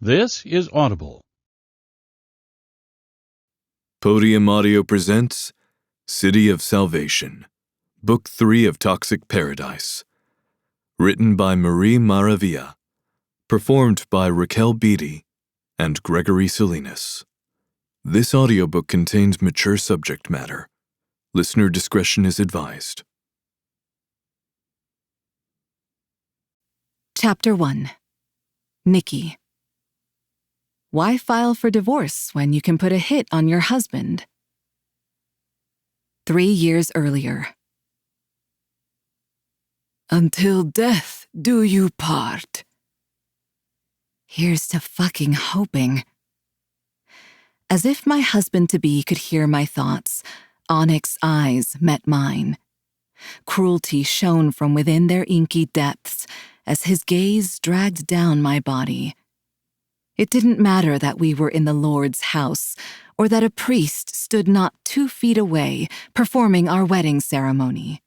This is Audible. Podium Audio presents City of Salvation, Book 3 of Toxic Paradise. Written by Maravilla. Performed by Raquel Beatty and Gregory Salinas. This audiobook contains mature subject matter. Listener discretion is advised. Chapter 1. Nikki. Why file for divorce when you can put a hit on your husband? 3 years earlier. Until death do you part. Here's to fucking hoping. As if my husband-to-be could hear my thoughts, onyx eyes met mine. Cruelty shone from within their inky depths as his gaze dragged down my body. It didn't matter that we were in the Lord's house or that a priest stood not 2 feet away performing our wedding ceremony.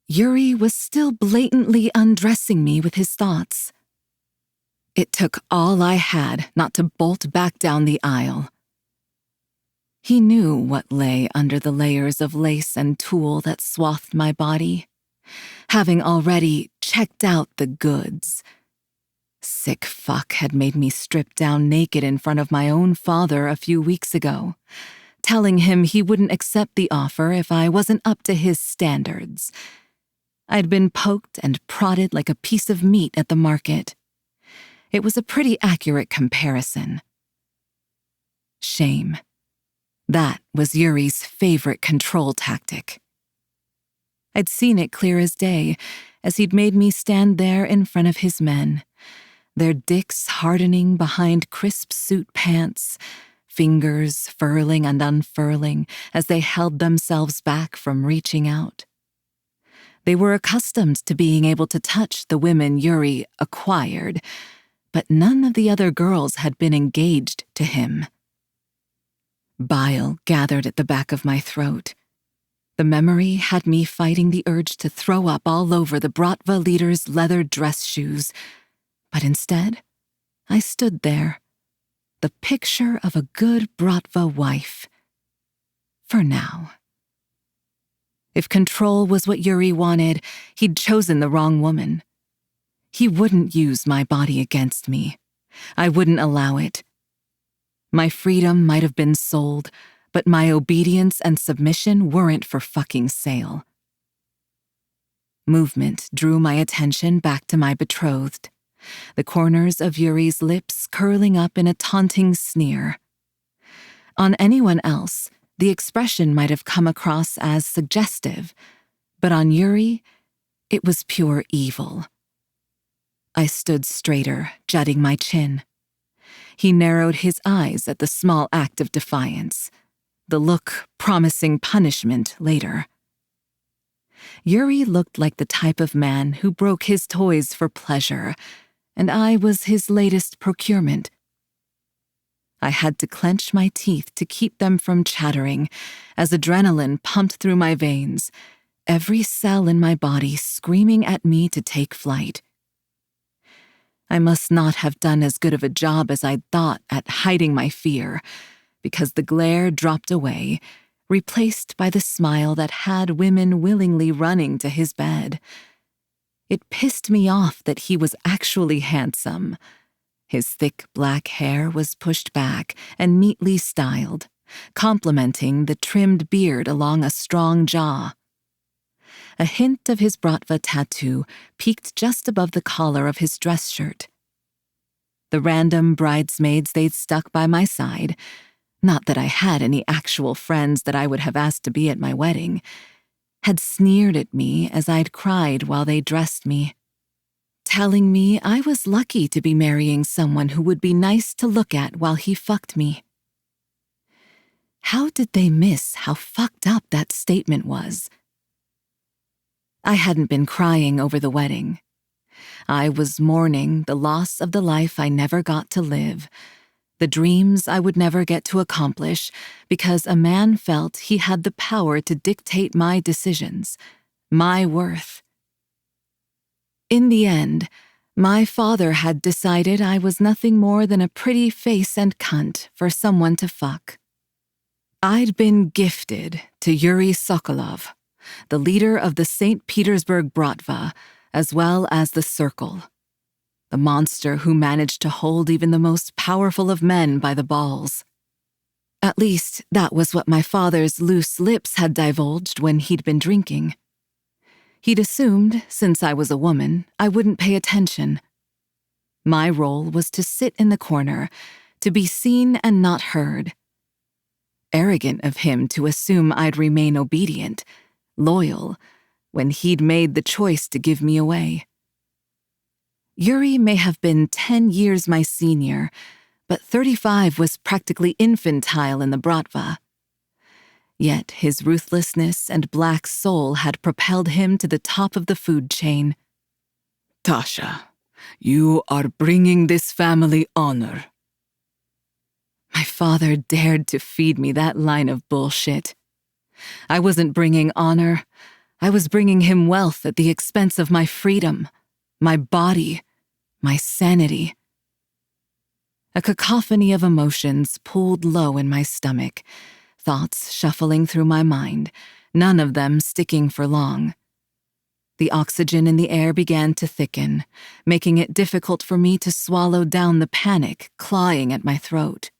Yuri was still blatantly undressing me with his thoughts. It took all I had not to bolt back down the aisle. He knew what lay under the layers of lace and tulle that swathed my body, having already checked out the goods. Sick fuck had made me strip down naked in front of my own father a few weeks ago, telling him he wouldn't accept the offer if I wasn't up to his standards. I'd been poked and prodded like a piece of meat at the market. It was a pretty accurate comparison. Shame. That was Yuri's favorite control tactic. I'd seen it clear as day as he'd made me stand there in front of his men, their dicks hardening behind crisp suit pants, fingers furling and unfurling as they held themselves back from reaching out. They were accustomed to being able to touch the women Yuri acquired, but none of the other girls had been engaged to him. Bile gathered at the back of my throat. The memory had me fighting the urge to throw up all over the Bratva leader's leather dress shoes, but instead, I stood there, the picture of a good Bratva wife. For now. If control was what Yuri wanted, he'd chosen the wrong woman. He wouldn't use my body against me. I wouldn't allow it. My freedom might have been sold, but my obedience and submission weren't for fucking sale. Movement drew my attention back to my betrothed, the corners of Yuri's lips curling up in a taunting sneer. On anyone else, the expression might have come across as suggestive, but on Yuri, it was pure evil. I stood straighter, jutting my chin. He narrowed his eyes at the small act of defiance, the look promising punishment later. Yuri looked like the type of man who broke his toys for pleasure, and I was his latest procurement. I had to clench my teeth to keep them from chattering as adrenaline pumped through my veins, every cell in my body screaming at me to take flight. I must not have done as good of a job as I'd thought at hiding my fear, because the glare dropped away, replaced by the smile that had women willingly running to his bed. It pissed me off that he was actually handsome. His thick black hair was pushed back and neatly styled, complementing the trimmed beard along a strong jaw. A hint of his Bratva tattoo peeked just above the collar of his dress shirt. The random bridesmaids they'd stuck by my side, not that I had any actual friends that I would have asked to be at my wedding, had sneered at me as I'd cried while they dressed me, telling me I was lucky to be marrying someone who would be nice to look at while he fucked me. How did they miss how fucked up that statement was? I hadn't been crying over the wedding. I was mourning the loss of the life I never got to live, the dreams I would never get to accomplish because a man felt he had the power to dictate my decisions, my worth. In the end, My father had decided I was nothing more than a pretty face and cunt for someone to fuck. I'd been gifted to Yuri Sokolov, the leader of the St. Petersburg Bratva, as well as the Circle, the monster who managed to hold even the most powerful of men by the balls. At least, that was what my father's loose lips had divulged when he'd been drinking. He'd assumed, since I was a woman, I wouldn't pay attention. My role was to sit in the corner, to be seen and not heard. Arrogant of him to assume I'd remain obedient, loyal, when he'd made the choice to give me away. Yuri may have been 10 years my senior, but 35 was practically infantile in the Bratva. Yet his ruthlessness and black soul had propelled him to the top of the food chain. Tasha, you are bringing this family honor. My father dared to feed me that line of bullshit. I wasn't bringing honor. I was bringing him wealth at the expense of my freedom, my body, my sanity. A cacophony of emotions pooled low in my stomach, thoughts shuffling through my mind, none of them sticking for long. The oxygen in the air began to thicken, making it difficult for me to swallow down the panic clawing at my throat.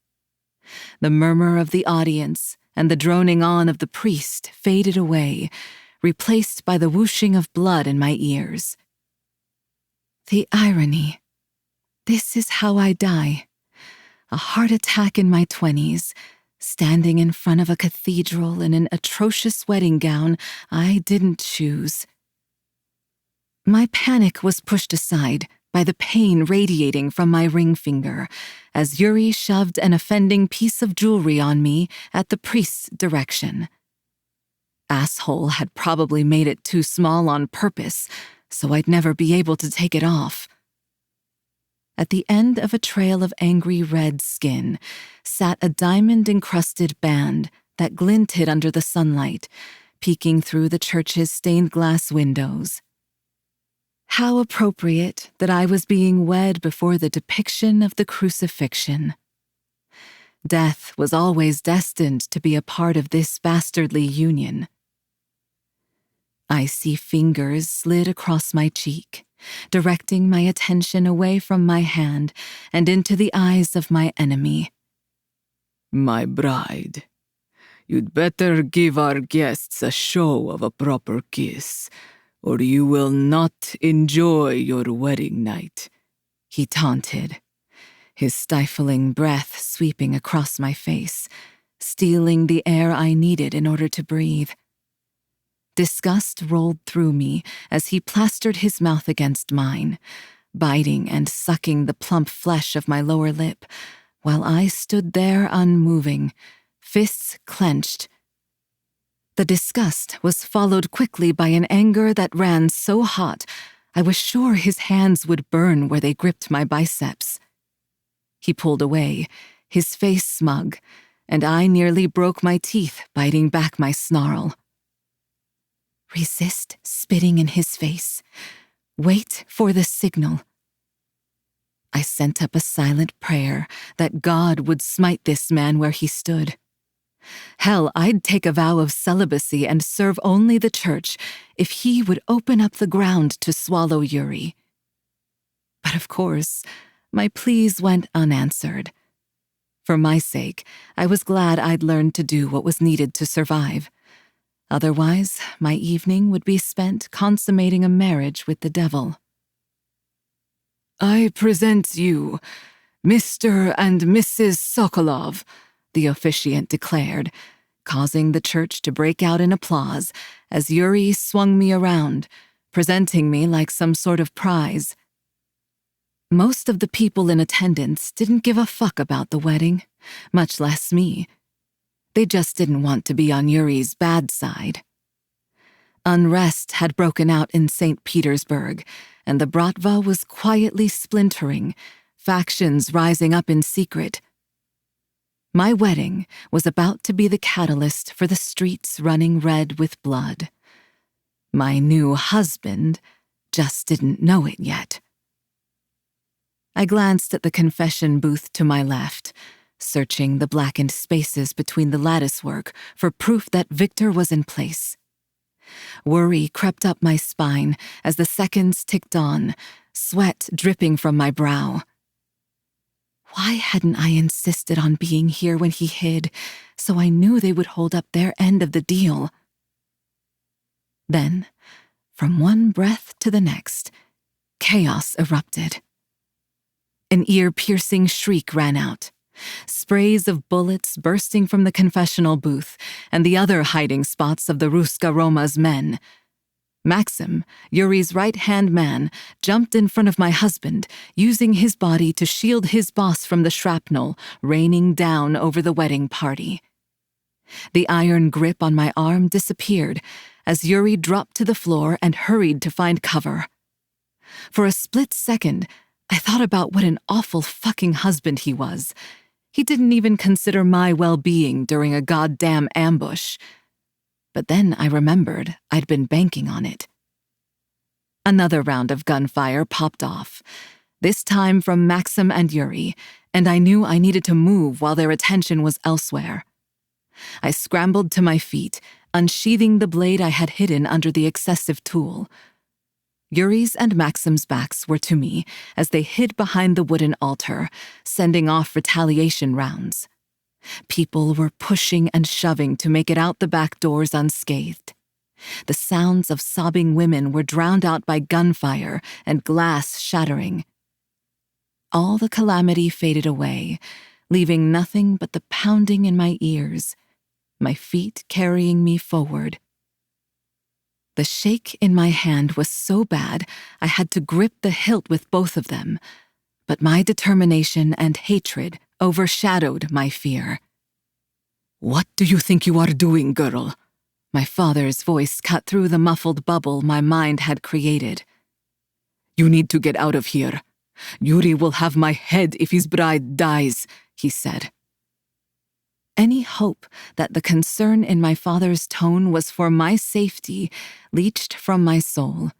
The murmur of the audience and the droning on of the priest faded away, replaced by the whooshing of blood in my ears. The irony. This is how I die. A heart attack in my 20s, standing in front of a cathedral in an atrocious wedding gown I didn't choose. My panic was pushed aside by the pain radiating from my ring finger as Yuri shoved an offending piece of jewelry on me at the priest's direction. Asshole had probably made it too small on purpose, so I'd never be able to take it off. At the end of a trail of angry red skin sat a diamond-encrusted band that glinted under the sunlight, peeking through the church's stained glass windows. How appropriate that I was being wed before the depiction of the crucifixion. Death was always destined to be a part of this bastardly union. Icy fingers slid across my cheek, directing my attention away from my hand and into the eyes of my enemy. My bride, you'd better give our guests a show of a proper kiss, or you will not enjoy your wedding night, he taunted, his stifling breath sweeping across my face, stealing the air I needed in order to breathe. Disgust rolled through me as he plastered his mouth against mine, biting and sucking the plump flesh of my lower lip, while I stood there unmoving, fists clenched. The disgust was followed quickly by an anger that ran so hot, I was sure his hands would burn where they gripped my biceps. He pulled away, his face smug, and I nearly broke my teeth biting back my snarl. Resist spitting in his face. Wait for the signal. I sent up a silent prayer that God would smite this man where he stood. Hell, I'd take a vow of celibacy and serve only the church if he would open up the ground to swallow Yuri. But of course, my pleas went unanswered. For my sake, I was glad I'd learned to do what was needed to survive. Otherwise, my evening would be spent consummating a marriage with the devil. I present you, Mr. and Mrs. Sokolov, the officiant declared, causing the church to break out in applause as Yuri swung me around, presenting me like some sort of prize. Most of the people in attendance didn't give a fuck about the wedding, much less me. They just didn't want to be on Yuri's bad side. Unrest had broken out in St. Petersburg, and the Bratva was quietly splintering, factions rising up in secret. My wedding was about to be the catalyst for the streets running red with blood. My new husband just didn't know it yet. I glanced at the confession booth to my left, searching the blackened spaces between the latticework for proof that Victor was in place. Worry crept up my spine as the seconds ticked on, sweat dripping from my brow. Why hadn't I insisted on being here when he hid, so I knew they would hold up their end of the deal? Then, from one breath to the next, chaos erupted. An ear-piercing shriek rang out, sprays of bullets bursting from the confessional booth and the other hiding spots of the Ruska Roma's men. Maxim, Yuri's right-hand man, jumped in front of my husband, using his body to shield his boss from the shrapnel raining down over the wedding party. The iron grip on my arm disappeared as Yuri dropped to the floor and hurried to find cover. For a split second, I thought about what an awful fucking husband he was. He didn't even consider my well-being during a goddamn ambush. But then I remembered I'd been banking on it. Another round of gunfire popped off, this time from Maxim and Yuri, and I knew I needed to move while their attention was elsewhere. I scrambled to my feet, unsheathing the blade I had hidden under the excessive tool. Yuri's and Maxim's backs were to me as they hid behind the wooden altar, sending off retaliation rounds. People were pushing and shoving to make it out the back doors unscathed. The sounds of sobbing women were drowned out by gunfire and glass shattering. All the calamity faded away, leaving nothing but the pounding in my ears, my feet carrying me forward. The shake in my hand was so bad I had to grip the hilt with both of them, but my determination and hatred overshadowed my fear. "What do you think you are doing, girl?" My father's voice cut through the muffled bubble my mind had created. "You need to get out of here. Yuri will have my head if his bride dies," he said. Any hope that the concern in my father's tone was for my safety leached from my soul.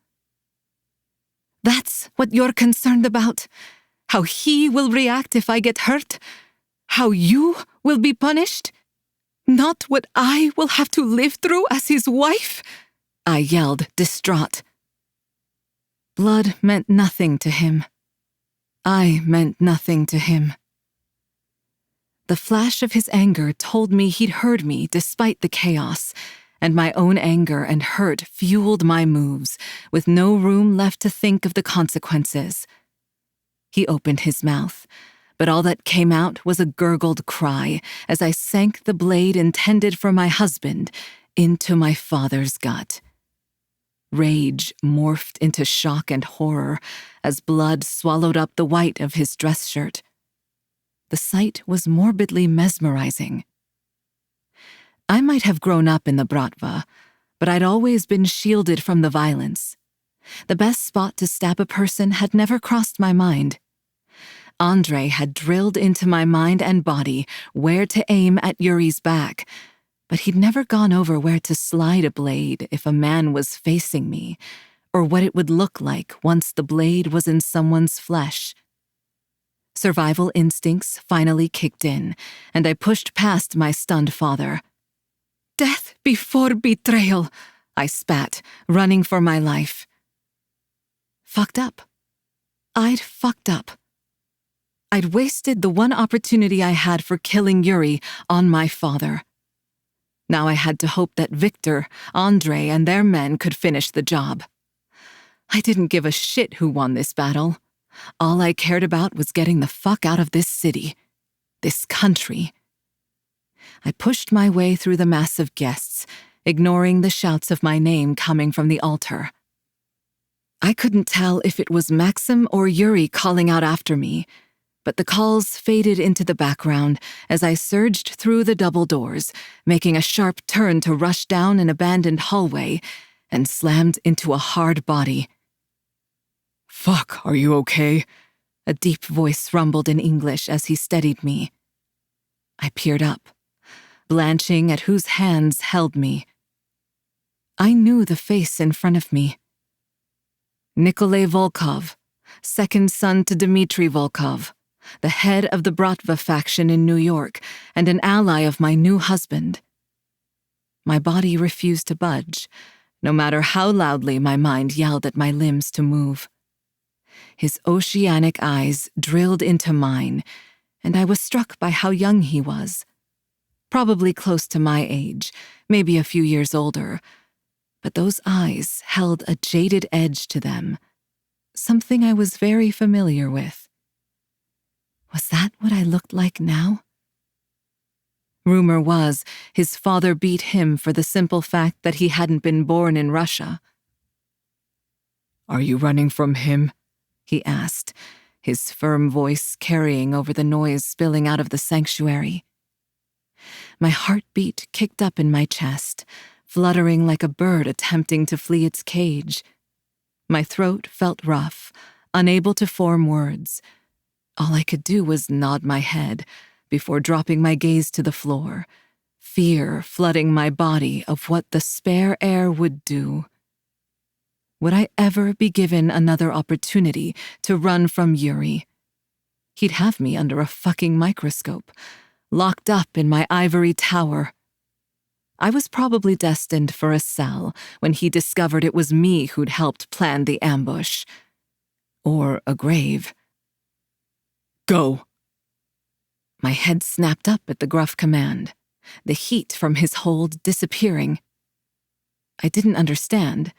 "That's what you're concerned about? How he will react if I get hurt? How you will be punished? Not what I will have to live through as his wife?" I yelled, distraught. Blood meant nothing to him. I meant nothing to him. The flash of his anger told me he'd heard me despite the chaos, and my own anger and hurt fueled my moves, with no room left to think of the consequences. He opened his mouth, but all that came out was a gurgled cry as I sank the blade intended for my husband into my father's gut. Rage morphed into shock and horror as blood swallowed up the white of his dress shirt. The sight was morbidly mesmerizing. I might have grown up in the Bratva, but I'd always been shielded from the violence. The best spot to stab a person had never crossed my mind. Andre had drilled into my mind and body where to aim at Yuri's back, but he'd never gone over where to slide a blade if a man was facing me, or what it would look like once the blade was in someone's flesh. Survival instincts finally kicked in, and I pushed past my stunned father. "Death before betrayal," I spat, running for my life. Fucked up. I'd fucked up. I'd wasted the one opportunity I had for killing Yuri on my father. Now I had to hope that Victor, Andre, and their men could finish the job. I didn't give a shit who won this battle. All I cared about was getting the fuck out of this city, this country. I pushed my way through the mass of guests, ignoring the shouts of my name coming from the altar. I couldn't tell if it was Maxim or Yuri calling out after me, but the calls faded into the background as I surged through the double doors, making a sharp turn to rush down an abandoned hallway and slammed into a hard body. "Fuck, are you okay?" A deep voice rumbled in English as he steadied me. I peered up, blanching at whose hands held me. I knew the face in front of me. Nikolay Volkov, second son to Dmitry Volkov, the head of the Bratva faction in New York and an ally of my new husband. My body refused to budge, no matter how loudly my mind yelled at my limbs to move. His oceanic eyes drilled into mine, and I was struck by how young he was. Probably close to my age, maybe a few years older, but those eyes held a jaded edge to them, something I was very familiar with. Was that what I looked like now? Rumor was his father beat him for the simple fact that he hadn't been born in Russia. "Are you running from him?" he asked, his firm voice carrying over the noise spilling out of the sanctuary. My heartbeat kicked up in my chest, fluttering like a bird attempting to flee its cage. My throat felt rough, unable to form words. All I could do was nod my head before dropping my gaze to the floor, fear flooding my body of what the spare air would do. Would I ever be given another opportunity to run from Yuri? He'd have me under a fucking microscope, locked up in my ivory tower. I was probably destined for a cell when he discovered it was me who'd helped plan the ambush. Or a grave. "Go!" My head snapped up at the gruff command, the heat from his hold disappearing. I didn't understand.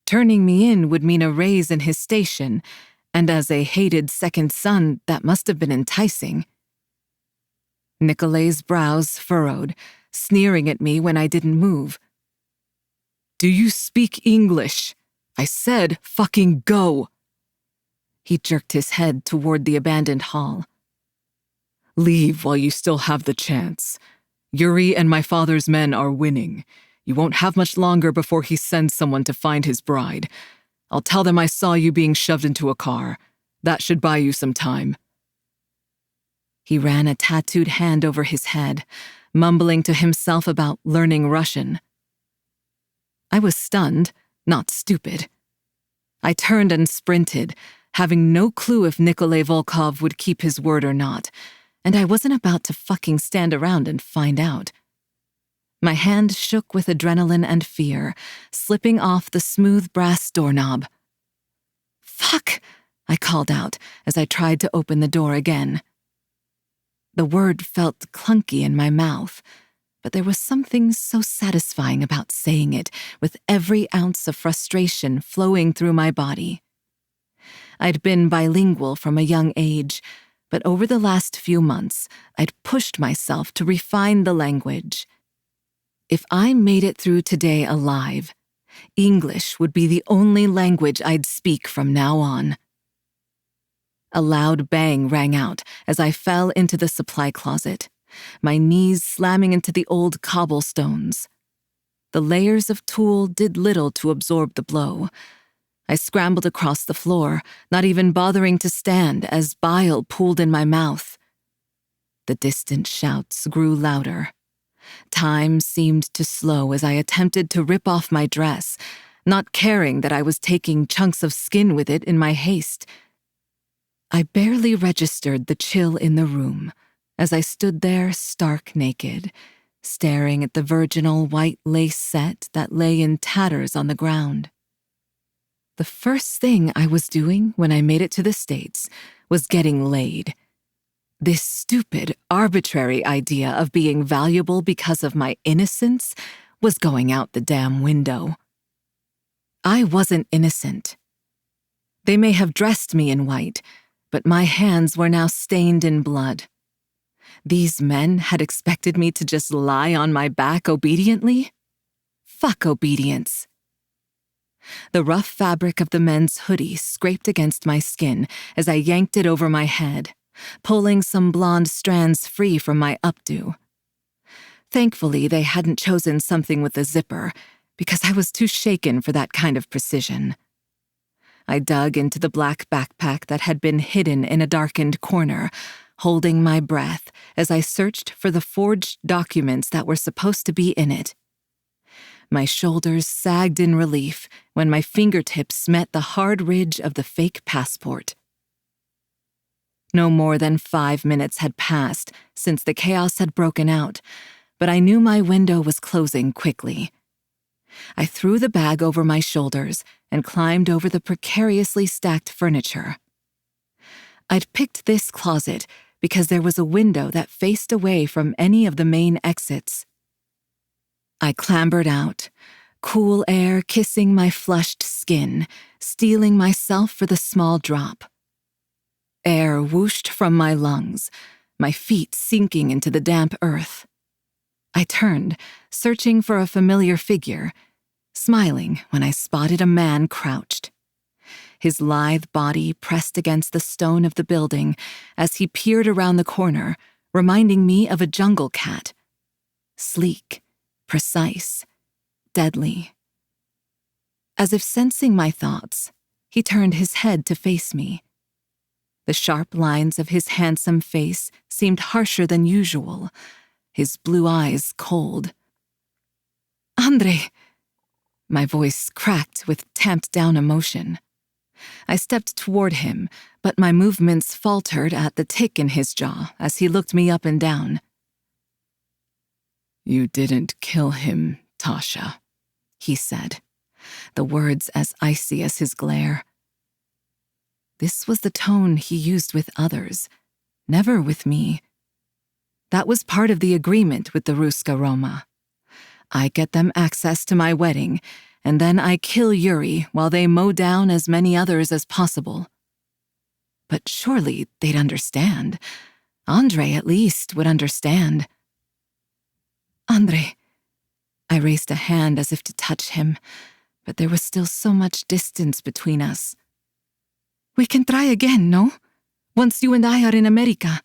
Turning me in would mean a raise in his station, and as a hated second son, that must have been enticing. Nicolay's brows furrowed, sneering at me when I didn't move. "Do you speak English? I said fucking go!" He jerked his head toward the abandoned hall. "Leave while you still have the chance. Yuri and my father's men are winning. You won't have much longer before he sends someone to find his bride. I'll tell them I saw you being shoved into a car. That should buy you some time." He ran a tattooed hand over his head, mumbling to himself about learning Russian. I was stunned, not stupid. I turned and sprinted, having no clue if Nikolay Volkov would keep his word or not, and I wasn't about to fucking stand around and find out. My hand shook with adrenaline and fear, slipping off the smooth brass doorknob. "Fuck!" I called out as I tried to open the door again. The word felt clunky in my mouth, but there was something so satisfying about saying it with every ounce of frustration flowing through my body. I'd been bilingual from a young age, but over the last few months, I'd pushed myself to refine the language. If I made it through today alive, English would be the only language I'd speak from now on. A loud bang rang out as I fell into the supply closet, my knees slamming into the old cobblestones. The layers of tulle did little to absorb the blow. I scrambled across the floor, not even bothering to stand as bile pooled in my mouth. The distant shouts grew louder. Time seemed to slow as I attempted to rip off my dress, not caring that I was taking chunks of skin with it in my haste. I barely registered the chill in the room as I stood there stark naked, staring at the virginal white lace set that lay in tatters on the ground. The first thing I was doing when I made it to the States was getting laid. This stupid, arbitrary idea of being valuable because of my innocence was going out the damn window. I wasn't innocent. They may have dressed me in white, but my hands were now stained in blood. These men had expected me to just lie on my back obediently? Fuck obedience. The rough fabric of the men's hoodie scraped against my skin as I yanked it over my head, pulling some blonde strands free from my updo. Thankfully, they hadn't chosen something with a zipper, because I was too shaken for that kind of precision. I dug into the black backpack that had been hidden in a darkened corner, holding my breath as I searched for the forged documents that were supposed to be in it. My shoulders sagged in relief when my fingertips met the hard ridge of the fake passport. No more than 5 minutes had passed since the chaos had broken out, but I knew my window was closing quickly. I threw the bag over my shoulders and climbed over the precariously stacked furniture. I'd picked this closet because there was a window that faced away from any of the main exits. I clambered out, cool air kissing my flushed skin, steeling myself for the small drop. Air whooshed from my lungs, my feet sinking into the damp earth. I turned, searching for a familiar figure, smiling when I spotted a man crouched. His lithe body pressed against the stone of the building as he peered around the corner, reminding me of a jungle cat. Sleek, precise, deadly. As if sensing my thoughts, he turned his head to face me. The sharp lines of his handsome face seemed harsher than usual, his blue eyes cold. "Andre!" My voice cracked with tamped-down emotion. I stepped toward him, but my movements faltered at the tick in his jaw as he looked me up and down. "You didn't kill him, Tasha," he said, the words as icy as his glare. This was the tone he used with others, never with me. That was part of the agreement with the Ruska Roma. I get them access to my wedding, and then I kill Yuri while they mow down as many others as possible. But surely they'd understand. Andre, at least, would understand. "Andre." I raised a hand as if to touch him, but there was still so much distance between us. "We can try again, no? Once you and I are in America.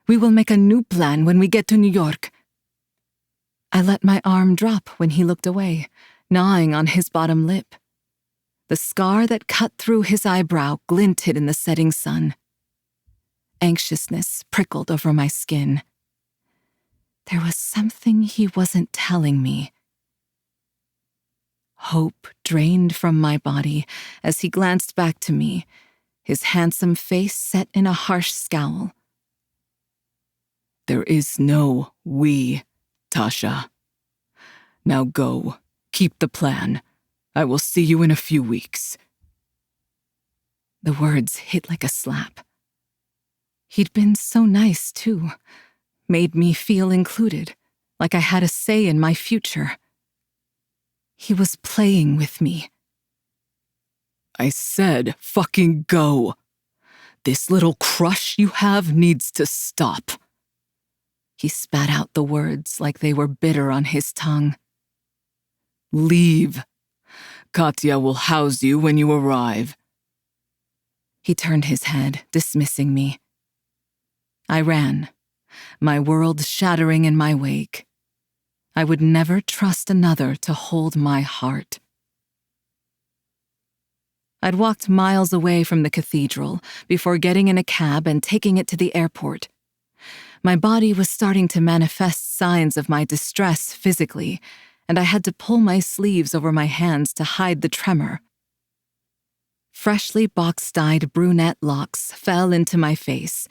We will make a new plan when we get to New York." I let my arm drop when he looked away, gnawing on his bottom lip. The scar that cut through his eyebrow glinted in the setting sun. Anxiousness prickled over my skin. There was something he wasn't telling me. Hope drained from my body as he glanced back to me, his handsome face set in a harsh scowl. "There is no we, Tasha. Now go. Keep the plan. I will see you in a few weeks." The words hit like a slap. He'd been so nice, too. Made me feel included, like I had a say in my future. He was playing with me. "I said fucking go. This little crush you have needs to stop." He spat out the words like they were bitter on his tongue. "Leave. Katya will house you when you arrive." He turned his head, dismissing me. I ran, my world shattering in my wake. I would never trust another to hold my heart. I'd walked miles away from the cathedral before getting in a cab and taking it to the airport. My body was starting to manifest signs of my distress physically, and I had to pull my sleeves over my hands to hide the tremor. Freshly box-dyed brunette locks fell into my face,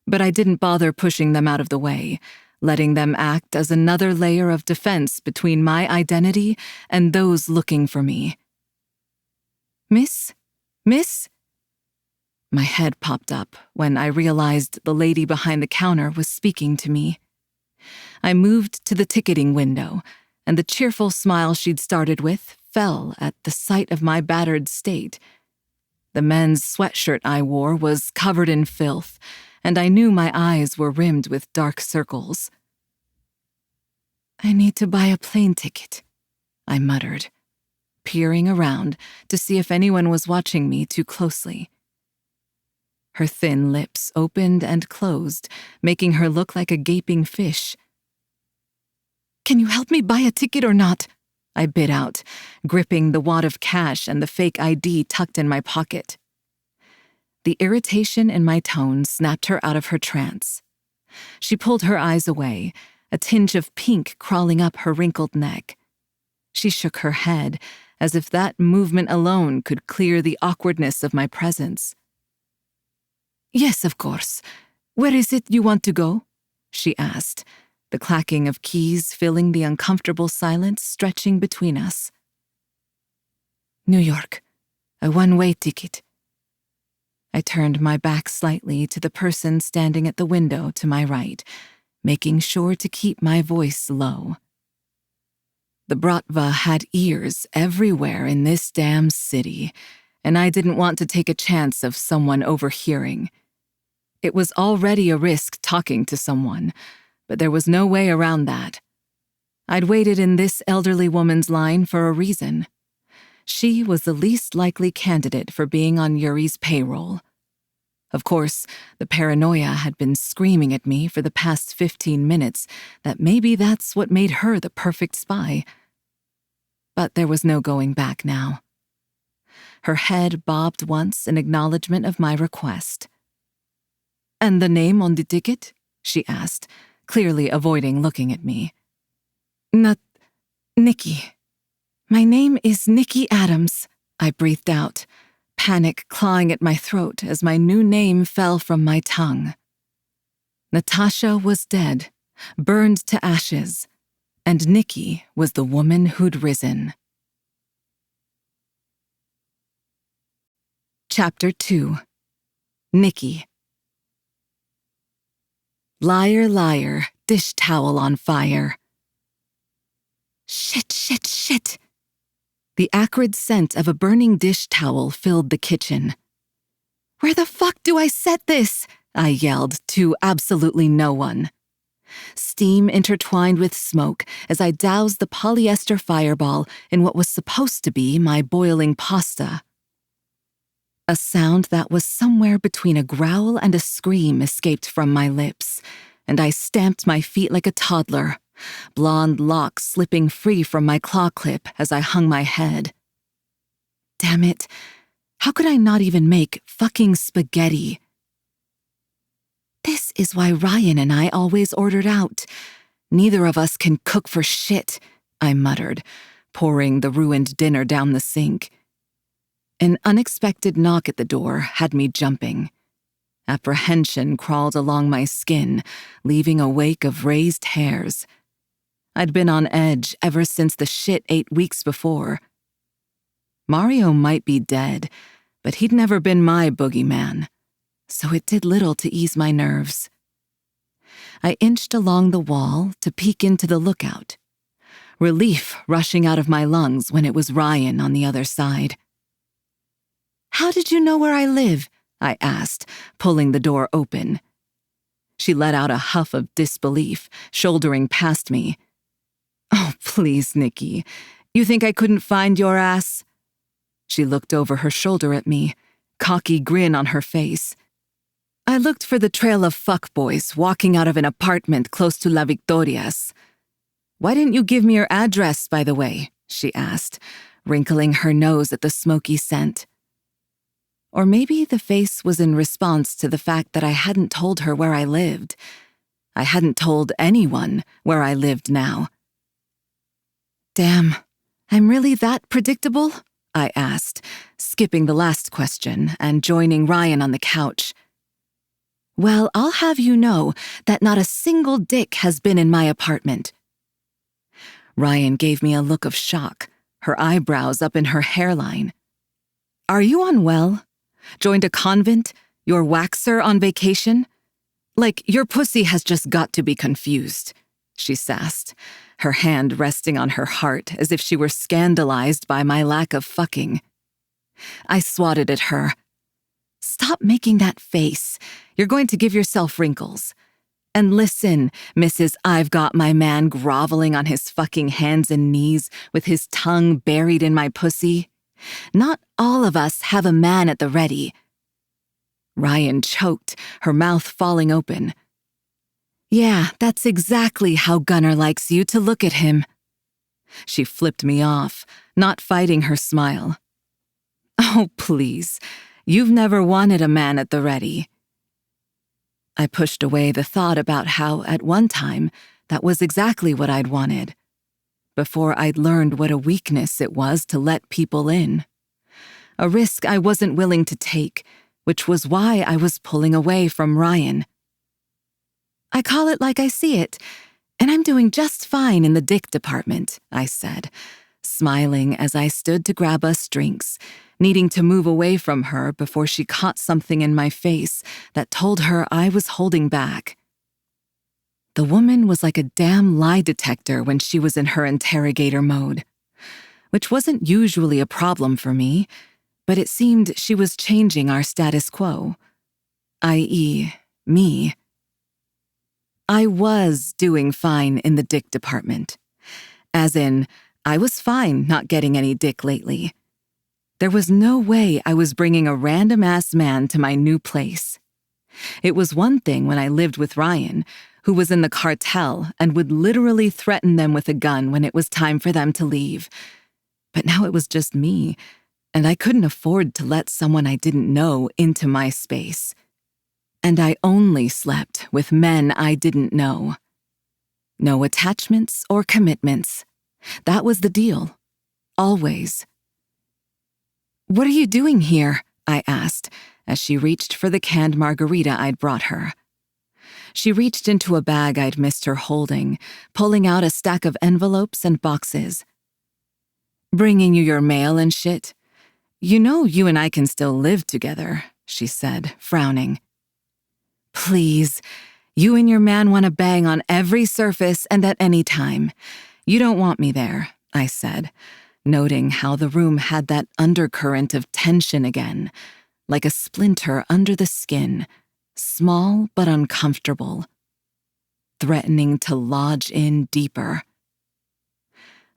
but I didn't bother pushing them out of the way, letting them act as another layer of defense between my identity and those looking for me. "Miss? Miss?" My head popped up when I realized the lady behind the counter was speaking to me. I moved to the ticketing window, and the cheerful smile she'd started with fell at the sight of my battered state. The men's sweatshirt I wore was covered in filth, and I knew my eyes were rimmed with dark circles. "I need to buy a plane ticket," I muttered, peering around to see if anyone was watching me too closely. Her thin lips opened and closed, making her look like a gaping fish. "Can you help me buy a ticket or not?" I bit out, gripping the wad of cash and the fake ID tucked in my pocket. The irritation in my tone snapped her out of her trance. She pulled her eyes away, a tinge of pink crawling up her wrinkled neck. She shook her head, as if that movement alone could clear the awkwardness of my presence. "Yes, of course. Where is it you want to go?" she asked, the clacking of keys filling the uncomfortable silence stretching between us. "New York. A one-way ticket." I turned my back slightly to the person standing at the window to my right, making sure to keep my voice low. The Bratva had ears everywhere in this damn city, and I didn't want to take a chance of someone overhearing. It was already a risk talking to someone, but there was no way around that. I'd waited in this elderly woman's line for a reason. She was the least likely candidate for being on Yuri's payroll. Of course, the paranoia had been screaming at me for the past 15 minutes that maybe that's what made her the perfect spy. But there was no going back now. Her head bobbed once in acknowledgement of my request. "And the name on the ticket?" she asked, clearly avoiding looking at me. "Not Nikki. My name is Nikki Adams," I breathed out, panic clawing at my throat as my new name fell from my tongue. Natasha was dead, burned to ashes, and Nikki was the woman who'd risen. Chapter 2. Nikki. Liar, liar, dish towel on fire. Shit, shit, shit. The acrid scent of a burning dish towel filled the kitchen. "Where the fuck do I set this?" I yelled to absolutely no one. Steam intertwined with smoke as I doused the polyester fireball in what was supposed to be my boiling pasta. A sound that was somewhere between a growl and a scream escaped from my lips, and I stamped my feet like a toddler, blonde locks slipping free from my claw clip as I hung my head. Damn it, how could I not even make fucking spaghetti? "This is why Ryan and I always ordered out. Neither of us can cook for shit," I muttered, pouring the ruined dinner down the sink. An unexpected knock at the door had me jumping. Apprehension crawled along my skin, leaving a wake of raised hairs. I'd been on edge ever since the shit 8 weeks before. Mario might be dead, but he'd never been my boogeyman, so it did little to ease my nerves. I inched along the wall to peek into the lookout, relief rushing out of my lungs when it was Ryan on the other side. "How did you know where I live?" I asked, pulling the door open. She let out a huff of disbelief, shouldering past me. "Oh, please, Nikki. You think I couldn't find your ass?" She looked over her shoulder at me, cocky grin on her face. "I looked for the trail of fuckboys walking out of an apartment close to La Victorias. Why didn't you give me your address, by the way?" she asked, wrinkling her nose at the smoky scent. Or maybe the face was in response to the fact that I hadn't told her where I lived. I hadn't told anyone where I lived now. "Damn, I'm really that predictable?" I asked, skipping the last question and joining Ryan on the couch. "Well, I'll have you know that not a single dick has been in my apartment." Ryan gave me a look of shock, her eyebrows up in her hairline. "Are you unwell? Joined a convent? Your waxer on vacation? Like, your pussy has just got to be confused," she sassed, her hand resting on her heart as if she were scandalized by my lack of fucking. I swatted at her. "Stop making that face. You're going to give yourself wrinkles. And listen, Mrs. I've got my man groveling on his fucking hands and knees with his tongue buried in my pussy. Not all of us have a man at the ready." Ryan choked, her mouth falling open. "Yeah, that's exactly how Gunnar likes you to look at him." She flipped me off, not fighting her smile. "Oh, please. You've never wanted a man at the ready." I pushed away the thought about how, at one time, that was exactly what I'd wanted. before I'd learned what a weakness it was to let people in. A risk I wasn't willing to take, which was why I was pulling away from Ryan. I call it like I see it, and I'm doing just fine in the dick department, I said, smiling as I stood to grab us drinks, needing to move away from her before she caught something in my face that told her I was holding back. The woman was like a damn lie detector when she was in her interrogator mode, which wasn't usually a problem for me, but it seemed she was changing our status quo, i.e., me. I was doing fine in the dick department, as in, I was fine not getting any dick lately. There was no way I was bringing a random-ass man to my new place. It was one thing when I lived with Ryan, who was in the cartel and would literally threaten them with a gun when it was time for them to leave. But now it was just me, and I couldn't afford to let someone I didn't know into my space. And I only slept with men I didn't know. No attachments or commitments. That was the deal. Always. "What are you doing here?" I asked, as she reached for the canned margarita I'd brought her. She reached into a bag I'd missed her holding, pulling out a stack of envelopes and boxes. "Bringing you your mail and shit. You know you and I can still live together," she said, frowning. "Please, you and your man want to bang on every surface and at any time. You don't want me there," I said, noting how the room had that undercurrent of tension again, like a splinter under the skin, small but uncomfortable, threatening to lodge in deeper.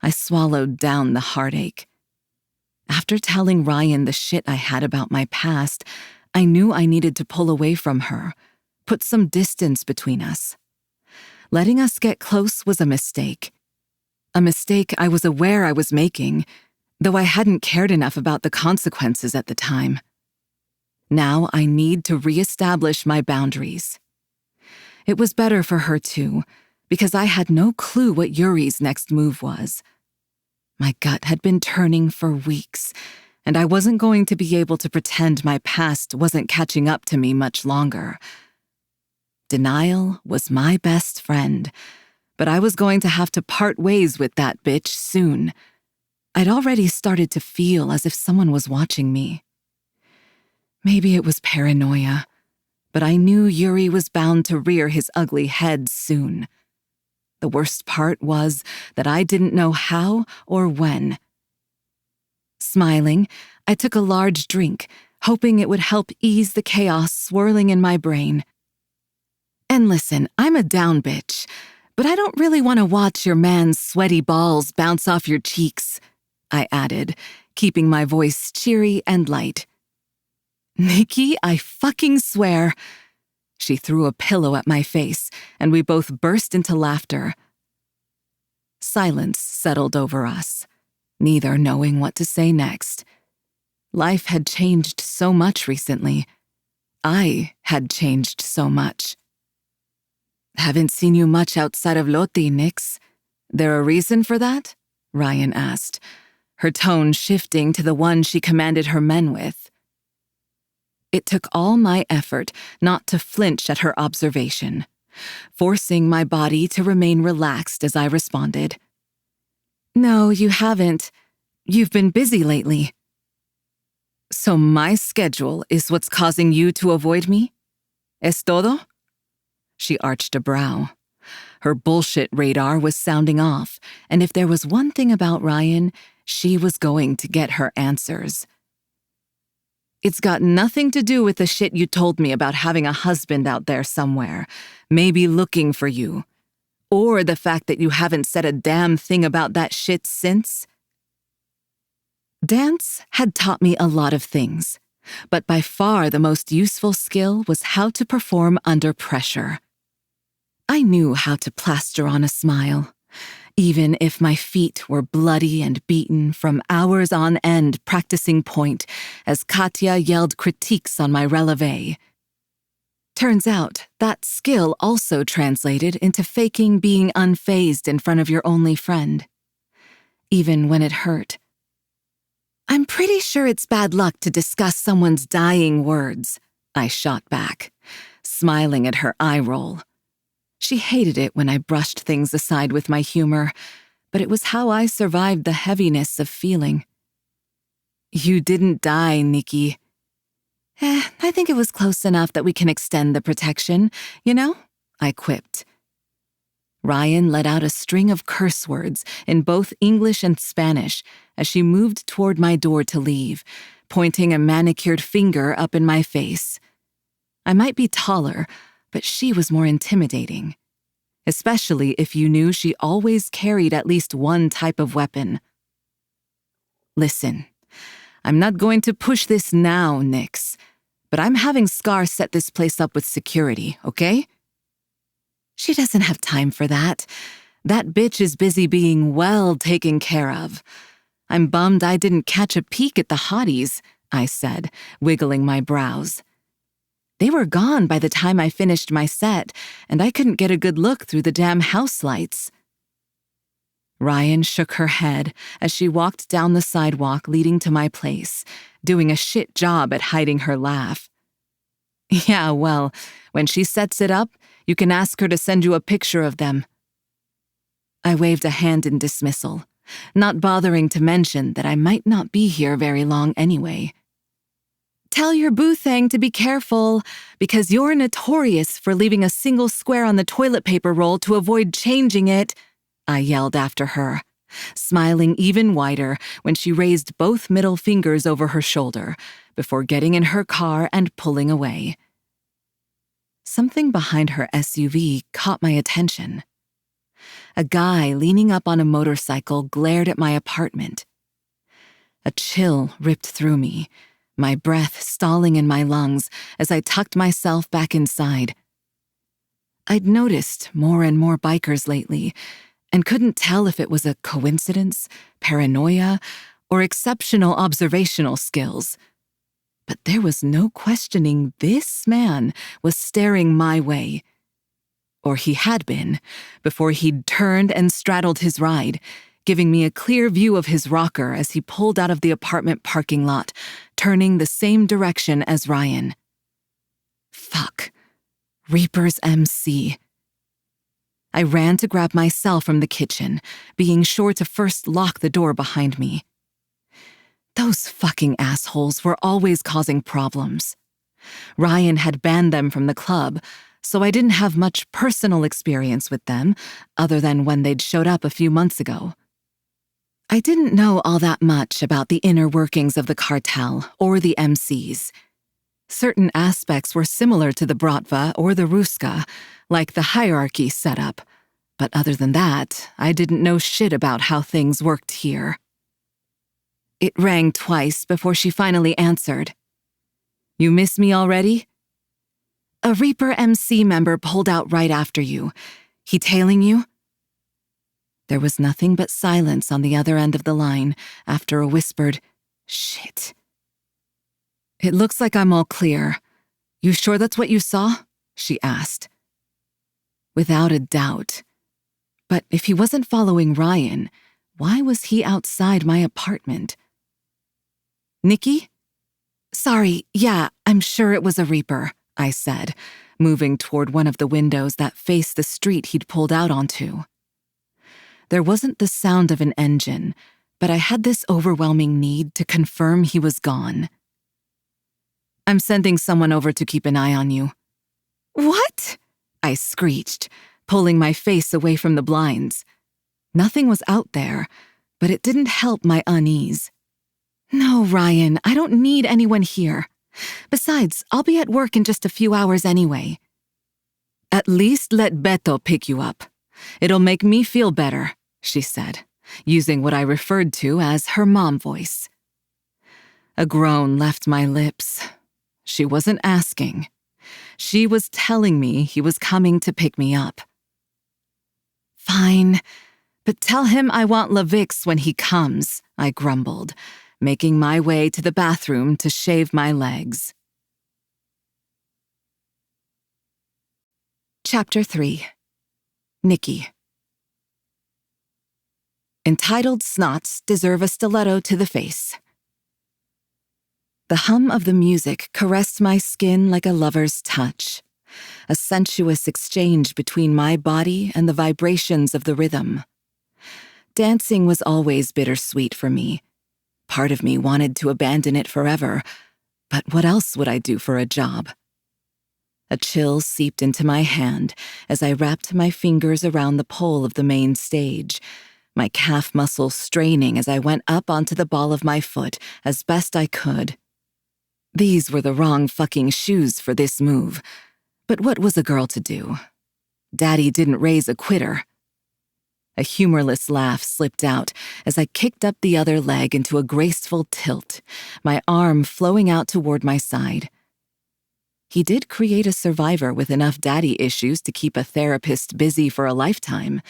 I swallowed down the heartache. After telling Ryan the shit I had about my past, I knew I needed to pull away from her, put some distance between us. Letting us get close was a mistake. A mistake I was aware I was making, though I hadn't cared enough about the consequences at the time. Now I need to reestablish my boundaries. It was better for her too, because I had no clue what Yuri's next move was. My gut had been turning for weeks, and I wasn't going to be able to pretend my past wasn't catching up to me much longer. Denial was my best friend, but I was going to have to part ways with that bitch soon. I'd already started to feel as if someone was watching me. Maybe it was paranoia, but I knew Yuri was bound to rear his ugly head soon. The worst part was that I didn't know how or when. Smiling, I took a large drink, hoping it would help ease the chaos swirling in my brain. "And listen, I'm a down bitch, but I don't really want to watch your man's sweaty balls bounce off your cheeks," I added, keeping my voice cheery and light. "Nikki, I fucking swear." She threw a pillow at my face, and we both burst into laughter. Silence settled over us, neither knowing what to say next. Life had changed so much recently. I had changed so much. "Haven't seen you much outside of Loti, Nix. There a reason for that?" Ryan asked, her tone shifting to the one she commanded her men with. It took all my effort not to flinch at her observation, forcing my body to remain relaxed as I responded. "No, you haven't. You've been busy lately." "So my schedule is what's causing you to avoid me? Es todo?" She arched a brow. Her bullshit radar was sounding off, and if there was one thing about Ryan, she was going to get her answers. "It's got nothing to do with the shit you told me about having a husband out there somewhere, maybe looking for you, or the fact that you haven't said a damn thing about that shit since." Dance had taught me a lot of things, but by far the most useful skill was how to perform under pressure. I knew how to plaster on a smile, even if my feet were bloody and beaten from hours on end practicing point as Katya yelled critiques on my relevé. Turns out that skill also translated into faking being unfazed in front of your only friend. even when it hurt. I'm pretty sure it's bad luck to discuss someone's dying words, I shot back, smiling at her eye roll. She hated it when I brushed things aside with my humor, but it was how I survived the heaviness of feeling. You didn't die, Nikki. I think it was close enough that we can extend the protection, you know? I quipped. Ryan let out a string of curse words in both English and Spanish as she moved toward my door to leave, pointing a manicured finger up in my face. I might be taller, but she was more intimidating, especially if you knew she always carried at least one type of weapon. Listen, I'm not going to push this now, Nix, but I'm having Scar set this place up with security, okay? She doesn't have time for that. That bitch is busy being well taken care of. I'm bummed I didn't catch a peek at the hotties, I said, wiggling my brows. They were gone by the time I finished my set, and I couldn't get a good look through the damn house lights. Ryan shook her head as she walked down the sidewalk leading to my place, doing a shit job at hiding her laugh. Yeah, well, when she sets it up, you can ask her to send you a picture of them. I waved a hand in dismissal, not bothering to mention that I might not be here very long anyway. Tell your boo thang to be careful, because you're notorious for leaving a single square on the toilet paper roll to avoid changing it, I yelled after her, smiling even wider when she raised both middle fingers over her shoulder before getting in her car and pulling away. Something behind her SUV caught my attention. A guy leaning up on a motorcycle glared at my apartment. A chill ripped through me, my breath stalling in my lungs as I tucked myself back inside. I'd noticed more and more bikers lately, and couldn't tell if it was a coincidence, paranoia, or exceptional observational skills. But there was no questioning this man was staring my way. Or he had been, before he'd turned and straddled his ride, giving me a clear view of his rocker as he pulled out of the apartment parking lot, turning the same direction as Ryan. Fuck. Reaper's MC. I ran to grab my cell from the kitchen, being sure to first lock the door behind me. Those fucking assholes were always causing problems. Ryan had banned them from the club, so I didn't have much personal experience with them, other than when they'd showed up a few months ago. I didn't know all that much about the inner workings of the cartel or the MCs. Certain aspects were similar to the Bratva or the Ruska, like the hierarchy setup, but other than that, I didn't know shit about how things worked here. It rang twice before she finally answered. You miss me already? A Reaper MC member pulled out right after you. He tailing you? There was nothing but silence on the other end of the line after a whispered, shit. It looks like I'm all clear. You sure that's what you saw? She asked. Without a doubt. But if he wasn't following Ryan, why was he outside my apartment? Nikki? Sorry, yeah, I'm sure it was a Reaper, I said, moving toward one of the windows that faced the street he'd pulled out onto. There wasn't the sound of an engine, but I had this overwhelming need to confirm he was gone. I'm sending someone over to keep an eye on you. What? I screeched, pulling my face away from the blinds. Nothing was out there, but it didn't help my unease. No, Ryan, I don't need anyone here. Besides, I'll be at work in just a few hours anyway. At least let Beto pick you up. It'll make me feel better, she said, using what I referred to as her mom voice. A groan left my lips. She wasn't asking. She was telling me he was coming to pick me up. Fine, but tell him I want Lavix when he comes, I grumbled, making my way to the bathroom to shave my legs. Chapter 3. Nikki. Entitled snots deserve a stiletto to the face. The hum of the music caressed my skin like a lover's touch, a sensuous exchange between my body and the vibrations of the rhythm. Dancing was always bittersweet for me. Part of me wanted to abandon it forever, but what else would I do for a job? A chill seeped into my hand as I wrapped my fingers around the pole of the main stage, my calf muscles straining as I went up onto the ball of my foot as best I could. These were the wrong fucking shoes for this move, but what was a girl to do? Daddy didn't raise a quitter. A humorless laugh slipped out as I kicked up the other leg into a graceful tilt, my arm flowing out toward my side. He did create a survivor with enough daddy issues to keep a therapist busy for a lifetime.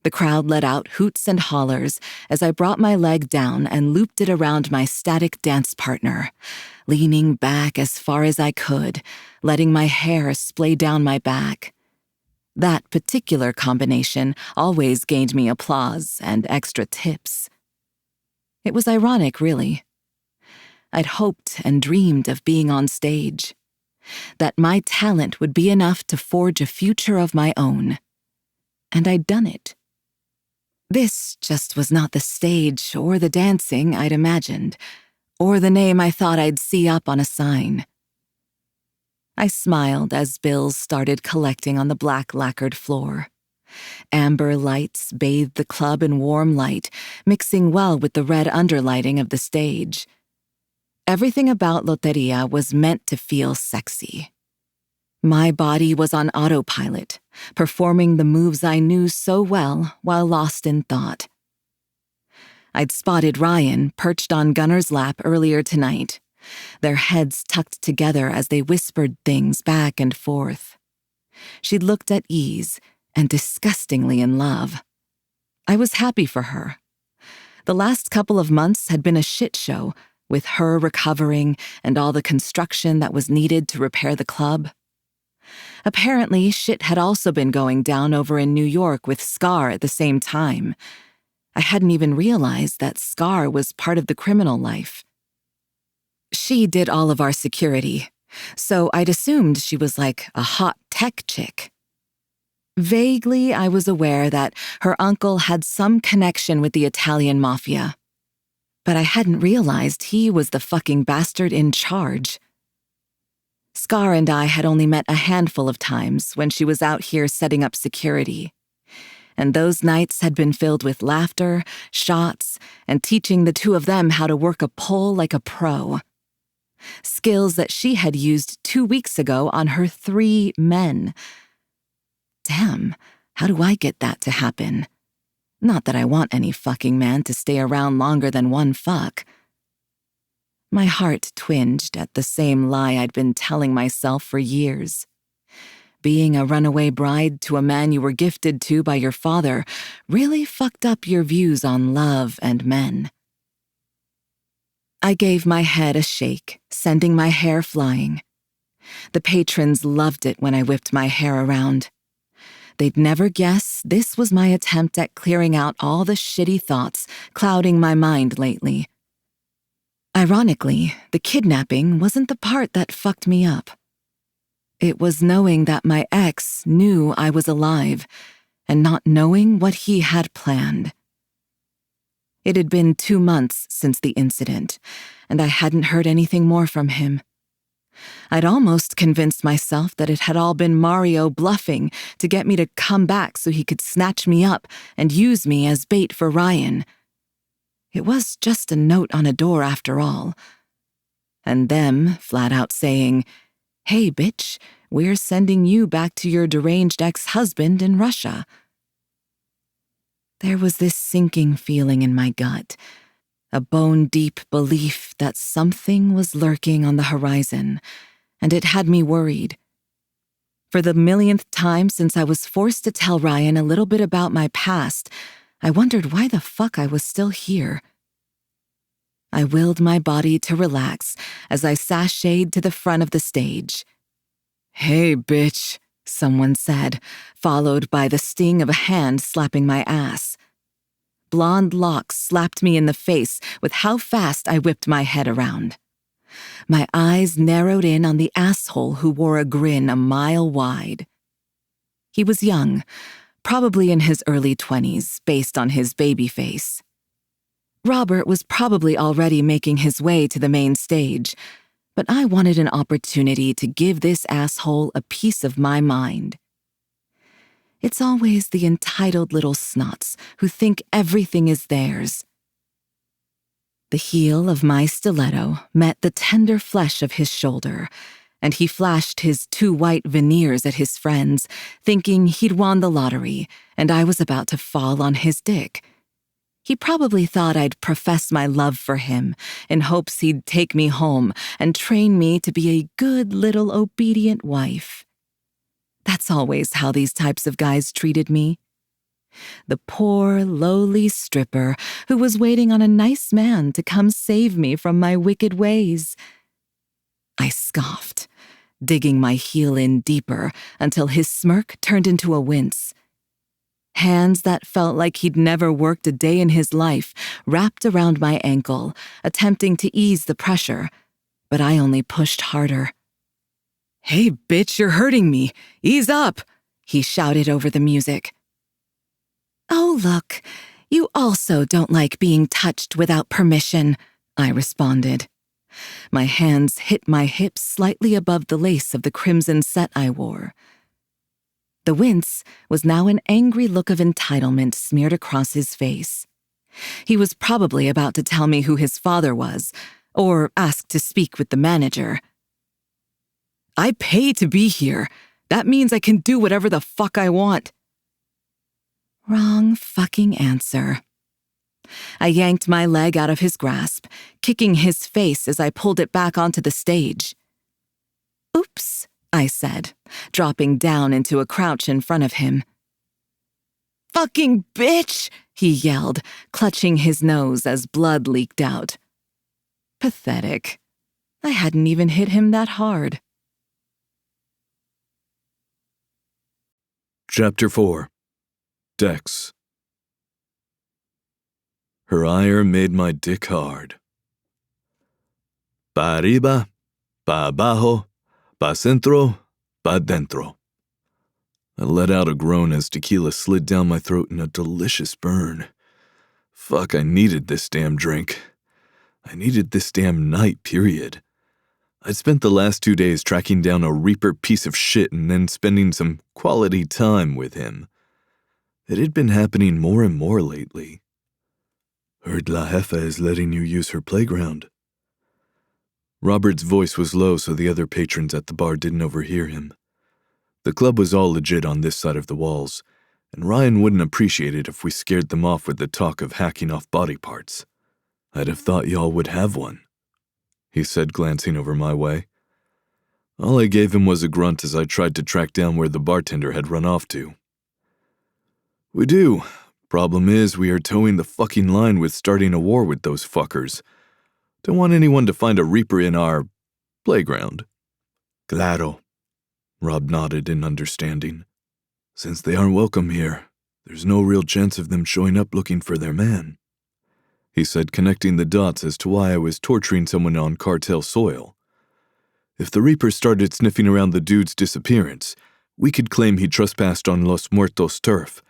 The crowd let out hoots and hollers as I brought my leg down and looped it around my static dance partner, leaning back as far as I could, letting my hair splay down my back. That particular combination always gained me applause and extra tips. It was ironic, really. I'd hoped and dreamed of being on stage, that my talent would be enough to forge a future of my own. And I'd done it. This just was not the stage or the dancing I'd imagined, or the name I thought I'd see up on a sign. I smiled as bills started collecting on the black lacquered floor. Amber lights bathed the club in warm light, mixing well with the red underlighting of the stage. Everything about Loteria was meant to feel sexy. My body was on autopilot, performing the moves I knew so well while lost in thought. I'd spotted Ryan perched on Gunner's lap earlier tonight, their heads tucked together as they whispered things back and forth. She looked at ease and disgustingly in love. I was happy for her. The last couple of months had been a shit show, with her recovering and all the construction that was needed to repair the club. Apparently, shit had also been going down over in New York with Scar at the same time. I hadn't even realized that Scar was part of the criminal life. She did all of our security, so I'd assumed she was like a hot tech chick. Vaguely, I was aware that her uncle had some connection with the Italian mafia, but I hadn't realized he was the fucking bastard in charge. Scar and I had only met a handful of times when she was out here setting up security, and those nights had been filled with laughter, shots, and teaching the two of them how to work a pole like a pro. Skills that she had used 2 weeks ago on her 3 men. Damn, how do I get that to happen? Not that I want any fucking man to stay around longer than one fuck. My heart twinged at the same lie I'd been telling myself for years. Being a runaway bride to a man you were gifted to by your father really fucked up your views on love and men. I gave my head a shake, sending my hair flying. The patrons loved it when I whipped my hair around. They'd never guess this was my attempt at clearing out all the shitty thoughts clouding my mind lately. Ironically, the kidnapping wasn't the part that fucked me up. It was knowing that my ex knew I was alive and not knowing what he had planned. It had been 2 months since the incident, and I hadn't heard anything more from him. I'd almost convinced myself that it had all been Mario bluffing to get me to come back so he could snatch me up and use me as bait for Ryan. It was just a note on a door after all. And them flat out saying, "Hey, bitch, we're sending you back to your deranged ex-husband in Russia." There was this sinking feeling in my gut, a bone-deep belief that something was lurking on the horizon, and it had me worried. For the millionth time since I was forced to tell Ryan a little bit about my past, I wondered why the fuck I was still here. I willed my body to relax as I sashayed to the front of the stage. "Hey, bitch," someone said, followed by the sting of a hand slapping my ass. Blonde locks slapped me in the face with how fast I whipped my head around. My eyes narrowed in on the asshole who wore a grin a mile wide. He was young, probably in his early 20s, based on his baby face. Robert was probably already making his way to the main stage, but I wanted an opportunity to give this asshole a piece of my mind. It's always the entitled little snots who think everything is theirs. The heel of my stiletto met the tender flesh of his shoulder, and he flashed his 2 white veneers at his friends, thinking he'd won the lottery and I was about to fall on his dick. He probably thought I'd profess my love for him in hopes he'd take me home and train me to be a good little obedient wife. That's always how these types of guys treated me. The poor, lowly stripper who was waiting on a nice man to come save me from my wicked ways. I scoffed, digging my heel in deeper until his smirk turned into a wince. Hands that felt like he'd never worked a day in his life wrapped around my ankle, attempting to ease the pressure, but I only pushed harder. "Hey, bitch, you're hurting me. Ease up," he shouted over the music. "Oh, look, you also don't like being touched without permission," I responded. My hands hit my hips slightly above the lace of the crimson set I wore. The wince was now an angry look of entitlement smeared across his face. He was probably about to tell me who his father was, or ask to speak with the manager. "I pay to be here. That means I can do whatever the fuck I want." Wrong fucking answer. I yanked my leg out of his grasp, kicking his face as I pulled it back onto the stage. "Oops," I said, dropping down into a crouch in front of him. "Fucking bitch!" he yelled, clutching his nose as blood leaked out. Pathetic. I hadn't even hit him that hard. Chapter 4. Dex. Her ire made my dick hard. Pa arriba, pa abajo, pa centro, pa dentro. I let out a groan as tequila slid down my throat in a delicious burn. Fuck, I needed this damn drink. I needed this damn night, period. I'd spent the last 2 days tracking down a Reaper piece of shit and then spending some quality time with him. It had been happening more and more lately. Heard La Jefa is letting you use her playground. Robert's voice was low so the other patrons at the bar didn't overhear him. The club was all legit on this side of the walls, and Ryan wouldn't appreciate it if we scared them off with the talk of hacking off body parts. I'd have thought y'all would have one, he said, glancing over my way. All I gave him was a grunt as I tried to track down where the bartender had run off to. We do. Problem is, we are towing the fucking line with starting a war with those fuckers. Don't want anyone to find a Reaper in our playground. Claro. Rob nodded in understanding. Since they aren't welcome here, there's no real chance of them showing up looking for their man, he said, connecting the dots as to why I was torturing someone on cartel soil. If the Reaper started sniffing around the dude's disappearance, we could claim he trespassed on Los Muertos' turf,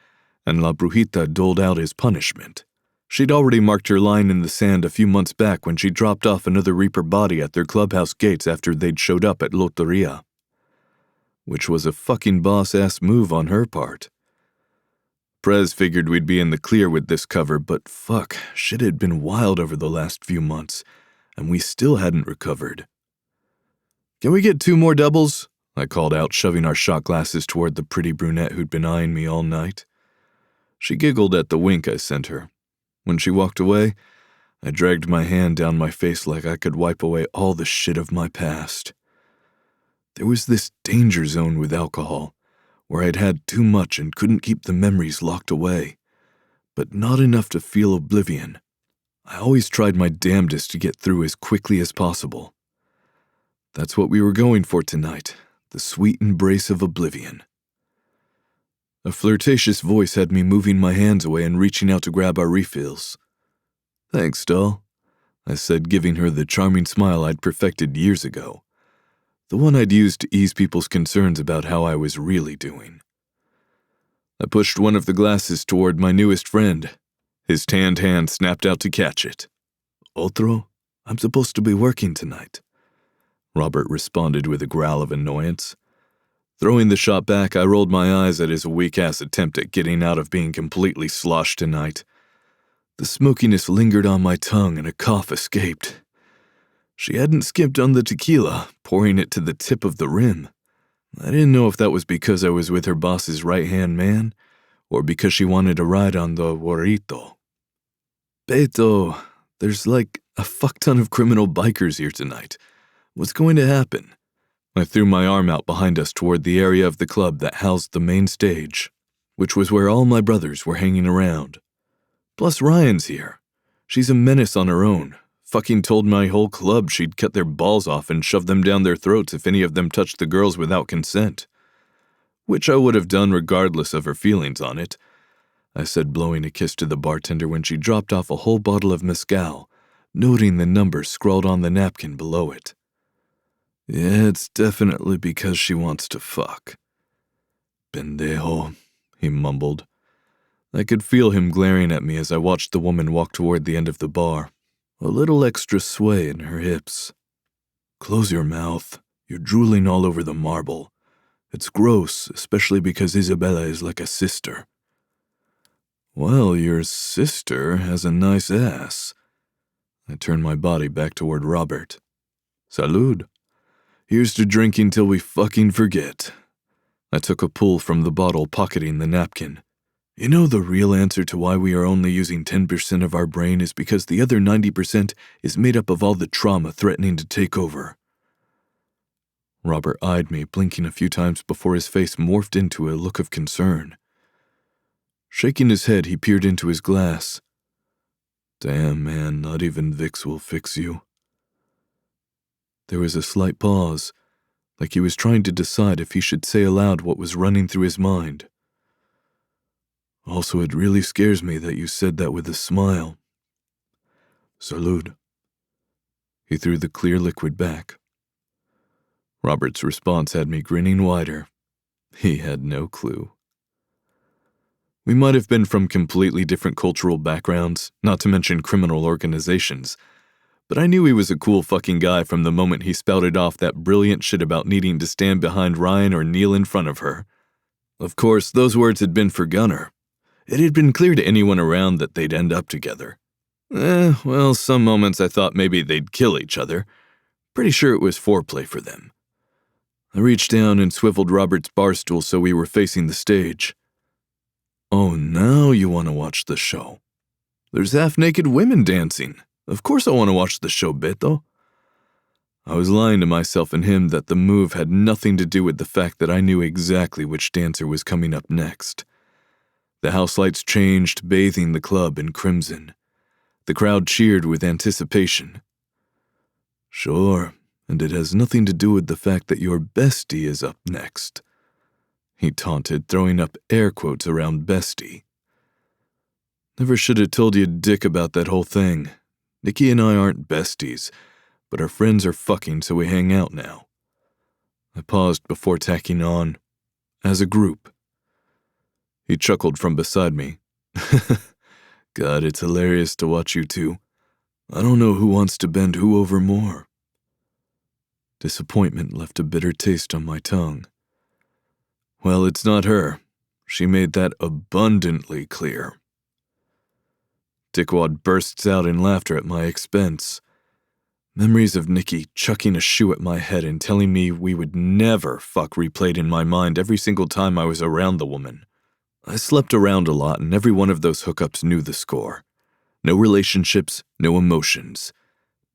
and La Brujita doled out his punishment. She'd already marked her line in the sand a few months back when she dropped off another Reaper body at their clubhouse gates after they'd showed up at Loteria. Which was a fucking boss-ass move on her part. Prez figured we'd be in the clear with this cover, but fuck, shit had been wild over the last few months, and we still hadn't recovered. Can we get 2 more doubles? I called out, shoving our shot glasses toward the pretty brunette who'd been eyeing me all night. She giggled at the wink I sent her. When she walked away, I dragged my hand down my face like I could wipe away all the shit of my past. There was this danger zone with alcohol, where I'd had too much and couldn't keep the memories locked away, but not enough to feel oblivion. I always tried my damnedest to get through as quickly as possible. That's what we were going for tonight, the sweet embrace of oblivion. A flirtatious voice had me moving my hands away and reaching out to grab our refills. "Thanks, doll," I said, giving her the charming smile I'd perfected years ago, the one I'd used to ease people's concerns about how I was really doing. I pushed one of the glasses toward my newest friend. His tanned hand snapped out to catch it. "Otro? I'm supposed to be working tonight," Robert responded with a growl of annoyance. Throwing the shot back, I rolled my eyes at his weak-ass attempt at getting out of being completely sloshed tonight. The smokiness lingered on my tongue and a cough escaped. She hadn't skimped on the tequila, pouring it to the tip of the rim. I didn't know if that was because I was with her boss's right-hand man, or because she wanted a ride on the Warrito. "Beto, there's like a fuck ton of criminal bikers here tonight. What's going to happen?" I threw my arm out behind us toward the area of the club that housed the main stage, which was where all my brothers were hanging around. Plus Ryan's here. She's a menace on her own. Fucking told my whole club she'd cut their balls off and shove them down their throats if any of them touched the girls without consent. Which I would have done regardless of her feelings on it, I said, blowing a kiss to the bartender when she dropped off a whole bottle of mezcal, noting the numbers scrawled on the napkin below it. "Yeah, it's definitely because she wants to fuck." "Pendejo," he mumbled. I could feel him glaring at me as I watched the woman walk toward the end of the bar, a little extra sway in her hips. "Close your mouth. You're drooling all over the marble. It's gross, especially because Isabella is like a sister." "Well, your sister has a nice ass." I turned my body back toward Robert. "Salud. Here's to drinking till we fucking forget." I took a pull from the bottle, pocketing the napkin. "You know, the real answer to why we are only using 10% of our brain is because the other 90% is made up of all the trauma threatening to take over." Robert eyed me, blinking a few times before his face morphed into a look of concern. Shaking his head, he peered into his glass. "Damn, man, not even Vicks will fix you." There was a slight pause, like he was trying to decide if he should say aloud what was running through his mind. "Also, it really scares me that you said that with a smile." "Salud." He threw the clear liquid back. Robert's response had me grinning wider. He had no clue. We might have been from completely different cultural backgrounds, not to mention criminal organizations, but I knew he was a cool fucking guy from the moment he spouted off that brilliant shit about needing to stand behind Ryan or kneel in front of her. Of course, those words had been for Gunnar. It had been clear to anyone around that they'd end up together. Well, some moments I thought maybe they'd kill each other. Pretty sure it was foreplay for them. I reached down and swiveled Robert's bar stool so we were facing the stage. "Oh, now you want to watch the show. There's half-naked women dancing. Of course I want to watch the show, Beto." I was lying to myself and him that the move had nothing to do with the fact that I knew exactly which dancer was coming up next. The house lights changed, bathing the club in crimson. The crowd cheered with anticipation. "Sure, and it has nothing to do with the fact that your bestie is up next," he taunted, throwing up air quotes around bestie. "Never should have told you dick about that whole thing. Nikki and I aren't besties, but our friends are fucking, so we hang out now." I paused before tacking on, "as a group." He chuckled from beside me. "God, it's hilarious to watch you two. I don't know who wants to bend who over more." Disappointment left a bitter taste on my tongue. "Well, it's not her. She made that abundantly clear." Dickwad bursts out in laughter at my expense. Memories of Nikki chucking a shoe at my head and telling me we would never fuck replayed in my mind every single time I was around the woman. I slept around a lot, and every one of those hookups knew the score. No relationships, no emotions.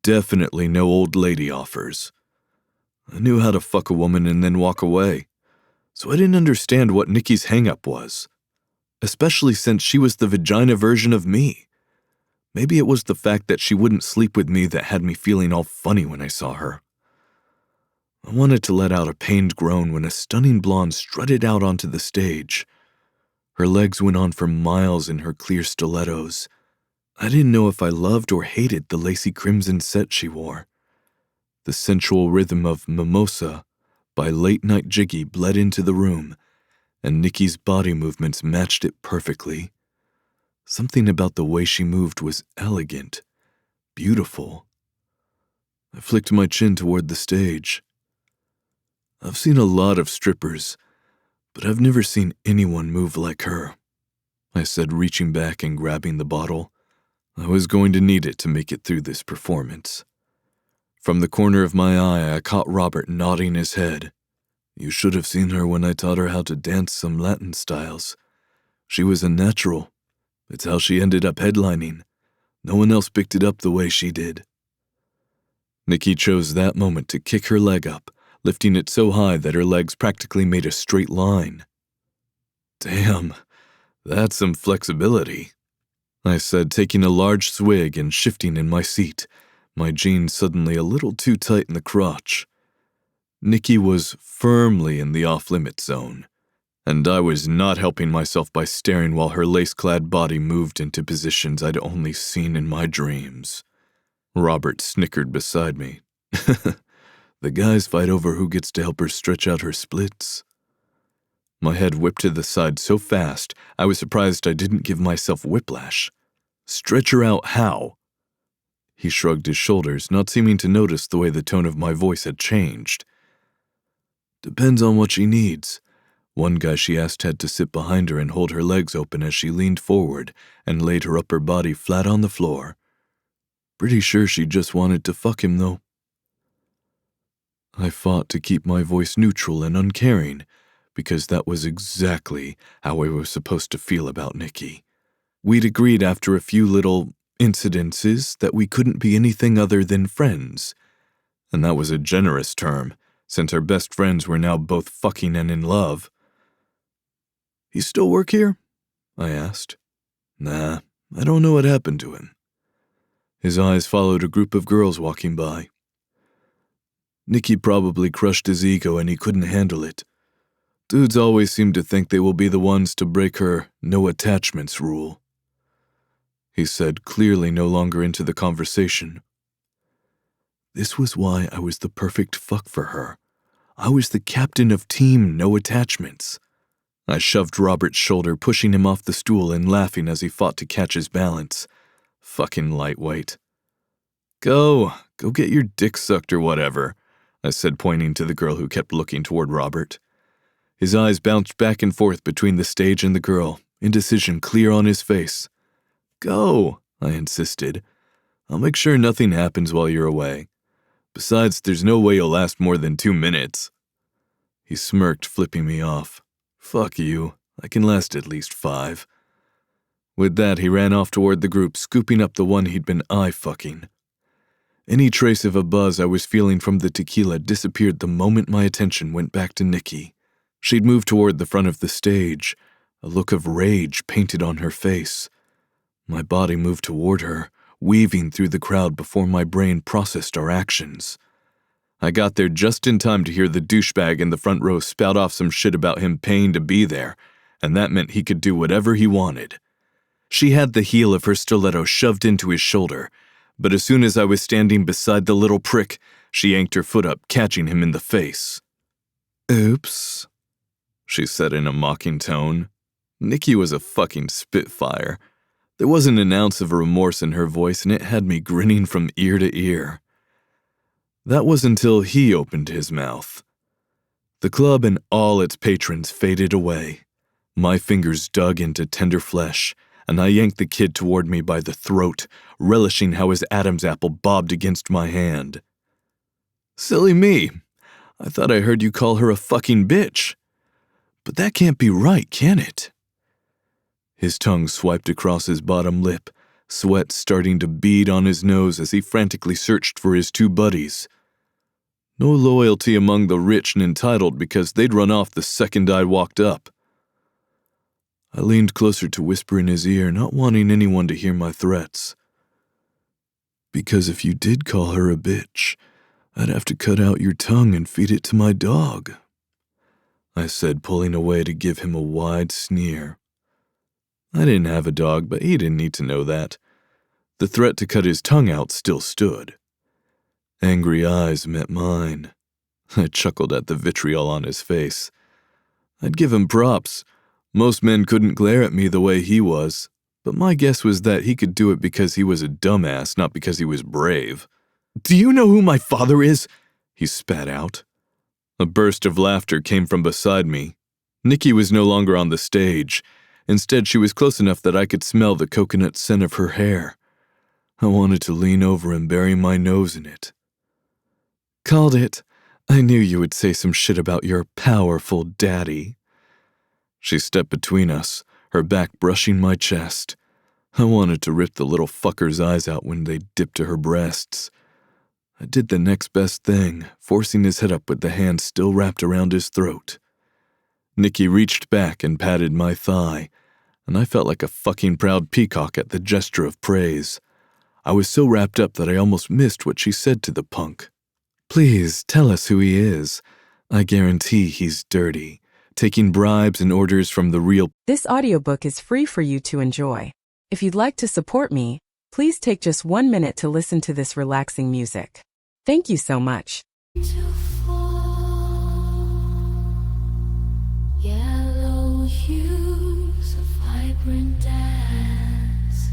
Definitely no old lady offers. I knew how to fuck a woman and then walk away, so I didn't understand what Nikki's hang-up was, especially since she was the vagina version of me. Maybe it was the fact that she wouldn't sleep with me that had me feeling all funny when I saw her. I wanted to let out a pained groan when a stunning blonde strutted out onto the stage. Her legs went on for miles in her clear stilettos. I didn't know if I loved or hated the lacy crimson set she wore. The sensual rhythm of Mimosa by Late Night Jiggy bled into the room, and Nikki's body movements matched it perfectly. Something about the way she moved was elegant, beautiful. I flicked my chin toward the stage. I've seen a lot of strippers, but I've never seen anyone move like her, I said, reaching back and grabbing the bottle. I was going to need it to make it through this performance. From the corner of my eye, I caught Robert nodding his head. You should have seen her when I taught her how to dance some Latin styles. She was a natural. It's how she ended up headlining. No one else picked it up the way she did. Nikki chose that moment to kick her leg up, lifting it so high that her legs practically made a straight line. Damn, that's some flexibility, I said, taking a large swig and shifting in my seat, my jeans suddenly a little too tight in the crotch. Nikki was firmly in the off-limit zone, and I was not helping myself by staring while her lace-clad body moved into positions I'd only seen in my dreams. Robert snickered beside me. The guys fight over who gets to help her stretch out her splits. My head whipped to the side so fast, I was surprised I didn't give myself whiplash. Stretch her out how? He shrugged his shoulders, not seeming to notice the way the tone of my voice had changed. Depends on what she needs. One guy she asked had to sit behind her and hold her legs open as she leaned forward and laid her upper body flat on the floor. Pretty sure she just wanted to fuck him, though. I fought to keep my voice neutral and uncaring, because that was exactly how I was supposed to feel about Nikki. We'd agreed after a few little incidences that we couldn't be anything other than friends, and that was a generous term, since our best friends were now both fucking and in love. "He still work here?" I asked. "Nah, I don't know what happened to him." His eyes followed a group of girls walking by. Nikki probably crushed his ego and he couldn't handle it. Dudes always seem to think they will be the ones to break her no attachments rule, he said, clearly no longer into the conversation. This was why I was the perfect fuck for her. I was the captain of Team No Attachments. I shoved Robert's shoulder, pushing him off the stool and laughing as he fought to catch his balance. Fucking lightweight. Go get your dick sucked or whatever, I said, pointing to the girl who kept looking toward Robert. His eyes bounced back and forth between the stage and the girl, indecision clear on his face. Go, I insisted. I'll make sure nothing happens while you're away. Besides, there's no way you'll last more than 2 minutes. He smirked, flipping me off. Fuck you, I can last at least 5. With that, he ran off toward the group, scooping up the one he'd been eye-fucking. Any trace of a buzz I was feeling from the tequila disappeared the moment my attention went back to Nikki. She'd moved toward the front of the stage, a look of rage painted on her face. My body moved toward her, weaving through the crowd before my brain processed our actions. I got there just in time to hear the douchebag in the front row spout off some shit about him paying to be there, and that meant he could do whatever he wanted. She had the heel of her stiletto shoved into his shoulder, but as soon as I was standing beside the little prick, she yanked her foot up, catching him in the face. Oops, she said in a mocking tone. Nikki was a fucking spitfire. There wasn't an ounce of remorse in her voice, and it had me grinning from ear to ear. That was until he opened his mouth. The club and all its patrons faded away. My fingers dug into tender flesh, and I yanked the kid toward me by the throat, relishing how his Adam's apple bobbed against my hand. Silly me. I thought I heard you call her a fucking bitch. But that can't be right, can it? His tongue swiped across his bottom lip, sweat starting to bead on his nose as he frantically searched for his 2 buddies. No loyalty among the rich and entitled because they'd run off the second I walked up. I leaned closer to whisper in his ear, not wanting anyone to hear my threats. Because if you did call her a bitch, I'd have to cut out your tongue and feed it to my dog, I said, pulling away to give him a wide sneer. I didn't have a dog, but he didn't need to know that. The threat to cut his tongue out still stood. Angry eyes met mine. I chuckled at the vitriol on his face. I'd give him props. Most men couldn't glare at me the way he was, but my guess was that he could do it because he was a dumbass, not because he was brave. "Do you know who my father is?" he spat out. A burst of laughter came from beside me. Nikki was no longer on the stage. Instead, she was close enough that I could smell the coconut scent of her hair. I wanted to lean over and bury my nose in it. "Called it. I knew you would say some shit about your powerful daddy." She stepped between us, her back brushing my chest. I wanted to rip the little fucker's eyes out when they dipped to her breasts. I did the next best thing, forcing his head up with the hand still wrapped around his throat. Nikki reached back and patted my thigh, and I felt like a fucking proud peacock at the gesture of praise. I was so wrapped up that I almost missed what she said to the punk. "Please, tell us who he is. I guarantee he's dirty, taking bribes and orders from the real..." This audiobook is free for you to enjoy. If you'd like to support me, please take just 1 minute to listen to this relaxing music. Thank you so much. Yellow hues of vibrant dance,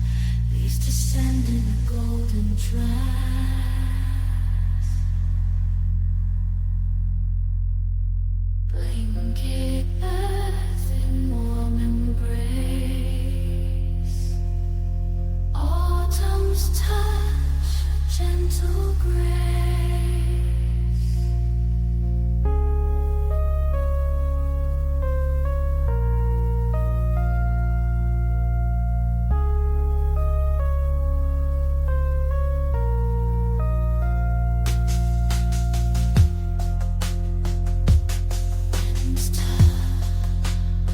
leaves descend in a golden trance. Blanket earth in warm embrace. Autumn's touch, a gentle grace.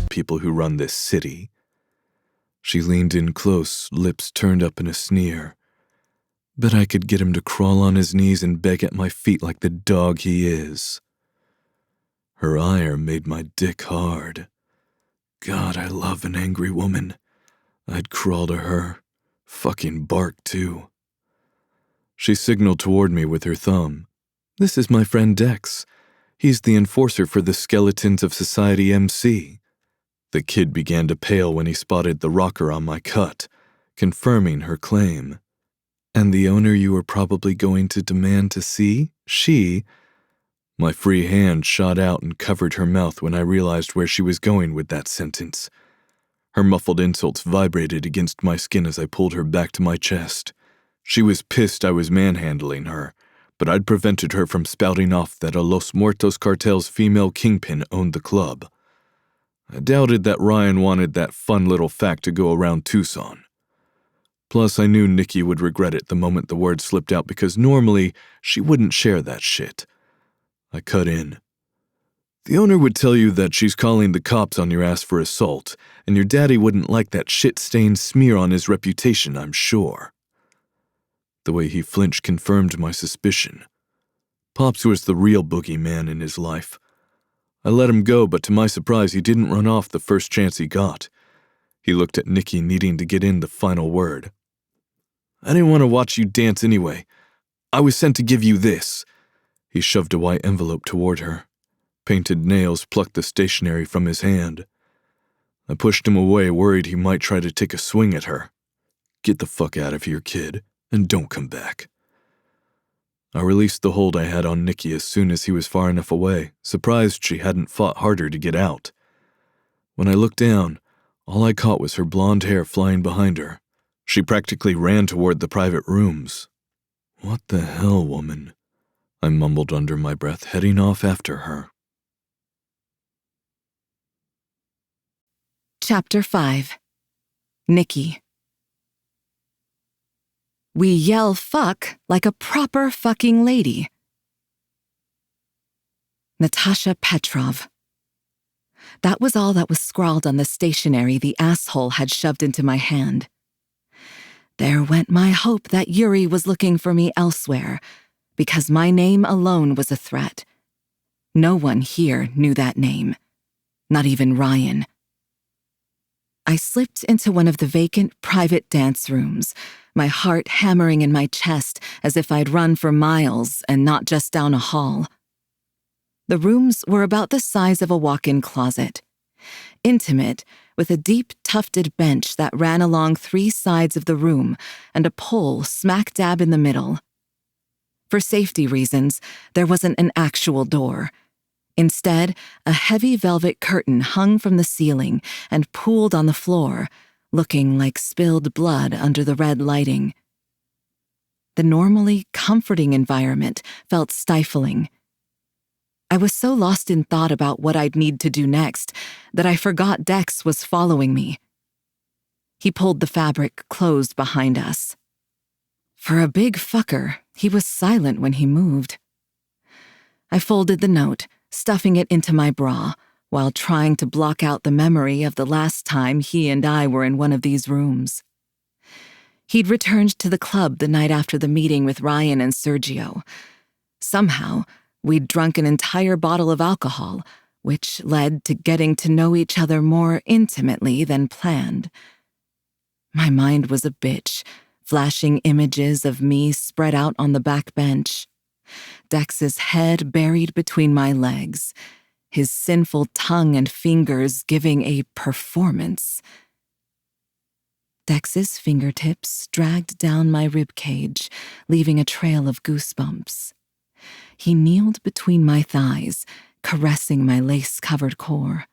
People who run this city. She leaned in close, lips turned up in a sneer. Bet I could get him to crawl on his knees and beg at my feet like the dog he is. Her ire made my dick hard. God, I love an angry woman. I'd crawl to her. Fucking bark, too. She signaled toward me with her thumb. "This is my friend Dex. He's the enforcer for the Skeletons of Society MC." The kid began to pale when he spotted the rocker on my cut, confirming her claim. "And the owner you were probably going to demand to see? She..." My free hand shot out and covered her mouth when I realized where she was going with that sentence. Her muffled insults vibrated against my skin as I pulled her back to my chest. She was pissed I was manhandling her, but I'd prevented her from spouting off that a Los Muertos cartel's female kingpin owned the club. I doubted that Ryan wanted that fun little fact to go around Tucson. Plus, I knew Nikki would regret it the moment the word slipped out because normally she wouldn't share that shit. I cut in. "The owner would tell you that she's calling the cops on your ass for assault, and your daddy wouldn't like that shit-stained smear on his reputation, I'm sure." The way he flinched confirmed my suspicion. Pops was the real boogeyman in his life. I let him go, but to my surprise, he didn't run off the first chance he got. He looked at Nikki, needing to get in the final word. "I didn't want to watch you dance anyway. I was sent to give you this." He shoved a white envelope toward her. Painted nails plucked the stationery from his hand. I pushed him away, worried he might try to take a swing at her. "Get the fuck out of here, kid, and don't come back." I released the hold I had on Nikki as soon as he was far enough away, surprised she hadn't fought harder to get out. When I looked down, all I caught was her blonde hair flying behind her. She practically ran toward the private rooms. "What the hell, woman?" I mumbled under my breath, heading off after her. Chapter 5. Nikki. We yell fuck like a proper fucking lady. Natasha Petrov. That was all that was scrawled on the stationery the asshole had shoved into my hand. There went my hope that Yuri was looking for me elsewhere, because my name alone was a threat. No one here knew that name, not even Ryan. I slipped into one of the vacant private dance rooms, my heart hammering in my chest as if I'd run for miles and not just down a hall. The rooms were about the size of a walk-in closet, intimate, with a deep tufted bench that ran along 3 sides of the room and a pole smack dab in the middle. For safety reasons, there wasn't an actual door. Instead, a heavy velvet curtain hung from the ceiling and pooled on the floor, looking like spilled blood under the red lighting. The normally comforting environment felt stifling. I was so lost in thought about what I'd need to do next that I forgot Dex was following me. He pulled the fabric closed behind us. For a big fucker, he was silent when he moved. I folded the note, stuffing it into my bra, while trying to block out the memory of the last time he and I were in one of these rooms. He'd returned to the club the night after the meeting with Ryan and Sergio. Somehow, we'd drunk an entire bottle of alcohol, which led to getting to know each other more intimately than planned. My mind was a bitch, flashing images of me spread out on the back bench, Dex's head buried between my legs, his sinful tongue and fingers giving a performance. Dex's fingertips dragged down my ribcage, leaving a trail of goosebumps. He kneeled between my thighs, caressing my lace-covered core.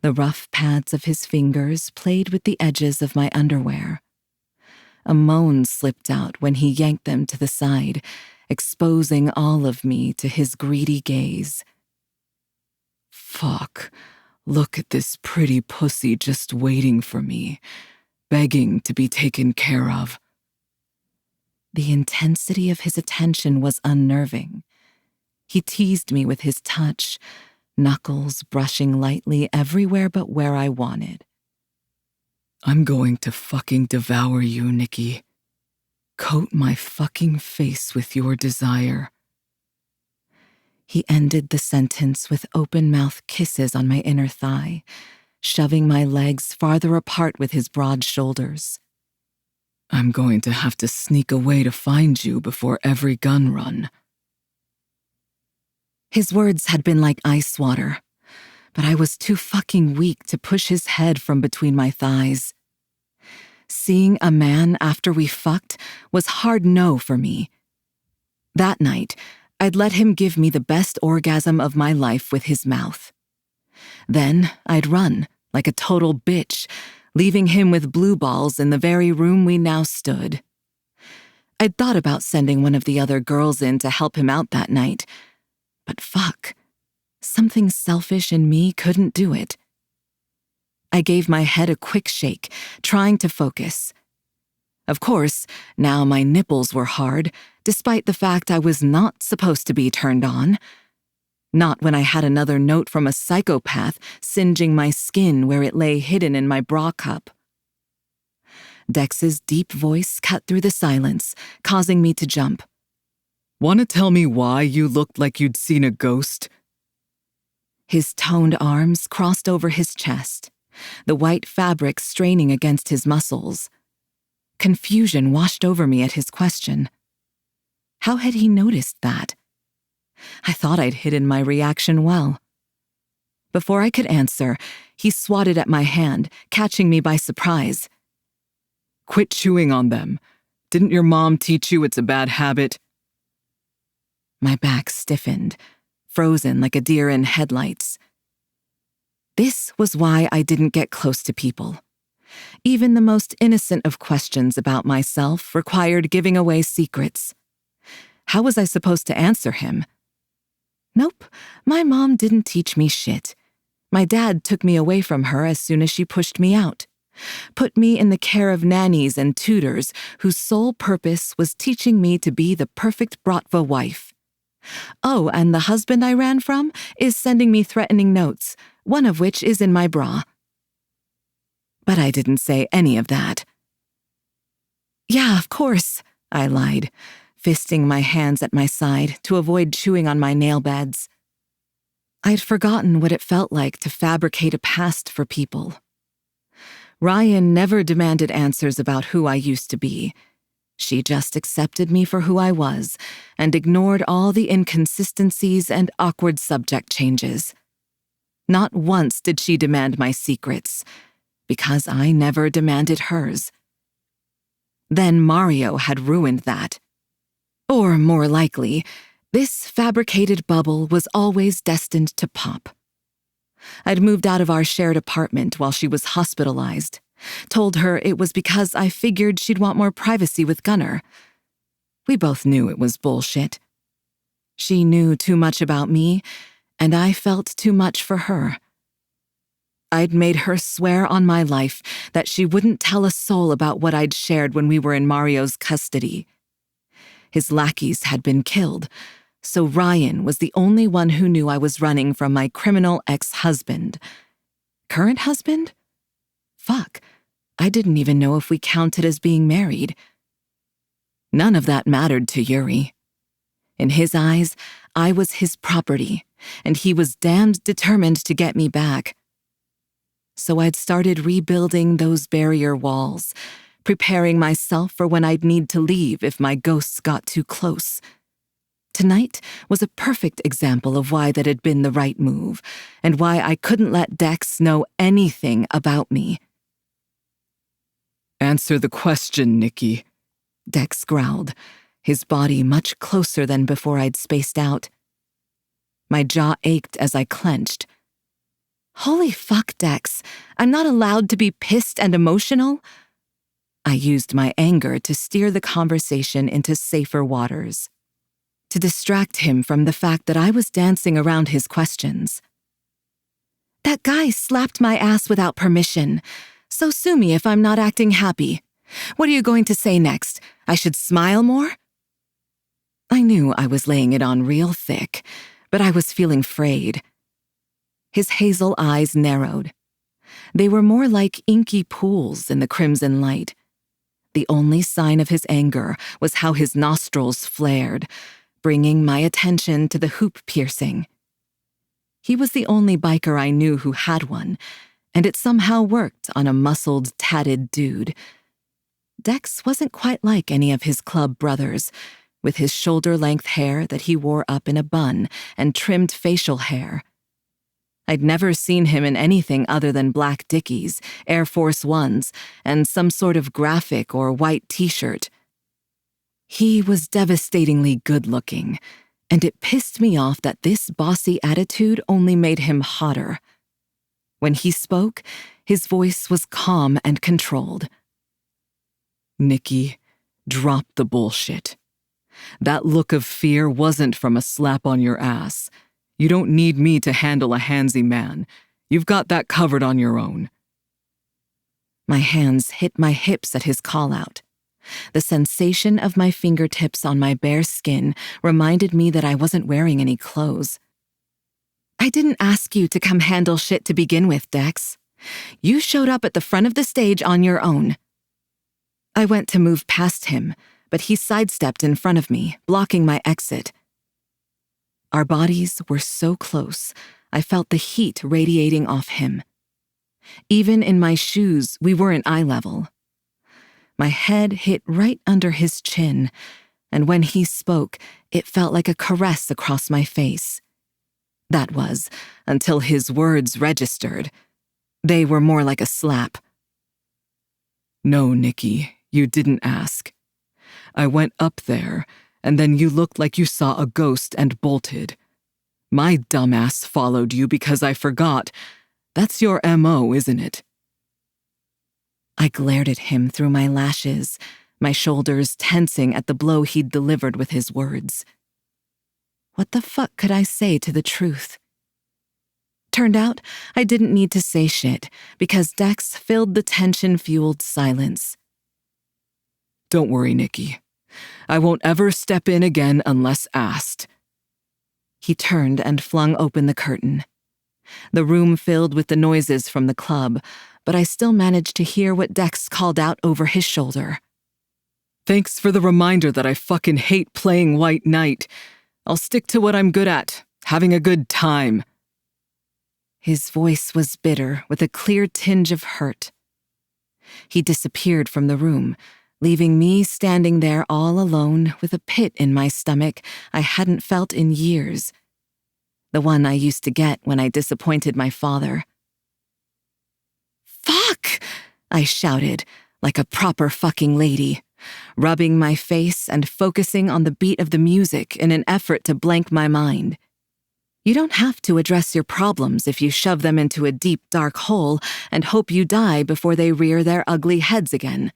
The rough pads of his fingers played with the edges of my underwear. A moan slipped out when he yanked them to the side, exposing all of me to his greedy gaze. Fuck, look at this pretty pussy just waiting for me, begging to be taken care of. The intensity of his attention was unnerving. He teased me with his touch, knuckles brushing lightly everywhere but where I wanted. I'm going to fucking devour you, Nikki. Coat my fucking face with your desire. He ended the sentence with open-mouth kisses on my inner thigh, shoving my legs farther apart with his broad shoulders. I'm going to have to sneak away to find you before every gun run. His words had been like ice water, but I was too fucking weak to push his head from between my thighs. Seeing a man after we fucked was hard no for me. That night, I'd let him give me the best orgasm of my life with his mouth. Then I'd run, like a total bitch, leaving him with blue balls in the very room we now stood. I'd thought about sending one of the other girls in to help him out that night, but fuck, something selfish in me couldn't do it. I gave my head a quick shake, trying to focus. Of course, now my nipples were hard, despite the fact I was not supposed to be turned on. Not when I had another note from a psychopath singeing my skin where it lay hidden in my bra cup. Dex's deep voice cut through the silence, causing me to jump. Want to tell me why you looked like you'd seen a ghost? His toned arms crossed over his chest, the white fabric straining against his muscles. Confusion washed over me at his question. How had he noticed that? I thought I'd hidden my reaction well. Before I could answer, he swatted at my hand, catching me by surprise. Quit chewing on them. Didn't your mom teach you it's a bad habit? My back stiffened, frozen like a deer in headlights. This was why I didn't get close to people. Even the most innocent of questions about myself required giving away secrets. How was I supposed to answer him? Nope, my mom didn't teach me shit. My dad took me away from her as soon as she pushed me out. Put me in the care of nannies and tutors whose sole purpose was teaching me to be the perfect bratva wife. Oh, and the husband I ran from is sending me threatening notes, one of which is in my bra. But I didn't say any of that. Yeah, of course, I lied, fisting my hands at my side to avoid chewing on my nail beds. I'd forgotten what it felt like to fabricate a past for people. Ryan never demanded answers about who I used to be. She just accepted me for who I was and ignored all the inconsistencies and awkward subject changes. Not once did she demand my secrets, because I never demanded hers. Then Mario had ruined that. Or more likely, this fabricated bubble was always destined to pop. I'd moved out of our shared apartment while she was hospitalized, told her it was because I figured she'd want more privacy with Gunnar. We both knew it was bullshit. She knew too much about me, and I felt too much for her. I'd made her swear on my life that she wouldn't tell a soul about what I'd shared when we were in Mario's custody. His lackeys had been killed, so Ryan was the only one who knew I was running from my criminal ex-husband. Current husband? Fuck, I didn't even know if we counted as being married. None of that mattered to Yuri. In his eyes, I was his property, and he was damned determined to get me back. So I'd started rebuilding those barrier walls, preparing myself for when I'd need to leave if my ghosts got too close. Tonight was a perfect example of why that had been the right move, and why I couldn't let Dex know anything about me. Answer the question, Nikki. Dex growled, his body much closer than before I'd spaced out. My jaw ached as I clenched. Holy fuck, Dex, I'm not allowed to be pissed and emotional? I used my anger to steer the conversation into safer waters, to distract him from the fact that I was dancing around his questions. That guy slapped my ass without permission, so sue me if I'm not acting happy. What are you going to say next? I should smile more? I knew I was laying it on real thick, but I was feeling frayed. His hazel eyes narrowed. They were more like inky pools in the crimson light. The only sign of his anger was how his nostrils flared, bringing my attention to the hoop piercing. He was the only biker I knew who had one, and it somehow worked on a muscled, tatted dude. Dex wasn't quite like any of his club brothers, with his shoulder-length hair that he wore up in a bun and trimmed facial hair. I'd never seen him in anything other than black Dickies, Air Force Ones, and some sort of graphic or white t-shirt. He was devastatingly good-looking, and it pissed me off that this bossy attitude only made him hotter. When he spoke, his voice was calm and controlled. Nikki, drop the bullshit. That look of fear wasn't from a slap on your ass. You don't need me to handle a handsy man. You've got that covered on your own. My hands hit my hips at his call-out. The sensation of my fingertips on my bare skin reminded me that I wasn't wearing any clothes. I didn't ask you to come handle shit to begin with, Dex. You showed up at the front of the stage on your own. I went to move past him, but he sidestepped in front of me, blocking my exit. Our bodies were so close, I felt the heat radiating off him. Even in my shoes, we weren't eye level. My head hit right under his chin, and when he spoke, it felt like a caress across my face. That was, until his words registered. They were more like a slap. No, Nikki, you didn't ask. I went up there, and then you looked like you saw a ghost and bolted. My dumbass followed you because I forgot. That's your MO, isn't it? I glared at him through my lashes, my shoulders tensing at the blow he'd delivered with his words. What the fuck could I say to the truth? Turned out, I didn't need to say shit, because Dex filled the tension-fueled silence. Don't worry, Nikki. I won't ever step in again unless asked. He turned and flung open the curtain. The room filled with the noises from the club, but I still managed to hear what Dex called out over his shoulder. Thanks for the reminder that I fucking hate playing White Knight. I'll stick to what I'm good at, having a good time. His voice was bitter with a clear tinge of hurt. He disappeared from the room, leaving me standing there all alone with a pit in my stomach I hadn't felt in years. The one I used to get when I disappointed my father. "Fuck!" I shouted, like a proper fucking lady, rubbing my face and focusing on the beat of the music in an effort to blank my mind. You don't have to address your problems if you shove them into a deep, dark hole and hope you die before they rear their ugly heads again.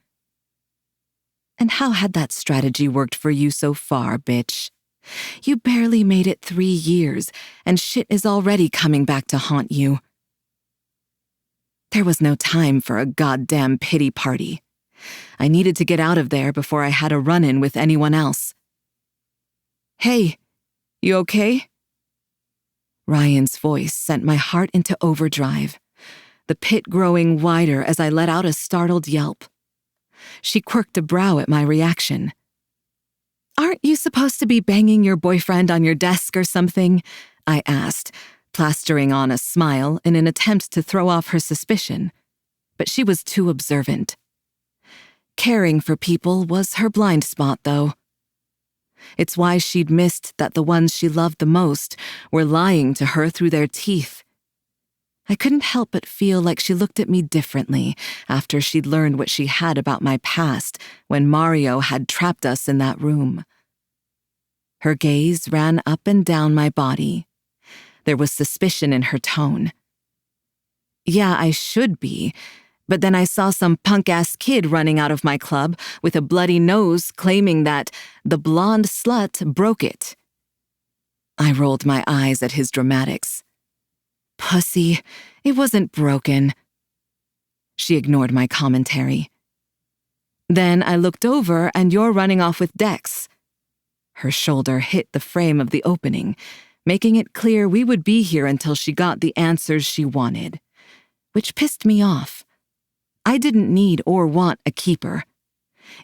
And how had that strategy worked for you so far, bitch? You barely made it 3 years, and shit is already coming back to haunt you. There was no time for a goddamn pity party. I needed to get out of there before I had a run-in with anyone else. "Hey, you okay?" Ryan's voice sent my heart into overdrive, the pit growing wider as I let out a startled yelp. She quirked a brow at my reaction. "Aren't you supposed to be banging your boyfriend on your desk or something?" I asked, plastering on a smile in an attempt to throw off her suspicion. But she was too observant. Caring for people was her blind spot, though. It's why she'd missed that the ones she loved the most were lying to her through their teeth. I couldn't help but feel like she looked at me differently after she'd learned what she had about my past when Mario had trapped us in that room. Her gaze ran up and down my body. There was suspicion in her tone. Yeah, I should be, but then I saw some punk-ass kid running out of my club with a bloody nose claiming that the blonde slut broke it. I rolled my eyes at his dramatics. "Pussy, it wasn't broken." She ignored my commentary. "Then I looked over and you're running off with Dex." Her shoulder hit the frame of the opening, making it clear we would be here until she got the answers she wanted, which pissed me off. I didn't need or want a keeper.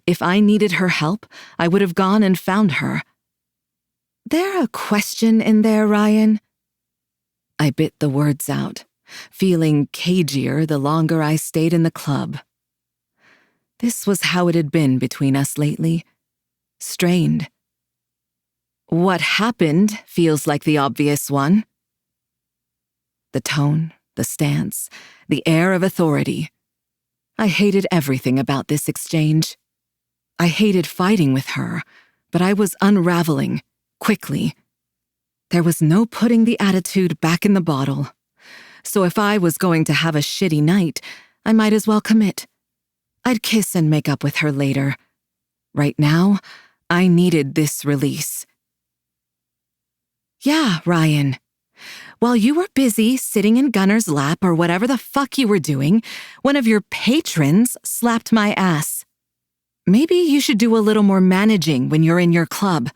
If I needed her help, I would have gone and found her. "There a question in there, Ryan?" I bit the words out, feeling cagier the longer I stayed in the club. This was how it had been between us lately. Strained. What happened feels like the obvious one. The tone, the stance, the air of authority. I hated everything about this exchange. I hated fighting with her, but I was unraveling, quickly. There was no putting the attitude back in the bottle. So if I was going to have a shitty night, I might as well commit. I'd kiss and make up with her later. Right now, I needed this release. "Yeah, Ryan. While you were busy sitting in Gunner's lap or whatever the fuck you were doing, one of your patrons slapped my ass. Maybe you should do a little more managing when you're in your club."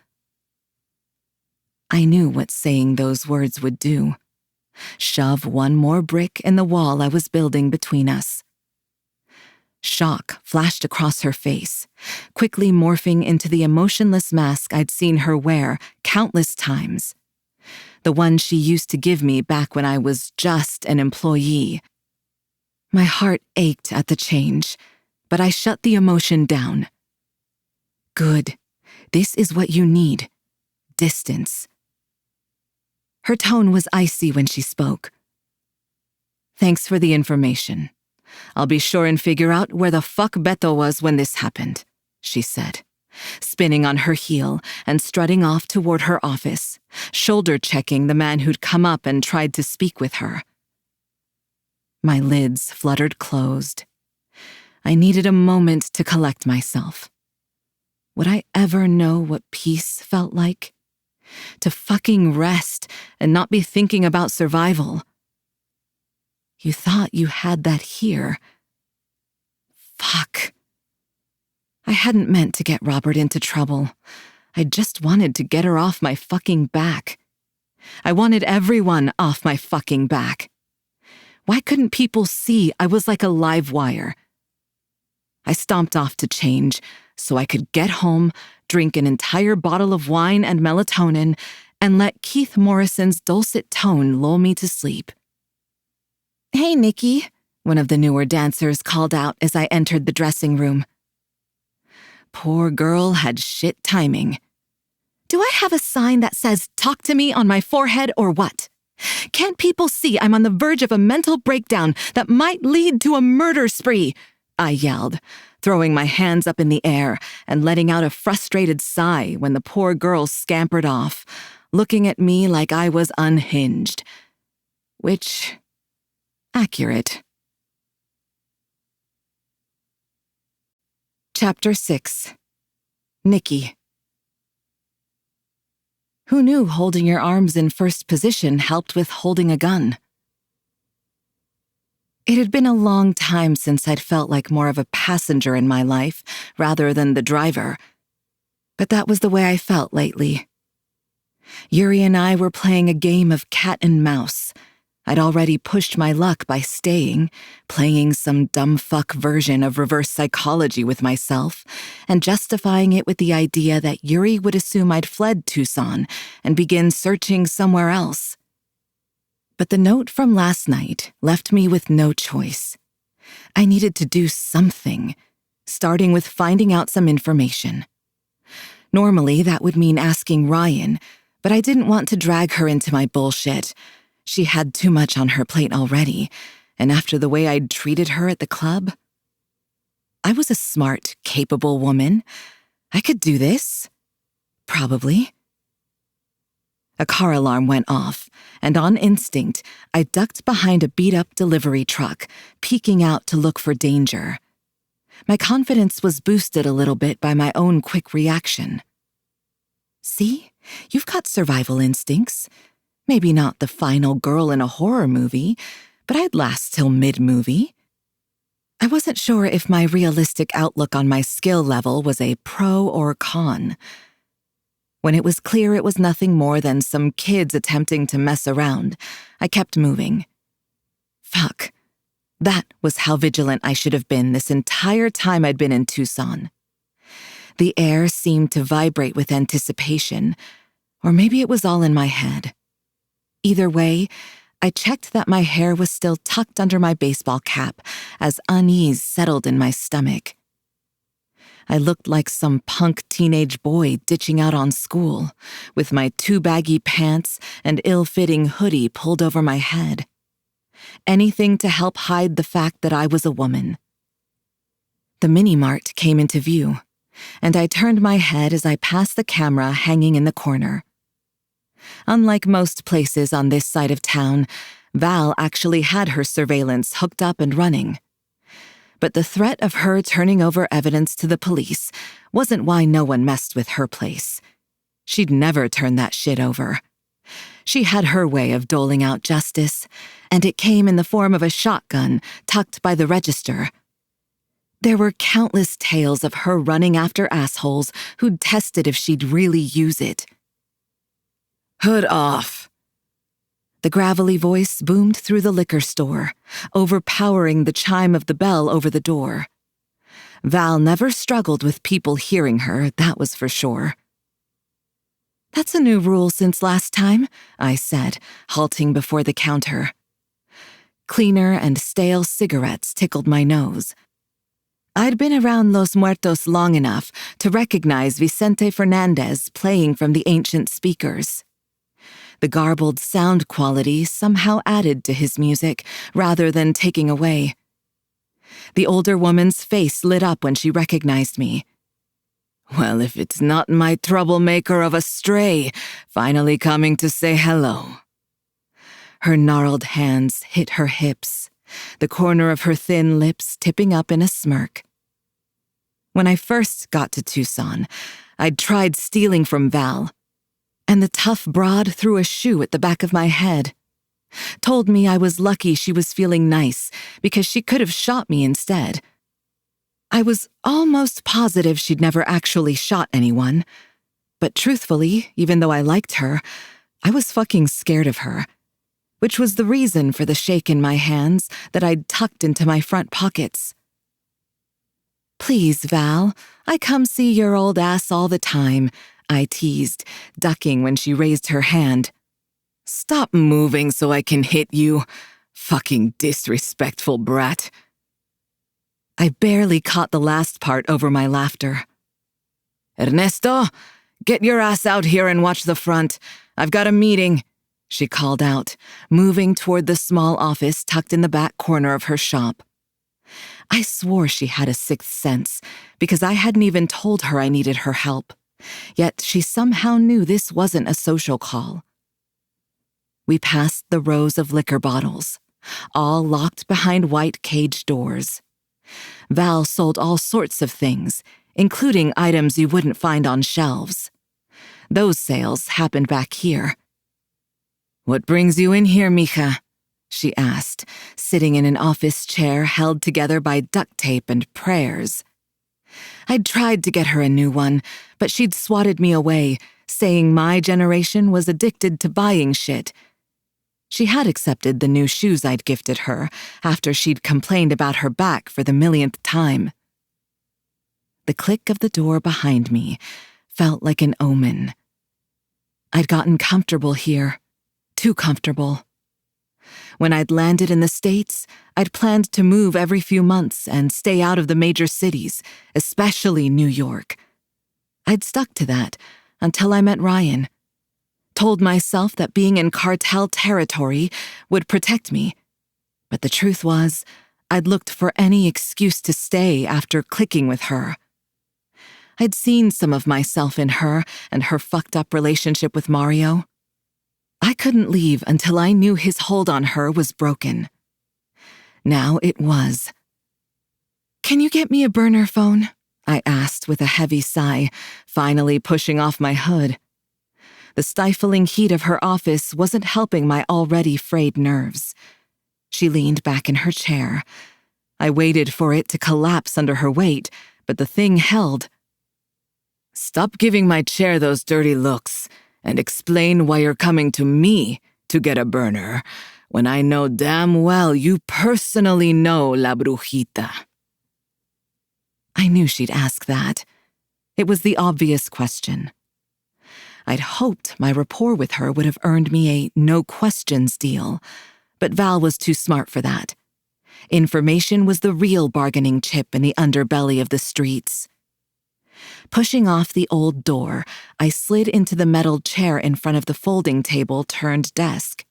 I knew what saying those words would do. Shove one more brick in the wall I was building between us. Shock flashed across her face, quickly morphing into the emotionless mask I'd seen her wear countless times. The one she used to give me back when I was just an employee. My heart ached at the change, but I shut the emotion down. Good. This is what you need. Distance. Her tone was icy when she spoke. "Thanks for the information. I'll be sure and figure out where the fuck Beto was when this happened," she said, spinning on her heel and strutting off toward her office, shoulder-checking the man who'd come up and tried to speak with her. My lids fluttered closed. I needed a moment to collect myself. Would I ever know what peace felt like? To fucking rest and not be thinking about survival. You thought you had that here. Fuck. I hadn't meant to get Robert into trouble. I just wanted to get her off my fucking back. I wanted everyone off my fucking back. Why couldn't people see I was like a live wire? I stomped off to change so I could get home, drink an entire bottle of wine and melatonin, and let Keith Morrison's dulcet tone lull me to sleep. "Hey, Nikki, one of the newer dancers called out as I entered the dressing room. Poor girl had shit timing. Do I have a sign that says, "Talk to me" on my forehead or what? Can't people see I'm on the verge of a mental breakdown that might lead to a murder spree? I yelled, throwing my hands up in the air and letting out a frustrated sigh when the poor girl scampered off, looking at me like I was unhinged. Which, accurate. Chapter 6. Nikki. Who knew holding your arms in first position helped with holding a gun? It had been a long time since I'd felt like more of a passenger in my life rather than the driver, but that was the way I felt lately. Yuri and I were playing a game of cat and mouse. I'd already pushed my luck by staying, playing some dumb fuck version of reverse psychology with myself, and justifying it with the idea that Yuri would assume I'd fled Tucson and begin searching somewhere else. But the note from last night left me with no choice. I needed to do something, starting with finding out some information. Normally, that would mean asking Ryan, but I didn't want to drag her into my bullshit. She had too much on her plate already, and after the way I'd treated her at the club. I was a smart, capable woman. I could do this. Probably. A car alarm went off, and on instinct, I ducked behind a beat-up delivery truck, peeking out to look for danger. My confidence was boosted a little bit by my own quick reaction. See? You've got survival instincts. Maybe not the final girl in a horror movie, but I'd last till mid-movie. I wasn't sure if my realistic outlook on my skill level was a pro or con. When it was clear it was nothing more than some kids attempting to mess around, I kept moving. Fuck. That was how vigilant I should have been this entire time I'd been in Tucson. The air seemed to vibrate with anticipation, or maybe it was all in my head. Either way, I checked that my hair was still tucked under my baseball cap as unease settled in my stomach. I looked like some punk teenage boy ditching out on school, with my too baggy pants and ill-fitting hoodie pulled over my head. Anything to help hide the fact that I was a woman. The mini-mart came into view, and I turned my head as I passed the camera hanging in the corner. Unlike most places on this side of town, Val actually had her surveillance hooked up and running. But the threat of her turning over evidence to the police wasn't why no one messed with her place. She'd never turn that shit over. She had her way of doling out justice, and it came in the form of a shotgun tucked by the register. There were countless tales of her running after assholes who'd tested if she'd really use it. "Hood off." The gravelly voice boomed through the liquor store, overpowering the chime of the bell over the door. Val never struggled with people hearing her, that was for sure. "That's a new rule since last time," I said, halting before the counter. Cleaner and stale cigarettes tickled my nose. I'd been around Los Muertos long enough to recognize Vicente Fernandez playing from the ancient speakers. The garbled sound quality somehow added to his music rather than taking away. The older woman's face lit up when she recognized me. "Well, if it's not my troublemaker of a stray, finally coming to say hello." Her gnarled hands hit her hips, the corner of her thin lips tipping up in a smirk. When I first got to Tucson, I'd tried stealing from Val, and the tough broad threw a shoe at the back of my head. Told me I was lucky she was feeling nice because she could have shot me instead. I was almost positive she'd never actually shot anyone, but truthfully, even though I liked her, I was fucking scared of her, which was the reason for the shake in my hands that I'd tucked into my front pockets. "Please, Val, I come see your old ass all the time," I teased, ducking when she raised her hand. "Stop moving so I can hit you. Fucking disrespectful brat. I barely caught the last part over my laughter. Ernesto, get your ass out here and watch the front. I've got a meeting, she called out, moving toward the small office tucked in the back corner of her shop. I swore she had a sixth sense, because I hadn't even told her I needed her help. Yet she somehow knew this wasn't a social call. We passed the rows of liquor bottles, all locked behind white cage doors. Val sold all sorts of things, including items you wouldn't find on shelves. Those sales happened back here. "What brings you in here, mija?" she asked, sitting in an office chair held together by duct tape and prayers. I'd tried to get her a new one, but she'd swatted me away, saying my generation was addicted to buying shit. She had accepted the new shoes I'd gifted her after she'd complained about her back for the millionth time. The click of the door behind me felt like an omen. I'd gotten comfortable here, too comfortable. When I'd landed in the States, I'd planned to move every few months and stay out of the major cities, especially New York. I'd stuck to that until I met Ryan. Told myself that being in cartel territory would protect me. But the truth was, I'd looked for any excuse to stay after clicking with her. I'd seen some of myself in her and her fucked-up relationship with Mario. I couldn't leave until I knew his hold on her was broken. Now it was. "Can you get me a burner phone?" I asked with a heavy sigh, finally pushing off my hood. The stifling heat of her office wasn't helping my already frayed nerves. She leaned back in her chair. I waited for it to collapse under her weight, but the thing held. "Stop giving my chair those dirty looks, and explain why you're coming to me to get a burner, when I know damn well you personally know La Brujita." I knew she'd ask that. It was the obvious question. I'd hoped my rapport with her would have earned me a no-questions deal, but Val was too smart for that. Information was the real bargaining chip in the underbelly of the streets. Pushing off the old door, I slid into the metal chair in front of the folding table turned desk.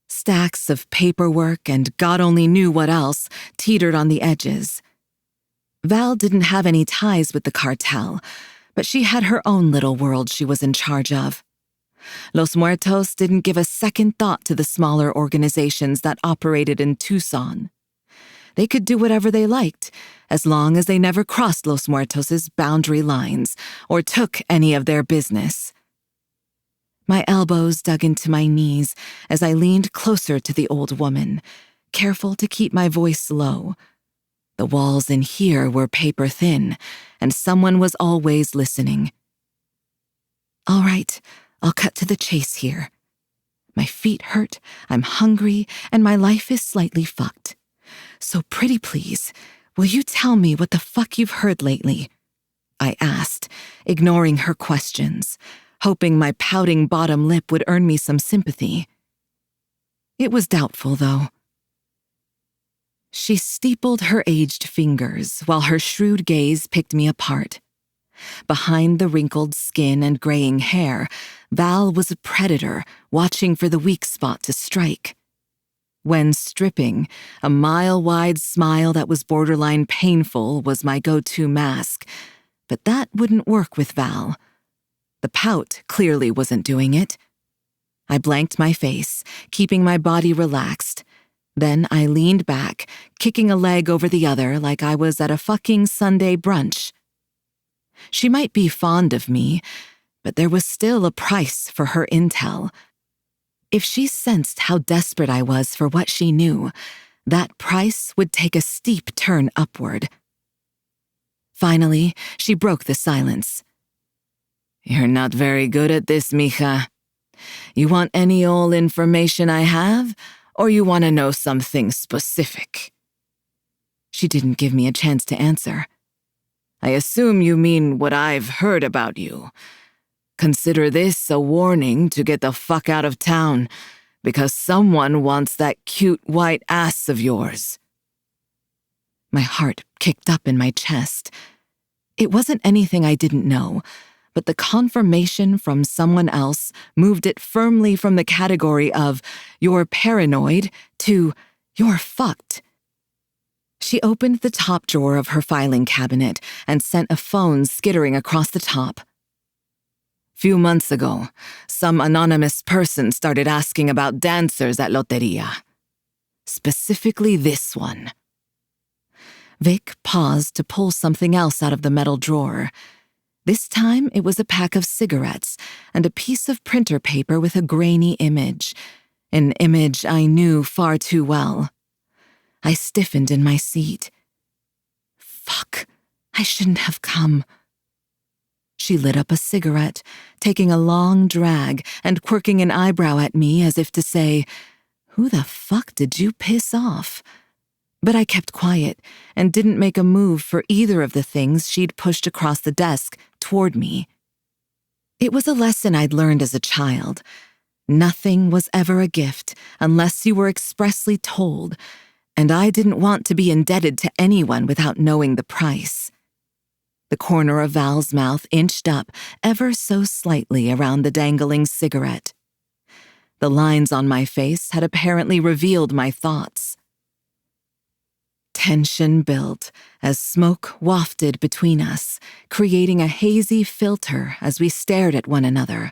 Stacks of paperwork and God only knew what else teetered on the edges. Val didn't have any ties with the cartel, but she had her own little world she was in charge of. Los Muertos didn't give a second thought to the smaller organizations that operated in Tucson. They could do whatever they liked, as long as they never crossed Los Muertos' boundary lines or took any of their business. My elbows dug into my knees as I leaned closer to the old woman, careful to keep my voice low. The walls in here were paper thin, and someone was always listening. "All right, I'll cut to the chase here. My feet hurt, I'm hungry, and my life is slightly fucked. So pretty please, will you tell me what the fuck you've heard lately?" I asked, ignoring her questions, hoping my pouting bottom lip would earn me some sympathy. It was doubtful, though. She steepled her aged fingers while her shrewd gaze picked me apart. Behind the wrinkled skin and graying hair, Val was a predator watching for the weak spot to strike. When stripping, a mile-wide smile that was borderline painful was my go-to mask, but that wouldn't work with Val. The pout clearly wasn't doing it. I blanked my face, keeping my body relaxed. Then I leaned back, kicking a leg over the other like I was at a fucking Sunday brunch. She might be fond of me, but there was still a price for her intel. If she sensed how desperate I was for what she knew, that price would take a steep turn upward. Finally, she broke the silence. "You're not very good at this, mija. You want any old information I have, or you want to know something specific?" She didn't give me a chance to answer. "I assume you mean what I've heard about you. Consider this a warning to get the fuck out of town, Because someone wants that cute white ass of yours. My heart kicked up in my chest. It wasn't anything I didn't know, but the confirmation from someone else moved it firmly from the category of "you're paranoid" to "you're fucked." She opened the top drawer of her filing cabinet and sent a phone skittering across the top. Few months ago, some anonymous person started asking about dancers at Loteria. Specifically this one. Vic paused to pull something else out of the metal drawer. This time it was a pack of cigarettes and a piece of printer paper with a grainy image, an image I knew far too well. I stiffened in my seat. Fuck, I shouldn't have come. She lit up a cigarette, taking a long drag and quirking an eyebrow at me as if to say, "Who the fuck did you piss off?" But I kept quiet and didn't make a move for either of the things she'd pushed across the desk toward me. It was a lesson I'd learned as a child. Nothing was ever a gift unless you were expressly told, and I didn't want to be indebted to anyone without knowing the price. The corner of Val's mouth inched up ever so slightly around the dangling cigarette. The lines on my face had apparently revealed my thoughts. Tension built as smoke wafted between us, creating a hazy filter as we stared at one another.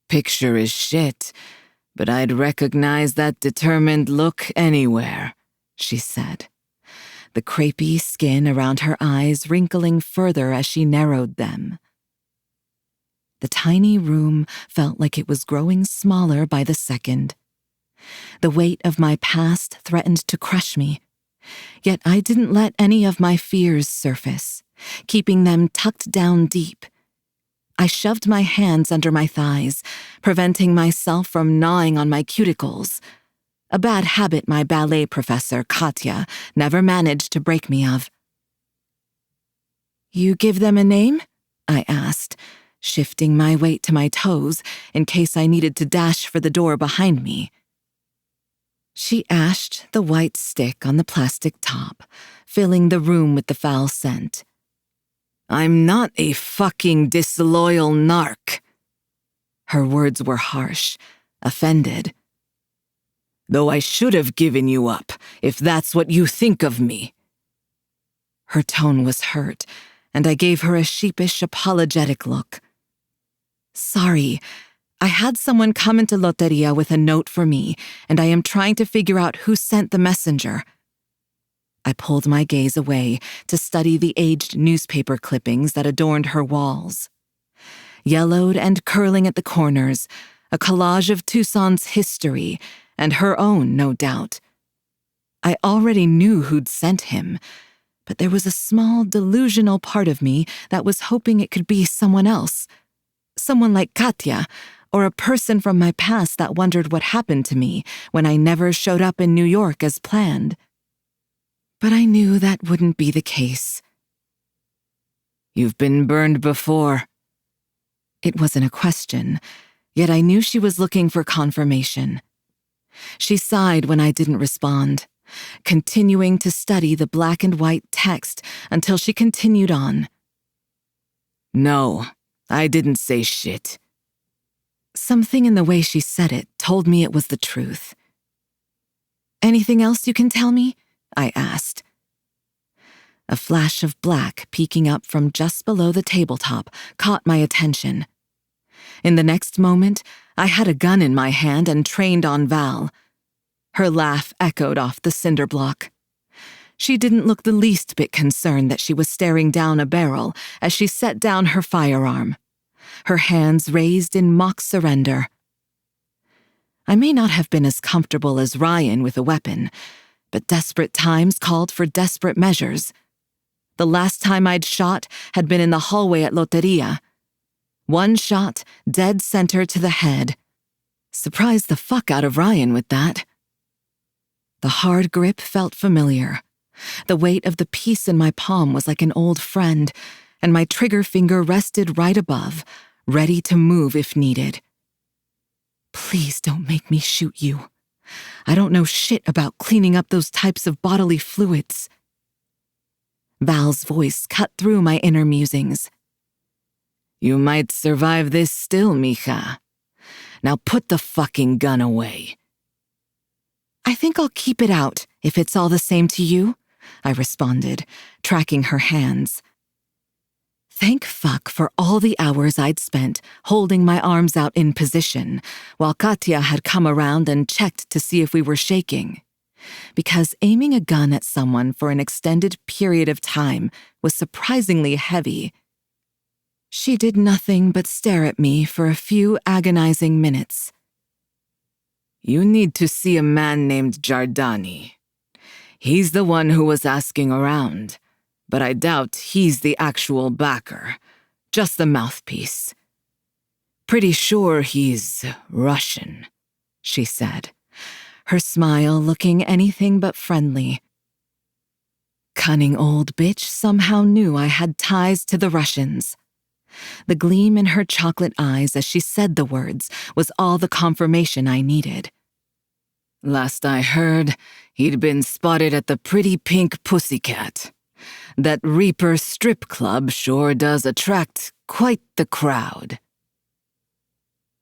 Picture is shit, but I'd recognize that determined look anywhere, she said, the crepey skin around her eyes wrinkling further as she narrowed them. The tiny room felt like it was growing smaller by the second. The weight of my past threatened to crush me, yet I didn't let any of my fears surface, keeping them tucked down deep. I shoved my hands under my thighs, preventing myself from gnawing on my cuticles, a bad habit my ballet professor, Katya, never managed to break me of. "You give them a name?" I asked, shifting my weight to my toes in case I needed to dash for the door behind me. She ashed the white stick on the plastic top, filling the room with the foul scent. "I'm not a fucking disloyal narc." Her words were harsh, offended. "Though I should have given you up, if that's what you think of me." Her tone was hurt, and I gave her a sheepish, apologetic look. "Sorry, I had someone come into Loteria with a note for me, and I am trying to figure out who sent the messenger." I pulled my gaze away to study the aged newspaper clippings that adorned her walls. Yellowed and curling at the corners, a collage of Tucson's history, and her own, no doubt. I already knew who'd sent him, but there was a small, delusional part of me that was hoping it could be someone else. Someone like Katya, or a person from my past that wondered what happened to me when I never showed up in New York as planned. But I knew that wouldn't be the case. "You've been burned before." It wasn't a question, yet I knew she was looking for confirmation. She sighed when I didn't respond, continuing to study the black and white text until she continued on. "No, I didn't say shit." Something in the way she said it told me it was the truth. "Anything else you can tell me?" I asked. A flash of black peeking up from just below the tabletop caught my attention. In the next moment, I had a gun in my hand and trained on Val. Her laugh echoed off the cinder block. She didn't look the least bit concerned that she was staring down a barrel as she set down her firearm, her hands raised in mock surrender. I may not have been as comfortable as Ryan with a weapon, but desperate times called for desperate measures. The last time I'd shot had been in the hallway at Loteria. One shot, dead center to the head. Surprised the fuck out of Ryan with that. The hard grip felt familiar. The weight of the piece in my palm was like an old friend, and my trigger finger rested right above, ready to move if needed. Please don't make me shoot you. I don't know shit about cleaning up those types of bodily fluids. Val's voice cut through my inner musings. You might survive this still, mija. Now put the fucking gun away. I think I'll keep it out if it's all the same to you, I responded, tracking her hands. Thank fuck for all the hours I'd spent holding my arms out in position while Katya had come around and checked to see if we were shaking. Because aiming a gun at someone for an extended period of time was surprisingly heavy. She did nothing but stare at me for a few agonizing minutes. You need to see a man named Giardani. He's the one who was asking around, but I doubt he's the actual backer, just the mouthpiece. Pretty sure he's Russian, she said, her smile looking anything but friendly. Cunning old bitch somehow knew I had ties to the Russians. The gleam in her chocolate eyes as she said the words was all the confirmation I needed. Last I heard, he'd been spotted at the Pretty Pink Pussycat. That Reaper strip club sure does attract quite the crowd.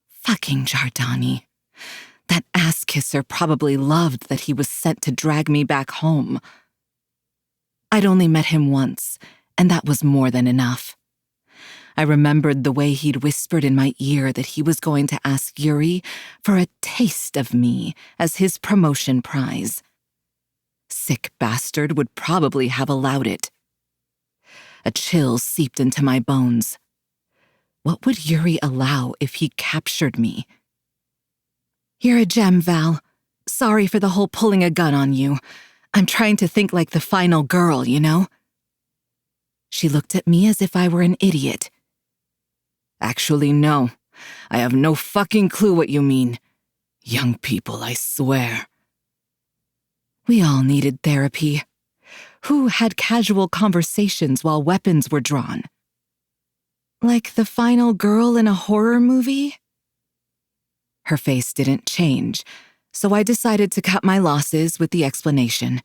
Fucking Giardani. That ass-kisser probably loved that he was sent to drag me back home. I'd only met him once, and that was more than enough. I remembered the way he'd whispered in my ear that he was going to ask Yuri for a taste of me as his promotion prize. Sick bastard would probably have allowed it. A chill seeped into my bones. What would Yuri allow if he captured me? You're a gem, Val. Sorry for the whole pulling a gun on you. I'm trying to think like the final girl, you know? She looked at me as if I were an idiot. Actually, no. I have no fucking clue what you mean. Young people, I swear. We all needed therapy. Who had casual conversations while weapons were drawn? Like the final girl in a horror movie? Her face didn't change, so I decided to cut my losses with the explanation.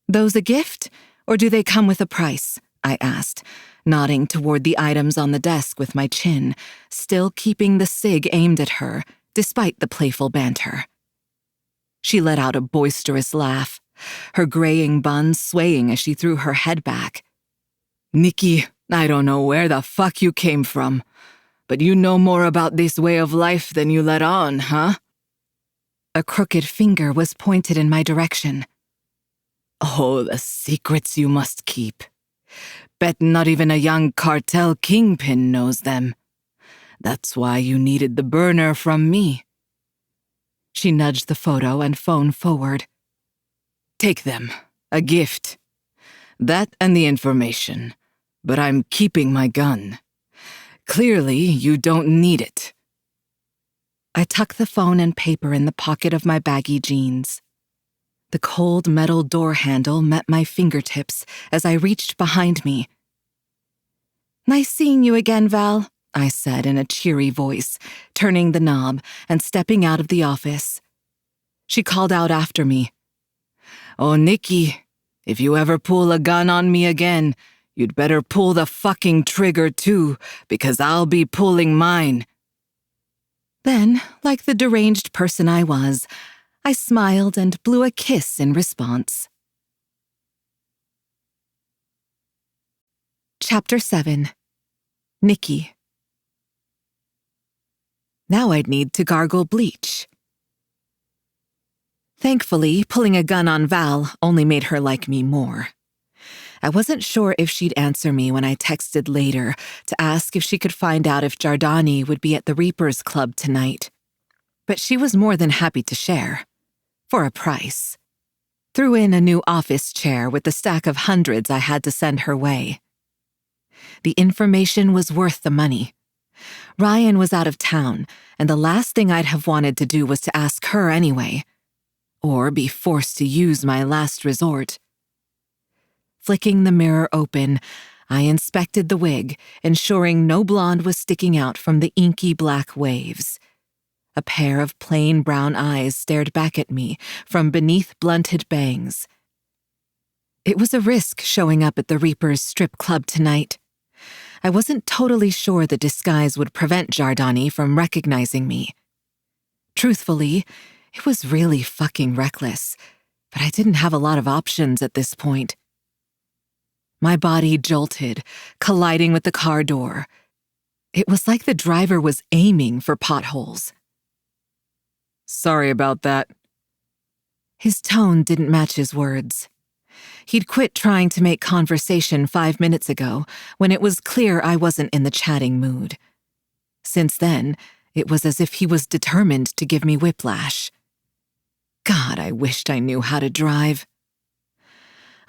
Those a gift, or do they come with a price? I asked, nodding toward the items on the desk with my chin, still keeping the cig aimed at her, despite the playful banter. She let out a boisterous laugh, her graying bun swaying as she threw her head back. Nikki, I don't know where the fuck you came from, but you know more about this way of life than you let on, huh? A crooked finger was pointed in my direction. Oh, the secrets you must keep. Bet not even a young cartel kingpin knows them. That's why you needed the burner from me. She nudged the photo and phone forward. Take them. A gift. That and the information. But I'm keeping my gun. Clearly, you don't need it. I tucked the phone and paper in the pocket of my baggy jeans. The cold metal door handle met my fingertips as I reached behind me. Nice seeing you again, Val, I said in a cheery voice, turning the knob and stepping out of the office. She called out after me. Oh, Nikki, if you ever pull a gun on me again, you'd better pull the fucking trigger too, because I'll be pulling mine. Then, like the deranged person I was, I smiled and blew a kiss in response. Chapter 7. Nikki. Now I'd need to gargle bleach. Thankfully, pulling a gun on Val only made her like me more. I wasn't sure if she'd answer me when I texted later to ask if she could find out if Giardani would be at the Reapers Club tonight. But she was more than happy to share. For a price. Threw in a new office chair with the stack of hundreds I had to send her way. The information was worth the money. Ryan was out of town, and the last thing I'd have wanted to do was to ask her anyway. Or be forced to use my last resort. Flicking the mirror open, I inspected the wig, ensuring no blonde was sticking out from the inky black waves. A pair of plain brown eyes stared back at me from beneath blunted bangs. It was a risk showing up at the Reaper's strip club tonight. I wasn't totally sure the disguise would prevent Giardani from recognizing me. Truthfully, it was really fucking reckless, but I didn't have a lot of options at this point. My body jolted, colliding with the car door. It was like the driver was aiming for potholes. "Sorry about that." His tone didn't match his words. He'd quit trying to make conversation 5 minutes ago when it was clear I wasn't in the chatting mood. Since then, it was as if he was determined to give me whiplash. God, I wished I knew how to drive.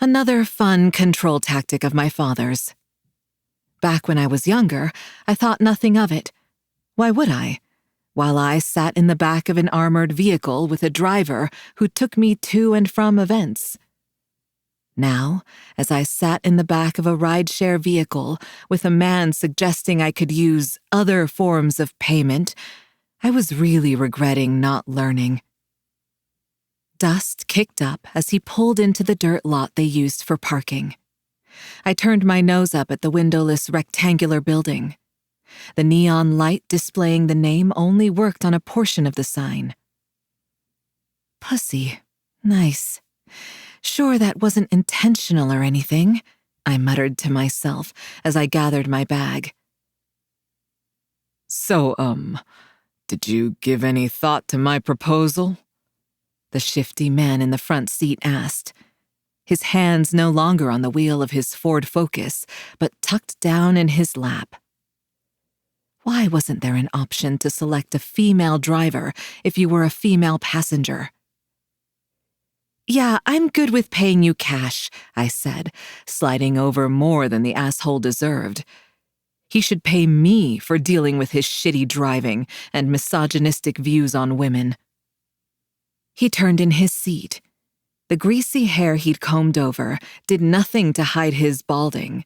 Another fun control tactic of my father's. Back when I was younger, I thought nothing of it. Why would I? While I sat in the back of an armored vehicle with a driver who took me to and from events. Now, as I sat in the back of a rideshare vehicle with a man suggesting I could use other forms of payment, I was really regretting not learning. Dust kicked up as he pulled into the dirt lot they used for parking. I turned my nose up at the windowless rectangular building. The neon light displaying the name only worked on a portion of the sign. Pussy. Nice. Sure that wasn't intentional or anything, I muttered to myself as I gathered my bag. "So, did you give any thought to my proposal?" The shifty man in the front seat asked, his hands no longer on the wheel of his Ford Focus, but tucked down in his lap. Why wasn't there an option to select a female driver if you were a female passenger? "Yeah, I'm good with paying you cash," I said, sliding over more than the asshole deserved. He should pay me for dealing with his shitty driving and misogynistic views on women. He turned in his seat. The greasy hair he'd combed over did nothing to hide his balding,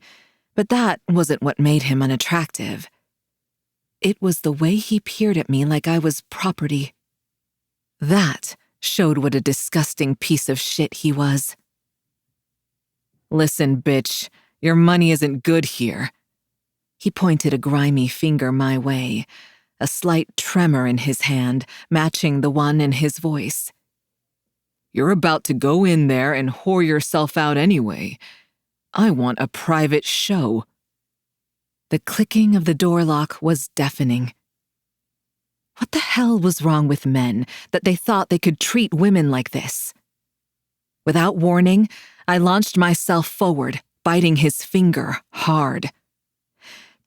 but that wasn't what made him unattractive. It was the way he peered at me like I was property. That showed what a disgusting piece of shit he was. "Listen, bitch, your money isn't good here." He pointed a grimy finger my way, a slight tremor in his hand matching the one in his voice. "You're about to go in there and whore yourself out anyway. I want a private show." The clicking of the door lock was deafening. What the hell was wrong with men that they thought they could treat women like this? Without warning, I launched myself forward, biting his finger hard.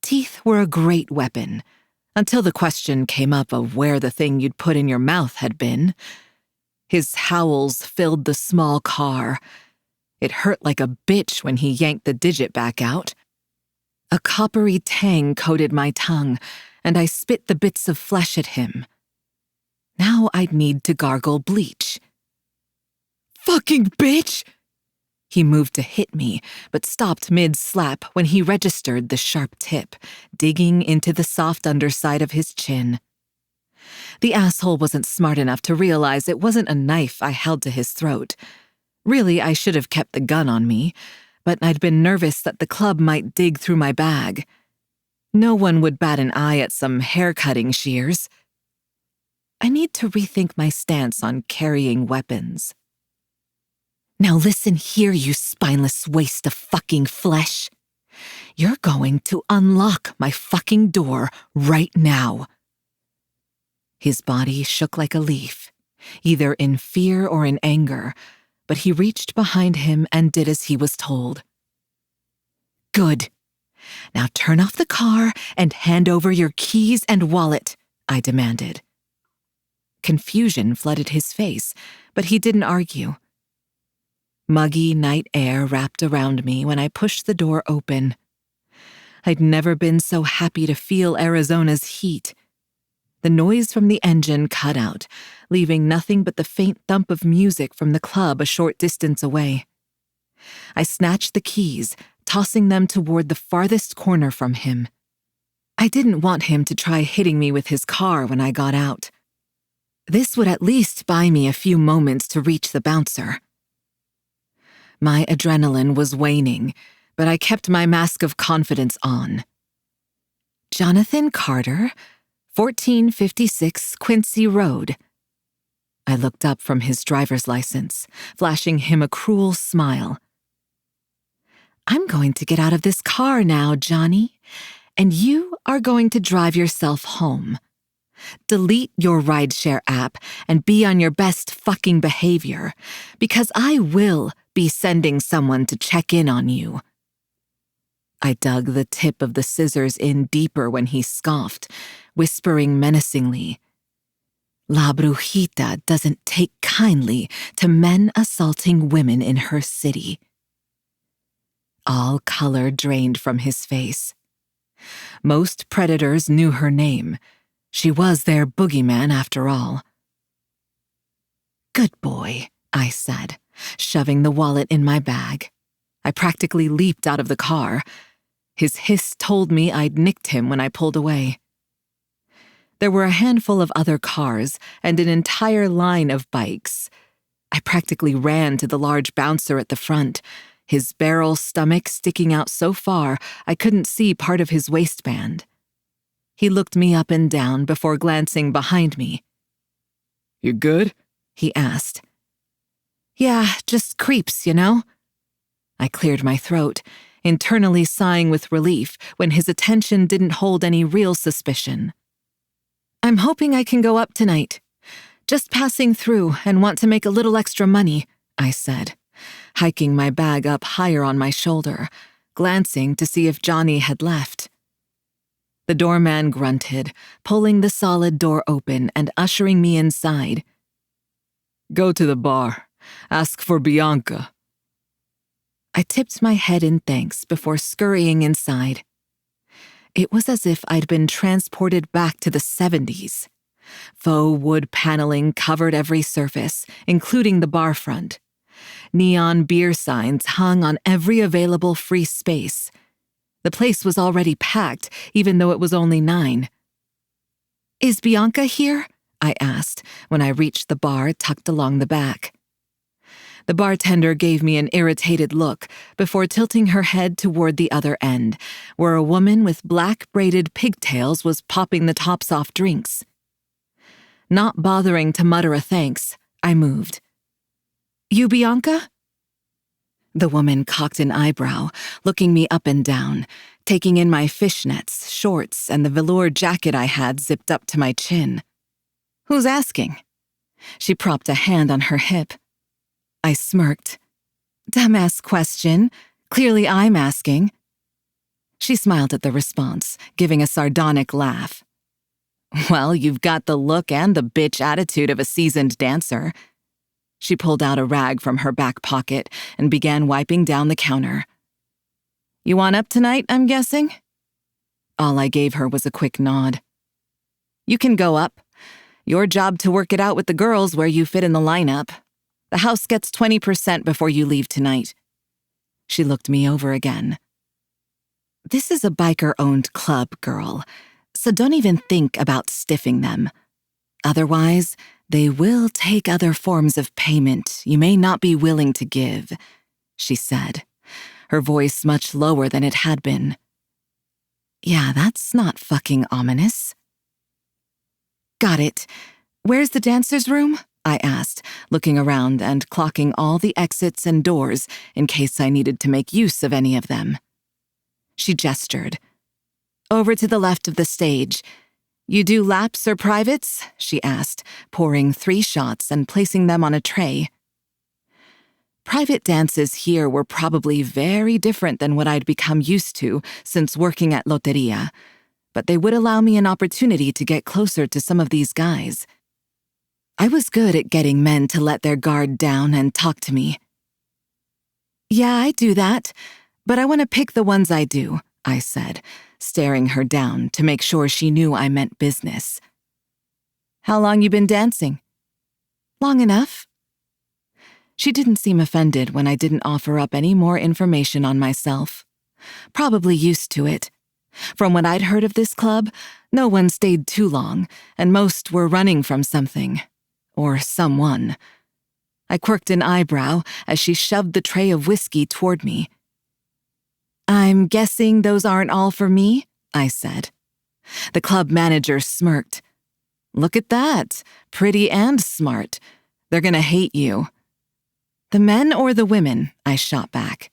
Teeth were a great weapon, until the question came up of where the thing you'd put in your mouth had been. His howls filled the small car. It hurt like a bitch when he yanked the digit back out. A coppery tang coated my tongue, and I spit the bits of flesh at him. Now I'd need to gargle bleach. "Fucking bitch!" He moved to hit me, but stopped mid-slap when he registered the sharp tip, digging into the soft underside of his chin. The asshole wasn't smart enough to realize it wasn't a knife I held to his throat. Really, I should have kept the gun on me, but I'd been nervous that the club might dig through my bag. No one would bat an eye at some hair-cutting shears. I need to rethink my stance on carrying weapons. "Now listen here, you spineless waste of fucking flesh. You're going to unlock my fucking door right now." His body shook like a leaf, either in fear or in anger, but he reached behind him and did as he was told. "Good. Now turn off the car and hand over your keys and wallet," I demanded. Confusion flooded his face, but he didn't argue. Muggy night air wrapped around me when I pushed the door open. I'd never been so happy to feel Arizona's heat. The noise from the engine cut out, leaving nothing but the faint thump of music from the club a short distance away. I snatched the keys, tossing them toward the farthest corner from him. I didn't want him to try hitting me with his car when I got out. This would at least buy me a few moments to reach the bouncer. My adrenaline was waning, but I kept my mask of confidence on. Jonathan Carter, 1456 Quincy Road. I looked up from his driver's license, flashing him a cruel smile. I'm going to get out of this car now, Johnny, and you are going to drive yourself home. Delete your rideshare app and be on your best fucking behavior, because I will be sending someone to check in on you. I dug the tip of the scissors in deeper when he scoffed, whispering menacingly, La Brujita doesn't take kindly to men assaulting women in her city. All color drained from his face. Most predators knew her name. She was their boogeyman after all. Good boy, I said, shoving the wallet in my bag. I practically leaped out of the car. His hiss told me I'd nicked him when I pulled away. There were a handful of other cars and an entire line of bikes. I practically ran to the large bouncer at the front, his barrel stomach sticking out so far I couldn't see part of his waistband. He looked me up and down before glancing behind me. You good? He asked. Yeah, just creeps, you know? I cleared my throat, internally sighing with relief when his attention didn't hold any real suspicion. I'm hoping I can go up tonight. Just passing through and want to make a little extra money, I said, hiking my bag up higher on my shoulder, glancing to see if Johnny had left. The doorman grunted, pulling the solid door open and ushering me inside. Go to the bar. Ask for Bianca. I tipped my head in thanks before scurrying inside. It was as if I'd been transported back to the 70s. Faux wood paneling covered every surface, including the bar front. Neon beer signs hung on every available free space. The place was already packed, even though it was only 9. Is Bianca here? I asked when I reached the bar tucked along the back. The bartender gave me an irritated look before tilting her head toward the other end, where a woman with black braided pigtails was popping the tops off drinks. Not bothering to mutter a thanks, I moved. You Bianca? The woman cocked an eyebrow, looking me up and down, taking in my fishnets, shorts, and the velour jacket I had zipped up to my chin. Who's asking? She propped a hand on her hip. I smirked. Dumbass question. Clearly I'm asking. She smiled at the response, giving a sardonic laugh. Well, you've got the look and the bitch attitude of a seasoned dancer. She pulled out a rag from her back pocket and began wiping down the counter. You want up tonight, I'm guessing? All I gave her was a quick nod. You can go up. Your job to work it out with the girls where you fit in the lineup. The house gets 20% before you leave tonight. She looked me over again. This is a biker-owned club, girl, so don't even think about stiffing them. Otherwise, they will take other forms of payment you may not be willing to give, she said, her voice much lower than it had been. Yeah, that's not fucking ominous. Got it. Where's the dancer's room? I asked, looking around and clocking all the exits and doors in case I needed to make use of any of them. She gestured. Over to the left of the stage. You do laps or privates? She asked, pouring 3 shots and placing them on a tray. Private dances here were probably very different than what I'd become used to since working at Loteria, but they would allow me an opportunity to get closer to some of these guys. I was good at getting men to let their guard down and talk to me. Yeah, I do that, but I want to pick the ones I do, I said, staring her down to make sure she knew I meant business. How long you been dancing? Long enough. She didn't seem offended when I didn't offer up any more information on myself. Probably used to it. From what I'd heard of this club, no one stayed too long, and most were running from something, or someone. I quirked an eyebrow as she shoved the tray of whiskey toward me. "I'm guessing those aren't all for me?" I said. The club manager smirked. "Look at that. Pretty and smart. They're gonna hate you." "The men or the women?" I shot back.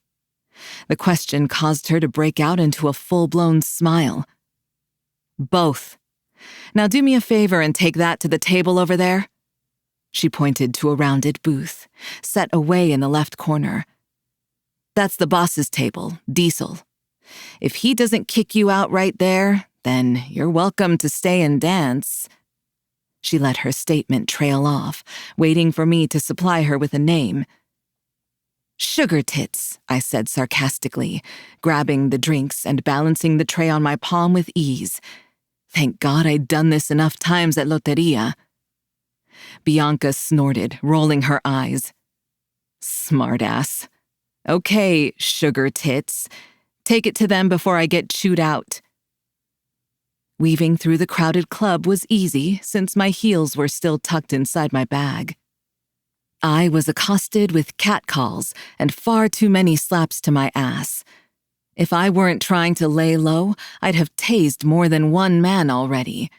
The question caused her to break out into a full-blown smile. "Both. Now do me a favor and take that to the table over there." She pointed to a rounded booth, set away in the left corner. "That's the boss's table, Diesel. If he doesn't kick you out right there, then you're welcome to stay and dance." She let her statement trail off, waiting for me to supply her with a name. "Sugar Tits," I said sarcastically, grabbing the drinks and balancing the tray on my palm with ease. Thank God I'd done this enough times at Loteria. Bianca snorted, rolling her eyes. "Smartass. Okay, Sugar Tits. Take it to them before I get chewed out." Weaving through the crowded club was easy since my heels were still tucked inside my bag. I was accosted with catcalls and far too many slaps to my ass. If I weren't trying to lay low, I'd have tased more than one man already.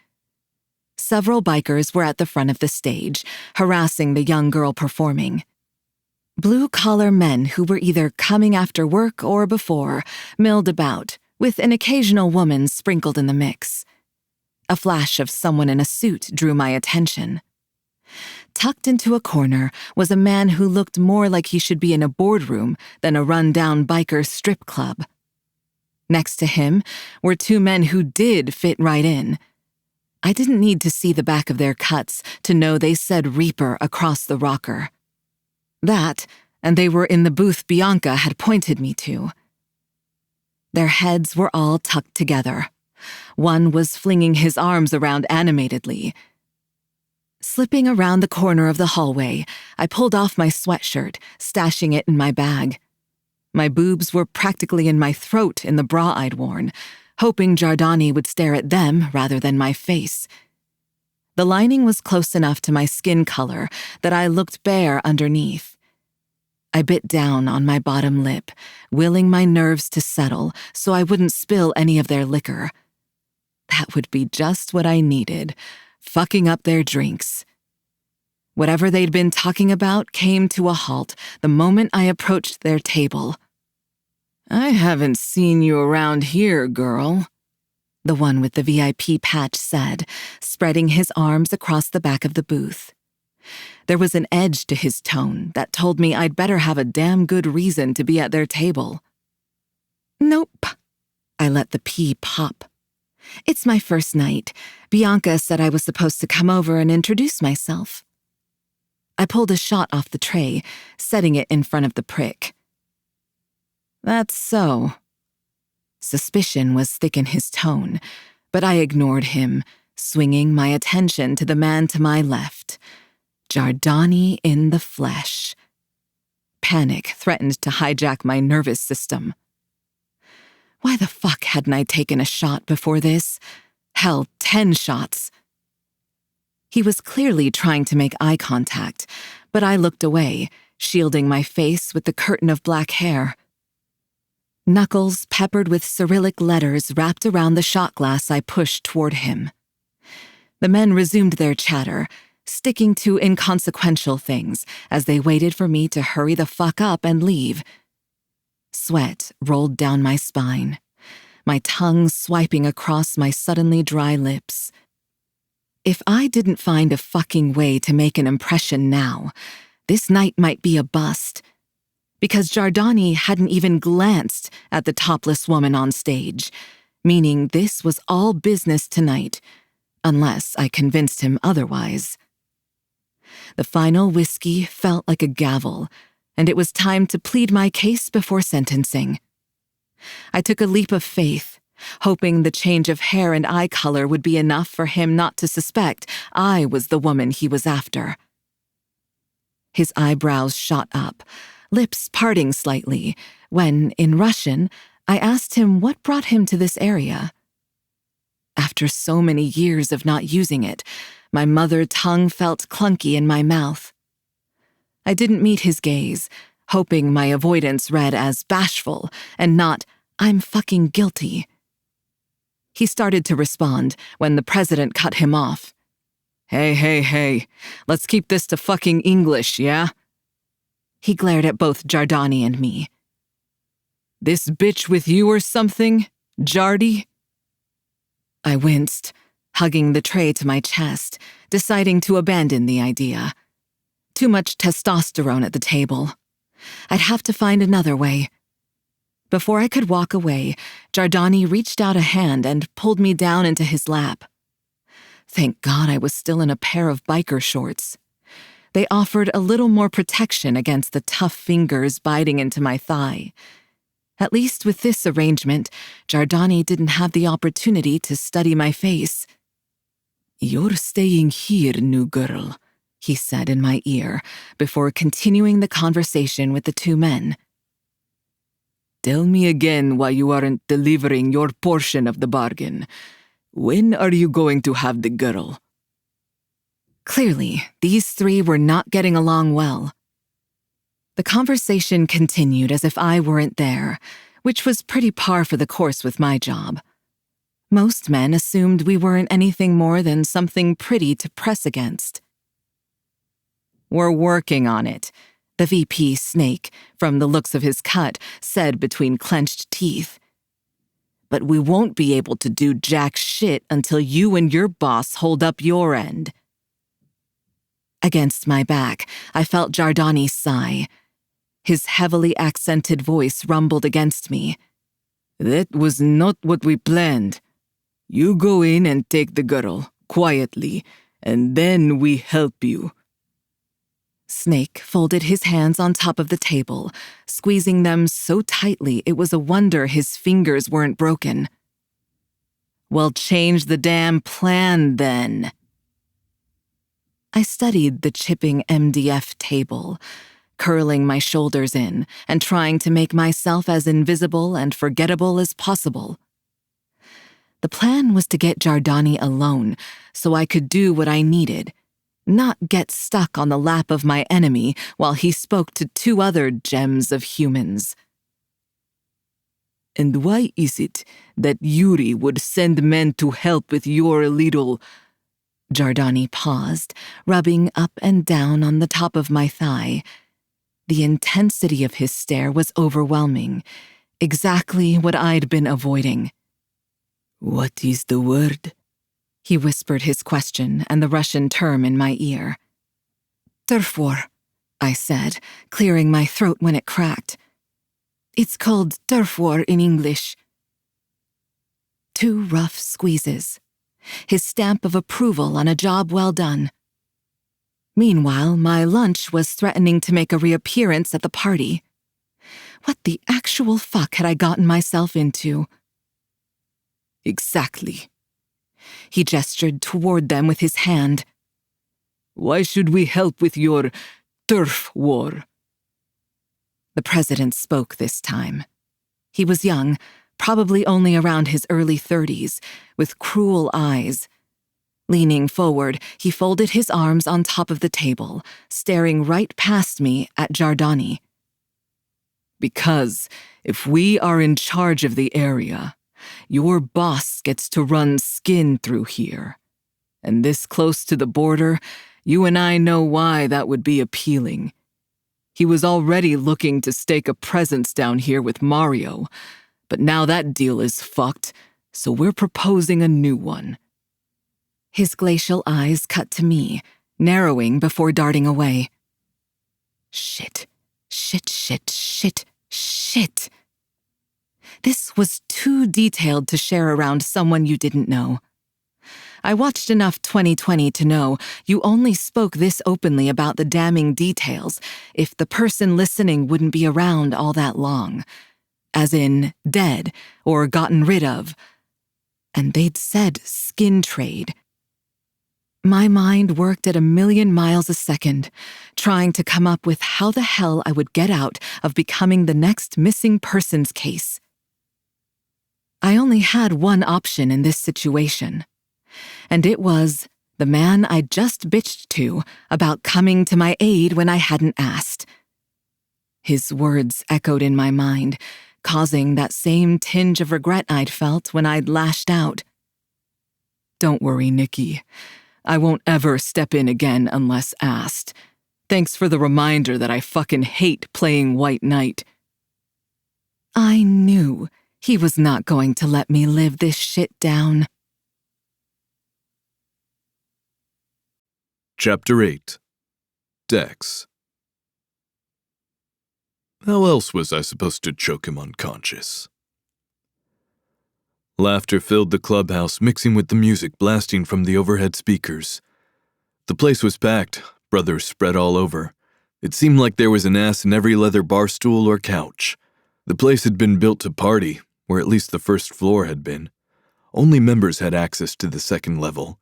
Several bikers were at the front of the stage, harassing the young girl performing. Blue-collar men who were either coming after work or before milled about, with an occasional woman sprinkled in the mix. A flash of someone in a suit drew my attention. Tucked into a corner was a man who looked more like he should be in a boardroom than a run-down biker strip club. Next to him were two men who did fit right in. I didn't need to see the back of their cuts to know they said Reaper across the rocker. That, and they were in the booth Bianca had pointed me to. Their heads were all tucked together. One was flinging his arms around animatedly. Slipping around the corner of the hallway, I pulled off my sweatshirt, stashing it in my bag. My boobs were practically in my throat in the bra I'd worn, hoping Giardani would stare at them rather than my face. The lining was close enough to my skin color that I looked bare underneath. I bit down on my bottom lip, willing my nerves to settle so I wouldn't spill any of their liquor. That would be just what I needed, fucking up their drinks. Whatever they'd been talking about came to a halt the moment I approached their table. "I haven't seen you around here, girl," the one with the VIP patch said, spreading his arms across the back of the booth. There was an edge to his tone that told me I'd better have a damn good reason to be at their table. "Nope." I let the pea pop. "It's my first night. Bianca said I was supposed to come over and introduce myself." I pulled a shot off the tray, setting it in front of the prick. "That's so." Suspicion was thick in his tone, but I ignored him, swinging my attention to the man to my left. Giardani in the flesh. Panic threatened to hijack my nervous system. Why the fuck hadn't I taken a shot before this? Hell, 10 shots. He was clearly trying to make eye contact, but I looked away, shielding my face with the curtain of black hair. Knuckles peppered with Cyrillic letters wrapped around the shot glass I pushed toward him. The men resumed their chatter, sticking to inconsequential things as they waited for me to hurry the fuck up and leave. Sweat rolled down my spine, my tongue swiping across my suddenly dry lips. If I didn't find a fucking way to make an impression now, this night might be a bust. Because Giardani hadn't even glanced at the topless woman on stage, meaning this was all business tonight, unless I convinced him otherwise. The final whiskey felt like a gavel, and it was time to plead my case before sentencing. I took a leap of faith, hoping the change of hair and eye color would be enough for him not to suspect I was the woman he was after. His eyebrows shot up, lips parting slightly, when, in Russian, I asked him what brought him to this area. After so many years of not using it, My mother tongue felt clunky in my mouth. I didn't meet his gaze, hoping my avoidance read as bashful and not, I'm fucking guilty. He started to respond when the president cut him off. Hey, let's keep this to fucking English, yeah? He glared at both Giardani and me. This bitch with you or something, Jardy? I winced, hugging the tray to my chest, deciding to abandon the idea. Too much testosterone at the table. I'd have to find another way. Before I could walk away, Giardani reached out a hand and pulled me down into his lap. Thank God I was still in a pair of biker shorts. They offered a little more protection against the tough fingers biting into my thigh. At least with this arrangement, Giardani didn't have the opportunity to study my face. You're staying here, new girl, he said in my ear, before continuing the conversation with the two men. Tell me again why you aren't delivering your portion of the bargain. When are you going to have the girl? Clearly, these three were not getting along well. The conversation continued as if I weren't there, which was pretty par for the course with my job. Most men assumed we weren't anything more than something pretty to press against. We're working on it, the VP Snake, from the looks of his cut, said between clenched teeth. But we won't be able to do jack shit until you and your boss hold up your end. Against my back, I felt Giardani sigh. His heavily accented voice rumbled against me. That was not what we planned. You go in and take the girl, quietly, and then we help you. Snake folded his hands on top of the table, squeezing them so tightly it was a wonder his fingers weren't broken. Well, change the damn plan, then. I studied the chipping MDF table, curling my shoulders in and trying to make myself as invisible and forgettable as possible. The plan was to get Giardani alone so I could do what I needed, not get stuck on the lap of my enemy while he spoke to two other gems of humans. And why is it that Yuri would send men to help with your little... Giardani paused, rubbing up and down on the top of my thigh. The intensity of his stare was overwhelming, exactly what I'd been avoiding. What is the word? He whispered his question and the Russian term in my ear. Turf war, I said, clearing my throat when it cracked. It's called turf war in English. 2 rough squeezes. His stamp of approval on a job well done. Meanwhile, my lunch was threatening to make a reappearance at the party. What the actual fuck had I gotten myself into? Exactly. He gestured toward them with his hand. Why should we help with your turf war? The president spoke this time. He was young, probably only around his early 30s, with cruel eyes. Leaning forward, he folded his arms on top of the table, staring right past me at Giardani. Because if we are in charge of the area, your boss gets to run skin through here. And this close to the border, you and I know why that would be appealing. He was already looking to stake a presence down here with Mario, but now that deal is fucked, so we're proposing a new one. His glacial eyes cut to me, narrowing before darting away. Shit. This was too detailed to share around someone you didn't know. I watched enough 2020 to know you only spoke this openly about the damning details if the person listening wouldn't be around all that long. As in, dead or gotten rid of. And they'd said skin trade. My mind worked at 1,000,000 miles a second, trying to come up with how the hell I would get out of becoming the next missing persons case. I only had one option in this situation, and it was The man I'd just bitched to about coming to my aid when I hadn't asked. His words echoed in my mind, causing that same tinge of regret I'd felt when I'd lashed out. "Don't worry, Nikki. I won't ever step in again unless asked. Thanks for the reminder that I fucking hate playing White Knight." I knew he was not going to let me live this shit down. Chapter 8. Dex. How else was I supposed to choke him unconscious? Laughter filled the clubhouse, mixing with the music blasting from the overhead speakers. The place was packed, brothers spread all over. It seemed like there was an ass in every leather bar stool or couch. The place had been built to party, or at least the first floor had been. Only members had access to the second level.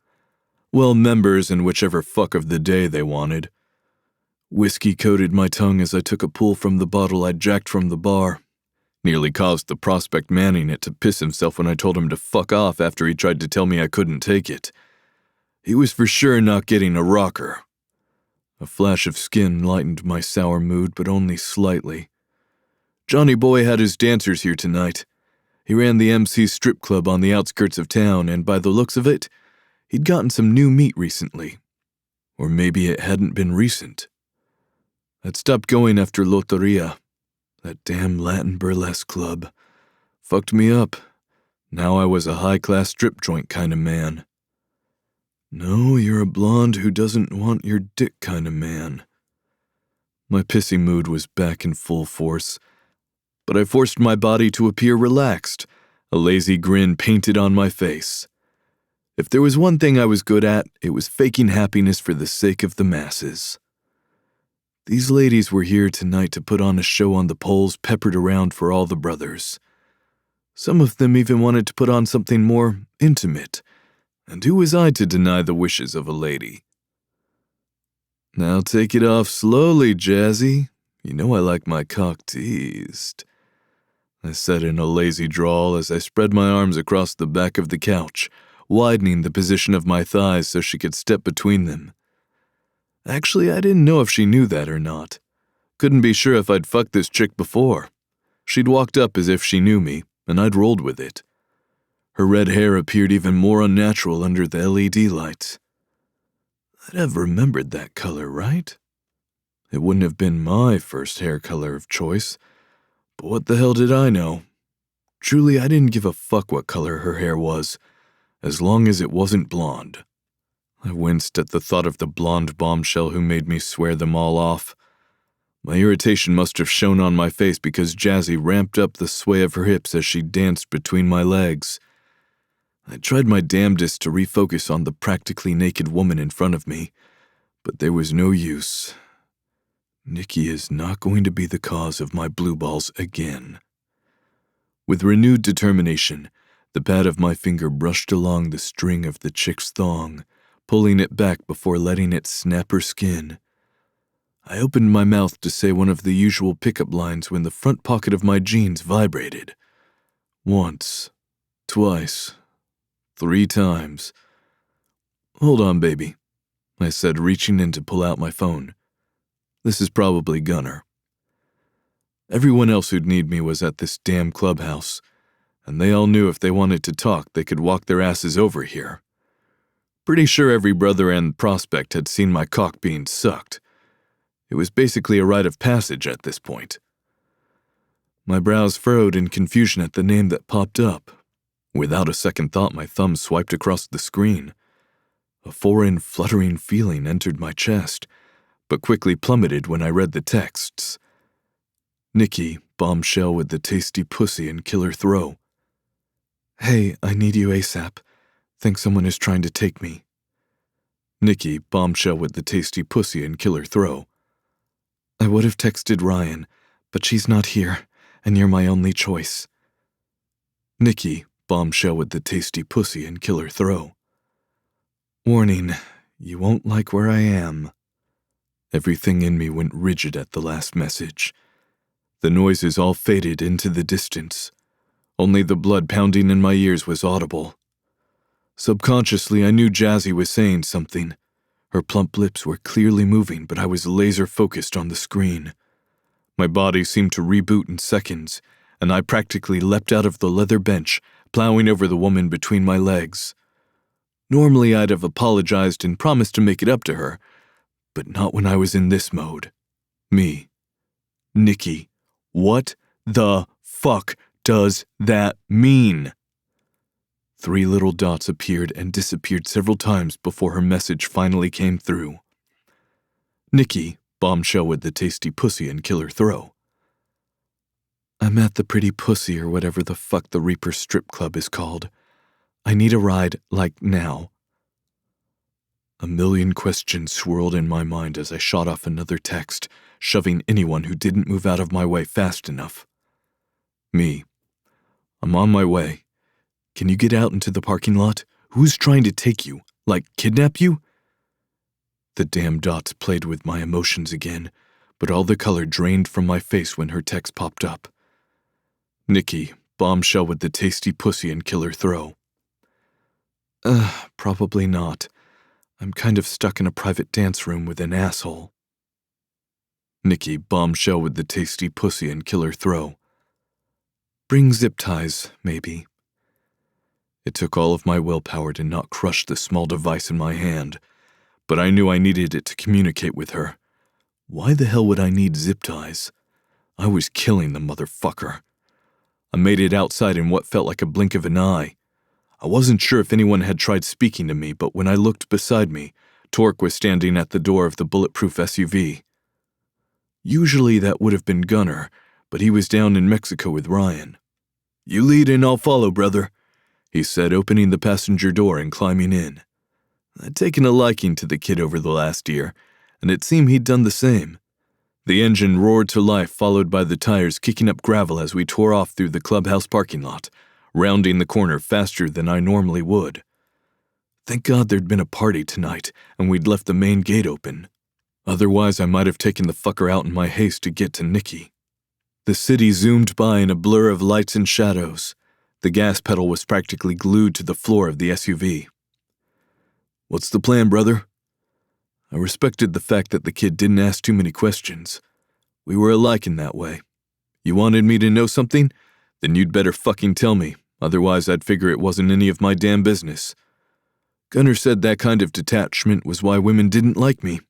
Well, members and whichever fuck of the day they wanted. Whiskey coated my tongue as I took a pull from the bottle I'd jacked from the bar. Nearly caused the prospect manning it to piss himself when I told him to fuck off after he tried to tell me I couldn't take it. He was for sure not getting a rocker. A flash of skin lightened my sour mood, but only slightly. Johnny Boy had his dancers here tonight. He ran the MC strip club on the outskirts of town, and by the looks of it, he'd gotten some new meat recently. Or maybe it hadn't been recent. I'd stopped going after Loteria. That damn Latin burlesque club. Fucked me up. Now I was a high-class strip joint kind of man. No, you're a blonde who doesn't want your dick kind of man. My pissy mood was back in full force, but I forced my body to appear relaxed, a lazy grin painted on my face. If there was one thing I was good at, it was faking happiness for the sake of the masses. These ladies were here tonight to put on a show on the poles peppered around for all the brothers. Some of them even wanted to put on something more intimate, and who was I to deny the wishes of a lady? "Now take it off slowly, Jazzy. You know I like my cock teased," I said in a lazy drawl as I spread my arms across the back of the couch, widening the position of my thighs so she could step between them. Actually, I didn't know if she knew that or not. Couldn't be sure if I'd fucked this chick before. She'd walked up as if she knew me, and I'd rolled with it. Her red hair appeared even more unnatural under the LED lights. I'd have remembered that color, right? It wouldn't have been my first hair color of choice, but what the hell did I know? Truly, I didn't give a fuck what color her hair was, as long as it wasn't blonde. I winced at the thought of the blonde bombshell who made me swear them all off. My irritation must have shown on my face because Jazzy ramped up the sway of her hips as she danced between my legs. I tried my damnedest to refocus on the practically naked woman in front of me, but there was no use. Nikki is not going to be the cause of my blue balls again. With renewed determination, the pad of my finger brushed along the string of the chick's thong, pulling it back before letting it snap her skin. I opened my mouth to say one of the usual pickup lines when the front pocket of my jeans vibrated. Once, twice, 3 times. "Hold on, baby," I said, reaching in to pull out my phone. "This is probably Gunner." Everyone else who'd need me was at this damn clubhouse, and they all knew if they wanted to talk, they could walk their asses over here. Pretty sure every brother and prospect had seen my cock being sucked. It was basically a rite of passage at this point. My brows furrowed in confusion at the name that popped up. Without a second thought, my thumb swiped across the screen. A foreign, fluttering feeling entered my chest, but quickly plummeted when I read the texts. Nikki, bombshell with the tasty pussy and killer throw. "Hey, I need you ASAP. Think someone is trying to take me." Nikki, bombshell with the tasty pussy and killer throw. "I would have texted Ryan, but she's not here, and you're my only choice." Nikki, bombshell with the tasty pussy and killer throw. "Warning, you won't like where I am." Everything in me went rigid at the last message. The noises all faded into the distance. Only the blood pounding in my ears was audible. Subconsciously, I knew Jazzy was saying something. Her plump lips were clearly moving, but I was laser-focused on the screen. My body seemed to reboot in seconds, and I practically leapt out of the leather bench, plowing over the woman between my legs. Normally, I'd have apologized and promised to make it up to her, but not when I was in this mode. Me. Nikki. What the fuck does that mean? 3 little dots appeared and disappeared several times before her message finally came through. Nikki, bombshell with the tasty pussy and killer throw. I'm at the Pretty Pussy or whatever the fuck the Reaper strip club is called. I need a ride, like now. A million questions swirled in my mind as I shot off another text, shoving anyone who didn't move out of my way fast enough. Me. I'm on my way. Can you get out into the parking lot? Who's trying to take you? Like, kidnap you? The damn dots played with my emotions again, but all the color drained from my face when her text popped up. Nikki, bombshell with the tasty pussy and killer throw. Probably not. I'm kind of stuck in a private dance room with an asshole. Nikki, bombshell with the tasty pussy and killer throw. Bring zip ties, maybe. It took all of my willpower to not crush the small device in my hand, but I knew I needed it to communicate with her. Why the hell would I need zip ties? I was killing the motherfucker. I made it outside in what felt like a blink of an eye. I wasn't sure if anyone had tried speaking to me, but when I looked beside me, Torque was standing at the door of the bulletproof SUV. Usually that would have been Gunner, but he was down in Mexico with Ryan. You lead and I'll follow, brother, he said, opening the passenger door and climbing in. I'd taken a liking to the kid over the last year, and it seemed he'd done the same. The engine roared to life, followed by the tires kicking up gravel as we tore off through the clubhouse parking lot, rounding the corner faster than I normally would. Thank God there'd been a party tonight, and we'd left the main gate open. Otherwise, I might have taken the fucker out in my haste to get to Nikki. The city zoomed by in a blur of lights and shadows. The gas pedal was practically glued to the floor of the SUV. What's the plan, brother? I respected the fact that the kid didn't ask too many questions. We were alike in that way. You wanted me to know something? Then you'd better fucking tell me, otherwise I'd figure it wasn't any of my damn business. Gunner said that kind of detachment was why women didn't like me.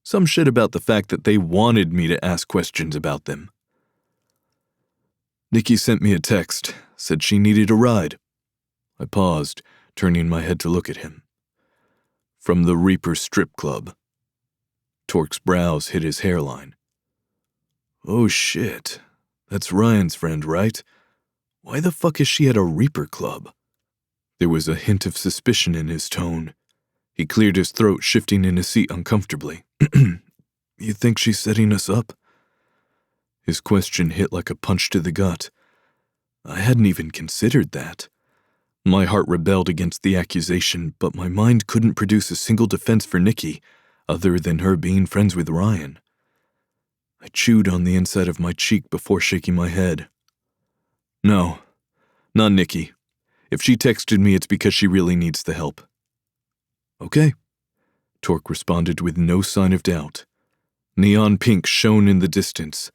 Some shit about the fact that they wanted me to ask questions about them. Nikki sent me a text, said she needed a ride. I paused, turning my head to look at him. From the Reaper strip club. Torque's brows hit his hairline. Oh shit, that's Ryan's friend, right? Why the fuck is she at a Reaper club? There was a hint of suspicion in his tone. He cleared his throat, shifting in his seat uncomfortably. You think she's setting us up? His question hit like a punch to the gut. I hadn't even considered that. My heart rebelled against the accusation, but my mind couldn't produce a single defense for Nikki, other than her being friends with Ryan. I chewed on the inside of my cheek before shaking my head. No, not Nikki. If she texted me, it's because she really needs the help. Okay, Torque responded with no sign of doubt. Neon pink shone in the distance.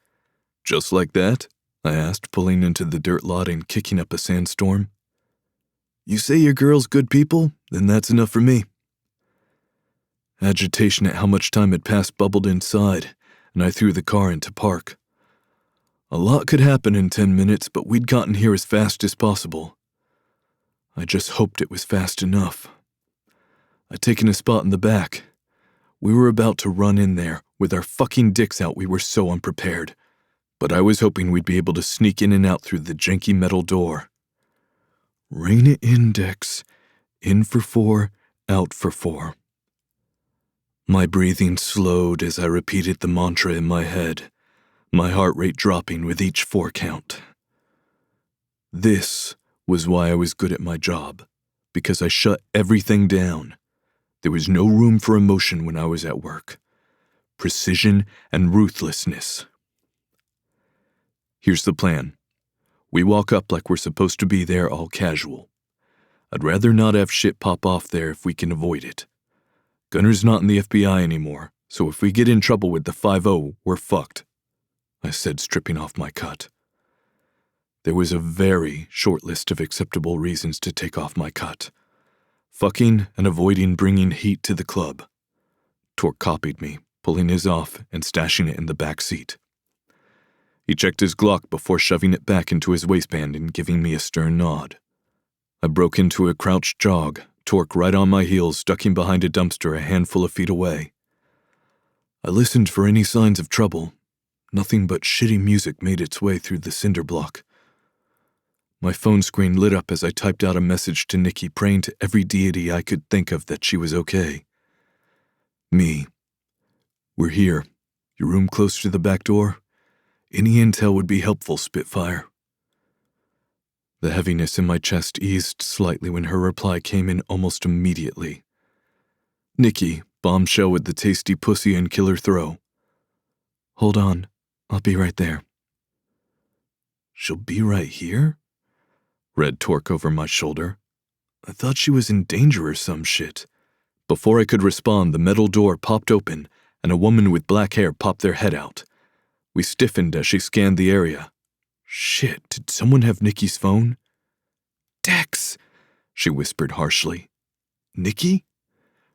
Just like that? I asked, pulling into the dirt lot and kicking up a sandstorm. You say your girl's good people? Then that's enough for me. Agitation at how much time had passed bubbled inside, and I threw the car into park. A lot could happen in 10 minutes, but we'd gotten here as fast as possible. I just hoped it was fast enough. I'd taken a spot in the back. We were about to run in there. With our fucking dicks out, we were so unprepared. But I was hoping we'd be able to sneak in and out through the janky metal door. Rein it in, Dex. In for 4, out for 4. My breathing slowed as I repeated the mantra in my head, my heart rate dropping with each 4 count. This was why I was good at my job, because I shut everything down. There was no room for emotion when I was at work. Precision and ruthlessness. Here's the plan. We walk up like we're supposed to be there, all casual. I'd rather not have shit pop off there if we can avoid it. Gunner's not in the FBI anymore, so if we get in trouble with the 5-0, we're fucked, I said, stripping off my cut. There was a very short list of acceptable reasons to take off my cut. Fucking and avoiding bringing heat to the club. Torque copied me, pulling his off and stashing it in the back seat. He checked his Glock before shoving it back into his waistband and giving me a stern nod. I broke into a crouched jog, Torque right on my heels, ducking behind a dumpster a handful of feet away. I listened for any signs of trouble. Nothing but shitty music made its way through the cinder block. My phone screen lit up as I typed out a message to Nikki, praying to every deity I could think of that she was okay. Me. We're here. Your room close to the back door? Any intel would be helpful, Spitfire. The heaviness in my chest eased slightly when her reply came in almost immediately. Nikki, bombshell with the tasty pussy and killer throw. Hold on, I'll be right there. She'll be right here? Read Torque over my shoulder. I thought she was in danger or some shit. Before I could respond, the metal door popped open, and a woman with black hair popped their head out. We stiffened as she scanned the area. Shit, did someone have Nikki's phone? Dex, she whispered harshly. Nikki?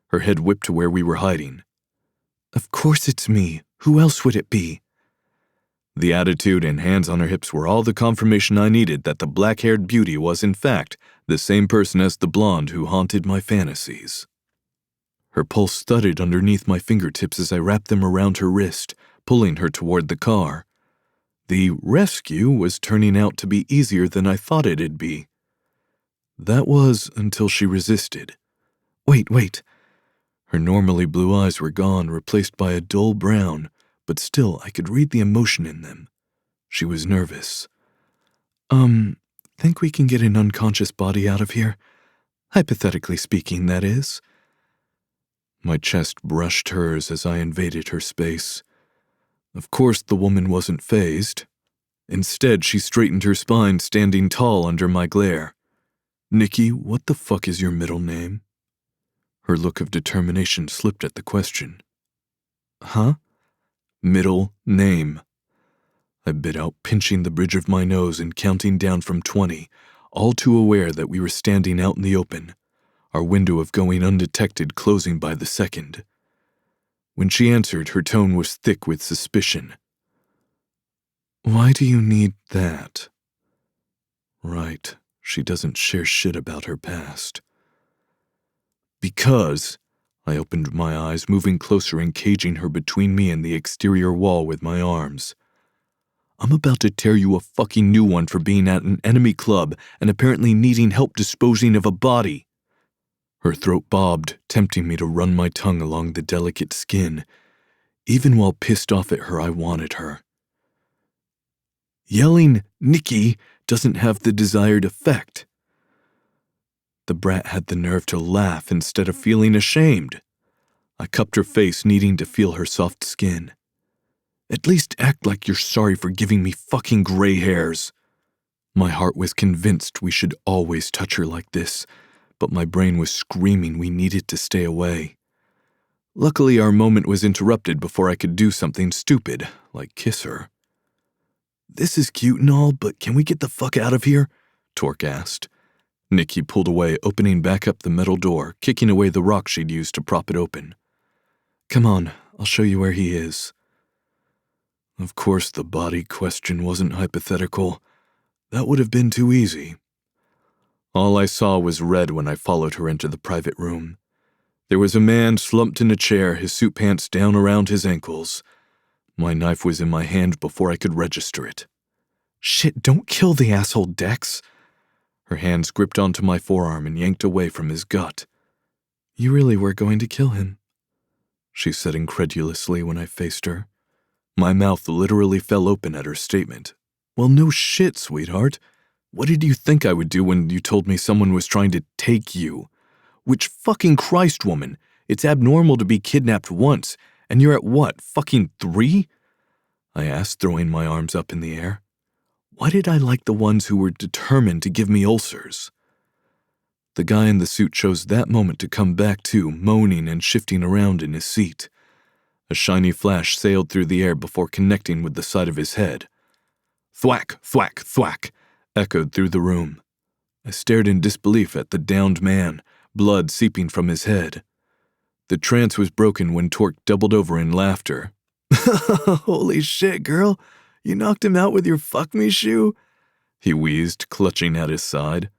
Her head whipped to where we were hiding. Of course it's me. Who else would it be? The attitude and hands on her hips were all the confirmation I needed that the black-haired beauty was, in fact, the same person as the blonde who haunted my fantasies. Her pulse thudded underneath my fingertips as I wrapped them around her wrist, pulling her toward the car. The rescue was turning out to be easier than I thought it'd be. That was until she resisted. Wait. Her normally blue eyes were gone, replaced by a dull brown, but still I could read the emotion in them. She was nervous. Think we can get an unconscious body out of here? Hypothetically speaking, that is. My chest brushed hers as I invaded her space. Of course the woman wasn't fazed. Instead, she straightened her spine, standing tall under my glare. Nikki, what the fuck is your middle name? Her look of determination slipped at the question. Huh? Middle name. I bit out, pinching the bridge of my nose and counting down from 20, all too aware that we were standing out in the open, our window of going undetected closing by the second. When she answered, her tone was thick with suspicion. Why do you need that? Right, she doesn't share shit about her past. Because, I opened my eyes, moving closer and caging her between me and the exterior wall with my arms. I'm about to tear you a fucking new one for being at an enemy club and apparently needing help disposing of a body. Her throat bobbed, tempting me to run my tongue along the delicate skin. Even while pissed off at her, I wanted her. Yelling, Nikki, doesn't have the desired effect. The brat had the nerve to laugh instead of feeling ashamed. I cupped her face, needing to feel her soft skin. At least act like you're sorry for giving me fucking gray hairs. My heart was convinced we should always touch her like this, but my brain was screaming we needed to stay away. Luckily, our moment was interrupted before I could do something stupid, like kiss her. This is cute and all, but can we get the fuck out of here? Torque asked. Nikki pulled away, opening back up the metal door, kicking away the rock she'd used to prop it open. Come on, I'll show you where he is. Of course, the body question wasn't hypothetical. That would have been too easy. All I saw was red when I followed her into the private room. There was a man slumped in a chair, his suit pants down around his ankles. My knife was in my hand before I could register it. Shit, don't kill the asshole, Dex. Her hands gripped onto my forearm and yanked away from his gut. You really were going to kill him, she said incredulously when I faced her. My mouth literally fell open at her statement. Well, no shit, sweetheart. What did you think I would do when you told me someone was trying to take you? Which fucking Christ, woman? It's abnormal to be kidnapped once, and you're at what, fucking 3? I asked, throwing my arms up in the air. Why did I like the ones who were determined to give me ulcers? The guy in the suit chose that moment to come back too, moaning and shifting around in his seat. A shiny flash sailed through the air before connecting with the side of his head. Thwack, thwack, thwack, echoed through the room. I stared in disbelief at the downed man, blood seeping from his head. The trance was broken when Torque doubled over in laughter. "Holy shit, girl! You knocked him out with your fuck-me shoe?" he wheezed, clutching at his side.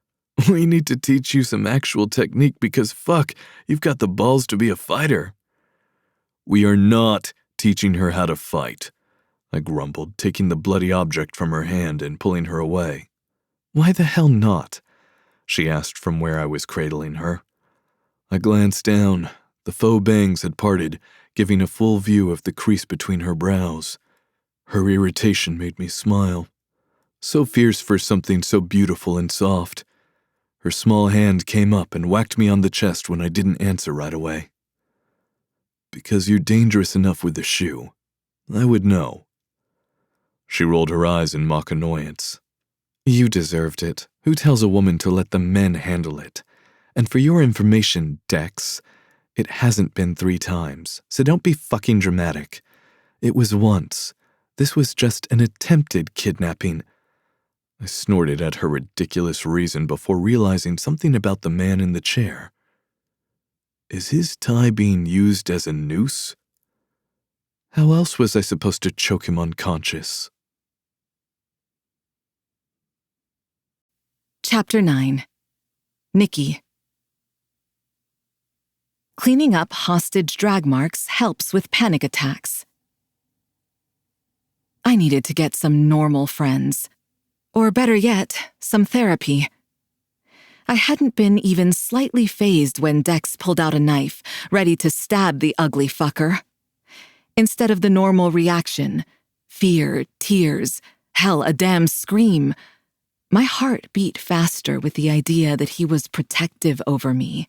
"We need to teach you some actual technique because fuck, you've got the balls to be a fighter." "We are not teaching her how to fight," I grumbled, taking the bloody object from her hand and pulling her away. "Why the hell not?" she asked from where I was cradling her. I glanced down. The faux bangs had parted, giving a full view of the crease between her brows. Her irritation made me smile. So fierce for something so beautiful and soft. Her small hand came up and whacked me on the chest when I didn't answer right away. "Because you're dangerous enough with the shoe. I would know." She rolled her eyes in mock annoyance. "You deserved it. Who tells a woman to let the men handle it? And for your information, Dex, it hasn't been 3 times, so don't be fucking dramatic. It was once. This was just an attempted kidnapping." I snorted at her ridiculous reason before realizing something about the man in the chair. Is his tie being used as a noose? How else was I supposed to choke him unconscious? Chapter 9. Nikki. Cleaning up hostage drag marks helps with panic attacks. I needed to get some normal friends. Or better yet, some therapy. I hadn't been even slightly fazed when Dex pulled out a knife, ready to stab the ugly fucker. Instead of the normal reaction, fear, tears, hell, a damn scream, my heart beat faster with the idea that he was protective over me.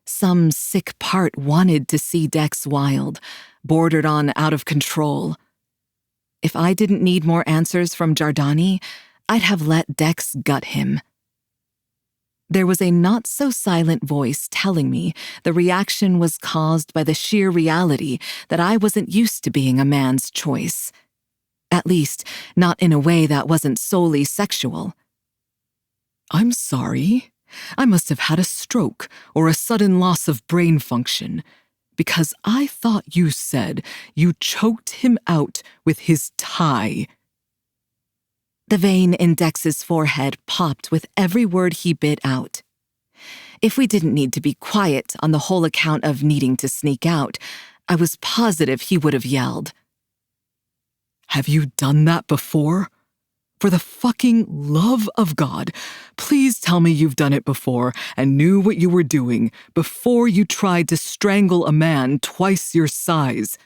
Some sick part wanted to see Dex wild, bordered on out of control. If I didn't need more answers from Giardani, I'd have let Dex gut him. There was a not-so-silent voice telling me the reaction was caused by the sheer reality that I wasn't used to being a man's choice. At least, not in a way that wasn't solely sexual. "I'm sorry. I must have had a stroke or a sudden loss of brain function, because I thought you said you choked him out with his tie." The vein in Dex's forehead popped with every word he bit out. If we didn't need to be quiet on the whole account of needing to sneak out, I was positive he would have yelled. "Have you done that before? For the fucking love of God, please tell me you've done it before and knew what you were doing before you tried to strangle a man twice your size."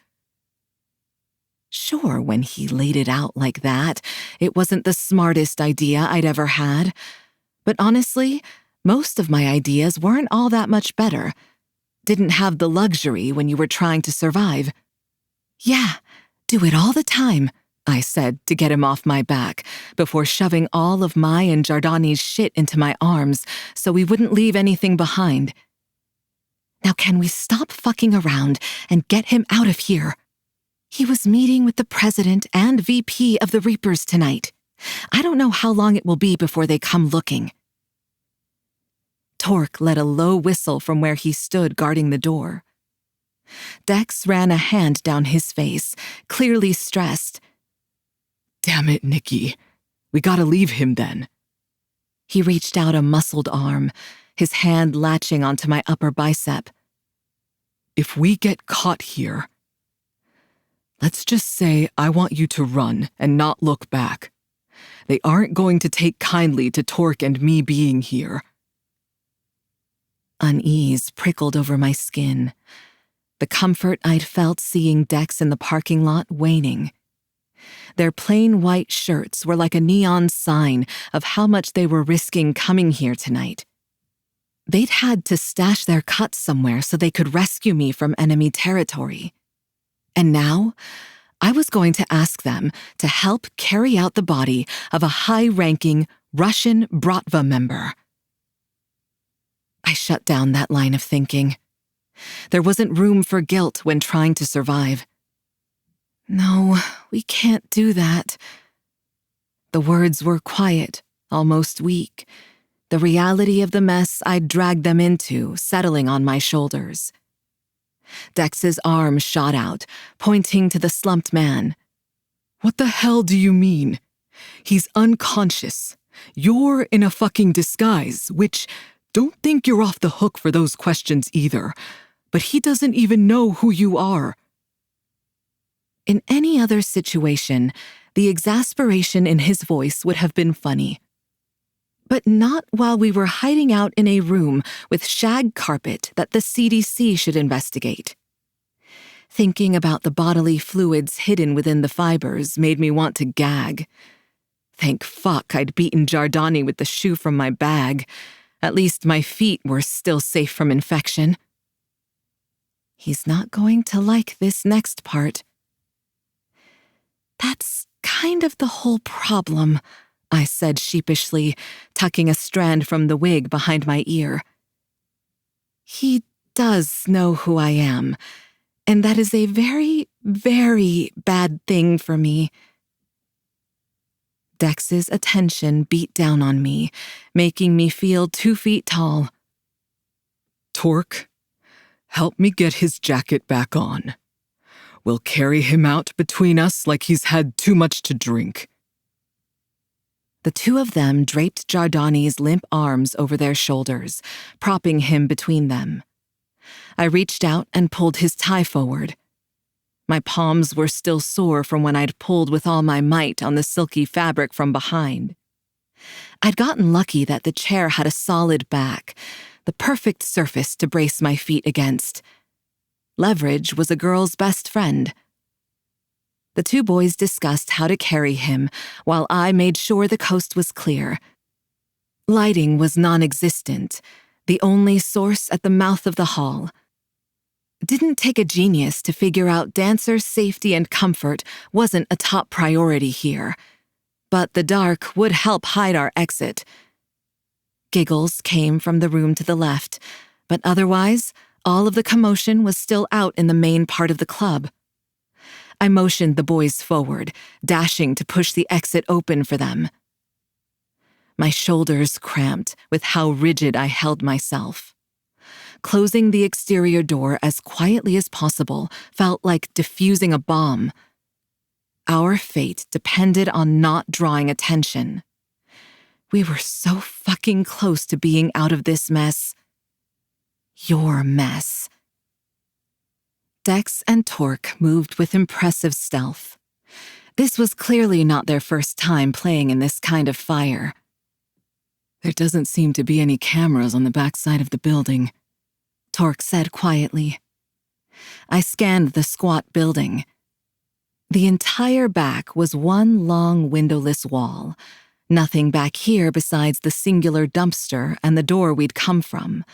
Sure, when he laid it out like that, it wasn't the smartest idea I'd ever had. But honestly, most of my ideas weren't all that much better. Didn't have the luxury when you were trying to survive. "Yeah, do it all the time," I said to get him off my back, before shoving all of my and Giardani's shit into my arms so we wouldn't leave anything behind. "Now can we stop fucking around and get him out of here? He was meeting with the president and VP of the Reapers tonight. I don't know how long it will be before they come looking." Torque let a low whistle from where he stood guarding the door. Dex ran a hand down his face, clearly stressed. "Damn it, Nikki. We gotta leave him then." He reached out a muscled arm, his hand latching onto my upper bicep. "If we get caught here, let's just say I want you to run and not look back. They aren't going to take kindly to Torque and me being here." Unease prickled over my skin, the comfort I'd felt seeing Dex in the parking lot waning. Their plain white shirts were like a neon sign of how much they were risking coming here tonight. They'd had to stash their cuts somewhere so they could rescue me from enemy territory. And now, I was going to ask them to help carry out the body of a high-ranking Russian Bratva member. I shut down that line of thinking. There wasn't room for guilt when trying to survive. No, we can't do that. The words were quiet, almost weak, the reality of the mess I'd dragged them into settling on my shoulders. Dex's arm shot out, pointing to the slumped man. What the hell do you mean? He's unconscious. You're in a fucking disguise, which, don't think you're off the hook for those questions either, but he doesn't even know who you are. In any other situation, the exasperation in his voice would have been funny. But not while we were hiding out in a room with shag carpet that the CDC should investigate. Thinking about the bodily fluids hidden within the fibers made me want to gag. Thank fuck I'd beaten Giardani with the shoe from my bag. At least my feet were still safe from infection. He's not going to like this next part. That's kind of the whole problem, I said sheepishly, tucking a strand from the wig behind my ear. He does know who I am, and that is a very, very bad thing for me. Dex's attention beat down on me, making me feel 2 feet tall. Torque, help me get his jacket back on. We'll carry him out between us like he's had too much to drink. The two of them draped Giardani's limp arms over their shoulders, propping him between them. I reached out and pulled his tie forward. My palms were still sore from when I'd pulled with all my might on the silky fabric from behind. I'd gotten lucky that the chair had a solid back, the perfect surface to brace my feet against. Leverage was a girl's best friend. The two boys discussed how to carry him, while I made sure the coast was clear. Lighting was non-existent, the only source at the mouth of the hall. Didn't take a genius to figure out dancers' safety and comfort wasn't a top priority here, but the dark would help hide our exit. Giggles came from the room to the left, but otherwise, all of the commotion was still out in the main part of the club. I motioned the boys forward, dashing to push the exit open for them. My shoulders cramped with how rigid I held myself. Closing the exterior door as quietly as possible felt like defusing a bomb. Our fate depended on not drawing attention. We were so fucking close to being out of this mess. Your mess. Dex and Torque moved with impressive stealth. This was clearly not their first time playing in this kind of fire. There doesn't seem to be any cameras on the backside of the building, Torque said quietly. I scanned the squat building. The entire back was one long windowless wall. Nothing back here besides the singular dumpster and the door we'd come from.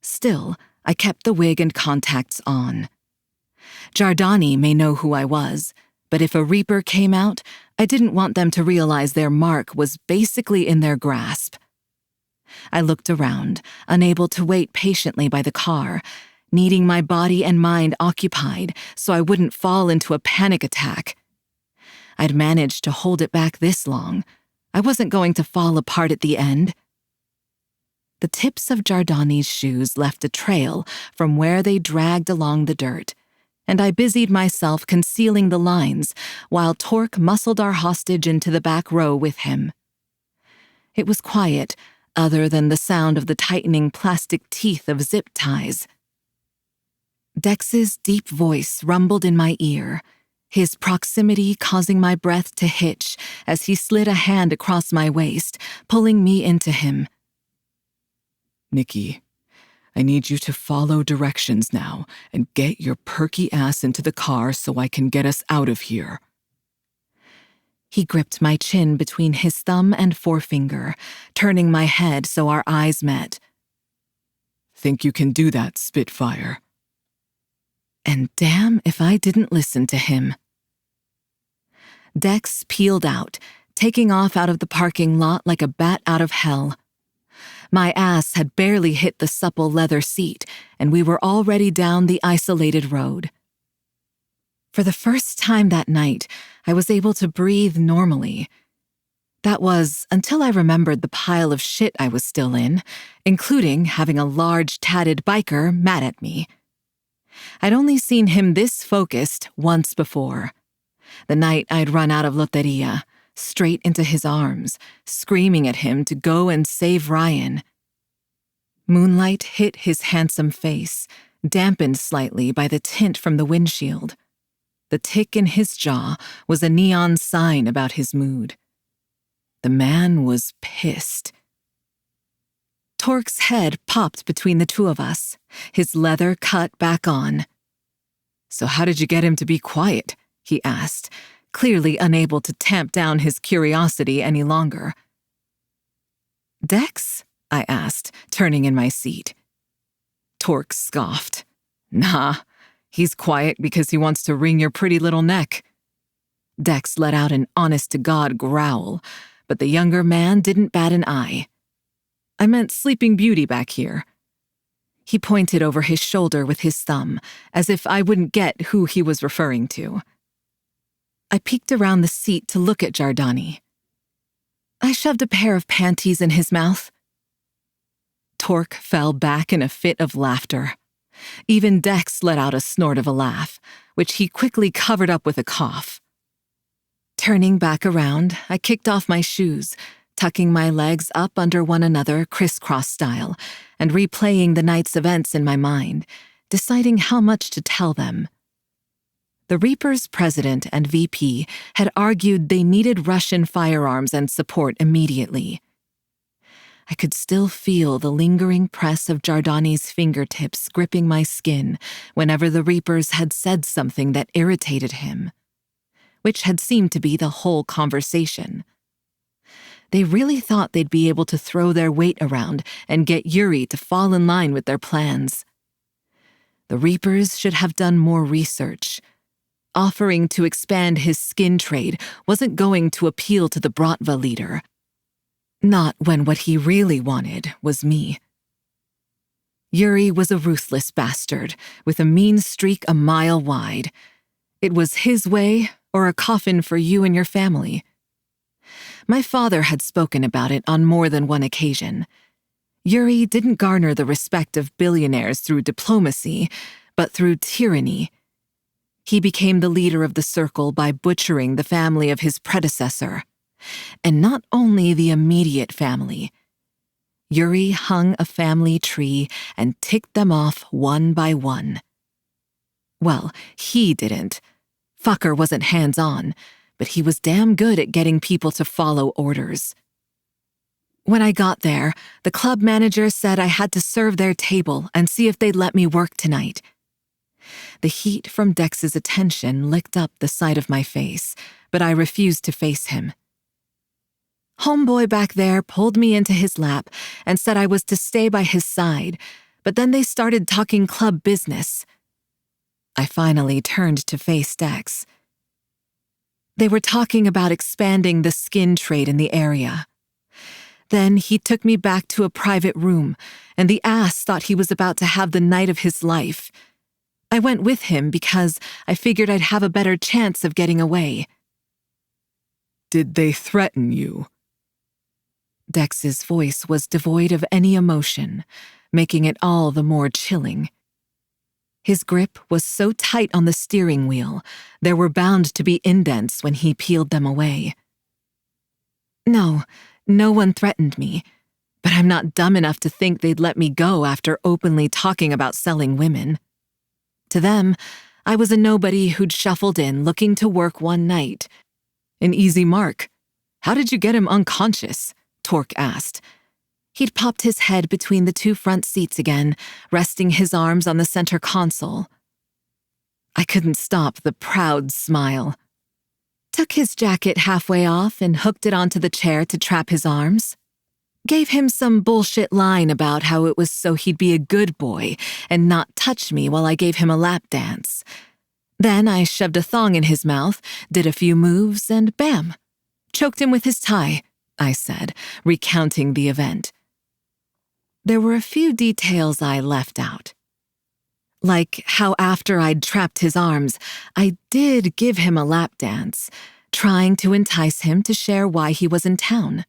Still, I kept the wig and contacts on. Giardani may know who I was, but if a Reaper came out, I didn't want them to realize their mark was basically in their grasp. I looked around, unable to wait patiently by the car, needing my body and mind occupied so I wouldn't fall into a panic attack. I'd managed to hold it back this long. I wasn't going to fall apart at the end. The tips of Giardani's shoes left a trail from where they dragged along the dirt, and I busied myself concealing the lines while Torque muscled our hostage into the back row with him. It was quiet, other than the sound of the tightening plastic teeth of zip ties. Dex's deep voice rumbled in my ear, his proximity causing my breath to hitch as he slid a hand across my waist, pulling me into him. Nikki, I need you to follow directions now and get your perky ass into the car so I can get us out of here. He gripped my chin between his thumb and forefinger, turning my head so our eyes met. Think you can do that, Spitfire? And damn if I didn't listen to him. Dex peeled out, taking off out of the parking lot like a bat out of hell. My ass had barely hit the supple leather seat, and we were already down the isolated road. For the first time that night, I was able to breathe normally. That was until I remembered the pile of shit I was still in, including having a large, tatted biker mad at me. I'd only seen him this focused once before. The night I'd run out of Loteria, straight into his arms, screaming at him to go and save Ryan. Moonlight hit his handsome face, dampened slightly by the tint from the windshield. The tick in his jaw was a neon sign about his mood. The man was pissed. Torque's head popped between the two of us, his leather cut back on. "So how did you get him to be quiet?" he asked, clearly unable to tamp down his curiosity any longer. "Dex?" I asked, turning in my seat. Torque scoffed. "Nah, he's quiet because he wants to wring your pretty little neck." Dex let out an honest-to-God growl, but the younger man didn't bat an eye. "I meant Sleeping Beauty back here." He pointed over his shoulder with his thumb, as if I wouldn't get who he was referring to. I peeked around the seat to look at Giardani. I shoved a pair of panties in his mouth. Torque fell back in a fit of laughter. Even Dex let out a snort of a laugh, which he quickly covered up with a cough. Turning back around, I kicked off my shoes, tucking my legs up under one another crisscross style, and replaying the night's events in my mind, deciding how much to tell them. The Reaper's president and VP had argued they needed Russian firearms and support immediately. I could still feel the lingering press of Giardani's fingertips gripping my skin whenever the Reapers had said something that irritated him, which had seemed to be the whole conversation. They really thought they'd be able to throw their weight around and get Yuri to fall in line with their plans. The Reapers should have done more research. Offering to expand his skin trade wasn't going to appeal to the Bratva leader. Not when what he really wanted was me. Yuri was a ruthless bastard, with a mean streak a mile wide. It was his way or a coffin for you and your family. My father had spoken about it on more than one occasion. Yuri didn't garner the respect of billionaires through diplomacy, but through tyranny. He became the leader of the circle by butchering the family of his predecessor. And not only the immediate family. Yuri hung a family tree and ticked them off one by one. Well, he didn't. Fucker wasn't hands-on, but he was damn good at getting people to follow orders. When I got there, the club manager said I had to serve their table and see if they'd let me work tonight. The heat from Dex's attention licked up the side of my face, but I refused to face him. Homeboy back there pulled me into his lap and said I was to stay by his side, but then they started talking club business. I finally turned to face Dex. They were talking about expanding the skin trade in the area. Then he took me back to a private room, and the ass thought he was about to have the night of his life. I went with him because I figured I'd have a better chance of getting away. Did they threaten you? Dex's voice was devoid of any emotion, making it all the more chilling. His grip was so tight on the steering wheel, there were bound to be indents when he peeled them away. No one threatened me, but I'm not dumb enough to think they'd let me go after openly talking about selling women. To them, I was a nobody who'd shuffled in looking to work one night. An easy mark. How did you get him unconscious? Torque asked. He'd popped his head between the two front seats again, resting his arms on the center console. I couldn't stop the proud smile. Took his jacket halfway off and hooked it onto the chair to trap his arms. Gave him some bullshit line about how it was so he'd be a good boy and not touch me while I gave him a lap dance. Then I shoved a thong in his mouth, did a few moves, and bam! Choked him with his tie, I said, recounting the event. There were a few details I left out. Like how after I'd trapped his arms, I did give him a lap dance, trying to entice him to share why he was in town.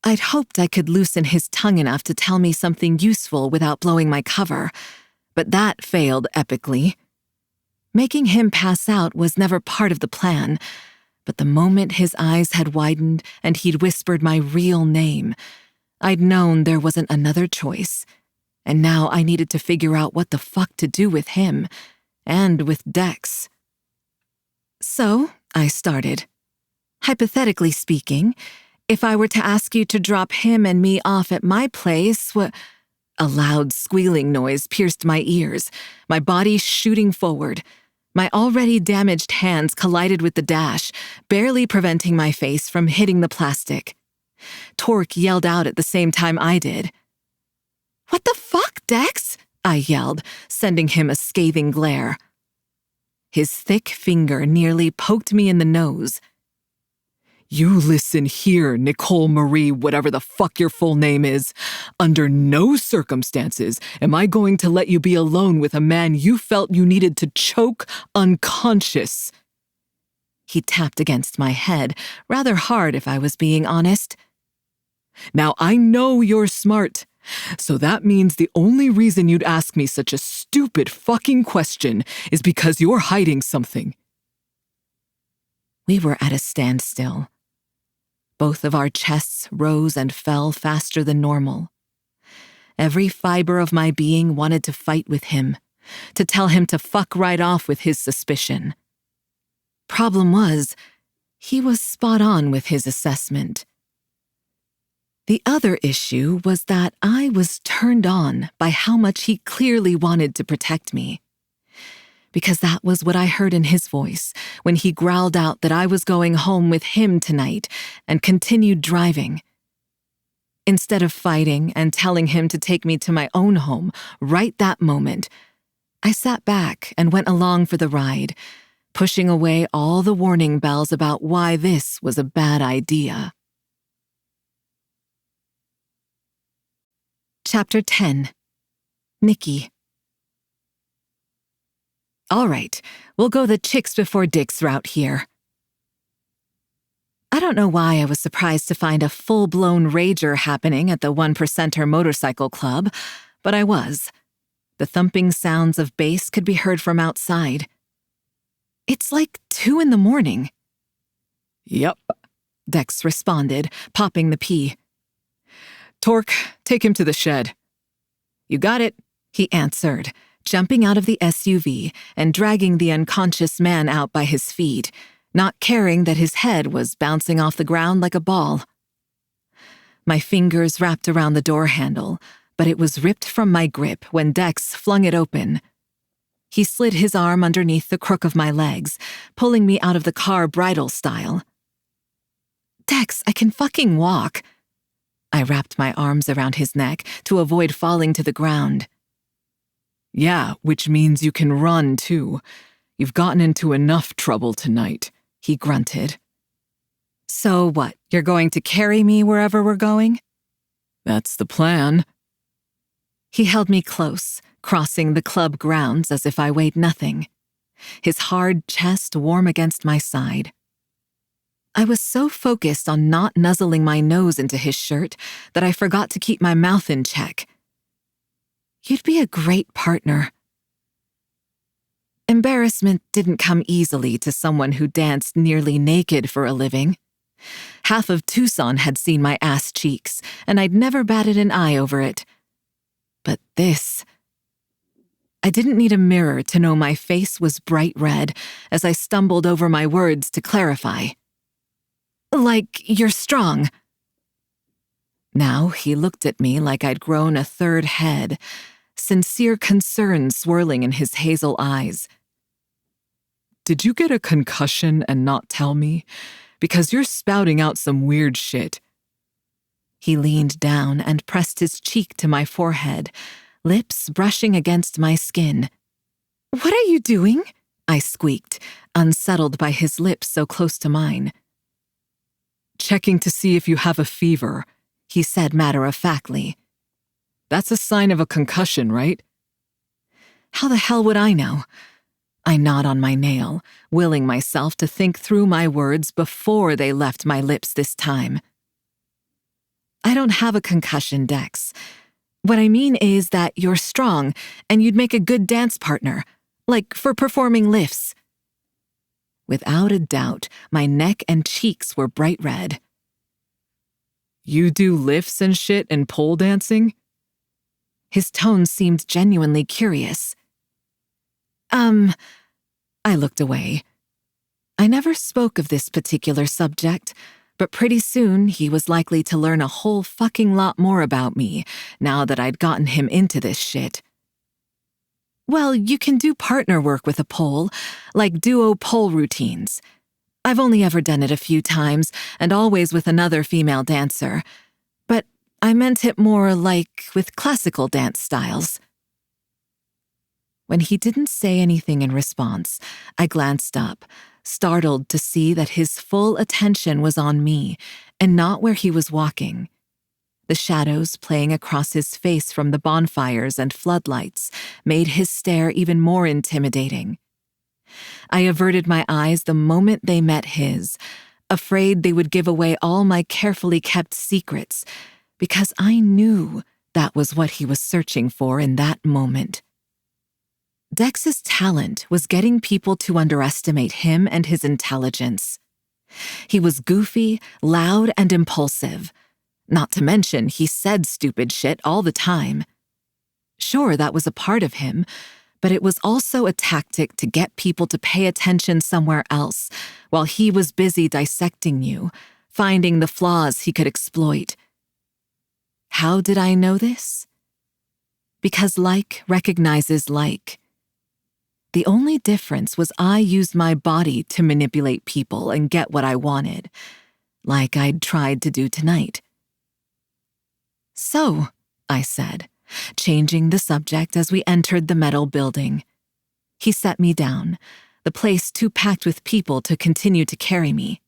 I'd hoped I could loosen his tongue enough to tell me something useful without blowing my cover, but that failed epically. Making him pass out was never part of the plan, but the moment his eyes had widened and he'd whispered my real name, I'd known there wasn't another choice, and now I needed to figure out what the fuck to do with him, and with Dex. So, I started. Hypothetically speaking, if I were to ask you to drop him and me off at my place, A loud squealing noise pierced my ears, my body shooting forward. My already damaged hands collided with the dash, barely preventing my face from hitting the plastic. Torque yelled out at the same time I did. "What the fuck, Dex?" I yelled, sending him a scathing glare. His thick finger nearly poked me in the nose. "You listen here, Nicole Marie, whatever the fuck your full name is. Under no circumstances am I going to let you be alone with a man you felt you needed to choke unconscious." He tapped against my head, rather hard if I was being honest. "Now I know you're smart, so that means the only reason you'd ask me such a stupid fucking question is because you're hiding something." We were at a standstill. Both of our chests rose and fell faster than normal. Every fiber of my being wanted to fight with him, to tell him to fuck right off with his suspicion. Problem was, he was spot on with his assessment. The other issue was that I was turned on by how much he clearly wanted to protect me. Because that was what I heard in his voice when he growled out that I was going home with him tonight and continued driving. Instead of fighting and telling him to take me to my own home right that moment, I sat back and went along for the ride, pushing away all the warning bells about why this was a bad idea. Chapter 10. Nikki. All right, we'll go the chicks before dicks route here. I don't know why I was surprised to find a full-blown rager happening at the 1%er motorcycle club, but I was. The thumping sounds of bass could be heard from outside. It's like 2 a.m. "Yep," Dex responded, popping the pea. "Torque, take him to the shed." "You got it," he answered, jumping out of the SUV and dragging the unconscious man out by his feet, not caring that his head was bouncing off the ground like a ball. My fingers wrapped around the door handle, but it was ripped from my grip when Dex flung it open. He slid his arm underneath the crook of my legs, pulling me out of the car bridle style. "Dex, I can fucking walk." I wrapped my arms around his neck to avoid falling to the ground. "Yeah, which means you can run, too. You've gotten into enough trouble tonight," he grunted. "So what, you're going to carry me wherever we're going?" "That's the plan." He held me close, crossing the club grounds as if I weighed nothing, his hard chest warm against my side. I was so focused on not nuzzling my nose into his shirt that I forgot to keep my mouth in check. You'd be a great partner. Embarrassment didn't come easily to someone who danced nearly naked for a living. Half of Tucson had seen my ass cheeks, and I'd never batted an eye over it. But this... I didn't need a mirror to know my face was bright red as I stumbled over my words to clarify. "Like, you're strong." Now he looked at me like I'd grown a third head, sincere concern swirling in his hazel eyes. "Did you get a concussion and not tell me? Because you're spouting out some weird shit." He leaned down and pressed his cheek to my forehead, lips brushing against my skin. "What are you doing?" I squeaked, unsettled by his lips so close to mine. "Checking to see if you have a fever," he said matter-of-factly. That's a sign of a concussion, right? How the hell would I know? I gnawed on my nail, willing myself to think through my words before they left my lips this time. I don't have a concussion, Dex. What I mean is that you're strong and you'd make a good dance partner, like for performing lifts. Without a doubt, my neck and cheeks were bright red. You do lifts and shit and pole dancing? His tone seemed genuinely curious. I looked away. I never spoke of this particular subject, but pretty soon he was likely to learn a whole fucking lot more about me now that I'd gotten him into this shit. Well, you can do partner work with a pole, like duo pole routines. I've only ever done it a few times, and always with another female dancer. But I meant it more like with classical dance styles. When he didn't say anything in response, I glanced up, startled to see that his full attention was on me and not where he was walking. The shadows playing across his face from the bonfires and floodlights made his stare even more intimidating. I averted my eyes the moment they met his, afraid they would give away all my carefully kept secrets, because I knew that was what he was searching for in that moment. Dex's talent was getting people to underestimate him and his intelligence. He was goofy, loud, and impulsive. Not to mention, he said stupid shit all the time. Sure, that was a part of him, but it was also a tactic to get people to pay attention somewhere else while he was busy dissecting you, finding the flaws he could exploit. How did I know this? Because like recognizes like. The only difference was I used my body to manipulate people and get what I wanted, like I'd tried to do tonight. So, I said, changing the subject as we entered the metal building. He set me down, the place too packed with people to continue to carry me.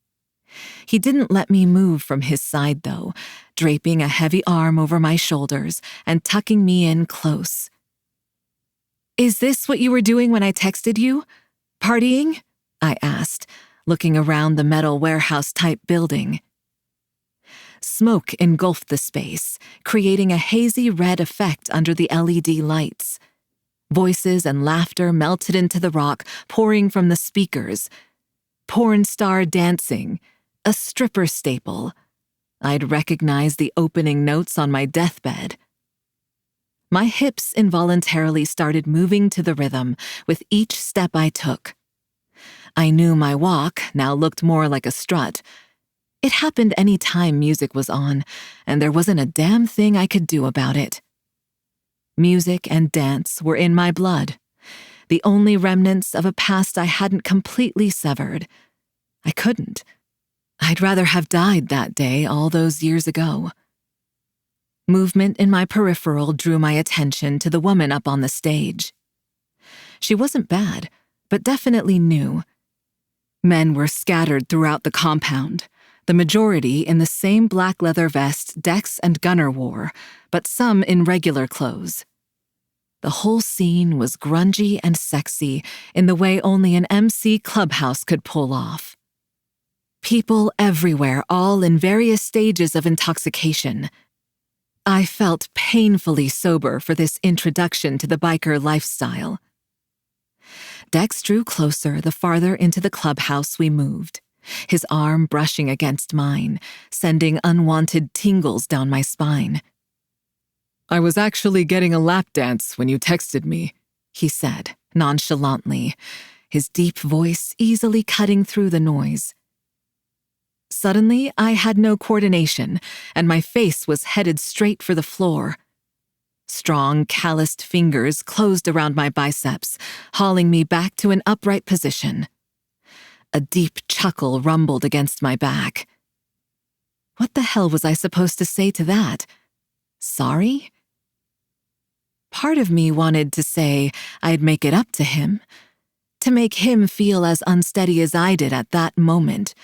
He didn't let me move from his side, though, draping a heavy arm over my shoulders and tucking me in close. Is this what you were doing when I texted you? Partying? I asked, looking around the metal warehouse-type building. Smoke engulfed the space, creating a hazy red effect under the LED lights. Voices and laughter melted into the rock, pouring from the speakers. Porn star dancing, a stripper staple. I'd recognize the opening notes on my deathbed. My hips involuntarily started moving to the rhythm with each step I took. I knew my walk now looked more like a strut. It happened any time music was on, and there wasn't a damn thing I could do about it. Music and dance were in my blood, the only remnants of a past I hadn't completely severed. I couldn't. I'd rather have died that day all those years ago. Movement in my peripheral drew my attention to the woman up on the stage. She wasn't bad, but definitely new. Men were scattered throughout the compound, the majority in the same black leather vest Dex and Gunnar wore, but some in regular clothes. The whole scene was grungy and sexy in the way only an MC clubhouse could pull off. People everywhere, all in various stages of intoxication. I felt painfully sober for this introduction to the biker lifestyle. Dex drew closer the farther into the clubhouse we moved, his arm brushing against mine, sending unwanted tingles down my spine. I was actually getting a lap dance when you texted me, he said, nonchalantly, his deep voice easily cutting through the noise. Suddenly, I had no coordination, and my face was headed straight for the floor. Strong, calloused fingers closed around my biceps, hauling me back to an upright position. A deep chuckle rumbled against my back. What the hell was I supposed to say to that? Sorry? Part of me wanted to say I'd make it up to him, to make him feel as unsteady as I did at that moment.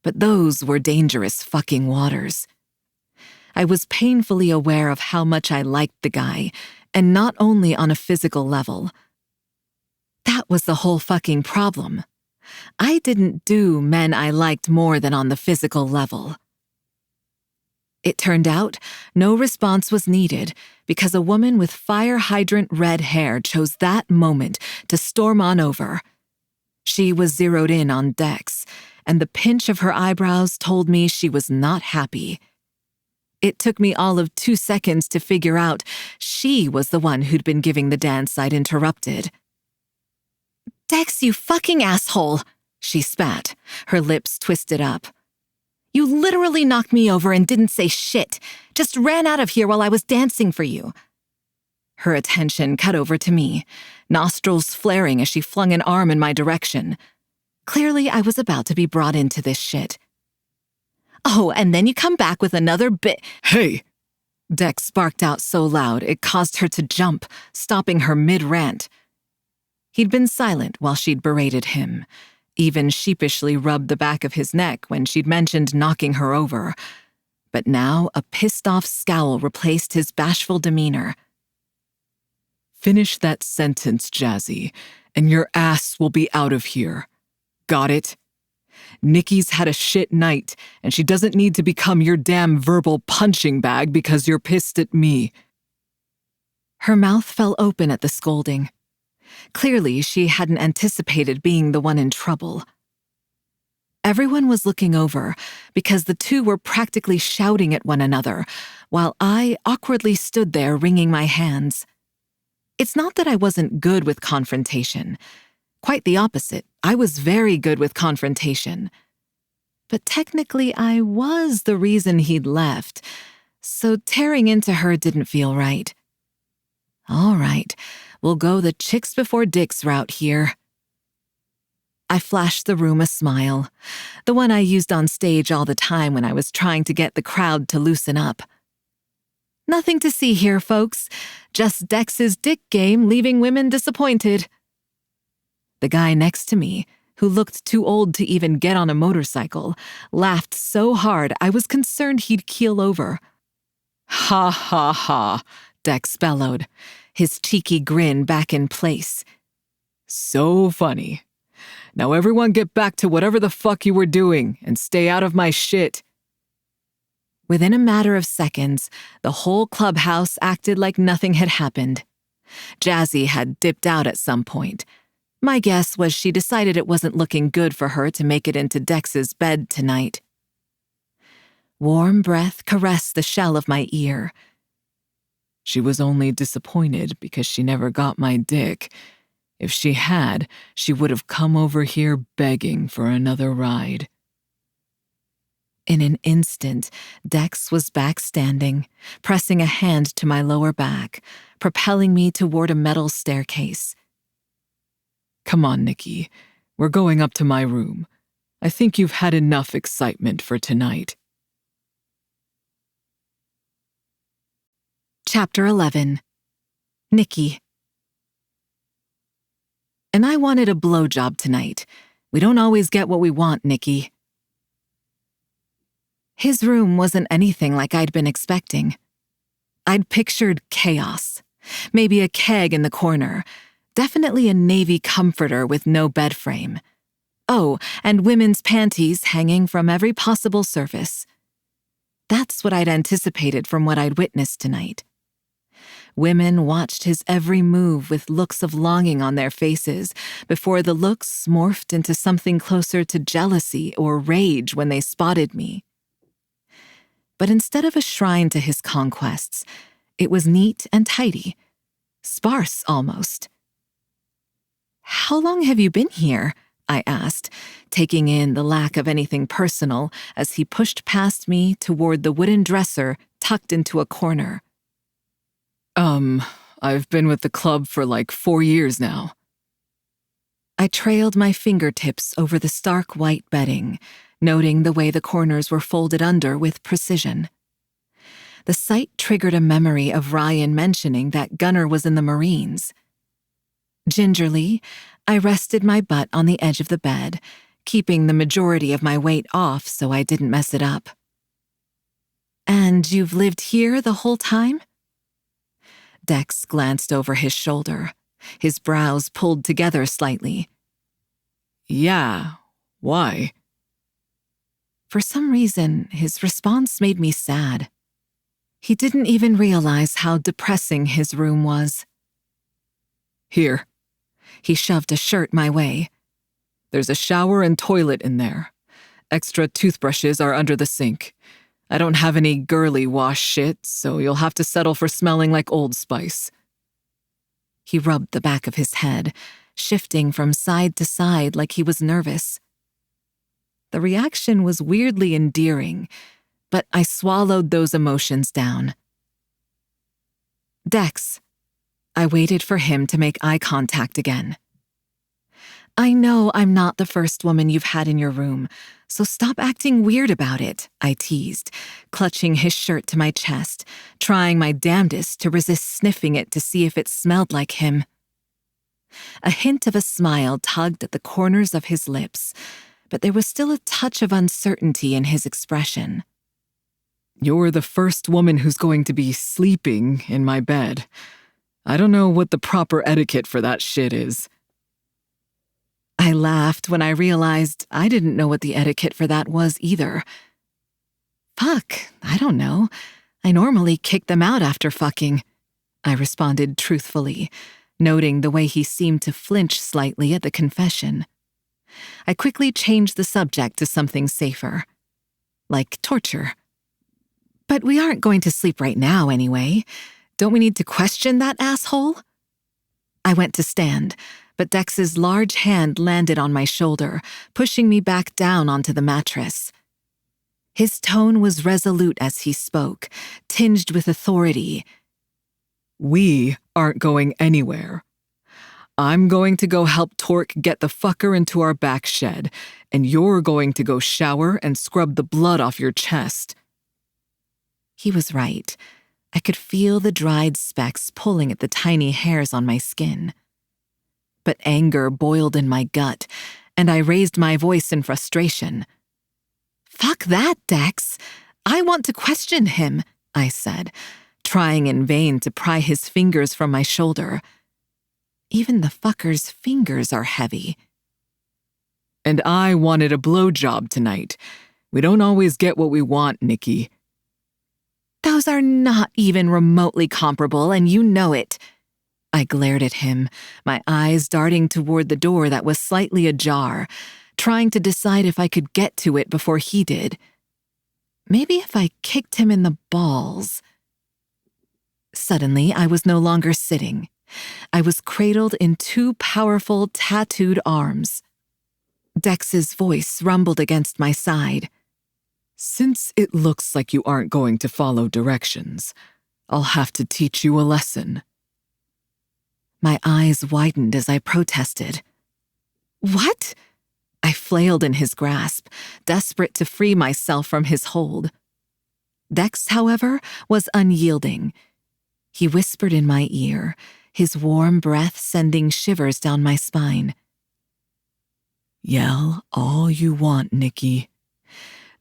But those were dangerous fucking waters. I was painfully aware of how much I liked the guy, and not only on a physical level. That was the whole fucking problem. I didn't do men I liked more than on the physical level. It turned out no response was needed because a woman with fire hydrant red hair chose that moment to storm on over. She was zeroed in on Dex, and the pinch of her eyebrows told me she was not happy. It took me all of 2 seconds to figure out she was the one who'd been giving the dance I'd interrupted. "Dex, you fucking asshole," she spat, her lips twisted up. "You literally knocked me over and didn't say shit, just ran out of here while I was dancing for you." Her attention cut over to me, nostrils flaring as she flung an arm in my direction. Clearly, I was about to be brought into this shit. "Oh, and then you come back with another bit—" Hey! Dex barked out so loud it caused her to jump, stopping her mid-rant. He'd been silent while she'd berated him, even sheepishly rubbed the back of his neck when she'd mentioned knocking her over. But now a pissed-off scowl replaced his bashful demeanor. Finish that sentence, Jazzy, and your ass will be out of here. Got it? Nikki's had a shit night, and she doesn't need to become your damn verbal punching bag because you're pissed at me. Her mouth fell open at the scolding. Clearly, she hadn't anticipated being the one in trouble. Everyone was looking over because the two were practically shouting at one another, while I awkwardly stood there wringing my hands. It's not that I wasn't good with confrontation. Quite the opposite. I was very good with confrontation. But technically, I was the reason he'd left, so tearing into her didn't feel right. All right, we'll go the chicks before dicks route here. I flashed the room a smile, the one I used on stage all the time when I was trying to get the crowd to loosen up. Nothing to see here, folks. Just Dex's dick game leaving women disappointed. The guy next to me, who looked too old to even get on a motorcycle, laughed so hard I was concerned he'd keel over. "Ha ha ha," Dex bellowed, his cheeky grin back in place. So funny. Now everyone get back to whatever the fuck you were doing and stay out of my shit. Within a matter of seconds, the whole clubhouse acted like nothing had happened. Jazzy had dipped out at some point. My guess was she decided it wasn't looking good for her to make it into Dex's bed tonight. Warm breath caressed the shell of my ear. She was only disappointed because she never got my dick. If she had, she would have come over here begging for another ride. In an instant, Dex was back standing, pressing a hand to my lower back, propelling me toward a metal staircase. Come on, Nikki. We're going up to my room. I think you've had enough excitement for tonight. Chapter 11. Nikki. And I wanted a blowjob tonight. We don't always get what we want, Nikki. His room wasn't anything like I'd been expecting. I'd pictured chaos. Maybe a keg in the corner. Definitely a navy comforter with no bed frame. Oh, and women's panties hanging from every possible surface. That's what I'd anticipated from what I'd witnessed tonight. Women watched his every move with looks of longing on their faces before the looks morphed into something closer to jealousy or rage when they spotted me. But instead of a shrine to his conquests, it was neat and tidy, sparse almost. "How long have you been here?" I asked, taking in the lack of anything personal as he pushed past me toward the wooden dresser tucked into a corner. I've been with the club for like 4 years now." I trailed my fingertips over the stark white bedding, noting the way the corners were folded under with precision. The sight triggered a memory of Ryan mentioning that Gunnar was in the Marines. Gingerly, I rested my butt on the edge of the bed, keeping the majority of my weight off so I didn't mess it up. And And you've lived here the whole time? Dex glanced over his shoulder, his brows pulled together slightly. Yeah, why? For some reason, his response made me sad. He didn't even realize how depressing his room was. Here. He shoved a shirt my way. There's a shower and toilet in there. Extra toothbrushes are under the sink. I don't have any girly wash shit, so you'll have to settle for smelling like Old Spice. He rubbed the back of his head, shifting from side to side like he was nervous. The reaction was weirdly endearing, but I swallowed those emotions down. Dex. I waited for him to make eye contact again. I know I'm not the first woman you've had in your room, so stop acting weird about it, I teased, clutching his shirt to my chest, trying my damnedest to resist sniffing it to see if it smelled like him. A hint of a smile tugged at the corners of his lips, but there was still a touch of uncertainty in his expression. You're the first woman who's going to be sleeping in my bed. I don't know what the proper etiquette for that shit is. I laughed when I realized I didn't know what the etiquette for that was either. Fuck, I don't know. I normally kick them out after fucking, I responded truthfully, noting the way he seemed to flinch slightly at the confession. I quickly changed the subject to something safer, like torture. But we aren't going to sleep right now anyway. Don't we need to question that asshole? I went to stand, but Dex's large hand landed on my shoulder, pushing me back down onto the mattress. His tone was resolute as he spoke, tinged with authority. We aren't going anywhere. I'm going to go help Torque get the fucker into our back shed, and you're going to go shower and scrub the blood off your chest. He was right. I could feel the dried specks pulling at the tiny hairs on my skin. But anger boiled in my gut, and I raised my voice in frustration. Fuck that, Dex. I want to question him, I said, trying in vain to pry his fingers from my shoulder. Even the fucker's fingers are heavy. And I wanted a blowjob tonight. We don't always get what we want, Nikki. Those are not even remotely comparable, and you know it. I glared at him, my eyes darting toward the door that was slightly ajar, trying to decide if I could get to it before he did. Maybe if I kicked him in the balls. Suddenly, I was no longer sitting. I was cradled in two powerful, tattooed arms. Dex's voice rumbled against my side. Since it looks like you aren't going to follow directions, I'll have to teach you a lesson. My eyes widened as I protested. What? I flailed in his grasp, desperate to free myself from his hold. Dex, however, was unyielding. He whispered in my ear, his warm breath sending shivers down my spine. Yell all you want, Nikki.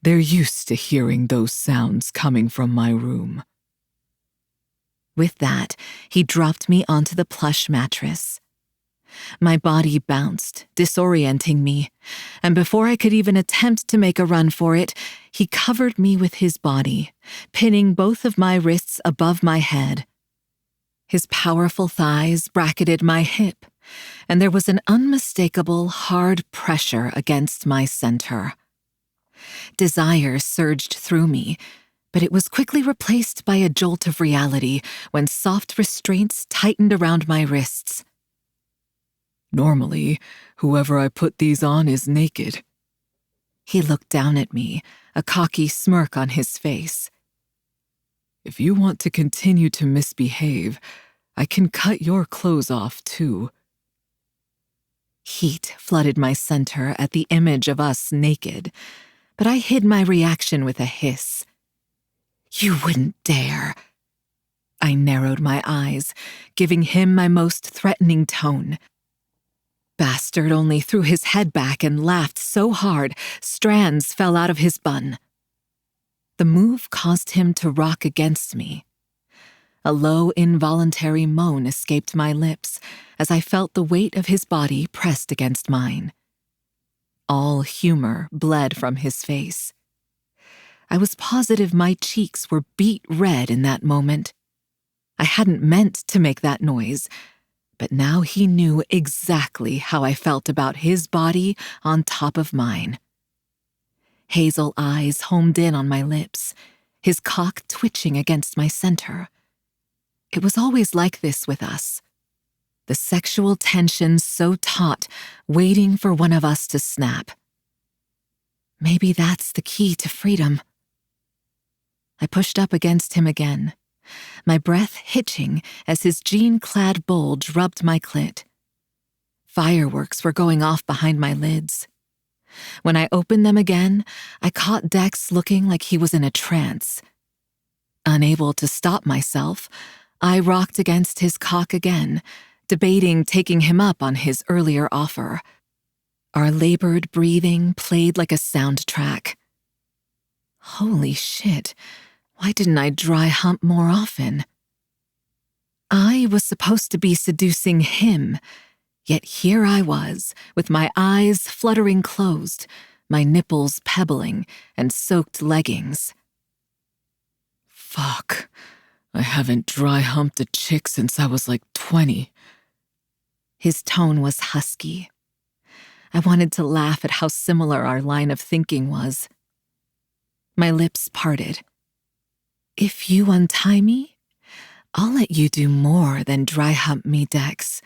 They're used to hearing those sounds coming from my room. With that, he dropped me onto the plush mattress. My body bounced, disorienting me, and before I could even attempt to make a run for it, he covered me with his body, pinning both of my wrists above my head. His powerful thighs bracketed my hip, and there was an unmistakable hard pressure against my center. Desire surged through me, but it was quickly replaced by a jolt of reality when soft restraints tightened around my wrists. Normally, whoever I put these on is naked. He looked down at me, a cocky smirk on his face. If you want to continue to misbehave, I can cut your clothes off too. Heat flooded my center at the image of us naked, but I hid my reaction with a hiss. You wouldn't dare. I narrowed my eyes, giving him my most threatening tone. Bastard only threw his head back and laughed so hard, strands fell out of his bun. The move caused him to rock against me. A low, involuntary moan escaped my lips as I felt the weight of his body pressed against mine. All humor bled from his face. I was positive my cheeks were beet red in that moment. I hadn't meant to make that noise, but now he knew exactly how I felt about his body on top of mine. Hazel eyes homed in on my lips, his cock twitching against my center. It was always like this with us. The sexual tension so taut, waiting for one of us to snap. Maybe that's the key to freedom. I pushed up against him again, my breath hitching as his jean-clad bulge rubbed my clit. Fireworks were going off behind my lids. When I opened them again, I caught Dex looking like he was in a trance. Unable to stop myself, I rocked against his cock again, debating taking him up on his earlier offer. Our labored breathing played like a soundtrack. Holy shit, why didn't I dry hump more often? I was supposed to be seducing him, yet here I was, with my eyes fluttering closed, my nipples pebbling, and soaked leggings. Fuck. I haven't dry humped a chick since I was like 20. His tone was husky. I wanted to laugh at how similar our line of thinking was. My lips parted. If you untie me, I'll let you do more than dry hump me, Dex.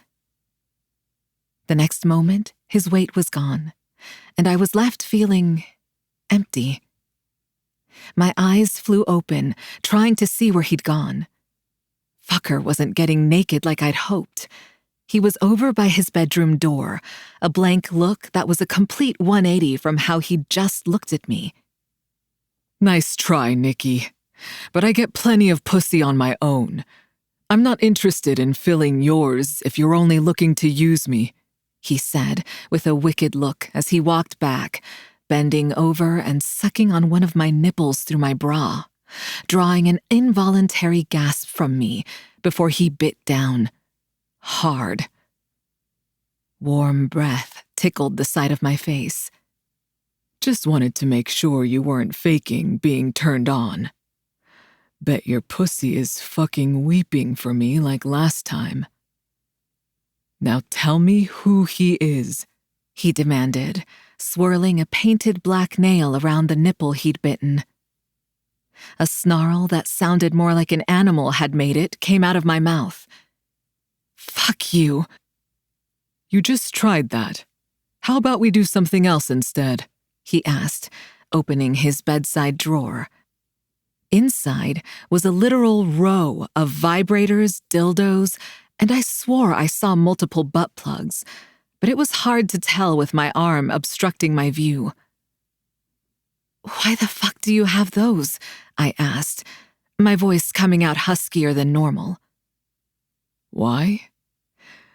The next moment, his weight was gone, and I was left feeling empty. My eyes flew open, trying to see where he'd gone. Fucker wasn't getting naked like I'd hoped. He was over by his bedroom door, a blank look that was a complete 180 from how he'd just looked at me. Nice try, Nikki. But I get plenty of pussy on my own. I'm not interested in filling yours if you're only looking to use me, he said with a wicked look as he walked back, bending over and sucking on one of my nipples through my bra, drawing an involuntary gasp from me before he bit down. Hard. Warm breath tickled the side of my face. Just wanted to make sure you weren't faking being turned on. Bet your pussy is fucking weeping for me like last time. Now tell me who he is, he demanded, swirling a painted black nail around the nipple he'd bitten. A snarl that sounded more like an animal had made it came out of my mouth. Fuck you. You just tried that. How about we do something else instead? He asked, opening his bedside drawer. Inside was a literal row of vibrators, dildos, and I swore I saw multiple butt plugs, but it was hard to tell with my arm obstructing my view. Why the fuck do you have those? I asked, my voice coming out huskier than normal. Why?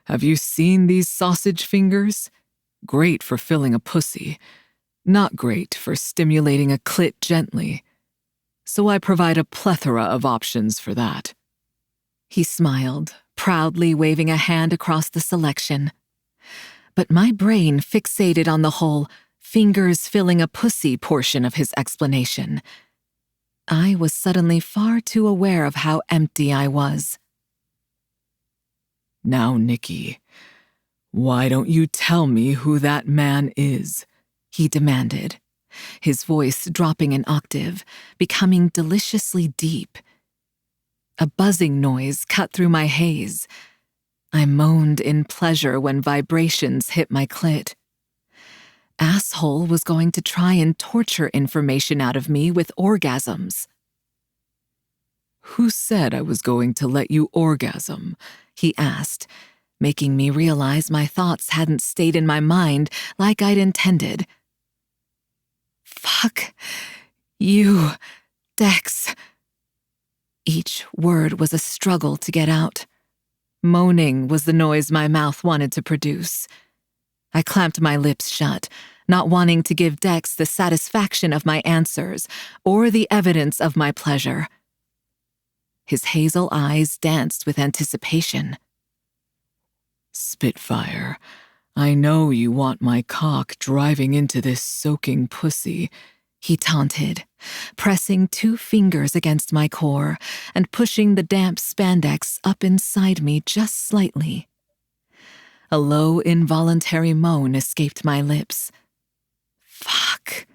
Have you seen these sausage fingers? Great for filling a pussy, not great for stimulating a clit gently. So I provide a plethora of options for that. He smiled, proudly waving a hand across the selection. But my brain fixated on the whole fingers filling a pussy portion of his explanation. I was suddenly far too aware of how empty I was. Now, Nikki, why don't you tell me who that man is? He demanded, his voice dropping an octave, becoming deliciously deep. A buzzing noise cut through my haze. I moaned in pleasure when vibrations hit my clit. Asshole was going to try and torture information out of me with orgasms. Who said I was going to let you orgasm? He asked, making me realize my thoughts hadn't stayed in my mind like I'd intended. Fuck you, Dex. Each word was a struggle to get out. Moaning was the noise my mouth wanted to produce. I clamped my lips shut, not wanting to give Dex the satisfaction of my answers or the evidence of my pleasure. His hazel eyes danced with anticipation. Spitfire, I know you want my cock driving into this soaking pussy, he taunted, pressing 2 fingers against my core and pushing the damp spandex up inside me just slightly. A low, involuntary moan escaped my lips. Fuck.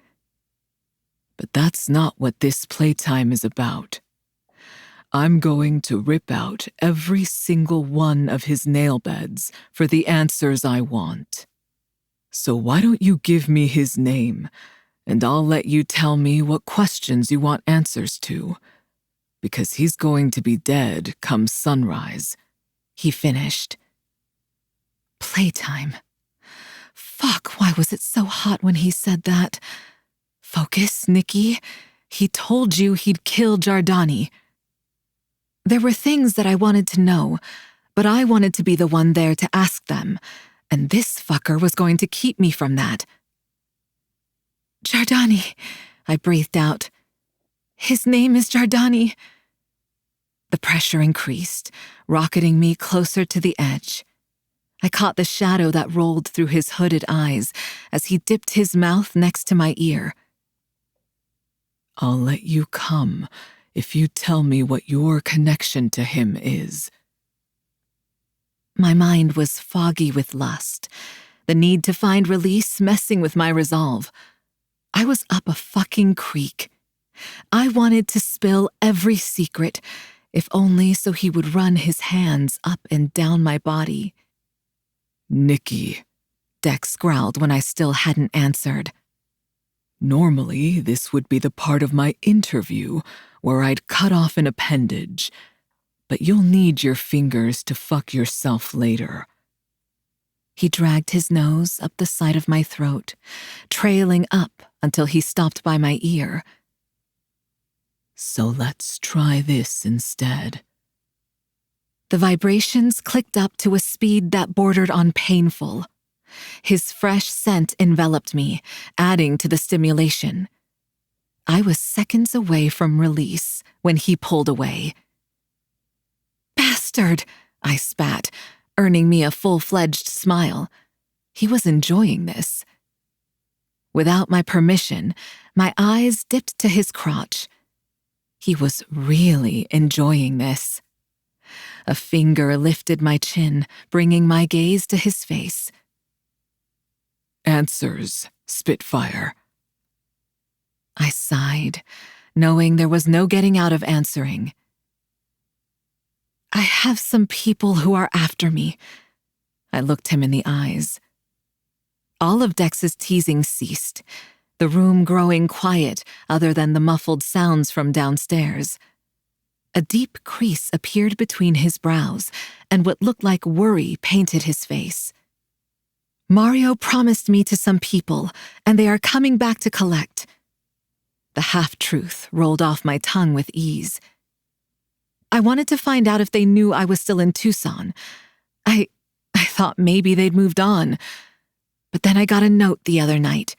But that's not what this playtime is about. I'm going to rip out every single one of his nail beds for the answers I want. So why don't you give me his name, and I'll let you tell me what questions you want answers to. Because he's going to be dead come sunrise, he finished. Playtime. Fuck, why was it so hot when he said that? Focus, Nikki. He told you he'd kill Giardani. There were things that I wanted to know, but I wanted to be the one there to ask them, and this fucker was going to keep me from that. Giardani, I breathed out. His name is Giardani. The pressure increased, rocketing me closer to the edge. I caught the shadow that rolled through his hooded eyes as he dipped his mouth next to my ear. I'll let you come if you tell me what your connection to him is. My mind was foggy with lust, the need to find release messing with my resolve. I was up a fucking creek. I wanted to spill every secret, if only so he would run his hands up and down my body. Nikki, Dex growled when I still hadn't answered. Normally, this would be the part of my interview where I'd cut off an appendage, but you'll need your fingers to fuck yourself later. He dragged his nose up the side of my throat, trailing up until he stopped by my ear. So let's try this instead. The vibrations clicked up to a speed that bordered on painful. His fresh scent enveloped me, adding to the stimulation. I was seconds away from release when he pulled away. Bastard, I spat, earning me a full-fledged smile. He was enjoying this. Without my permission, my eyes dipped to his crotch. He was really enjoying this. A finger lifted my chin, bringing my gaze to his face. Answers, Spitfire. I sighed, knowing there was no getting out of answering. I have some people who are after me. I looked him in the eyes. All of Dex's teasing ceased, the room growing quiet other than the muffled sounds from downstairs. A deep crease appeared between his brows, and what looked like worry painted his face. Mario promised me to some people, and they are coming back to collect. The half-truth rolled off my tongue with ease. I wanted to find out if they knew I was still in Tucson. I thought maybe they'd moved on. But then I got a note the other night,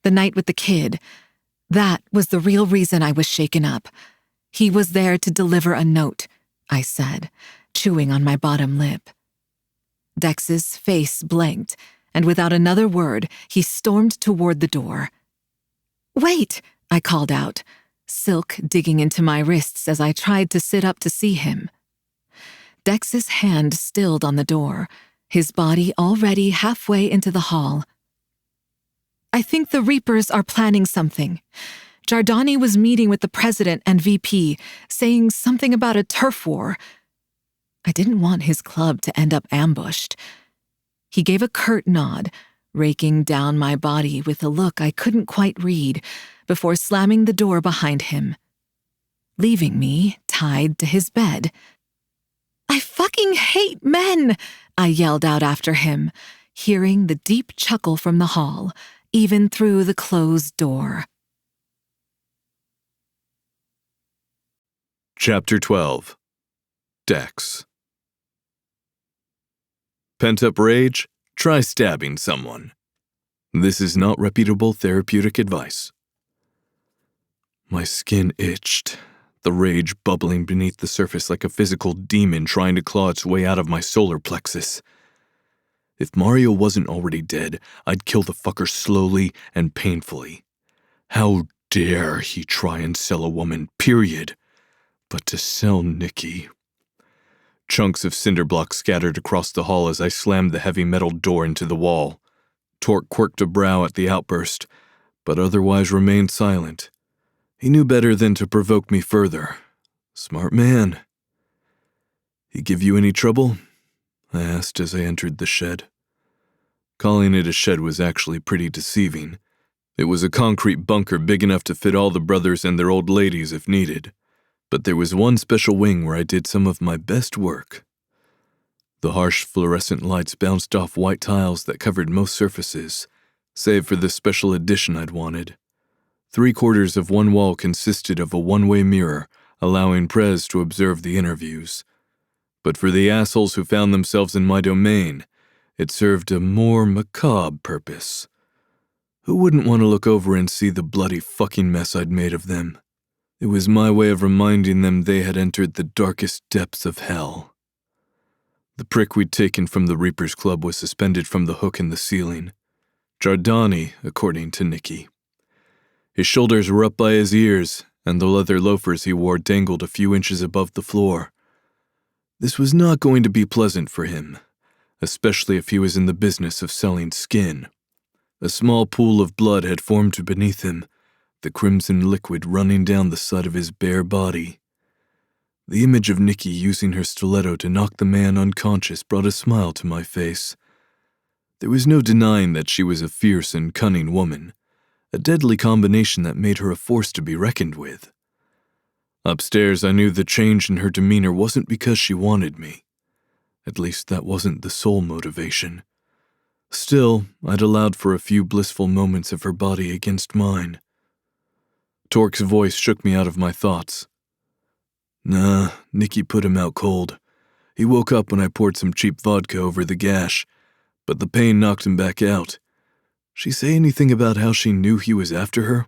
the night with the kid. That was the real reason I was shaken up. He was there to deliver a note, I said, chewing on my bottom lip. Dex's face blanked, and without another word, he stormed toward the door. Wait, I called out, silk digging into my wrists as I tried to sit up to see him. Dex's hand stilled on the door, his body already halfway into the hall. I think the Reapers are planning something. Giardani was meeting with the president and VP, saying something about a turf war. I didn't want his club to end up ambushed. He gave a curt nod, raking down my body with a look I couldn't quite read, before slamming the door behind him, leaving me tied to his bed. I fucking hate men, I yelled out after him, hearing the deep chuckle from the hall, even through the closed door. Chapter 12. Dex. Pent-up rage, Try stabbing someone. This is not reputable therapeutic advice. My skin itched, the rage bubbling beneath the surface like a physical demon trying to claw its way out of my solar plexus. If Mario wasn't already dead, I'd kill the fucker slowly and painfully. How dare he try and sell a woman, period. But to sell Nikki... Chunks of cinder blocks scattered across the hall as I slammed the heavy metal door into the wall. Torque quirked a brow at the outburst, but otherwise remained silent. He knew better than to provoke me further. Smart man. He give you any trouble? I asked as I entered the shed. Calling it a shed was actually pretty deceiving. It was a concrete bunker big enough to fit all the brothers and their old ladies if needed. But there was one special wing where I did some of my best work. The harsh fluorescent lights bounced off white tiles that covered most surfaces, save for the special addition I'd wanted. 3/4 of one wall consisted of a one-way mirror, allowing Prez to observe the interviews. But for the assholes who found themselves in my domain, it served a more macabre purpose. Who wouldn't want to look over and see the bloody fucking mess I'd made of them? It was my way of reminding them they had entered the darkest depths of hell. The prick we'd taken from the Reaper's Club was suspended from the hook in the ceiling. Giardani, according to Nikki. His shoulders were up by his ears, and the leather loafers he wore dangled a few inches above the floor. This was not going to be pleasant for him, especially if he was in the business of selling skin. A small pool of blood had formed beneath him, the crimson liquid running down the side of his bare body. The image of Nikki using her stiletto to knock the man unconscious brought a smile to my face. There was no denying that she was a fierce and cunning woman, a deadly combination that made her a force to be reckoned with. Upstairs, I knew the change in her demeanor wasn't because she wanted me. At least that wasn't the sole motivation. Still, I'd allowed for a few blissful moments of her body against mine. Torque's voice shook me out of my thoughts. Nah, Nikki put him out cold. He woke up when I poured some cheap vodka over the gash, but the pain knocked him back out. She say anything about how she knew he was after her?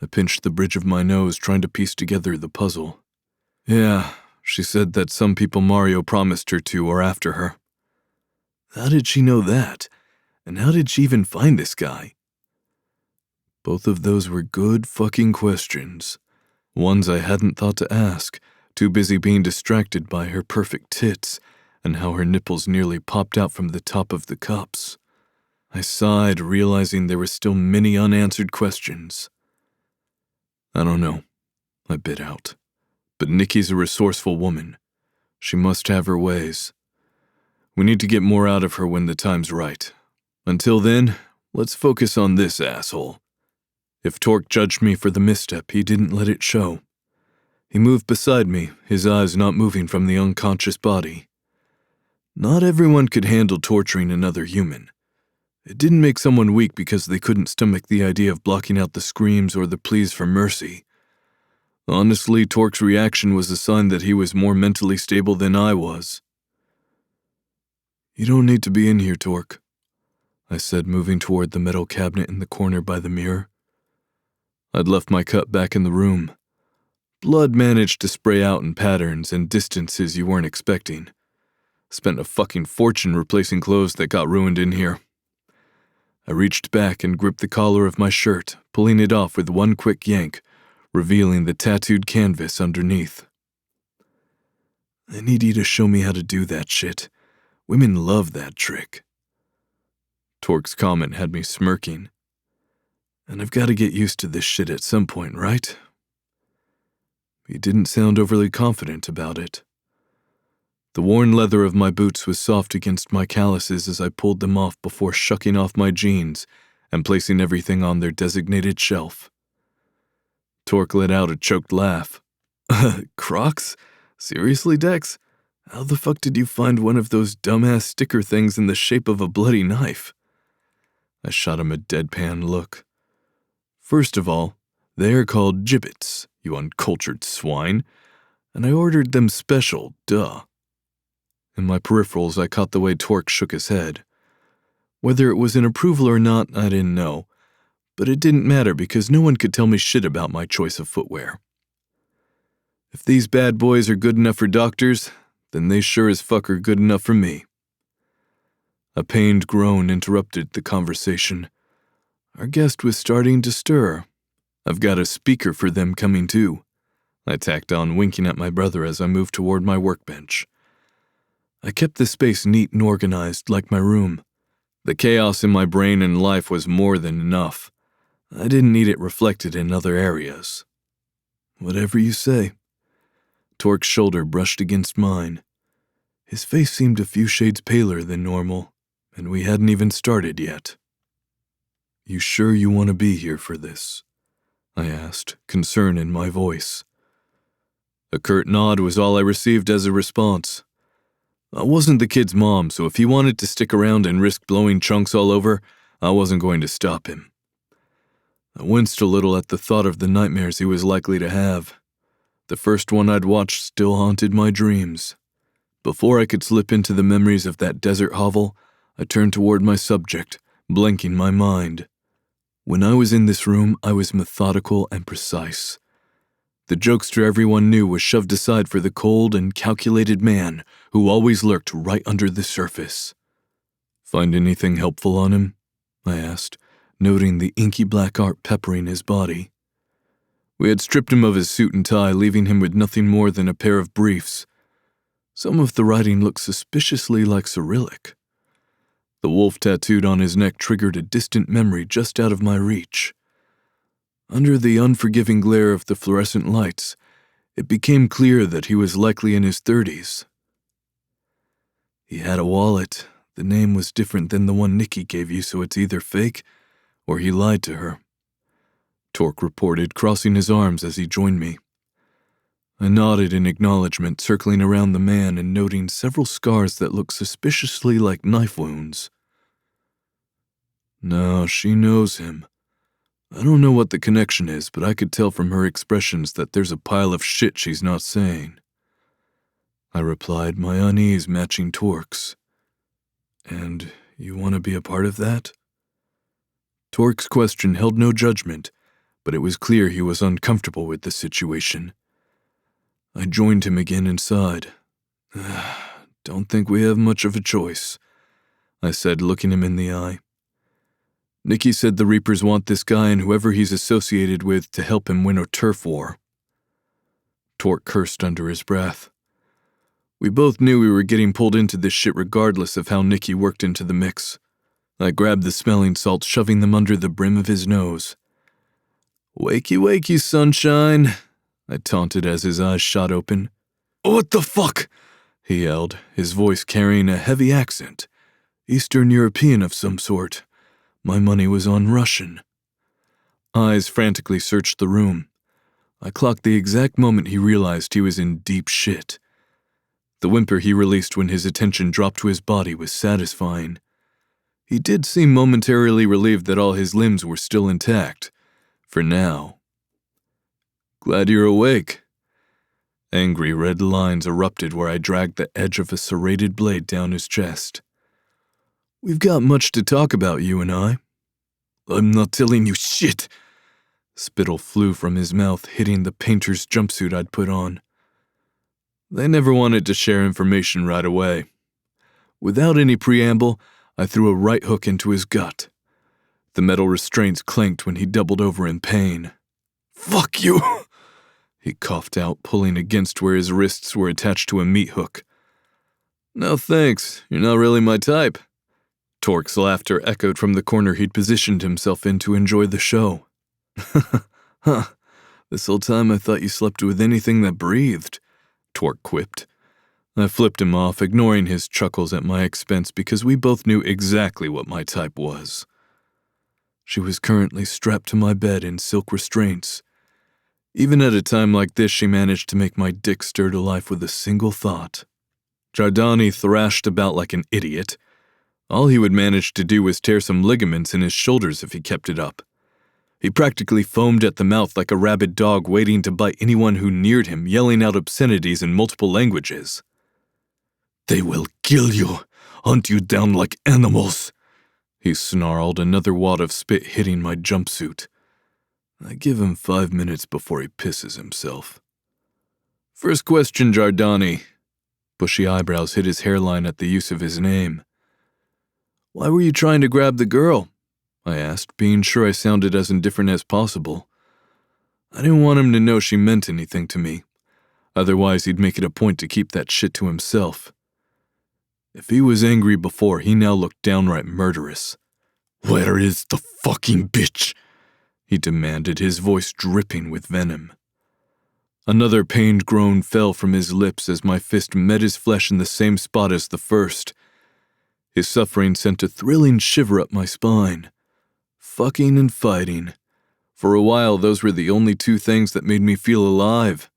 I pinched the bridge of my nose, trying to piece together the puzzle. Yeah, she said that some people Mario promised her to are after her. How did she know that? And how did she even find this guy? Both of those were good fucking questions. Ones I hadn't thought to ask, too busy being distracted by her perfect tits and how her nipples nearly popped out from the top of the cups. I sighed, realizing there were still many unanswered questions. I don't know, I bit out. But Nikki's a resourceful woman. She must have her ways. We need to get more out of her when the time's right. Until then, let's focus on this asshole. If Torque judged me for the misstep, he didn't let it show. He moved beside me, his eyes not moving from the unconscious body. Not everyone could handle torturing another human. It didn't make someone weak because they couldn't stomach the idea of blocking out the screams or the pleas for mercy. Honestly, Torque's reaction was a sign that he was more mentally stable than I was. You don't need to be in here, Torque, I said, moving toward the metal cabinet in the corner by the mirror. I'd left my cup back in the room. Blood managed to spray out in patterns and distances you weren't expecting. Spent a fucking fortune replacing clothes that got ruined in here. I reached back and gripped the collar of my shirt, pulling it off with one quick yank, revealing the tattooed canvas underneath. I need you to show me how to do that shit. Women love that trick. Torque's comment had me smirking. And I've got to get used to this shit at some point, right? He didn't sound overly confident about it. The worn leather of my boots was soft against my calluses as I pulled them off before shucking off my jeans and placing everything on their designated shelf. Torque let out a choked laugh. Crocs? Seriously, Dex? How the fuck did you find one of those dumbass sticker things in the shape of a bloody knife? I shot him a deadpan look. First of all, they are called gibbets, you uncultured swine, and I ordered them special, duh. In my peripherals, I caught the way Torque shook his head. Whether it was in approval or not, I didn't know, but it didn't matter because no one could tell me shit about my choice of footwear. If these bad boys are good enough for doctors, then they sure as fuck are good enough for me. A pained groan interrupted the conversation. Our guest was starting to stir. I've got a speaker for them coming too, I tacked on, winking at my brother as I moved toward my workbench. I kept the space neat and organized like my room. The chaos in my brain and life was more than enough. I didn't need it reflected in other areas. Whatever you say. Torque's shoulder brushed against mine. His face seemed a few shades paler than normal, and we hadn't even started yet. You sure you want to be here for this? I asked, concern in my voice. A curt nod was all I received as a response. I wasn't the kid's mom, so if he wanted to stick around and risk blowing chunks all over, I wasn't going to stop him. I winced a little at the thought of the nightmares he was likely to have. The first one I'd watched still haunted my dreams. Before I could slip into the memories of that desert hovel, I turned toward my subject, blanking my mind. When I was in this room, I was methodical and precise. The jokester everyone knew was shoved aside for the cold and calculated man who always lurked right under the surface. Find anything helpful on him? I asked, noting the inky black art peppering his body. We had stripped him of his suit and tie, leaving him with nothing more than a pair of briefs. Some of the writing looked suspiciously like Cyrillic. The wolf tattooed on his neck triggered a distant memory just out of my reach. Under the unforgiving glare of the fluorescent lights, it became clear that he was likely in his 30s. He had a wallet. The name was different than the one Nikki gave you, so it's either fake or he lied to her. Torque reported, crossing his arms as he joined me. I nodded in acknowledgement, circling around the man and noting several scars that looked suspiciously like knife wounds. No, she knows him. I don't know what the connection is, but I could tell from her expressions that there's a pile of shit she's not saying. I replied, my unease matching Torque's. And you want to be a part of that? Torque's question held no judgment, but it was clear he was uncomfortable with the situation. I joined him again inside. Don't think we have much of a choice, I said, looking him in the eye. Nikki said the Reapers want this guy and whoever he's associated with to help him win a turf war. Torque cursed under his breath. We both knew we were getting pulled into this shit regardless of how Nikki worked into the mix. I grabbed the smelling salts, shoving them under the brim of his nose. Wakey, wakey, sunshine, I taunted as his eyes shot open. What the fuck? He yelled, his voice carrying a heavy accent. Eastern European of some sort. My money was on Russian. Eyes frantically searched the room. I clocked the exact moment he realized he was in deep shit. The whimper he released when his attention dropped to his body was satisfying. He did seem momentarily relieved that all his limbs were still intact. For now. Glad you're awake. Angry red lines erupted where I dragged the edge of a serrated blade down his chest. We've got much to talk about, you and I. I'm not telling you shit. Spittle flew from his mouth, hitting the painter's jumpsuit I'd put on. They never wanted to share information right away. Without any preamble, I threw a right hook into his gut. The metal restraints clanked when he doubled over in pain. Fuck you! He coughed out, pulling against where his wrists were attached to a meat hook. No thanks, you're not really my type. Torque's laughter echoed from the corner he'd positioned himself in to enjoy the show. Huh, this whole time I thought you slept with anything that breathed, Torque quipped. I flipped him off, ignoring his chuckles at my expense because we both knew exactly what my type was. She was currently strapped to my bed in silk restraints. Even at a time like this, she managed to make my dick stir to life with a single thought. Giardani thrashed about like an idiot. All he would manage to do was tear some ligaments in his shoulders if he kept it up. He practically foamed at the mouth like a rabid dog waiting to bite anyone who neared him, yelling out obscenities in multiple languages. They will kill you, hunt you down like animals. He snarled, another wad of spit hitting my jumpsuit. I give him 5 minutes before he pisses himself. First question, Giardani. Bushy eyebrows hid his hairline at the use of his name. Why were you trying to grab the girl? I asked, being sure I sounded as indifferent as possible. I didn't want him to know she meant anything to me. Otherwise, he'd make it a point to keep that shit to himself. If he was angry before, he now looked downright murderous. Where is the fucking bitch? He demanded, his voice dripping with venom. Another pained groan fell from his lips as my fist met his flesh in the same spot as the first. His suffering sent a thrilling shiver up my spine. Fucking and fighting. For a while, those were the only two things that made me feel alive.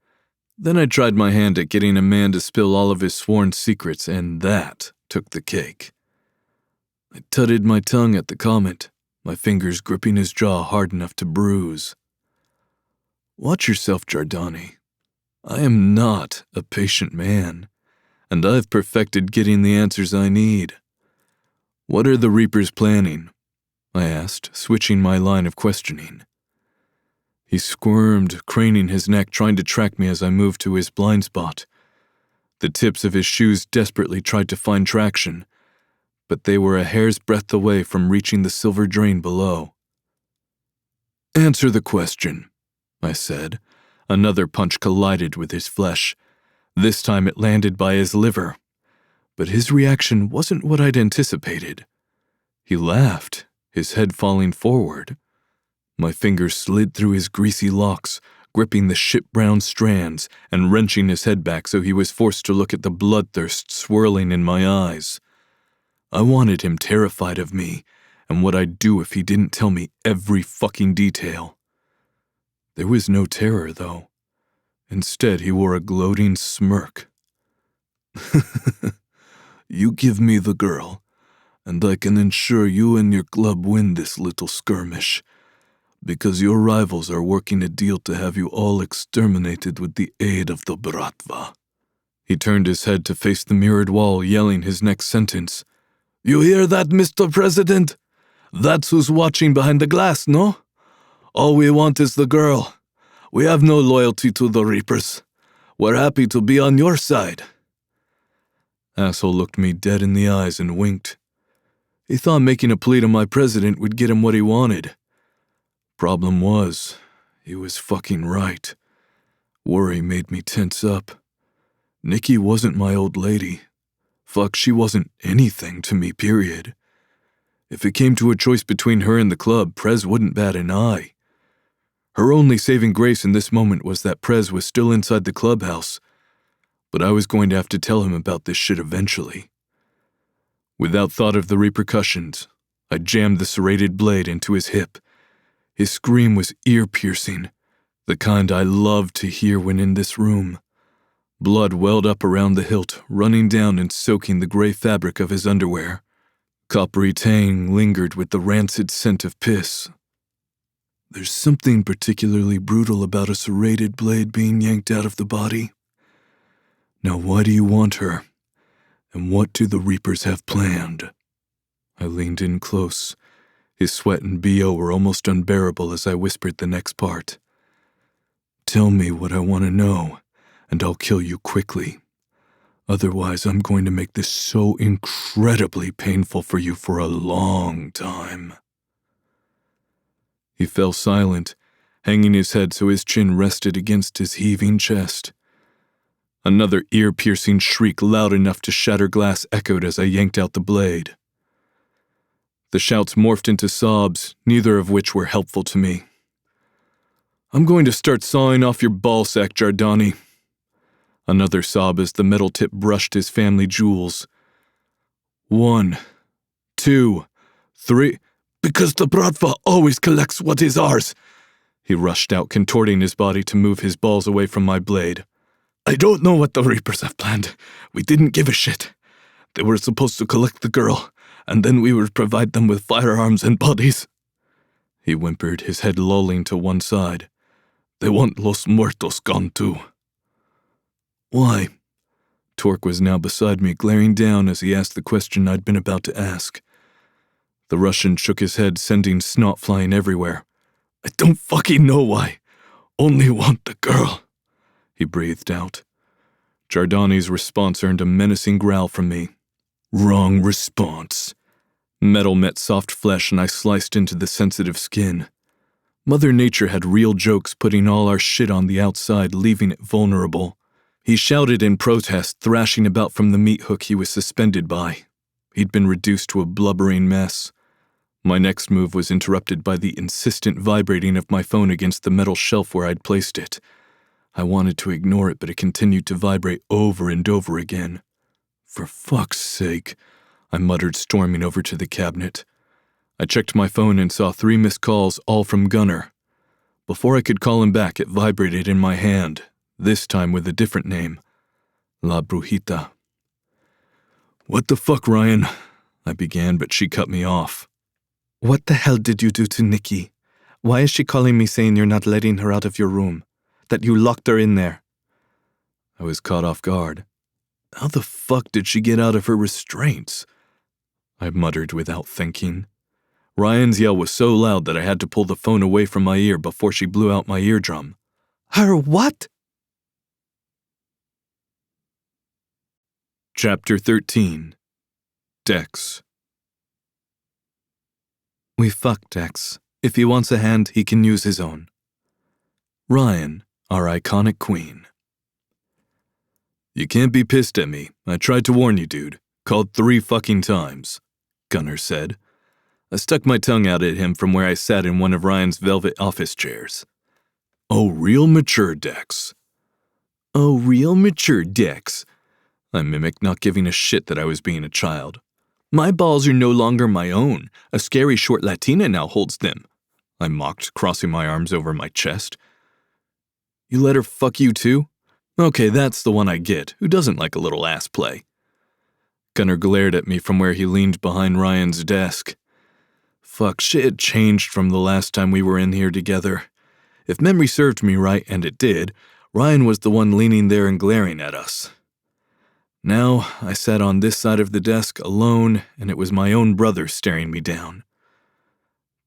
Then I tried my hand at getting a man to spill all of his sworn secrets, and that took the cake. I tutted my tongue at the comment, my fingers gripping his jaw hard enough to bruise. Watch yourself, Giardani. I am not a patient man, and I've perfected getting the answers I need. What are the Reapers planning? I asked, switching my line of questioning. He squirmed, craning his neck, trying to track me as I moved to his blind spot. The tips of his shoes desperately tried to find traction, but they were a hair's breadth away from reaching the silver drain below. Answer the question, I said. Another punch collided with his flesh. This time it landed by his liver. But his reaction wasn't what I'd anticipated. He laughed, his head falling forward. My fingers slid through his greasy locks, gripping the shit-brown strands and wrenching his head back so he was forced to look at the bloodthirst swirling in my eyes. I wanted him terrified of me and what I'd do if he didn't tell me every fucking detail. There was no terror, though. Instead, he wore a gloating smirk. You give me the girl, and I can ensure you and your club win this little skirmish, because your rivals are working a deal to have you all exterminated with the aid of the Bratva. He turned his head to face the mirrored wall, yelling his next sentence. You hear that, Mr. President? That's who's watching behind the glass, no? All we want is the girl. We have no loyalty to the Reapers. We're happy to be on your side. Asshole looked me dead in the eyes and winked. He thought making a plea to my president would get him what he wanted. Problem was, he was fucking right. Worry made me tense up. Nikki wasn't my old lady. Fuck, she wasn't anything to me, period. If it came to a choice between her and the club, Prez wouldn't bat an eye. Her only saving grace in this moment was that Prez was still inside the clubhouse, but I was going to have to tell him about this shit eventually. Without thought of the repercussions, I jammed the serrated blade into his hip. His scream was ear-piercing, the kind I loved to hear when in this room. Blood welled up around the hilt, running down and soaking the gray fabric of his underwear. Coppery tang lingered with the rancid scent of piss. There's something particularly brutal about a serrated blade being yanked out of the body. Now why do you want her? And what do the Reapers have planned? I leaned in close. His sweat and BO were almost unbearable as I whispered the next part. Tell me what I want to know, and I'll kill you quickly. Otherwise, I'm going to make this so incredibly painful for you for a long time. He fell silent, hanging his head so his chin rested against his heaving chest. Another ear-piercing shriek loud enough to shatter glass echoed as I yanked out the blade. The shouts morphed into sobs, neither of which were helpful to me. I'm going to start sawing off your ballsack, Giardani. Another sob as the metal tip brushed his family jewels. 1, 2, 3... Because the Bratva always collects what is ours. He rushed out, contorting his body to move his balls away from my blade. I don't know what the Reapers have planned. We didn't give a shit. They were supposed to collect the girl, and then we would provide them with firearms and bodies. He whimpered, his head lolling to one side. They want Los Muertos gone too. Why? Torque was now beside me, glaring down as he asked the question I'd been about to ask. The Russian shook his head, sending snot flying everywhere. I don't fucking know why. Only want the girl, he breathed out. Giordani's response earned a menacing growl from me. Wrong response. Metal met soft flesh and I sliced into the sensitive skin. Mother Nature had real jokes, putting all our shit on the outside, leaving it vulnerable. He shouted in protest, thrashing about from the meat hook he was suspended by. He'd been reduced to a blubbering mess. My next move was interrupted by the insistent vibrating of my phone against the metal shelf where I'd placed it. I wanted to ignore it, but it continued to vibrate over and over again. For fuck's sake, I muttered, storming over to the cabinet. I checked my phone and saw 3 missed calls, all from Gunnar. Before I could call him back, it vibrated in my hand, this time with a different name. La Brujita. What the fuck, Ryan? I began, but she cut me off. What the hell did you do to Nikki? Why is she calling me saying you're not letting her out of your room? That you locked her in there? I was caught off guard. How the fuck did she get out of her restraints? I muttered without thinking. Ryan's yell was so loud that I had to pull the phone away from my ear before she blew out my eardrum. Her what? Chapter 13. Dex. We fucked Dex. If he wants a hand, he can use his own. Ryan, our iconic queen. You can't be pissed at me. I tried to warn you, dude. Called 3 fucking times, Gunnar said. I stuck my tongue out at him from where I sat in one of Ryan's velvet office chairs. Oh, real mature, Dex. Oh, real mature, Dex. I mimicked, not giving a shit that I was being a child. My balls are no longer my own. A scary short Latina now holds them, I mocked, crossing my arms over my chest. You let her fuck you too? Okay, that's the one I get. Who doesn't like a little ass play? Gunnar glared at me from where he leaned behind Ryan's desk. Fuck, shit had changed from the last time we were in here together. If memory served me right, and it did, Ryan was the one leaning there and glaring at us. Now, I sat on this side of the desk alone, and it was my own brother staring me down.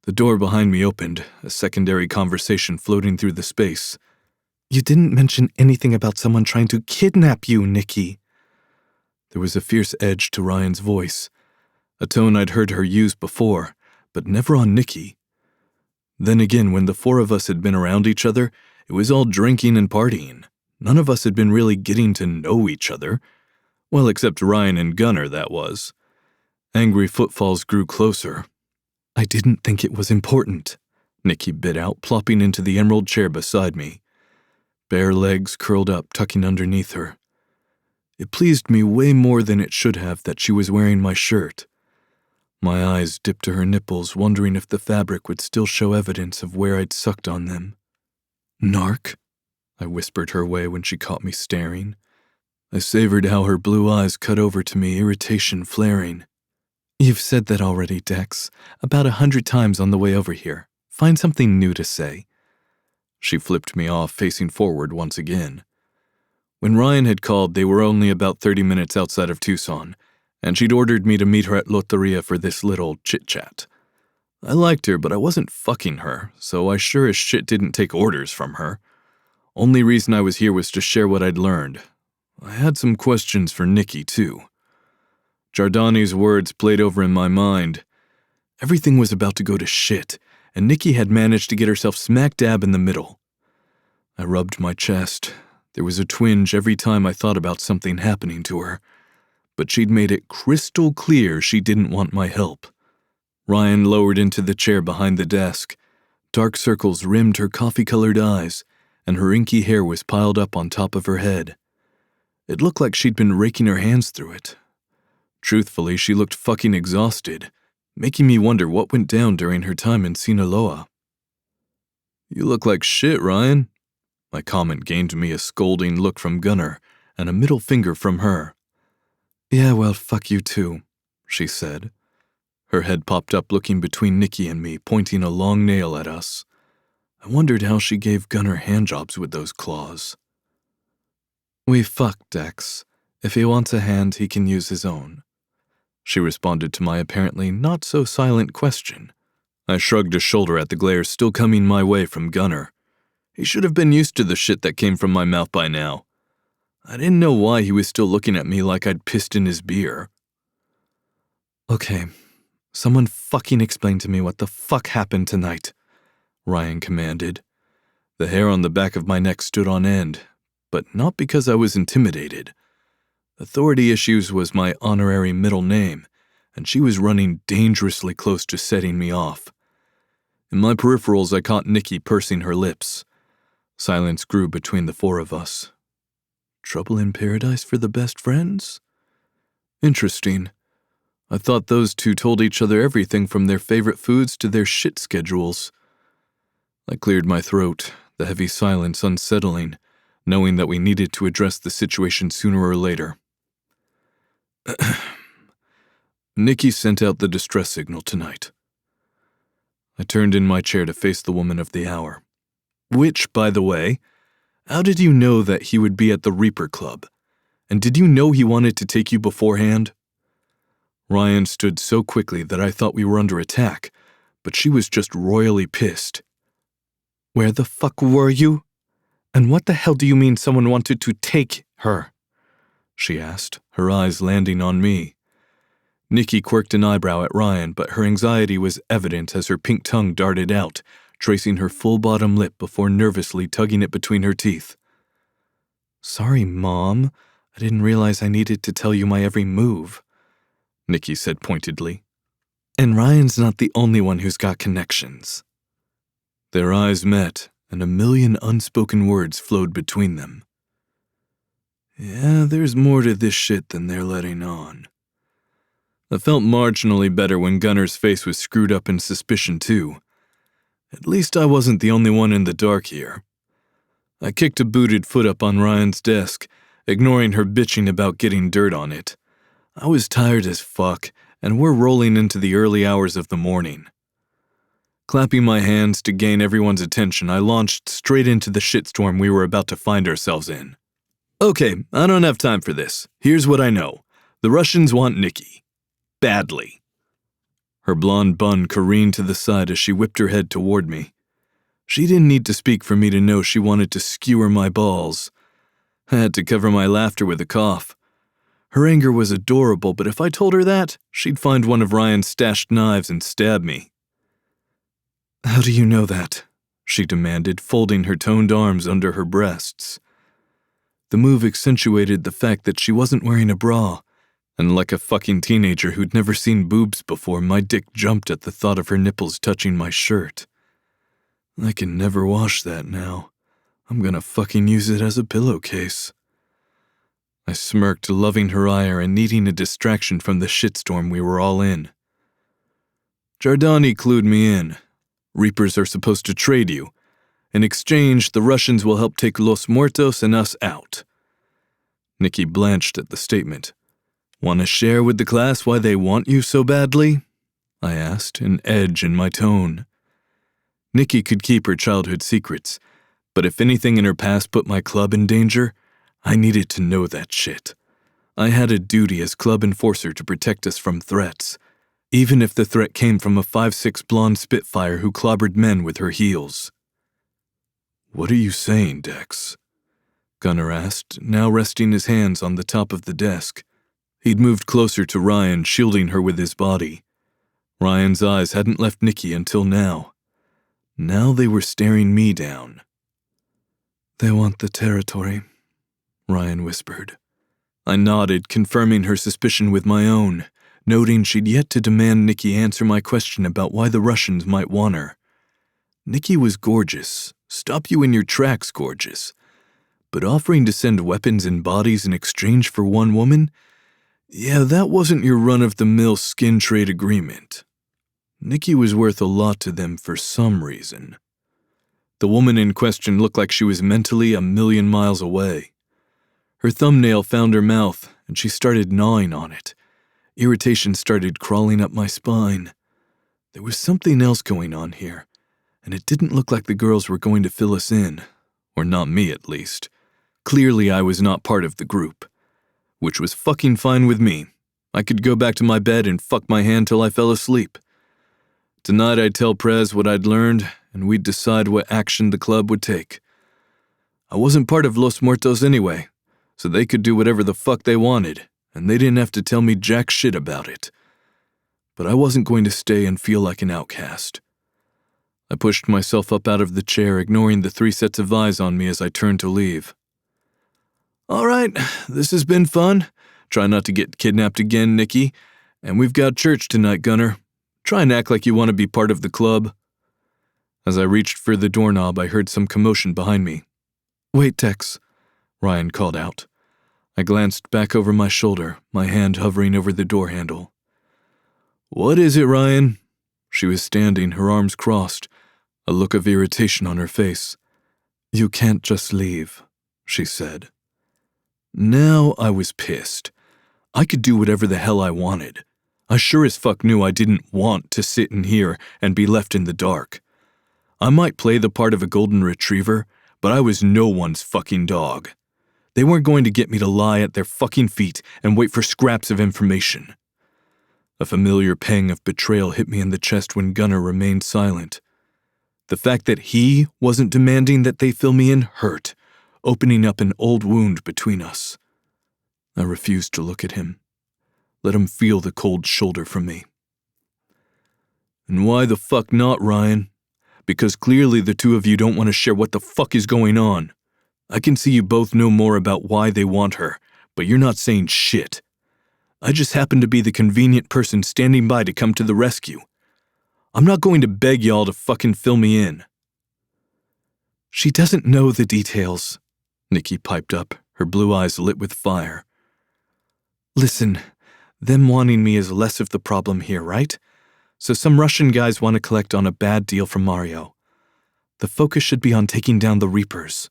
The door behind me opened, a secondary conversation floating through the space. You didn't mention anything about someone trying to kidnap you, Nikki. There was a fierce edge to Ryan's voice, a tone I'd heard her use before, but never on Nikki. Then again, when the 4 of us had been around each other, it was all drinking and partying. None of us had been really getting to know each other. Well, except Ryan and Gunnar, that was. Angry footfalls grew closer. I didn't think it was important, Nikki bit out, plopping into the emerald chair beside me. Bare legs curled up, tucking underneath her. It pleased me way more than it should have that she was wearing my shirt. My eyes dipped to her nipples, wondering if the fabric would still show evidence of where I'd sucked on them. Narc? I whispered her way when she caught me staring. I savored how her blue eyes cut over to me, irritation flaring. You've said that already, Dex. About 100 times on the way over here. Find something new to say. She flipped me off, facing forward once again. When Ryan had called, they were only about 30 minutes outside of Tucson, and she'd ordered me to meet her at Loteria for this little chit-chat. I liked her, but I wasn't fucking her, so I sure as shit didn't take orders from her. Only reason I was here was to share what I'd learned. I had some questions for Nikki, too. Giordani's words played over in my mind. Everything was about to go to shit, and Nikki had managed to get herself smack dab in the middle. I rubbed my chest. There was a twinge every time I thought about something happening to her, but she'd made it crystal clear she didn't want my help. Ryan lowered into the chair behind the desk. Dark circles rimmed her coffee-colored eyes, and her inky hair was piled up on top of her head. It looked like she'd been raking her hands through it. Truthfully, she looked fucking exhausted, making me wonder what went down during her time in Sinaloa. You look like shit, Ryan. My comment gained me a scolding look from Gunnar and a middle finger from her. Yeah, well, fuck you too, she said. Her head popped up looking between Nikki and me, pointing a long nail at us. I wondered how she gave Gunnar handjobs with those claws. We fucked, Dex. If he wants a hand, he can use his own. She responded to my apparently not-so-silent question. I shrugged a shoulder at the glare still coming my way from Gunnar. He should have been used to the shit that came from my mouth by now. I didn't know why he was still looking at me like I'd pissed in his beer. Okay, someone fucking explain to me what the fuck happened tonight, Ryan commanded. The hair on the back of my neck stood on end, but not because I was intimidated. Authority Issues was my honorary middle name, and she was running dangerously close to setting me off. In my peripherals, I caught Nikki pursing her lips. Silence grew between the four of us. Trouble in paradise for the best friends? Interesting. I thought those two told each other everything from their favorite foods to their shit schedules. I cleared my throat, the heavy silence unsettling, knowing that we needed to address the situation sooner or later. Nikki sent out the distress signal tonight. I turned in my chair to face the woman of the hour. Which, by the way, how did you know that he would be at the Reaper Club? And did you know he wanted to take you beforehand? Ryan stood so quickly that I thought we were under attack, but she was just royally pissed. Where the fuck were you? And what the hell do you mean someone wanted to take her? She asked, her eyes landing on me. Nikki quirked an eyebrow at Ryan, but her anxiety was evident as her pink tongue darted out, tracing her full bottom lip before nervously tugging it between her teeth. Sorry, Mom. I didn't realize I needed to tell you my every move, Nikki said pointedly. And Ryan's not the only one who's got connections. Their eyes met, and a million unspoken words flowed between them. Yeah, there's more to this shit than they're letting on. I felt marginally better when Gunnar's face was screwed up in suspicion too. At least I wasn't the only one in the dark here. I kicked a booted foot up on Ryan's desk, ignoring her bitching about getting dirt on it. I was tired as fuck, and we're rolling into the early hours of the morning. Clapping my hands to gain everyone's attention, I launched straight into the shitstorm we were about to find ourselves in. Okay, I don't have time for this. Here's what I know. The Russians want Nikki. Badly. Her blonde bun careened to the side as she whipped her head toward me. She didn't need to speak for me to know she wanted to skewer my balls. I had to cover my laughter with a cough. Her anger was adorable, but if I told her that, she'd find one of Ryan's stashed knives and stab me. How do you know that? She demanded, folding her toned arms under her breasts. The move accentuated the fact that she wasn't wearing a bra, and like a fucking teenager who'd never seen boobs before, my dick jumped at the thought of her nipples touching my shirt. I can never wash that now. I'm gonna fucking use it as a pillowcase. I smirked, loving her ire and needing a distraction from the shitstorm we were all in. Giordani clued me in. Reapers are supposed to trade you. In exchange, the Russians will help take Los Muertos and us out. Nikki blanched at the statement. Want to share with the class why they want you so badly? I asked, an edge in my tone. Nikki could keep her childhood secrets, but if anything in her past put my club in danger, I needed to know that shit. I had a duty as club enforcer to protect us from threats, even if the threat came from a 5'6" blonde spitfire who clobbered men with her heels. What are you saying, Dex? Gunnar asked, now resting his hands on the top of the desk. He'd moved closer to Ryan, shielding her with his body. Ryan's eyes hadn't left Nikki until now. Now they were staring me down. They want the territory, Ryan whispered. I nodded, confirming her suspicion with my own, noting she'd yet to demand Nikki answer my question about why the Russians might want her. Nikki was gorgeous. Stop you in your tracks, gorgeous. But offering to send weapons and bodies in exchange for one woman? Yeah, that wasn't your run-of-the-mill skin trade agreement. Nikki was worth a lot to them for some reason. The woman in question looked like she was mentally a million miles away. Her thumbnail found her mouth, and she started gnawing on it. Irritation started crawling up my spine. There was something else going on here, and it didn't look like the girls were going to fill us in, or not me at least. Clearly I was not part of the group. which was fucking fine with me. I could go back to my bed and fuck my hand till I fell asleep. Tonight I'd tell Prez what I'd learned, and we'd decide what action the club would take. I wasn't part of Los Muertos anyway, so they could do whatever the fuck they wanted, and they didn't have to tell me jack shit about it. But I wasn't going to stay and feel like an outcast. I pushed myself up out of the chair, ignoring the 3 sets of eyes on me as I turned to leave. All right, this has been fun. Try not to get kidnapped again, Nikki. And we've got church tonight, Gunner. Try and act like you want to be part of the club. As I reached for the doorknob, I heard some commotion behind me. Wait, Tex, Ryan called out. I glanced back over my shoulder, my hand hovering over the door handle. What is it, Ryan? She was standing, her arms crossed, a look of irritation on her face. You can't just leave, she said. Now I was pissed. I could do whatever the hell I wanted. I sure as fuck knew I didn't want to sit in here and be left in the dark. I might play the part of a golden retriever, but I was no one's fucking dog. They weren't going to get me to lie at their fucking feet and wait for scraps of information. A familiar pang of betrayal hit me in the chest when Gunner remained silent. The fact that he wasn't demanding that they fill me in hurt, opening up an old wound between us. I refused to look at him. Let him feel the cold shoulder from me. And why the fuck not, Ryan? Because clearly the two of you don't want to share what the fuck is going on. I can see you both know more about why they want her, but you're not saying shit. I just happen to be the convenient person standing by to come to the rescue. I'm not going to beg y'all to fucking fill me in. She doesn't know the details, Nikki piped up, her blue eyes lit with fire. Listen, them wanting me is less of the problem here, right? So some Russian guys want to collect on a bad deal from Mario. The focus should be on taking down the Reapers.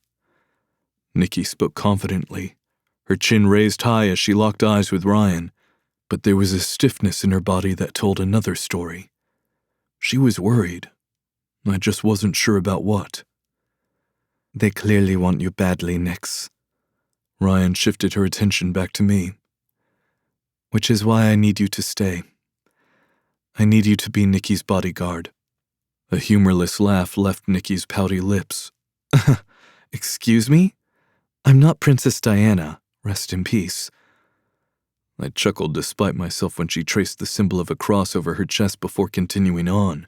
Nikki spoke confidently, her chin raised high as she locked eyes with Ryan, but there was a stiffness in her body that told another story. She was worried. I just wasn't sure about what. They clearly want you badly, Nix. Ryan shifted her attention back to me. Which is why I need you to stay. I need you to be Nikki's bodyguard. A humorless laugh left Nikki's pouty lips. Excuse me? I'm not Princess Diana. Rest in peace. I chuckled despite myself when she traced the symbol of a cross over her chest before continuing on.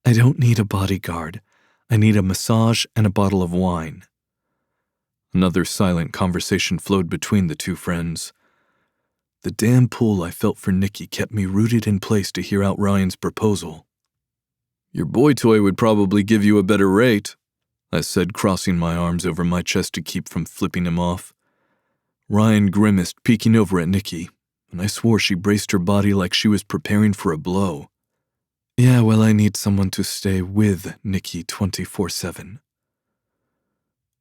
I don't need a bodyguard. I need a massage and a bottle of wine. Another silent conversation flowed between the two friends. The damn pull I felt for Nikki kept me rooted in place to hear out Ryan's proposal. Your boy toy would probably give you a better rate, I said, crossing my arms over my chest to keep from flipping him off. Ryan grimaced, peeking over at Nikki, and I swore she braced her body like she was preparing for a blow. Yeah, well, I need someone to stay with Nikki 24/7.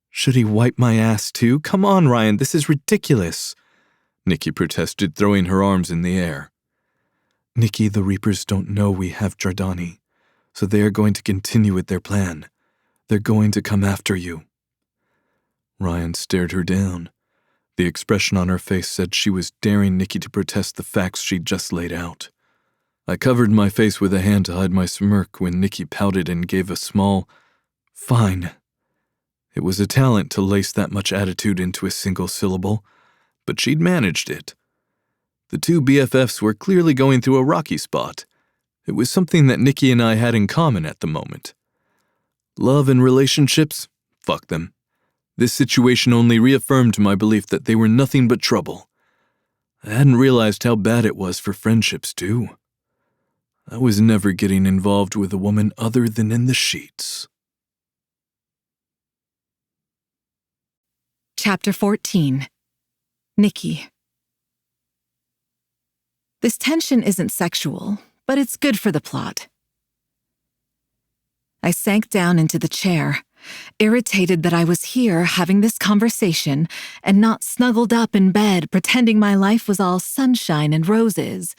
Should he wipe my ass too? Come on, Ryan, this is ridiculous, Nikki protested, throwing her arms in the air. Nikki, the Reapers don't know we have Giordani, so they are going to continue with their plan. They're going to come after you. Ryan stared her down. The expression on her face said she was daring Nikki to protest the facts she'd just laid out. I covered my face with a hand to hide my smirk when Nikki pouted and gave a small, fine. It was a talent to lace that much attitude into a single syllable, but she'd managed it. The two BFFs were clearly going through a rocky spot. It was something that Nikki and I had in common at the moment. Love and relationships? Fuck them. This situation only reaffirmed my belief that they were nothing but trouble. I hadn't realized how bad it was for friendships, too. I was never getting involved with a woman other than in the sheets. Chapter 14. Nikki. This tension isn't sexual, but it's good for the plot. I sank down into the chair, irritated that I was here having this conversation and not snuggled up in bed pretending my life was all sunshine and roses.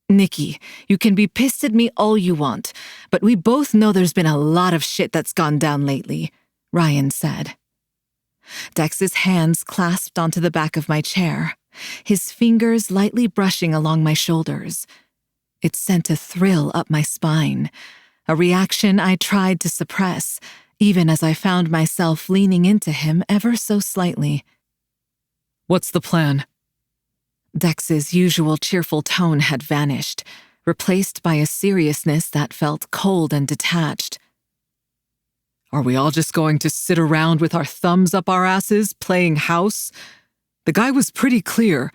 Nikki, you can be pissed at me all you want, but we both know there's been a lot of shit that's gone down lately, Ryan said. Dex's hands clasped onto the back of my chair, his fingers lightly brushing along my shoulders. It sent a thrill up my spine, a reaction I tried to suppress, even as I found myself leaning into him ever so slightly. What's the plan? Dex's usual cheerful tone had vanished, replaced by a seriousness that felt cold and detached. Are we all just going to sit around with our thumbs up our asses playing house? The guy was pretty clear.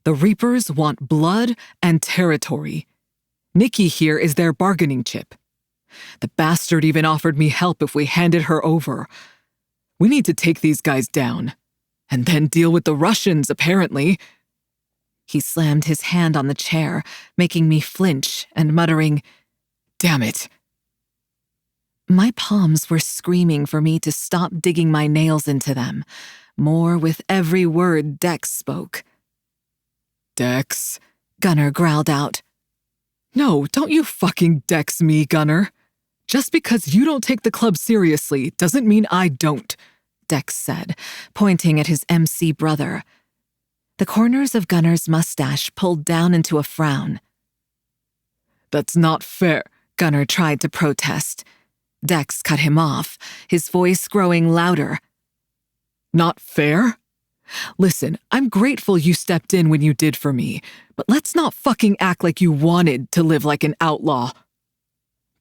The Reapers want blood and territory. Nikki here is their bargaining chip. The bastard even offered me help if we handed her over. We need to take these guys down. And then deal with the Russians, apparently. He slammed his hand on the chair, making me flinch and muttering, "Damn it." My palms were screaming for me to stop digging my nails into them, more with every word Dex spoke. "Dex," Gunnar growled out. "No, don't you fucking Dex me, Gunnar. Just because you don't take the club seriously doesn't mean I don't," Dex said, pointing at his MC brother. The corners of Gunnar's mustache pulled down into a frown. "That's not fair," Gunnar tried to protest. Dex cut him off, his voice growing louder. "Not fair? Listen, I'm grateful you stepped in when you did for me, but let's not fucking act like you wanted to live like an outlaw."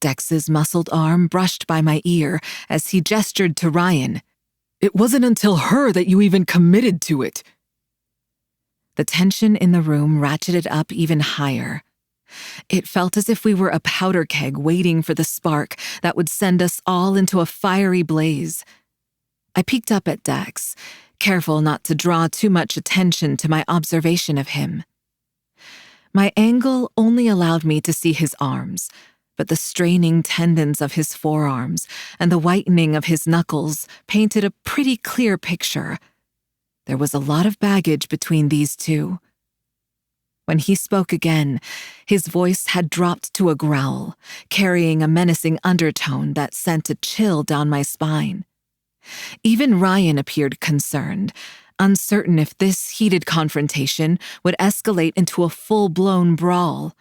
Dex's muscled arm brushed by my ear as he gestured to Ryan. "It wasn't until her that you even committed to it." The tension in the room ratcheted up even higher. It felt as if we were a powder keg waiting for the spark that would send us all into a fiery blaze. I peeked up at Dex, careful not to draw too much attention to my observation of him. My angle only allowed me to see his arms, but the straining tendons of his forearms and the whitening of his knuckles painted a pretty clear picture. There was a lot of baggage between these two. When he spoke again, his voice had dropped to a growl, carrying a menacing undertone that sent a chill down my spine. Even Ryan appeared concerned, uncertain if this heated confrontation would escalate into a full-blown brawl.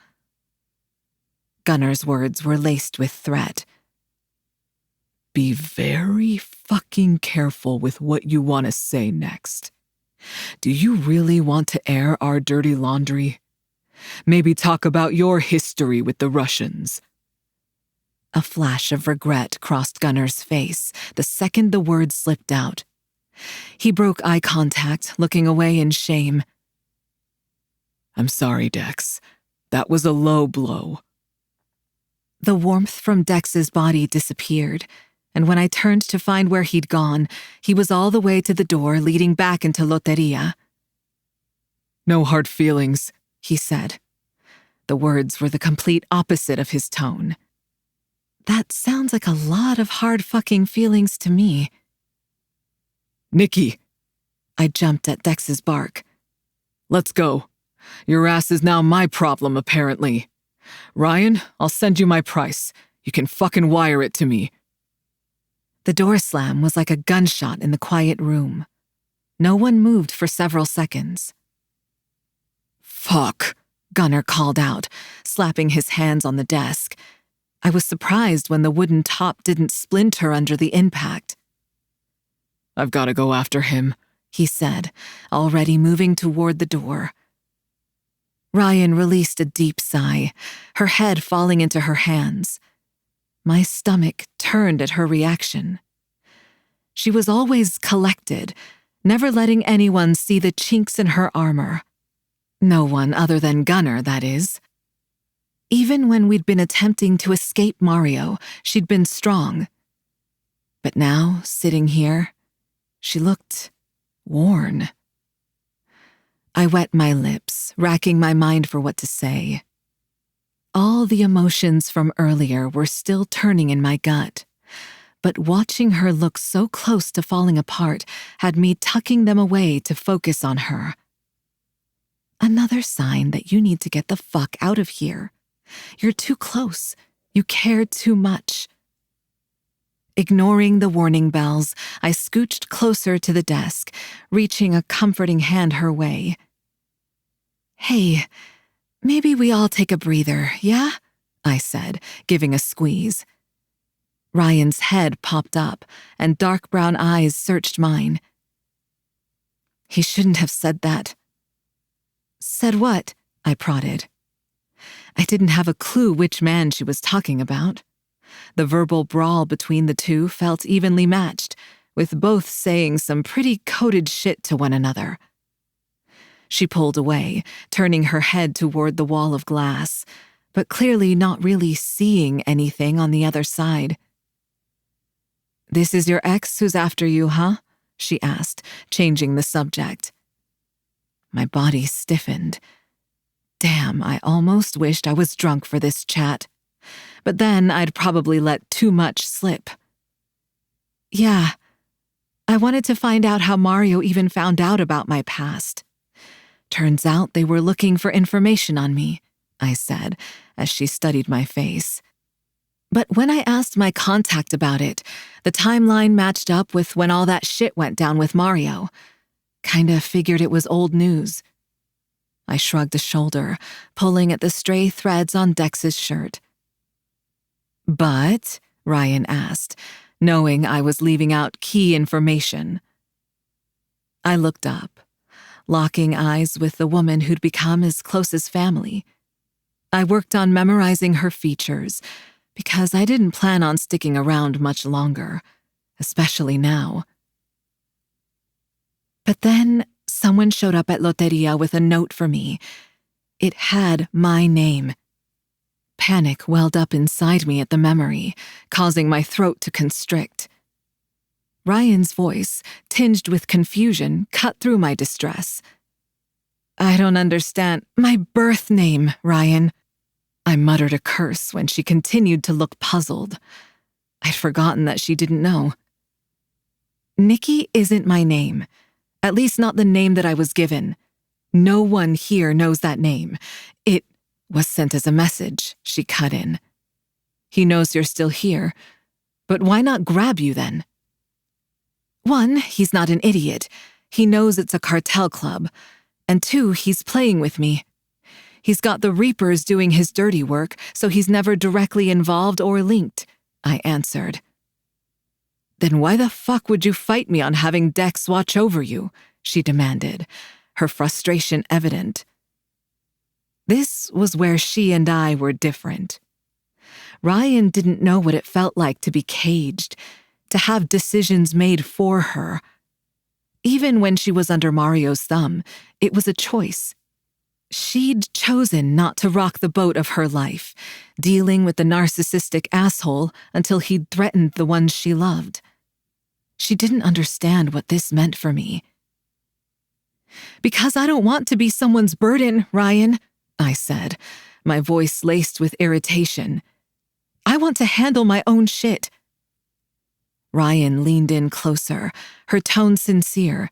Gunnar's words were laced with threat. "Be very fucking careful with what you want to say next. Do you really want to air our dirty laundry? Maybe talk about your history with the Russians." A flash of regret crossed Gunnar's face the second the words slipped out. He broke eye contact, looking away in shame. "I'm sorry, Dex. That was a low blow." The warmth from Dex's body disappeared, and when I turned to find where he'd gone, he was all the way to the door leading back into Loteria. "No hard feelings," he said. The words were the complete opposite of his tone. That sounds like a lot of hard fucking feelings to me. "Nikki!" I jumped at Dex's bark. "Let's go. Your ass is now my problem, apparently. Ryan, I'll send you my price. You can fucking wire it to me." The door slam was like a gunshot in the quiet room. No one moved for several seconds. "Fuck," Gunnar called out, slapping his hands on the desk. I was surprised when the wooden top didn't splinter under the impact. "I've got to go after him," he said, already moving toward the door. Ryan released a deep sigh, her head falling into her hands. My stomach turned at her reaction. She was always collected, never letting anyone see the chinks in her armor. No one other than Gunnar, that is. Even when we'd been attempting to escape Mario, she'd been strong. But now, sitting here, she looked worn. I wet my lips, racking my mind for what to say. All the emotions from earlier were still turning in my gut, but watching her look so close to falling apart had me tucking them away to focus on her. Another sign that you need to get the fuck out of here. You're too close. You care too much. Ignoring the warning bells, I scooched closer to the desk, reaching a comforting hand her way. "Hey, maybe we all take a breather, yeah?" I said, giving a squeeze. Ryan's head popped up, and dark brown eyes searched mine. "He shouldn't have said that." "Said what?" I prodded. I didn't have a clue which man she was talking about. The verbal brawl between the two felt evenly matched, with both saying some pretty coded shit to one another. She pulled away, turning her head toward the wall of glass, but clearly not really seeing anything on the other side. "This is your ex who's after you, huh?" she asked, changing the subject. My body stiffened. Damn, I almost wished I was drunk for this chat. But then I'd probably let too much slip. "Yeah, I wanted to find out how Mario even found out about my past. Turns out they were looking for information on me," I said, as she studied my face. But when I asked my contact about it, the timeline matched up with when all that shit went down with Mario. Kinda figured it was old news. I shrugged a shoulder, pulling at the stray threads on Dex's shirt. "But?" Ryan asked, knowing I was leaving out key information. I looked up, locking eyes with the woman who'd become as close as family. I worked on memorizing her features, because I didn't plan on sticking around much longer, especially now. But then someone showed up at Loteria with a note for me. It had my name. Panic welled up inside me at the memory, causing my throat to constrict. Ryan's voice, tinged with confusion, cut through my distress. "I don't understand. My birth name, Ryan." I muttered a curse when she continued to look puzzled. I'd forgotten that she didn't know. "Nikki isn't my name. At least not the name that I was given. No one here knows that name. It was sent as a message," she cut in. "He knows you're still here, but why not grab you then?" "One, he's not an idiot. He knows it's a cartel club. And two, he's playing with me. He's got the Reapers doing his dirty work, so he's never directly involved or linked," I answered. "Then why the fuck would you fight me on having Dex watch over you?" she demanded, her frustration evident. This was where she and I were different. Ryan didn't know what it felt like to be caged, to have decisions made for her. Even when she was under Mario's thumb, it was a choice. She'd chosen not to rock the boat of her life, dealing with the narcissistic asshole until he'd threatened the ones she loved. She didn't understand what this meant for me. "Because I don't want to be someone's burden, Ryan," I said, my voice laced with irritation. "I want to handle my own shit." Ryan leaned in closer, her tone sincere.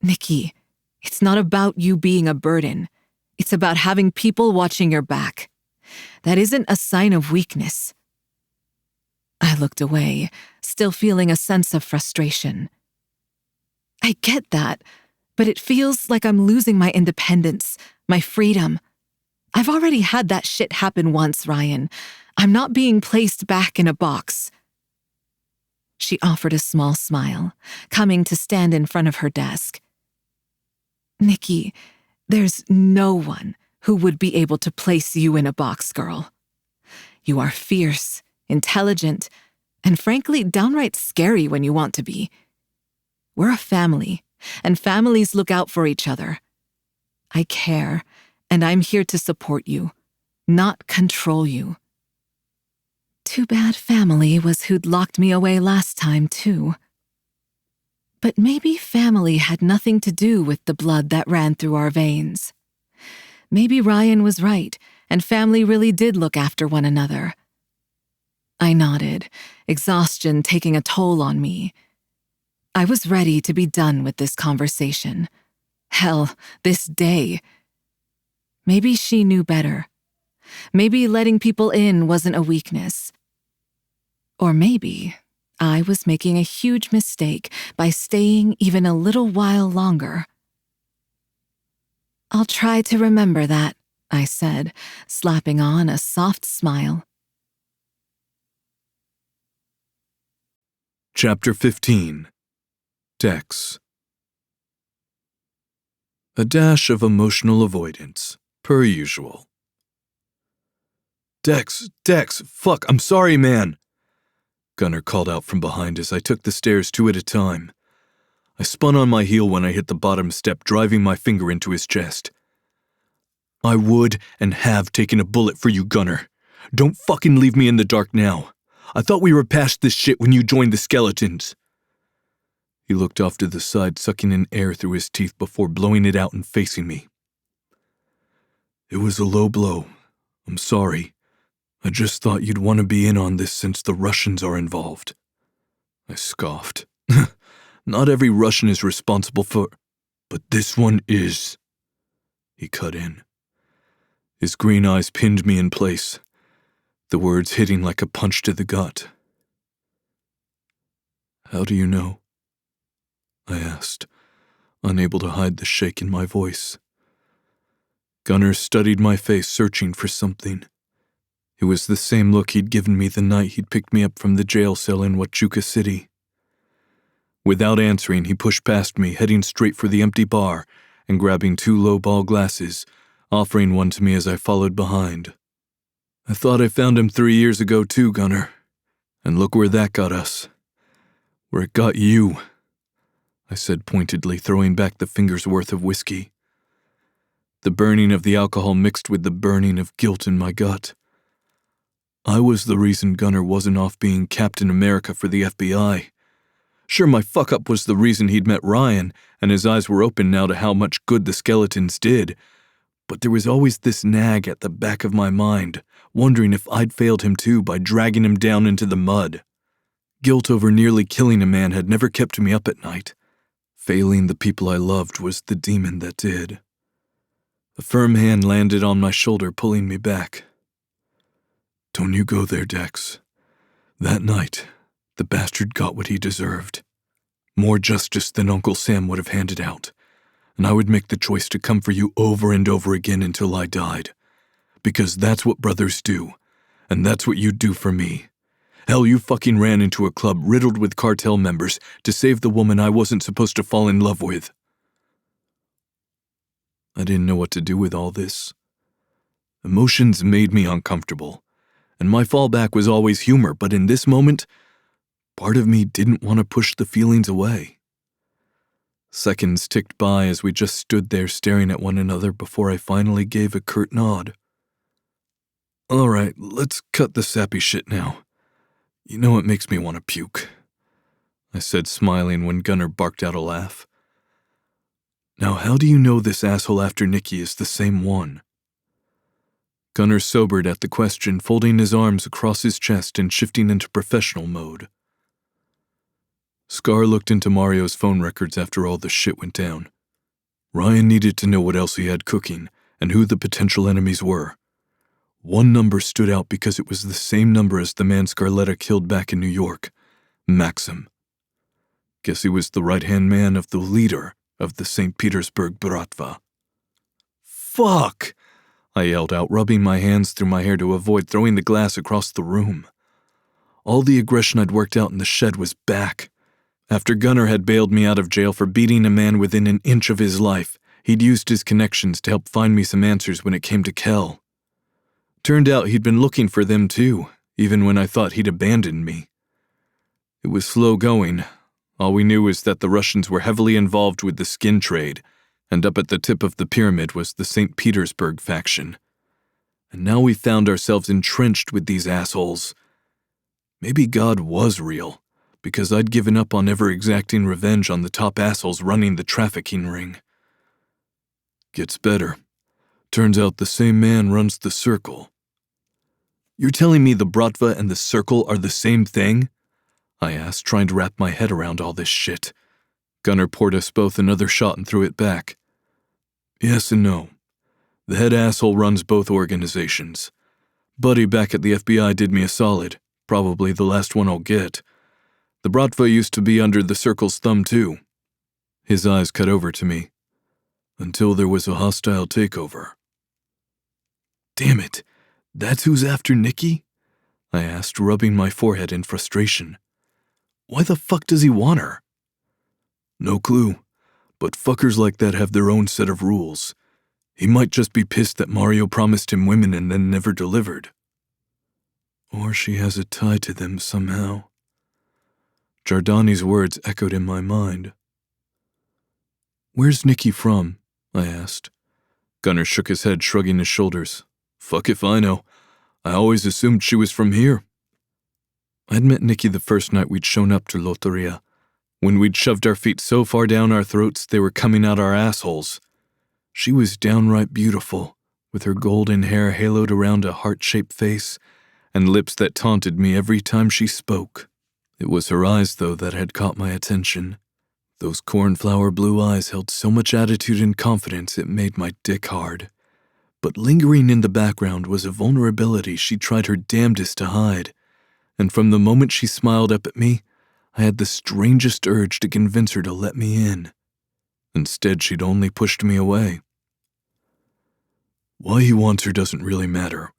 "Nikki, it's not about you being a burden. It's about having people watching your back. That isn't a sign of weakness." I looked away, still feeling a sense of frustration. "I get that, but it feels like I'm losing my independence, my freedom. I've already had that shit happen once, Ryan. I'm not being placed back in a box." She offered a small smile, coming to stand in front of her desk. "Nikki, there's no one who would be able to place you in a box, girl. You are fierce, intelligent, and frankly downright scary when you want to be. We're a family, and families look out for each other. I care, and I'm here to support you, not control you." Too bad family was who'd locked me away last time, too. But maybe family had nothing to do with the blood that ran through our veins. Maybe Ryan was right, and family really did look after one another. I nodded, exhaustion taking a toll on me. I was ready to be done with this conversation. Hell, this day. Maybe she knew better. Maybe letting people in wasn't a weakness. Or maybe I was making a huge mistake by staying even a little while longer. "I'll try to remember that," I said, slapping on a soft smile. Chapter 15. Dex. A dash of emotional avoidance, per usual. Dex, fuck, I'm sorry, man," Gunnar called out from behind as I took the stairs 2 at a time. I spun on my heel when I hit the bottom step, driving my finger into his chest. "I would and have taken a bullet for you, Gunnar. Don't fucking leave me in the dark now. I thought we were past this shit when you joined the skeletons." He looked off to the side, sucking in air through his teeth before blowing it out and facing me. "It was a low blow. I'm sorry. I just thought you'd want to be in on this since the Russians are involved." I scoffed. "Not every Russian is responsible for... but this one is." He cut in. His green eyes pinned me in place, the words hitting like a punch to the gut. "How do you know?" I asked, unable to hide the shake in my voice. Gunnar studied my face, searching for something. It was the same look he'd given me the night he'd picked me up from the jail cell in Huachuca City. Without answering, he pushed past me, heading straight for the empty bar and grabbing 2 low-ball glasses, offering one to me as I followed behind. "I thought I found him 3 years ago too, Gunnar. And look where that got us. Where it got you," I said pointedly, throwing back the finger's worth of whiskey. The burning of the alcohol mixed with the burning of guilt in my gut. I was the reason Gunnar wasn't off being Captain America for the FBI. Sure, my fuck-up was the reason he'd met Ryan, and his eyes were open now to how much good the skeletons did, but there was always this nag at the back of my mind, wondering if I'd failed him too by dragging him down into the mud. Guilt over nearly killing a man had never kept me up at night. Failing the people I loved was the demon that did. A firm hand landed on my shoulder, pulling me back. "Don't you go there, Dex. That night, the bastard got what he deserved. More justice than Uncle Sam would have handed out, and I would make the choice to come for you over and over again until I died. Because that's what brothers do, and that's what you'd do for me. Hell, you fucking ran into a club riddled with cartel members to save the woman I wasn't supposed to fall in love with." I didn't know what to do with all this. Emotions made me uncomfortable, and my fallback was always humor, but in this moment, part of me didn't want to push the feelings away. Seconds ticked by as we just stood there staring at one another before I finally gave a curt nod. "All right, let's cut the sappy shit now. You know it makes me want to puke," I said, smiling when Gunnar barked out a laugh. "Now how do you know this asshole after Nikki is the same one?" Gunnar sobered at the question, folding his arms across his chest and shifting into professional mode. Scar looked into Mario's phone records after all the shit went down. Ryan needed to know what else he had cooking and who the potential enemies were. One number stood out because it was the same number as the man Scarletta killed back in New York, Maxim. Guess he was the right-hand man of the leader of the St. Petersburg Bratva. "Fuck!" I yelled out, rubbing my hands through my hair to avoid throwing the glass across the room. All the aggression I'd worked out in the shed was back. After Gunnar had bailed me out of jail for beating a man within an inch of his life, he'd used his connections to help find me some answers when it came to Kel. Turned out he'd been looking for them too, even when I thought he'd abandoned me. It was slow going. All we knew was that the Russians were heavily involved with the skin trade, and up at the tip of the pyramid was the St. Petersburg faction. And now we found ourselves entrenched with these assholes. Maybe God was real, because I'd given up on ever exacting revenge on the top assholes running the trafficking ring. Gets better. Turns out the same man runs the Circle. "You're telling me the Bratva and the Circle are the same thing?" I asked, trying to wrap my head around all this shit. Gunnar poured us both another shot and threw it back. "Yes and no. The head asshole runs both organizations. Buddy back at the FBI did me a solid. Probably the last one I'll get. The Bratva used to be under the Circle's thumb too. His eyes cut over to me. Until there was a hostile takeover. Damn it, that's who's after Nikki? I asked, rubbing my forehead in frustration. Why the fuck does he want her? No clue, but fuckers like that have their own set of rules. He might just be pissed that Mario promised him women and then never delivered. Or she has a tie to them somehow. Giordani's words echoed in my mind. Where's Nikki from? I asked. Gunnar shook his head, shrugging his shoulders. Fuck if I know. I always assumed she was from here. I'd met Nikki the first night we'd shown up to Lotteria, when we'd shoved our feet so far down our throats they were coming out our assholes. She was downright beautiful, with her golden hair haloed around a heart-shaped face and lips that taunted me every time she spoke. It was her eyes, though, that had caught my attention. Those cornflower blue eyes held so much attitude and confidence it made my dick hard. But lingering in the background was a vulnerability she tried her damnedest to hide, and from the moment she smiled up at me, I had the strangest urge to convince her to let me in. Instead, she'd only pushed me away. Why he wants her doesn't really matter.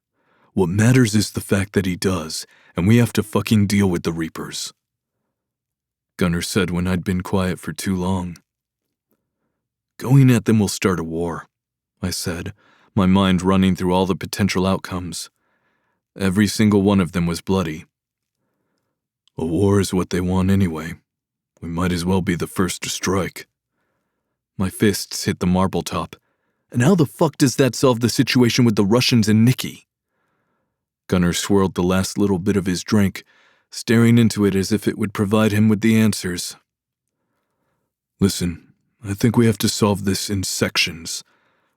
What matters is the fact that he does, and we have to fucking deal with the Reapers. Gunnar said when I'd been quiet for too long. Going at them will start a war, I said, my mind running through all the potential outcomes. Every single one of them was bloody. A war is what they want anyway. We might as well be the first to strike. My fists hit the marble top. And how the fuck does that solve the situation with the Russians and Nikki? Gunnar swirled the last little bit of his drink, staring into it as if it would provide him with the answers. Listen, I think we have to solve this in sections.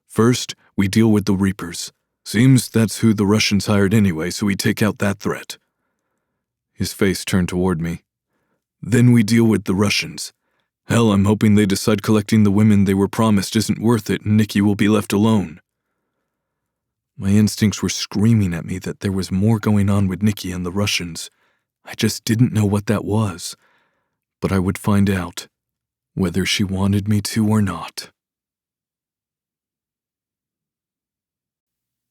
First, we deal with the Reapers. Seems that's who the Russians hired anyway, so we take out that threat. His face turned toward me. Then we deal with the Russians. Hell, I'm hoping they decide collecting the women they were promised isn't worth it and Nikki will be left alone. My instincts were screaming at me that there was more going on with Nikki and the Russians. I just didn't know what that was. But I would find out, whether she wanted me to or not.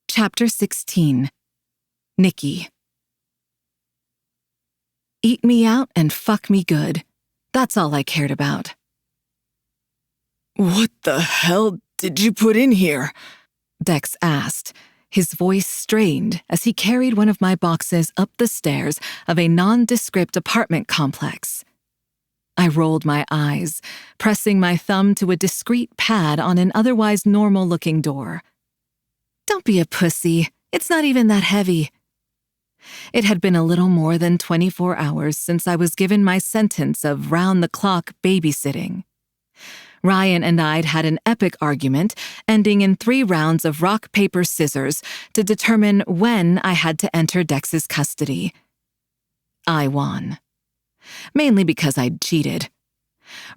Chapter 16. Nikki. Eat me out and fuck me good. That's all I cared about. What the hell did you put in here? Dex asked, his voice strained as he carried one of my boxes up the stairs of a nondescript apartment complex. I rolled my eyes, pressing my thumb to a discreet pad on an otherwise normal-looking door. Don't be a pussy. It's not even that heavy. It had been a little more than 24 hours since I was given my sentence of round-the-clock babysitting. Ryan and I'd had an epic argument, ending in 3 rounds of rock, paper, scissors to determine when I had to enter Dex's custody. I won. Mainly because I'd cheated.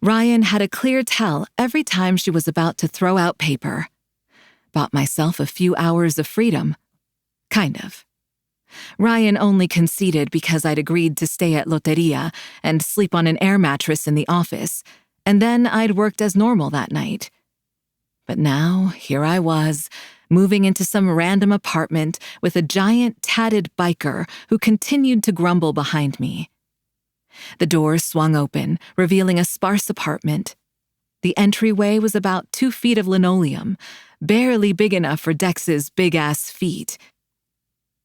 Ryan had a clear tell every time she was about to throw out paper. Bought myself a few hours of freedom. Kind of. Ryan only conceded because I'd agreed to stay at Lotteria and sleep on an air mattress in the office, and then I'd worked as normal that night. But now, here I was, moving into some random apartment with a giant tatted biker who continued to grumble behind me. The door swung open, revealing a sparse apartment. The entryway was about 2 feet of linoleum, barely big enough for Dex's big-ass feet.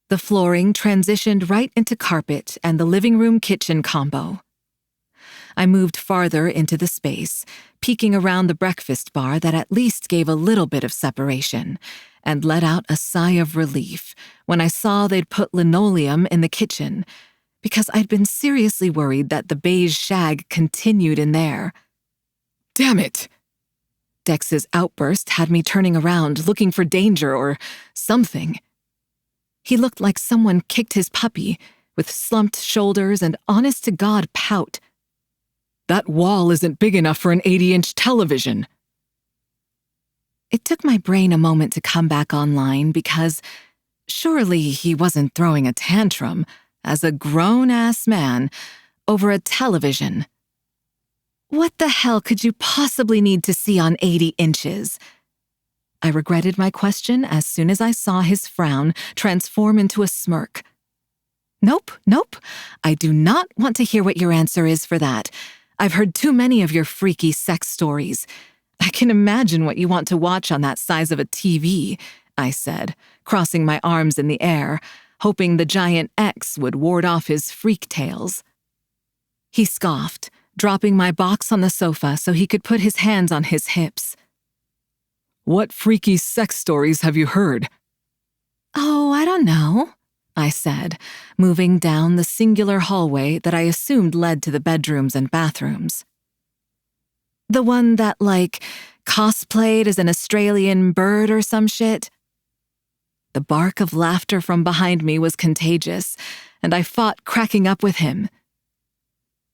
The flooring transitioned right into carpet and the living room-kitchen combo. I moved farther into the space, peeking around the breakfast bar that at least gave a little bit of separation, and let out a sigh of relief when I saw they'd put linoleum in the kitchen, because I'd been seriously worried that the beige shag continued in there. Damn it! Dex's outburst had me turning around, looking for danger or something. He looked like someone kicked his puppy, with slumped shoulders and honest-to-God pout. That wall isn't big enough for an 80-inch television. It took my brain a moment to come back online because surely he wasn't throwing a tantrum, as a grown-ass man over a television. What the hell could you possibly need to see on 80 inches? I regretted my question as soon as I saw his frown transform into a smirk. Nope. I do not want to hear what your answer is for that. I've heard too many of your freaky sex stories. I can imagine what you want to watch on that size of a TV, I said, crossing my arms in the air, hoping the giant X would ward off his freak tales. He scoffed, dropping my box on the sofa so he could put his hands on his hips. What freaky sex stories have you heard? Oh, I don't know, I said, moving down the singular hallway that I assumed led to the bedrooms and bathrooms. The one that, cosplayed as an Australian bird or some shit? The bark of laughter from behind me was contagious, and I fought cracking up with him.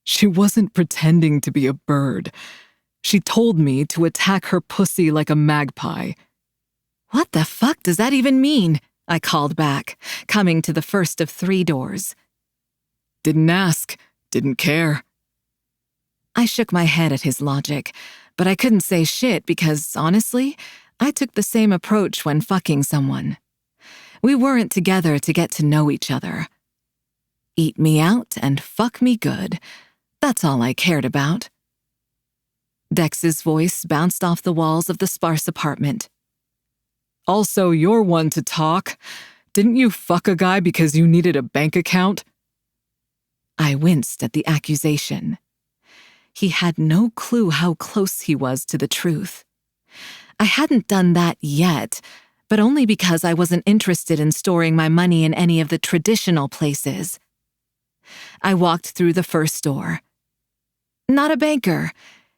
She wasn't pretending to be a bird. She told me to attack her pussy like a magpie. What the fuck does that even mean? I called back, coming to the first of 3 doors. Didn't ask, didn't care. I shook my head at his logic, but I couldn't say shit because, honestly, I took the same approach when fucking someone. We weren't together to get to know each other. Eat me out and fuck me good. That's all I cared about. Dex's voice bounced off the walls of the sparse apartment. Also, you're one to talk. Didn't you fuck a guy because you needed a bank account? I winced at the accusation. He had no clue how close he was to the truth. I hadn't done that yet, but only because I wasn't interested in storing my money in any of the traditional places. I walked through the first door. Not a banker.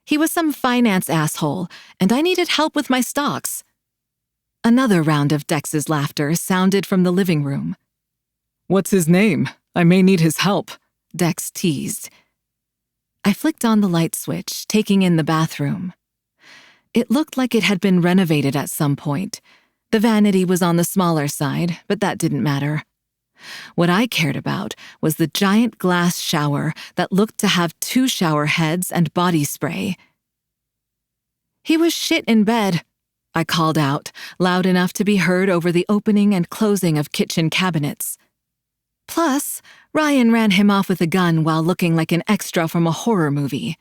He was some finance asshole, and I needed help with my stocks. Another round of Dex's laughter sounded from the living room. What's his name? I may need his help, Dex teased. I flicked on the light switch, taking in the bathroom. It looked like it had been renovated at some point. The vanity was on the smaller side, but that didn't matter. What I cared about was the giant glass shower that looked to have 2 shower heads and body spray. He was shit in bed, I called out, loud enough to be heard over the opening and closing of kitchen cabinets. Plus, Ryan ran him off with a gun while looking like an extra from a horror movie.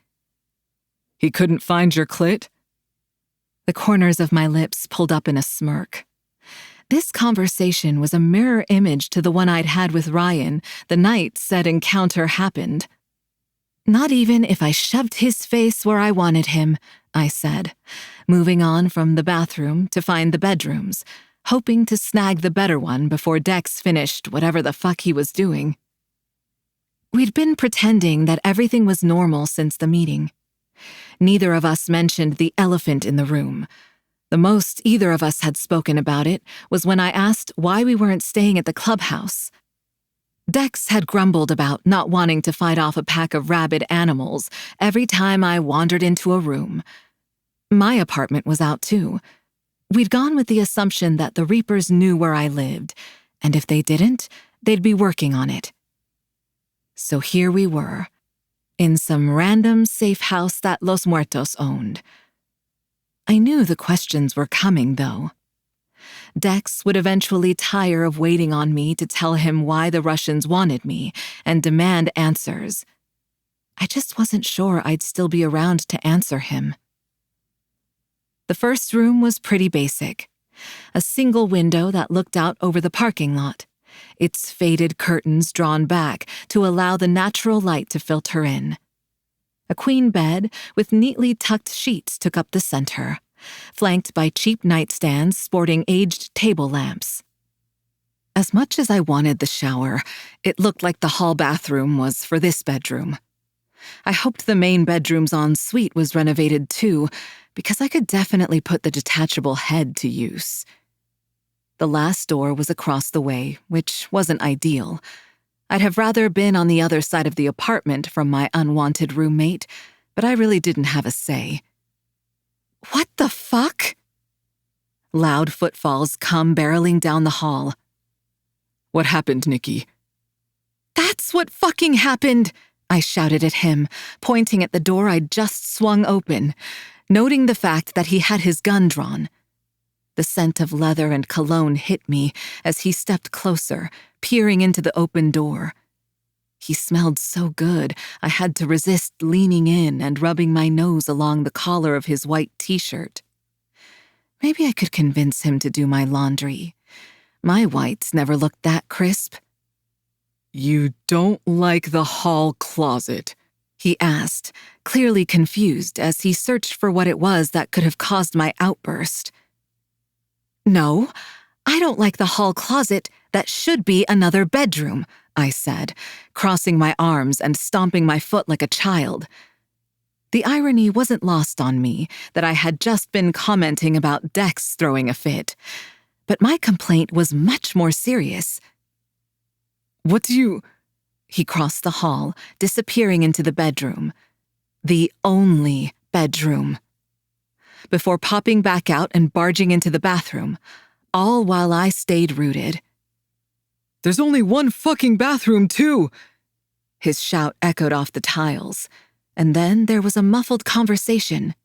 He couldn't find your clit? The corners of my lips pulled up in a smirk. This conversation was a mirror image to the one I'd had with Ryan the night said encounter happened. Not even if I shoved his face where I wanted him, I said, moving on from the bathroom to find the bedrooms, hoping to snag the better one before Dex finished whatever the fuck he was doing. We'd been pretending that everything was normal since the meeting. Neither of us mentioned the elephant in the room. The most either of us had spoken about it was when I asked why we weren't staying at the clubhouse. Dex had grumbled about not wanting to fight off a pack of rabid animals every time I wandered into a room. My apartment was out too. We'd gone with the assumption that the Reapers knew where I lived, and if they didn't, they'd be working on it. So here we were, in some random safe house that Los Muertos owned. I knew the questions were coming, though. Dex would eventually tire of waiting on me to tell him why the Russians wanted me and demand answers. I just wasn't sure I'd still be around to answer him. The first room was pretty basic. A single window that looked out over the parking lot, its faded curtains drawn back to allow the natural light to filter in. A queen bed with neatly tucked sheets took up the center, flanked by cheap nightstands sporting aged table lamps. As much as I wanted the shower, it looked like the hall bathroom was for this bedroom. I hoped the main bedroom's ensuite was renovated too, because I could definitely put the detachable head to use. The last door was across the way, which wasn't ideal. I'd have rather been on the other side of the apartment from my unwanted roommate, but I really didn't have a say. What the fuck? Loud footfalls come barreling down the hall. What happened, Nikki? That's what fucking happened, I shouted at him, pointing at the door I'd just swung open, noting the fact that he had his gun drawn. The scent of leather and cologne hit me as he stepped closer, peering into the open door. He smelled so good, I had to resist leaning in and rubbing my nose along the collar of his white t-shirt. Maybe I could convince him to do my laundry. My whites never looked that crisp. You don't like the hall closet? He asked, clearly confused as he searched for what it was that could have caused my outburst. No, I don't like the hall closet that should be another bedroom, I said, crossing my arms and stomping my foot like a child. The irony wasn't lost on me that I had just been commenting about Dex throwing a fit, but my complaint was much more serious. What do you... He crossed the hall, disappearing into the bedroom. The only bedroom. Before popping back out and barging into the bathroom, all while I stayed rooted. There's only one fucking bathroom, too! His shout echoed off the tiles, and then there was a muffled conversation.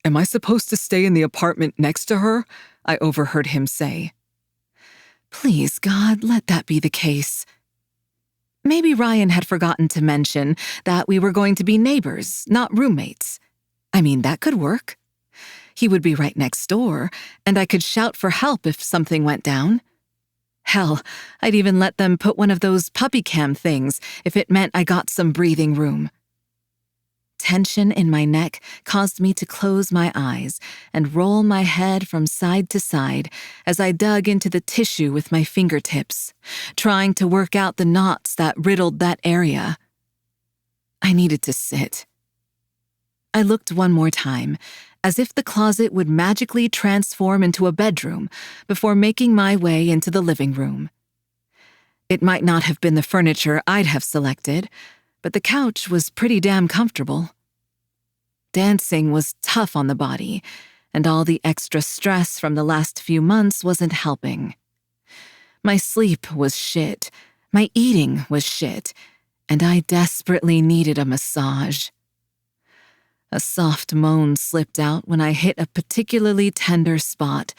Am I supposed to stay in the apartment next to her? I overheard him say. Please, God, let that be the case. Maybe Ryan had forgotten to mention that we were going to be neighbors, not roommates. I mean, that could work. He would be right next door, and I could shout for help if something went down. Hell, I'd even let them put one of those puppy cam things if it meant I got some breathing room. Tension in my neck caused me to close my eyes and roll my head from side to side as I dug into the tissue with my fingertips, trying to work out the knots that riddled that area. I needed to sit. I looked one more time, as if the closet would magically transform into a bedroom before making my way into the living room. It might not have been the furniture I'd have selected, but the couch was pretty damn comfortable. Dancing was tough on the body, and all the extra stress from the last few months wasn't helping. My sleep was shit, my eating was shit, and I desperately needed a massage. A soft moan slipped out when I hit a particularly tender spot,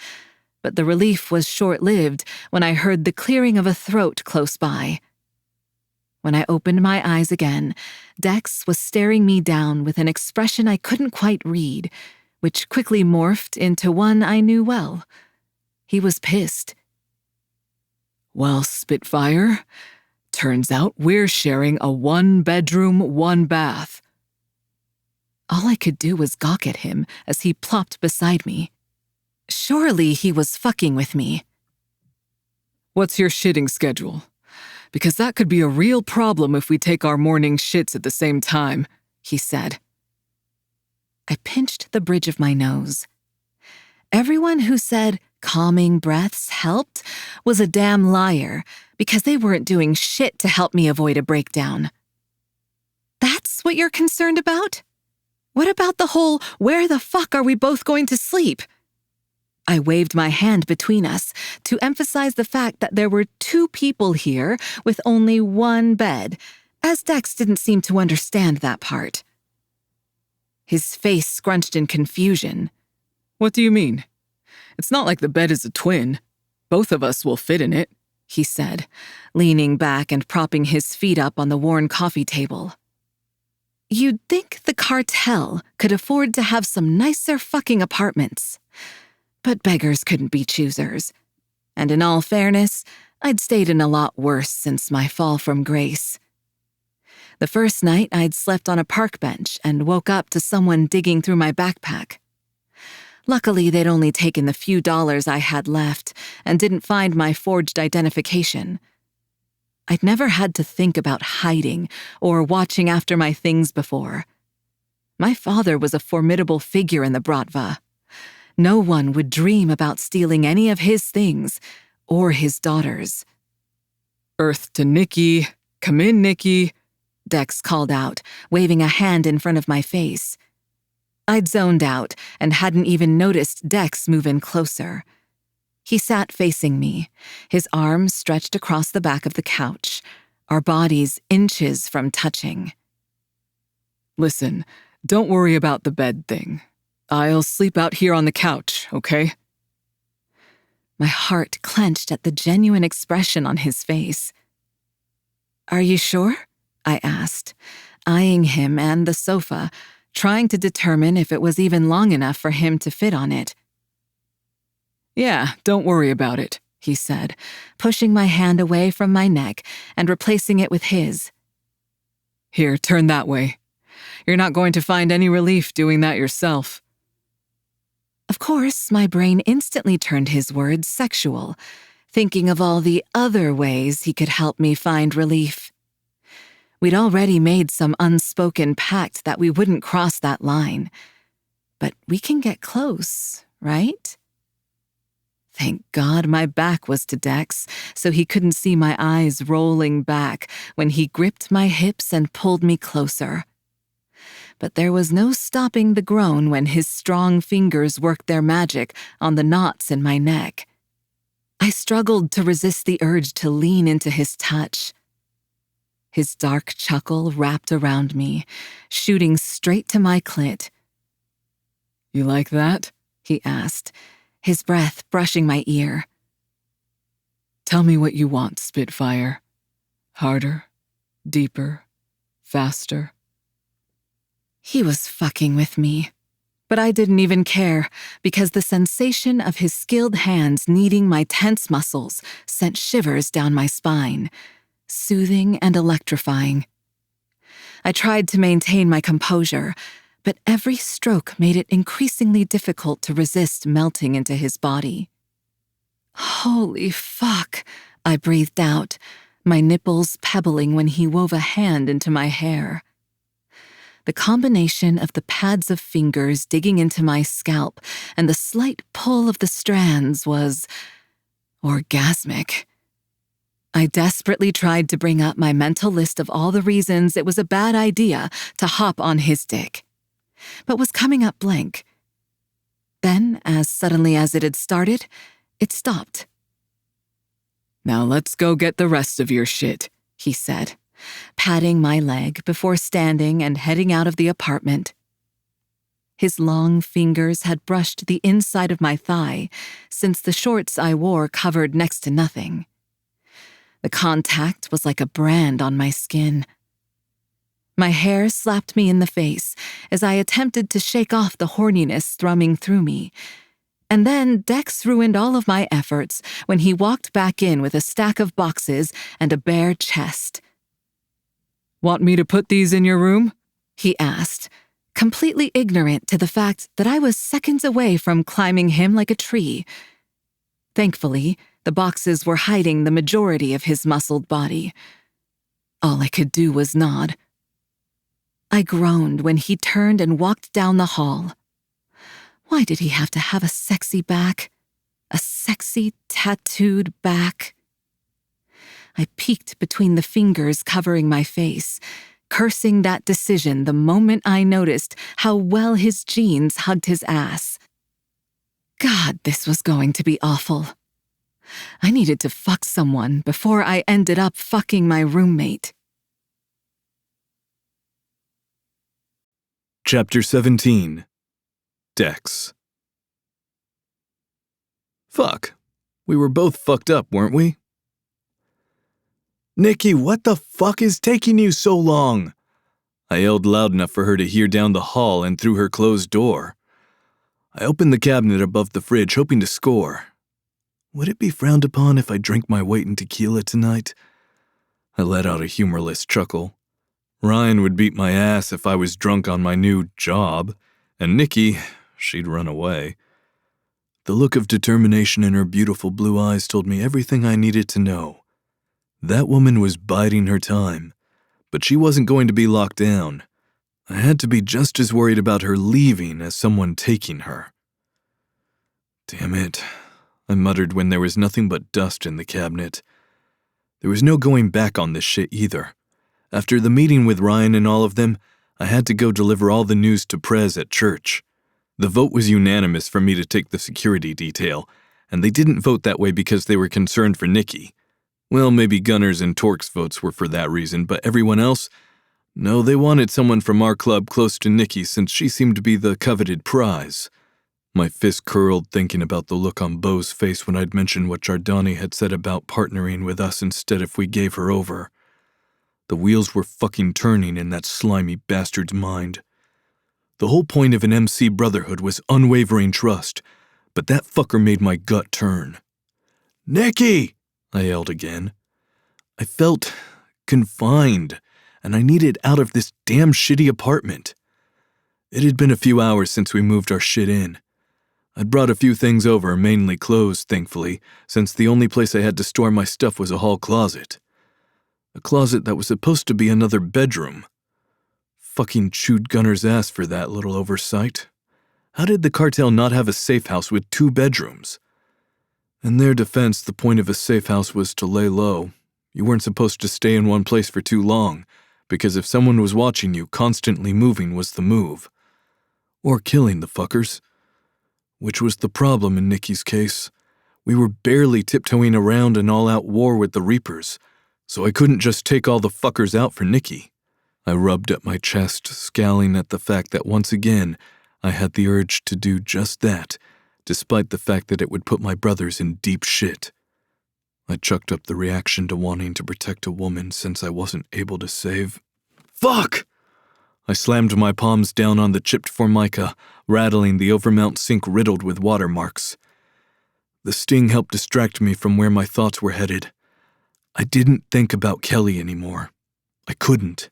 but the relief was short-lived when I heard the clearing of a throat close by. When I opened my eyes again, Dex was staring me down with an expression I couldn't quite read, which quickly morphed into one I knew well. He was pissed. Well, Spitfire, turns out we're sharing a 1-bedroom, 1-bath. All I could do was gawk at him as he plopped beside me. Surely he was fucking with me. What's your shitting schedule? Because that could be a real problem if we take our morning shits at the same time, he said. I pinched the bridge of my nose. Everyone who said calming breaths helped was a damn liar because they weren't doing shit to help me avoid a breakdown. That's what you're concerned about? What about the whole, where the fuck are we both going to sleep? I waved my hand between us to emphasize the fact that there were 2 people here with only 1 bed, as Dex didn't seem to understand that part. His face scrunched in confusion. What do you mean? It's not like the bed is a twin. Both of us will fit in it, he said, leaning back and propping his feet up on the worn coffee table. You'd think the cartel could afford to have some nicer fucking apartments. But beggars couldn't be choosers. And in all fairness, I'd stayed in a lot worse since my fall from grace. The first night, I'd slept on a park bench and woke up to someone digging through my backpack. Luckily, they'd only taken the few dollars I had left and didn't find my forged identification. I'd never had to think about hiding or watching after my things before. My father was a formidable figure in the Bratva. No one would dream about stealing any of his things or his daughters. Earth to Nikki, come in, Nikki, Dex called out, waving a hand in front of my face. I'd zoned out and hadn't even noticed Dex move in closer. He sat facing me, his arms stretched across the back of the couch, our bodies inches from touching. Listen, don't worry about the bed thing. I'll sleep out here on the couch, okay? My heart clenched at the genuine expression on his face. Are you sure? I asked, eyeing him and the sofa, trying to determine if it was even long enough for him to fit on it. Yeah, don't worry about it, he said, pushing my hand away from my neck and replacing it with his. Here, turn that way. You're not going to find any relief doing that yourself. Of course, my brain instantly turned his words sexual, thinking of all the other ways he could help me find relief. We'd already made some unspoken pact that we wouldn't cross that line. But we can get close, right? Thank God my back was to Dex, so he couldn't see my eyes rolling back when he gripped my hips and pulled me closer. But there was no stopping the groan when his strong fingers worked their magic on the knots in my neck. I struggled to resist the urge to lean into his touch. His dark chuckle wrapped around me, shooting straight to my clit. You like that? He asked, his breath brushing my ear. Tell me what you want, Spitfire. Harder, deeper, faster. He was fucking with me, but I didn't even care because the sensation of his skilled hands kneading my tense muscles sent shivers down my spine, soothing and electrifying. I tried to maintain my composure, but every stroke made it increasingly difficult to resist melting into his body. Holy fuck, I breathed out, my nipples pebbling when he wove a hand into my hair. The combination of the pads of fingers digging into my scalp and the slight pull of the strands was orgasmic. I desperately tried to bring up my mental list of all the reasons it was a bad idea to hop on his dick, but was coming up blank. Then, as suddenly as it had started, it stopped. Now let's go get the rest of your shit, he said, patting my leg before standing and heading out of the apartment. His long fingers had brushed the inside of my thigh, since the shorts I wore covered next to nothing. The contact was like a brand on my skin. My hair slapped me in the face as I attempted to shake off the horniness thrumming through me, and then Dex ruined all of my efforts when he walked back in with a stack of boxes and a bare chest. Want me to put these in your room? He asked, completely ignorant to the fact that I was seconds away from climbing him like a tree. Thankfully, the boxes were hiding the majority of his muscled body. All I could do was nod. I groaned when he turned and walked down the hall. Why did he have to have a sexy back? A sexy, tattooed back? I peeked between the fingers covering my face, cursing that decision the moment I noticed how well his jeans hugged his ass. God, this was going to be awful. I needed to fuck someone before I ended up fucking my roommate. Chapter 17. Dex. Fuck. We were both fucked up, weren't we? Nikki, what the fuck is taking you so long? I yelled loud enough for her to hear down the hall and through her closed door. I opened the cabinet above the fridge, hoping to score. Would it be frowned upon if I drank my weight in tequila tonight? I let out a humorless chuckle. Ryan would beat my ass if I was drunk on my new job, and Nikki, she'd run away. The look of determination in her beautiful blue eyes told me everything I needed to know. That woman was biding her time, but she wasn't going to be locked down. I had to be just as worried about her leaving as someone taking her. Damn it, I muttered when there was nothing but dust in the cabinet. There was no going back on this shit either. After the meeting with Ryan and all of them, I had to go deliver all the news to Prez at church. The vote was unanimous for me to take the security detail, and they didn't vote that way because they were concerned for Nikki. Well, maybe Gunner's and Torque's votes were for that reason, but everyone else? No, they wanted someone from our club close to Nikki since she seemed to be the coveted prize. My fist curled thinking about the look on Beau's face when I'd mentioned what Giardani had said about partnering with us instead if we gave her over. The wheels were fucking turning in that slimy bastard's mind. The whole point of an MC brotherhood was unwavering trust, but that fucker made my gut turn. "Nikki!" I yelled again. I felt confined, and I needed out of this damn shitty apartment. It had been a few hours since we moved our shit in. I'd brought a few things over, mainly clothes, thankfully, since the only place I had to store my stuff was a hall closet. A closet that was supposed to be another bedroom. Fucking chewed Gunner's ass for that little oversight. How did the cartel not have a safe house with 2 bedrooms? In their defense, the point of a safe house was to lay low. You weren't supposed to stay in one place for too long, because if someone was watching you, constantly moving was the move. Or killing the fuckers. Which was the problem in Nikki's case. We were barely tiptoeing around an all-out war with the Reapers, so I couldn't just take all the fuckers out for Nikki. I rubbed at my chest, scowling at the fact that once again, I had the urge to do just that, despite the fact that it would put my brothers in deep shit. I chucked up the reaction to wanting to protect a woman since I wasn't able to save. Fuck! I slammed my palms down on the chipped formica, rattling the overmount sink riddled with watermarks. The sting helped distract me from where my thoughts were headed. I didn't think about Kelly anymore. I couldn't.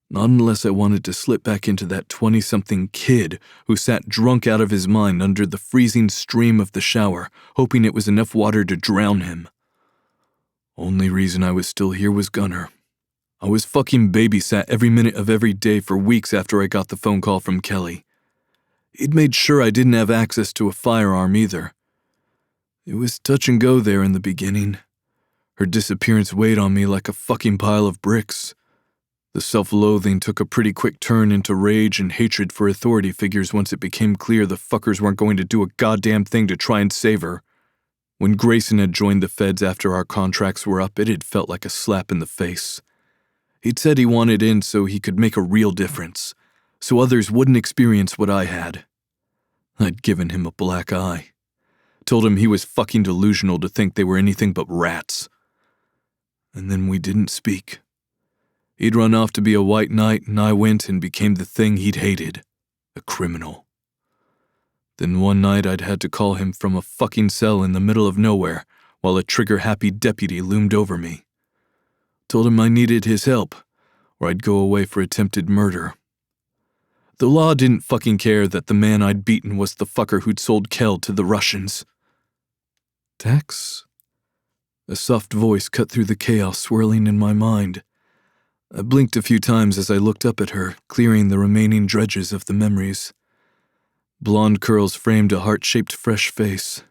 Not unless I wanted to slip back into that 20-something kid who sat drunk out of his mind under the freezing stream of the shower, hoping it was enough water to drown him. Only reason I was still here was Gunner. I was fucking babysat every minute of every day for weeks after I got the phone call from Kelly. He'd made sure I didn't have access to a firearm either. It was touch and go there in the beginning. Her disappearance weighed on me like a fucking pile of bricks. The self-loathing took a pretty quick turn into rage and hatred for authority figures once it became clear the fuckers weren't going to do a goddamn thing to try and save her. When Grayson had joined the feds after our contracts were up, it had felt like a slap in the face. He'd said he wanted in so he could make a real difference, so others wouldn't experience what I had. I'd given him a black eye. Told him he was fucking delusional to think they were anything but rats. And then we didn't speak. He'd run off to be a white knight, and I went and became the thing he'd hated, a criminal. Then one night I'd had to call him from a fucking cell in the middle of nowhere while a trigger-happy deputy loomed over me. Told him I needed his help, or I'd go away for attempted murder. The law didn't fucking care that the man I'd beaten was the fucker who'd sold Kel to the Russians. Tex? A soft voice cut through the chaos swirling in my mind. I blinked a few times as I looked up at her, clearing the remaining dredges of the memories. Blonde curls framed a heart-shaped fresh face.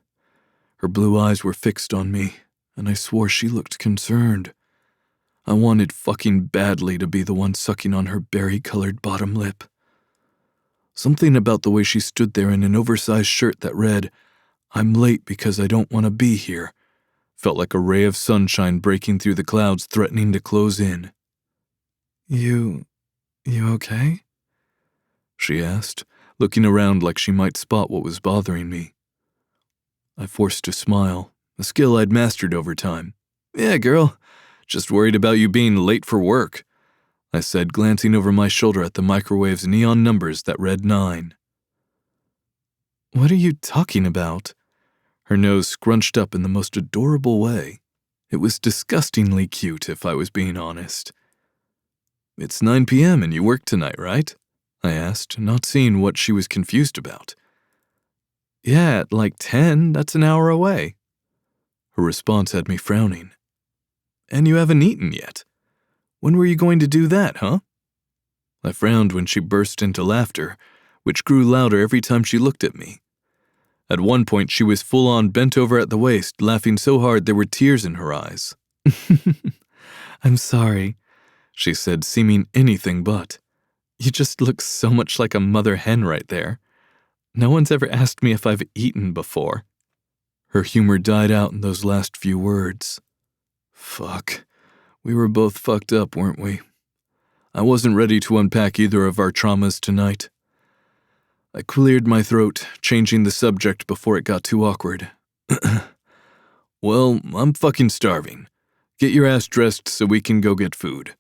Her blue eyes were fixed on me, and I swore she looked concerned. I wanted fucking badly to be the one sucking on her berry-colored bottom lip. Something about the way she stood there in an oversized shirt that read, "I'm late because I don't want to be here," felt like a ray of sunshine breaking through the clouds threatening to close in. You okay?" she asked, looking around like she might spot what was bothering me. I forced a smile, a skill I'd mastered over time. "Yeah, girl, just worried about you being late for work," I said, glancing over my shoulder at the microwave's neon numbers that read 9. "What are you talking about?" Her nose scrunched up in the most adorable way. It was disgustingly cute, if I was being honest. "It's 9 p.m. and you work tonight, right?" I asked, not seeing what she was confused about. "Yeah, at like 10, that's an hour away." Her response had me frowning. "And you haven't eaten yet. When were you going to do that, huh?" I frowned when she burst into laughter, which grew louder every time she looked at me. At one point, she was full-on bent over at the waist, laughing so hard there were tears in her eyes. "I'm sorry," she said, seeming anything but. "You just look so much like a mother hen right there. No one's ever asked me if I've eaten before." Her humor died out in those last few words. Fuck. We were both fucked up, weren't we? I wasn't ready to unpack either of our traumas tonight. I cleared my throat, changing the subject before it got too awkward. Well, I'm fucking starving. Get your ass dressed so we can go get food.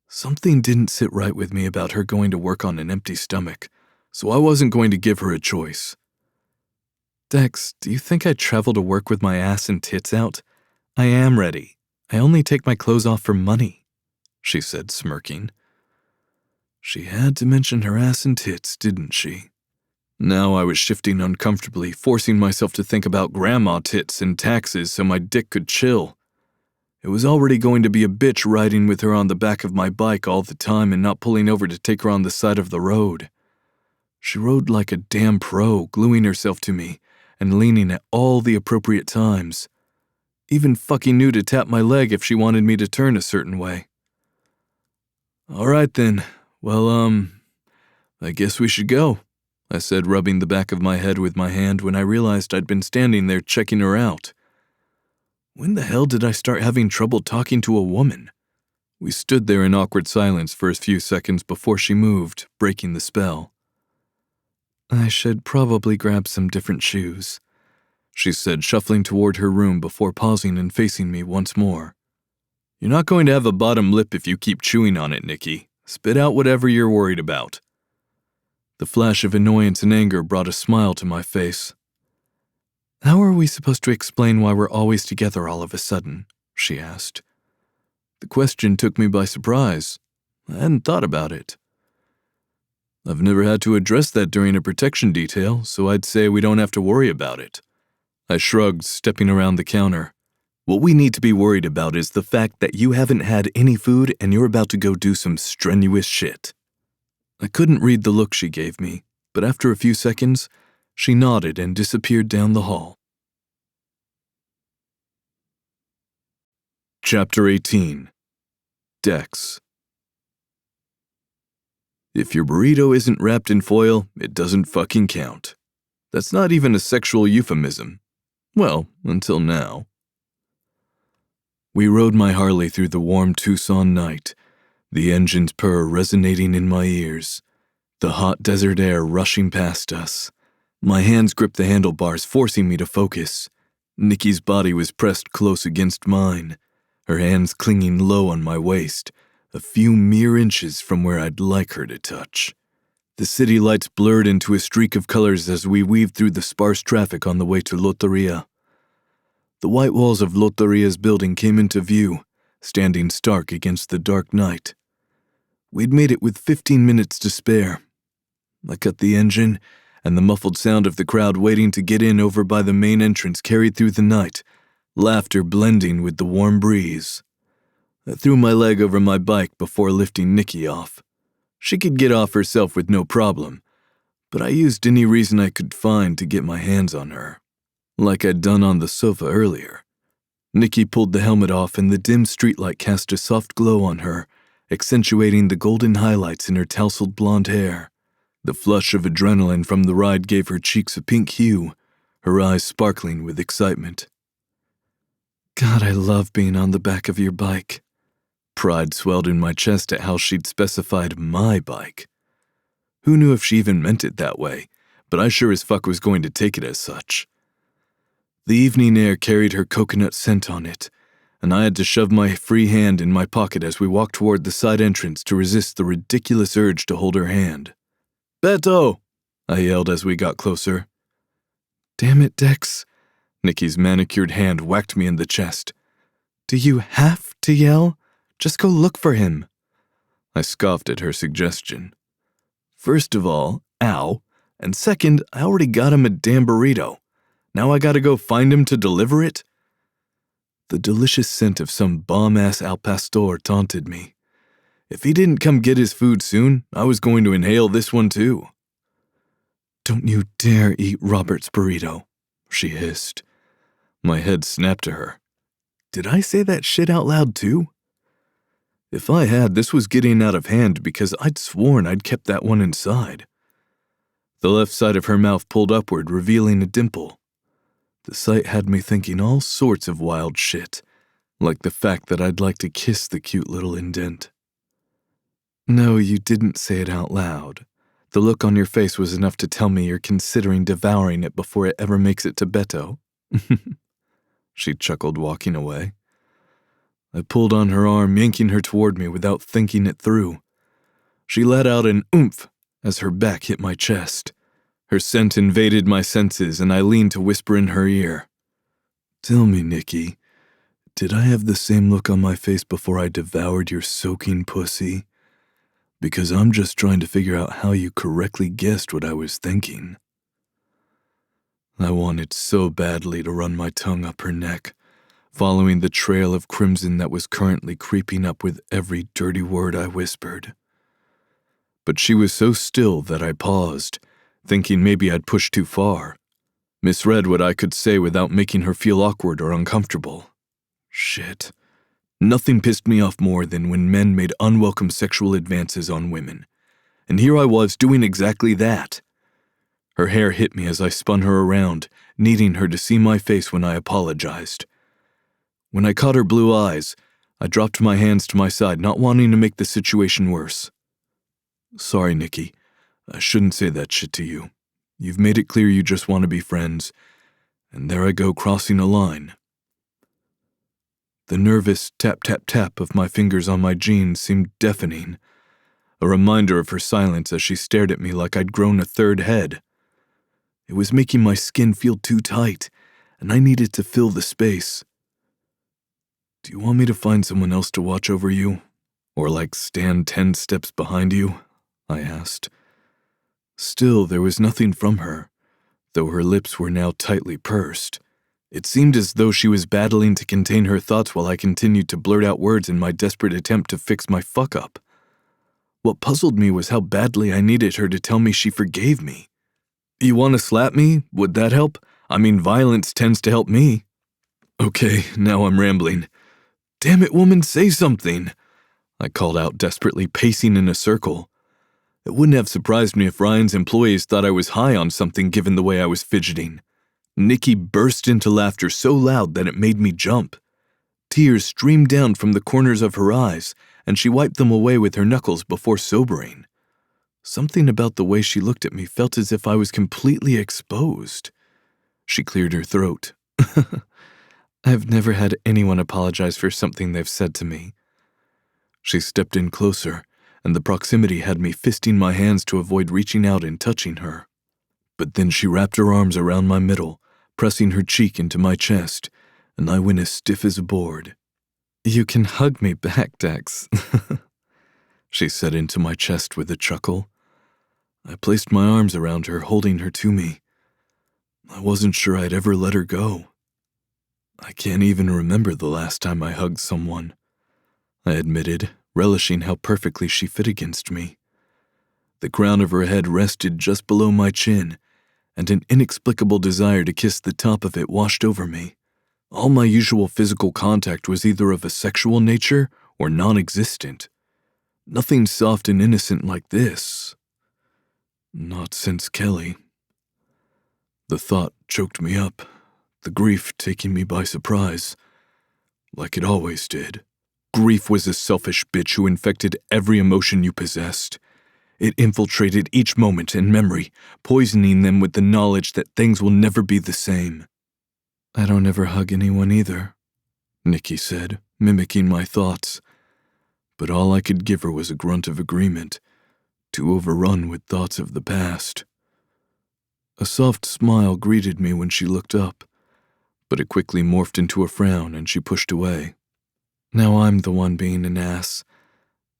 Something didn't sit right with me about her going to work on an empty stomach, so I wasn't going to give her a choice. Dex, do you think I'd travel to work with my ass and tits out? I am ready. I only take my clothes off for money, she said, smirking. She had to mention her ass and tits, didn't she? Now I was shifting uncomfortably, forcing myself to think about grandma tits and taxes so my dick could chill. It was already going to be a bitch riding with her on the back of my bike all the time and not pulling over to take her on the side of the road. She rode like a damn pro, gluing herself to me and leaning at all the appropriate times. Even fucking knew to tap my leg if she wanted me to turn a certain way. All right then. Well, I guess we should go, I said, rubbing the back of my head with my hand when I realized I'd been standing there checking her out. When the hell did I start having trouble talking to a woman? We stood there in awkward silence for a few seconds before she moved, breaking the spell. I should probably grab some different shoes, she said, shuffling toward her room before pausing and facing me once more. You're not going to have a bottom lip if you keep chewing on it, Nikki. Spit out whatever you're worried about. The flash of annoyance and anger brought a smile to my face. How are we supposed to explain why we're always together all of a sudden? She asked. The question took me by surprise. I hadn't thought about it. I've never had to address that during a protection detail, so I'd say we don't have to worry about it. I shrugged, stepping around the counter. What we need to be worried about is the fact that you haven't had any food and you're about to go do some strenuous shit. I couldn't read the look she gave me, but after a few seconds, she nodded and disappeared down the hall. Chapter 18. Dex. If your burrito isn't wrapped in foil, it doesn't fucking count. That's not even a sexual euphemism. Well, until now. We rode my Harley through the warm Tucson night, the engine's purr resonating in my ears, the hot desert air rushing past us. My hands gripped the handlebars, forcing me to focus. Nikki's body was pressed close against mine, her hands clinging low on my waist, a few mere inches from where I'd like her to touch. The city lights blurred into a streak of colors as we weaved through the sparse traffic on the way to Loteria. The white walls of Loteria's building came into view, standing stark against the dark night. We'd made it with 15 minutes to spare. I cut the engine, and the muffled sound of the crowd waiting to get in over by the main entrance carried through the night, laughter blending with the warm breeze. I threw my leg over my bike before lifting Nikki off. She could get off herself with no problem, but I used any reason I could find to get my hands on her, like I'd done on the sofa earlier. Nikki pulled the helmet off and the dim streetlight cast a soft glow on her, accentuating the golden highlights in her tousled blonde hair. The flush of adrenaline from the ride gave her cheeks a pink hue, her eyes sparkling with excitement. God, I love being on the back of your bike. Pride swelled in my chest at how she'd specified my bike. Who knew if she even meant it that way, but I sure as fuck was going to take it as such. The evening air carried her coconut scent on it, and I had to shove my free hand in my pocket as we walked toward the side entrance to resist the ridiculous urge to hold her hand. Beto! I yelled as we got closer. Damn it, Dex. Nikki's manicured hand whacked me in the chest. Do you have to yell? Just go look for him. I scoffed at her suggestion. First of all, ow, and second, I already got him a damn burrito. Now I gotta go find him to deliver it? The delicious scent of some bomb-ass al pastor taunted me. If he didn't come get his food soon, I was going to inhale this one too. Don't you dare eat Robert's burrito, she hissed. My head snapped to her. Did I say that shit out loud too? If I had, this was getting out of hand because I'd sworn I'd kept that one inside. The left side of her mouth pulled upward, revealing a dimple. The sight had me thinking all sorts of wild shit, like the fact that I'd like to kiss the cute little indent. No, you didn't say it out loud. The look on your face was enough to tell me you're considering devouring it before it ever makes it to Beto. She chuckled, walking away. I pulled on her arm, yanking her toward me without thinking it through. She let out an oomph as her back hit my chest. Her scent invaded my senses, and I leaned to whisper in her ear. Tell me, Nikki, did I have the same look on my face before I devoured your soaking pussy? Because I'm just trying to figure out how you correctly guessed what I was thinking. I wanted so badly to run my tongue up her neck, following the trail of crimson that was currently creeping up with every dirty word I whispered. But she was so still that I paused, thinking maybe I'd pushed too far, misread what I could say without making her feel awkward or uncomfortable. Shit. Nothing pissed me off more than when men made unwelcome sexual advances on women, and here I was doing exactly that. Her hair hit me as I spun her around, needing her to see my face when I apologized. When I caught her blue eyes, I dropped my hands to my side, not wanting to make the situation worse. Sorry, Nikki. I shouldn't say that shit to you. You've made it clear you just want to be friends, and there I go crossing a line. The nervous tap-tap-tap of my fingers on my jeans seemed deafening, a reminder of her silence as she stared at me like I'd grown a third head. It was making my skin feel too tight, and I needed to fill the space. Do you want me to find someone else to watch over you? Or stand 10 steps behind you? I asked. Still, there was nothing from her, though her lips were now tightly pursed. It seemed as though she was battling to contain her thoughts while I continued to blurt out words in my desperate attempt to fix my fuck-up. What puzzled me was how badly I needed her to tell me she forgave me. You want to slap me? Would that help? I mean, violence tends to help me. Okay, now I'm rambling. Damn it, woman, say something, I called out, desperately pacing in a circle. It wouldn't have surprised me if Ryan's employees thought I was high on something given the way I was fidgeting. Nikki burst into laughter so loud that it made me jump. Tears streamed down from the corners of her eyes, and she wiped them away with her knuckles before sobering. Something about the way she looked at me felt as if I was completely exposed. She cleared her throat. I've never had anyone apologize for something they've said to me. She stepped in closer, and the proximity had me fisting my hands to avoid reaching out and touching her. But then she wrapped her arms around my middle, pressing her cheek into my chest, and I went as stiff as a board. You can hug me back, Dex, she said into my chest with a chuckle. I placed my arms around her, holding her to me. I wasn't sure I'd ever let her go. I can't even remember the last time I hugged someone, I admitted, relishing how perfectly she fit against me. The crown of her head rested just below my chin, and an inexplicable desire to kiss the top of it washed over me. All my usual physical contact was either of a sexual nature or non-existent. Nothing soft and innocent like this. Not since Kelly. The thought choked me up, the grief taking me by surprise, like it always did. Grief was a selfish bitch who infected every emotion you possessed. It infiltrated each moment and memory, poisoning them with the knowledge that things will never be the same. I don't ever hug anyone either, Nikki said, mimicking my thoughts. But all I could give her was a grunt of agreement, too overrun with thoughts of the past. A soft smile greeted me when she looked up, but it quickly morphed into a frown and she pushed away. Now I'm the one being an ass.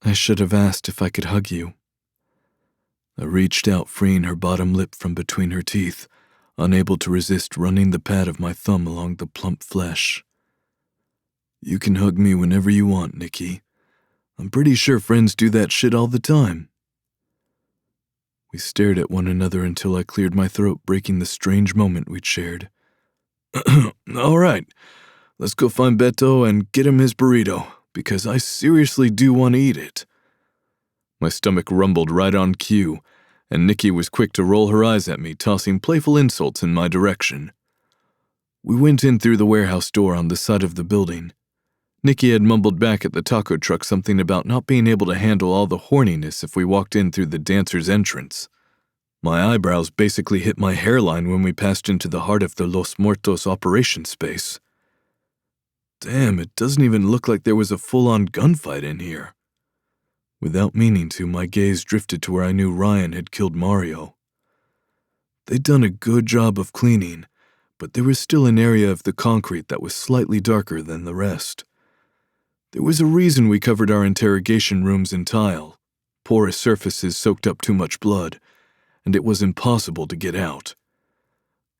I should have asked if I could hug you. I reached out, freeing her bottom lip from between her teeth, unable to resist running the pad of my thumb along the plump flesh. You can hug me whenever you want, Nikki. I'm pretty sure friends do that shit all the time. We stared at one another until I cleared my throat, breaking the strange moment we'd shared. All right, let's go find Beto and get him his burrito, because I seriously do want to eat it. My stomach rumbled right on cue, and Nikki was quick to roll her eyes at me, tossing playful insults in my direction. We went in through the warehouse door on the side of the building. Nikki had mumbled back at the taco truck something about not being able to handle all the horniness if we walked in through the dancer's entrance. My eyebrows basically hit my hairline when we passed into the heart of the Los Muertos operation space. Damn, it doesn't even look like there was a full-on gunfight in here. Without meaning to, my gaze drifted to where I knew Ryan had killed Mario. They'd done a good job of cleaning, but there was still an area of the concrete that was slightly darker than the rest. There was a reason we covered our interrogation rooms in tile. Porous surfaces soaked up too much blood, and it was impossible to get out.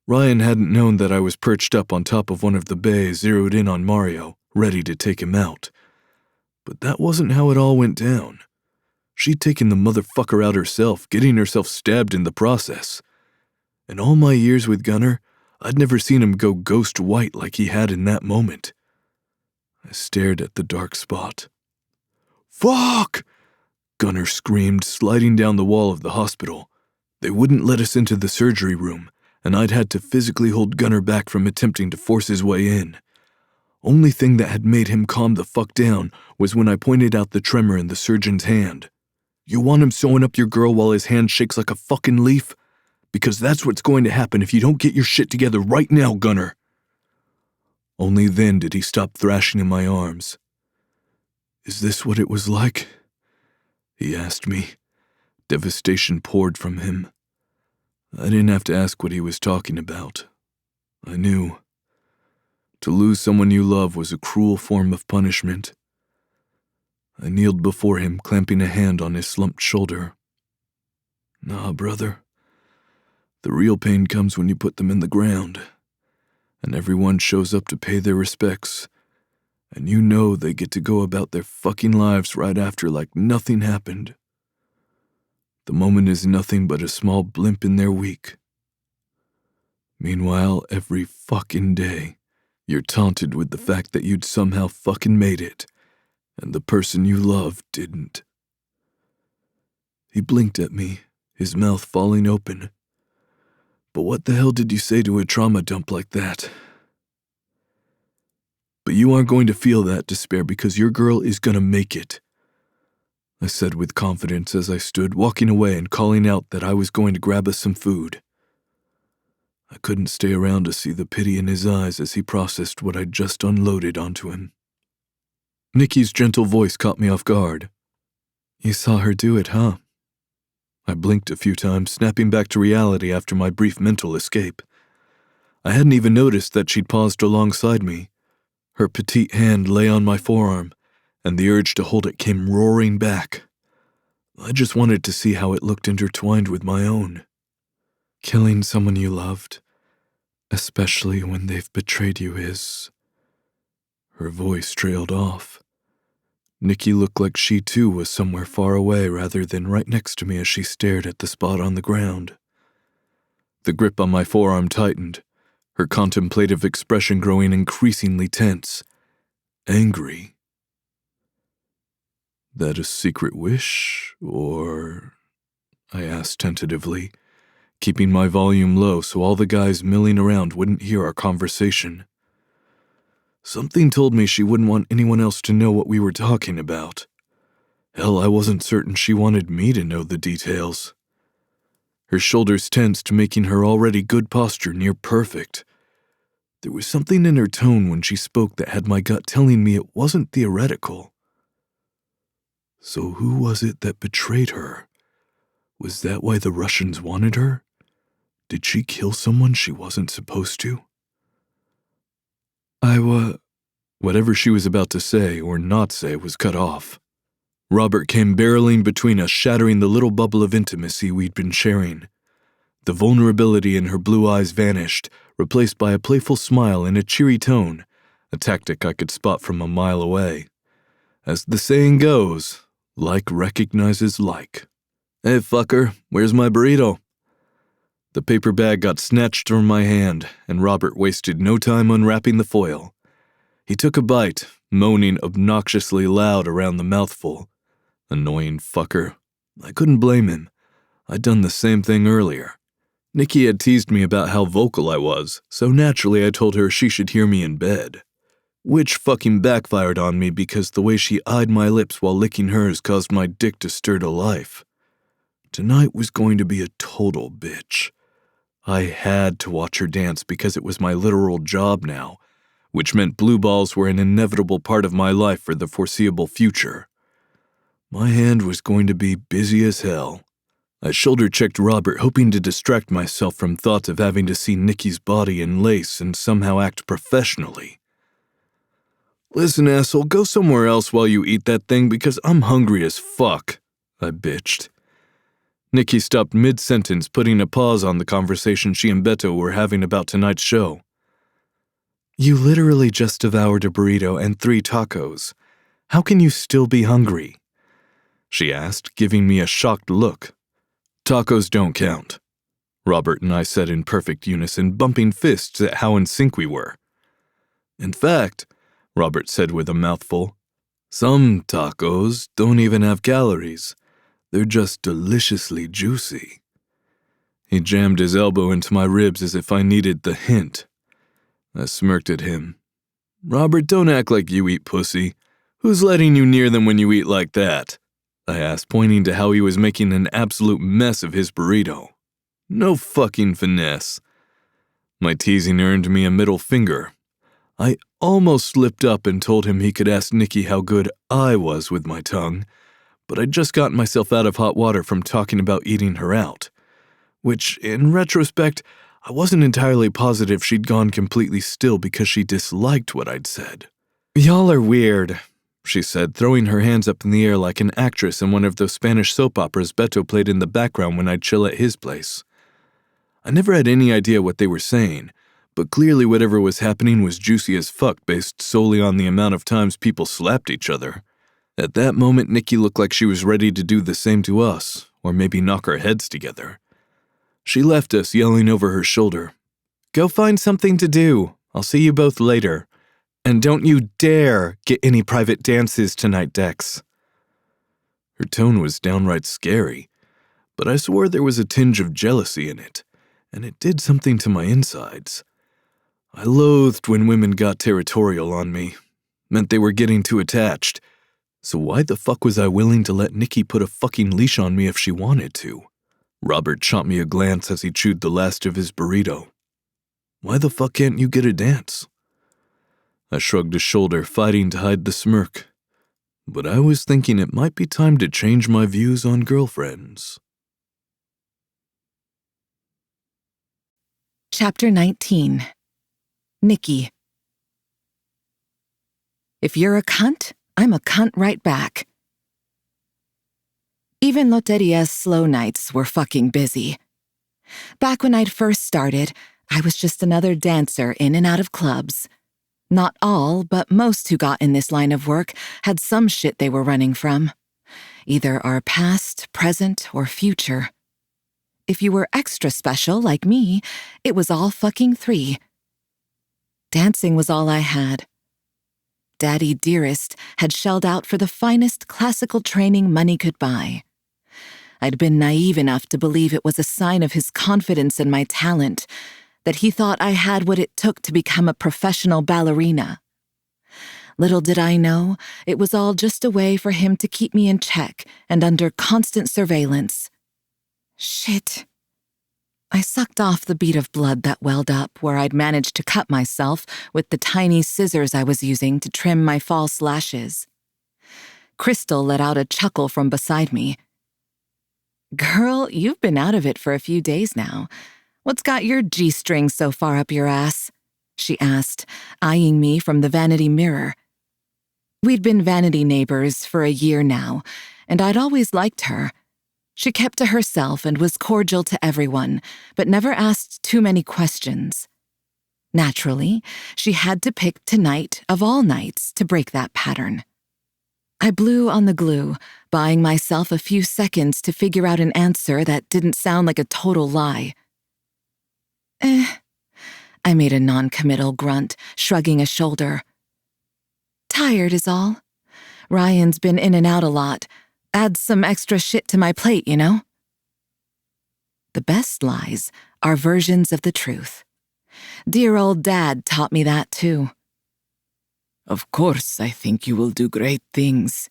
Ryan hadn't known that I was perched up on top of one of the bays zeroed in on Mario, ready to take him out. But that wasn't how it all went down. She'd taken the motherfucker out herself, getting herself stabbed in the process. In all my years with Gunner, I'd never seen him go ghost white like he had in that moment. I stared at the dark spot. "Fuck!" Gunner screamed, sliding down the wall of the hospital. They wouldn't let us into the surgery room, and I'd had to physically hold Gunner back from attempting to force his way in. Only thing that had made him calm the fuck down was when I pointed out the tremor in the surgeon's hand. "You want him sewing up your girl while his hand shakes like a fucking leaf? Because that's what's going to happen if you don't get your shit together right now, Gunner." Only then did he stop thrashing in my arms. "Is this what it was like?" he asked me. Devastation poured from him. I didn't have to ask what he was talking about. I knew. To lose someone you love was a cruel form of punishment. I kneeled before him, clamping a hand on his slumped shoulder. "Nah, brother. The real pain comes when you put them in the ground, and everyone shows up to pay their respects, and you know they get to go about their fucking lives right after like nothing happened. The moment is nothing but a small blimp in their week. Meanwhile, every fucking day, you're taunted with the fact that you'd somehow fucking made it, and the person you love didn't." He blinked at me, his mouth falling open. "But what the hell did you say to a trauma dump like that? But you aren't going to feel that despair because your girl is gonna make it," I said with confidence as I stood walking away and calling out that I was going to grab us some food. I couldn't stay around to see the pity in his eyes as he processed what I'd just unloaded onto him. Nikki's gentle voice caught me off guard. "You saw her do it, huh?" I blinked a few times, snapping back to reality after my brief mental escape. I hadn't even noticed that she'd paused alongside me. Her petite hand lay on my forearm, and the urge to hold it came roaring back. I just wanted to see how it looked intertwined with my own. Killing someone you loved, especially when they've betrayed you, is... Her voice trailed off. Nikki looked like she too was somewhere far away rather than right next to me as she stared at the spot on the ground. The grip on my forearm tightened, her contemplative expression growing increasingly tense. Angry. "That a secret wish, or..." I asked tentatively, keeping my volume low so all the guys milling around wouldn't hear our conversation. Something told me she wouldn't want anyone else to know what we were talking about. Hell, I wasn't certain she wanted me to know the details. Her shoulders tensed, making her already good posture near perfect. There was something in her tone when she spoke that had my gut telling me it wasn't theoretical. So who was it that betrayed her? Was that why the Russians wanted her? Did she kill someone she wasn't supposed to? Whatever she was about to say or not say was cut off. Robert came barreling between us, shattering the little bubble of intimacy we'd been sharing. The vulnerability in her blue eyes vanished, replaced by a playful smile and a cheery tone, a tactic I could spot from a mile away. As the saying goes, like recognizes like. "Hey, fucker, where's my burrito?" The paper bag got snatched from my hand, and Robert wasted no time unwrapping the foil. He took a bite, moaning obnoxiously loud around the mouthful. Annoying fucker. I couldn't blame him. I'd done the same thing earlier. Nikki had teased me about how vocal I was, so naturally I told her she should hear me in bed. which fucking backfired on me because the way she eyed my lips while licking hers caused my dick to stir to life. Tonight was going to be a total bitch. I had to watch her dance because it was my literal job now, which meant blue balls were an inevitable part of my life for the foreseeable future. My hand was going to be busy as hell. I shoulder-checked Robert, hoping to distract myself from thoughts of having to see Nikki's body in lace and somehow act professionally. "Listen, asshole, go somewhere else while you eat that thing because I'm hungry as fuck," I bitched. Nikki stopped mid-sentence, putting a pause on the conversation she and Beto were having about tonight's show. "You literally just devoured a burrito and 3 tacos. How can you still be hungry?" she asked, giving me a shocked look. "Tacos don't count," Robert and I said in perfect unison, bumping fists at how in sync we were. "In fact," Robert said with a mouthful, "some tacos don't even have calories. They're just deliciously juicy." He jammed his elbow into my ribs as if I needed the hint. I smirked at him. "Robert, don't act like you eat pussy. Who's letting you near them when you eat like that?" I asked, pointing to how he was making an absolute mess of his burrito. "No fucking finesse." My teasing earned me a middle finger. I almost slipped up and told him he could ask Nikki how good I was with my tongue, but I'd just gotten myself out of hot water from talking about eating her out, which, in retrospect, I wasn't entirely positive she'd gone completely still because she disliked what I'd said. "Y'all are weird," she said, throwing her hands up in the air like an actress in one of those Spanish soap operas Beto played in the background when I'd chill at his place. I never had any idea what they were saying, but clearly whatever was happening was juicy as fuck based solely on the amount of times people slapped each other. At that moment, Nikki looked like she was ready to do the same to us, or maybe knock our heads together. She left us, yelling over her shoulder, "Go find something to do. I'll see you both later. And don't you dare get any private dances tonight, Dex." Her tone was downright scary, but I swore there was a tinge of jealousy in it, and it did something to my insides. I loathed when women got territorial on me. Meant they were getting too attached. So why the fuck was I willing to let Nikki put a fucking leash on me if she wanted to? Robert shot me a glance as he chewed the last of his burrito. "Why the fuck can't you get a dance?" I shrugged a shoulder, fighting to hide the smirk. But I was thinking it might be time to change my views on girlfriends. Chapter 19. Nikki. If you're a cunt, I'm a cunt right back. Even Loteria's slow nights were fucking busy. Back when I'd first started, I was just another dancer in and out of clubs. Not all, but most who got in this line of work had some shit they were running from. Either our past, present, or future. If you were extra special, like me, it was all fucking 3. Dancing was all I had. Daddy Dearest had shelled out for the finest classical training money could buy. I'd been naive enough to believe it was a sign of his confidence in my talent, that he thought I had what it took to become a professional ballerina. Little did I know, it was all just a way for him to keep me in check and under constant surveillance. Shit. I sucked off the bead of blood that welled up where I'd managed to cut myself with the tiny scissors I was using to trim my false lashes. Crystal let out a chuckle from beside me. "Girl, you've been out of it for a few days now. What's got your G-string so far up your ass?" she asked, eyeing me from the vanity mirror. We'd been vanity neighbors for a year now, and I'd always liked her. She kept to herself and was cordial to everyone, but never asked too many questions. Naturally, she had to pick tonight of all nights to break that pattern. I blew on the glue, buying myself a few seconds to figure out an answer that didn't sound like a total lie. I made a non-committal grunt, shrugging a shoulder. Tired is all. Ryan's been in and out a lot. Adds some extra shit to my plate, you know? The best lies are versions of the truth. Dear old Dad taught me that too. Of course, I think you will do great things.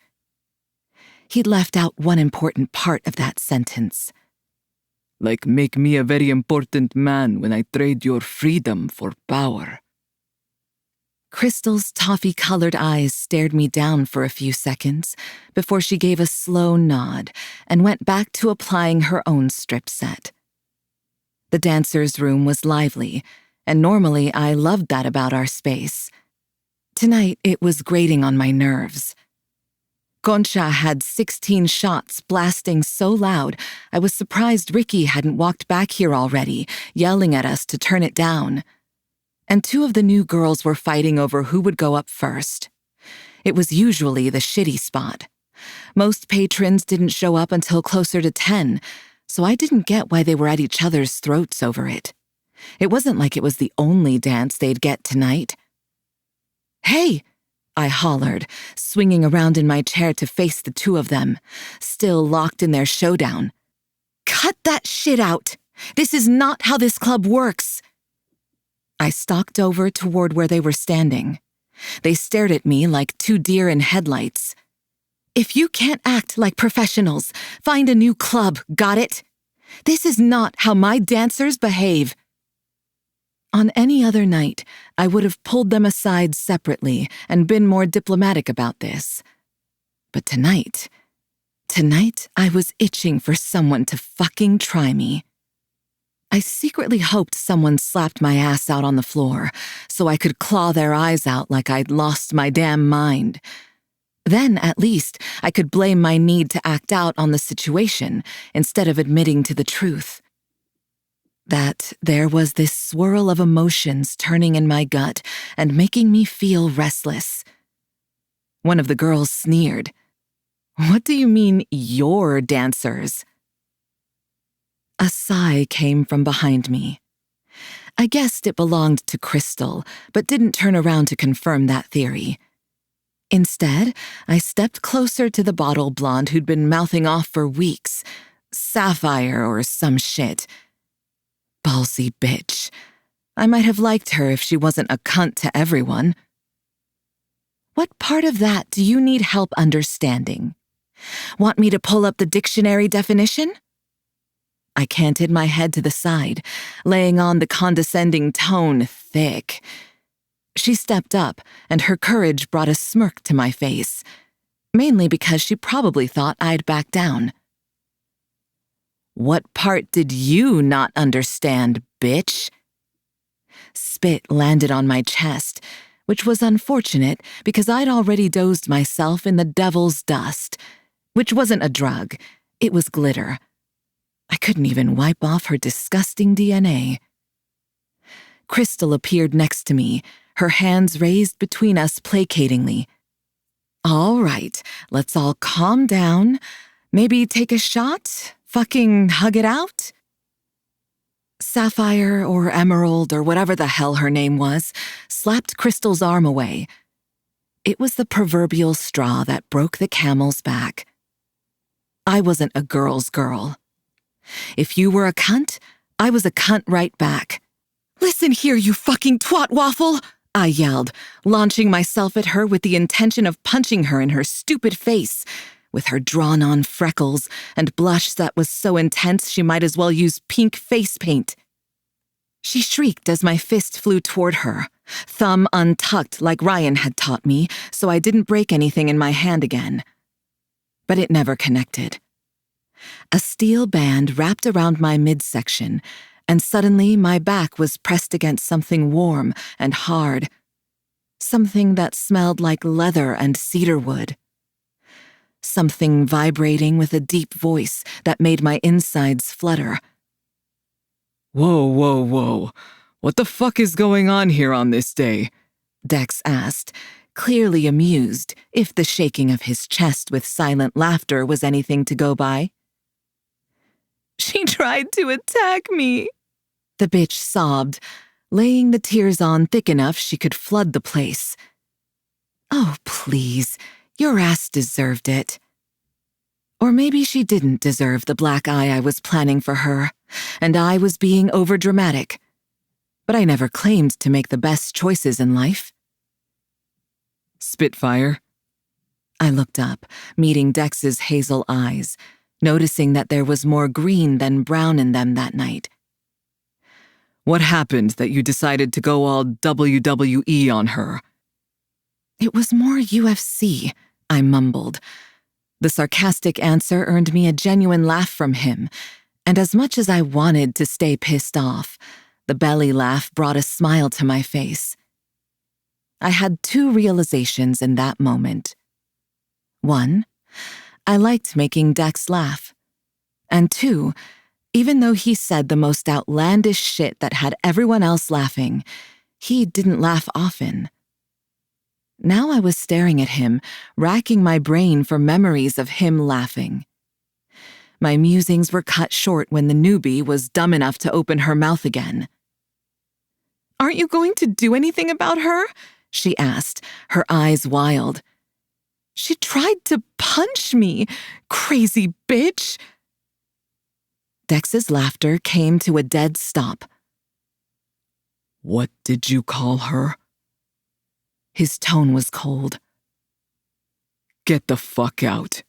He'd left out one important part of that sentence. Like make me a very important man when I trade your freedom for power. Crystal's toffee-colored eyes stared me down for a few seconds before she gave a slow nod and went back to applying her own strip set. The dancer's room was lively, and normally I loved that about our space. Tonight, it was grating on my nerves. Concha had 16 shots blasting so loud, I was surprised Ricky hadn't walked back here already, yelling at us to turn it down. And 2 of the new girls were fighting over who would go up first. It was usually the shitty spot. Most patrons didn't show up until closer to 10, so I didn't get why they were at each other's throats over it. It wasn't like it was the only dance they'd get tonight. "Hey!" I hollered, swinging around in my chair to face the 2 of them, still locked in their showdown. "Cut that shit out! This is not how this club works!" I stalked over toward where they were standing. They stared at me like 2 deer in headlights. "If you can't act like professionals, find a new club, got it? This is not how my dancers behave." On any other night, I would have pulled them aside separately and been more diplomatic about this. But tonight I was itching for someone to fucking try me. I secretly hoped someone slapped my ass out on the floor so I could claw their eyes out like I'd lost my damn mind. Then, at least, I could blame my need to act out on the situation instead of admitting to the truth. That there was this swirl of emotions turning in my gut and making me feel restless. One of the girls sneered. "What do you mean, your dancers?" A sigh came from behind me. I guessed it belonged to Crystal, but didn't turn around to confirm that theory. Instead, I stepped closer to the bottle blonde who'd been mouthing off for weeks. Sapphire or some shit. Ballsy bitch. I might have liked her if she wasn't a cunt to everyone. What part of that do you need help understanding? Want me to pull up the dictionary definition? I canted my head to the side, laying on the condescending tone thick. She stepped up, and her courage brought a smirk to my face, mainly because she probably thought I'd back down. "What part did you not understand, bitch?" Spit landed on my chest, which was unfortunate because I'd already dosed myself in the devil's dust, which wasn't a drug, it was glitter. I couldn't even wipe off her disgusting DNA. Crystal appeared next to me, her hands raised between us placatingly. "All right, let's all calm down. Maybe take a shot? Fucking hug it out?" Sapphire or Emerald or whatever the hell her name was, slapped Crystal's arm away. It was the proverbial straw that broke the camel's back. I wasn't a girl's girl. If you were a cunt, I was a cunt right back. "Listen here, you fucking twat waffle!" I yelled, launching myself at her with the intention of punching her in her stupid face, with her drawn-on freckles and blush that was so intense she might as well use pink face paint. She shrieked as my fist flew toward her, thumb untucked like Ryan had taught me, so I didn't break anything in my hand again. But it never connected. A steel band wrapped around my midsection, and suddenly my back was pressed against something warm and hard, something that smelled like leather and cedarwood. Something vibrating with a deep voice that made my insides flutter. Whoa, whoa, whoa. What the fuck is going on here on this day? Dex asked, clearly amused, if the shaking of his chest with silent laughter was anything to go by. "She tried to attack me," the bitch sobbed, laying the tears on thick enough she could flood the place. "Oh, please, your ass deserved it." Or maybe she didn't deserve the black eye I was planning for her, and I was being overdramatic. But I never claimed to make the best choices in life. Spitfire? I looked up, meeting Dex's hazel eyes, noticing that there was more green than brown in them that night. What happened that you decided to go all WWE on her? It was more UFC, I mumbled. The sarcastic answer earned me a genuine laugh from him, and as much as I wanted to stay pissed off, the belly laugh brought a smile to my face. I had 2 realizations in that moment. 1, I liked making Dex laugh. And 2, even though he said the most outlandish shit that had everyone else laughing, he didn't laugh often. Now I was staring at him, racking my brain for memories of him laughing. My musings were cut short when the newbie was dumb enough to open her mouth again. "Aren't you going to do anything about her?" she asked, her eyes wild. "She tried to punch me, crazy bitch." Dex's laughter came to a dead stop. What did you call her? His tone was cold. Get the fuck out.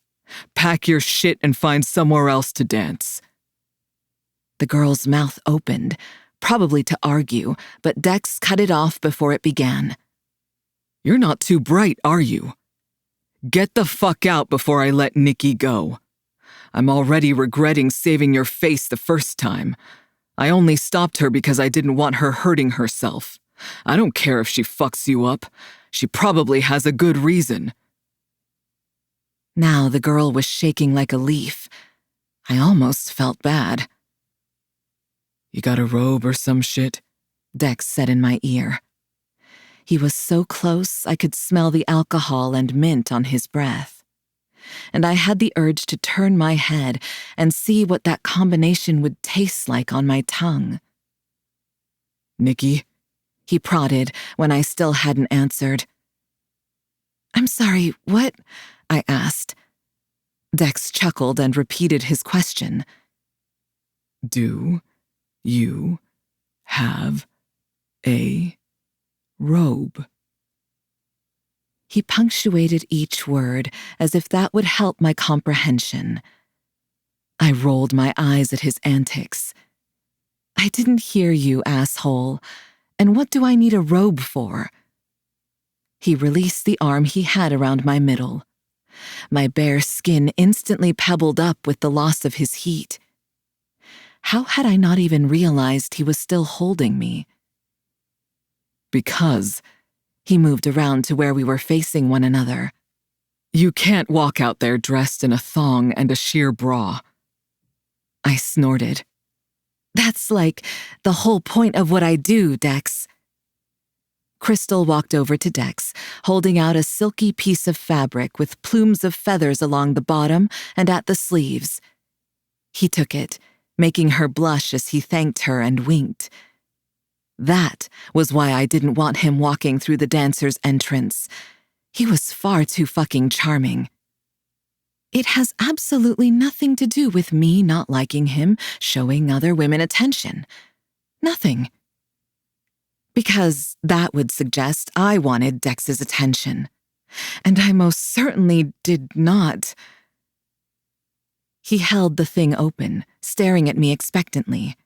Pack your shit and find somewhere else to dance. The girl's mouth opened, probably to argue, but Dex cut it off before it began. You're not too bright, are you? Get the fuck out before I let Nikki go. I'm already regretting saving your face the first time. I only stopped her because I didn't want her hurting herself. I don't care if she fucks you up. She probably has a good reason. Now the girl was shaking like a leaf. I almost felt bad. You got a robe or some shit? Dex said in my ear. He was so close I could smell the alcohol and mint on his breath. And I had the urge to turn my head and see what that combination would taste like on my tongue. Nikki? He prodded when I still hadn't answered. "I'm sorry, what?" I asked. Dex chuckled and repeated his question. Do you have a robe? He punctuated each word as if that would help my comprehension. I rolled my eyes at his antics. "I didn't hear you, asshole. And what do I need a robe for?" He released the arm he had around my middle. My bare skin instantly pebbled up with the loss of his heat. How had I not even realized he was still holding me? Because he moved around to where we were facing one another. You can't walk out there dressed in a thong and a sheer bra. I snorted. That's like the whole point of what I do, Dex. Crystal walked over to Dex, holding out a silky piece of fabric with plumes of feathers along the bottom and at the sleeves. He took it, making her blush as he thanked her and winked. That was why I didn't want him walking through the dancer's entrance. He was far too fucking charming. It has absolutely nothing to do with me not liking him showing other women attention. Nothing. Because that would suggest I wanted Dex's attention. And I most certainly did not. He held the thing open, staring at me expectantly.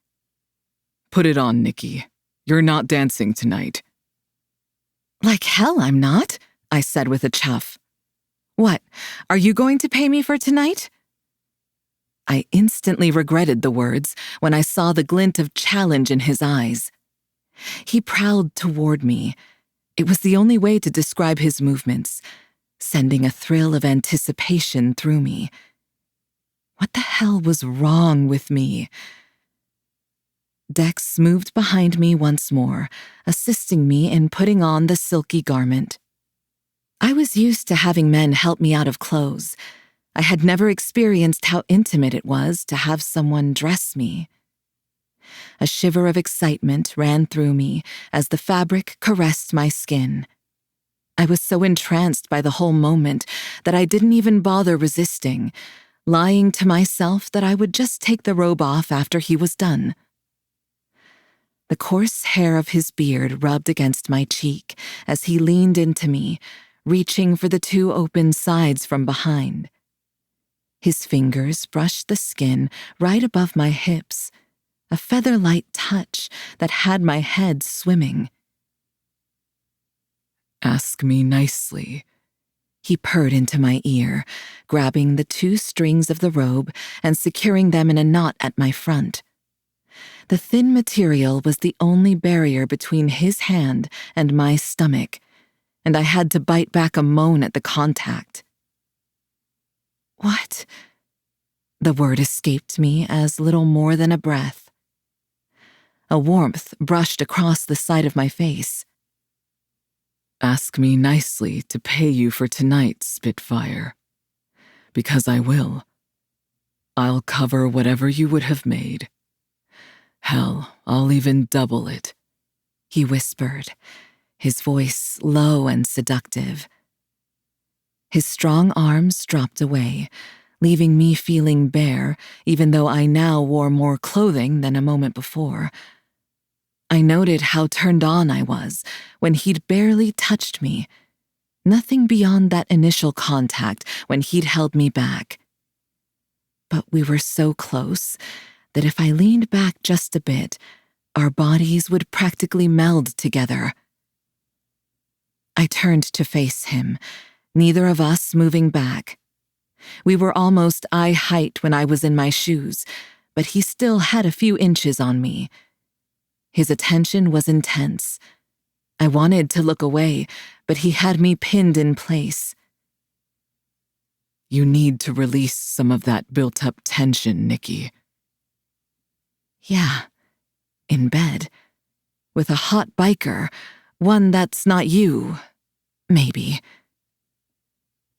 Put it on, Nikki. You're not dancing tonight. Like hell I'm not, I said with a chuff. What, are you going to pay me for tonight? I instantly regretted the words when I saw the glint of challenge in his eyes. He prowled toward me. It was the only way to describe his movements, sending a thrill of anticipation through me. What the hell was wrong with me? Dex moved behind me once more, assisting me in putting on the silky garment. I was used to having men help me out of clothes. I had never experienced how intimate it was to have someone dress me. A shiver of excitement ran through me as the fabric caressed my skin. I was so entranced by the whole moment that I didn't even bother resisting, lying to myself that I would just take the robe off after he was done. The coarse hair of his beard rubbed against my cheek as he leaned into me, reaching for the two open sides from behind. His fingers brushed the skin right above my hips, a feather-light touch that had my head swimming. Ask me nicely. He purred into my ear, grabbing the two strings of the robe and securing them in a knot at my front. The thin material was the only barrier between his hand and my stomach, and I had to bite back a moan at the contact. What? The word escaped me as little more than a breath. A warmth brushed across the side of my face. Ask me nicely to pay you for tonight, Spitfire. Because I will. I'll cover whatever you would have made. Hell, I'll even double it, he whispered, his voice low and seductive. His strong arms dropped away, leaving me feeling bare, even though I now wore more clothing than a moment before. I noted how turned on I was when he'd barely touched me, nothing beyond that initial contact when he'd held me back. But we were so close that if I leaned back just a bit, our bodies would practically meld together. I turned to face him, neither of us moving back. We were almost eye height when I was in my shoes, but he still had a few inches on me. His attention was intense. I wanted to look away, but he had me pinned in place. You need to release some of that built-up tension, Nikki. Yeah, in bed, with a hot biker, one that's not you, maybe.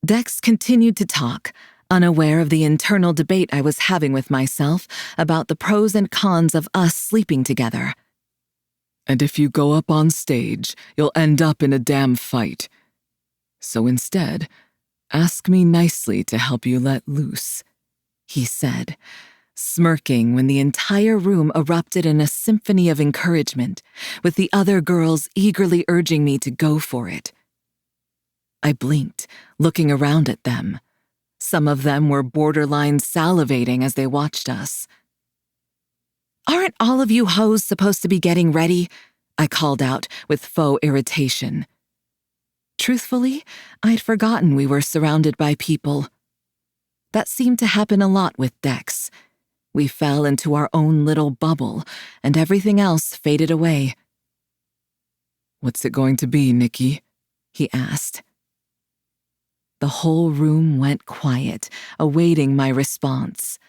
Dex continued to talk, unaware of the internal debate I was having with myself about the pros and cons of us sleeping together. And if you go up on stage, you'll end up in a damn fight. So instead, ask me nicely to help you let loose, he said, smirking when the entire room erupted in a symphony of encouragement, with the other girls eagerly urging me to go for it. I blinked, looking around at them. Some of them were borderline salivating as they watched us. "Aren't all of you hoes supposed to be getting ready?" I called out with faux irritation. Truthfully, I'd forgotten we were surrounded by people. That seemed to happen a lot with Dex. We fell into our own little bubble, and everything else faded away. "What's it going to be, Nikki?" he asked. The whole room went quiet, awaiting my response.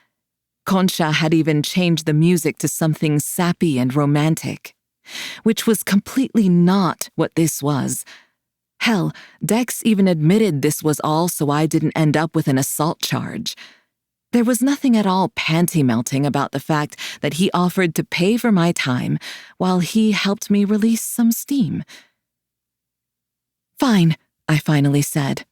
Concha had even changed the music to something sappy and romantic, which was completely not what this was. Hell, Dex even admitted this was all so I didn't end up with an assault charge. There was nothing at all panty-melting about the fact that he offered to pay for my time while he helped me release some steam. "Fine," I finally said,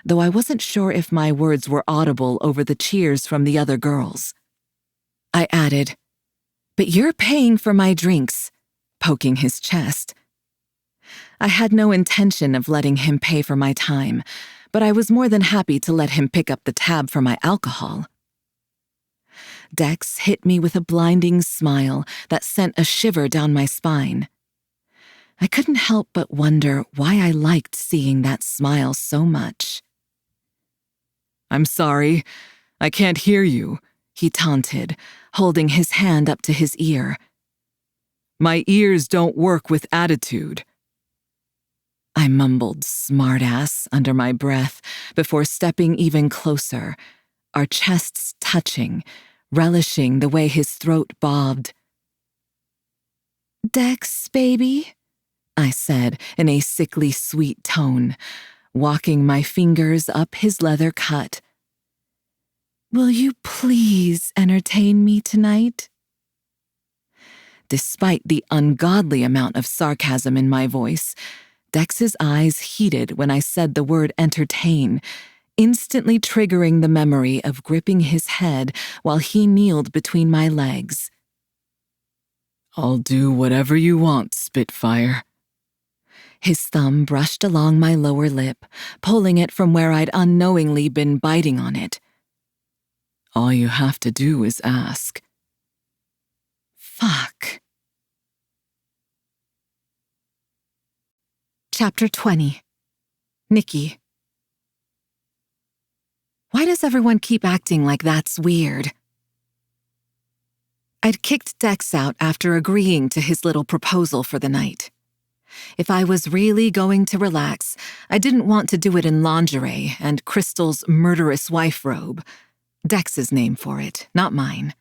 though I wasn't sure if my words were audible over the cheers from the other girls. I added, "But you're paying for my drinks," poking his chest. I had no intention of letting him pay for my time, but I was more than happy to let him pick up the tab for my alcohol. Dex hit me with a blinding smile that sent a shiver down my spine. I couldn't help but wonder why I liked seeing that smile so much. "I'm sorry, I can't hear you," he taunted, holding his hand up to his ear. "My ears don't work with attitude." I mumbled smartass under my breath before stepping even closer, our chests touching, relishing the way his throat bobbed. "Dex, baby," I said in a sickly sweet tone, walking my fingers up his leather cut. "Will you please entertain me tonight?" Despite the ungodly amount of sarcasm in my voice, Dex's eyes heated when I said the word entertain, instantly triggering the memory of gripping his head while he kneeled between my legs. "I'll do whatever you want, Spitfire." His thumb brushed along my lower lip, pulling it from where I'd unknowingly been biting on it. All you have to do is ask. Fuck. Chapter 20. Nikki. Why does everyone keep acting like that's weird? I'd kicked Dex out after agreeing to his little proposal for the night. If I was really going to relax, I didn't want to do it in lingerie and Crystal's murderous wife robe. Dex's name for it, not mine.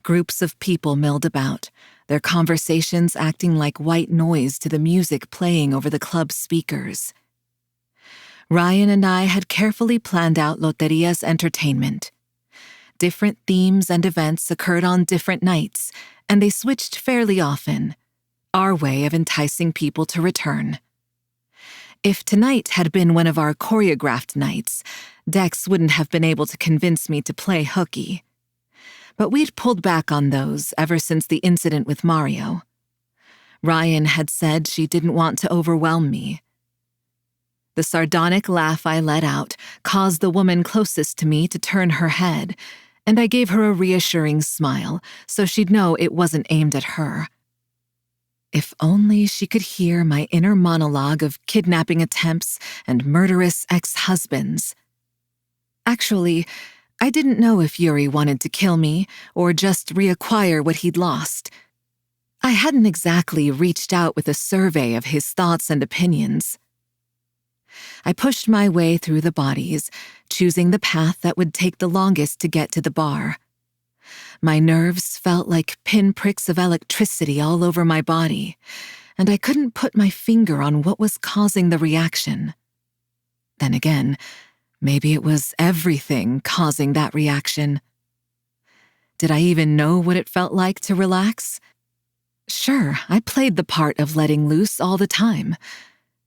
Groups of people milled about, their conversations acting like white noise to the music playing over the club's speakers. Ryan and I had carefully planned out Loteria's entertainment. Different themes and events occurred on different nights, and they switched fairly often, our way of enticing people to return. If tonight had been one of our choreographed nights, Dex wouldn't have been able to convince me to play hooky. But we'd pulled back on those ever since the incident with Mario. Ryan had said she didn't want to overwhelm me. The sardonic laugh I let out caused the woman closest to me to turn her head, and I gave her a reassuring smile so she'd know it wasn't aimed at her. If only she could hear my inner monologue of kidnapping attempts and murderous ex-husbands. Actually, I didn't know if Yuri wanted to kill me or just reacquire what he'd lost. I hadn't exactly reached out with a survey of his thoughts and opinions. I pushed my way through the bodies, choosing the path that would take the longest to get to the bar. My nerves felt like pinpricks of electricity all over my body, and I couldn't put my finger on what was causing the reaction. Then again, maybe it was everything causing that reaction. Did I even know what it felt like to relax? Sure, I played the part of letting loose all the time.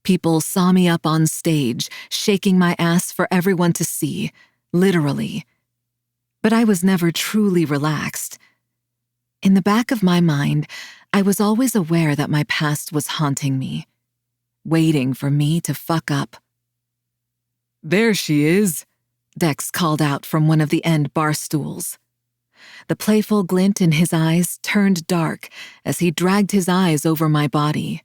People saw me up on stage, shaking my ass for everyone to see, literally. But I was never truly relaxed. In the back of my mind, I was always aware that my past was haunting me, waiting for me to fuck up. There she is, Dex called out from one of the end bar stools. The playful glint in his eyes turned dark as he dragged his eyes over my body,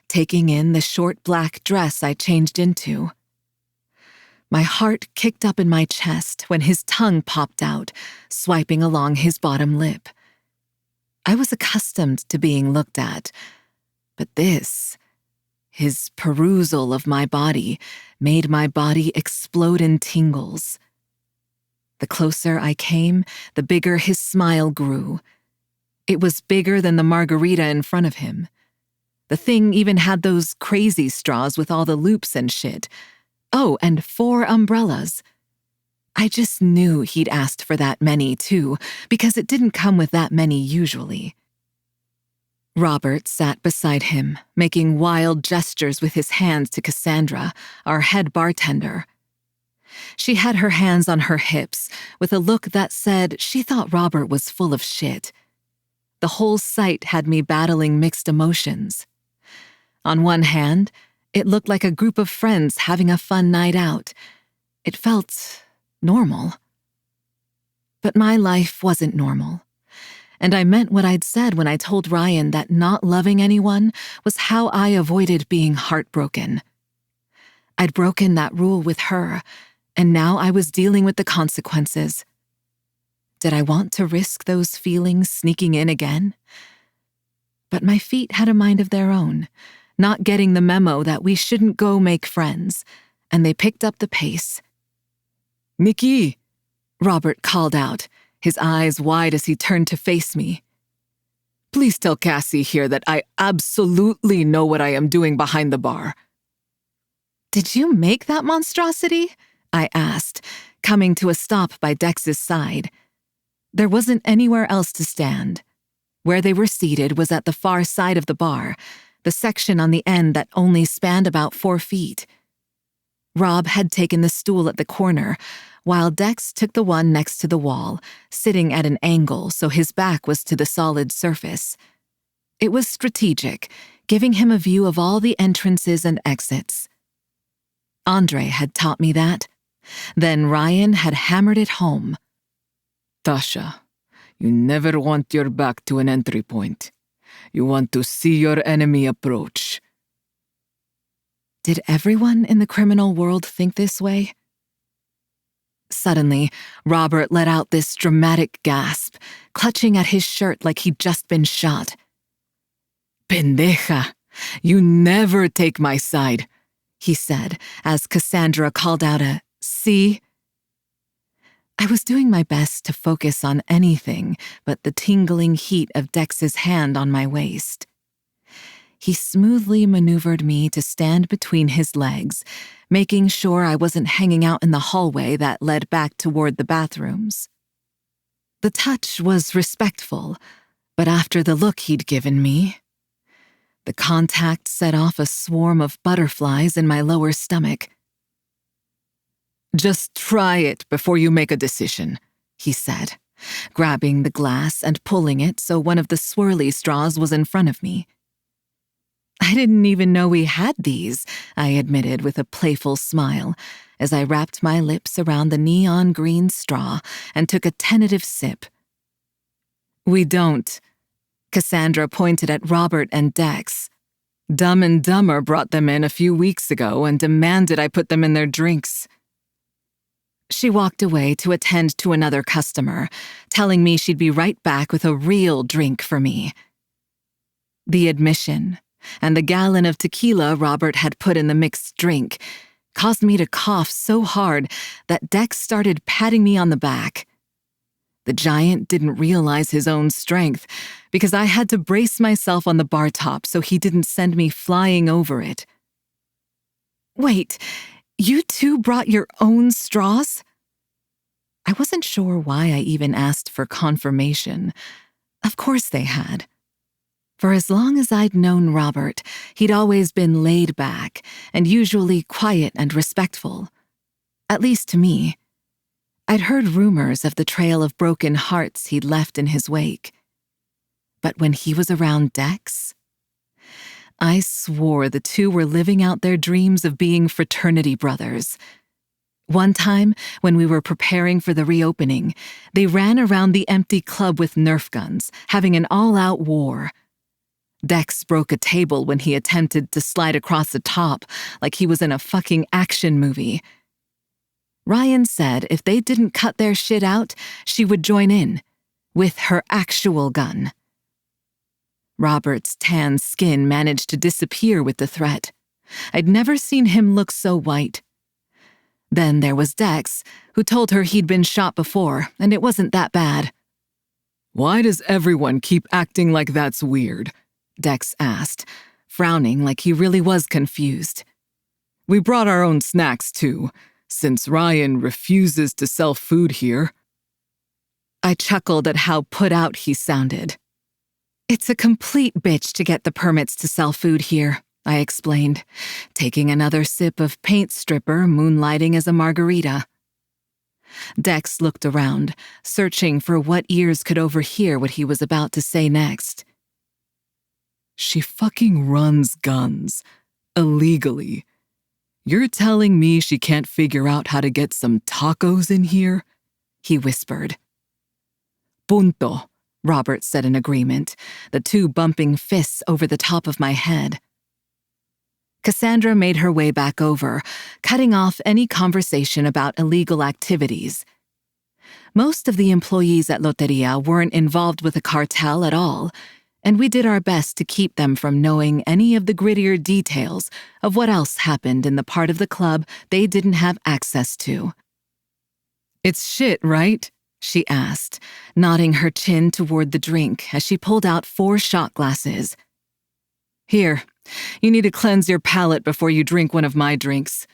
taking in the short black dress I changed into. My heart kicked up in my chest when his tongue popped out, swiping along his bottom lip. I was accustomed to being looked at, but this, his perusal of my body, made my body explode in tingles. The closer I came, the bigger his smile grew. It was bigger than the margarita in front of him. The thing even had those crazy straws with all the loops and shit. Oh, and 4 umbrellas. I just knew he'd asked for that many, too, because it didn't come with that many usually. Robert sat beside him, making wild gestures with his hands to Cassandra, our head bartender. She had her hands on her hips, with a look that said she thought Robert was full of shit. The whole sight had me battling mixed emotions. On one hand, it looked like a group of friends having a fun night out. It felt normal. But my life wasn't normal. And I meant what I'd said when I told Ryan that not loving anyone was how I avoided being heartbroken. I'd broken that rule with her, and now I was dealing with the consequences. Did I want to risk those feelings sneaking in again? But my feet had a mind of their own, not getting the memo that we shouldn't go make friends, and they picked up the pace. Nikki, Robert called out, his eyes wide as he turned to face me. Please tell Cassie here that I absolutely know what I am doing behind the bar. Did you make that monstrosity? I asked, coming to a stop by Dex's side. There wasn't anywhere else to stand. Where they were seated was at the far side of the bar, the section on the end that only spanned about 4 feet. Rob had taken the stool at the corner, while Dex took the one next to the wall, sitting at an angle so his back was to the solid surface. It was strategic, giving him a view of all the entrances and exits. Andre had taught me that. Then Ryan had hammered it home. Tasha, you never want your back to an entry point. You want to see your enemy approach. Did everyone in the criminal world think this way? Suddenly, Robert let out this dramatic gasp, clutching at his shirt like he'd just been shot. Pendeja, you never take my side, he said as Cassandra called out a, "See?" I was doing my best to focus on anything but the tingling heat of Dex's hand on my waist. He smoothly maneuvered me to stand between his legs, making sure I wasn't hanging out in the hallway that led back toward the bathrooms. The touch was respectful, but after the look he'd given me, the contact set off a swarm of butterflies in my lower stomach. Just try it before you make a decision, he said, grabbing the glass and pulling it so one of the swirly straws was in front of me. I didn't even know we had these, I admitted with a playful smile as I wrapped my lips around the neon green straw and took a tentative sip. We don't. Cassandra pointed at Robert and Dex. Dumb and Dumber brought them in a few weeks ago and demanded I put them in their drinks. She walked away to attend to another customer, telling me she'd be right back with a real drink for me. The admission and the gallon of tequila Robert had put in the mixed drink caused me to cough so hard that Dex started patting me on the back. The giant didn't realize his own strength because I had to brace myself on the bar top so he didn't send me flying over it. Wait, you two brought your own straws? I wasn't sure why I even asked for confirmation. Of course they had. For as long as I'd known Robert, he'd always been laid back and usually quiet and respectful. At least to me. I'd heard rumors of the trail of broken hearts he'd left in his wake. But when he was around Dex, I swore the two were living out their dreams of being fraternity brothers. One time, when we were preparing for the reopening, they ran around the empty club with Nerf guns, having an all-out war. Dex broke a table when he attempted to slide across the top like he was in a fucking action movie. Ryan said if they didn't cut their shit out, she would join in, with her actual gun. Robert's tan skin managed to disappear with the threat. I'd never seen him look so white. Then there was Dex, who told her he'd been shot before, and it wasn't that bad. Why does everyone keep acting like that's weird? Dex asked, frowning like he really was confused. We brought our own snacks, too, since Ryan refuses to sell food here. I chuckled at how put out he sounded. It's a complete bitch to get the permits to sell food here, I explained, taking another sip of paint stripper moonlighting as a margarita. Dex looked around, searching for what ears could overhear what he was about to say next. She fucking runs guns. Illegally. You're telling me she can't figure out how to get some tacos in here? He whispered. Punto, Robert said in agreement, the two bumping fists over the top of my head. Cassandra made her way back over, cutting off any conversation about illegal activities. Most of the employees at Loteria weren't involved with the cartel at all, and we did our best to keep them from knowing any of the grittier details of what else happened in the part of the club they didn't have access to. It's shit, right? She asked, nodding her chin toward the drink as she pulled out 4 shot glasses. Here, you need to cleanse your palate before you drink one of my drinks.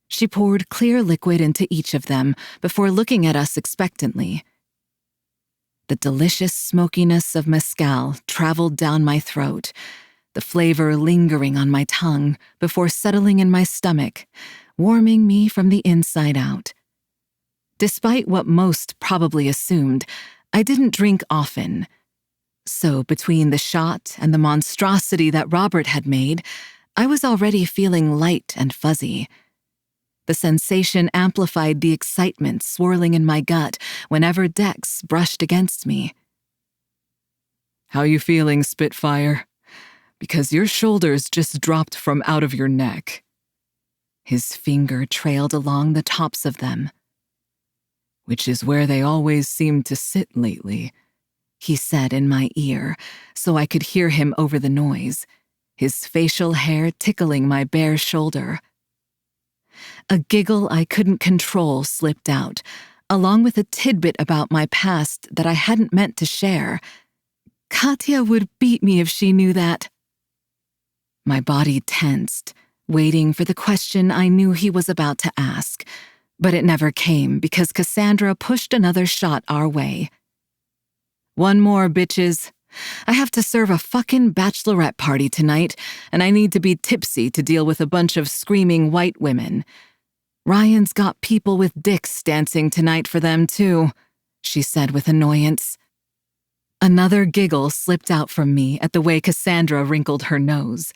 She poured clear liquid into each of them before looking at us expectantly. The delicious smokiness of mezcal traveled down my throat, the flavor lingering on my tongue before settling in my stomach, warming me from the inside out. Despite what most probably assumed, I didn't drink often. So between the shot and the monstrosity that Robert had made, I was already feeling light and fuzzy. The sensation amplified the excitement swirling in my gut whenever Dex brushed against me. How you feeling, Spitfire? Because your shoulders just dropped from out of your neck. His finger trailed along the tops of them. Which is where they always seem to sit lately, he said in my ear, so I could hear him over the noise, his facial hair tickling my bare shoulder. A giggle I couldn't control slipped out, along with a tidbit about my past that I hadn't meant to share. Katya would beat me if she knew that. My body tensed, waiting for the question I knew he was about to ask, but it never came because Cassandra pushed another shot our way. One more, bitches. I have to serve a fucking bachelorette party tonight, and I need to be tipsy to deal with a bunch of screaming white women. Ryan's got people with dicks dancing tonight for them, too, she said with annoyance. Another giggle slipped out from me at the way Cassandra wrinkled her nose.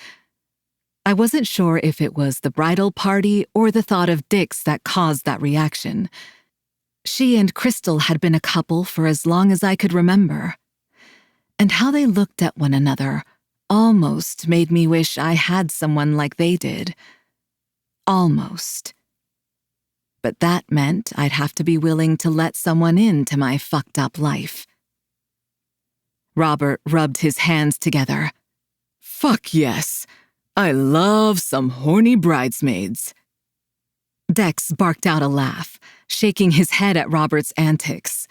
I wasn't sure if it was the bridal party or the thought of dicks that caused that reaction. She and Crystal had been a couple for as long as I could remember. And how they looked at one another almost made me wish I had someone like they did. Almost. But that meant I'd have to be willing to let someone into my fucked up life. Robert rubbed his hands together. Fuck yes. I love some horny bridesmaids. Dex barked out a laugh, shaking his head at Robert's antics.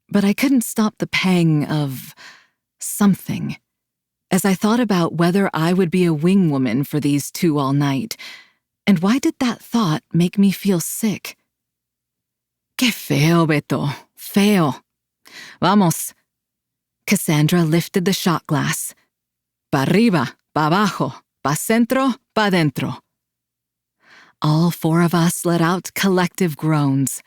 But I couldn't stop the pang of something as I thought about whether I would be a wingwoman for these two all night. And why did that thought make me feel sick? Qué feo, Beto. Feo. Vamos. Cassandra lifted the shot glass. Pa arriba, pa abajo, pa centro, pa dentro. All four of us let out collective groans.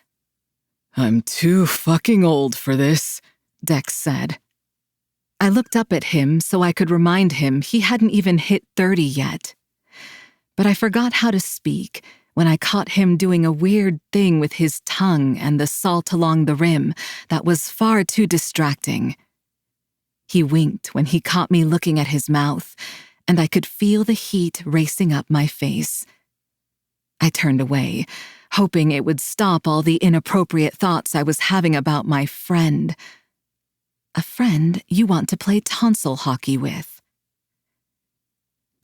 I'm too fucking old for this, Dex said. I looked up at him so I could remind him he hadn't even hit 30 yet. But I forgot how to speak when I caught him doing a weird thing with his tongue and the salt along the rim that was far too distracting. He winked when he caught me looking at his mouth, and I could feel the heat racing up my face. I turned away, hoping it would stop all the inappropriate thoughts I was having about my friend. A friend you want to play tonsil hockey with.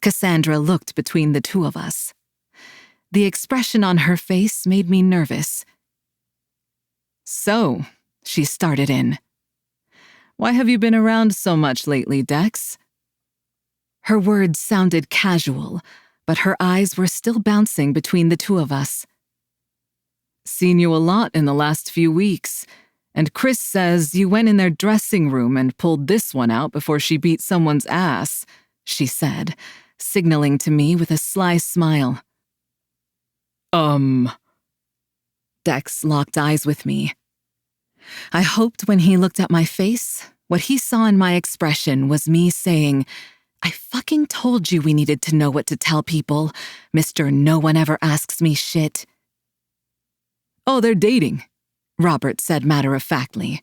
Cassandra looked between the two of us. The expression on her face made me nervous. So, she started in. Why have you been around so much lately, Dex? Her words sounded casual, but her eyes were still bouncing between the two of us. Seen you a lot in the last few weeks, and Chris says you went in their dressing room and pulled this one out before she beat someone's ass, she said, signaling to me with a sly smile. Dex locked eyes with me. I hoped when he looked at my face, what he saw in my expression was me saying, I fucking told you we needed to know what to tell people, Mr. No One Ever Asks Me Shit. Oh, they're dating, Robert said matter-of-factly.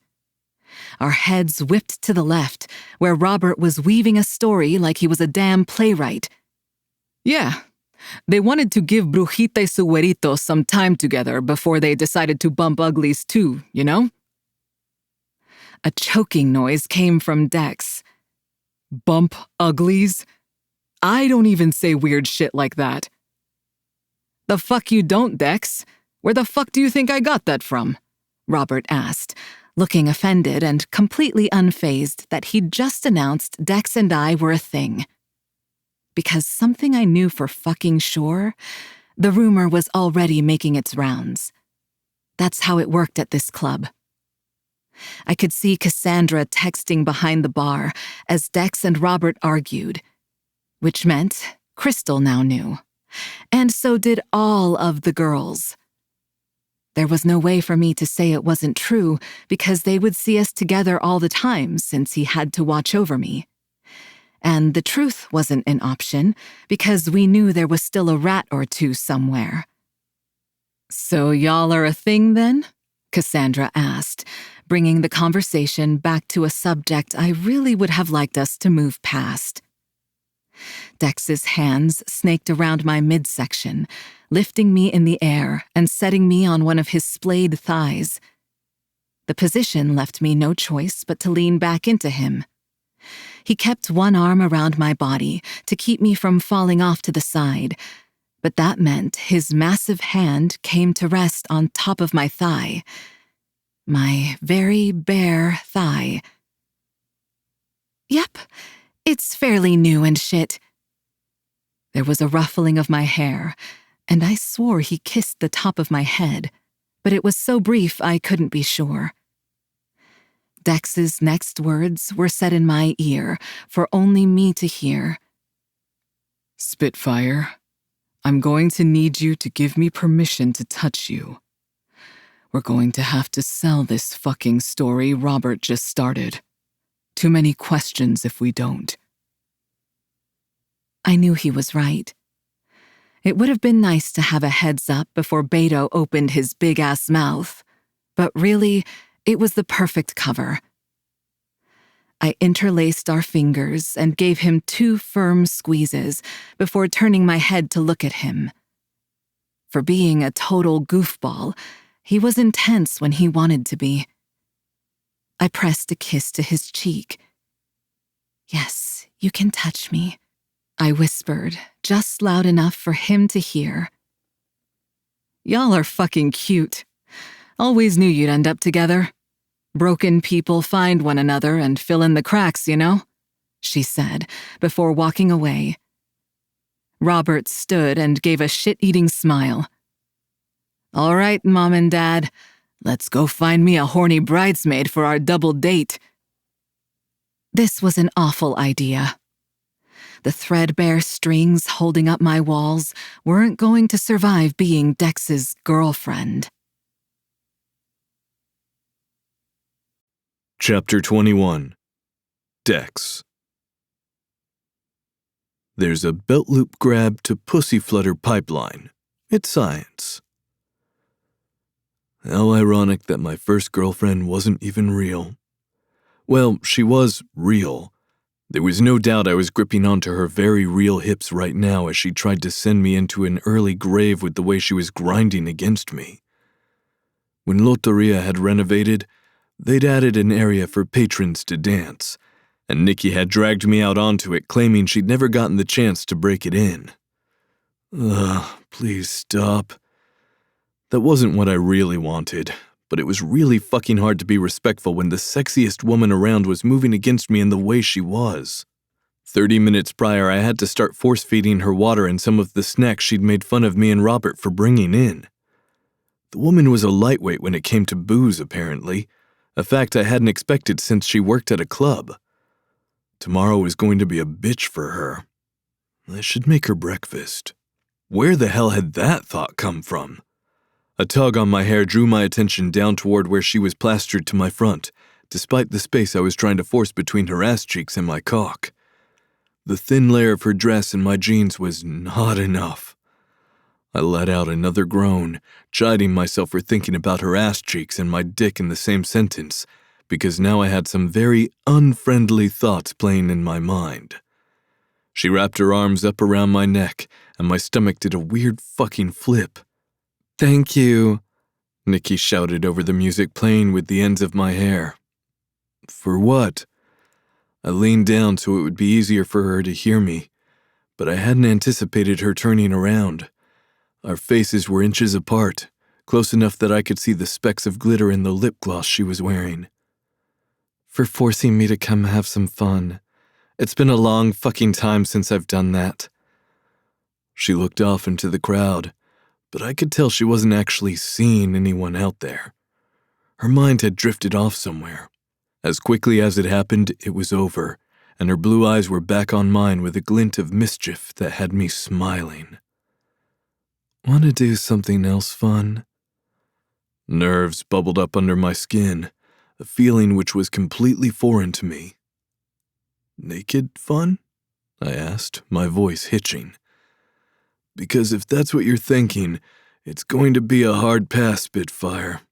Our heads whipped to the left, where Robert was weaving a story like he was a damn playwright. Yeah, they wanted to give Brujita y su güerito some time together before they decided to bump uglies too, you know? A choking noise came from Dex. Bump uglies? I don't even say weird shit like that. The fuck you don't, Dex? Where the fuck do you think I got that from? Robert asked, looking offended and completely unfazed that he'd just announced Dex and I were a thing. Because something I knew for fucking sure, the rumor was already making its rounds. That's how it worked at this club. I could see Cassandra texting behind the bar as Dex and Robert argued, which meant Crystal now knew, and so did all of the girls. There was no way for me to say it wasn't true because they would see us together all the time since he had to watch over me. And the truth wasn't an option because we knew there was still a rat or two somewhere. "So y'all are a thing then?" Cassandra asked, bringing the conversation back to a subject I really would have liked us to move past. Dex's hands snaked around my midsection, lifting me in the air and setting me on one of his splayed thighs. The position left me no choice but to lean back into him. He kept one arm around my body to keep me from falling off to the side, but that meant his massive hand came to rest on top of my thigh. My very bare thigh. Yep, it's fairly new and shit. There was a ruffling of my hair, and I swore he kissed the top of my head, but it was so brief I couldn't be sure. Dex's next words were said in my ear for only me to hear. "Spitfire, I'm going to need you to give me permission to touch you. We're going to have to sell this fucking story Robert just started. Too many questions if we don't." I knew he was right. It would have been nice to have a heads up before Beto opened his big-ass mouth, but really, it was the perfect cover. I interlaced our fingers and gave him 2 firm squeezes before turning my head to look at him. For being a total goofball, he was intense when he wanted to be. I pressed a kiss to his cheek. "Yes, you can touch me," I whispered, just loud enough for him to hear. "Y'all are fucking cute. Always knew you'd end up together. Broken people find one another and fill in the cracks, you know?" she said, before walking away. Robert stood and gave a shit-eating smile. "All right, Mom and Dad, let's go find me a horny bridesmaid for our double date." This was an awful idea. The threadbare strings holding up my walls weren't going to survive being Dex's girlfriend. Chapter 21. Dex. There's a belt loop grab to pussy flutter pipeline. It's science. How ironic that my first girlfriend wasn't even real. Well, she was real. There was no doubt I was gripping onto her very real hips right now as she tried to send me into an early grave with the way she was grinding against me. When Lotteria had renovated, they'd added an area for patrons to dance, and Nikki had dragged me out onto it, claiming she'd never gotten the chance to break it in. Ugh, please stop. That wasn't what I really wanted, but it was really fucking hard to be respectful when the sexiest woman around was moving against me in the way she was. 30 minutes prior, I had to start force-feeding her water and some of the snacks she'd made fun of me and Robert for bringing in. The woman was a lightweight when it came to booze, apparently, a fact I hadn't expected since she worked at a club. Tomorrow was going to be a bitch for her. I should make her breakfast. Where the hell had that thought come from? A tug on my hair drew my attention down toward where she was plastered to my front, despite the space I was trying to force between her ass cheeks and my cock. The thin layer of her dress and my jeans was not enough. I let out another groan, chiding myself for thinking about her ass cheeks and my dick in the same sentence, because now I had some very unfriendly thoughts playing in my mind. She wrapped her arms up around my neck, and my stomach did a weird fucking flip. "Thank you," Nikki shouted over the music playing with the ends of my hair. "For what?" I leaned down so it would be easier for her to hear me, but I hadn't anticipated her turning around. Our faces were inches apart, close enough that I could see the specks of glitter in the lip gloss she was wearing. "For forcing me to come have some fun. It's been a long fucking time since I've done that." She looked off into the crowd, but I could tell she wasn't actually seeing anyone out there. Her mind had drifted off somewhere. As quickly as it happened, it was over, and her blue eyes were back on mine with a glint of mischief that had me smiling. "Want to do something else fun?" Nerves bubbled up under my skin, a feeling which was completely foreign to me. Naked fun? I asked, my voice hitching. Because if that's what you're thinking, it's going to be a hard pass, Spitfire.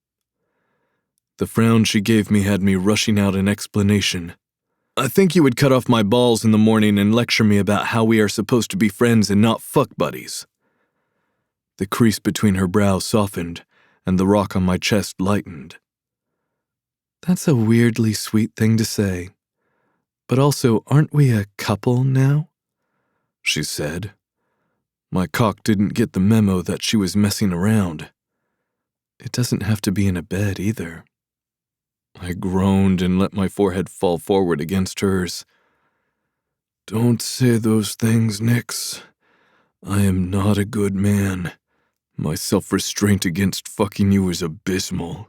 The frown she gave me had me rushing out an explanation. I think you would cut off my balls in the morning and lecture me about how we are supposed to be friends and not fuck buddies. The crease between her brows softened, and the rock on my chest lightened. That's a weirdly sweet thing to say. But also, aren't we a couple now? She said. My cock didn't get the memo that she was messing around. It doesn't have to be in a bed either. I groaned and let my forehead fall forward against hers. Don't say those things, Nix. I am not a good man. My self-restraint against fucking you is abysmal.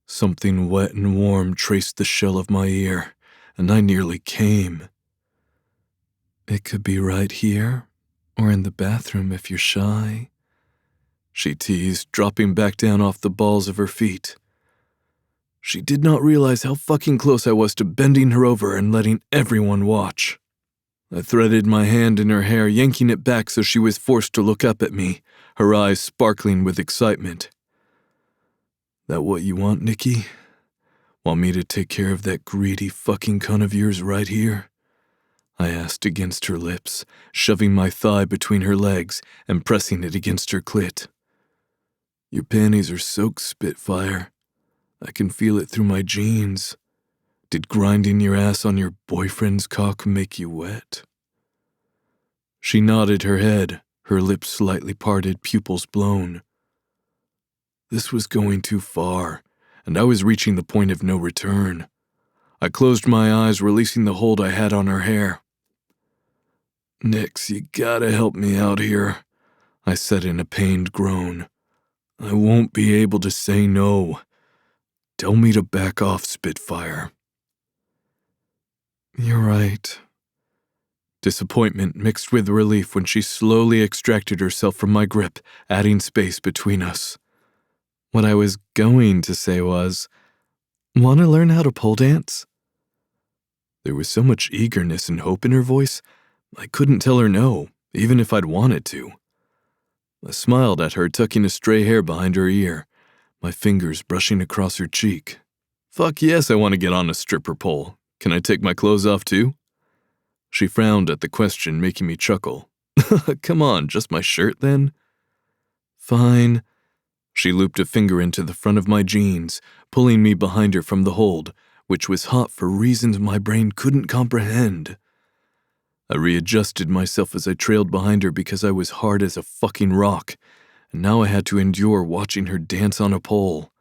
Something wet and warm traced the shell of my ear, and I nearly came. It could be right here, or in the bathroom if you're shy, she teased, dropping back down off the balls of her feet. She did not realize how fucking close I was to bending her over and letting everyone watch. I threaded my hand in her hair, yanking it back so she was forced to look up at me, her eyes sparkling with excitement. That what you want, Nikki? Want me to take care of that greedy fucking cunt of yours right here? I asked against her lips, shoving my thigh between her legs and pressing it against her clit. Your panties are soaked, Spitfire. I can feel it through my jeans. Did grinding your ass on your boyfriend's cock make you wet? She nodded her head, her lips slightly parted, pupils blown. This was going too far, and I was reaching the point of no return. I closed my eyes, releasing the hold I had on her hair. Nix, you gotta help me out here, I said in a pained groan. I won't be able to say no. Tell me to back off, Spitfire. You're right. Disappointment mixed with relief when she slowly extracted herself from my grip, adding space between us. What I was going to say was, want to learn how to pole dance? There was so much eagerness and hope in her voice, I couldn't tell her no, even if I'd wanted to. I smiled at her, tucking a stray hair behind her ear, my fingers brushing across her cheek. Fuck yes, I want to get on a stripper pole. Can I take my clothes off too? She frowned at the question, making me chuckle. Come on, just my shirt then? Fine. She looped a finger into the front of my jeans, pulling me behind her from the hold, which was hot for reasons my brain couldn't comprehend. I readjusted myself as I trailed behind her because I was hard as a fucking rock, and now I had to endure watching her dance on a pole.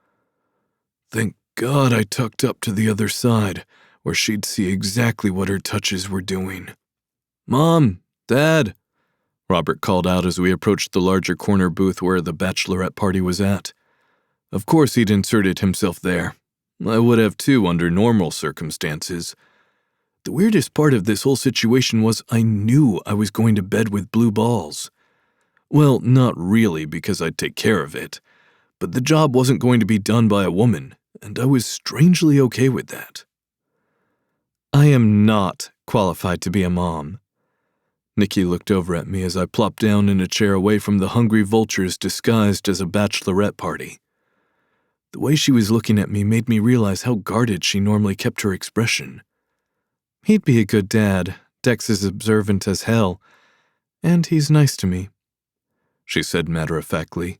Thank God I tucked up to the other side, where she'd see exactly what her touches were doing. Mom! Dad! Robert called out as we approached the larger corner booth where the bachelorette party was at. Of course he'd inserted himself there. I would have too under normal circumstances. The weirdest part of this whole situation was I knew I was going to bed with blue balls. Well, not really because I'd take care of it, but the job wasn't going to be done by a woman, and I was strangely okay with that. I am not qualified to be a mom. Nikki looked over at me as I plopped down in a chair away from the hungry vultures disguised as a bachelorette party. The way she was looking at me made me realize how guarded she normally kept her expression. He'd be a good dad. Dex is observant as hell, and he's nice to me, she said matter-of-factly,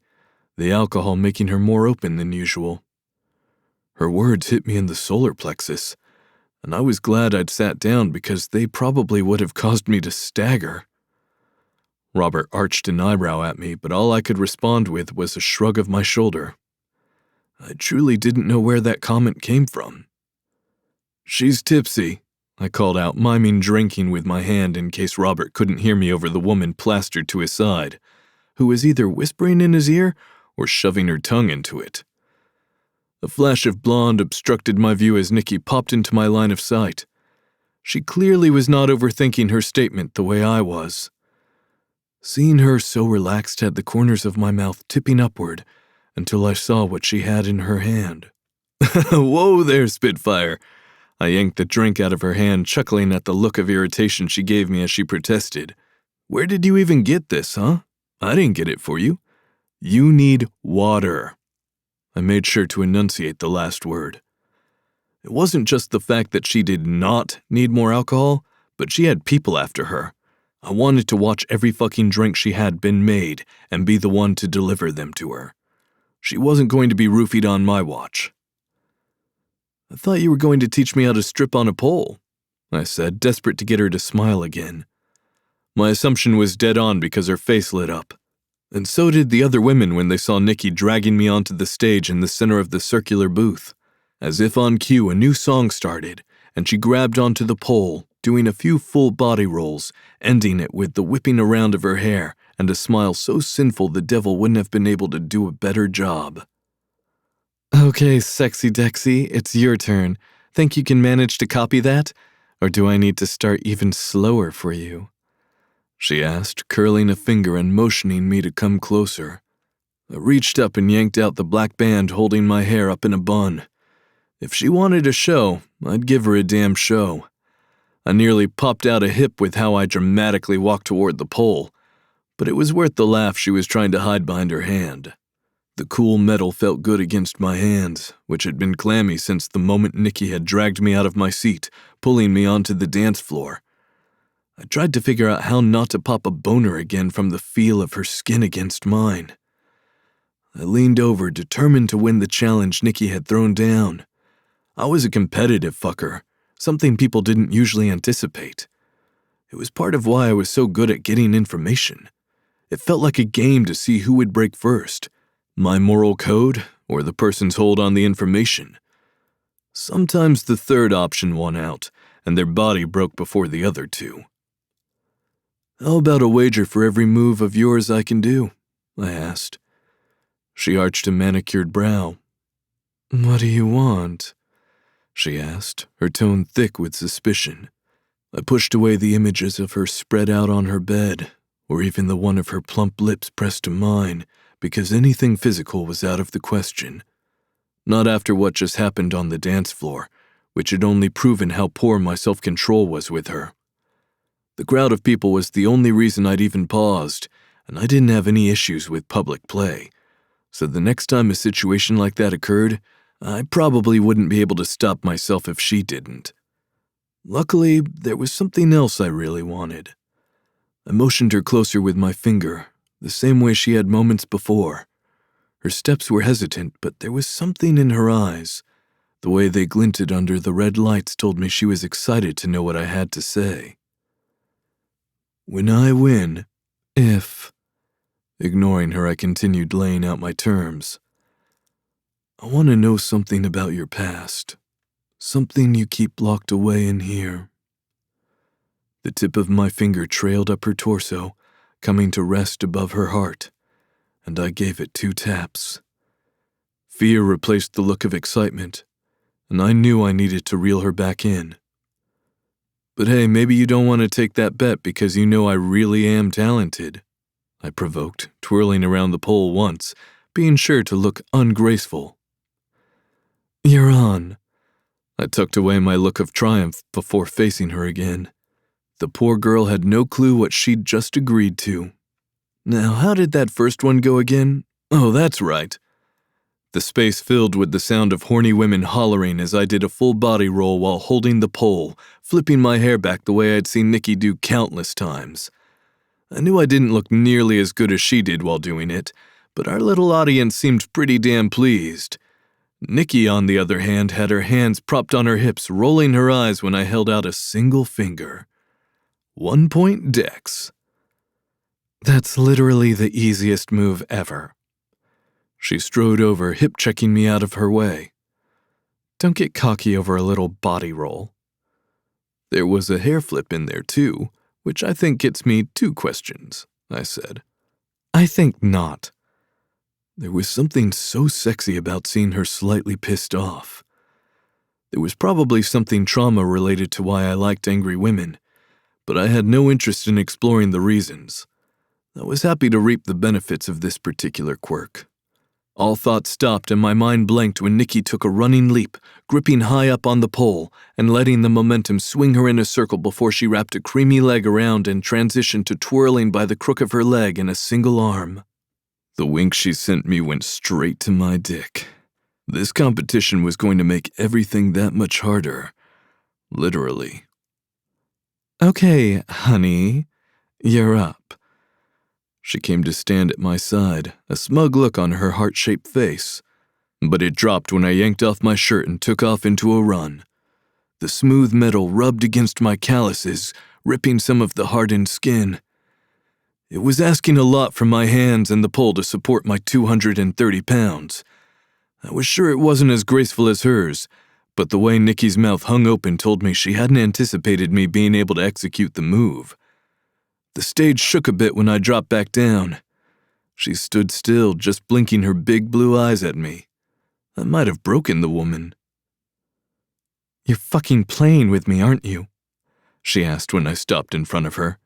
the alcohol making her more open than usual. Her words hit me in the solar plexus, and I was glad I'd sat down because they probably would have caused me to stagger. Robert arched an eyebrow at me, but all I could respond with was a shrug of my shoulder. I truly didn't know where that comment came from. She's tipsy, I called out, miming drinking with my hand in case Robert couldn't hear me over the woman plastered to his side, who was either whispering in his ear or shoving her tongue into it. A flash of blonde obstructed my view as Nikki popped into my line of sight. She clearly was not overthinking her statement the way I was. Seeing her so relaxed had the corners of my mouth tipping upward, until I saw what she had in her hand. Whoa there, Spitfire! I yanked the drink out of her hand, chuckling at the look of irritation she gave me as she protested. Where did you even get this, huh? I didn't get it for you. You need water. I made sure to enunciate the last word. It wasn't just the fact that she did not need more alcohol, but she had people after her. I wanted to watch every fucking drink she had been made and be the one to deliver them to her. She wasn't going to be roofied on my watch. I thought you were going to teach me how to strip on a pole, I said, desperate to get her to smile again. My assumption was dead on because her face lit up. And so did the other women when they saw Nikki dragging me onto the stage in the center of the circular booth. As if on cue, a new song started, and she grabbed onto the pole, doing a few full body rolls, ending it with the whipping around of her hair and a smile so sinful the devil wouldn't have been able to do a better job. Okay, Sexy Dexy, it's your turn. Think you can manage to copy that? Or do I need to start even slower for you? She asked, curling a finger and motioning me to come closer. I reached up and yanked out the black band holding my hair up in a bun. If she wanted a show, I'd give her a damn show. I nearly popped out a hip with how I dramatically walked toward the pole, but it was worth the laugh she was trying to hide behind her hand. The cool metal felt good against my hands, which had been clammy since the moment Nikki had dragged me out of my seat, pulling me onto the dance floor. I tried to figure out how not to pop a boner again from the feel of her skin against mine. I leaned over, determined to win the challenge Nikki had thrown down. I was a competitive fucker, something people didn't usually anticipate. It was part of why I was so good at getting information. It felt like a game to see who would break first. My moral code, or the person's hold on the information. Sometimes the third option won out, and their body broke before the other two. How about a wager for every move of yours I can do? I asked. She arched a manicured brow. What do you want? She asked, her tone thick with suspicion. I pushed away the images of her spread out on her bed, or even the one of her plump lips pressed to mine, because anything physical was out of the question. Not after what just happened on the dance floor, which had only proven how poor my self-control was with her. The crowd of people was the only reason I'd even paused, and I didn't have any issues with public play. So the next time a situation like that occurred, I probably wouldn't be able to stop myself if she didn't. Luckily, there was something else I really wanted. I motioned her closer with my finger, the same way she had moments before. Her steps were hesitant, but there was something in her eyes. The way they glinted under the red lights told me she was excited to know what I had to say. When I win, if... Ignoring her, I continued laying out my terms. I want to know something about your past. Something you keep locked away in here. The tip of my finger trailed up her torso, coming to rest above her heart, and I gave it 2 taps. Fear replaced the look of excitement, and I knew I needed to reel her back in. But hey, maybe you don't want to take that bet because you know I really am talented, I provoked, twirling around the pole once, being sure to look ungraceful. You're on. I tucked away my look of triumph before facing her again. The poor girl had no clue what she'd just agreed to. Now, how did that first one go again? Oh, that's right. The space filled with the sound of horny women hollering as I did a full body roll while holding the pole, flipping my hair back the way I'd seen Nikki do countless times. I knew I didn't look nearly as good as she did while doing it, but our little audience seemed pretty damn pleased. Nikki, on the other hand, had her hands propped on her hips, rolling her eyes when I held out a single finger. 1 point Dex. That's literally the easiest move ever. She strode over, hip-checking me out of her way. Don't get cocky over a little body roll. There was a hair flip in there, too, which I think gets me 2 questions, I said. I think not. There was something so sexy about seeing her slightly pissed off. There was probably something trauma related to why I liked angry women, but I had no interest in exploring the reasons. I was happy to reap the benefits of this particular quirk. All thought stopped and my mind blanked when Nikki took a running leap, gripping high up on the pole and letting the momentum swing her in a circle before she wrapped a creamy leg around and transitioned to twirling by the crook of her leg in a single arm. The wink she sent me went straight to my dick. This competition was going to make everything that much harder. Literally. "Okay, honey, you're up." She came to stand at my side, a smug look on her heart-shaped face. But it dropped when I yanked off my shirt and took off into a run. The smooth metal rubbed against my calluses, ripping some of the hardened skin. It was asking a lot from my hands and the pole to support my 230 pounds. I was sure it wasn't as graceful as hers, but the way Nikki's mouth hung open told me she hadn't anticipated me being able to execute the move. The stage shook a bit when I dropped back down. She stood still, just blinking her big blue eyes at me. I might have broken the woman. "You're fucking playing with me, aren't you?" she asked when I stopped in front of her.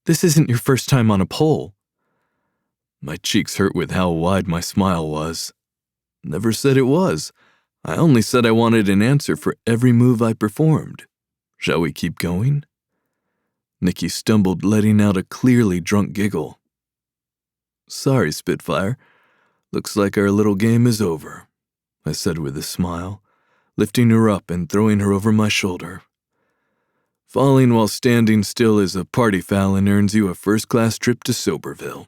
"This isn't your first time on a pole." My cheeks hurt with how wide my smile was. Never said it was. I only said I wanted an answer for every move I performed. Shall we keep going? Nikki stumbled, letting out a clearly drunk giggle. "Sorry, Spitfire. Looks like our little game is over," I said with a smile, lifting her up and throwing her over my shoulder. Falling while standing still is a party foul and earns you a first-class trip to Soberville.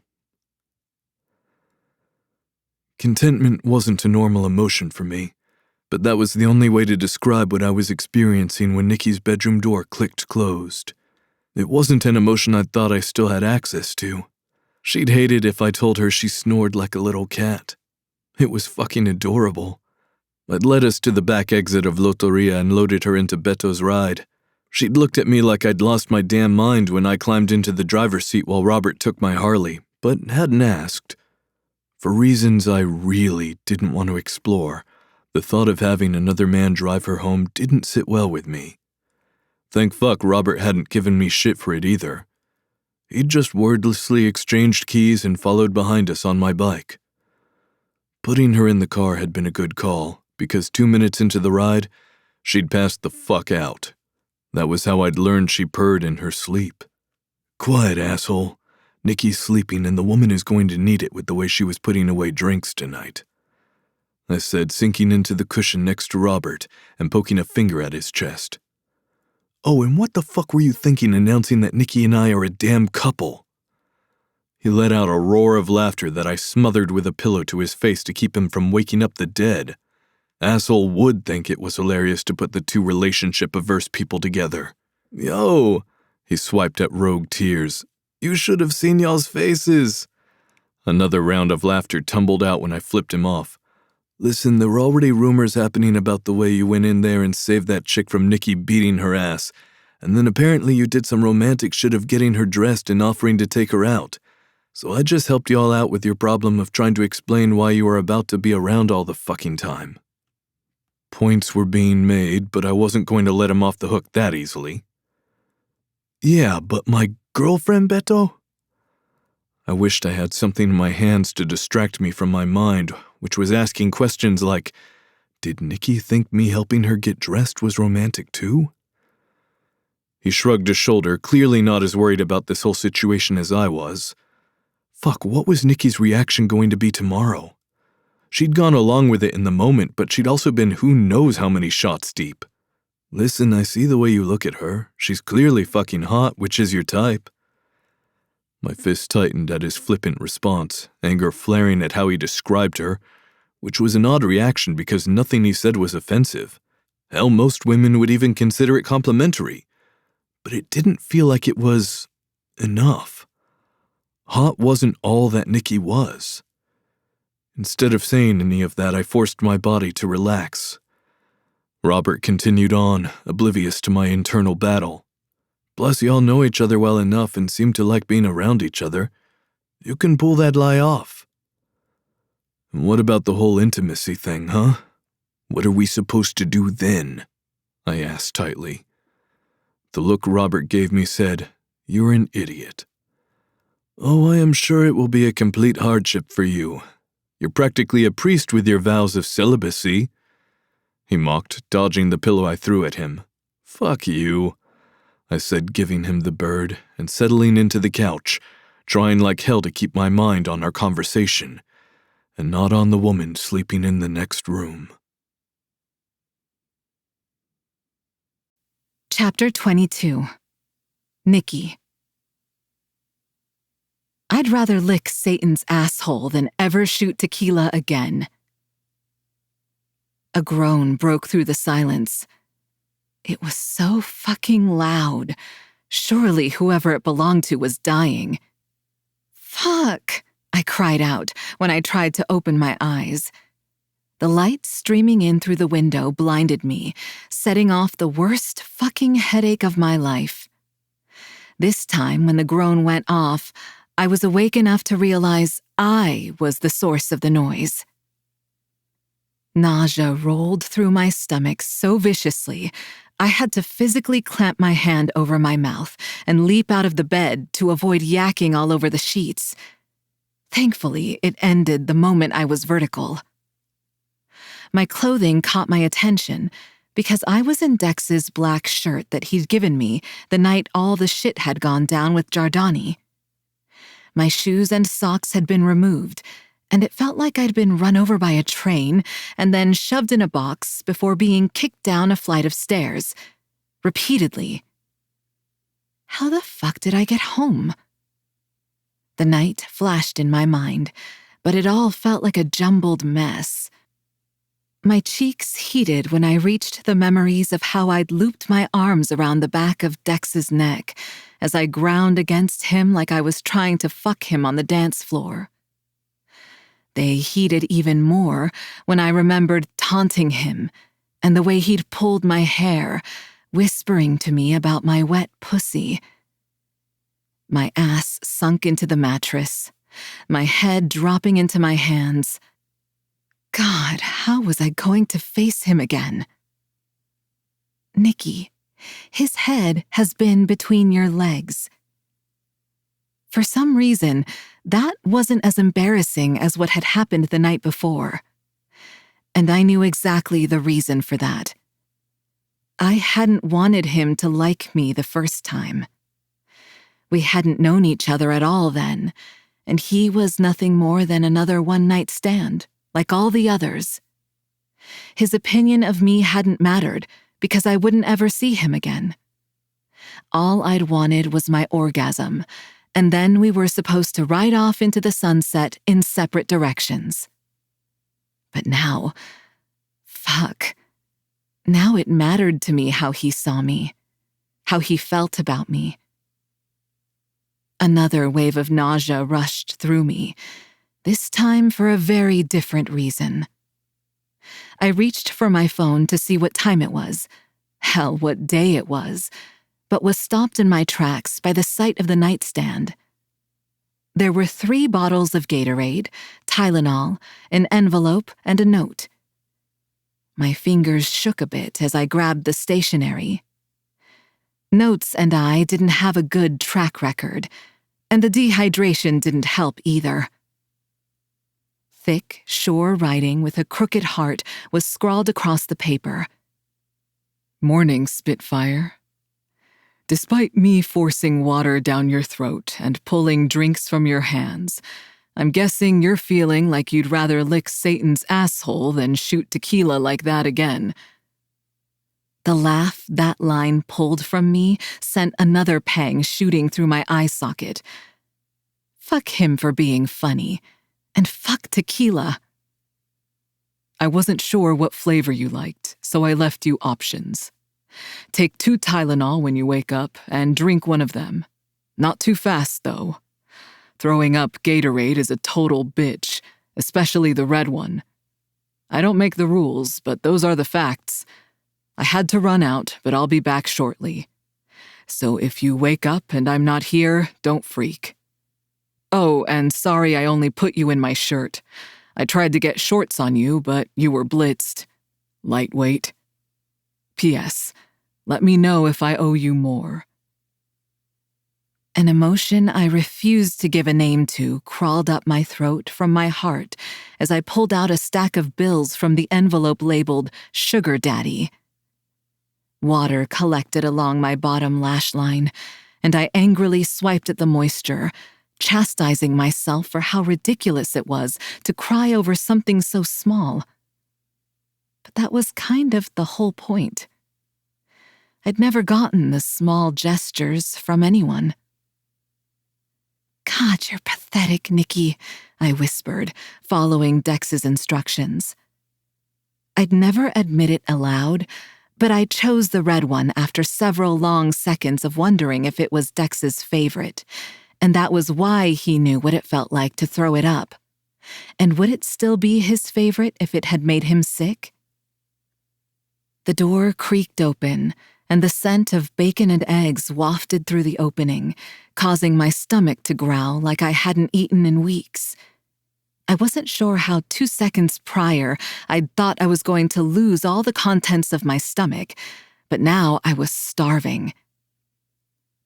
Contentment wasn't a normal emotion for me, but that was the only way to describe what I was experiencing when Nikki's bedroom door clicked closed. It wasn't an emotion I thought I still had access to. She'd hate it if I told her she snored like a little cat. It was fucking adorable. I'd led us to the back exit of Loteria and loaded her into Beto's ride. She'd looked at me like I'd lost my damn mind when I climbed into the driver's seat while Robert took my Harley, but hadn't asked. For reasons I really didn't want to explore, the thought of having another man drive her home didn't sit well with me. Thank fuck Robert hadn't given me shit for it either. He'd just wordlessly exchanged keys and followed behind us on my bike. Putting her in the car had been a good call, because 2 minutes into the ride, she'd passed the fuck out. That was how I'd learned she purred in her sleep. "Quiet, asshole. Nikki's sleeping and the woman is going to need it with the way she was putting away drinks tonight," I said, sinking into the cushion next to Robert and poking a finger at his chest. "Oh, and what the fuck were you thinking announcing that Nikki and I are a damn couple?" He let out a roar of laughter that I smothered with a pillow to his face to keep him from waking up the dead. Asshole would think it was hilarious to put the two relationship-averse people together. "Yo," he swiped at rogue tears. "You should have seen y'all's faces." Another round of laughter tumbled out when I flipped him off. "Listen, there were already rumors happening about the way you went in there and saved that chick from Nikki beating her ass, and then apparently you did some romantic shit of getting her dressed and offering to take her out. So I just helped y'all out with your problem of trying to explain why you were about to be around all the fucking time." Points were being made, but I wasn't going to let him off the hook that easily. "Yeah, but my girlfriend, Beto?" I wished I had something in my hands to distract me from my mind, which was asking questions like, did Nikki think me helping her get dressed was romantic too? He shrugged a shoulder, clearly not as worried about this whole situation as I was. Fuck, what was Nikki's reaction going to be tomorrow? She'd gone along with it in the moment, but she'd also been who knows how many shots deep. "Listen, I see the way you look at her. She's clearly fucking hot, which is your type." My fist tightened at his flippant response, anger flaring at how he described her, which was an odd reaction because nothing he said was offensive. Hell, most women would even consider it complimentary. But it didn't feel like it was enough. Hot wasn't all that Nikki was. Instead of saying any of that, I forced my body to relax. Robert continued on, oblivious to my internal battle. "Plus, y'all know each other well enough and seem to like being around each other. You can pull that lie off." "And what about the whole intimacy thing, huh? What are we supposed to do then?" I asked tightly. The look Robert gave me said, "You're an idiot." "Oh, I am sure it will be a complete hardship for you. You're practically a priest with your vows of celibacy," he mocked, dodging the pillow I threw at him. "Fuck you," I said, giving him the bird and settling into the couch, trying like hell to keep my mind on our conversation and not on the woman sleeping in the next room. Chapter 22. Nikki. I'd rather lick Satan's asshole than ever shoot tequila again. A groan broke through the silence. It was so fucking loud. Surely whoever it belonged to was dying. Fuck, I cried out when I tried to open my eyes. The light streaming in through the window blinded me, setting off the worst fucking headache of my life. This time, when the groan went off, I was awake enough to realize I was the source of the noise. Nausea rolled through my stomach so viciously, I had to physically clamp my hand over my mouth and leap out of the bed to avoid yakking all over the sheets. Thankfully, it ended the moment I was vertical. My clothing caught my attention because I was in Dex's black shirt that he'd given me the night all the shit had gone down with Giardani. My shoes and socks had been removed, and it felt like I'd been run over by a train and then shoved in a box before being kicked down a flight of stairs, repeatedly. How the fuck did I get home? The night flashed in my mind, but it all felt like a jumbled mess. My cheeks heated when I reached the memories of how I'd looped my arms around the back of Dex's neck as I ground against him like I was trying to fuck him on the dance floor. They heated even more when I remembered taunting him and the way he'd pulled my hair, whispering to me about my wet pussy. My ass sunk into the mattress, my head dropping into my hands. God, how was I going to face him again? Nikki, his head has been between your legs. For some reason, that wasn't as embarrassing as what had happened the night before. And I knew exactly the reason for that. I hadn't wanted him to like me the first time. We hadn't known each other at all then, and he was nothing more than another one-night stand, like all the others. His opinion of me hadn't mattered because I wouldn't ever see him again. All I'd wanted was my orgasm, and then we were supposed to ride off into the sunset in separate directions. But now, fuck. Now it mattered to me how he saw me, how he felt about me. Another wave of nausea rushed through me, this time for a very different reason. I reached for my phone to see what time it was, hell, what day it was, but was stopped in my tracks by the sight of the nightstand. There were 3 bottles of Gatorade, Tylenol, an envelope, and a note. My fingers shook a bit as I grabbed the stationery. Notes and I didn't have a good track record, and the dehydration didn't help either. Thick, sure writing with a crooked heart was scrawled across the paper. Morning, Spitfire. Despite me forcing water down your throat and pulling drinks from your hands, I'm guessing you're feeling like you'd rather lick Satan's asshole than shoot tequila like that again. The laugh that line pulled from me sent another pang shooting through my eye socket. Fuck him for being funny, and fuck tequila. I wasn't sure what flavor you liked, so I left you options. Take 2 Tylenol when you wake up and drink one of them. Not too fast, though. Throwing up Gatorade is a total bitch, especially the red one. I don't make the rules, but those are the facts. I had to run out, but I'll be back shortly. So if you wake up and I'm not here, don't freak. Oh, and sorry I only put you in my shirt. I tried to get shorts on you, but you were blitzed. Lightweight. P.S. Let me know if I owe you more. An emotion I refused to give a name to crawled up my throat from my heart as I pulled out a stack of bills from the envelope labeled Sugar Daddy. Water collected along my bottom lash line, and I angrily swiped at the moisture, chastising myself for how ridiculous it was to cry over something so small. But that was kind of the whole point. I'd never gotten the small gestures from anyone. "God, you're pathetic, Nikki," I whispered, following Dex's instructions. I'd never admit it aloud, but I chose the red one after several long seconds of wondering if it was Dex's favorite, and that was why he knew what it felt like to throw it up. And would it still be his favorite if it had made him sick? The door creaked open, and the scent of bacon and eggs wafted through the opening, causing my stomach to growl like I hadn't eaten in weeks. I wasn't sure how 2 seconds prior I'd thought I was going to lose all the contents of my stomach, but now I was starving.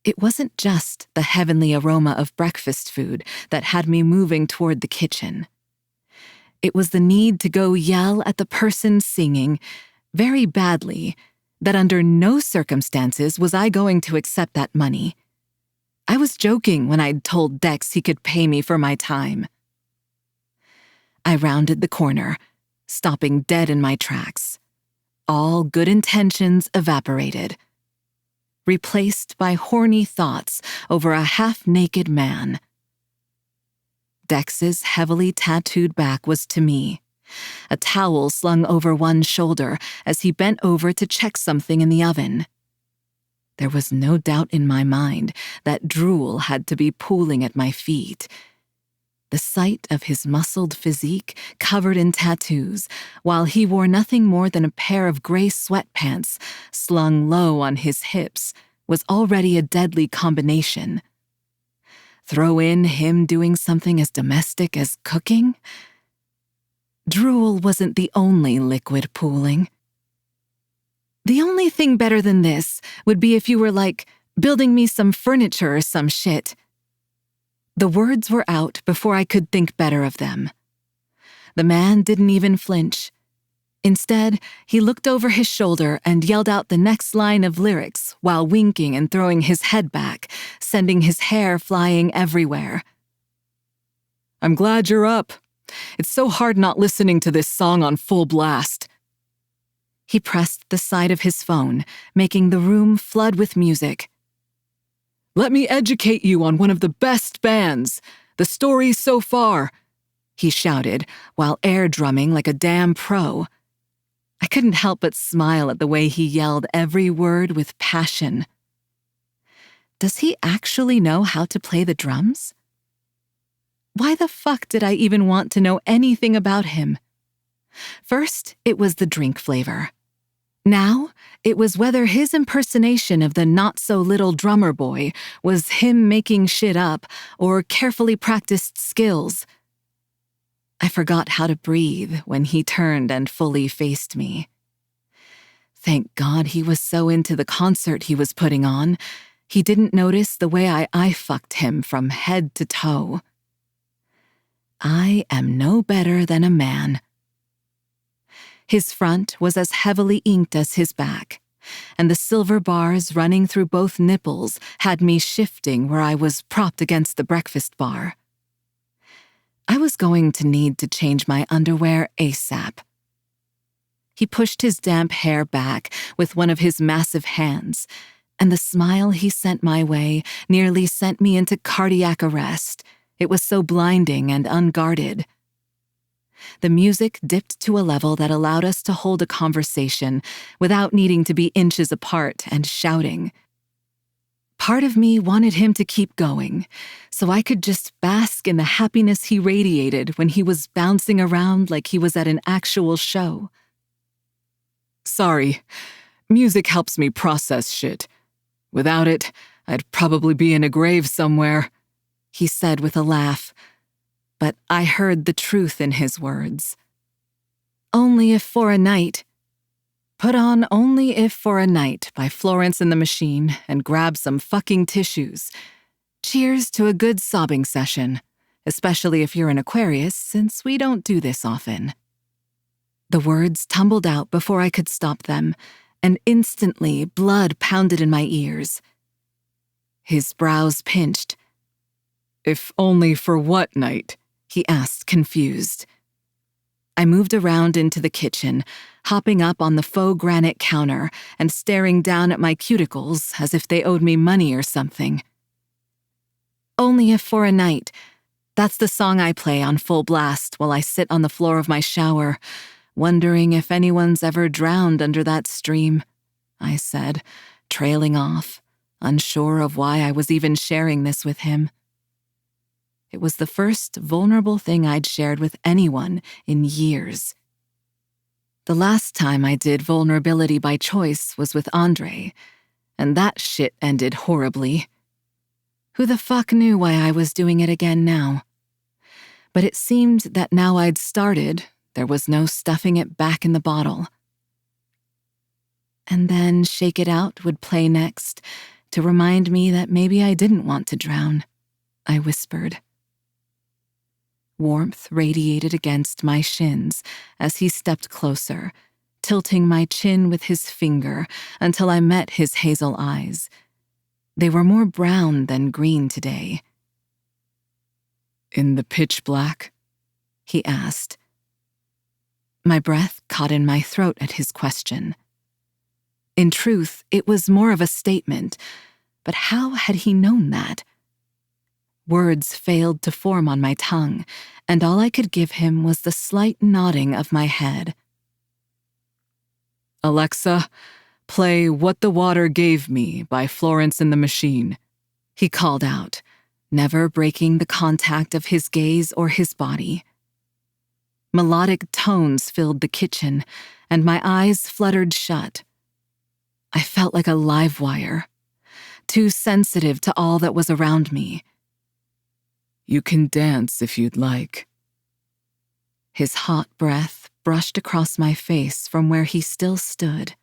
It wasn't just the heavenly aroma of breakfast food that had me moving toward the kitchen. It was the need to go yell at the person singing, very badly, that under no circumstances was I going to accept that money. I was joking when I'd told Dex he could pay me for my time. I rounded the corner, stopping dead in my tracks. All good intentions evaporated, replaced by horny thoughts over a half-naked man. Dex's heavily tattooed back was to me, a towel slung over one shoulder as he bent over to check something in the oven. There was no doubt in my mind that drool had to be pooling at my feet. The sight of his muscled physique covered in tattoos, while he wore nothing more than a pair of gray sweatpants slung low on his hips, was already a deadly combination. Throw in him doing something as domestic as cooking? Drool wasn't the only liquid pooling. The only thing better than this would be if you were, like, building me some furniture or some shit. The words were out before I could think better of them. The man didn't even flinch. Instead, he looked over his shoulder and yelled out the next line of lyrics while winking and throwing his head back, sending his hair flying everywhere. "I'm glad you're up. It's so hard not listening to this song on full blast." He pressed the side of his phone, making the room flood with music. "Let me educate you on one of the best bands. The story so far," he shouted while air drumming like a damn pro. I couldn't help but smile at the way he yelled every word with passion. Does he actually know how to play the drums? Why the fuck did I even want to know anything about him? First, it was the drink flavor. Now, it was whether his impersonation of the not-so-little drummer boy was him making shit up or carefully practiced skills. I forgot how to breathe when he turned and fully faced me. Thank God he was so into the concert he was putting on, he didn't notice the way I fucked him from head to toe. I am no better than a man. His front was as heavily inked as his back, and the silver bars running through both nipples had me shifting where I was propped against the breakfast bar. I was going to need to change my underwear ASAP. He pushed his damp hair back with one of his massive hands, and the smile he sent my way nearly sent me into cardiac arrest. It was so blinding and unguarded. The music dipped to a level that allowed us to hold a conversation without needing to be inches apart and shouting. Part of me wanted him to keep going, so I could just bask in the happiness he radiated when he was bouncing around like he was at an actual show. "Sorry, music helps me process shit. Without it, I'd probably be in a grave somewhere," he said with a laugh. But I heard the truth in his words. Only If for a Night. Put on Only If for a Night by Florence and the Machine and grab some fucking tissues. Cheers to a good sobbing session, especially if you're an Aquarius, since we don't do this often. The words tumbled out before I could stop them, and instantly blood pounded in my ears. His brows pinched. If only for what night? He asked, confused. I moved around into the kitchen, hopping up on the faux granite counter and staring down at my cuticles as if they owed me money or something. Only if for a night. That's the song I play on full blast while I sit on the floor of my shower, wondering if anyone's ever drowned under that stream, I said, trailing off, unsure of why I was even sharing this with him. It was the first vulnerable thing I'd shared with anyone in years. The last time I did vulnerability by choice was with Andre, and that shit ended horribly. Who the fuck knew why I was doing it again now? But it seemed that now I'd started, there was no stuffing it back in the bottle. And then Shake It Out would play next to remind me that maybe I didn't want to drown, I whispered. Warmth radiated against my shins as he stepped closer, tilting my chin with his finger until I met his hazel eyes. They were more brown than green today. In the pitch black? He asked. My breath caught in my throat at his question. In truth, it was more of a statement, but how had he known that? Words failed to form on my tongue, and all I could give him was the slight nodding of my head. Alexa, play What the Water Gave Me by Florence and the Machine, he called out, never breaking the contact of his gaze or his body. Melodic tones filled the kitchen, and my eyes fluttered shut. I felt like a live wire, too sensitive to all that was around me. You can dance if you'd like. His hot breath brushed across my face from where he still stood.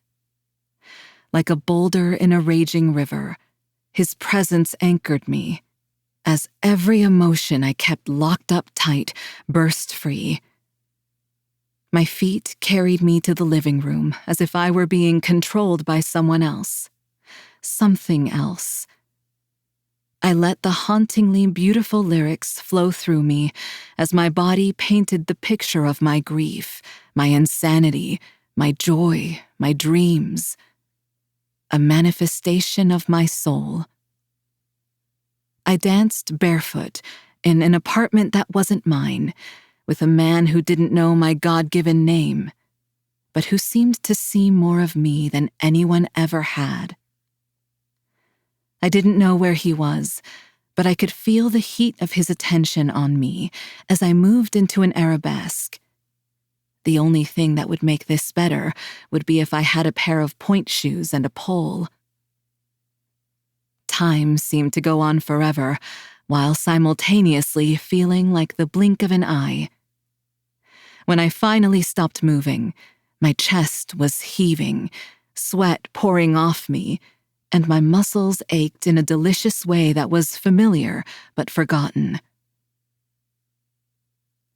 Like a boulder in a raging river, his presence anchored me, as every emotion I kept locked up tight burst free. My feet carried me to the living room as if I were being controlled by someone else. Something else. I let the hauntingly beautiful lyrics flow through me as my body painted the picture of my grief, my insanity, my joy, my dreams. A manifestation of my soul. I danced barefoot in an apartment that wasn't mine, with a man who didn't know my God-given name, but who seemed to see more of me than anyone ever had. I didn't know where he was, but I could feel the heat of his attention on me as I moved into an arabesque. The only thing that would make this better would be if I had a pair of point shoes and a pole. Time seemed to go on forever, while simultaneously feeling like the blink of an eye. When I finally stopped moving, my chest was heaving, sweat pouring off me, and my muscles ached in a delicious way that was familiar but forgotten.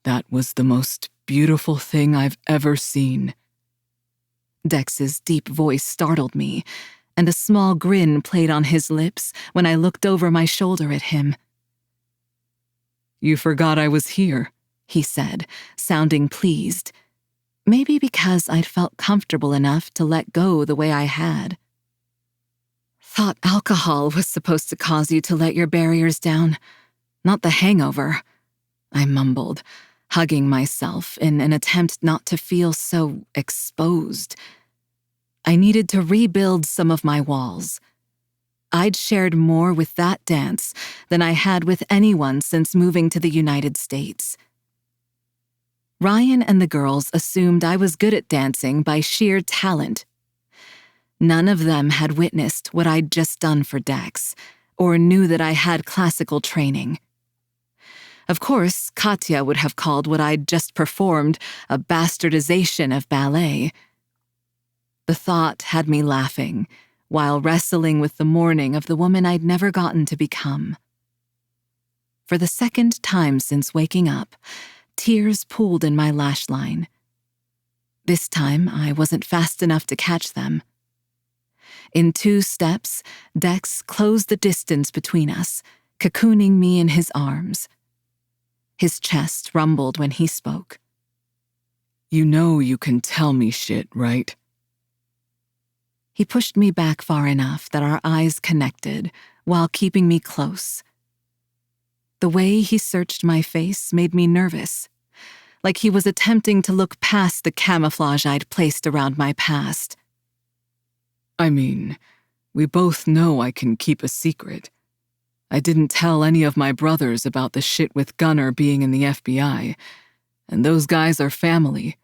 That was the most beautiful thing I've ever seen. Dex's deep voice startled me, and a small grin played on his lips when I looked over my shoulder at him. You forgot I was here, he said, sounding pleased. Maybe because I'd felt comfortable enough to let go the way I had. Thought alcohol was supposed to cause you to let your barriers down, not the hangover, I mumbled, hugging myself in an attempt not to feel so exposed. I needed to rebuild some of my walls. I'd shared more with that dance than I had with anyone since moving to the United States. Ryan and the girls assumed I was good at dancing by sheer talent. None of them had witnessed what I'd just done for Dex, or knew that I had classical training. Of course, Katya would have called what I'd just performed a bastardization of ballet. The thought had me laughing, while wrestling with the mourning of the woman I'd never gotten to become. For the second time since waking up, tears pooled in my lash line. This time, I wasn't fast enough to catch them. In 2 steps, Dex closed the distance between us, cocooning me in his arms. His chest rumbled when he spoke. You know you can tell me shit, right? He pushed me back far enough that our eyes connected while keeping me close. The way he searched my face made me nervous, like he was attempting to look past the camouflage I'd placed around my past. I mean, we both know I can keep a secret. I didn't tell any of my brothers about the shit with Gunner being in the FBI, and those guys are family.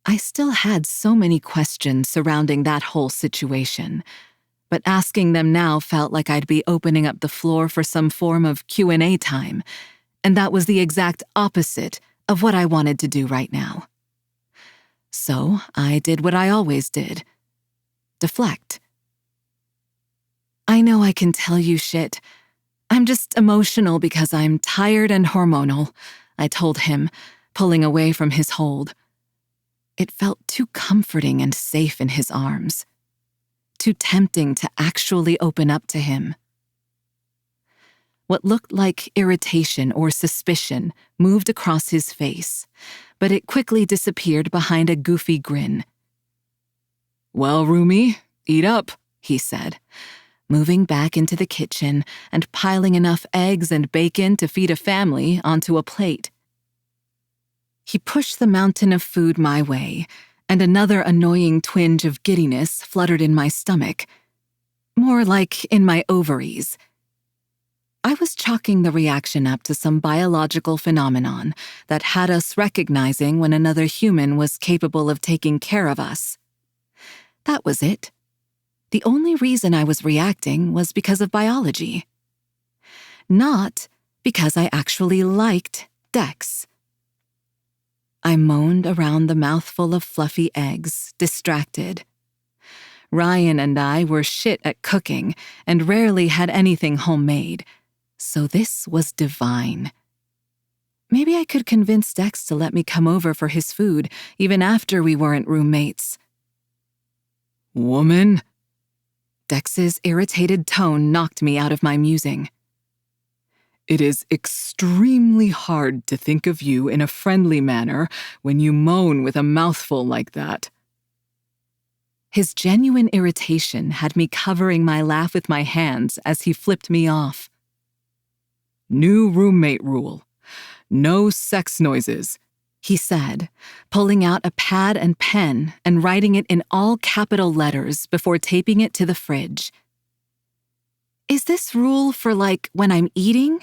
I still had so many questions surrounding that whole situation, but asking them now felt like I'd be opening up the floor for some form of Q&A time, and that was the exact opposite of what I wanted to do right now. So I did what I always did. Deflect. I know I can tell you shit. I'm just emotional because I'm tired and hormonal, I told him, pulling away from his hold. It felt too comforting and safe in his arms. Too tempting to actually open up to him. What looked like irritation or suspicion moved across his face, but it quickly disappeared behind a goofy grin. Well, Rumi, eat up, he said, moving back into the kitchen and piling enough eggs and bacon to feed a family onto a plate. He pushed the mountain of food my way, and another annoying twinge of giddiness fluttered in my stomach. More like in my ovaries. I was chalking the reaction up to some biological phenomenon that had us recognizing when another human was capable of taking care of us. That was it. The only reason I was reacting was because of biology. Not because I actually liked Dex. I moaned around the mouthful of fluffy eggs, distracted. Ryan and I were shit at cooking and rarely had anything homemade, so this was divine. Maybe I could convince Dex to let me come over for his food even after we weren't roommates. Woman? Dex's irritated tone knocked me out of my musing. It is extremely hard to think of you in a friendly manner when you moan with a mouthful like that. His genuine irritation had me covering my laugh with my hands as he flipped me off. New roommate rule. No sex noises, he said, pulling out a pad and pen and writing it in all capital letters before taping it to the fridge. Is this rule for, like, when I'm eating?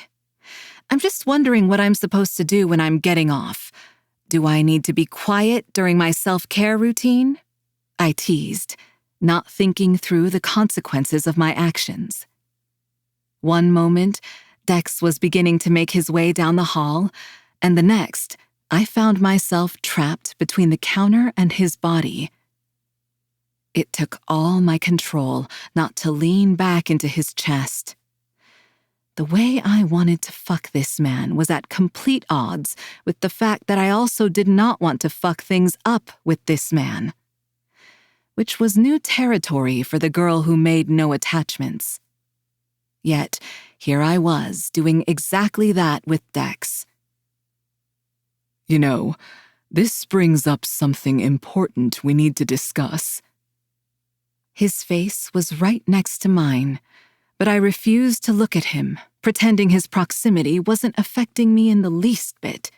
I'm just wondering what I'm supposed to do when I'm getting off. Do I need to be quiet during my self-care routine? I teased, not thinking through the consequences of my actions. One moment, Dex was beginning to make his way down the hall, and the next, I found myself trapped between the counter and his body. It took all my control not to lean back into his chest. The way I wanted to fuck this man was at complete odds with the fact that I also did not want to fuck things up with this man, which was new territory for the girl who made no attachments. Yet, here I was doing exactly that with Dex. You know, this brings up something important we need to discuss. His face was right next to mine, but I refused to look at him, pretending his proximity wasn't affecting me in the least bit.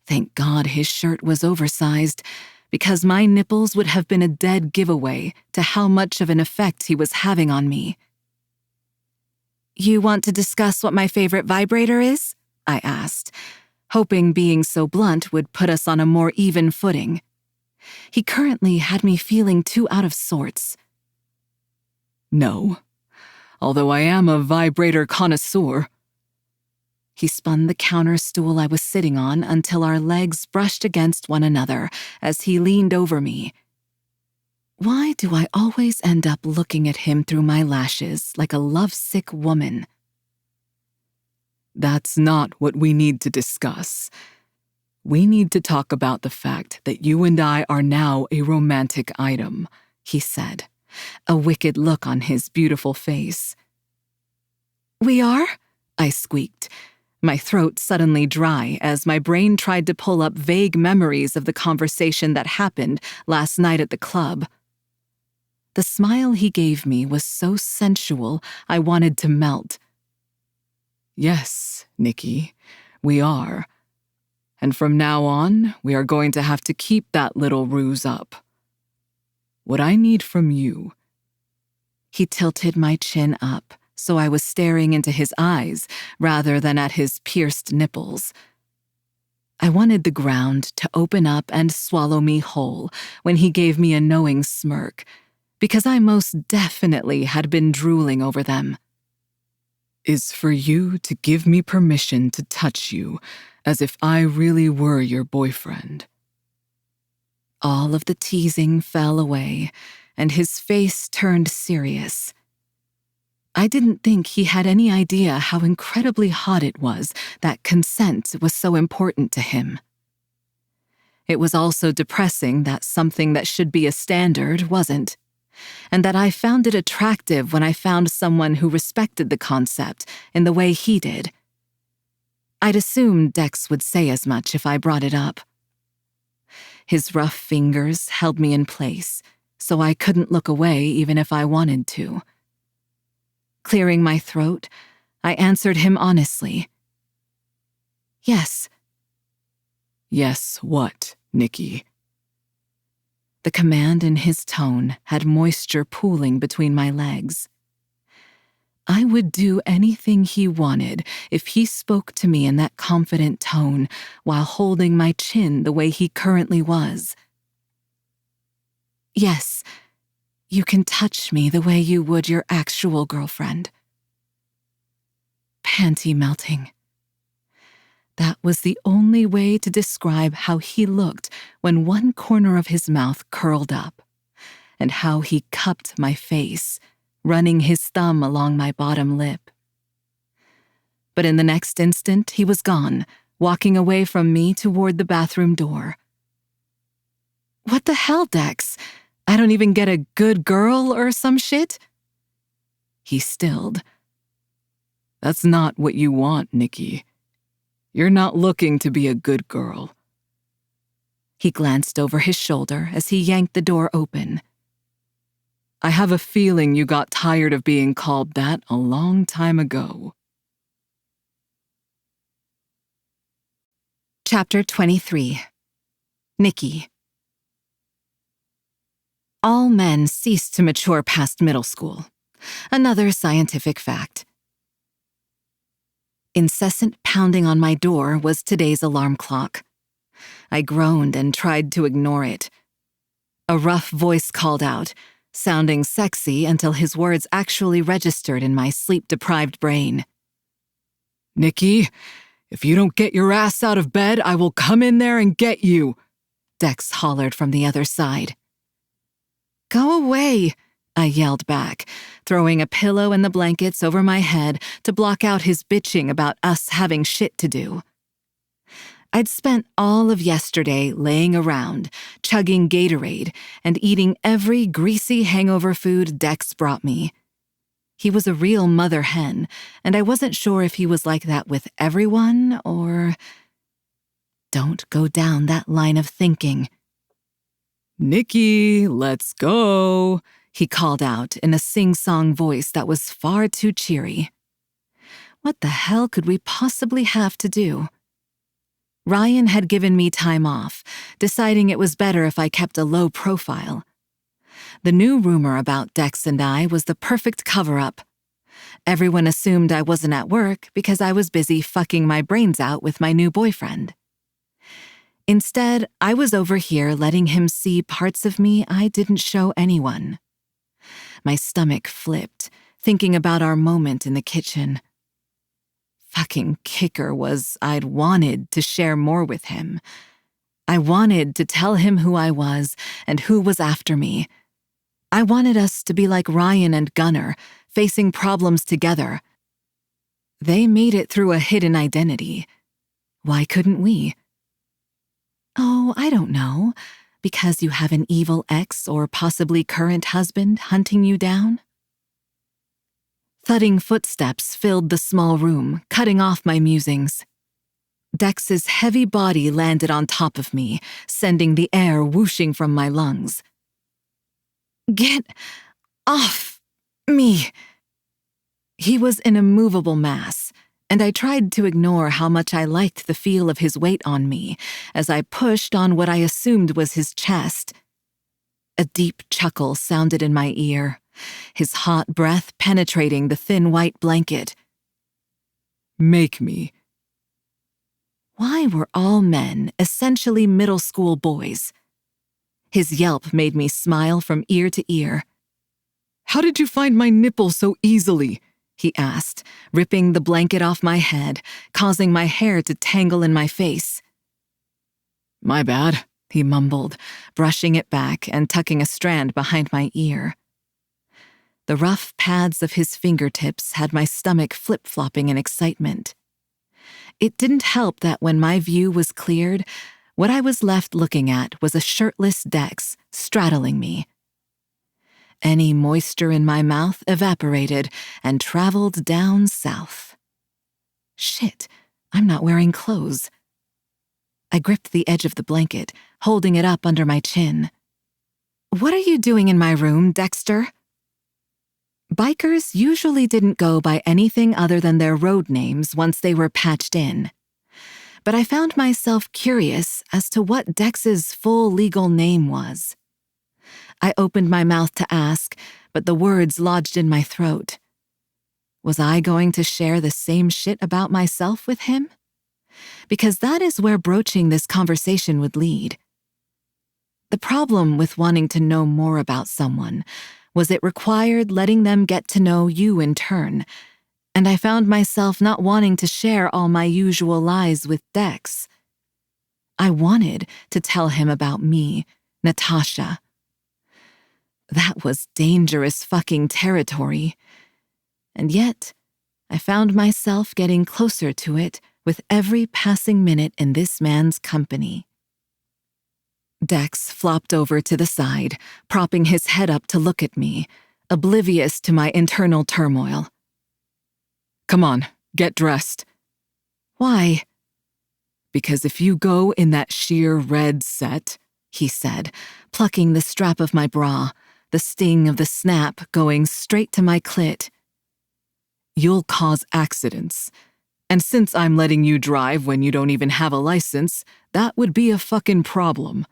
Thank God his shirt was oversized, because my nipples would have been a dead giveaway to how much of an effect he was having on me. You want to discuss what my favorite vibrator is? I asked, hoping being so blunt would put us on a more even footing. He currently had me feeling too out of sorts. No, although I am a vibrator connoisseur. He spun the counter stool I was sitting on until our legs brushed against one another as he leaned over me. Why do I always end up looking at him through my lashes like a lovesick woman? That's not what we need to discuss. We need to talk about the fact that you and I are now a romantic item, he said, a wicked look on his beautiful face. We are? I squeaked, my throat suddenly dry as my brain tried to pull up vague memories of the conversation that happened last night at the club. The smile he gave me was so sensual, I wanted to melt. Yes, Nikki, we are. And from now on, we are going to have to keep that little ruse up. What I need from you... He tilted my chin up, so I was staring into his eyes rather than at his pierced nipples. I wanted the ground to open up and swallow me whole when he gave me a knowing smirk, because I most definitely had been drooling over them. Is for you to give me permission to touch you as if I really were your boyfriend. All of the teasing fell away, and his face turned serious. I didn't think he had any idea how incredibly hot it was that consent was so important to him. It was also depressing that something that should be a standard wasn't, and that I found it attractive when I found someone who respected the concept in the way he did. I'd assumed Dex would say as much if I brought it up. His rough fingers held me in place, so I couldn't look away even if I wanted to. Clearing my throat, I answered him honestly. Yes. Yes, what, Nikki? The command in his tone had moisture pooling between my legs. I would do anything he wanted if he spoke to me in that confident tone while holding my chin the way he currently was. Yes, you can touch me the way you would your actual girlfriend. Panty melting. That was the only way to describe how he looked when one corner of his mouth curled up, and how he cupped my face, running his thumb along my bottom lip. But in the next instant, he was gone, walking away from me toward the bathroom door. What the hell, Dex? I don't even get a good girl or some shit? He stilled. That's not what you want, Nikki. You're not looking to be a good girl. He glanced over his shoulder as he yanked the door open. I have a feeling you got tired of being called that a long time ago. Chapter 23. Nikki. All men cease to mature past middle school. Another scientific fact. Incessant pounding on my door was today's alarm clock. I groaned and tried to ignore it. A rough voice called out, sounding sexy until his words actually registered in my sleep-deprived brain. Nikki, if you don't get your ass out of bed, I will come in there and get you, Dex hollered from the other side. Go away, I yelled back, throwing a pillow and the blankets over my head to block out his bitching about us having shit to do. I'd spent all of yesterday laying around, chugging Gatorade, and eating every greasy hangover food Dex brought me. He was a real mother hen, and I wasn't sure if he was like that with everyone or... Don't go down that line of thinking. Nikki, let's go, he called out in a sing-song voice that was far too cheery. What the hell could we possibly have to do? Ryan had given me time off, deciding it was better if I kept a low profile. The new rumor about Dex and I was the perfect cover-up. Everyone assumed I wasn't at work because I was busy fucking my brains out with my new boyfriend. Instead, I was over here letting him see parts of me I didn't show anyone. My stomach flipped, thinking about our moment in the kitchen. Fucking kicker was I'd wanted to share more with him. I wanted to tell him who I was and who was after me. I wanted us to be like Ryan and Gunnar, facing problems together. They made it through a hidden identity. Why couldn't we? Oh, I don't know. Because you have an evil ex or possibly current husband hunting you down? Thudding footsteps filled the small room, cutting off my musings. Dex's heavy body landed on top of me, sending the air whooshing from my lungs. Get off me! He was an immovable mass, and I tried to ignore how much I liked the feel of his weight on me as I pushed on what I assumed was his chest. A deep chuckle sounded in my ear, his hot breath penetrating the thin white blanket. Make me. Why were all men essentially middle school boys? His yelp made me smile from ear to ear. How did you find my nipple so easily? He asked, ripping the blanket off my head, causing my hair to tangle in my face. My bad, he mumbled, brushing it back and tucking a strand behind my ear. The rough pads of his fingertips had my stomach flip-flopping in excitement. It didn't help that when my view was cleared, what I was left looking at was a shirtless Dex straddling me. Any moisture in my mouth evaporated and traveled down south. Shit, I'm not wearing clothes. I gripped the edge of the blanket, holding it up under my chin. What are you doing in my room, Dexter? Bikers usually didn't go by anything other than their road names once they were patched in. But I found myself curious as to what Dex's full legal name was. I opened my mouth to ask, but the words lodged in my throat. Was I going to share the same shit about myself with him? Because that is where broaching this conversation would lead. The problem with wanting to know more about someone was it required letting them get to know you in turn, and I found myself not wanting to share all my usual lies with Dex. I wanted to tell him about me, Natasha. That was dangerous fucking territory. And yet, I found myself getting closer to it with every passing minute in this man's company. Dex flopped over to the side, propping his head up to look at me, oblivious to my internal turmoil. Come on, get dressed. Why? Because if you go in that sheer red set, he said, plucking the strap of my bra, the sting of the snap going straight to my clit. You'll cause accidents. And since I'm letting you drive when you don't even have a license, that would be a fucking problem.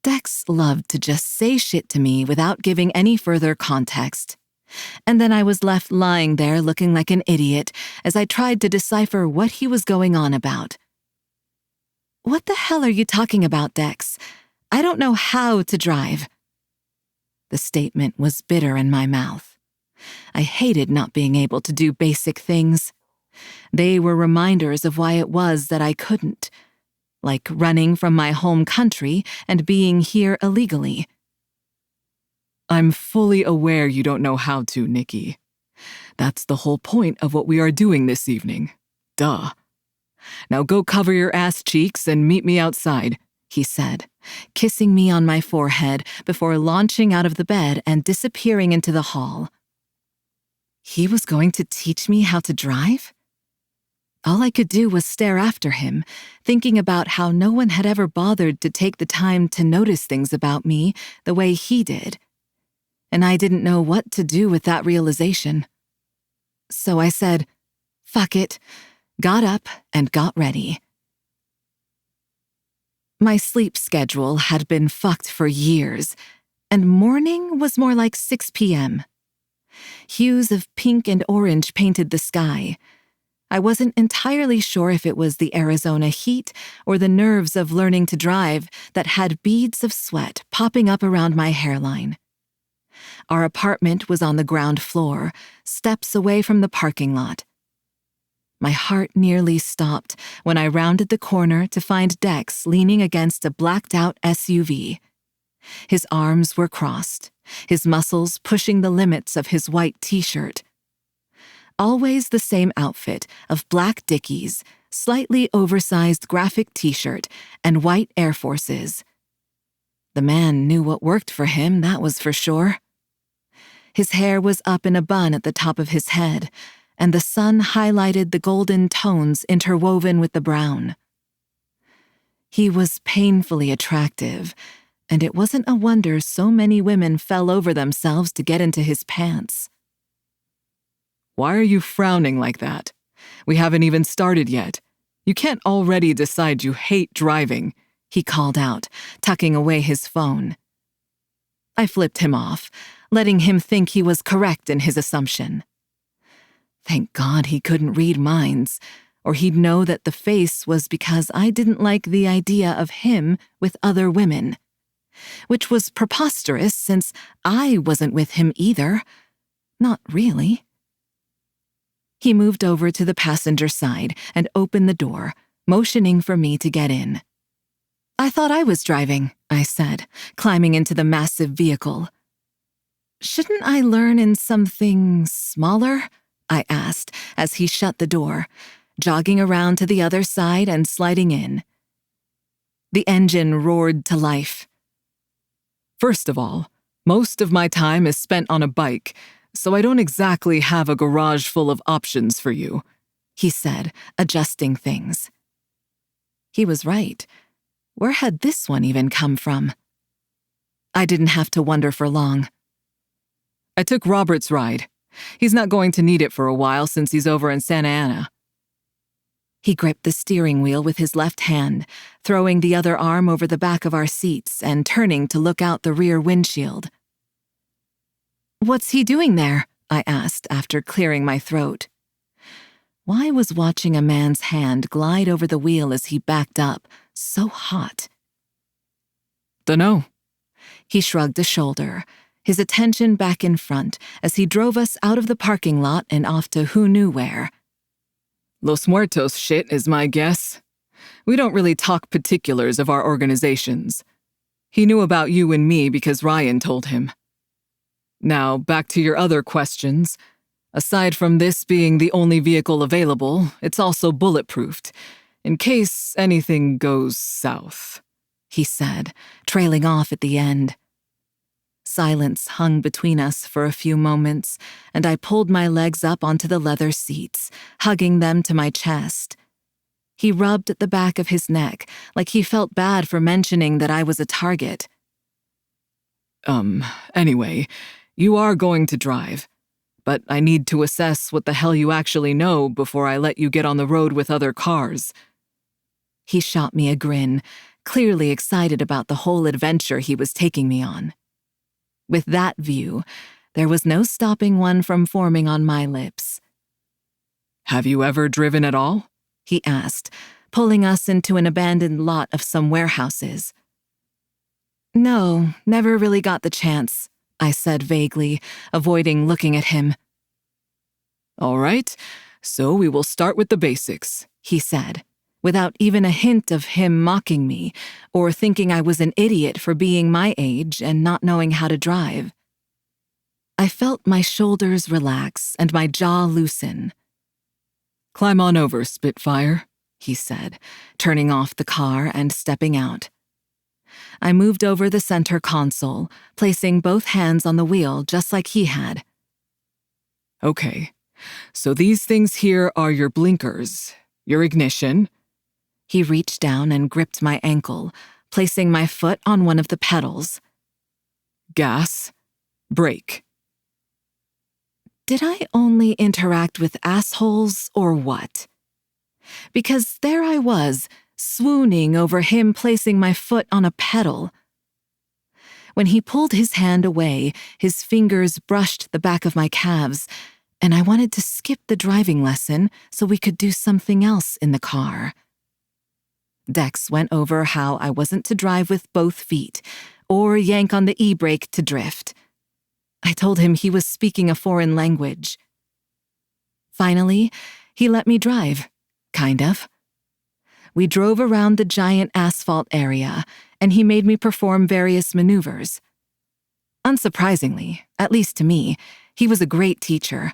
Dex loved to just say shit to me without giving any further context. And then I was left lying there looking like an idiot as I tried to decipher what he was going on about. What the hell are you talking about, Dex? I don't know how to drive. The statement was bitter in my mouth. I hated not being able to do basic things. They were reminders of why it was that I couldn't, like running from my home country and being here illegally. I'm fully aware you don't know how to, Nikki. That's the whole point of what we are doing this evening. Duh. Now go cover your ass cheeks and meet me outside, he said, kissing me on my forehead before launching out of the bed and disappearing into the hall. He was going to teach me how to drive? All I could do was stare after him, thinking about how no one had ever bothered to take the time to notice things about me the way he did. And I didn't know what to do with that realization. So I said, fuck it, got up and got ready. My sleep schedule had been fucked for years, and morning was more like 6 p.m. Hues of pink and orange painted the sky. I wasn't entirely sure if it was the Arizona heat or the nerves of learning to drive that had beads of sweat popping up around my hairline. Our apartment was on the ground floor, steps away from the parking lot. My heart nearly stopped when I rounded the corner to find Dex leaning against a blacked-out SUV. His arms were crossed, his muscles pushing the limits of his white t-shirt. Always the same outfit of black Dickies, slightly oversized graphic t-shirt, and white Air Forces. The man knew what worked for him, that was for sure. His hair was up in a bun at the top of his head, and the sun highlighted the golden tones interwoven with the brown. He was painfully attractive, and it wasn't a wonder so many women fell over themselves to get into his pants. Why are you frowning like that? We haven't even started yet. You can't already decide you hate driving, he called out, tucking away his phone. I flipped him off, letting him think he was correct in his assumption. Thank God he couldn't read minds, or he'd know that the face was because I didn't like the idea of him with other women, which was preposterous since I wasn't with him either. Not really. He moved over to the passenger side and opened the door, motioning for me to get in. I thought I was driving, I said, climbing into the massive vehicle. Shouldn't I learn in something smaller? I asked as he shut the door, jogging around to the other side and sliding in. The engine roared to life. First of all, most of my time is spent on a bike, so I don't exactly have a garage full of options for you, he said, adjusting things. He was right. Where had this one even come from? I didn't have to wonder for long. I took Robert's ride. He's not going to need it for a while since he's over in Santa Ana. He gripped the steering wheel with his left hand, throwing the other arm over the back of our seats and turning to look out the rear windshield. What's he doing there? I asked after clearing my throat. Why was watching a man's hand glide over the wheel as he backed up so hot? Dunno. He shrugged a shoulder, his attention back in front as he drove us out of the parking lot and off to who knew where. Los Muertos shit is my guess. We don't really talk particulars of our organizations. He knew about you and me because Ryan told him. Now, back to your other questions. Aside from this being the only vehicle available, it's also bulletproofed, in case anything goes south, he said, trailing off at the end. Silence hung between us for a few moments, and I pulled my legs up onto the leather seats, hugging them to my chest. He rubbed at the back of his neck, like he felt bad for mentioning that I was a target. Anyway, you are going to drive, but I need to assess what the hell you actually know before I let you get on the road with other cars. He shot me a grin, clearly excited about the whole adventure he was taking me on. With that view, there was no stopping one from forming on my lips. Have you ever driven at all? He asked, pulling us into an abandoned lot of some warehouses. No, never really got the chance, I said vaguely, avoiding looking at him. All right, so we will start with the basics, he said, without even a hint of him mocking me or thinking I was an idiot for being my age and not knowing how to drive. I felt my shoulders relax and my jaw loosen. Climb on over, Spitfire, he said, turning off the car and stepping out. I moved over the center console, placing both hands on the wheel just like he had. Okay, so these things here are your blinkers, your ignition. He reached down and gripped my ankle, placing my foot on one of the pedals. Gas, brake. Did I only interact with assholes or what? Because there I was, swooning over him placing my foot on a pedal. When he pulled his hand away, his fingers brushed the back of my calves, and I wanted to skip the driving lesson so we could do something else in the car. Dex went over how I wasn't to drive with both feet, or yank on the e-brake to drift. I told him he was speaking a foreign language. Finally, he let me drive, kind of. We drove around the giant asphalt area, and he made me perform various maneuvers. Unsurprisingly, at least to me, he was a great teacher.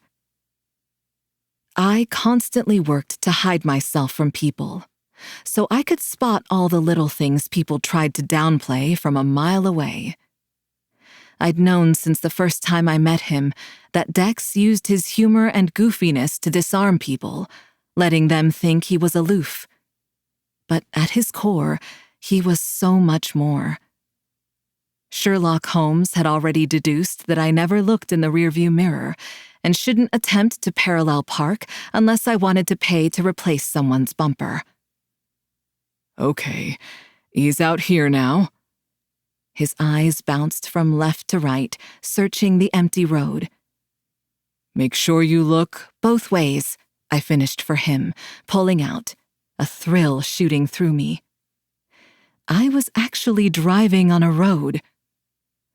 I constantly worked to hide myself from people, so I could spot all the little things people tried to downplay from a mile away. I'd known since the first time I met him that Dex used his humor and goofiness to disarm people, letting them think he was aloof. But at his core, he was so much more. Sherlock Holmes had already deduced that I never looked in the rearview mirror and shouldn't attempt to parallel park unless I wanted to pay to replace someone's bumper. Okay, ease out here now. His eyes bounced from left to right, searching the empty road. Make sure you look Both ways, I finished for him, pulling out, a thrill shooting through me. I was actually driving on a road.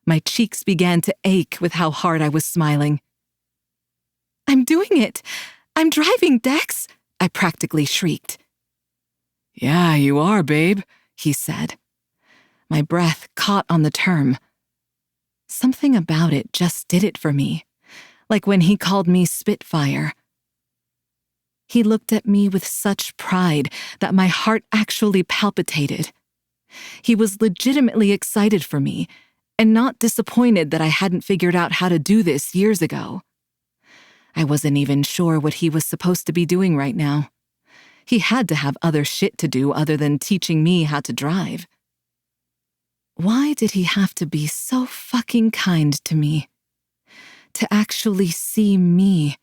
My cheeks began to ache with how hard I was smiling. I'm doing it! I'm driving, Dex! I practically shrieked. Yeah, you are, babe, he said. My breath caught on the term. Something about it just did it for me, like when he called me Spitfire. He looked at me with such pride that my heart actually palpitated. He was legitimately excited for me, and not disappointed that I hadn't figured out how to do this years ago. I wasn't even sure what he was supposed to be doing right now. He had to have other shit to do other than teaching me how to drive. Why did he have to be so fucking kind to me? To actually see me?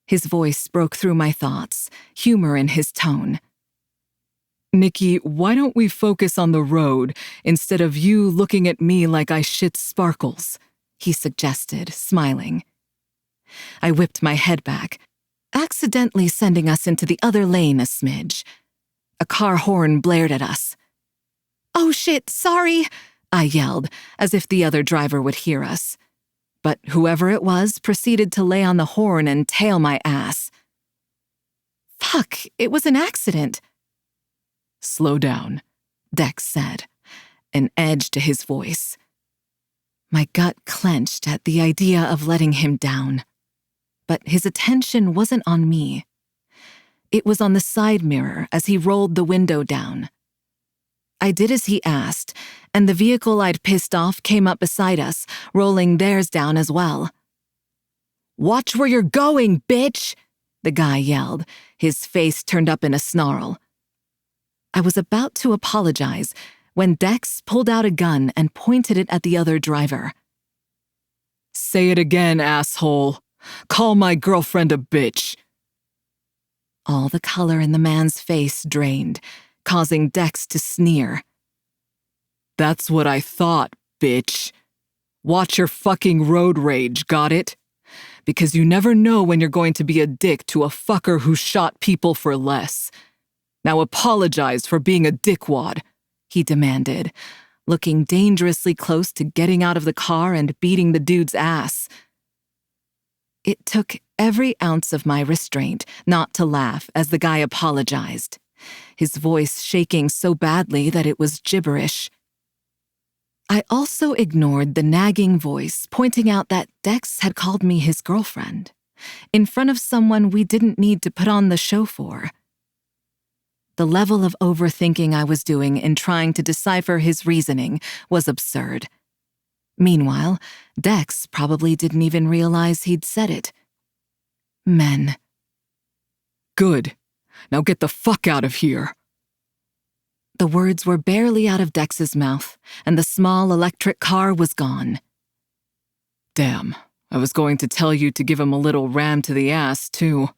His voice broke through my thoughts, humor in his tone. Nikki, why don't we focus on the road instead of you looking at me like I shit sparkles? He suggested, smiling. I whipped my head back, accidentally sending us into the other lane a smidge. A car horn blared at us. Oh shit, sorry, I yelled, as if the other driver would hear us. But whoever it was proceeded to lay on the horn and tail my ass. Fuck, it was an accident. Slow down, Dex said, an edge to his voice. My gut clenched at the idea of letting him down. But his attention wasn't on me. It was on the side mirror as he rolled the window down. I did as he asked, and the vehicle I'd pissed off came up beside us, rolling theirs down as well. Watch where you're going, bitch! The guy yelled, his face turned up in a snarl. I was about to apologize when Dex pulled out a gun and pointed it at the other driver. Say it again, asshole. Call my girlfriend a bitch. All the color in the man's face drained, causing Dex to sneer. That's what I thought, bitch. Watch your fucking road rage, got it? Because you never know when you're going to be a dick to a fucker who shot people for less. Now apologize for being a dickwad, he demanded, looking dangerously close to getting out of the car and beating the dude's ass. It took every ounce of my restraint not to laugh as the guy apologized, his voice shaking so badly that it was gibberish. I also ignored the nagging voice pointing out that Dex had called me his girlfriend, in front of someone we didn't need to put on the show for. The level of overthinking I was doing in trying to decipher his reasoning was absurd. Meanwhile, Dex probably didn't even realize he'd said it. Men. Good. Now get the fuck out of here. The words were barely out of Dex's mouth, and the small electric car was gone. Damn, I was going to tell you to give him a little ram to the ass, too.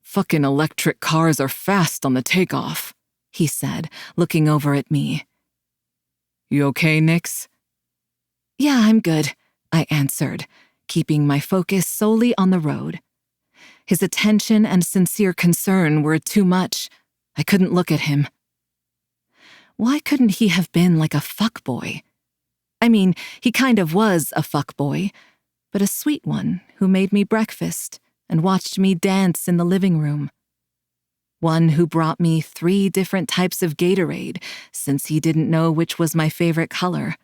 Fucking electric cars are fast on the takeoff, he said, looking over at me. You okay, Nix? Yeah, I'm good, I answered, keeping my focus solely on the road. His attention and sincere concern were too much. I couldn't look at him. Why couldn't he have been like a fuckboy? I mean, he kind of was a fuckboy, but a sweet one who made me breakfast and watched me dance in the living room. One who brought me 3 different types of Gatorade since he didn't know which was my favorite color.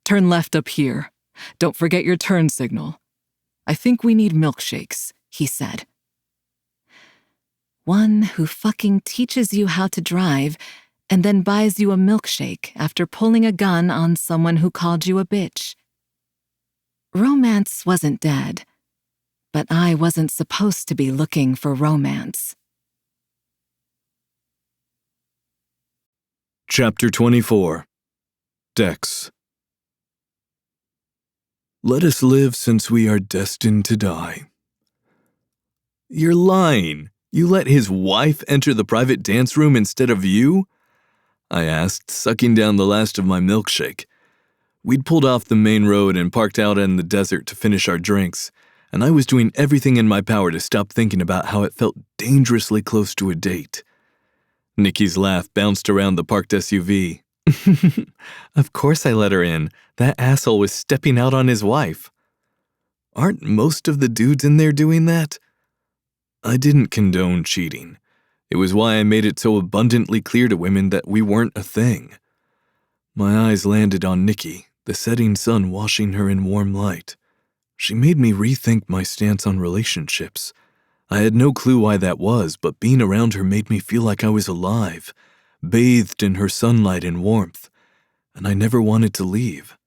Turn left up here. Don't forget your turn signal. I think we need milkshakes, he said. One who fucking teaches you how to drive and then buys you a milkshake after pulling a gun on someone who called you a bitch. Romance wasn't dead, but I wasn't supposed to be looking for romance. Chapter 24. Dex. Let us live since we are destined to die. You're lying. You let his wife enter the private dance room instead of you? I asked, sucking down the last of my milkshake. We'd pulled off the main road and parked out in the desert to finish our drinks, and I was doing everything in my power to stop thinking about how it felt dangerously close to a date. Nikki's laugh bounced around the parked SUV. Of course I let her in. That asshole was stepping out on his wife. Aren't most of the dudes in there doing that? I didn't condone cheating. It was why I made it so abundantly clear to women that we weren't a thing. My eyes landed on Nikki, the setting sun washing her in warm light. She made me rethink my stance on relationships. I had no clue why that was, but being around her made me feel like I was alive, bathed in her sunlight and warmth, and I never wanted to leave.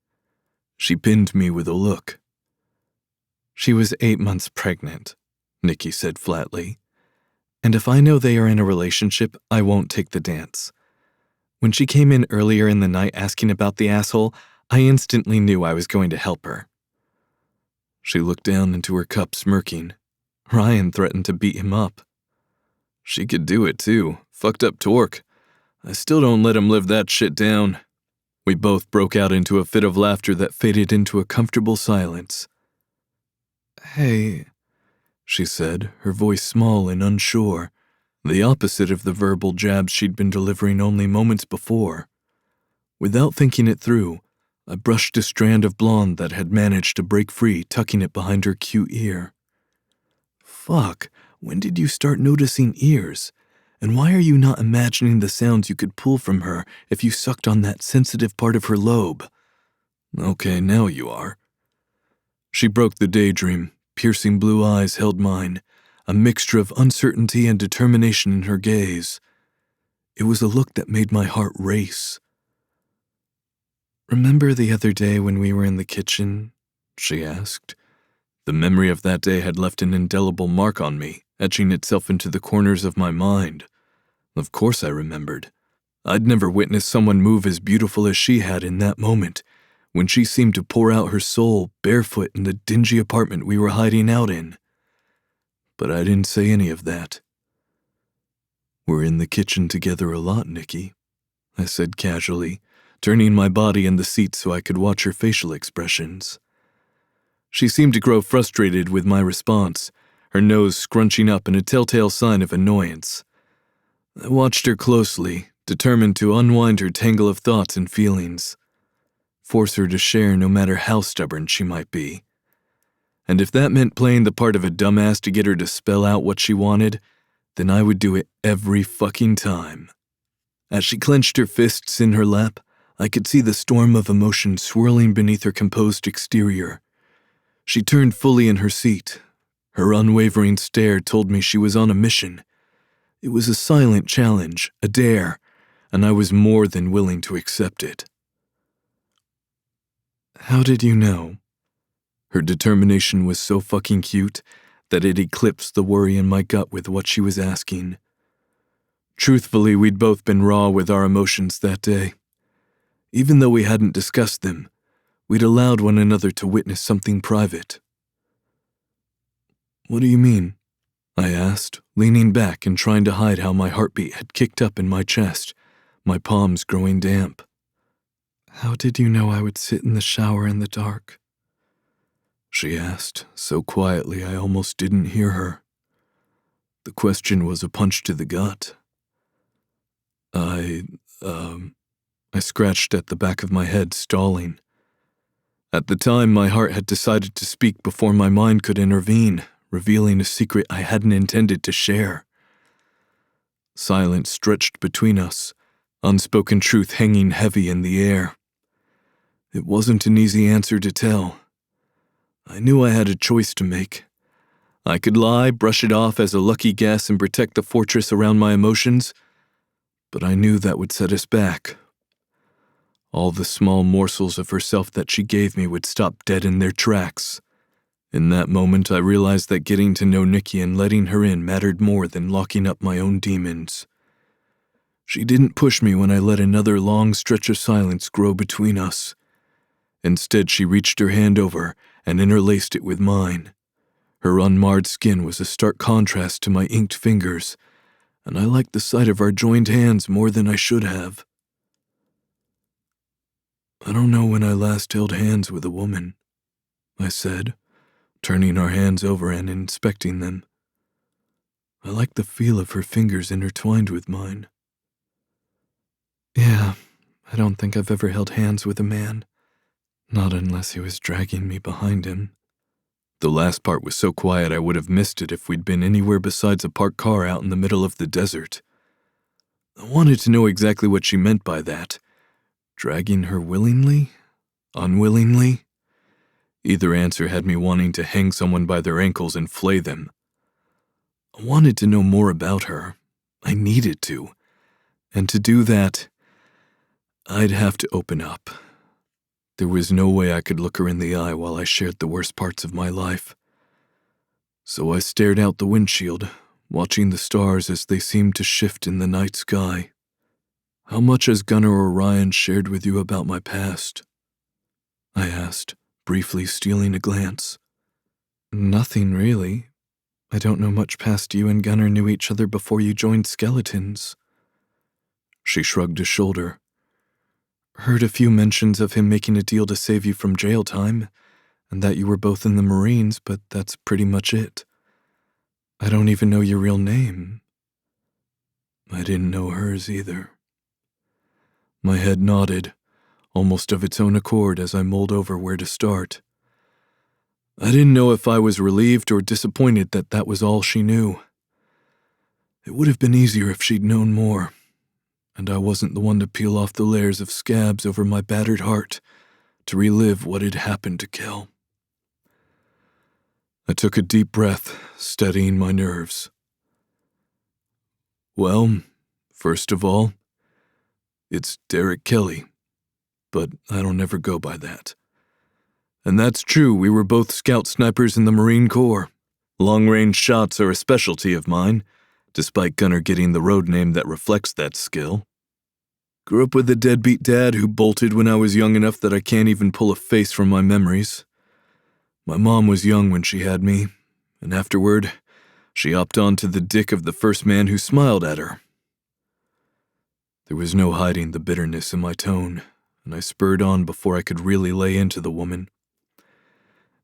She pinned me with a look. She was 8 months pregnant, Nikki said flatly. And if I know they are in a relationship, I won't take the dance. When she came in earlier in the night asking about the asshole, I instantly knew I was going to help her. She looked down into her cup, smirking. Ryan threatened to beat him up. She could do it too. Fucked up torque. I still don't let him live that shit down. We both broke out into a fit of laughter that faded into a comfortable silence. Hey, she said, her voice small and unsure, the opposite of the verbal jabs she'd been delivering only moments before. Without thinking it through, I brushed a strand of blonde that had managed to break free, tucking it behind her cute ear. Fuck, when did you start noticing ears? And why are you not imagining the sounds you could pull from her if you sucked on that sensitive part of her lobe? Okay, now you are. She broke the daydream. Piercing blue eyes held mine, a mixture of uncertainty and determination in her gaze. It was a look that made my heart race. Remember the other day when we were in the kitchen? She asked. The memory of that day had left an indelible mark on me, etching itself into the corners of my mind. Of course I remembered. I'd never witnessed someone move as beautiful as she had in that moment, when she seemed to pour out her soul barefoot in the dingy apartment we were hiding out in. But I didn't say any of that. We're in the kitchen together a lot, Nikki, I said casually, turning my body in the seat so I could watch her facial expressions. She seemed to grow frustrated with my response, her nose scrunching up in a telltale sign of annoyance. I watched her closely, determined to unwind her tangle of thoughts and feelings. Force her to share no matter how stubborn she might be. And if that meant playing the part of a dumbass to get her to spell out what she wanted, then I would do it every fucking time. As she clenched her fists in her lap, I could see the storm of emotion swirling beneath her composed exterior. She turned fully in her seat. Her unwavering stare told me she was on a mission. It was a silent challenge, a dare, and I was more than willing to accept it. How did you know? Her determination was so fucking cute that it eclipsed the worry in my gut with what she was asking. Truthfully, we'd both been raw with our emotions that day. Even though we hadn't discussed them, we'd allowed one another to witness something private. What do you mean? I asked, leaning back and trying to hide how my heartbeat had kicked up in my chest, my palms growing damp. How did you know I would sit in the shower in the dark? She asked, so quietly I almost didn't hear her. The question was a punch to the gut. I scratched at the back of my head, stalling. At the time, my heart had decided to speak before my mind could intervene, revealing a secret I hadn't intended to share. Silence stretched between us, unspoken truth hanging heavy in the air. It wasn't an easy answer to tell. I knew I had a choice to make. I could lie, brush it off as a lucky guess, and protect the fortress around my emotions, but I knew that would set us back. All the small morsels of herself that she gave me would stop dead in their tracks. In that moment, I realized that getting to know Nikki and letting her in mattered more than locking up my own demons. She didn't push me when I let another long stretch of silence grow between us. Instead, she reached her hand over and interlaced it with mine. Her unmarred skin was a stark contrast to my inked fingers, and I liked the sight of our joined hands more than I should have. I don't know when I last held hands with a woman, I said, turning our hands over and inspecting them. I liked the feel of her fingers intertwined with mine. Yeah, I don't think I've ever held hands with a man. Not unless he was dragging me behind him. The last part was so quiet I would have missed it if we'd been anywhere besides a parked car out in the middle of the desert. I wanted to know exactly what she meant by that. Dragging her willingly? Unwillingly? Either answer had me wanting to hang someone by their ankles and flay them. I wanted to know more about her. I needed to. And to do that, I'd have to open up. There was no way I could look her in the eye while I shared the worst parts of my life. So I stared out the windshield, watching the stars as they seemed to shift in the night sky. How much has Gunnar or Ryan shared with you about my past? I asked, briefly stealing a glance. Nothing, really. I don't know much past you and Gunnar knew each other before you joined Skeletons. She shrugged a shoulder. Heard a few mentions of him making a deal to save you from jail time, and that you were both in the Marines, but that's pretty much it. I don't even know your real name. I didn't know hers either. My head nodded, almost of its own accord as I mulled over where to start. I didn't know if I was relieved or disappointed that that was all she knew. It would have been easier if she'd known more, and I wasn't the one to peel off the layers of scabs over my battered heart to relive what had happened to Kel. I took a deep breath, steadying my nerves. Well, first of all, it's Derek Kelly, but I don't ever go by that. And that's true, we were both scout snipers in the Marine Corps. Long-range shots are a specialty of mine, despite Gunnar getting the road name that reflects that skill. Grew up with a deadbeat dad who bolted when I was young enough that I can't even pull a face from my memories. My mom was young when she had me, and afterward, she hopped onto the dick of the first man who smiled at her. There was no hiding the bitterness in my tone, and I spurred on before I could really lay into the woman.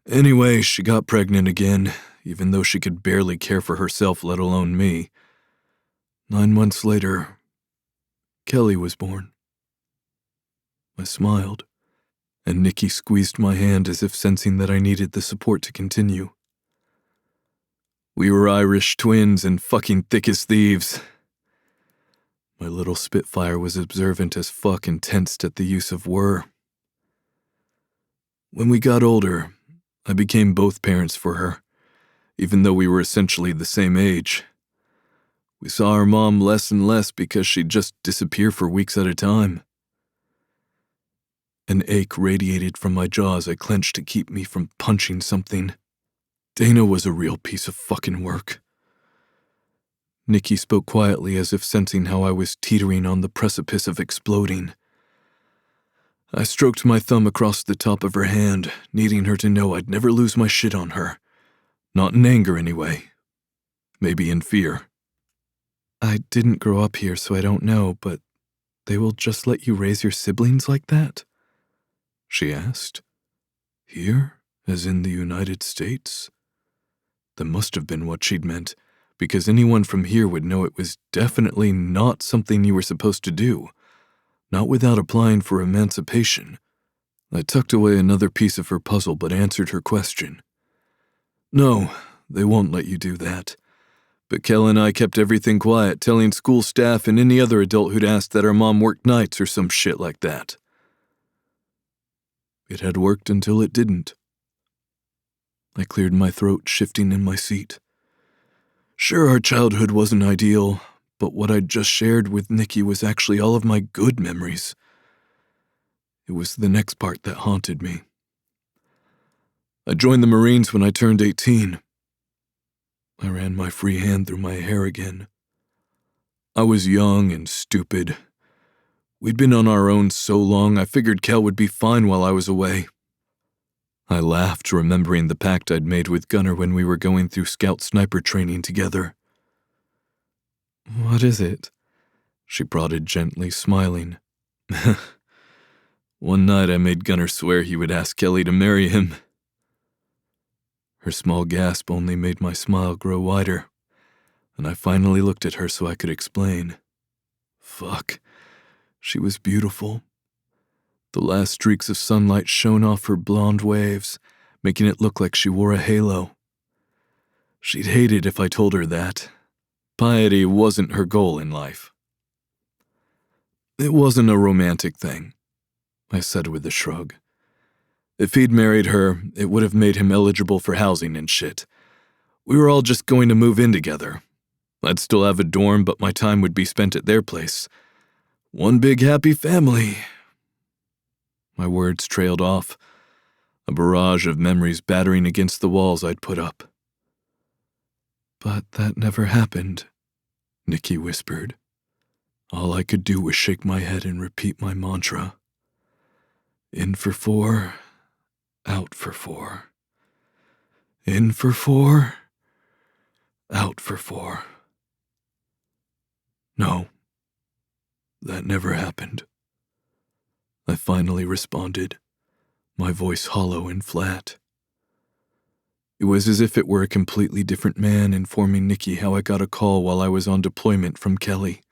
Anyway, she got pregnant again, even though she could barely care for herself, let alone me. 9 months later, Kelly was born. I smiled, and Nikki squeezed my hand as if sensing that I needed the support to continue. We were Irish twins and fucking thick as thieves. My little Spitfire was observant as fuck and tensed at the use of were. When we got older, I became both parents for her, even though we were essentially the same age. We saw our mom less and less because she'd just disappear for weeks at a time. An ache radiated from my jaw as I clenched to keep me from punching something. Dana was a real piece of fucking work. Nikki spoke quietly as if sensing how I was teetering on the precipice of exploding. I stroked my thumb across the top of her hand, needing her to know I'd never lose my shit on her. Not in anger, anyway. Maybe in fear. I didn't grow up here, so I don't know, but they will just let you raise your siblings like that? She asked. Here, as in the United States? That must have been what she'd meant, because anyone from here would know it was definitely not something you were supposed to do. Not without applying for emancipation. I tucked away another piece of her puzzle but answered her question. No, they won't let you do that. But Kel and I kept everything quiet, telling school staff and any other adult who'd asked that our mom worked nights or some shit like that. It had worked until it didn't. I cleared my throat, shifting in my seat. Sure, our childhood wasn't ideal, but what I'd just shared with Nikki was actually all of my good memories. It was the next part that haunted me. I joined the Marines when I turned 18. I ran my free hand through my hair again. I was young and stupid. We'd been on our own so long, I figured Kel would be fine while I was away. I laughed, remembering the pact I'd made with Gunnar when we were going through scout sniper training together. What is it? She prodded gently, smiling. One night I made Gunnar swear he would ask Kelly to marry him. Her small gasp only made my smile grow wider, and I finally looked at her so I could explain. Fuck. She was beautiful. The last streaks of sunlight shone off her blonde waves, making it look like she wore a halo. She'd hate it if I told her that. Piety wasn't her goal in life. It wasn't a romantic thing, I said with a shrug. If he'd married her, it would have made him eligible for housing and shit. We were all just going to move in together. I'd still have a dorm, but my time would be spent at their place. One big happy family. My words trailed off, a barrage of memories battering against the walls I'd put up. But that never happened, Nikki whispered. All I could do was shake my head and repeat my mantra. In for 4, out for 4. In for 4, out for 4. No, that never happened. I finally responded, my voice hollow and flat. It was as if it were a completely different man informing Nikki how I got a call while I was on deployment from Kelly,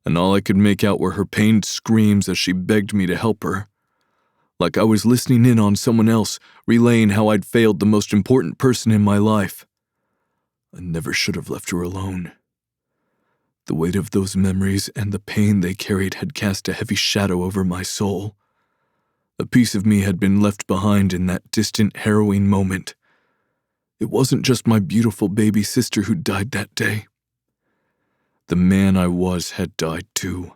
and all I could make out were her pained screams as she begged me to help her. Like I was listening in on someone else, relaying how I'd failed the most important person in my life. I never should have left her alone. The weight of those memories and the pain they carried had cast a heavy shadow over my soul. A piece of me had been left behind in that distant, harrowing moment. It wasn't just my beautiful baby sister who died that day. The man I was had died too.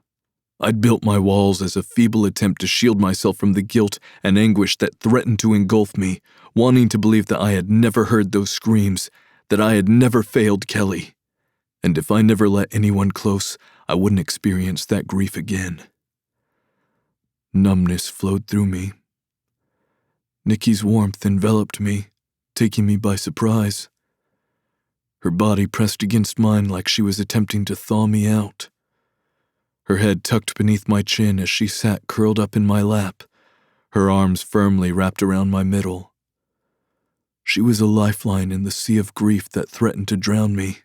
I'd built my walls as a feeble attempt to shield myself from the guilt and anguish that threatened to engulf me, wanting to believe that I had never heard those screams, that I had never failed Kelly. And if I never let anyone close, I wouldn't experience that grief again. Numbness flowed through me. Nikki's warmth enveloped me, taking me by surprise. Her body pressed against mine like she was attempting to thaw me out. Her head tucked beneath my chin as she sat curled up in my lap, her arms firmly wrapped around my middle. She was a lifeline in the sea of grief that threatened to drown me.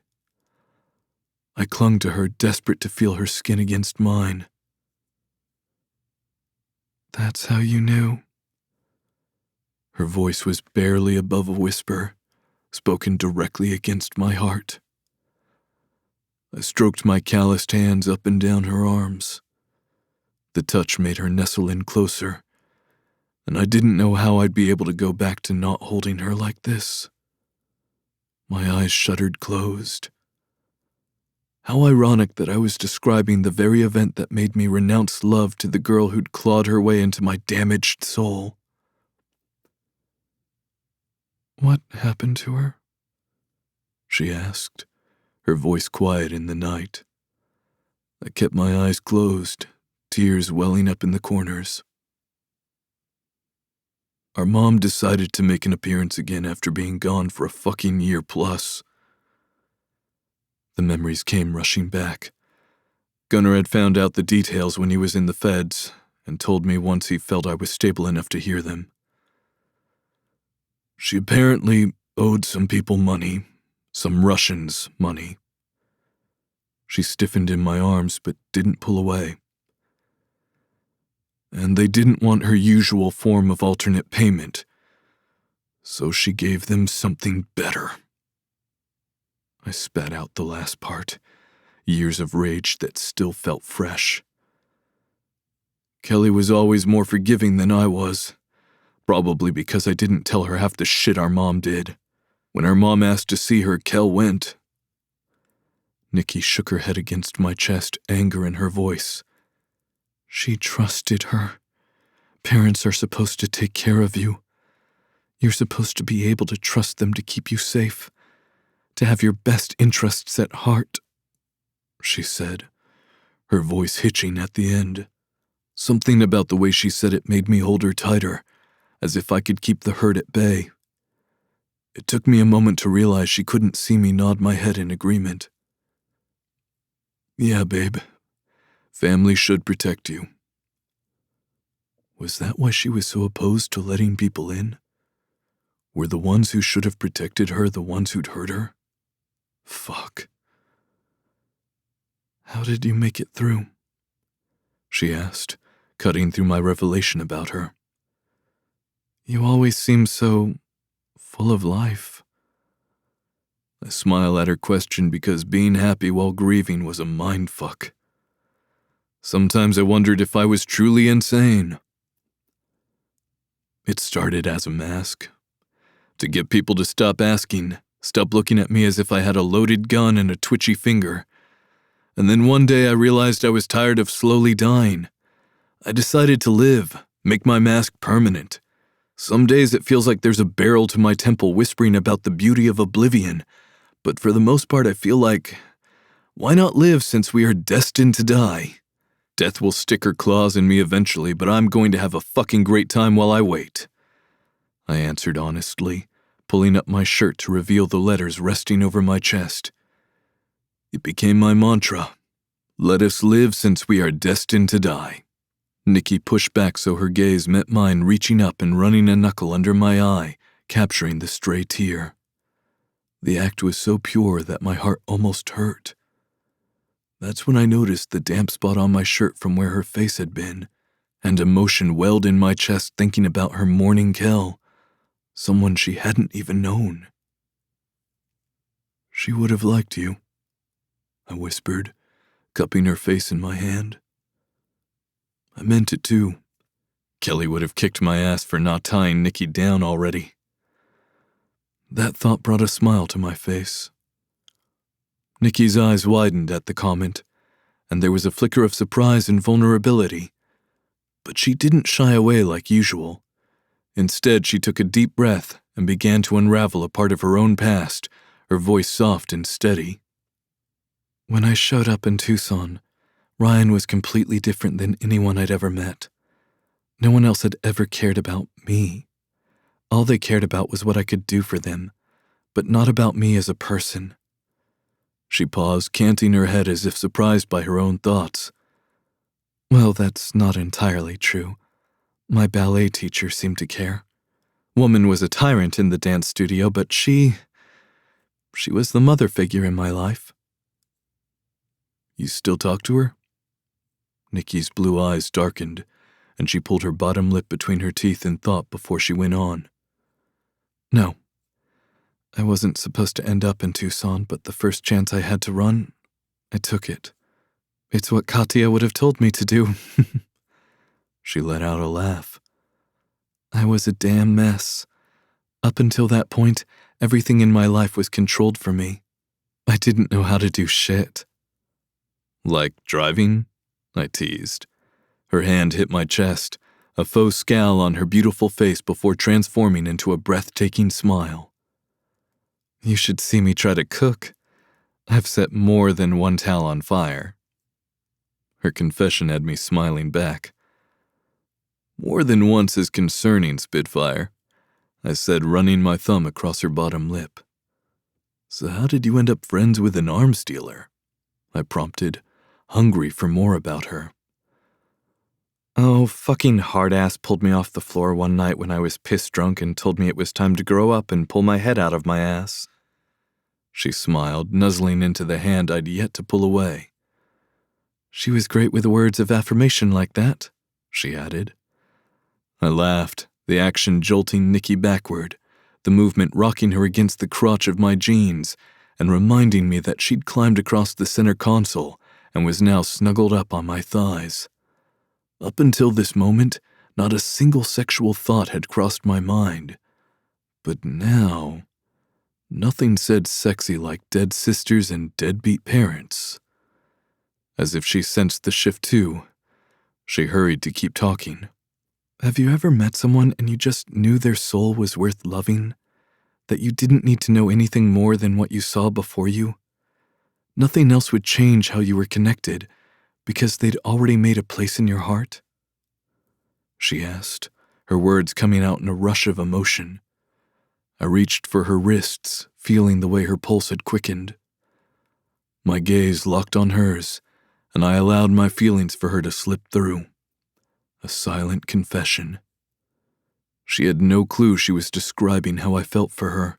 I clung to her, desperate to feel her skin against mine. That's how you knew. Her voice was barely above a whisper, spoken directly against my heart. I stroked my calloused hands up and down her arms. The touch made her nestle in closer, and I didn't know how I'd be able to go back to not holding her like this. My eyes shuddered closed. How ironic that I was describing the very event that made me renounce love to the girl who'd clawed her way into my damaged soul. What happened to her? She asked, her voice quiet in the night. I kept my eyes closed, tears welling up in the corners. Our mom decided to make an appearance again after being gone for a fucking year plus. The memories came rushing back. Gunnar had found out the details when he was in the feds, and told me once he felt I was stable enough to hear them. She apparently owed some people money, some Russians money. She stiffened in my arms but didn't pull away. And they didn't want her usual form of alternate payment, so she gave them something better. I spat out the last part, years of rage that still felt fresh. Kelly was always more forgiving than I was, Probably because I didn't tell her half the shit our mom did. When our mom asked to see her, Kel went. Nikki shook her head against my chest, anger in her voice. She trusted her. Parents are supposed to take care of you. You're supposed to be able to trust them to keep you safe, to have your best interests at heart, she said, her voice hitching at the end. Something about the way she said it made me hold her tighter, as if I could keep the hurt at bay. It took me a moment to realize she couldn't see me nod my head in agreement. Yeah, babe. Family should protect you. Was that why she was so opposed to letting people in? Were the ones who should have protected her the ones who'd hurt her? Fuck. How did you make it through? She asked, cutting through my revelation about her. You always seem so full of life. I smile at her question because being happy while grieving was a mindfuck. Sometimes I wondered if I was truly insane. It started as a mask. To get people to stop asking, stop looking at me as if I had a loaded gun and a twitchy finger. And then one day I realized I was tired of slowly dying. I decided to live, make my mask permanent. Some days it feels like there's a barrel to my temple whispering about the beauty of oblivion, but for the most part I feel like, why not live since we are destined to die? Death will stick her claws in me eventually, but I'm going to have a fucking great time while I wait. I answered honestly, pulling up my shirt to reveal the letters resting over my chest. It became my mantra. Let us live since we are destined to die. Nikki pushed back so her gaze met mine, reaching up and running a knuckle under my eye, capturing the stray tear. The act was so pure that my heart almost hurt. That's when I noticed the damp spot on my shirt from where her face had been, and emotion welled in my chest thinking about her mourning Kel, someone she hadn't even known. She would have liked you, I whispered, cupping her face in my hand. I meant it too. Kelly would have kicked my ass for not tying Nikki down already. That thought brought a smile to my face. Nikki's eyes widened at the comment, and there was a flicker of surprise and vulnerability. But she didn't shy away like usual. Instead, she took a deep breath and began to unravel a part of her own past, her voice soft and steady. When I showed up in Tucson, Ryan was completely different than anyone I'd ever met. No one else had ever cared about me. All they cared about was what I could do for them, but not about me as a person. She paused, canting her head as if surprised by her own thoughts. Well, that's not entirely true. My ballet teacher seemed to care. Woman was a tyrant in the dance studio, but she was the mother figure in my life. You still talk to her? Nikki's blue eyes darkened, and she pulled her bottom lip between her teeth in thought before she went on. No. I wasn't supposed to end up in Tucson, but the first chance I had to run, I took it. It's what Katya would have told me to do. She let out a laugh. I was a damn mess. Up until that point, everything in my life was controlled for me. I didn't know how to do shit. Like driving? I teased. Her hand hit my chest, a faux scowl on her beautiful face before transforming into a breathtaking smile. You should see me try to cook. I've set more than one towel on fire. Her confession had me smiling back. More than once is concerning, Spitfire, I said, running my thumb across her bottom lip. So how did you end up friends with an arms dealer? I prompted, hungry for more about her. Oh, fucking hard-ass pulled me off the floor one night when I was piss drunk and told me it was time to grow up and pull my head out of my ass. She smiled, nuzzling into the hand I'd yet to pull away. She was great with words of affirmation like that, she added. I laughed, the action jolting Nikki backward, the movement rocking her against the crotch of my jeans and reminding me that she'd climbed across the center console and was now snuggled up on my thighs. Up until this moment, Not a single sexual thought had crossed my mind. But now, nothing said sexy like dead sisters and deadbeat parents. As if she sensed the shift too, she hurried to keep talking. Have you ever met someone and you just knew their soul was worth loving? That you didn't need to know anything more than what you saw before you? Nothing else would change how you were connected, because they'd already made a place in your heart? She asked, her words coming out in a rush of emotion. I reached for her wrists, feeling the way her pulse had quickened. My gaze locked on hers, and I allowed my feelings for her to slip through. A silent confession. She had no clue she was describing how I felt for her,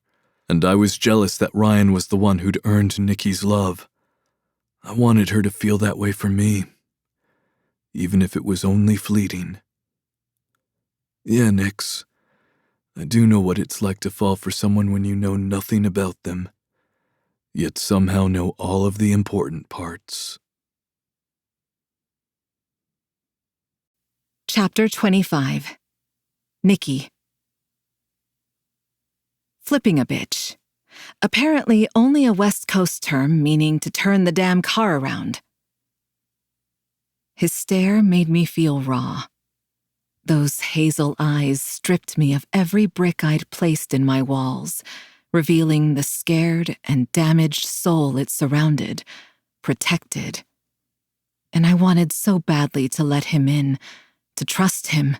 and I was jealous that Ryan was the one who'd earned Nikki's love. I wanted her to feel that way for me, even if it was only fleeting. Yeah, Nix, I do know what it's like to fall for someone when you know nothing about them, yet somehow know all of the important parts. Chapter 25. Nikki. Flipping a bitch. Apparently only a West Coast term meaning to turn the damn car around. His stare made me feel raw. Those hazel eyes stripped me of every brick I'd placed in my walls, revealing the scared and damaged soul it surrounded, protected. And I wanted so badly to let him in, to trust him.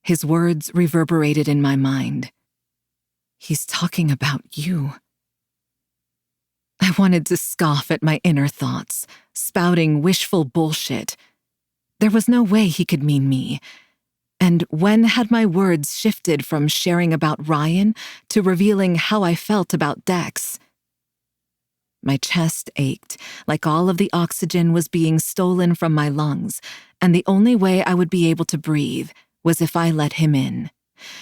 His words reverberated in my mind. He's talking about you. I wanted to scoff at my inner thoughts, spouting wishful bullshit. There was no way he could mean me. And when had my words shifted from sharing about Ryan to revealing how I felt about Dex? My chest ached, like all of the oxygen was being stolen from my lungs, and the only way I would be able to breathe was if I let him in,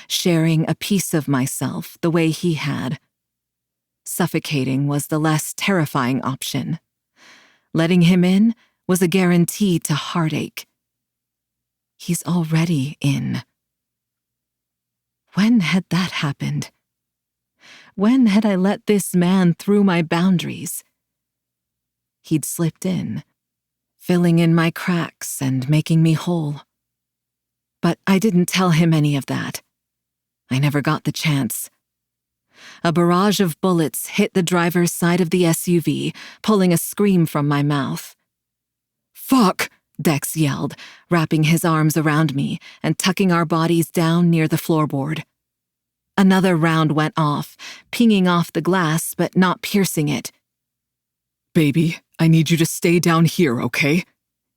sharing a piece of myself the way he had. Suffocating was the less terrifying option. Letting him in was a guarantee to heartache. He's already in. When had that happened? When had I let this man through my boundaries? He'd slipped in, filling in my cracks and making me whole. But I didn't tell him any of that. I never got the chance. A barrage of bullets hit the driver's side of the SUV, pulling a scream from my mouth. "Fuck!" Dex yelled, wrapping his arms around me and tucking our bodies down near the floorboard. Another round went off, pinging off the glass but not piercing it. "Baby, I need you to stay down here, okay?"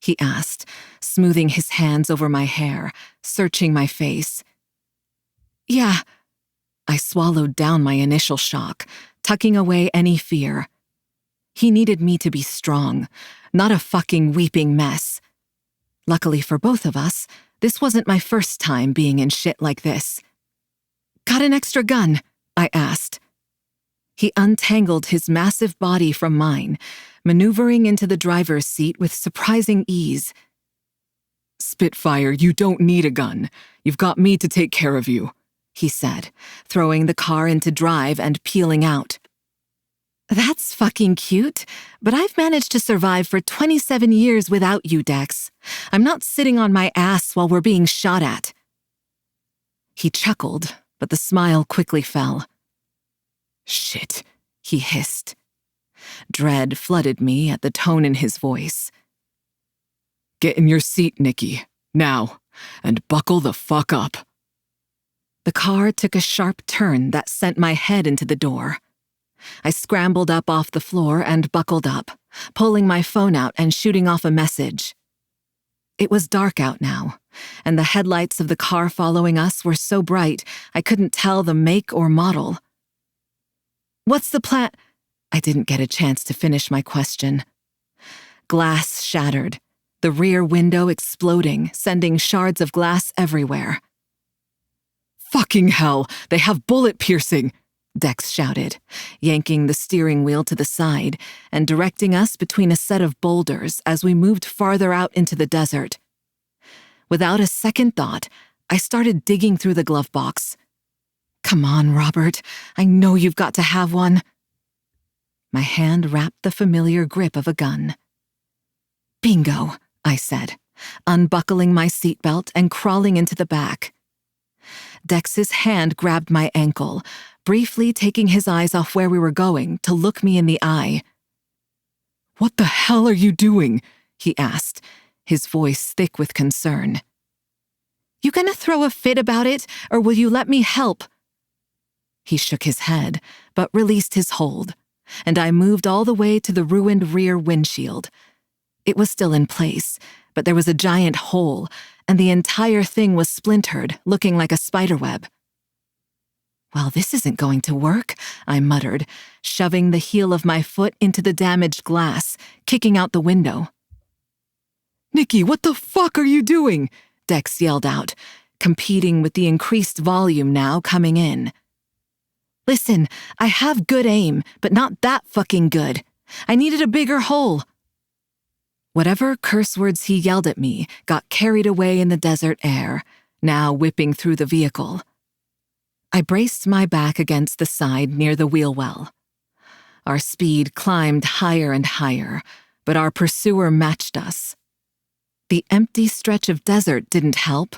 he asked, smoothing his hands over my hair, searching my face. "Yeah." I swallowed down my initial shock, tucking away any fear. He needed me to be strong, not a fucking weeping mess. Luckily for both of us, this wasn't my first time being in shit like this. "Got an extra gun?" I asked. He untangled his massive body from mine, maneuvering into the driver's seat with surprising ease. "Spitfire, you don't need a gun. You've got me to take care of you," he said, throwing the car into drive and peeling out. "That's fucking cute, but I've managed to survive for 27 years without you, Dex. I'm not sitting on my ass while we're being shot at." He chuckled, but the smile quickly fell. "Shit," he hissed. Dread flooded me at the tone in his voice. "Get in your seat, Nikki, now, and buckle the fuck up." The car took a sharp turn that sent my head into the door. I scrambled up off the floor and buckled up, pulling my phone out and shooting off a message. It was dark out now, and the headlights of the car following us were so bright I couldn't tell the make or model. "What's the plan?" I didn't get a chance to finish my question. Glass shattered, the rear window exploding, sending shards of glass everywhere. "Fucking hell, they have bullet piercing!" Dex shouted, yanking the steering wheel to the side and directing us between a set of boulders as we moved farther out into the desert. Without a second thought, I started digging through the glove box. Come on, Robert. I know you've got to have one. My hand wrapped the familiar grip of a gun. Bingo, I said, unbuckling my seatbelt and crawling into the back. Dex's hand grabbed my ankle, briefly taking his eyes off where we were going to look me in the eye. "What the hell are you doing?" he asked, his voice thick with concern. "You gonna throw a fit about it, or will you let me help?" He shook his head, but released his hold, and I moved all the way to the ruined rear windshield. It was still in place, but there was a giant hole, and the entire thing was splintered, looking like a spiderweb. "Well, this isn't going to work," I muttered, shoving the heel of my foot into the damaged glass, kicking out the window. "Nikki, what the fuck are you doing?" Dex yelled out, competing with the increased volume now coming in. "Listen, I have good aim, but not that fucking good. I needed a bigger hole." Whatever curse words he yelled at me got carried away in the desert air, now whipping through the vehicle. I braced my back against the side near the wheel well. Our speed climbed higher and higher, but our pursuer matched us. The empty stretch of desert didn't help.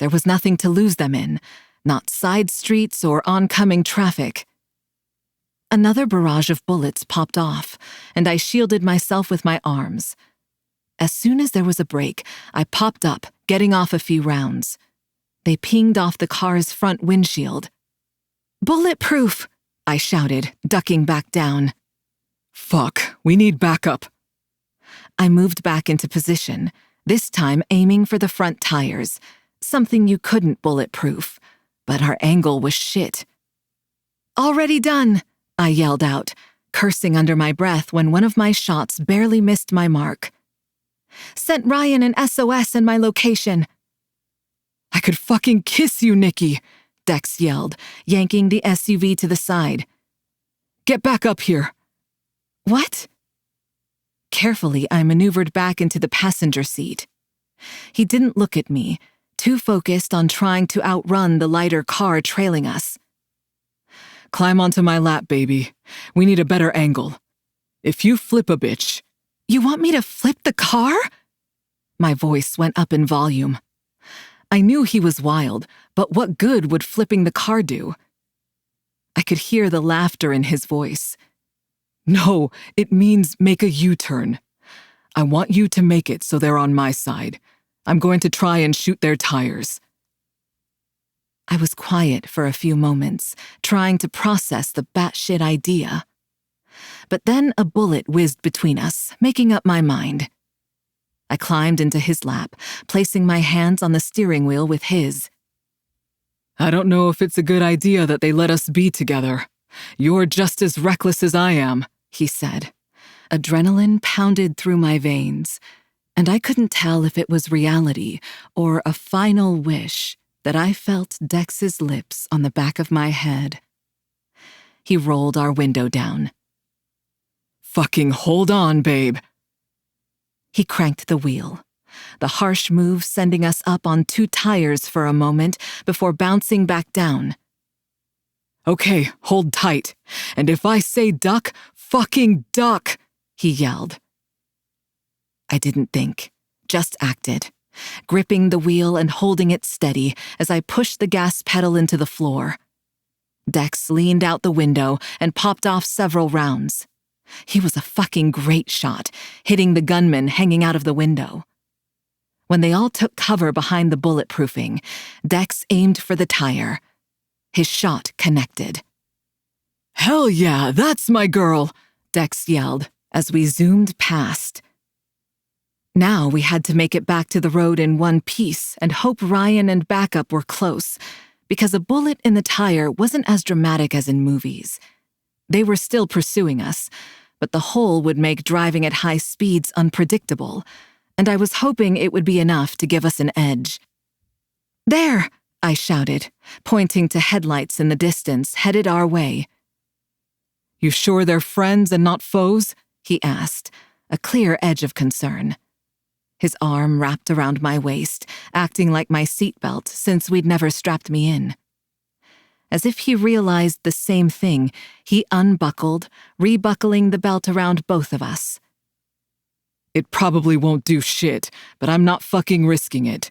There was nothing to lose them in, not side streets or oncoming traffic. Another barrage of bullets popped off, and I shielded myself with my arms. As soon as there was a break, I popped up, getting off a few rounds. They pinged off the car's front windshield. "Bulletproof!" I shouted, ducking back down. Fuck, we need backup. I moved back into position, this time aiming for the front tires, something you couldn't bulletproof, but our angle was shit. "Already done," I yelled out, cursing under my breath when one of my shots barely missed my mark. "Sent Ryan an SOS and my location." I could fucking kiss you, Nikki, Dex yelled, yanking the SUV to the side. "Get back up here." "What?" Carefully, I maneuvered back into the passenger seat. He didn't look at me, too focused on trying to outrun the lighter car trailing us. "Climb onto my lap, baby. We need a better angle. If you flip a bitch..." "You want me to flip the car?" My voice went up in volume. I knew he was wild, but what good would flipping the car do? I could hear the laughter in his voice. "No, it means make a U-turn. I want you to make it so they're on my side. I'm going to try and shoot their tires." I was quiet for a few moments, trying to process the batshit idea. But then a bullet whizzed between us, making up my mind. I climbed into his lap, placing my hands on the steering wheel with his. "I don't know if it's a good idea that they let us be together. You're just as reckless as I am," he said. Adrenaline pounded through my veins, and I couldn't tell if it was reality or a final wish that I felt Dex's lips on the back of my head. He rolled our window down. "Fucking hold on, babe." He cranked the wheel, the harsh move sending us up on 2 tires for a moment before bouncing back down. "Okay, hold tight. And if I say duck, fucking duck," he yelled. I didn't think, just acted, gripping the wheel and holding it steady as I pushed the gas pedal into the floor. Dex leaned out the window and popped off several rounds. He was a fucking great shot, hitting the gunman hanging out of the window. When they all took cover behind the bulletproofing, Dex aimed for the tire. His shot connected. "Hell yeah, that's my girl," Dex yelled as we zoomed past. Now we had to make it back to the road in one piece and hope Ryan and backup were close, because a bullet in the tire wasn't as dramatic as in movies. They were still pursuing us, but the hole would make driving at high speeds unpredictable, and I was hoping it would be enough to give us an edge. "There!" I shouted, pointing to headlights in the distance headed our way. "You sure they're friends and not foes?" he asked, a clear edge of concern. his arm wrapped around my waist, acting like my seatbelt since we'd never strapped me in. As if he realized the same thing, he unbuckled, rebuckling the belt around both of us. It probably won't do shit, but I'm not fucking risking it.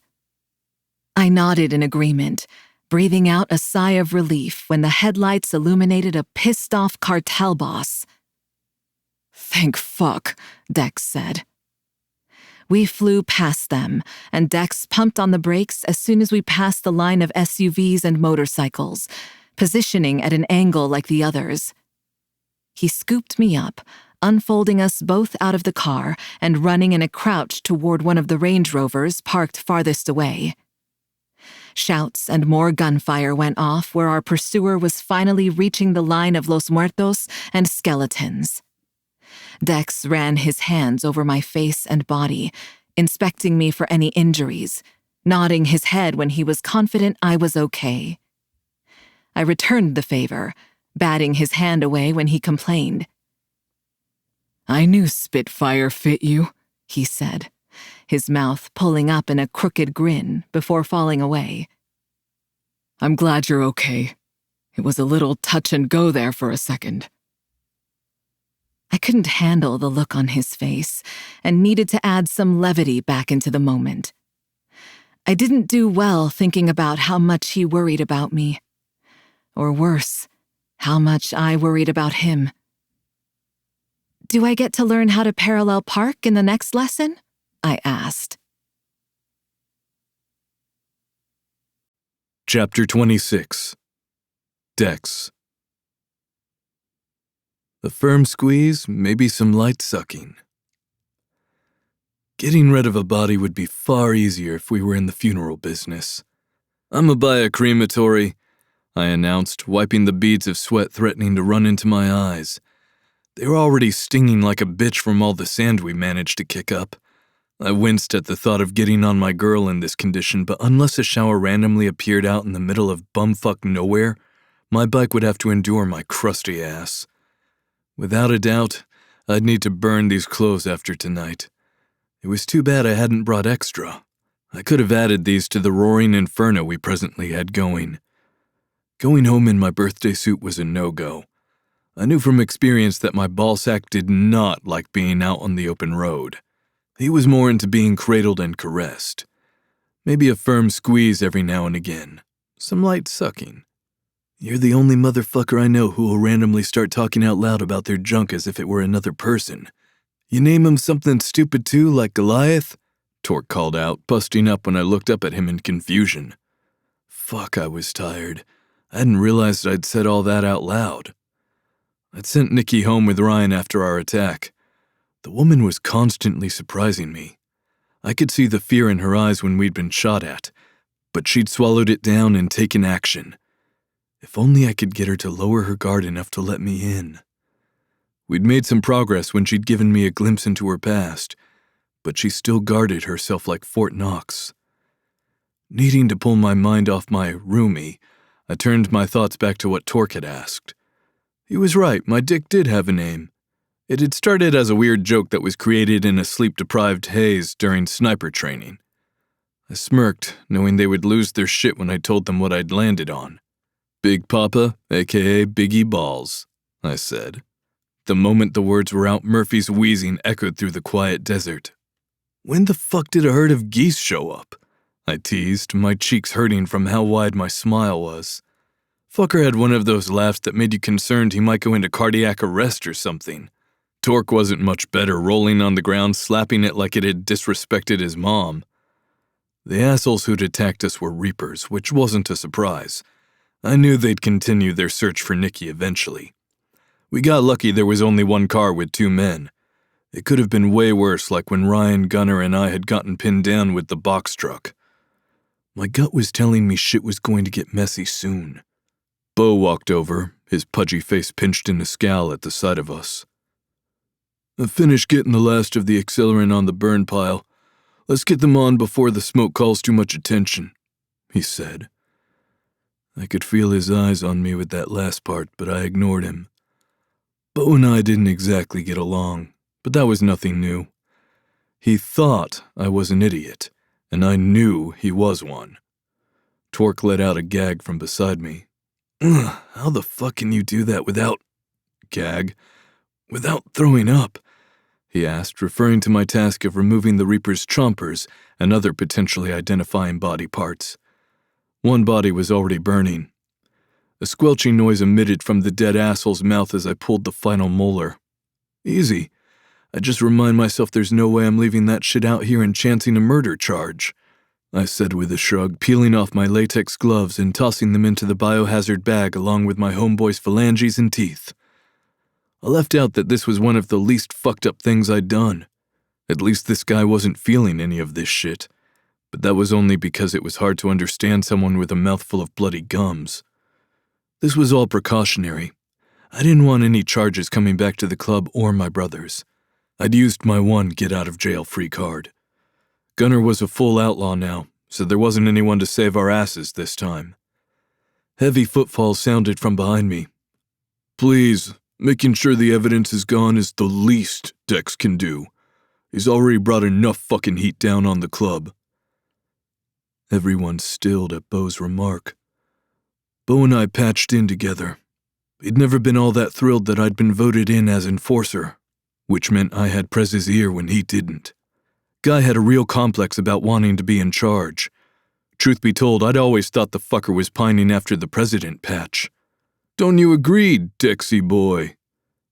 I nodded in agreement, breathing out a sigh of relief when the headlights illuminated a pissed-off cartel boss. Thank fuck, Dex said. We flew past them, and Dex pumped on the brakes as soon as we passed the line of SUVs and motorcycles, positioning at an angle like the others. He scooped me up, unfolding us both out of the car and running in a crouch toward one of the Range Rovers parked farthest away. Shouts and more gunfire went off where our pursuer was finally reaching the line of Los Muertos and skeletons. Dex ran his hands over my face and body, inspecting me for any injuries, nodding his head when he was confident I was okay. I returned the favor, batting his hand away when he complained. I knew Spitfire fit you, he said, his mouth pulling up in a crooked grin before falling away. I'm glad you're okay. It was a little touch and go there for a second. I couldn't handle the look on his face and needed to add some levity back into the moment. I didn't do well thinking about how much he worried about me. Or worse, how much I worried about him. Do I get to learn how to parallel park in the next lesson? I asked. Chapter 26. Dex. A firm squeeze, maybe some light sucking. Getting rid of a body would be far easier if we were in the funeral business. "I'm a buy a crematory," I announced, wiping the beads of sweat threatening to run into my eyes. They were already stinging like a bitch from all the sand we managed to kick up. I winced at the thought of getting on my girl in this condition, but unless a shower randomly appeared out in the middle of bumfuck nowhere, my bike would have to endure my crusty ass. Without a doubt, I'd need to burn these clothes after tonight. It was too bad I hadn't brought extra. I could have added these to the roaring inferno we presently had going. Going home in my birthday suit was a no-go. I knew from experience that my ballsack did not like being out on the open road. He was more into being cradled and caressed. Maybe a firm squeeze every now and again. Some light sucking. You're the only motherfucker I know who will randomly start talking out loud about their junk as if it were another person. You name him something stupid too, like Goliath? Torque called out, busting up when I looked up at him in confusion. Fuck, I was tired. I hadn't realized I'd said all that out loud. I'd sent Nikki home with Ryan after our attack. The woman was constantly surprising me. I could see the fear in her eyes when we'd been shot at, but she'd swallowed it down and taken action. If only I could get her to lower her guard enough to let me in. We'd made some progress when she'd given me a glimpse into her past, but she still guarded herself like Fort Knox. Needing to pull my mind off my roomie, I turned my thoughts back to what Torque had asked. He was right, my dick did have a name. It had started as a weird joke that was created in a sleep-deprived haze during sniper training. I smirked, knowing they would lose their shit when I told them what I'd landed on. Big Papa, a.k.a. Biggie Balls, I said. The moment the words were out, Murphy's wheezing echoed through the quiet desert. When the fuck did a herd of geese show up? I teased, my cheeks hurting from how wide my smile was. Fucker had one of those laughs that made you concerned he might go into cardiac arrest or something. Torque wasn't much better, rolling on the ground, slapping it like it had disrespected his mom. The assholes who'd attacked us were Reapers, which wasn't a surprise. I knew they'd continue their search for Nikki eventually. We got lucky there was only one car with 2 men. It could have been way worse, like when Ryan, Gunner, and I had gotten pinned down with the box truck. My gut was telling me shit was going to get messy soon. Bo walked over, his pudgy face pinched in a scowl at the sight of us. "I finished getting the last of the accelerant on the burn pile. Let's get them on before the smoke calls too much attention," he said. I could feel his eyes on me with that last part, but I ignored him. Bo and I didn't exactly get along, but that was nothing new. He thought I was an idiot, and I knew he was one. Torque let out a gag from beside me. Ugh, how the fuck can you do that without... without throwing up? He asked, referring to my task of removing the Reaper's chompers and other potentially identifying body parts. One body was already burning. A squelching noise emitted from the dead asshole's mouth as I pulled the final molar. Easy. I just remind myself there's no way I'm leaving that shit out here and chancing a murder charge, I said with a shrug, peeling off my latex gloves and tossing them into the biohazard bag along with my homeboy's phalanges and teeth. I left out that this was one of the least fucked up things I'd done. At least this guy wasn't feeling any of this shit, but that was only because it was hard to understand someone with a mouthful of bloody gums. This was all precautionary. I didn't want any charges coming back to the club or my brothers. I'd used my one get-out-of-jail-free card. Gunner was a full outlaw now, so there wasn't anyone to save our asses this time. Heavy footfalls sounded from behind me. Please, making sure the evidence is gone is the least Dex can do. He's already brought enough fucking heat down on the club. Everyone stilled at Beau's remark. Beau and I patched in together. He'd never been all that thrilled that I'd been voted in as enforcer, which meant I had Prez's ear when he didn't. Guy had a real complex about wanting to be in charge. Truth be told, I'd always thought the fucker was pining after the president patch. Don't you agree, Dexy boy?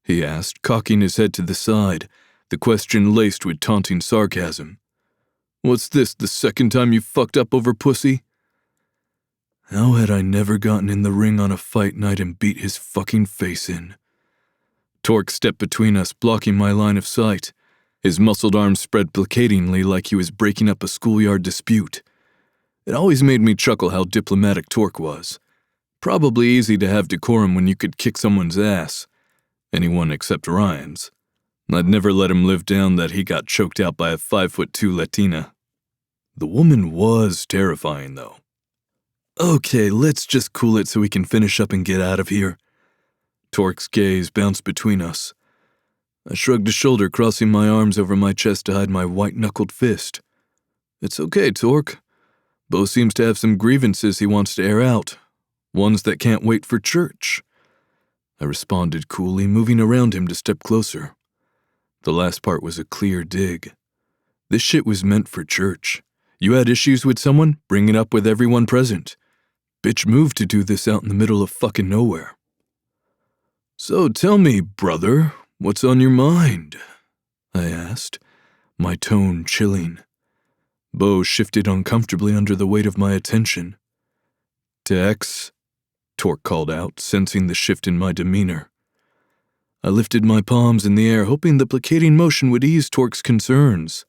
He asked, cocking his head to the side, the question laced with taunting sarcasm. What's this, the second time you fucked up over pussy? How had I never gotten in the ring on a fight night and beat his fucking face in? Torque stepped between us, blocking my line of sight. His muscled arms spread placatingly like he was breaking up a schoolyard dispute. It always made me chuckle how diplomatic Torque was. Probably easy to have decorum when you could kick someone's ass. Anyone except Ryan's. I'd never let him live down that he got choked out by a 5'2" Latina. The woman was terrifying, though. Okay, let's just cool it so we can finish up and get out of here. Torque's gaze bounced between us. I shrugged a shoulder, crossing my arms over my chest to hide my white-knuckled fist. It's okay, Torque. Beau seems to have some grievances he wants to air out. Ones that can't wait for church. I responded coolly, moving around him to step closer. The last part was a clear dig. This shit was meant for church. You had issues with someone? Bring it up with everyone present. Bitch move to do this out in the middle of fucking nowhere. So tell me, brother, what's on your mind? I asked, my tone chilling. Beau shifted uncomfortably under the weight of my attention. Dex, Torque called out, sensing the shift in my demeanor. I lifted my palms in the air, hoping the placating motion would ease Torque's concerns.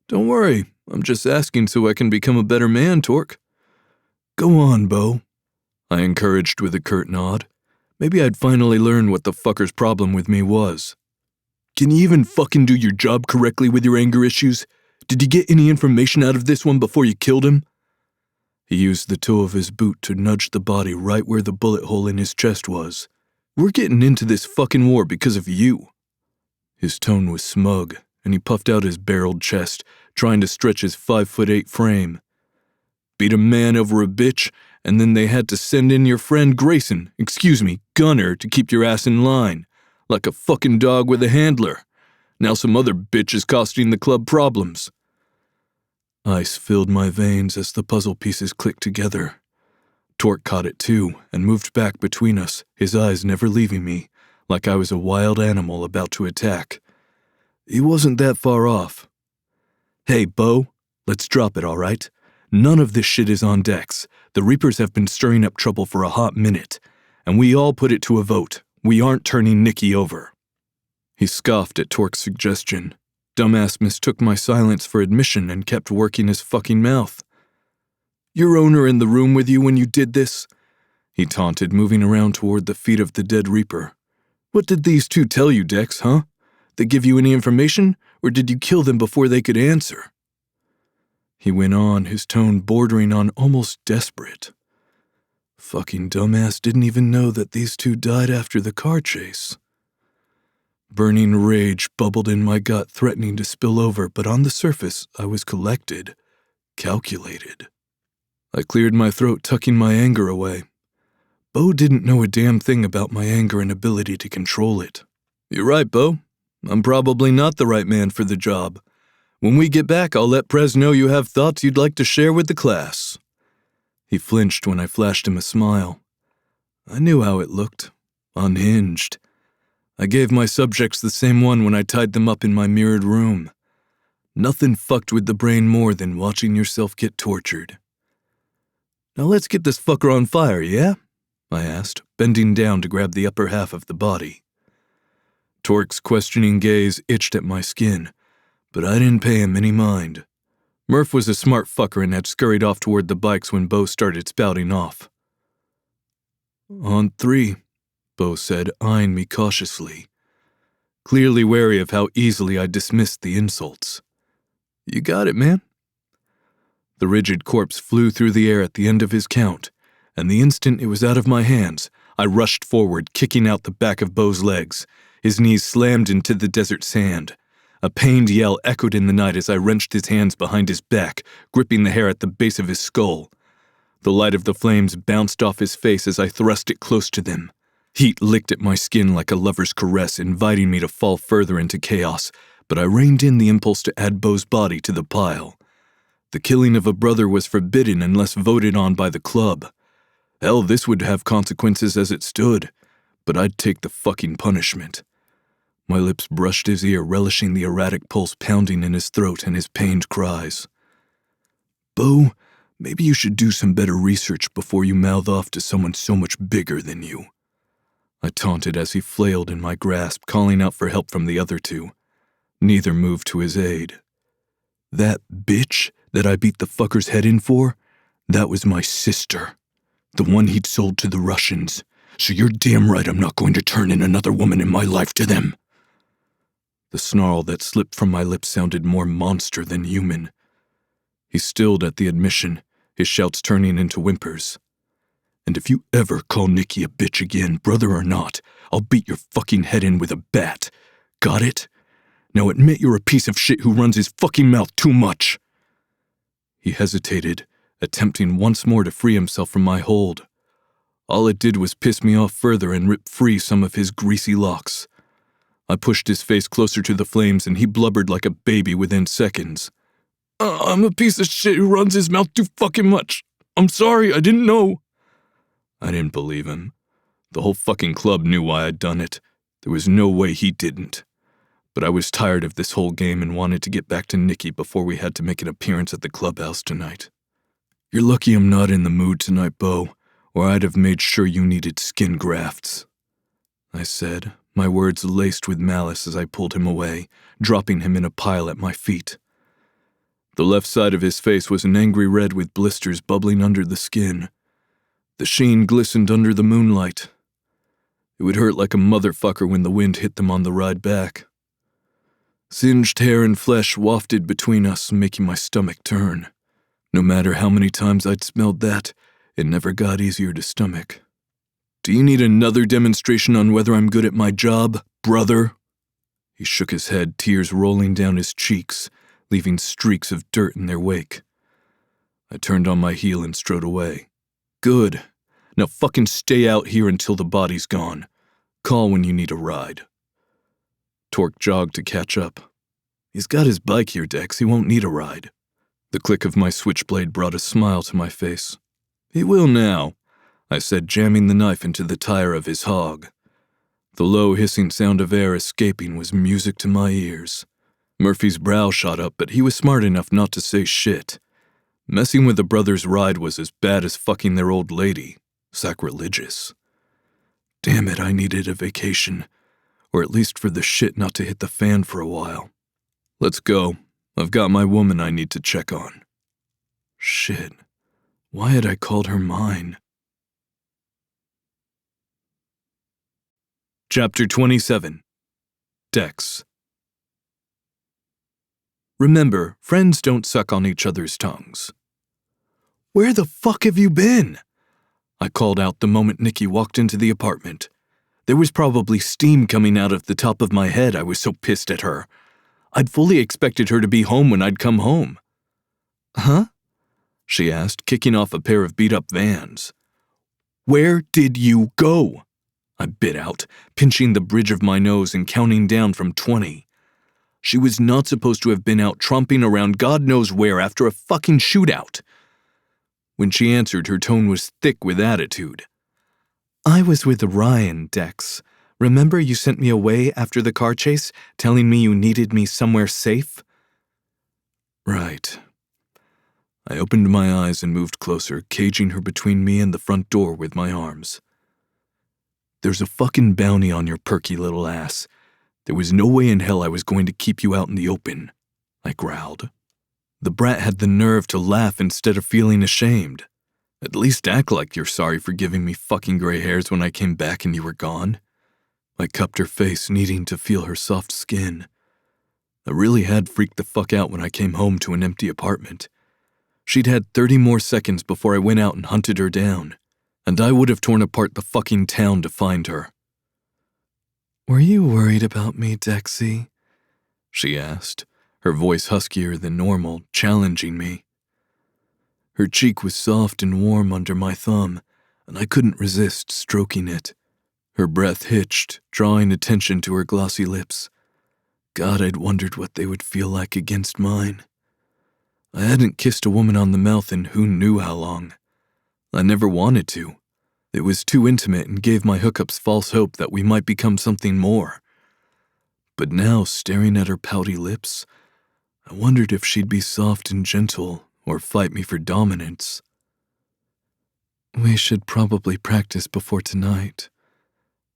Don't worry, I'm just asking so I can become a better man, Torque. Go on, Beau, I encouraged with a curt nod. Maybe I'd finally learn what the fucker's problem with me was. Can you even fucking do your job correctly with your anger issues? Did you get any information out of this one before you killed him? He used the toe of his boot to nudge the body right where the bullet hole in his chest was. We're getting into this fucking war because of you. His tone was smug, and he puffed out his barreled chest, trying to stretch his 5'8" frame. Beat a man over a bitch, and then they had to send in your friend Gunner, to keep your ass in line, like a fucking dog with a handler. Now some other bitch is costing the club problems. Ice filled my veins as the puzzle pieces clicked together. Torque caught it too, and moved back between us, his eyes never leaving me, like I was a wild animal about to attack. He wasn't that far off. Hey, Beau, let's drop it, all right? None of this shit is on Dex. The Reapers have been stirring up trouble for a hot minute, and we all put it to a vote. We aren't turning Nikki over. He scoffed at Torque's suggestion. Dumbass mistook my silence for admission and kept working his fucking mouth. Your owner in the room with you when you did this? He taunted, moving around toward the feet of the dead Reaper. What did these two tell you, Dex, huh? They give you any information, or did you kill them before they could answer? He went on, his tone bordering on almost desperate. Fucking dumbass didn't even know that these two died after the car chase. Burning rage bubbled in my gut, threatening to spill over, but on the surface, I was collected, calculated. I cleared my throat, tucking my anger away. Bo didn't know a damn thing about my anger and ability to control it. You're right, Bo. I'm probably not the right man for the job. When we get back, I'll let Prez know you have thoughts you'd like to share with the class. He flinched when I flashed him a smile. I knew how it looked. Unhinged. I gave my subjects the same one when I tied them up in my mirrored room. Nothing fucked with the brain more than watching yourself get tortured. Now let's get this fucker on fire, yeah? I asked, bending down to grab the upper half of the body. Torque's questioning gaze itched at my skin, but I didn't pay him any mind. Murph was a smart fucker and had scurried off toward the bikes when Bo started spouting off. On 3, Bo said, eyeing me cautiously, clearly wary of how easily I dismissed the insults. You got it, man. The rigid corpse flew through the air at the end of his count, and the instant it was out of my hands, I rushed forward, kicking out the back of Bo's legs. His knees slammed into the desert sand. A pained yell echoed in the night as I wrenched his hands behind his back, gripping the hair at the base of his skull. The light of the flames bounced off his face as I thrust it close to them. Heat licked at my skin like a lover's caress, inviting me to fall further into chaos, but I reined in the impulse to add Bo's body to the pile. The killing of a brother was forbidden unless voted on by the club. Hell, this would have consequences as it stood, but I'd take the fucking punishment. My lips brushed his ear, relishing the erratic pulse pounding in his throat and his pained cries. Bo, maybe you should do some better research before you mouth off to someone so much bigger than you. I taunted as he flailed in my grasp, calling out for help from the other two. Neither moved to his aid. That bitch that I beat the fucker's head in for, that was my sister. The one he'd sold to the Russians. So you're damn right I'm not going to turn in another woman in my life to them. The snarl that slipped from my lips sounded more monster than human. He stilled at the admission, his shouts turning into whimpers. And if you ever call Nikki a bitch again, brother or not, I'll beat your fucking head in with a bat. Got it? Now admit you're a piece of shit who runs his fucking mouth too much. He hesitated, attempting once more to free himself from my hold. All it did was piss me off further and rip free some of his greasy locks. I pushed his face closer to the flames and he blubbered like a baby within seconds. I'm a piece of shit who runs his mouth too fucking much. I'm sorry, I didn't know. I didn't believe him. The whole fucking club knew why I'd done it. There was no way he didn't. But I was tired of this whole game and wanted to get back to Nikki before we had to make an appearance at the clubhouse tonight. You're lucky I'm not in the mood tonight, Bo, or I'd have made sure you needed skin grafts. I said, my words laced with malice as I pulled him away, dropping him in a pile at my feet. The left side of his face was an angry red with blisters bubbling under the skin. The sheen glistened under the moonlight. It would hurt like a motherfucker when the wind hit them on the ride back. Singed hair and flesh wafted between us, making my stomach turn. No matter how many times I'd smelled that, it never got easier to stomach. Do you need another demonstration on whether I'm good at my job, brother? He shook his head, tears rolling down his cheeks, leaving streaks of dirt in their wake. I turned on my heel and strode away. Good. Now fucking stay out here until the body's gone. Call when you need a ride. Torque jogged to catch up. He's got his bike here, Dex. He won't need a ride. The click of my switchblade brought a smile to my face. He will now, I said, jamming the knife into the tire of his hog. The low hissing sound of air escaping was music to my ears. Murphy's brow shot up, but he was smart enough not to say shit. Messing with a brother's ride was as bad as fucking their old lady. Sacrilegious. Damn it, I needed a vacation. Or at least for the shit not to hit the fan for a while. Let's go. I've got my woman I need to check on. Shit. Why had I called her mine? Chapter 27. Dex. Remember, friends don't suck on each other's tongues. Where the fuck have you been? I called out the moment Nikki walked into the apartment. There was probably steam coming out of the top of my head. I was so pissed at her. I'd fully expected her to be home when I'd come home. Huh? She asked, kicking off a pair of beat-up Vans. Where did you go? I bit out, pinching the bridge of my nose and counting down from 20. She was not supposed to have been out tromping around God knows where after a fucking shootout. When she answered, her tone was thick with attitude. I was with Ryan, Dex. Remember you sent me away after the car chase, telling me you needed me somewhere safe? Right. I opened my eyes and moved closer, caging her between me and the front door with my arms. There's a fucking bounty on your perky little ass. There was no way in hell I was going to keep you out in the open, I growled. The brat had the nerve to laugh instead of feeling ashamed. At least act like you're sorry for giving me fucking gray hairs when I came back and you were gone. I cupped her face, needing to feel her soft skin. I really had freaked the fuck out when I came home to an empty apartment. She'd had 30 more seconds before I went out and hunted her down, and I would have torn apart the fucking town to find her. Were you worried about me, Dexy? She asked, her voice huskier than normal, challenging me. Her cheek was soft and warm under my thumb, and I couldn't resist stroking it. Her breath hitched, drawing attention to her glossy lips. God, I'd wondered what they would feel like against mine. I hadn't kissed a woman on the mouth in who knew how long. I never wanted to. It was too intimate and gave my hookups false hope that we might become something more. But now, staring at her pouty lips, I wondered if she'd be soft and gentle or fight me for dominance. We should probably practice before tonight,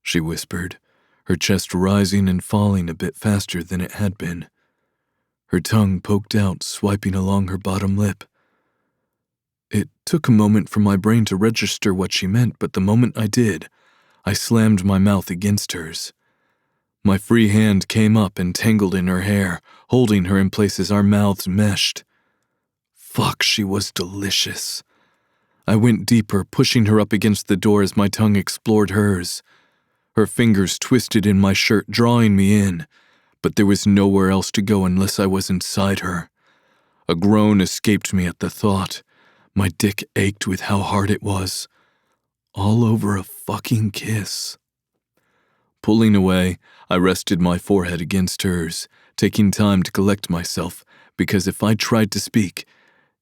she whispered, her chest rising and falling a bit faster than it had been. Her tongue poked out, swiping along her bottom lip. It took a moment for my brain to register what she meant, but the moment I did, I slammed my mouth against hers. My free hand came up and tangled in her hair, holding her in place as our mouths meshed. Fuck, she was delicious. I went deeper, pushing her up against the door as my tongue explored hers. Her fingers twisted in my shirt, drawing me in, but there was nowhere else to go unless I was inside her. A groan escaped me at the thought. My dick ached with how hard it was. All over a fucking kiss. Pulling away, I rested my forehead against hers, taking time to collect myself, because if I tried to speak,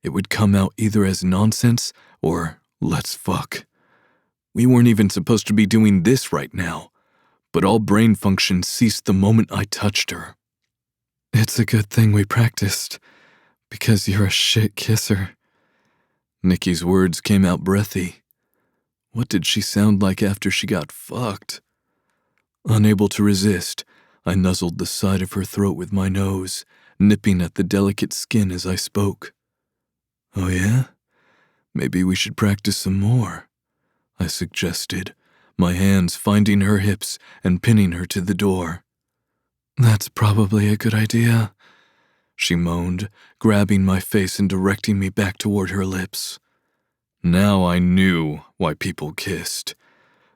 it would come out either as nonsense or let's fuck. We weren't even supposed to be doing this right now, but all brain function ceased the moment I touched her. It's a good thing we practiced, because you're a shit kisser. Nikki's words came out breathy. What did she sound like after she got fucked? Unable to resist, I nuzzled the side of her throat with my nose, nipping at the delicate skin as I spoke. Oh yeah? Maybe we should practice some more, I suggested, my hands finding her hips and pinning her to the door. That's probably a good idea, she moaned, grabbing my face and directing me back toward her lips. Now I knew why people kissed.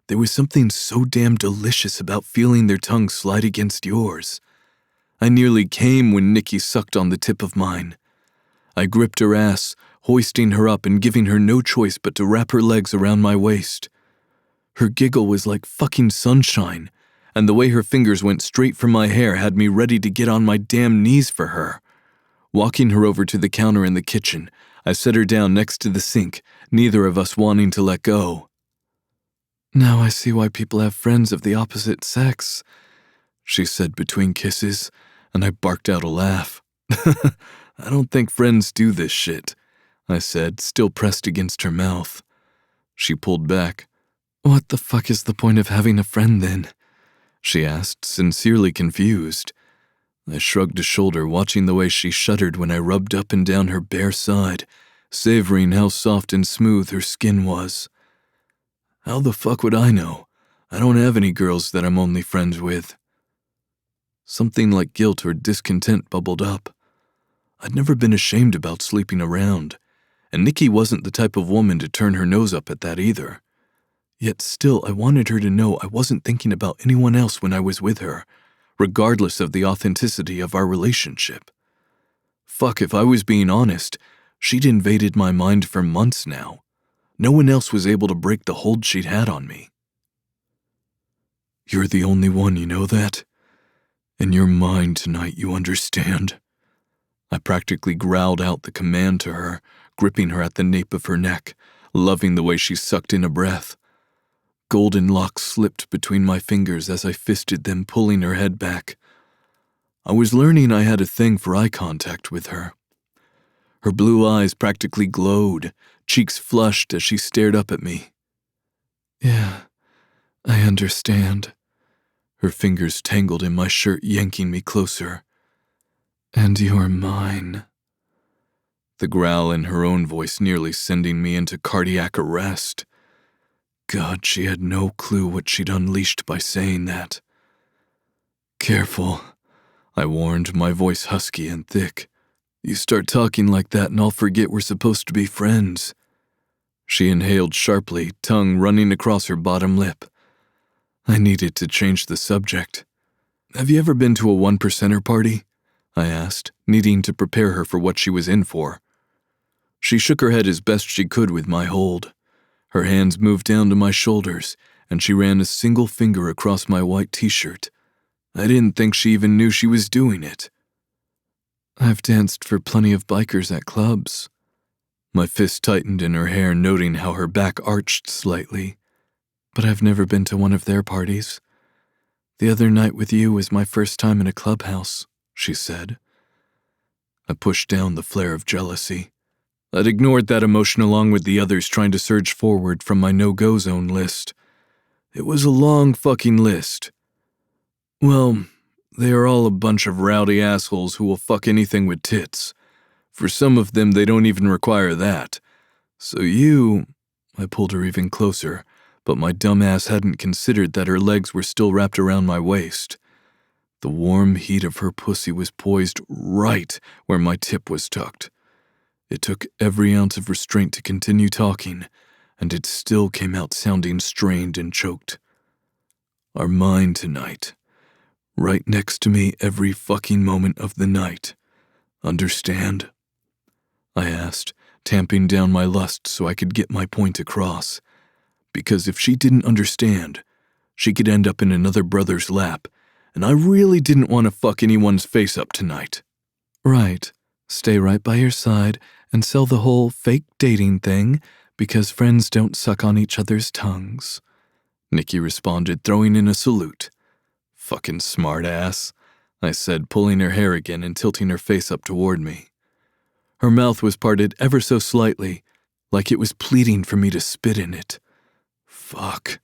There was something so damn delicious about feeling their tongue slide against yours. I nearly came when Nikki sucked on the tip of mine. I gripped her ass, hoisting her up and giving her no choice but to wrap her legs around my waist. Her giggle was like fucking sunshine, and the way her fingers went straight for my hair had me ready to get on my damn knees for her. Walking her over to the counter in the kitchen, I set her down next to the sink, neither of us wanting to let go. Now I see why people have friends of the opposite sex, she said between kisses, and I barked out a laugh. I don't think friends do this shit, I said, still pressed against her mouth. She pulled back. What the fuck is the point of having a friend then? She asked, sincerely confused. I shrugged a shoulder, watching the way she shuddered when I rubbed up and down her bare side, savoring how soft and smooth her skin was. How the fuck would I know? I don't have any girls that I'm only friends with. Something like guilt or discontent bubbled up. I'd never been ashamed about sleeping around, and Nikki wasn't the type of woman to turn her nose up at that either. Yet still, I wanted her to know I wasn't thinking about anyone else when I was with her, regardless of the authenticity of our relationship. Fuck, if I was being honest, she'd invaded my mind for months now. No one else was able to break the hold she'd had on me. You're the only one, you know that? And you're mine tonight, you understand? I practically growled out the command to her, gripping her at the nape of her neck, loving the way she sucked in a breath. Golden locks slipped between my fingers as I fisted them, pulling her head back. I was learning I had a thing for eye contact with her. Her blue eyes practically glowed, cheeks flushed as she stared up at me. Yeah, I understand. Her fingers tangled in my shirt, yanking me closer. And you're mine. The growl in her own voice nearly sending me into cardiac arrest. God, she had no clue what she'd unleashed by saying that. Careful, I warned, my voice husky and thick. You start talking like that and I'll forget we're supposed to be friends. She inhaled sharply, tongue running across her bottom lip. I needed to change the subject. Have you ever been to a 1%er party? I asked, needing to prepare her for what she was in for. She shook her head as best she could with my hold. Her hands moved down to my shoulders, and she ran a single finger across my white t-shirt. I didn't think she even knew she was doing it. I've danced for plenty of bikers at clubs. My fist tightened in her hair, noting how her back arched slightly. But I've never been to one of their parties. The other night with you was my first time in a clubhouse, she said. I pushed down the flare of jealousy. I'd ignored that emotion along with the others trying to surge forward from my no-go zone list. It was a long fucking list. Well, they are all a bunch of rowdy assholes who will fuck anything with tits. For some of them, they don't even require that. So you... I pulled her even closer, but my dumb ass hadn't considered that her legs were still wrapped around my waist. The warm heat of her pussy was poised right where my tip was tucked. It took every ounce of restraint to continue talking, and it still came out sounding strained and choked. Are mine tonight. Right next to me every fucking moment of the night. Understand? I asked, tamping down my lust so I could get my point across. Because if she didn't understand, she could end up in another brother's lap, and I really didn't want to fuck anyone's face up tonight. Right. Stay right by your side and sell the whole fake dating thing because friends don't suck on each other's tongues. Nikki responded, throwing in a salute. Fucking smartass, I said, pulling her hair again and tilting her face up toward me. Her mouth was parted ever so slightly, like it was pleading for me to spit in it. Fuck.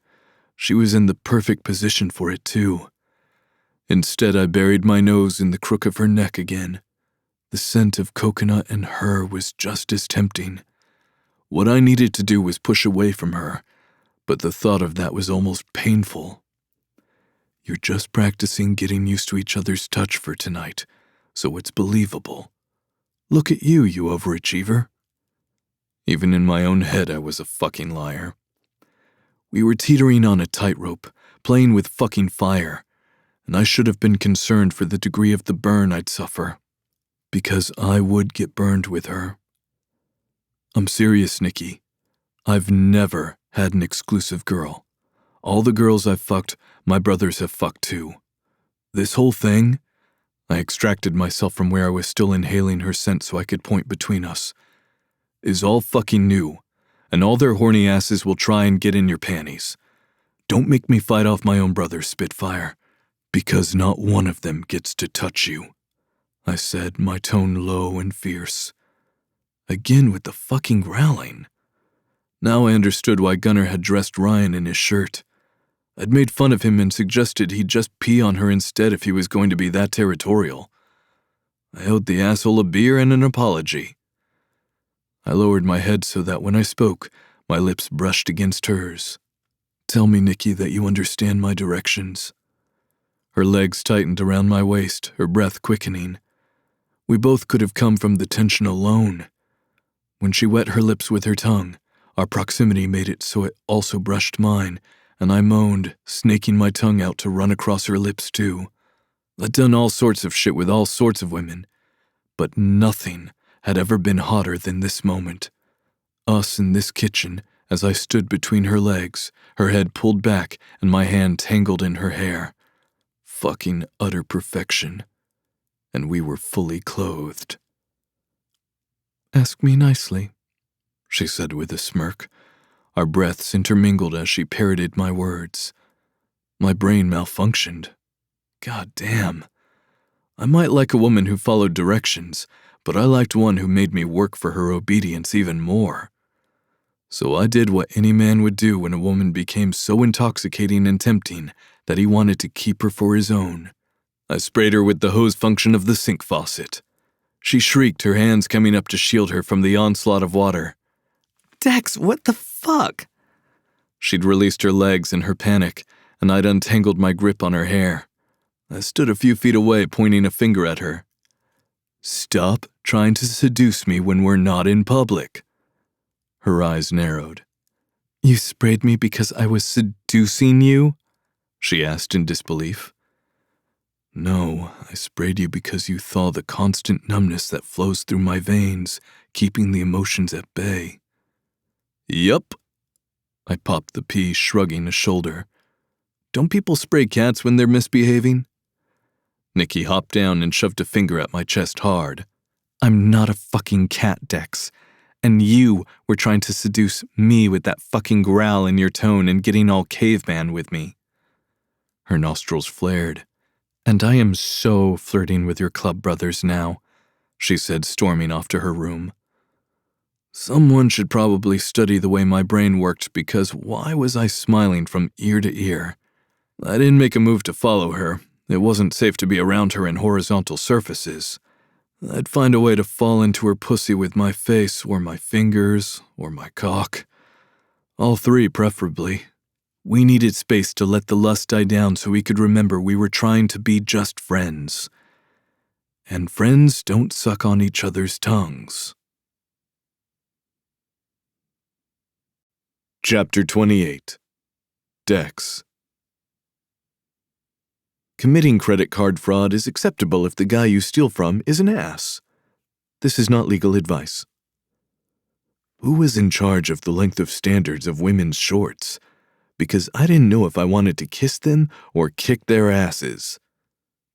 She was in the perfect position for it, too. Instead, I buried my nose in the crook of her neck again. The scent of coconut and her was just as tempting. What I needed to do was push away from her, but the thought of that was almost painful. You're just practicing getting used to each other's touch for tonight, so it's believable. Look at you, you overachiever. Even in my own head, I was a fucking liar. We were teetering on a tightrope, playing with fucking fire, and I should have been concerned for the degree of the burn I'd suffer. Because I would get burned with her. I'm serious, Nikki. I've never had an exclusive girl. All the girls I've fucked, my brothers have fucked too. This whole thing, I extracted myself from where I was still inhaling her scent so I could point between us, is all fucking new, and all their horny asses will try and get in your panties. Don't make me fight off my own brother, Spitfire, because not one of them gets to touch you. I said, my tone low and fierce. Again with the fucking growling. Now I understood why Gunnar had dressed Ryan in his shirt. I'd made fun of him and suggested he'd just pee on her instead if he was going to be that territorial. I owed the asshole a beer and an apology. I lowered my head so that when I spoke, my lips brushed against hers. Tell me, Nikki, that you understand my directions. Her legs tightened around my waist, her breath quickening. We both could have come from the tension alone. When she wet her lips with her tongue, Our proximity made it so it also brushed mine, and I moaned, snaking my tongue out to run across her lips too. I'd done all sorts of shit with all sorts of women, but nothing had ever been hotter than this moment. Us in this kitchen, as I stood between her legs, her head pulled back and my hand tangled in her hair. Fucking utter perfection. And we were fully clothed. "Ask me nicely," she said with a smirk. Our breaths intermingled as she parroted my words. My brain malfunctioned. God damn. I might like a woman who followed directions, but I liked one who made me work for her obedience even more. So I did what any man would do when a woman became so intoxicating and tempting that he wanted to keep her for his own. I sprayed her with the hose function of the sink faucet. She shrieked, her hands coming up to shield her from the onslaught of water. "Dex, what the fuck?" She'd released her legs in her panic, and I'd untangled my grip on her hair. I stood a few feet away, pointing a finger at her. "Stop trying to seduce me when we're not in public." Her eyes narrowed. "You sprayed me because I was seducing you?" she asked in disbelief. "No, I sprayed you because you thaw the constant numbness that flows through my veins, keeping the emotions at bay." "Yup." I popped the pea, shrugging a shoulder. "Don't people spray cats when they're misbehaving?" Nikki hopped down and shoved a finger at my chest hard. "I'm not a fucking cat, Dex. And you were trying to seduce me with that fucking growl in your tone and getting all caveman with me." Her nostrils flared. "And I am so flirting with your club brothers now," she said, storming off to her room. Someone should probably study the way my brain worked, because why was I smiling from ear to ear? I didn't make a move to follow her. It wasn't safe to be around her in horizontal surfaces. I'd find a way to fall into her pussy with my face, or my fingers, or my cock. All three, preferably. We needed space to let the lust die down so we could remember we were trying to be just friends. And friends don't suck on each other's tongues. Chapter 28. Dex. Committing credit card fraud is acceptable if the guy you steal from is an ass. This is not legal advice. Who was in charge of the length of standards of women's shorts? Because I didn't know if I wanted to kiss them or kick their asses.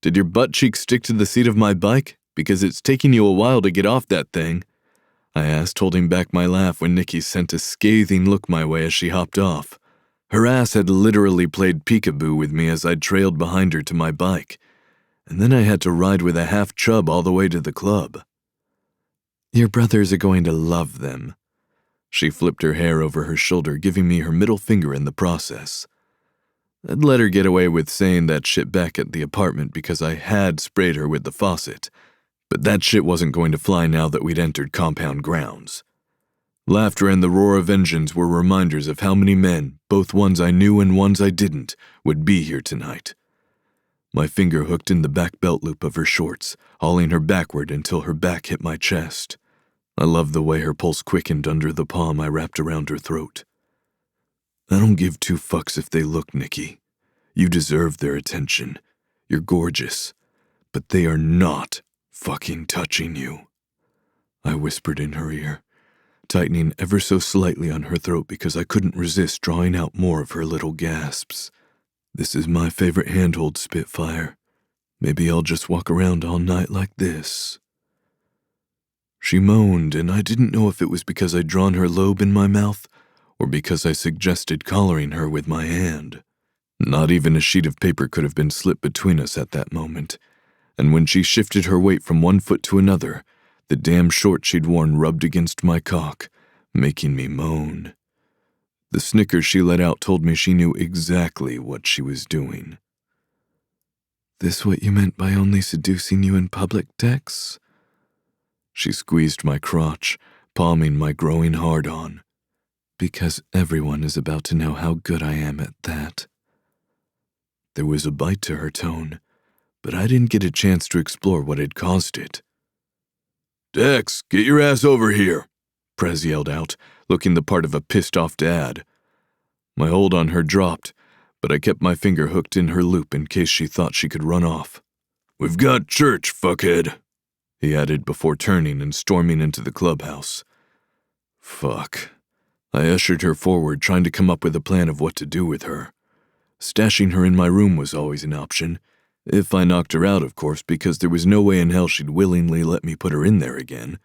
Did your butt cheek stick to the seat of my bike? Because it's taking you a while to get off that thing, I asked, holding back my laugh when Nikki sent a scathing look my way as she hopped off. Her ass had literally played peekaboo with me as I trailed behind her to my bike, and then I had to ride with a half chub all the way to the club. Your brothers are going to love them. She flipped her hair over her shoulder, giving me her middle finger in the process. I'd let her get away with saying that shit back at the apartment because I had sprayed her with the faucet, but that shit wasn't going to fly now that we'd entered compound grounds. Laughter and the roar of engines were reminders of how many men, both ones I knew and ones I didn't, would be here tonight. My finger hooked in the back belt loop of her shorts, hauling her backward until her back hit my chest. I loved the way her pulse quickened under the palm I wrapped around her throat. I don't give two fucks if they look, Nikki. You deserve their attention. You're gorgeous. But they are not fucking touching you. I whispered in her ear, tightening ever so slightly on her throat because I couldn't resist drawing out more of her little gasps. This is my favorite handhold, Spitfire. Maybe I'll just walk around all night like this. She moaned, and I didn't know if it was because I'd drawn her lobe in my mouth or because I suggested collaring her with my hand. Not even a sheet of paper could have been slipped between us at that moment, and when she shifted her weight from one foot to another, the damn short she'd worn rubbed against my cock, making me moan. The snickers she let out told me she knew exactly what she was doing. This what you meant by only seducing you in public, Dex? She squeezed my crotch, palming my growing hard-on. Because everyone is about to know how good I am at that. There was a bite to her tone, but I didn't get a chance to explore what had caused it. Dex, get your ass over here, Prez yelled out, looking the part of a pissed-off dad. My hold on her dropped, but I kept my finger hooked in her loop in case she thought she could run off. "We've got church, fuckhead," he added before turning and storming into the clubhouse. Fuck. I ushered her forward, trying to come up with a plan of what to do with her. Stashing her in my room was always an option. If I knocked her out, of course, because there was no way in hell she'd willingly let me put her in there again.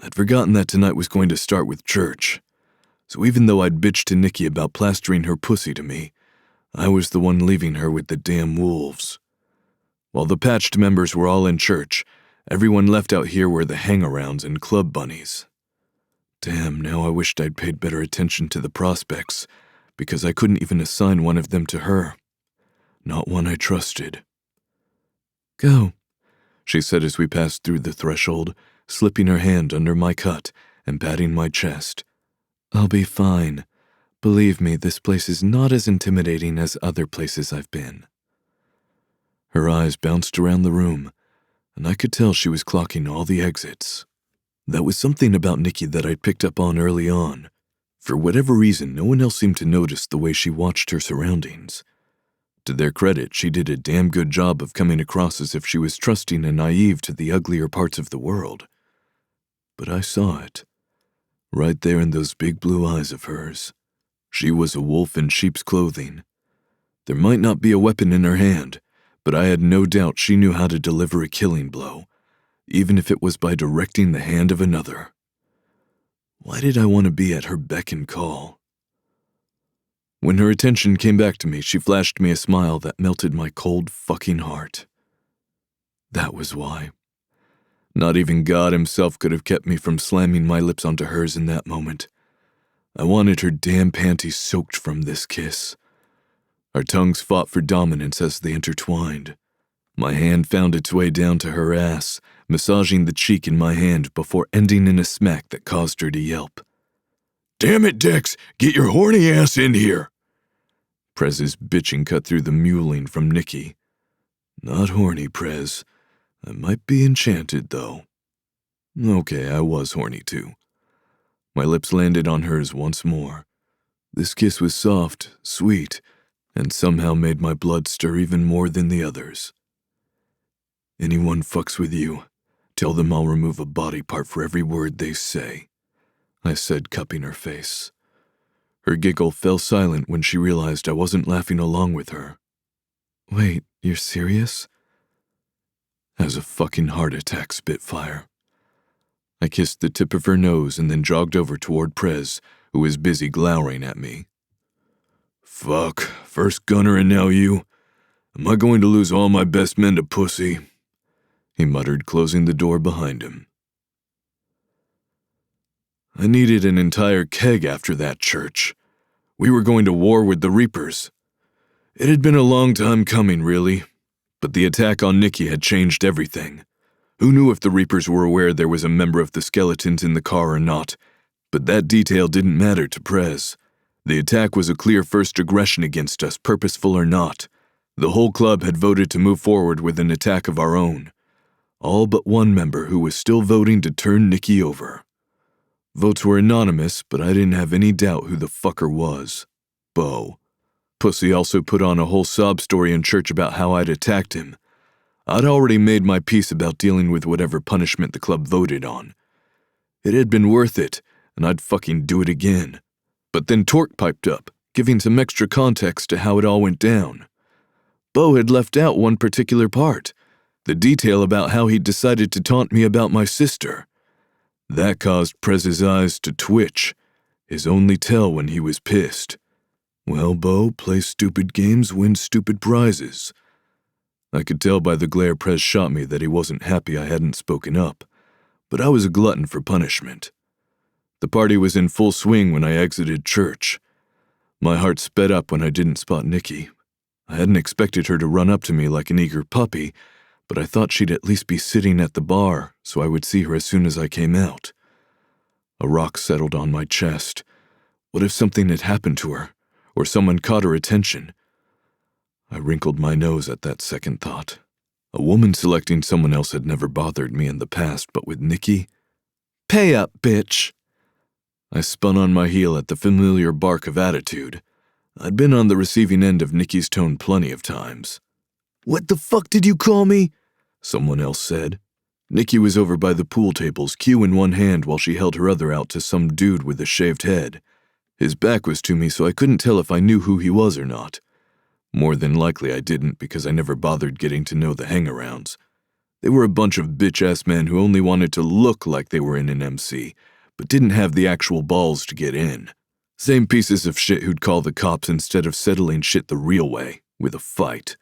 I'd forgotten that tonight was going to start with church. So even though I'd bitched to Nikki about plastering her pussy to me, I was the one leaving her with the damn wolves. While the patched members were all in church, everyone left out here were the hangarounds and club bunnies. Damn, now I wished I'd paid better attention to the prospects, because I couldn't even assign one of them to her. Not one I trusted. "Go," she said as we passed through the threshold, slipping her hand under my cut and patting my chest. "I'll be fine. Believe me, this place is not as intimidating as other places I've been." Her eyes bounced around the room, and I could tell she was clocking all the exits. That was something about Nikki that I'd picked up on early on. For whatever reason, no one else seemed to notice the way she watched her surroundings. To their credit, she did a damn good job of coming across as if she was trusting and naive to the uglier parts of the world. But I saw it. Right there in those big blue eyes of hers. She was a wolf in sheep's clothing. There might not be a weapon in her hand, but I had no doubt she knew how to deliver a killing blow, even if it was by directing the hand of another. Why did I want to be at her beck and call? When her attention came back to me, she flashed me a smile that melted my cold fucking heart. That was why. Not even God himself could have kept me from slamming my lips onto hers in that moment. I wanted her damn panties soaked from this kiss. Our tongues fought for dominance as they intertwined. My hand found its way down to her ass, massaging the cheek in my hand before ending in a smack that caused her to yelp. "Damn it, Dex! Get your horny ass in here!" Prez's bitching cut through the mewling from Nikki. Not horny, Prez. I might be enchanted, though. Okay, I was horny, too. My lips landed on hers once more. This kiss was soft, sweet, and somehow made my blood stir even more than the others. "Anyone fucks with you, tell them I'll remove a body part for every word they say," I said, cupping her face. Her giggle fell silent when she realized I wasn't laughing along with her. "Wait, you're serious?" As a fucking heart attack, Spitfire. I kissed the tip of her nose and then jogged over toward Prez, who was busy glowering at me. "Fuck, first gunner and now you? Am I going to lose all my best men to pussy?" he muttered, closing the door behind him. I needed an entire keg after that church. We were going to war with the Reapers. It had been a long time coming, really, but the attack on Nikki had changed everything. Who knew if the Reapers were aware there was a member of the Skeletons in the car or not? But that detail didn't matter to Prez. The attack was a clear first aggression against us, purposeful or not. The whole club had voted to move forward with an attack of our own. All but one member who was still voting to turn Nikki over. Votes were anonymous, but I didn't have any doubt who the fucker was. Bo. Pussy also put on a whole sob story in church about how I'd attacked him. I'd already made my peace about dealing with whatever punishment the club voted on. It had been worth it, and I'd fucking do it again. But then Torque piped up, giving some extra context to how it all went down. Bo had left out one particular part, the detail about how he'd decided to taunt me about my sister. That caused Prez's eyes to twitch, his only tell when he was pissed. Well, Bo, play stupid games, win stupid prizes. I could tell by the glare Prez shot me that he wasn't happy I hadn't spoken up, but I was a glutton for punishment. The party was in full swing when I exited church. My heart sped up when I didn't spot Nikki. I hadn't expected her to run up to me like an eager puppy, but I thought she'd at least be sitting at the bar so I would see her as soon as I came out. A rock settled on my chest. What if something had happened to her, or someone caught her attention? I wrinkled my nose at that second thought. A woman selecting someone else had never bothered me in the past, but with Nikki? Pay up, bitch. I spun on my heel at the familiar bark of attitude. I'd been on the receiving end of Nikki's tone plenty of times. What the fuck did you call me? Someone else said. Nikki was over by the pool tables, cue in one hand while she held her other out to some dude with a shaved head. His back was to me, so I couldn't tell if I knew who he was or not. More than likely I didn't, because I never bothered getting to know the hangarounds. They were a bunch of bitch-ass men who only wanted to look like they were in an MC, but didn't have the actual balls to get in. Same pieces of shit who'd call the cops instead of settling shit the real way, with a fight.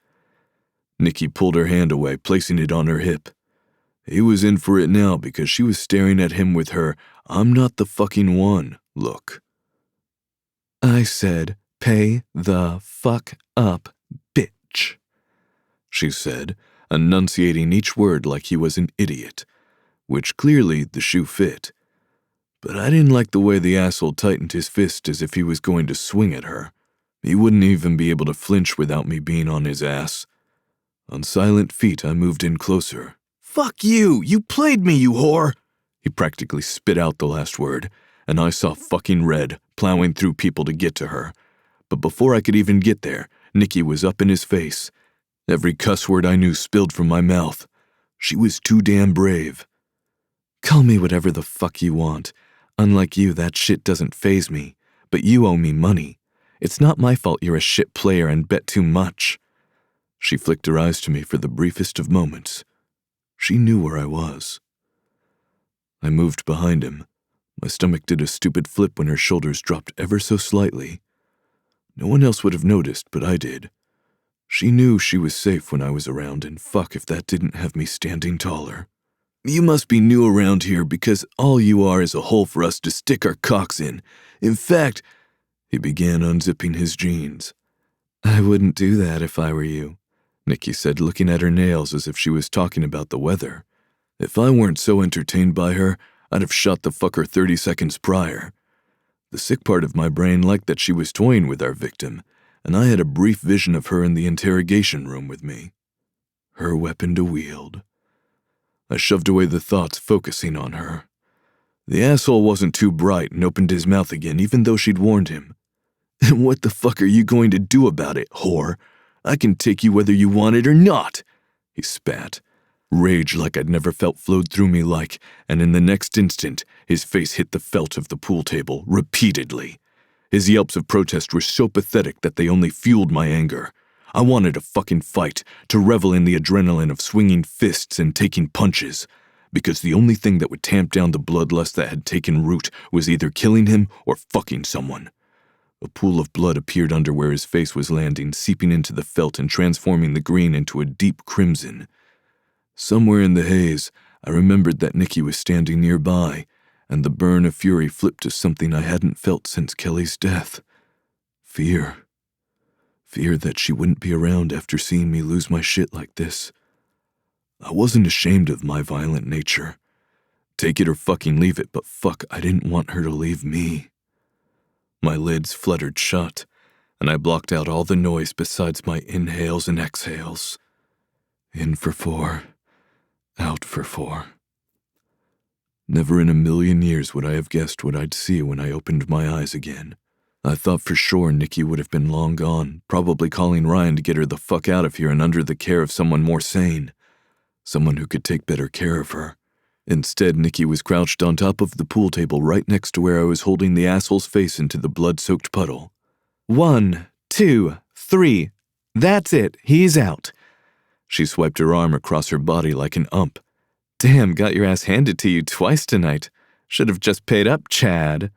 Nikki pulled her hand away, placing it on her hip. He was in for it now because she was staring at him with her "I'm not the fucking one" look. I said, "Pay the fuck up, bitch," she said, enunciating each word like he was an idiot, which clearly the shoe fit. But I didn't like the way the asshole tightened his fist as if he was going to swing at her. He wouldn't even be able to flinch without me being on his ass. On silent feet, I moved in closer. "Fuck you! You played me, you whore!" He practically spit out the last word, and I saw fucking red, plowing through people to get to her. But before I could even get there, Nikki was up in his face. Every cuss word I knew spilled from my mouth. She was too damn brave. "Call me whatever the fuck you want. Unlike you, that shit doesn't faze me. But you owe me money. It's not my fault you're a shit player and bet too much." She flicked her eyes to me for the briefest of moments. She knew where I was. I moved behind him. My stomach did a stupid flip when her shoulders dropped ever so slightly. No one else would have noticed, but I did. She knew she was safe when I was around, and fuck if that didn't have me standing taller. "You must be new around here because all you are is a hole for us to stick our cocks in. In fact," he began unzipping his jeans. "I wouldn't do that if I were you," Nikki said, looking at her nails as if she was talking about the weather. If I weren't so entertained by her, I'd have shot the fucker 30 seconds prior. The sick part of my brain liked that she was toying with our victim, and I had a brief vision of her in the interrogation room with me. Her weapon to wield. I shoved away the thoughts, focusing on her. The asshole wasn't too bright and opened his mouth again, even though she'd warned him. "And what the fuck are you going to do about it, whore? I can take you whether you want it or not," he spat. Rage like I'd never felt flowed through me and in the next instant, his face hit the felt of the pool table, repeatedly. His yelps of protest were so pathetic that they only fueled my anger. I wanted a fucking fight, to revel in the adrenaline of swinging fists and taking punches, because the only thing that would tamp down the bloodlust that had taken root was either killing him or fucking someone. A pool of blood appeared under where his face was landing, seeping into the felt and transforming the green into a deep crimson. Somewhere in the haze, I remembered that Nikki was standing nearby, and the burn of fury flipped to something I hadn't felt since Kelly's death. Fear. Fear that she wouldn't be around after seeing me lose my shit like this. I wasn't ashamed of my violent nature. Take it or fucking leave it, but fuck, I didn't want her to leave me. My lids fluttered shut, and I blocked out all the noise besides my inhales and exhales. In for 4, out for 4. Never in a million years would I have guessed what I'd see when I opened my eyes again. I thought for sure Nikki would have been long gone, probably calling Ryan to get her the fuck out of here and under the care of someone more sane. Someone who could take better care of her. Instead, Nikki was crouched on top of the pool table right next to where I was holding the asshole's face into the blood-soaked puddle. 1, 2, 3. That's it. He's out. She swiped her arm across her body like an ump. Damn, got your ass handed to you twice tonight. Should have just paid up, Chad,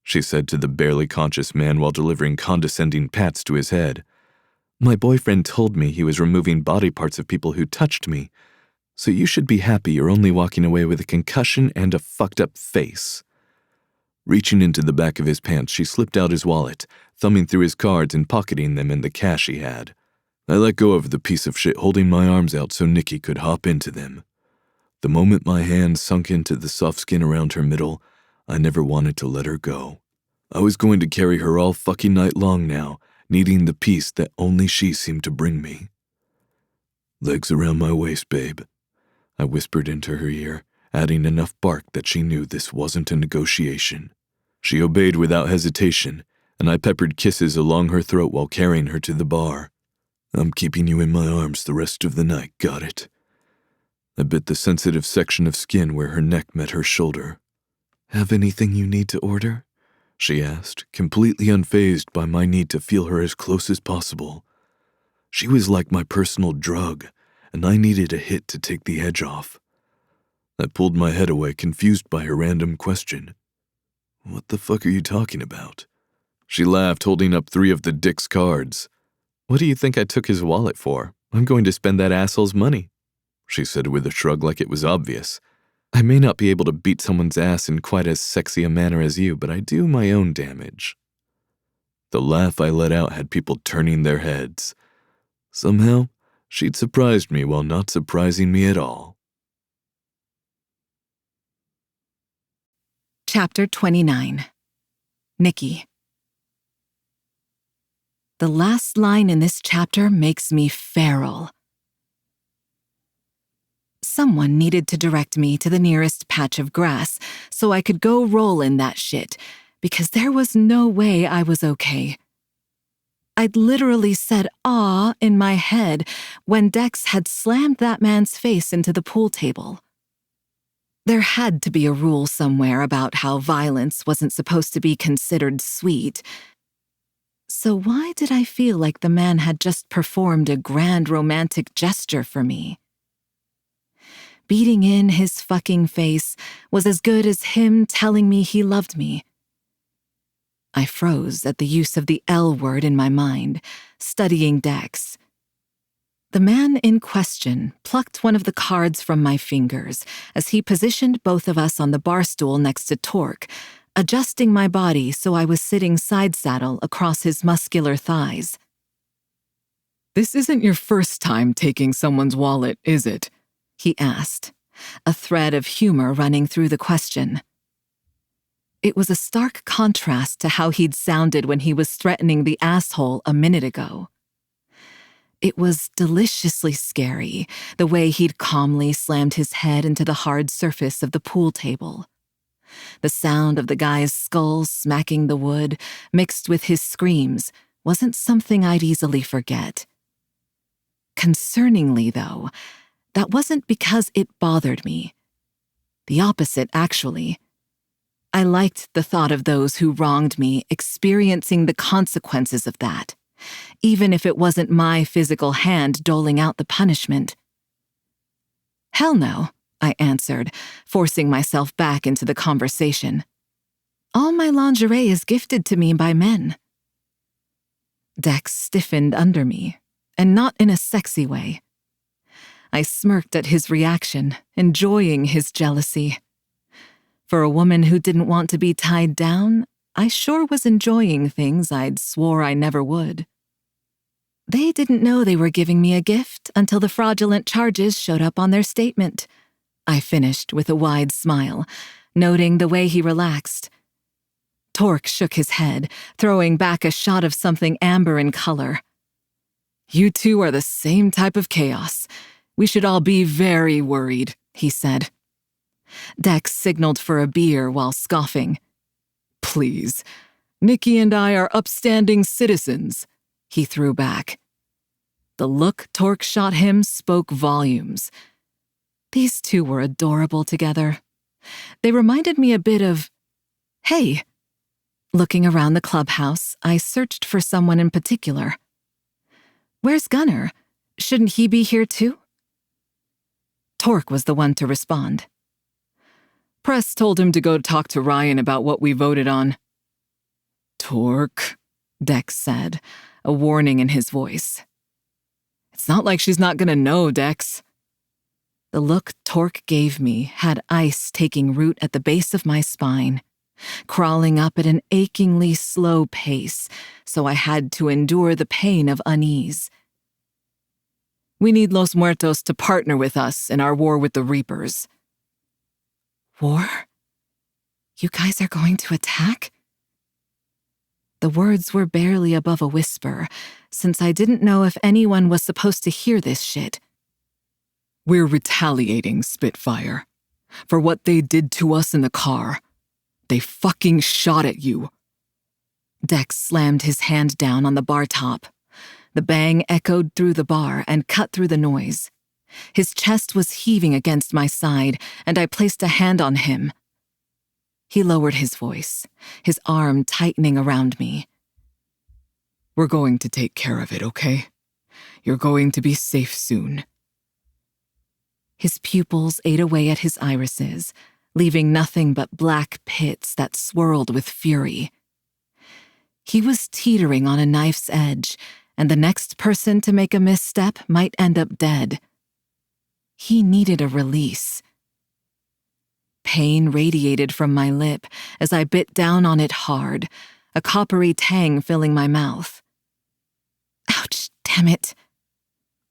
she said to the barely conscious man while delivering condescending pats to his head. My boyfriend told me he was removing body parts of people who touched me, so you should be happy you're only walking away with a concussion and a fucked-up face. Reaching into the back of his pants, she slipped out his wallet, thumbing through his cards and pocketing them in the cash he had. I let go of the piece of shit, holding my arms out so Nikki could hop into them. The moment my hand sunk into the soft skin around her middle, I never wanted to let her go. I was going to carry her all fucking night long now, needing the peace that only she seemed to bring me. Legs around my waist, babe, I whispered into her ear, adding enough bark that she knew this wasn't a negotiation. She obeyed without hesitation, and I peppered kisses along her throat while carrying her to the bar. "I'm keeping you in my arms the rest of the night, got it?" I bit the sensitive section of skin where her neck met her shoulder. "Have anything you need to order?" she asked, completely unfazed by my need to feel her as close as possible. She was like my personal drug, and I needed a hit to take the edge off. I pulled my head away, confused by her random question. "What the fuck are you talking about?" She laughed, holding up 3 of the dick's cards. "What do you think I took his wallet for? I'm going to spend that asshole's money," she said with a shrug like it was obvious. "I may not be able to beat someone's ass in quite as sexy a manner as you, but I do my own damage." The laugh I let out had people turning their heads. Somehow, she'd surprised me while not surprising me at all. Chapter 29. Nikki. The last line in this chapter makes me feral. Someone needed to direct me to the nearest patch of grass so I could go roll in that shit, because there was no way I was okay. I'd literally said "aw" in my head when Dex had slammed that man's face into the pool table. There had to be a rule somewhere about how violence wasn't supposed to be considered sweet. So why did I feel like the man had just performed a grand romantic gesture for me? Beating in his fucking face was as good as him telling me he loved me. I froze at the use of the L word in my mind, studying Dex. The man in question plucked one of the cards from my fingers as he positioned both of us on the bar stool next to Torque, adjusting my body so I was sitting side saddle across his muscular thighs. "This isn't your first time taking someone's wallet, is it?" he asked, a thread of humor running through the question. It was a stark contrast to how he'd sounded when he was threatening the asshole a minute ago. It was deliciously scary, the way he'd calmly slammed his head into the hard surface of the pool table. The sound of the guy's skull smacking the wood, mixed with his screams, wasn't something I'd easily forget. Concerningly, though, that wasn't because it bothered me. The opposite, actually. I liked the thought of those who wronged me experiencing the consequences of that, even if it wasn't my physical hand doling out the punishment. "Hell no," I answered, forcing myself back into the conversation. "All my lingerie is gifted to me by men." Dex stiffened under me, and not in a sexy way. I smirked at his reaction, enjoying his jealousy. For a woman who didn't want to be tied down, I sure was enjoying things I'd swore I never would. They didn't know they were giving me a gift until the fraudulent charges showed up on their statement. I finished with a wide smile, noting the way he relaxed. Torque shook his head, throwing back a shot of something amber in color. "You two are the same type of chaos. We should all be very worried," he said. Dex signaled for a beer while scoffing. "Please, Nikki and I are upstanding citizens," he threw back. The look Torque shot him spoke volumes. These two were adorable together. They reminded me a bit of, hey. Looking around the clubhouse, I searched for someone in particular. "Where's Gunner? Shouldn't he be here too?" Torque was the one to respond. "Press told him to go talk to Ryan about what we voted on." "Torque," Dex said, a warning in his voice. "It's not like she's not gonna know, Dex." The look Torque gave me had ice taking root at the base of my spine, crawling up at an achingly slow pace, so I had to endure the pain of unease. "We need Los Muertos to partner with us in our war with the Reapers." "War? You guys are going to attack?" The words were barely above a whisper, since I didn't know if anyone was supposed to hear this shit. "We're retaliating, Spitfire. For what they did to us in the car. They fucking shot at you." Dex slammed his hand down on the bar top. The bang echoed through the bar and cut through the noise. His chest was heaving against my side, and I placed a hand on him. He lowered his voice, his arm tightening around me. "We're going to take care of it, okay? You're going to be safe soon." His pupils ate away at his irises, leaving nothing but black pits that swirled with fury. He was teetering on a knife's edge, and the next person to make a misstep might end up dead. He needed a release. Pain radiated from my lip as I bit down on it hard, a coppery tang filling my mouth. Ouch, damn it.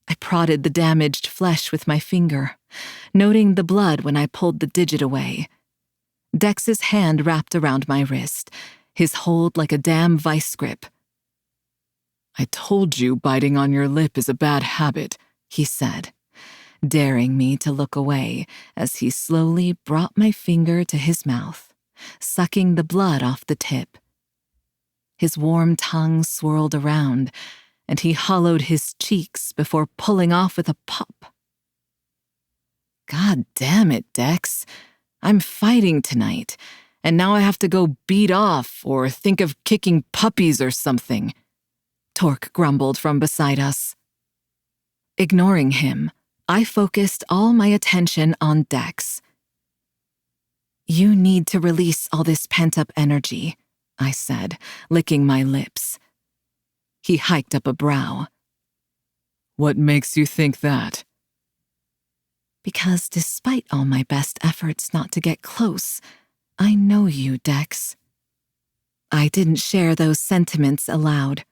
I prodded the damaged flesh with my finger, noting the blood when I pulled the digit away. Dex's hand wrapped around my wrist, his hold like a damn vice grip. "I told you biting on your lip is a bad habit," he said, daring me to look away as he slowly brought my finger to his mouth, sucking the blood off the tip. His warm tongue swirled around, and he hollowed his cheeks before pulling off with a pop. God damn it, Dex. I'm fighting tonight, and now I have to go beat off or think of kicking puppies or something, Torque grumbled from beside us. Ignoring him, I focused all my attention on Dex. You need to release all this pent-up energy, I said, licking my lips. He hiked up a brow. "What makes you think that?" Because despite all my best efforts not to get close, I know you, Dex. I didn't share those sentiments aloud.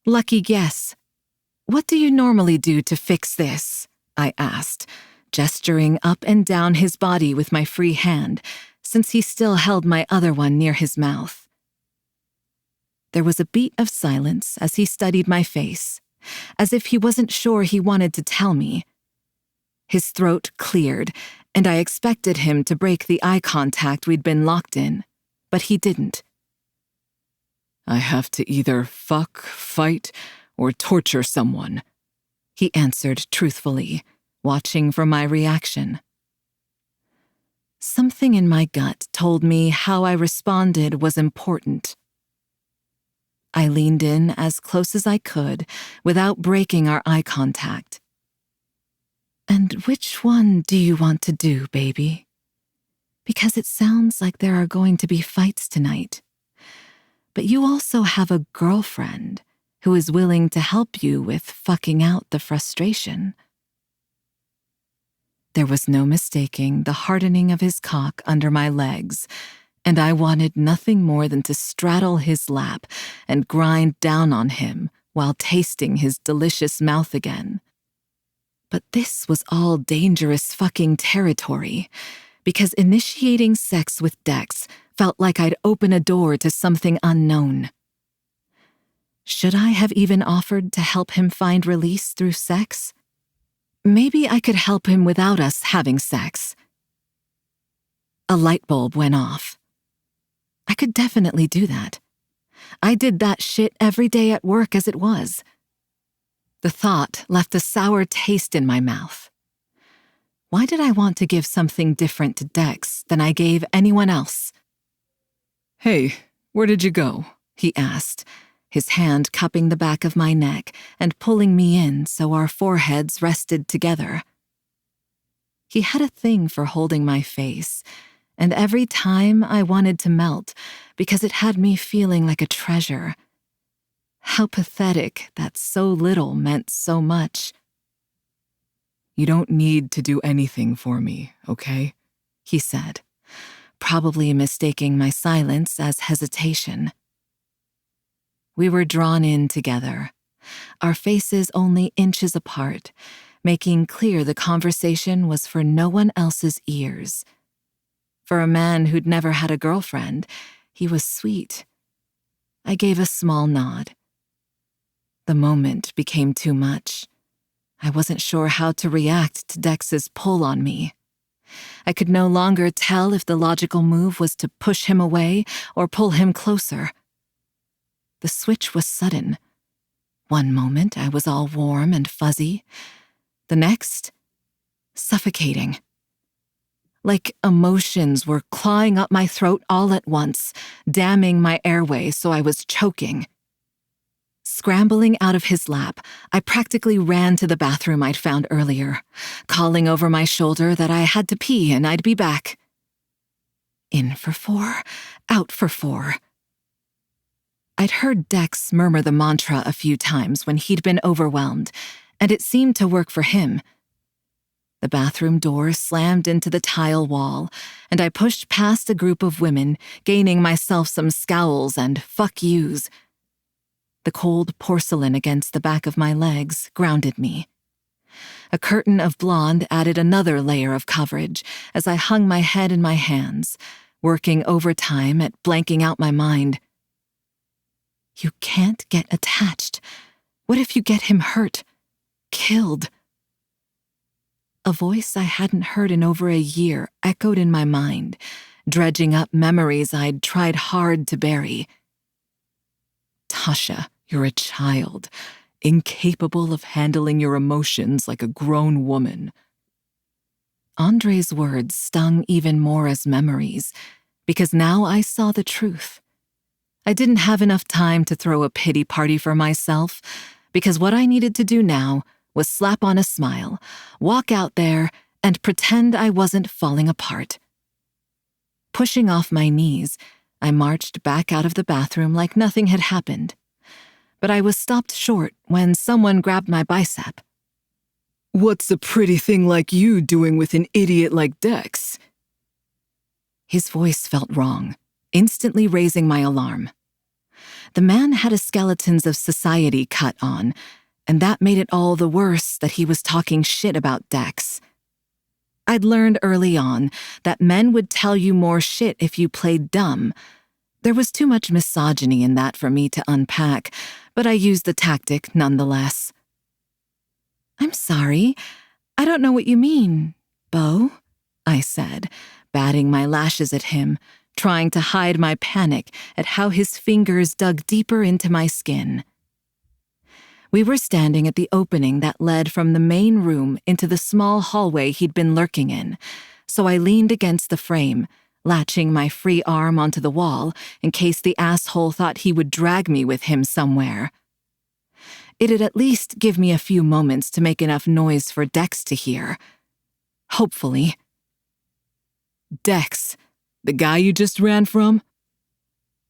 Lucky guess. What do you normally do to fix this? I asked, gesturing up and down his body with my free hand, since he still held my other one near his mouth. There was a beat of silence as he studied my face, as if he wasn't sure he wanted to tell me. His throat cleared, and I expected him to break the eye contact we'd been locked in, but he didn't. "I have to either fuck, fight, or torture someone," he answered truthfully, watching for my reaction. Something in my gut told me how I responded was important. I leaned in as close as I could without breaking our eye contact. "And which one do you want to do, baby? Because it sounds like there are going to be fights tonight. But you also have a girlfriend who is willing to help you with fucking out the frustration." There was no mistaking the hardening of his cock under my legs, and I wanted nothing more than to straddle his lap and grind down on him while tasting his delicious mouth again. But this was all dangerous fucking territory, because initiating sex with Dex felt like I'd open a door to something unknown. Should I have even offered to help him find release through sex? Maybe I could help him without us having sex. A light bulb went off. I could definitely do that. I did that shit every day at work as it was. The thought left a sour taste in my mouth. Why did I want to give something different to Dex than I gave anyone else? "Hey, where did you go?" he asked, his hand cupping the back of my neck and pulling me in so our foreheads rested together. He had a thing for holding my face, and every time I wanted to melt because it had me feeling like a treasure. How pathetic that so little meant so much. "You don't need to do anything for me, okay?" he said, probably mistaking my silence as hesitation. We were drawn in together, our faces only inches apart, making clear the conversation was for no one else's ears. For a man who'd never had a girlfriend, he was sweet. I gave a small nod. The moment became too much. I wasn't sure how to react to Dex's pull on me. I could no longer tell if the logical move was to push him away or pull him closer. The switch was sudden. One moment I was all warm and fuzzy. The next, suffocating. Like emotions were clawing up my throat all at once, damming my airway so I was choking. Scrambling out of his lap, I practically ran to the bathroom I'd found earlier, calling over my shoulder that I had to pee and I'd be back. In for 4, out for 4. I'd heard Dex murmur the mantra a few times when he'd been overwhelmed, and it seemed to work for him. The bathroom door slammed into the tile wall, and I pushed past a group of women, gaining myself some scowls and fuck yous. The cold porcelain against the back of my legs grounded me. A curtain of blonde added another layer of coverage as I hung my head in my hands, working overtime at blanking out my mind. You can't get attached. What if you get him hurt? Killed? A voice I hadn't heard in over a year echoed in my mind, dredging up memories I'd tried hard to bury. Tasha, you're a child, incapable of handling your emotions like a grown woman. Andre's words stung even more as memories, because now I saw the truth. I didn't have enough time to throw a pity party for myself, because what I needed to do now was slap on a smile, walk out there, and pretend I wasn't falling apart. Pushing off my knees, I marched back out of the bathroom like nothing had happened. But I was stopped short when someone grabbed my bicep. What's a pretty thing like you doing with an idiot like Dex? His voice felt wrong, instantly raising my alarm. The man had a Skeletons of Society cut on, and that made it all the worse that he was talking shit about Dex. I'd learned early on that men would tell you more shit if you played dumb. There was too much misogyny in that for me to unpack, but I used the tactic nonetheless. I'm sorry, I don't know what you mean, Beau, I said, batting my lashes at him, trying to hide my panic at how his fingers dug deeper into my skin. We were standing at the opening that led from the main room into the small hallway he'd been lurking in, so I leaned against the frame, latching my free arm onto the wall in case the asshole thought he would drag me with him somewhere. It'd at least give me a few moments to make enough noise for Dex to hear. Hopefully. Dex, the guy you just ran from?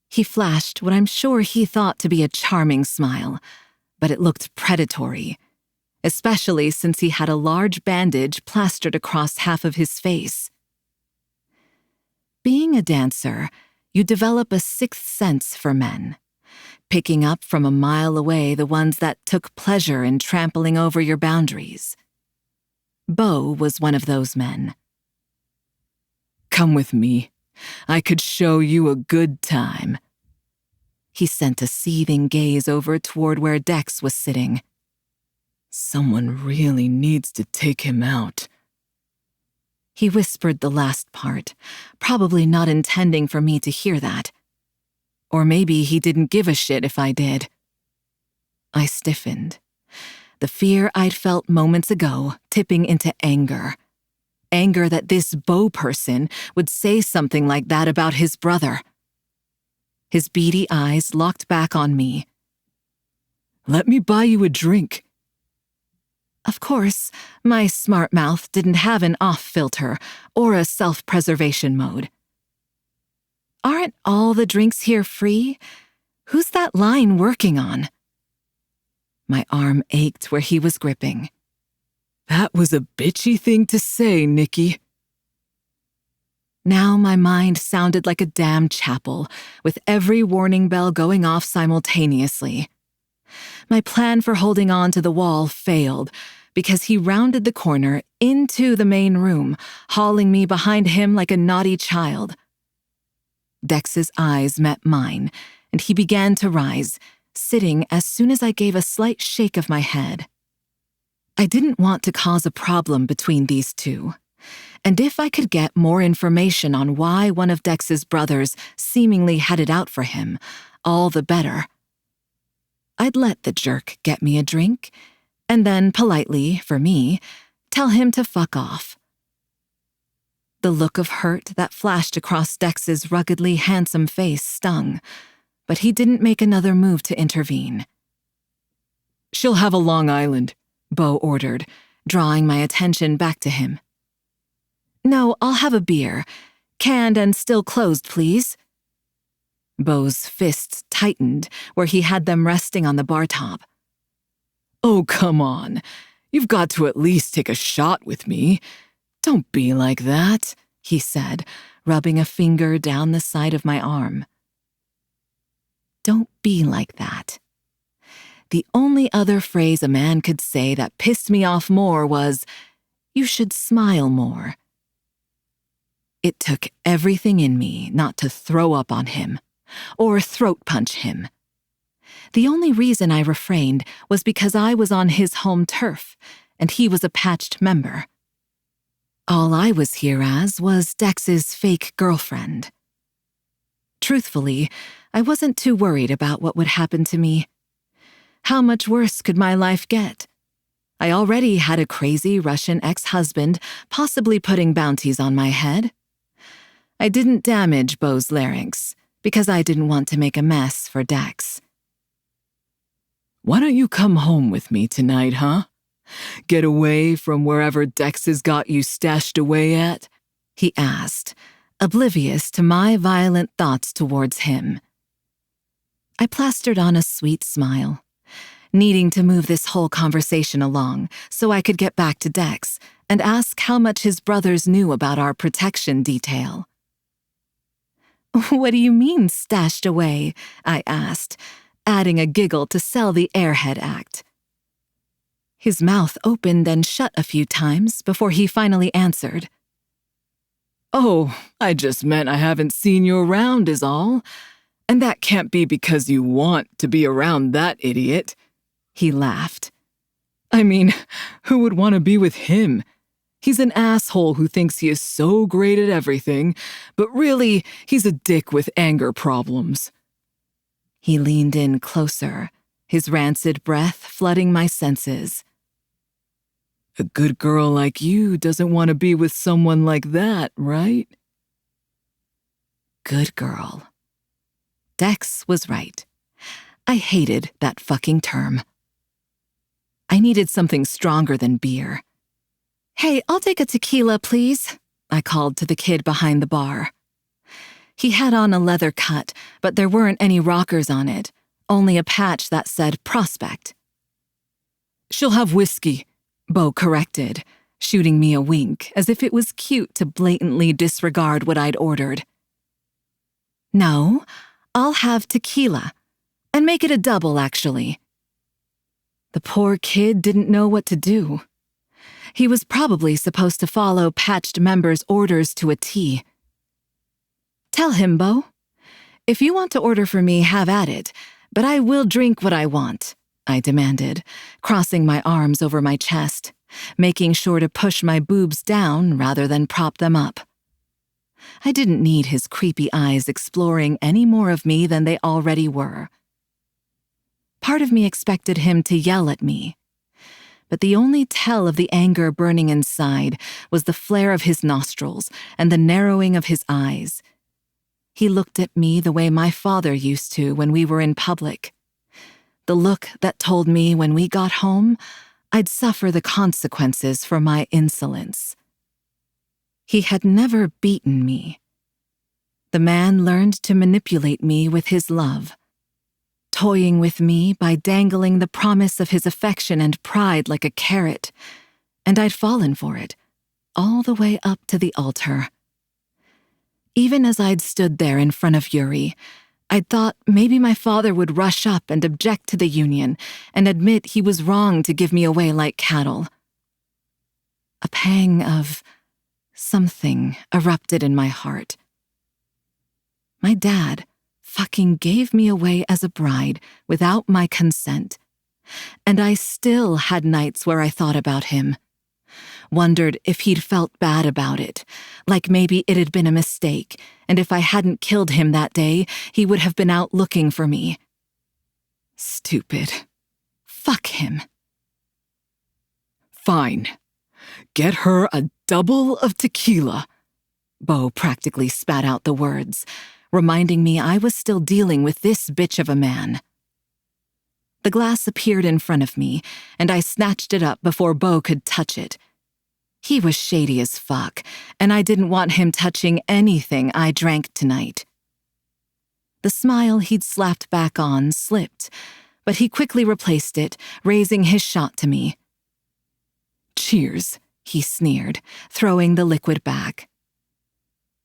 He flashed what I'm sure he thought to be a charming smile, but it looked predatory, especially since he had a large bandage plastered across half of his face. Being a dancer, you develop a sixth sense for men, picking up from a mile away the ones that took pleasure in trampling over your boundaries. Beau was one of those men. Come with me. I could show you a good time. He sent a seething gaze over toward where Dex was sitting. Someone really needs to take him out. He whispered the last part, probably not intending for me to hear that. Or maybe he didn't give a shit if I did. I stiffened. The fear I'd felt moments ago tipping into anger. Anger that this Beau person would say something like that about his brother. His beady eyes locked back on me. Let me buy you a drink. Of course, my smart mouth didn't have an off filter or a self-preservation mode. Aren't all the drinks here free? Who's that line working on? My arm ached where he was gripping. That was a bitchy thing to say, Nikki. Now my mind sounded like a damn chapel, with every warning bell going off simultaneously. My plan for holding on to the wall failed, because he rounded the corner into the main room, hauling me behind him like a naughty child. Dex's eyes met mine, and he began to rise, sitting as soon as I gave a slight shake of my head. I didn't want to cause a problem between these two, And if I could get more information on why one of Dex's brothers seemingly had it out for him, all the better. I'd let the jerk get me a drink, and then politely, for me, tell him to fuck off. The look of hurt that flashed across Dex's ruggedly handsome face stung, but he didn't make another move to intervene. "She'll have a Long Island," Bo ordered, drawing my attention back to him. "No, I'll have a beer. Canned and still closed, please." Bo's fists tightened where he had them resting on the bar top. "Oh, come on. You've got to at least take a shot with me. Don't be like that," he said, rubbing a finger down the side of my arm. Don't be like that. The only other phrase a man could say that pissed me off more was, "You should smile more." It took everything in me not to throw up on him or throat punch him. The only reason I refrained was because I was on his home turf and he was a patched member. All I was here as was Dex's fake girlfriend. Truthfully, I wasn't too worried about what would happen to me. How much worse could my life get? I already had a crazy Russian ex-husband possibly putting bounties on my head. I didn't damage Bo's larynx because I didn't want to make a mess for Dex. "Why don't you come home with me tonight, huh? Get away from wherever Dex has got you stashed away at?" he asked, oblivious to my violent thoughts towards him. I plastered on a sweet smile, needing to move this whole conversation along so I could get back to Dex and ask how much his brothers knew about our protection detail. "What do you mean, stashed away?" I asked, adding a giggle to sell the airhead act. His mouth opened and shut a few times before he finally answered. "Oh, I just meant I haven't seen you around is all. And that can't be because you want to be around that idiot." He laughed. "I mean, who would want to be with him? He's an asshole who thinks he is so great at everything, but really, he's a dick with anger problems." He leaned in closer, his rancid breath flooding my senses. "A good girl like you doesn't want to be with someone like that, right?" Good girl. Dex was right. I hated that fucking term. I needed something stronger than beer. "Hey, I'll take a tequila, please," I called to the kid behind the bar. He had on a leather cut, but there weren't any rockers on it, only a patch that said Prospect. "She'll have whiskey," Bo corrected, shooting me a wink as if it was cute to blatantly disregard what I'd ordered. "No, I'll have tequila, and make it a double, actually." The poor kid didn't know what to do. He was probably supposed to follow patched members' orders to a T. "Tell him, Bo. If you want to order for me, have at it, but I will drink what I want," I demanded, crossing my arms over my chest, making sure to push my boobs down rather than prop them up. I didn't need his creepy eyes exploring any more of me than they already were. Part of me expected him to yell at me, but the only tell of the anger burning inside was the flare of his nostrils and the narrowing of his eyes. He looked at me the way my father used to when we were in public. The look that told me when we got home, I'd suffer the consequences for my insolence. He had never beaten me. The man learned to manipulate me with his love, toying with me by dangling the promise of his affection and pride like a carrot, and I'd fallen for it, all the way up to the altar. Even as I'd stood there in front of Yuri, I'd thought maybe my father would rush up and object to the union and admit he was wrong to give me away like cattle. A pang of something erupted in my heart. My dad fucking gave me away as a bride without my consent, and I still had nights where I thought about him, Wondered if he'd felt bad about it, like maybe it had been a mistake, and if I hadn't killed him that day, he would have been out looking for me. Stupid. Fuck him. Fine. Get her a double of tequila. Bo practically spat out the words, reminding me I was still dealing with this bitch of a man. The glass appeared in front of me, and I snatched it up before Bo could touch it. He was shady as fuck, and I didn't want him touching anything I drank tonight. The smile he'd slapped back on slipped, but he quickly replaced it, raising his shot to me. Cheers, he sneered, throwing the liquid back.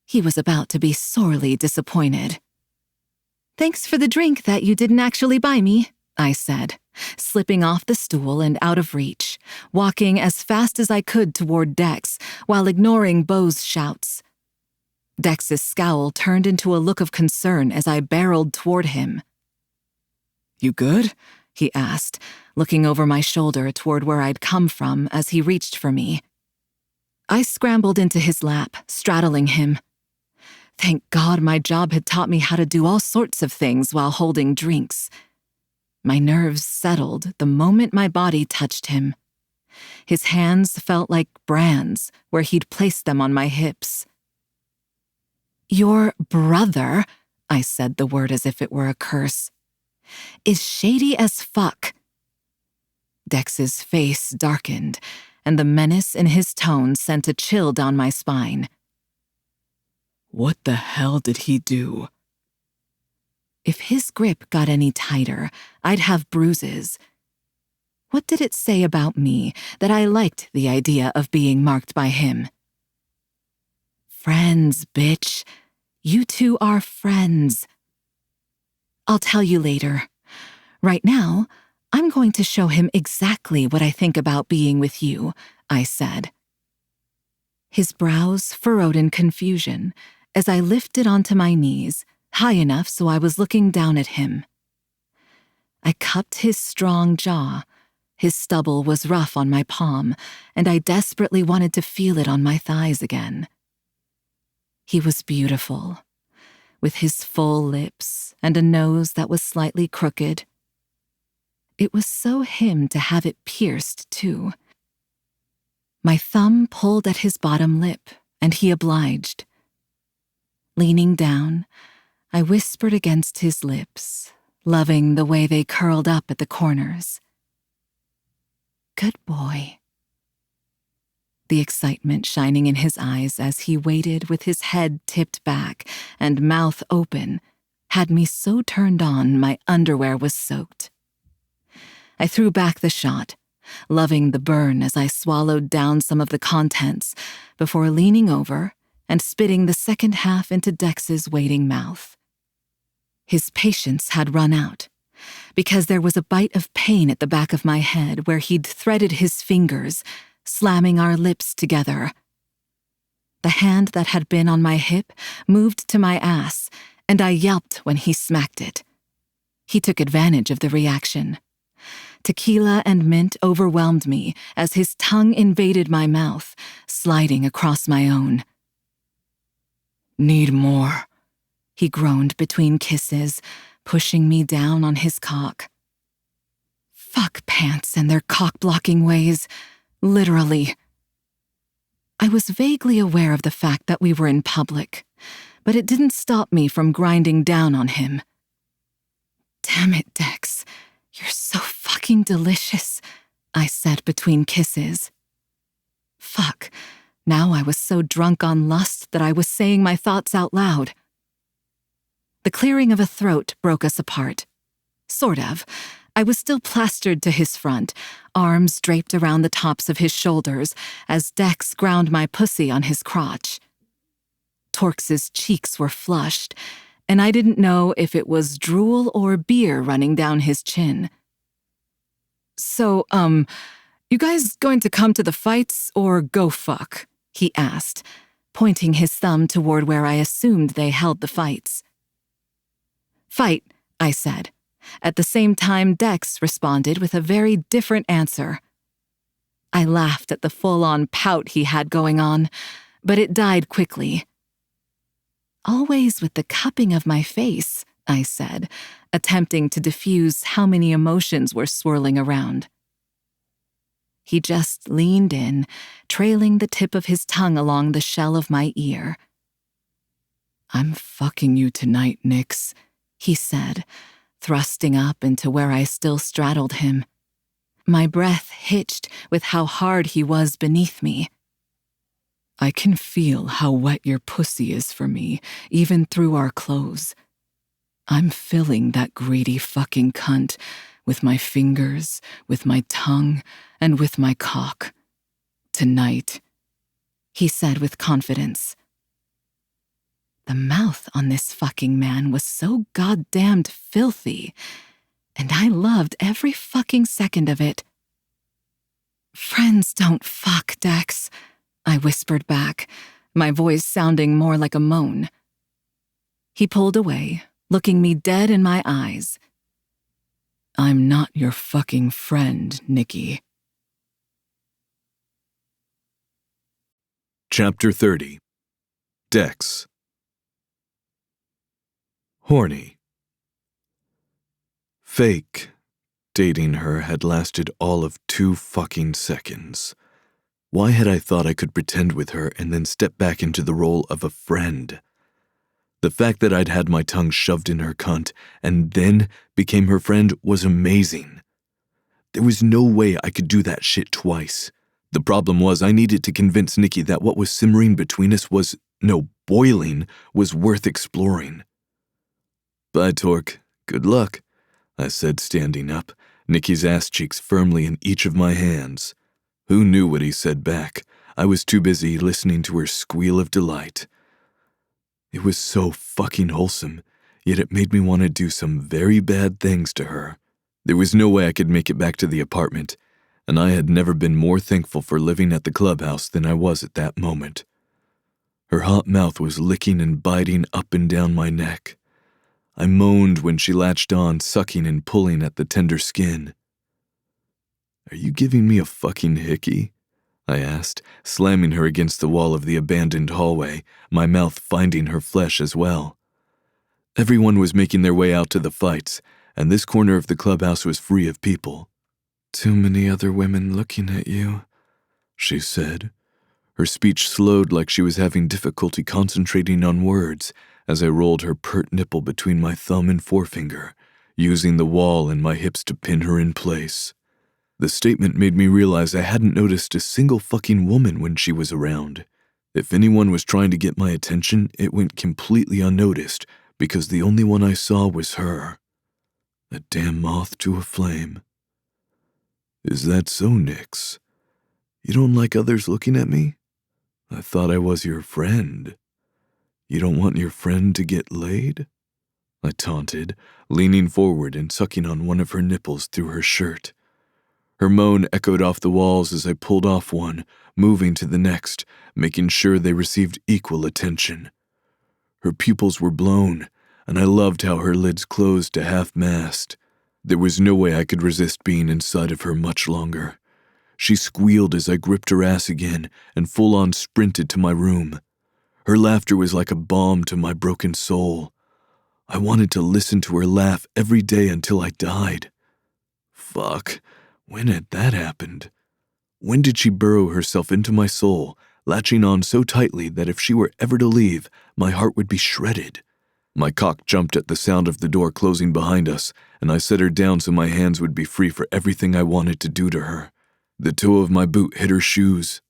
He was about to be sorely disappointed. Thanks for the drink that you didn't actually buy me, I said, slipping off the stool and out of reach, walking as fast as I could toward Dex while ignoring Bo's shouts. Dex's scowl turned into a look of concern as I barreled toward him. You good? He asked, looking over my shoulder toward where I'd come from as he reached for me. I scrambled into his lap, straddling him. Thank God my job had taught me how to do all sorts of things while holding drinks. My nerves settled the moment my body touched him. His hands felt like brands where he'd placed them on my hips. Your brother, I said the word as if it were a curse, is shady as fuck. Dex's face darkened, and the menace in his tone sent a chill down my spine. What the hell did he do? If his grip got any tighter, I'd have bruises. What did it say about me that I liked the idea of being marked by him? Friends, bitch. You two are friends. I'll tell you later. Right now, I'm going to show him exactly what I think about being with you, I said. His brows furrowed in confusion as I lifted onto my knees, high enough so I was looking down at him. I cupped his strong jaw. His stubble was rough on my palm, and I desperately wanted to feel it on my thighs again. He was beautiful, with his full lips and a nose that was slightly crooked. It was so him to have it pierced, too. My thumb pulled at his bottom lip, and he obliged. Leaning down, I whispered against his lips, loving the way they curled up at the corners. Good boy. The excitement shining in his eyes as he waited with his head tipped back and mouth open had me so turned on my underwear was soaked. I threw back the shot, loving the burn as I swallowed down some of the contents before leaning over and spitting the second half into Dex's waiting mouth. His patience had run out, because there was a bite of pain at the back of my head where he'd threaded his fingers, slamming our lips together. The hand that had been on my hip moved to my ass, and I yelped when he smacked it. He took advantage of the reaction. Tequila and mint overwhelmed me as his tongue invaded my mouth, sliding across my own. Need more, he groaned between kisses, pushing me down on his cock. Fuck pants and their cock-blocking ways, literally. I was vaguely aware of the fact that we were in public, but it didn't stop me from grinding down on him. Damn it, Dex, you're so fucking delicious, I said between kisses. Fuck. Now I was so drunk on lust that I was saying my thoughts out loud. The clearing of a throat broke us apart. Sort of. I was still plastered to his front, arms draped around the tops of his shoulders as Dex ground my pussy on his crotch. Torx's cheeks were flushed, and I didn't know if it was drool or beer running down his chin. So, you guys going to come to the fights or go fuck? He asked, pointing his thumb toward where I assumed they held the fights. Fight, I said. At the same time, Dex responded with a very different answer. I laughed at the full-on pout he had going on, but it died quickly. "Always with the cupping of my face," I said, attempting to diffuse how many emotions were swirling around. He just leaned in, trailing the tip of his tongue along the shell of my ear. "I'm fucking you tonight, Nix," he said, thrusting up into where I still straddled him. My breath hitched with how hard he was beneath me. "I can feel how wet your pussy is for me, even through our clothes. I'm filling that greedy fucking cunt with my fingers, with my tongue, and with my cock. Tonight," he said with confidence. The mouth on this fucking man was so goddamned filthy, and I loved every fucking second of it. "Friends don't fuck, Dex," I whispered back, my voice sounding more like a moan. He pulled away, looking me dead in my eyes. "I'm not your fucking friend, Nikki." Chapter 30. Dex. Horny. Fake. Dating her had lasted all of 2 fucking seconds. Why had I thought I could pretend with her and then step back into the role of a friend? The fact that I'd had my tongue shoved in her cunt and then became her friend was amazing. There was no way I could do that shit twice. The problem was I needed to convince Nikki that what was simmering between us was, no, boiling, was worth exploring. "Bye, Torque. Good luck," I said, standing up, Nikki's ass cheeks firmly in each of my hands. Who knew what he said back? I was too busy listening to her squeal of delight. It was so fucking wholesome, yet it made me want to do some very bad things to her. There was no way I could make it back to the apartment, and I had never been more thankful for living at the clubhouse than I was at that moment. Her hot mouth was licking and biting up and down my neck. I moaned when she latched on, sucking and pulling at the tender skin. "Are you giving me a fucking hickey?" I asked, slamming her against the wall of the abandoned hallway, my mouth finding her flesh as well. Everyone was making their way out to the fights, and this corner of the clubhouse was free of people. "Too many other women looking at you," she said. Her speech slowed like she was having difficulty concentrating on words as I rolled her pert nipple between my thumb and forefinger, using the wall and my hips to pin her in place. The statement made me realize I hadn't noticed a single fucking woman when she was around. If anyone was trying to get my attention, it went completely unnoticed because the only one I saw was her. A damn moth to a flame. "Is that so, Nix? You don't like others looking at me? I thought I was your friend. You don't want your friend to get laid?" I taunted, leaning forward and sucking on one of her nipples through her shirt. Her moan echoed off the walls as I pulled off one, moving to the next, making sure they received equal attention. Her pupils were blown, and I loved how her lids closed to half-mast. There was no way I could resist being inside of her much longer. She squealed as I gripped her ass again and full-on sprinted to my room. Her laughter was like a balm to my broken soul. I wanted to listen to her laugh every day until I died. Fuck, when had that happened? When did she burrow herself into my soul, latching on so tightly that if she were ever to leave, my heart would be shredded? My cock jumped at the sound of the door closing behind us, and I set her down so my hands would be free for everything I wanted to do to her. The toe of my boot hit her shoes.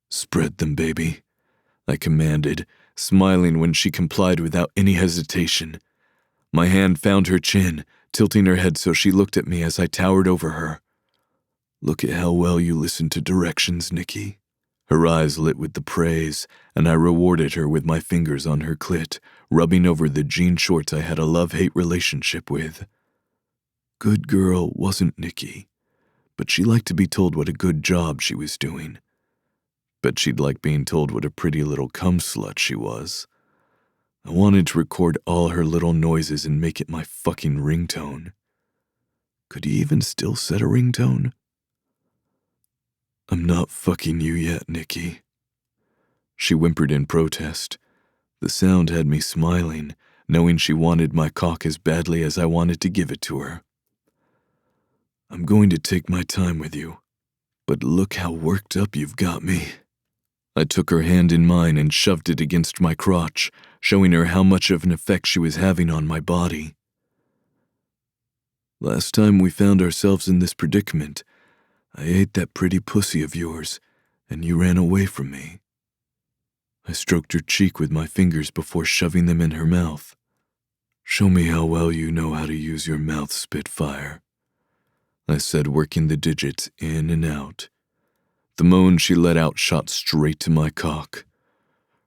"Spread them, baby," I commanded, smiling when she complied without any hesitation. My hand found her chin, tilting her head so she looked at me as I towered over her. "Look at how well you listen to directions, Nikki." Her eyes lit with the praise, and I rewarded her with my fingers on her clit, rubbing over the jean shorts I had a love-hate relationship with. Good girl wasn't Nikki, but she liked to be told what a good job she was doing. Bet she'd like being told what a pretty little cum-slut she was. I wanted to record all her little noises and make it my fucking ringtone. Could you even still set a ringtone? I'm not fucking you yet, Nikki. She whimpered in protest. The sound had me smiling, knowing she wanted my cock as badly as I wanted to give it to her. I'm going to take my time with you, but look how worked up you've got me. I took her hand in mine and shoved it against my crotch, showing her how much of an effect she was having on my body. Last time we found ourselves in this predicament, I ate that pretty pussy of yours, and you ran away from me. I stroked her cheek with my fingers before shoving them in her mouth. Show me how well you know how to use your mouth, Spitfire, I said, working the digits in and out. The moan she let out shot straight to my cock.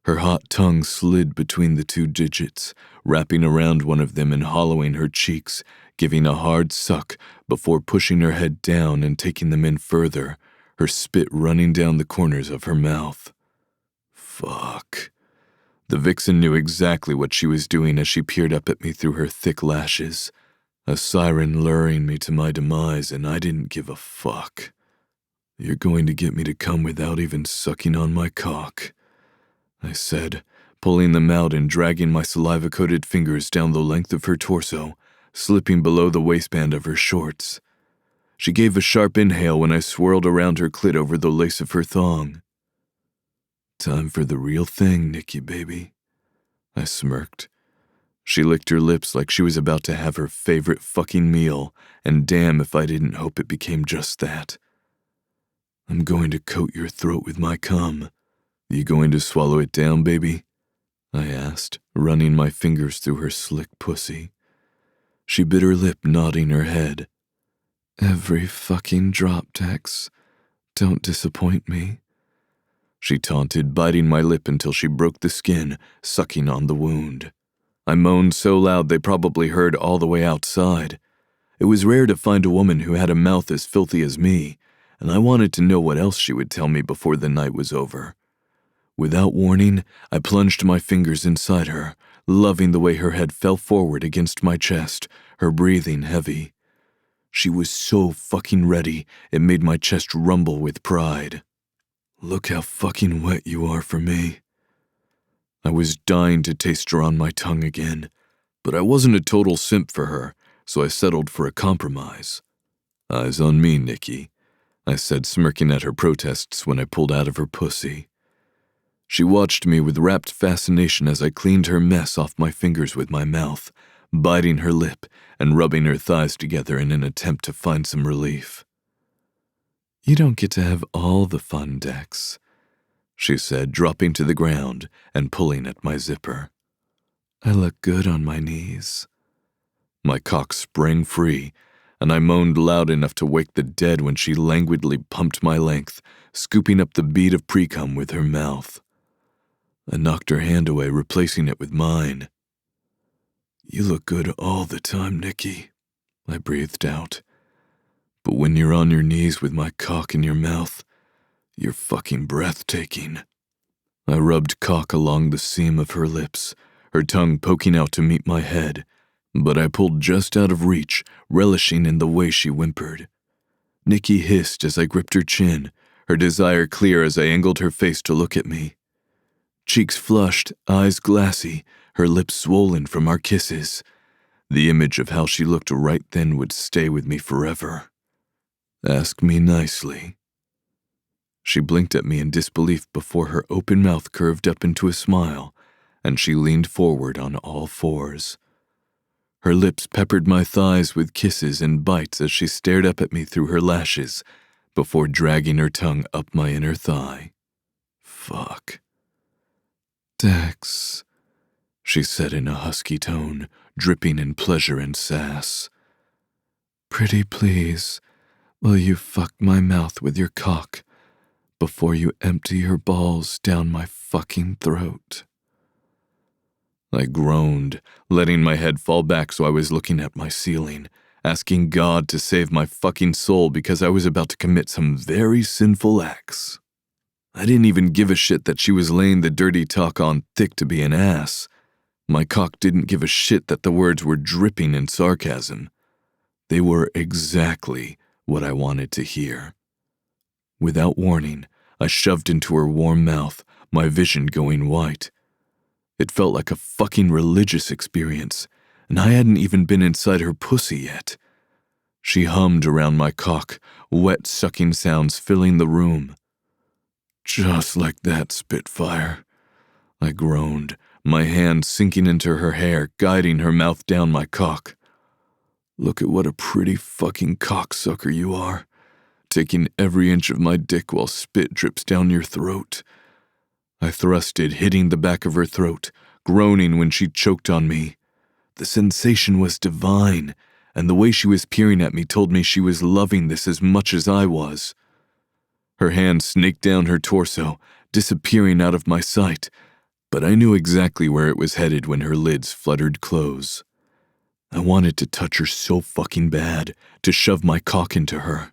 Her hot tongue slid between the two digits, wrapping around one of them and hollowing her cheeks, giving a hard suck before pushing her head down and taking them in further, her spit running down the corners of her mouth. Fuck. The vixen knew exactly what she was doing as she peered up at me through her thick lashes. A siren luring me to my demise, and I didn't give a fuck. You're going to get me to come without even sucking on my cock, I said, pulling them out and dragging my saliva-coated fingers down the length of her torso, slipping below the waistband of her shorts. She gave a sharp inhale when I swirled around her clit over the lace of her thong. Time for the real thing, Nikki, baby, I smirked. She licked her lips like she was about to have her favorite fucking meal, and damn if I didn't hope it became just that. I'm going to coat your throat with my cum. You going to swallow it down, baby? I asked, running my fingers through her slick pussy. She bit her lip, nodding her head. Every fucking drop, Tex. Don't disappoint me. She taunted, biting my lip until she broke the skin, sucking on the wound. I moaned so loud they probably heard all the way outside. It was rare to find a woman who had a mouth as filthy as me, and I wanted to know what else she would tell me before the night was over. Without warning, I plunged my fingers inside her, loving the way her head fell forward against my chest, her breathing heavy. She was so fucking ready, it made my chest rumble with pride. Look how fucking wet you are for me. I was dying to taste her on my tongue again, but I wasn't a total simp for her, so I settled for a compromise. Eyes on me, Nikki, I said, smirking at her protests when I pulled out of her pussy. She watched me with rapt fascination as I cleaned her mess off my fingers with my mouth, biting her lip and rubbing her thighs together in an attempt to find some relief. You don't get to have all the fun, Dex, she said, dropping to the ground and pulling at my zipper. I look good on my knees. My cock sprang free, and I moaned loud enough to wake the dead when she languidly pumped my length, scooping up the bead of pre-cum with her mouth. I knocked her hand away, replacing it with mine. You look good all the time, Nikki, I breathed out. But when you're on your knees with my cock in your mouth, you're fucking breathtaking. I rubbed cock along the seam of her lips, her tongue poking out to meet my head, but I pulled just out of reach, relishing in the way she whimpered. Nikki hissed as I gripped her chin, her desire clear as I angled her face to look at me. Cheeks flushed, eyes glassy, her lips swollen from our kisses. The image of how she looked right then would stay with me forever. Ask me nicely. She blinked at me in disbelief before her open mouth curved up into a smile, and she leaned forward on all fours. Her lips peppered my thighs with kisses and bites as she stared up at me through her lashes, before dragging her tongue up my inner thigh. Fuck. Dex, she said in a husky tone, dripping in pleasure and sass. Pretty please, will you fuck my mouth with your cock before you empty your balls down my fucking throat? I groaned, letting my head fall back so I was looking at my ceiling, asking God to save my fucking soul because I was about to commit some very sinful acts. I didn't even give a shit that she was laying the dirty talk on thick to be an ass. My cock didn't give a shit that the words were dripping in sarcasm. They were exactly what I wanted to hear. Without warning, I shoved into her warm mouth, my vision going white. It felt like a fucking religious experience, and I hadn't even been inside her pussy yet. She hummed around my cock, wet sucking sounds filling the room. "Just like that, Spitfire," I groaned, my hand sinking into her hair, guiding her mouth down my cock. "Look at what a pretty fucking cocksucker you are, taking every inch of my dick while spit drips down your throat." I thrusted, hitting the back of her throat, groaning when she choked on me. The sensation was divine, and the way she was peering at me told me she was loving this as much as I was. Her hand snaked down her torso, disappearing out of my sight, but I knew exactly where it was headed when her lids fluttered close. I wanted to touch her so fucking bad, to shove my cock into her.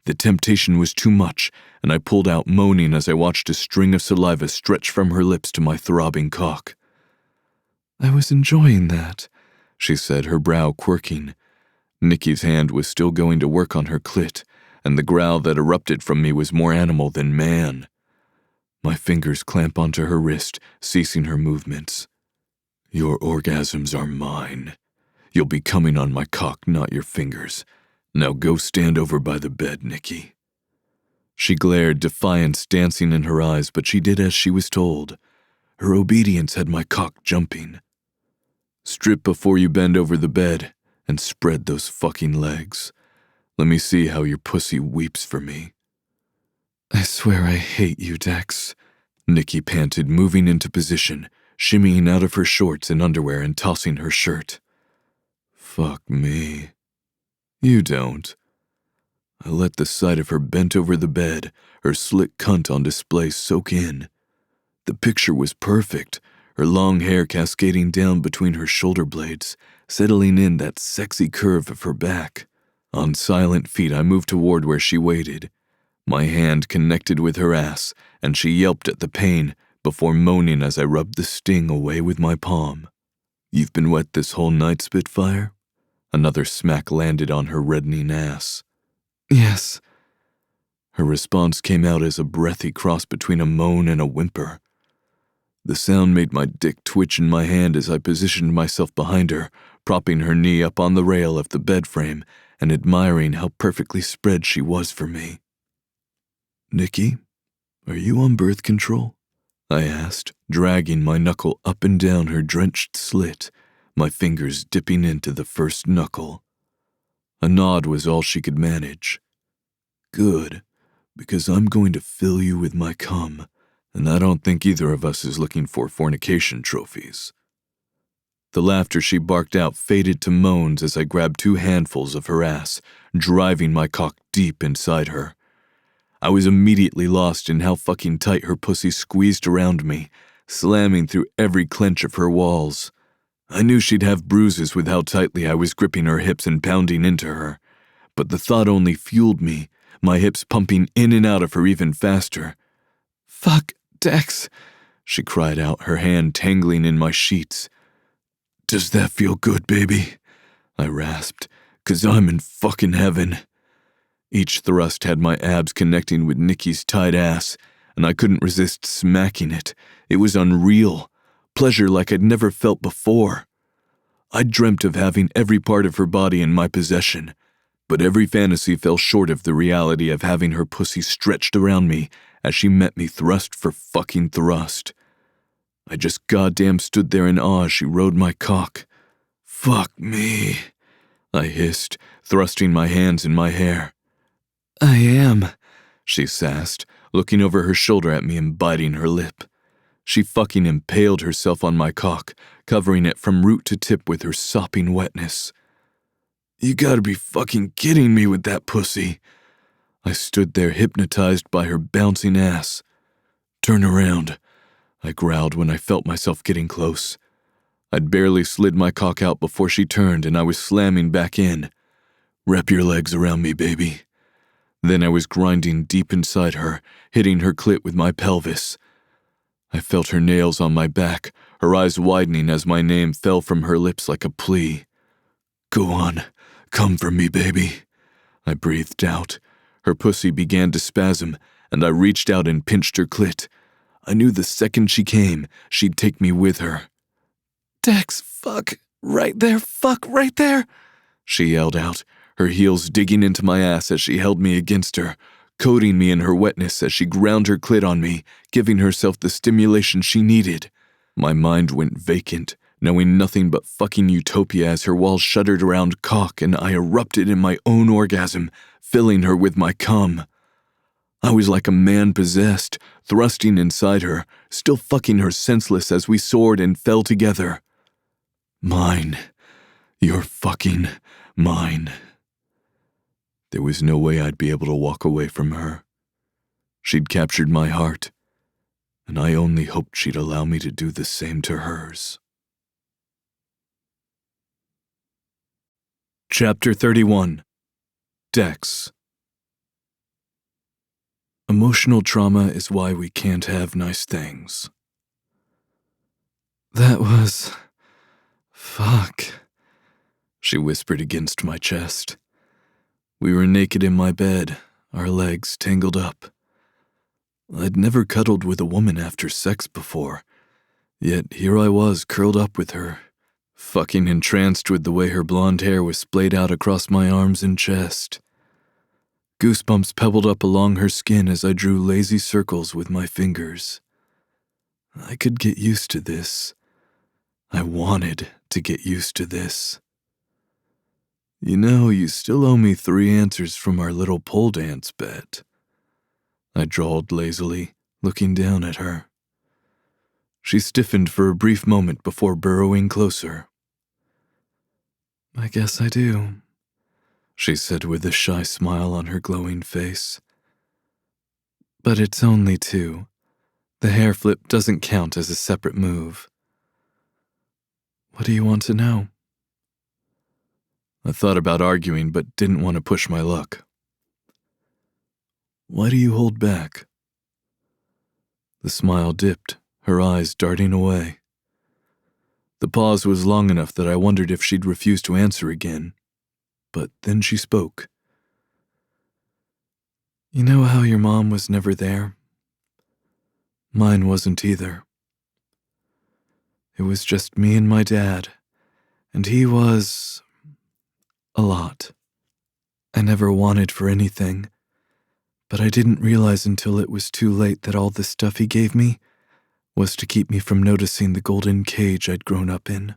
The temptation was too much, and I pulled out moaning as I watched a string of saliva stretch from her lips to my throbbing cock. "I was enjoying that," she said, her brow quirking. Nikki's hand was still going to work on her clit, and the growl that erupted from me was more animal than man. My fingers clamp onto her wrist, ceasing her movements. "Your orgasms are mine. You'll be coming on my cock, not your fingers. Now go stand over by the bed, Nikki." She glared, defiance dancing in her eyes, but she did as she was told. Her obedience had my cock jumping. "Strip before you bend over the bed, and spread those fucking legs. Let me see how your pussy weeps for me." "I swear I hate you, Dex," Nikki panted, moving into position, shimmying out of her shorts and underwear and tossing her shirt. "Fuck me. You don't." I let the sight of her bent over the bed, her slick cunt on display, soak in. The picture was perfect, her long hair cascading down between her shoulder blades, settling in that sexy curve of her back. On silent feet, I moved toward where she waited. My hand connected with her ass, and she yelped at the pain before moaning as I rubbed the sting away with my palm. "You've been wet this whole night, Spitfire?" Another smack landed on her reddening ass. "Yes." Her response came out as a breathy cross between a moan and a whimper. The sound made my dick twitch in my hand as I positioned myself behind her, propping her knee up on the rail of the bed frame and admiring how perfectly spread she was for me. "Nikki, are you on birth control?" I asked, dragging my knuckle up and down her drenched slit, my fingers dipping into the first knuckle. A nod was all she could manage. "Good, because I'm going to fill you with my cum, and I don't think either of us is looking for fornication trophies." The laughter she barked out faded to moans as I grabbed 2 handfuls of her ass, driving my cock deep inside her. I was immediately lost in how fucking tight her pussy squeezed around me, slamming through every clench of her walls. I knew she'd have bruises with how tightly I was gripping her hips and pounding into her, but the thought only fueled me, my hips pumping in and out of her even faster. "Fuck, Dex," she cried out, her hand tangling in my sheets. "Does that feel good, baby?" I rasped, "'cause I'm in fucking heaven." Each thrust had my abs connecting with Nikki's tight ass, and I couldn't resist smacking it. It was unreal. Pleasure like I'd never felt before. I dreamt of having every part of her body in my possession, but every fantasy fell short of the reality of having her pussy stretched around me as she met me thrust for fucking thrust. I just goddamn stood there in awe as she rode my cock. "Fuck me," I hissed, thrusting my hands in my hair. "I am," she sassed, looking over her shoulder at me and biting her lip. She fucking impaled herself on my cock, covering it from root to tip with her sopping wetness. "You gotta be fucking kidding me with that pussy." I stood there hypnotized by her bouncing ass. "Turn around," I growled when I felt myself getting close. I'd barely slid my cock out before she turned and I was slamming back in. "Wrap your legs around me, baby." Then I was grinding deep inside her, hitting her clit with my pelvis. I felt her nails on my back, her eyes widening as my name fell from her lips like a plea. "Go on, come for me, baby," I breathed out, Her pussy began to spasm, and I reached out and pinched her clit. I knew the second she came, she'd take me with her. "Dex, fuck, right there, fuck, right there," she yelled out, her heels digging into my ass as she held me against her, coating me in her wetness as she ground her clit on me, giving herself the stimulation she needed. My mind went vacant, knowing nothing but fucking utopia as her walls shuddered around cock and I erupted in my own orgasm, filling her with my cum. I was like a man possessed, thrusting inside her, still fucking her senseless as we soared and fell together. Mine. You're fucking mine. There was no way I'd be able to walk away from her. She'd captured my heart, and I only hoped she'd allow me to do the same to hers. Chapter 31. Dex. Emotional trauma is why we can't have nice things. That was... fuck, she whispered against my chest. We were naked in my bed, our legs tangled up. I'd never cuddled with a woman after sex before, yet here I was curled up with her, fucking entranced with the way her blonde hair was splayed out across my arms and chest. Goosebumps pebbled up along her skin as I drew lazy circles with my fingers. I could get used to this. I wanted to get used to this. You know, you still owe me 3 answers from our little pole dance bet, I drawled lazily, looking down at her. She stiffened for a brief moment before burrowing closer. I guess I do, she said with a shy smile on her glowing face. But it's only 2. The hair flip doesn't count as a separate move. What do you want to know? I thought about arguing, but didn't want to push my luck. Why do you hold back? The smile dipped, her eyes darting away. The pause was long enough that I wondered if she'd refuse to answer again, but then she spoke. You know how your mom was never there? Mine wasn't either. It was just me and my dad, and he was... a lot. I never wanted for anything, but I didn't realize until it was too late that all the stuff he gave me was to keep me from noticing the golden cage I'd grown up in.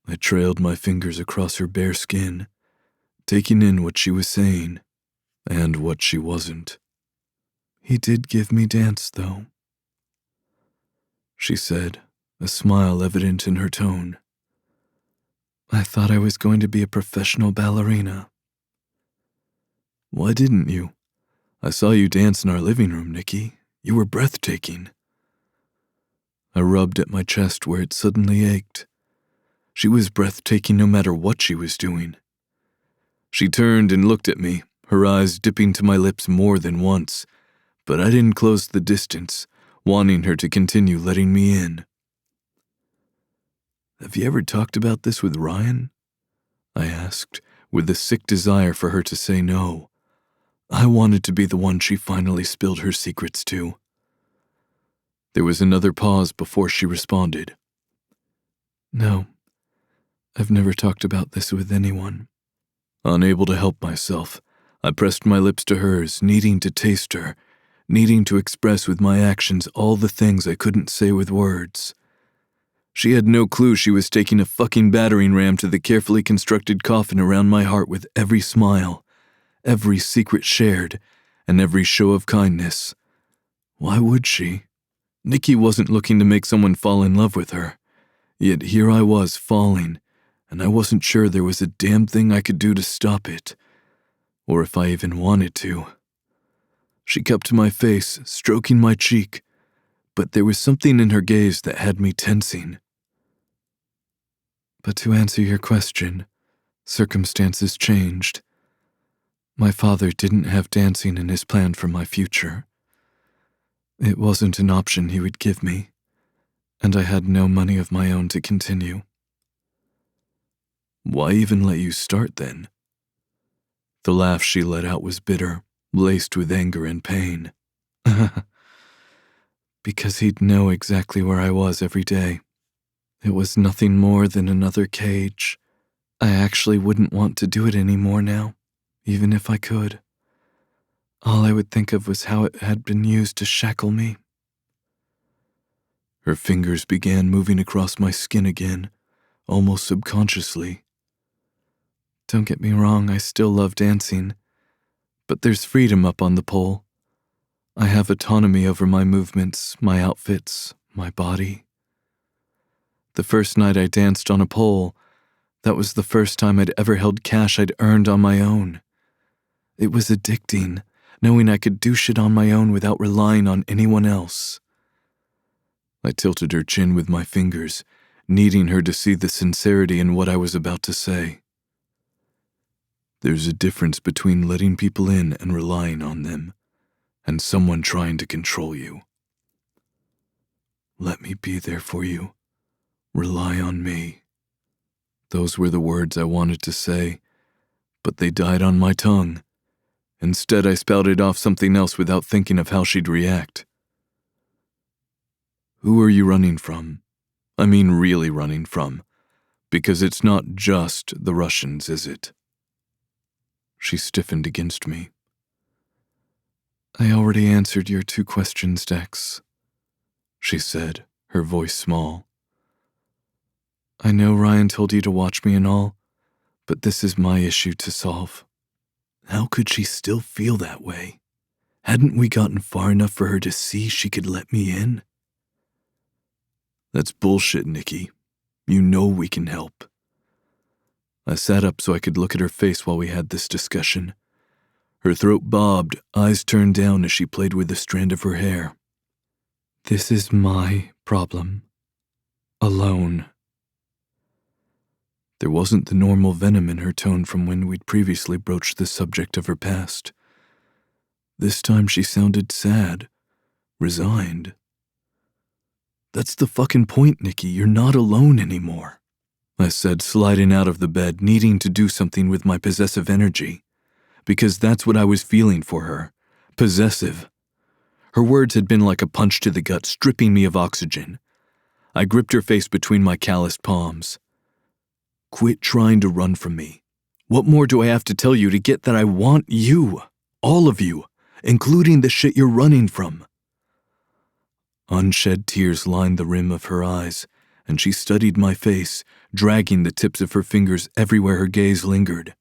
I trailed my fingers across her bare skin, taking in what she was saying, and what she wasn't. He did give me dance, though, she said, a smile evident in her tone. I thought I was going to be a professional ballerina. Why didn't you? I saw you dance in our living room, Nikki. You were breathtaking. I rubbed at my chest where it suddenly ached. She was breathtaking no matter what she was doing. She turned and looked at me, her eyes dipping to my lips more than once, but I didn't close the distance, wanting her to continue letting me in. Have you ever talked about this with Ryan? I asked, with a sick desire for her to say no. I wanted to be the one she finally spilled her secrets to. There was another pause before she responded. No, I've never talked about this with anyone. Unable to help myself, I pressed my lips to hers, needing to taste her, needing to express with my actions all the things I couldn't say with words. She had no clue she was taking a fucking battering ram to the carefully constructed coffin around my heart with every smile, every secret shared, and every show of kindness. Why would she? Nikki wasn't looking to make someone fall in love with her. Yet here I was falling, and I wasn't sure there was a damn thing I could do to stop it, or if I even wanted to. She cupped my face, stroking my cheek, but there was something in her gaze that had me tensing. But to answer your question, circumstances changed. My father didn't have dancing in his plan for my future. It wasn't an option he would give me, and I had no money of my own to continue. Why even let you start then? The laugh she let out was bitter, laced with anger and pain. Because he'd know exactly where I was every day. It was nothing more than another cage. I actually wouldn't want to do it anymore now, even if I could. All I would think of was how it had been used to shackle me. Her fingers began moving across my skin again, almost subconsciously. Don't get me wrong, I still love dancing, but there's freedom up on the pole. I have autonomy over my movements, my outfits, my body. The first night I danced on a pole, that was the first time I'd ever held cash I'd earned on my own. It was addicting, knowing I could do shit on my own without relying on anyone else. I tilted her chin with my fingers, needing her to see the sincerity in what I was about to say. There's a difference between letting people in and relying on them, and someone trying to control you. Let me be there for you. Rely on me. Those were the words I wanted to say, but they died on my tongue. Instead, I spouted off something else without thinking of how she'd react. Who are you running from? I mean really running from, because it's not just the Russians, is it? She stiffened against me. I already answered your 2 questions, Dex, she said, her voice small. I know Ryan told you to watch me and all, but this is my issue to solve. How could she still feel that way? Hadn't we gotten far enough for her to see she could let me in? That's bullshit, Nikki. You know we can help. I sat up so I could look at her face while we had this discussion. Her throat bobbed, eyes turned down as she played with the strand of her hair. This is my problem. Alone. There wasn't the normal venom in her tone from when we'd previously broached the subject of her past. This time she sounded sad, resigned. That's the fucking point, Nikki. You're not alone anymore, I said, sliding out of the bed, needing to do something with my possessive energy. Because that's what I was feeling for her. Possessive. Her words had been like a punch to the gut, stripping me of oxygen. I gripped her face between my calloused palms. Quit trying to run from me. What more do I have to tell you to get that I want you? All of you, including the shit you're running from. Unshed tears lined the rim of her eyes, and she studied my face, dragging the tips of her fingers everywhere her gaze lingered.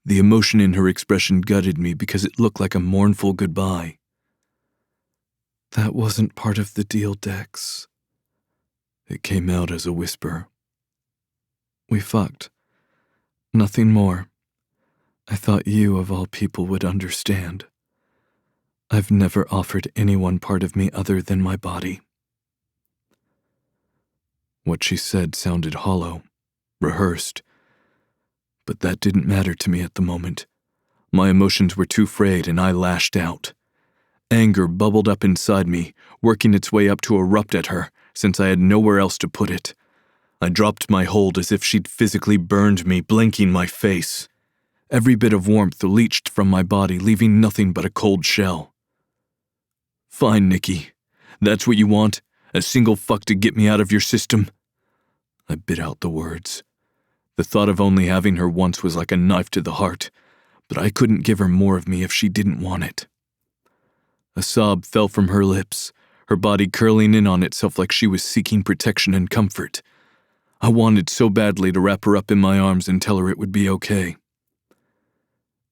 The emotion in her expression gutted me because it looked like a mournful goodbye. That wasn't part of the deal, Dex. It came out as a whisper. We fucked. Nothing more. I thought you, of all people, would understand. I've never offered anyone part of me other than my body. What she said sounded hollow, rehearsed. But that didn't matter to me at the moment. My emotions were too frayed and I lashed out. Anger bubbled up inside me, working its way up to erupt at her, since I had nowhere else to put it. I dropped my hold as if she'd physically burned me, blinking my face. Every bit of warmth leached from my body, leaving nothing but a cold shell. Fine, Nikki. That's what you want? A single fuck to get me out of your system? I bit out the words. The thought of only having her once was like a knife to the heart, but I couldn't give her more of me if she didn't want it. A sob fell from her lips, her body curling in on itself like she was seeking protection and comfort. I wanted so badly to wrap her up in my arms and tell her it would be okay.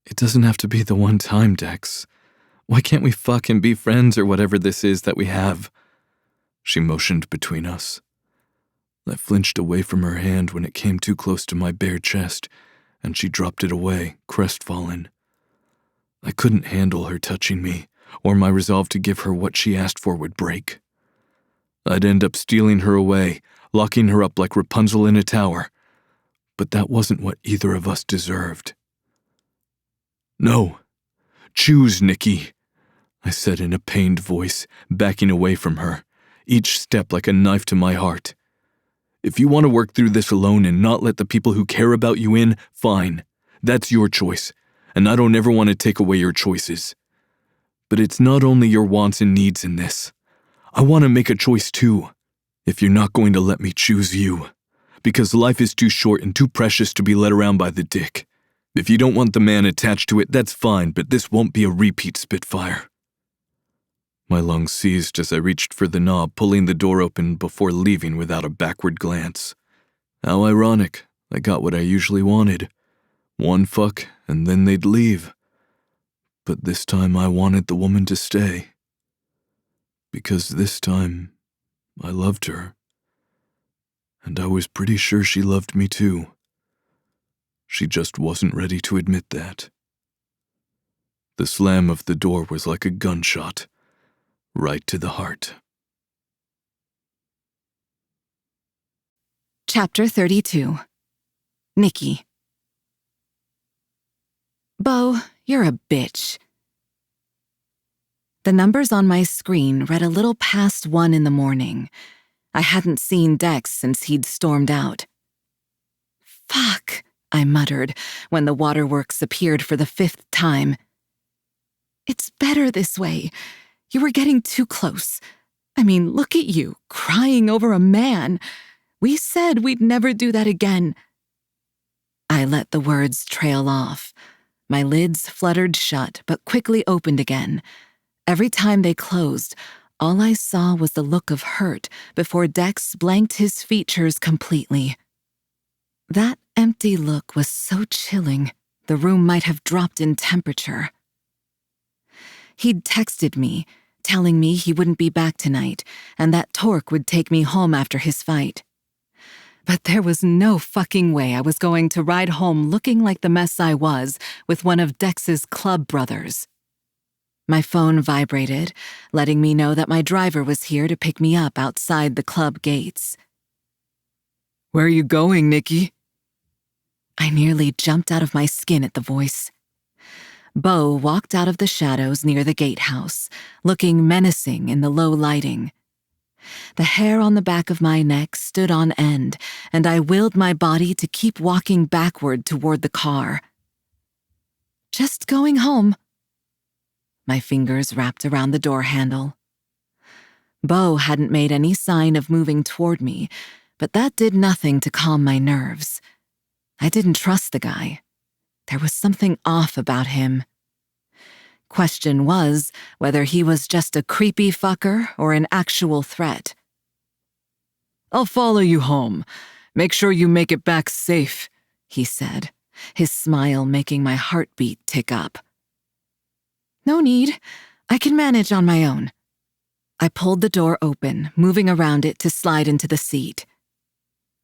It doesn't have to be the one time, Dex. Why can't we fuck and be friends or whatever this is that we have? She motioned between us. I flinched away from her hand when it came too close to my bare chest, and she dropped it away, crestfallen. I couldn't handle her touching me, or my resolve to give her what she asked for would break. I'd end up stealing her away, locking her up like Rapunzel in a tower, but that wasn't what either of us deserved. No. Choose, Nikki, I said in a pained voice, backing away from her, each step like a knife to my heart. If you want to work through this alone and not let the people who care about you in, fine. That's your choice. and I don't ever want to take away your choices. But it's not only your wants and needs in this. I want to make a choice too, if you're not going to let me choose you. Because life is too short and too precious to be led around by the dick. If you don't want the man attached to it, that's fine, but this won't be a repeat Spitfire. My lungs seized as I reached for the knob, pulling the door open before leaving without a backward glance. How ironic, I got what I usually wanted. One fuck, and then they'd leave. But this time I wanted the woman to stay. Because this time, I loved her. And I was pretty sure she loved me too. She just wasn't ready to admit that. The slam of the door was like a gunshot, right to the heart. Chapter 32. Nikki. Bo, you're a bitch. The numbers on my screen read a little past 1 in the morning. I hadn't seen Dex since he'd stormed out. Fuck, I muttered when the waterworks appeared for the 5th time. It's better this way. You were getting too close. I mean, look at you, crying over a man. We said we'd never do that again. I let the words trail off. My lids fluttered shut, but quickly opened again. Every time they closed, all I saw was the look of hurt before Dex blanked his features completely. That empty look was so chilling, the room might have dropped in temperature. He'd texted me, telling me he wouldn't be back tonight and that Torque would take me home after his fight. But there was no fucking way I was going to ride home looking like the mess I was with one of Dex's club brothers. My phone vibrated, letting me know that my driver was here to pick me up outside the club gates. Where are you going, Nikki? I nearly jumped out of my skin at the voice. Bo walked out of the shadows near the gatehouse, looking menacing in the low lighting. The hair on the back of my neck stood on end, and I willed my body to keep walking backward toward the car. Just going home. My fingers wrapped around the door handle. Bo hadn't made any sign of moving toward me, but that did nothing to calm my nerves. I didn't trust the guy. There was something off about him. Question was whether he was just a creepy fucker or an actual threat. I'll follow you home. Make sure you make it back safe, he said, his smile making my heartbeat tick up. No need. I can manage on my own. I pulled the door open, moving around it to slide into the seat.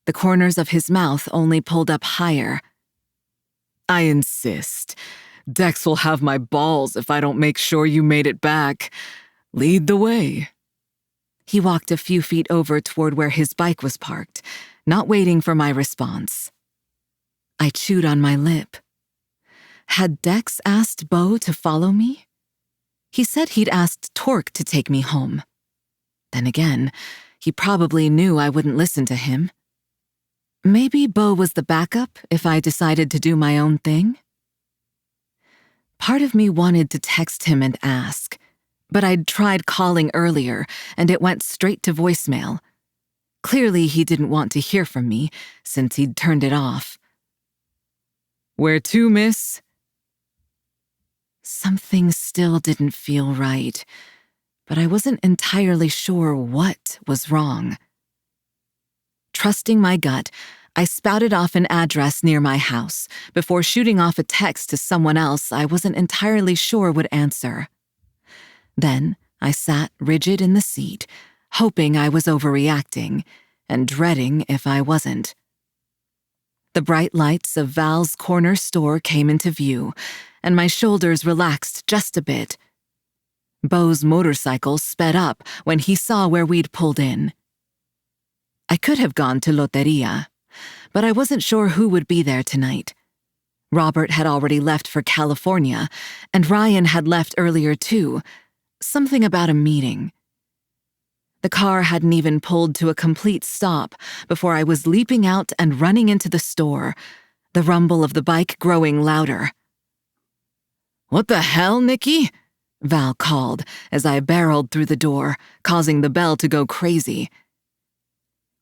The corners of his mouth only pulled up higher. I insist. Dex will have my balls if I don't make sure you made it back. Lead the way. He walked a few feet over toward where his bike was parked, not waiting for my response. I chewed on my lip. Had Dex asked Bo to follow me? He said he'd asked Torque to take me home. Then again, he probably knew I wouldn't listen to him. Maybe Bo was the backup if I decided to do my own thing? Part of me wanted to text him and ask, but I'd tried calling earlier and it went straight to voicemail. Clearly he didn't want to hear from me since he'd turned it off. Where to, miss? Something still didn't feel right, but I wasn't entirely sure what was wrong. Trusting my gut, I spouted off an address near my house before shooting off a text to someone else I wasn't entirely sure would answer. Then I sat rigid in the seat, hoping I was overreacting and dreading if I wasn't. The bright lights of Val's corner store came into view, and my shoulders relaxed just a bit. Bo's motorcycle sped up when he saw where we'd pulled in. I could have gone to Loteria, but I wasn't sure who would be there tonight. Robert had already left for California, and Ryan had left earlier too. Something about a meeting. The car hadn't even pulled to a complete stop before I was leaping out and running into the store, the rumble of the bike growing louder. What the hell, Nikki? Val called as I barreled through the door, causing the bell to go crazy.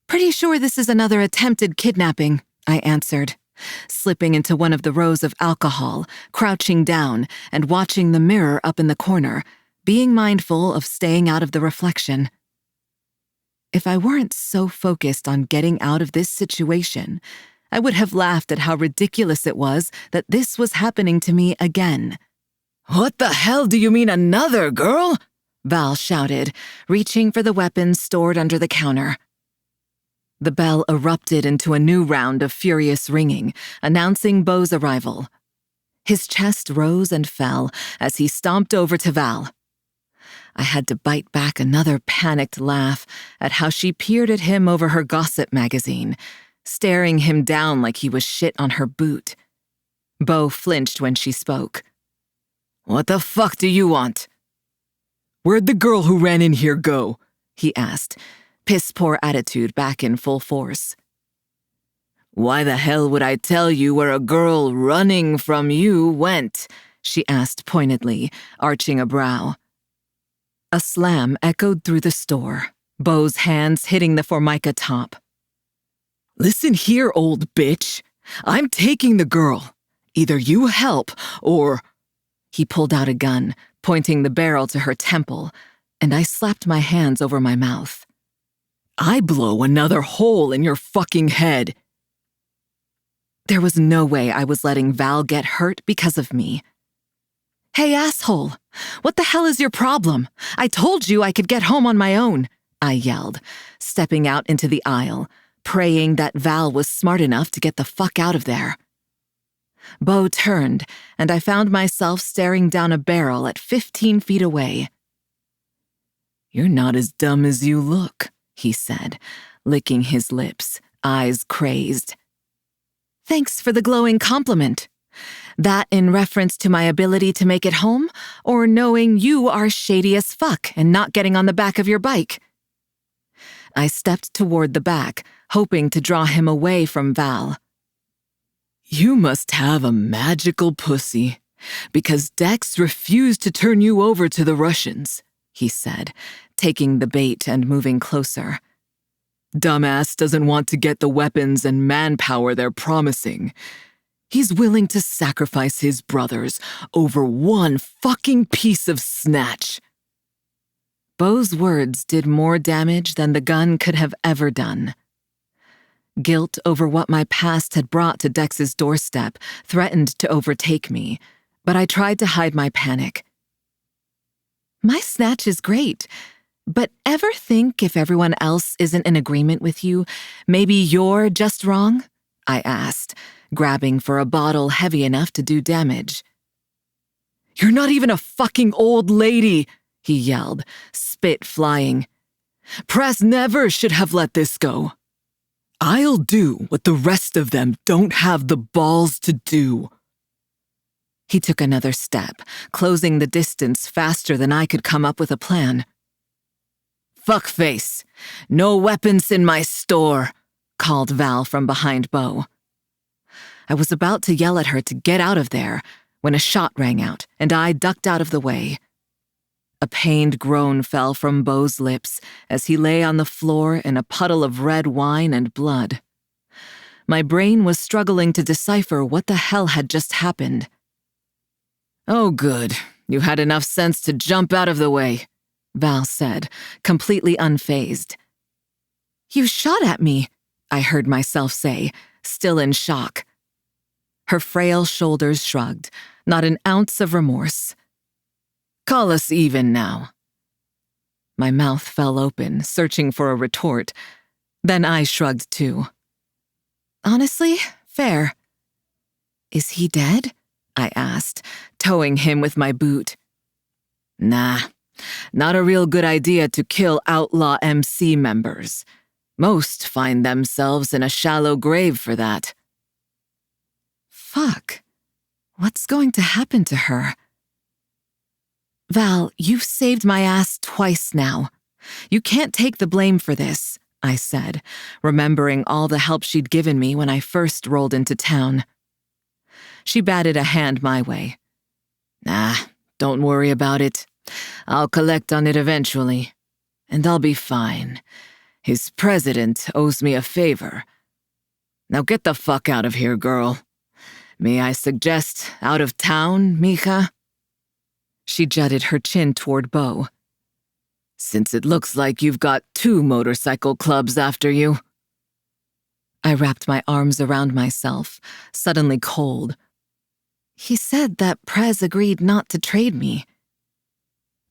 Pretty sure this is another attempted kidnapping, I answered, slipping into one of the rows of alcohol, crouching down and watching the mirror up in the corner, being mindful of staying out of the reflection. If I weren't so focused on getting out of this situation, I would have laughed at how ridiculous it was that this was happening to me again. What the hell do you mean another, girl? Val shouted, reaching for the weapons stored under the counter. The bell erupted into a new round of furious ringing, announcing Beau's arrival. His chest rose and fell as he stomped over to Val. I had to bite back another panicked laugh at how she peered at him over her gossip magazine, staring him down like he was shit on her boot. Beau flinched when she spoke. What the fuck do you want? Where'd the girl who ran in here go? He asked, piss-poor attitude back in full force. Why the hell would I tell you where a girl running from you went? She asked pointedly, arching a brow. A slam echoed through the store, Beau's hands hitting the Formica top. Listen here, old bitch. I'm taking the girl. Either you help or... He pulled out a gun, pointing the barrel to her temple, and I slapped my hands over my mouth. I blow another hole in your fucking head. There was no way I was letting Val get hurt because of me. Hey, asshole! What the hell is your problem? I told you I could get home on my own, I yelled, stepping out into the aisle, praying that Val was smart enough to get the fuck out of there. Beau turned, and I found myself staring down a barrel at 15 feet away. You're not as dumb as you look, he said, licking his lips, eyes crazed. Thanks for the glowing compliment. That in reference to my ability to make it home, or knowing you are shady as fuck and not getting on the back of your bike? I stepped toward the back, hoping to draw him away from Val. You must have a magical pussy, because Dex refused to turn you over to the Russians, he said, taking the bait and moving closer. Dumbass doesn't want to get the weapons and manpower they're promising. He's willing to sacrifice his brothers over one fucking piece of snatch. Beau's words did more damage than the gun could have ever done. Guilt over what my past had brought to Dex's doorstep threatened to overtake me, but I tried to hide my panic. My snatch is great, but ever think if everyone else isn't in agreement with you, maybe you're just wrong? I asked, grabbing for a bottle heavy enough to do damage. You're not even a fucking old lady, he yelled, spit flying. Press never should have let this go. I'll do what the rest of them don't have the balls to do. He took another step, closing the distance faster than I could come up with a plan. Fuckface, no weapons in my store, called Val from behind Beau. I was about to yell at her to get out of there when a shot rang out and I ducked out of the way. A pained groan fell from Beau's lips as he lay on the floor in a puddle of red wine and blood. My brain was struggling to decipher what the hell had just happened. Oh, good. You had enough sense to jump out of the way, Val said, completely unfazed. You shot at me, I heard myself say, still in shock. Her frail shoulders shrugged, not an ounce of remorse. Call us even now. My mouth fell open, searching for a retort. Then I shrugged too. Honestly, fair. Is he dead? I asked, towing him with my boot. Nah, not a real good idea to kill outlaw MC members. Most find themselves in a shallow grave for that. Fuck. What's going to happen to her? Val, you've saved my ass twice now. You can't take the blame for this, I said, remembering all the help she'd given me when I first rolled into town. She batted a hand my way. Nah, don't worry about it. I'll collect on it eventually. And I'll be fine. His president owes me a favor. Now get the fuck out of here, girl. May I suggest out of town, mija? She jutted her chin toward Bo. Since it looks like you've got 2 motorcycle clubs after you. I wrapped my arms around myself, suddenly cold. He said that Prez agreed not to trade me.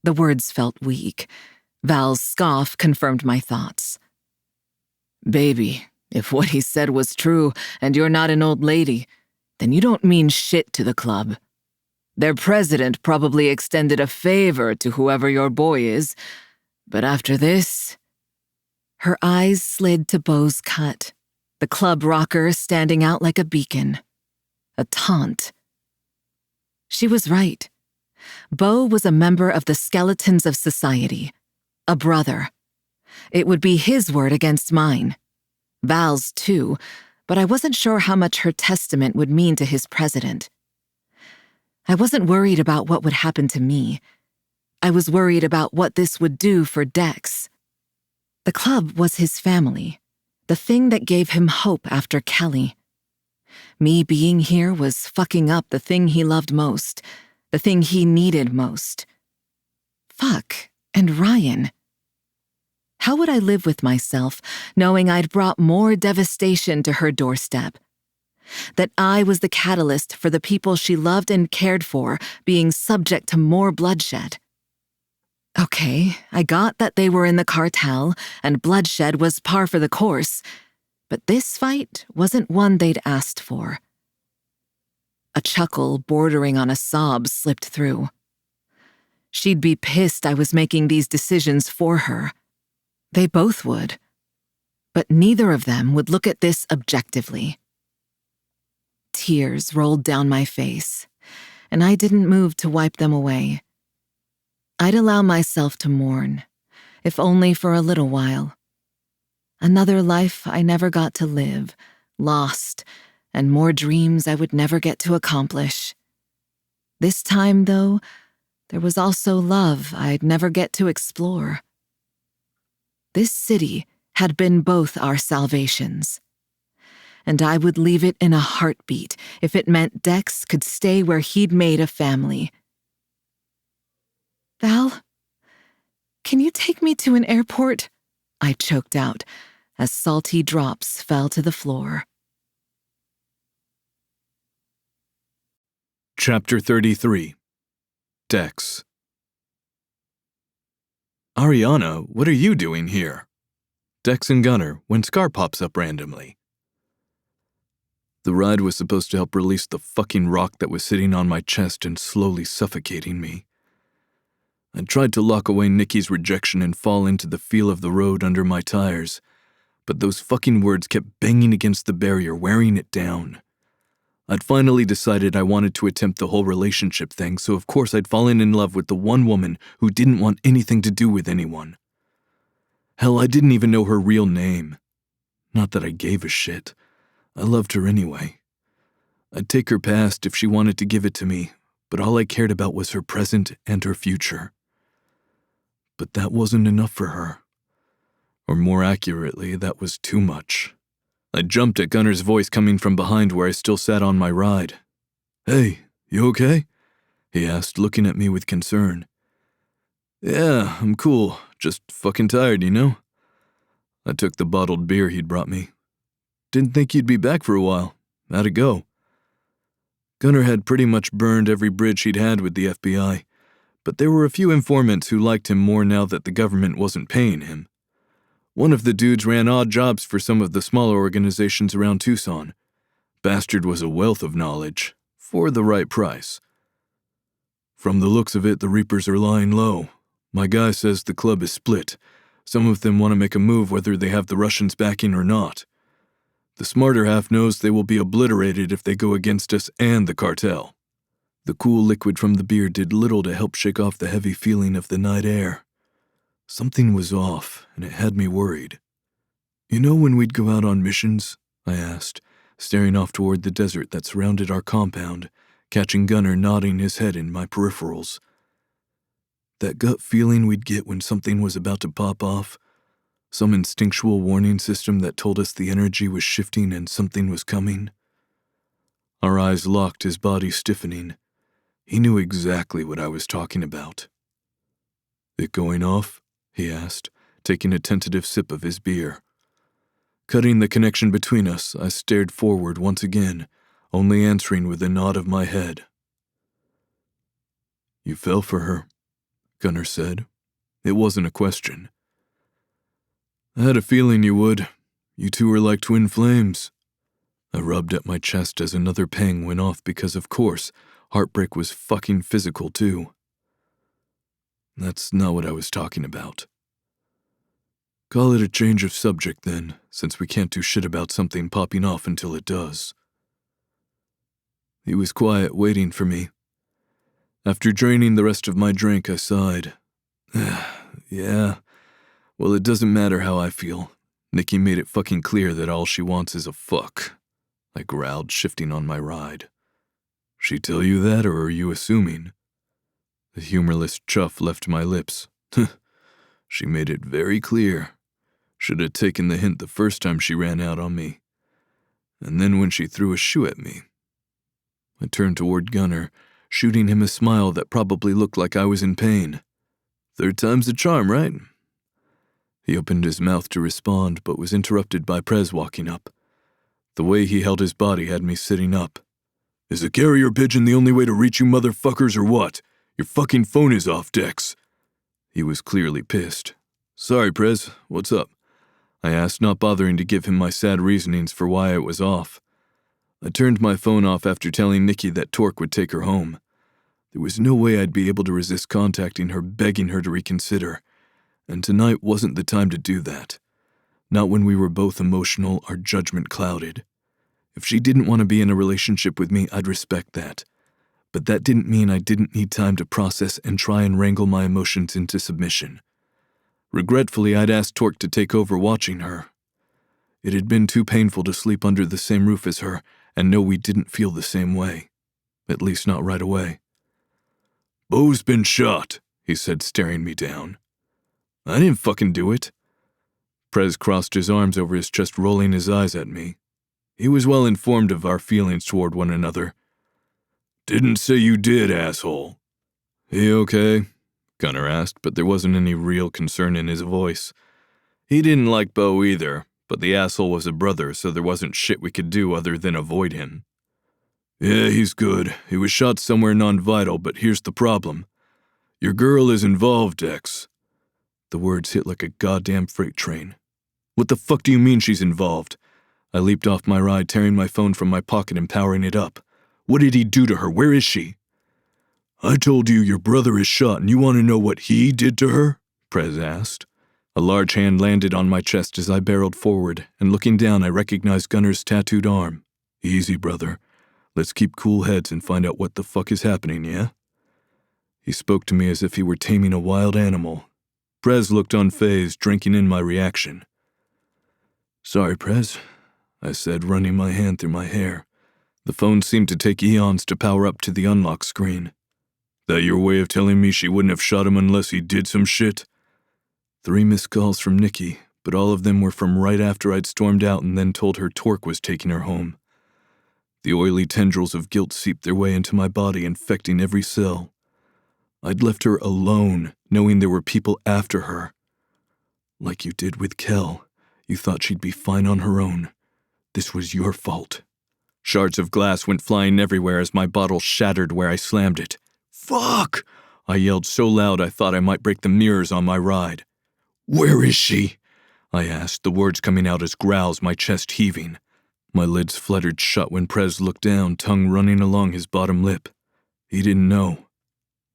The words felt weak. Val's scoff confirmed my thoughts. Baby, if what he said was true and you're not an old lady, then you don't mean shit to the club. Their president probably extended a favor to whoever your boy is, but after this... Her eyes slid to Bo's cut, the club rocker standing out like a beacon. A taunt. She was right. Bo was a member of the skeletons of society, a brother. It would be his word against mine. Val's too, but I wasn't sure how much her testament would mean to his president. I wasn't worried about what would happen to me. I was worried about what this would do for Dex. The club was his family, the thing that gave him hope after Kelly. Me being here was fucking up the thing he loved most, the thing he needed most. Fuck, and Ryan. How would I live with myself, knowing I'd brought more devastation to her doorstep? That I was the catalyst for the people she loved and cared for being subject to more bloodshed. Okay, I got that they were in the cartel and bloodshed was par for the course, but this fight wasn't one they'd asked for. A chuckle bordering on a sob slipped through. She'd be pissed I was making these decisions for her. They both would. But neither of them would look at this objectively. Tears rolled down my face, and I didn't move to wipe them away. I'd allow myself to mourn, if only for a little while. Another life I never got to live, lost, and more dreams I would never get to accomplish. This time, though, there was also love I'd never get to explore. This city had been both our salvations, and I would leave it in a heartbeat if it meant Dex could stay where he'd made a family. Val, can you take me to an airport? I choked out as salty drops fell to the floor. Chapter 33. Dex. Ariana, what are you doing here? Dex and Gunnar, when Scar pops up randomly. The ride was supposed to help release the fucking rock that was sitting on my chest and slowly suffocating me. I tried to lock away Nikki's rejection and fall into the feel of the road under my tires, but those fucking words kept banging against the barrier, wearing it down. I'd finally decided I wanted to attempt the whole relationship thing, so of course I'd fallen in love with the one woman who didn't want anything to do with anyone. Hell, I didn't even know her real name. Not that I gave a shit. I loved her anyway. I'd take her past if she wanted to give it to me, but all I cared about was her present and her future. But that wasn't enough for her. Or more accurately, that was too much. I jumped at Gunnar's voice coming from behind where I still sat on my ride. "Hey, you okay?" he asked, looking at me with concern. "Yeah, I'm cool. Just fucking tired, you know?" I took the bottled beer he'd brought me. "Didn't think you'd be back for a while. How'd it go?" Gunnar had pretty much burned every bridge he'd had with the FBI, but there were a few informants who liked him more now that the government wasn't paying him. One of the dudes ran odd jobs for some of the smaller organizations around Tucson. Bastard was a wealth of knowledge, for the right price. "From the looks of it, the Reapers are lying low. My guy says the club is split. Some of them want to make a move whether they have the Russians backing or not. The smarter half knows they will be obliterated if they go against us and the cartel." The cool liquid from the beer did little to help shake off the heavy feeling of the night air. Something was off, and it had me worried. "You know when we'd go out on missions?" I asked, staring off toward the desert that surrounded our compound, catching Gunnar nodding his head in my peripherals. That gut feeling we'd get when something was about to pop off, some instinctual warning system that told us the energy was shifting and something was coming. Our eyes locked, his body stiffening. He knew exactly what I was talking about. "It going off?" he asked, taking a tentative sip of his beer. Cutting the connection between us, I stared forward once again, only answering with a nod of my head. "You fell for her," Gunnar said. It wasn't a question. "I had a feeling you would. You two are like twin flames." I rubbed at my chest as another pang went off because, of course, heartbreak was fucking physical too. That's not what I was talking about. Call it a change of subject then, since we can't do shit about something popping off until it does. He was quiet, waiting for me. After draining the rest of my drink, I sighed. Yeah, well, it doesn't matter how I feel. Nikki made it fucking clear that all she wants is a fuck. I growled, shifting on my ride. She tell you that, or are you assuming? The humorless chuff left my lips. She made it very clear. Should have taken the hint the first time she ran out on me. And then when she threw a shoe at me. I turned toward Gunnar, shooting him a smile that probably looked like I was in pain. Third time's the charm, right? He opened his mouth to respond, but was interrupted by Prez walking up. The way he held his body had me sitting up. Is a carrier pigeon the only way to reach you motherfuckers or what? Your fucking phone is off, Dex. He was clearly pissed. Sorry, Prez, what's up? I asked, not bothering to give him my sad reasonings for why it was off. I turned my phone off after telling Nikki that Torque would take her home. There was no way I'd be able to resist contacting her, begging her to reconsider. And tonight wasn't the time to do that. Not when we were both emotional, our judgment clouded. If she didn't want to be in a relationship with me, I'd respect that. But that didn't mean I didn't need time to process and try and wrangle my emotions into submission. Regretfully, I'd asked Torque to take over watching her. It had been too painful to sleep under the same roof as her and know we didn't feel the same way. At least not right away. Beau's been shot, he said, staring me down. I didn't fucking do it. Prez crossed his arms over his chest, rolling his eyes at me. He was well informed of our feelings toward one another. Didn't say you did, asshole. He okay? Gunnar asked, but there wasn't any real concern in his voice. He didn't like Beau either, but the asshole was a brother, so there wasn't shit we could do other than avoid him. Yeah, he's good. He was shot somewhere non-vital, but here's the problem. Your girl is involved, Dex. The words hit like a goddamn freight train. What the fuck do you mean she's involved? I leaped off my ride, tearing my phone from my pocket and powering it up. What did he do to her? Where is she? I told you your brother is shot and you want to know what he did to her? Prez asked. A large hand landed on my chest as I barreled forward, and looking down I recognized Gunnar's tattooed arm. Easy, brother. Let's keep cool heads and find out what the fuck is happening, yeah? He spoke to me as if he were taming a wild animal. Prez looked unfazed, drinking in my reaction. Sorry, Prez, I said, running my hand through my hair. The phone seemed to take eons to power up to the unlock screen. That your way of telling me she wouldn't have shot him unless he did some shit? 3 missed calls from Nikki, but all of them were from right after I'd stormed out and then told her Torque was taking her home. The oily tendrils of guilt seeped their way into my body, infecting every cell. I'd left her alone, knowing there were people after her. Like you did with Kel, you thought she'd be fine on her own. This was your fault. Shards of glass went flying everywhere as my bottle shattered where I slammed it. Fuck! I yelled so loud I thought I might break the mirrors on my ride. Where is she? I asked, the words coming out as growls, my chest heaving. My lids fluttered shut when Prez looked down, tongue running along his bottom lip. He didn't know.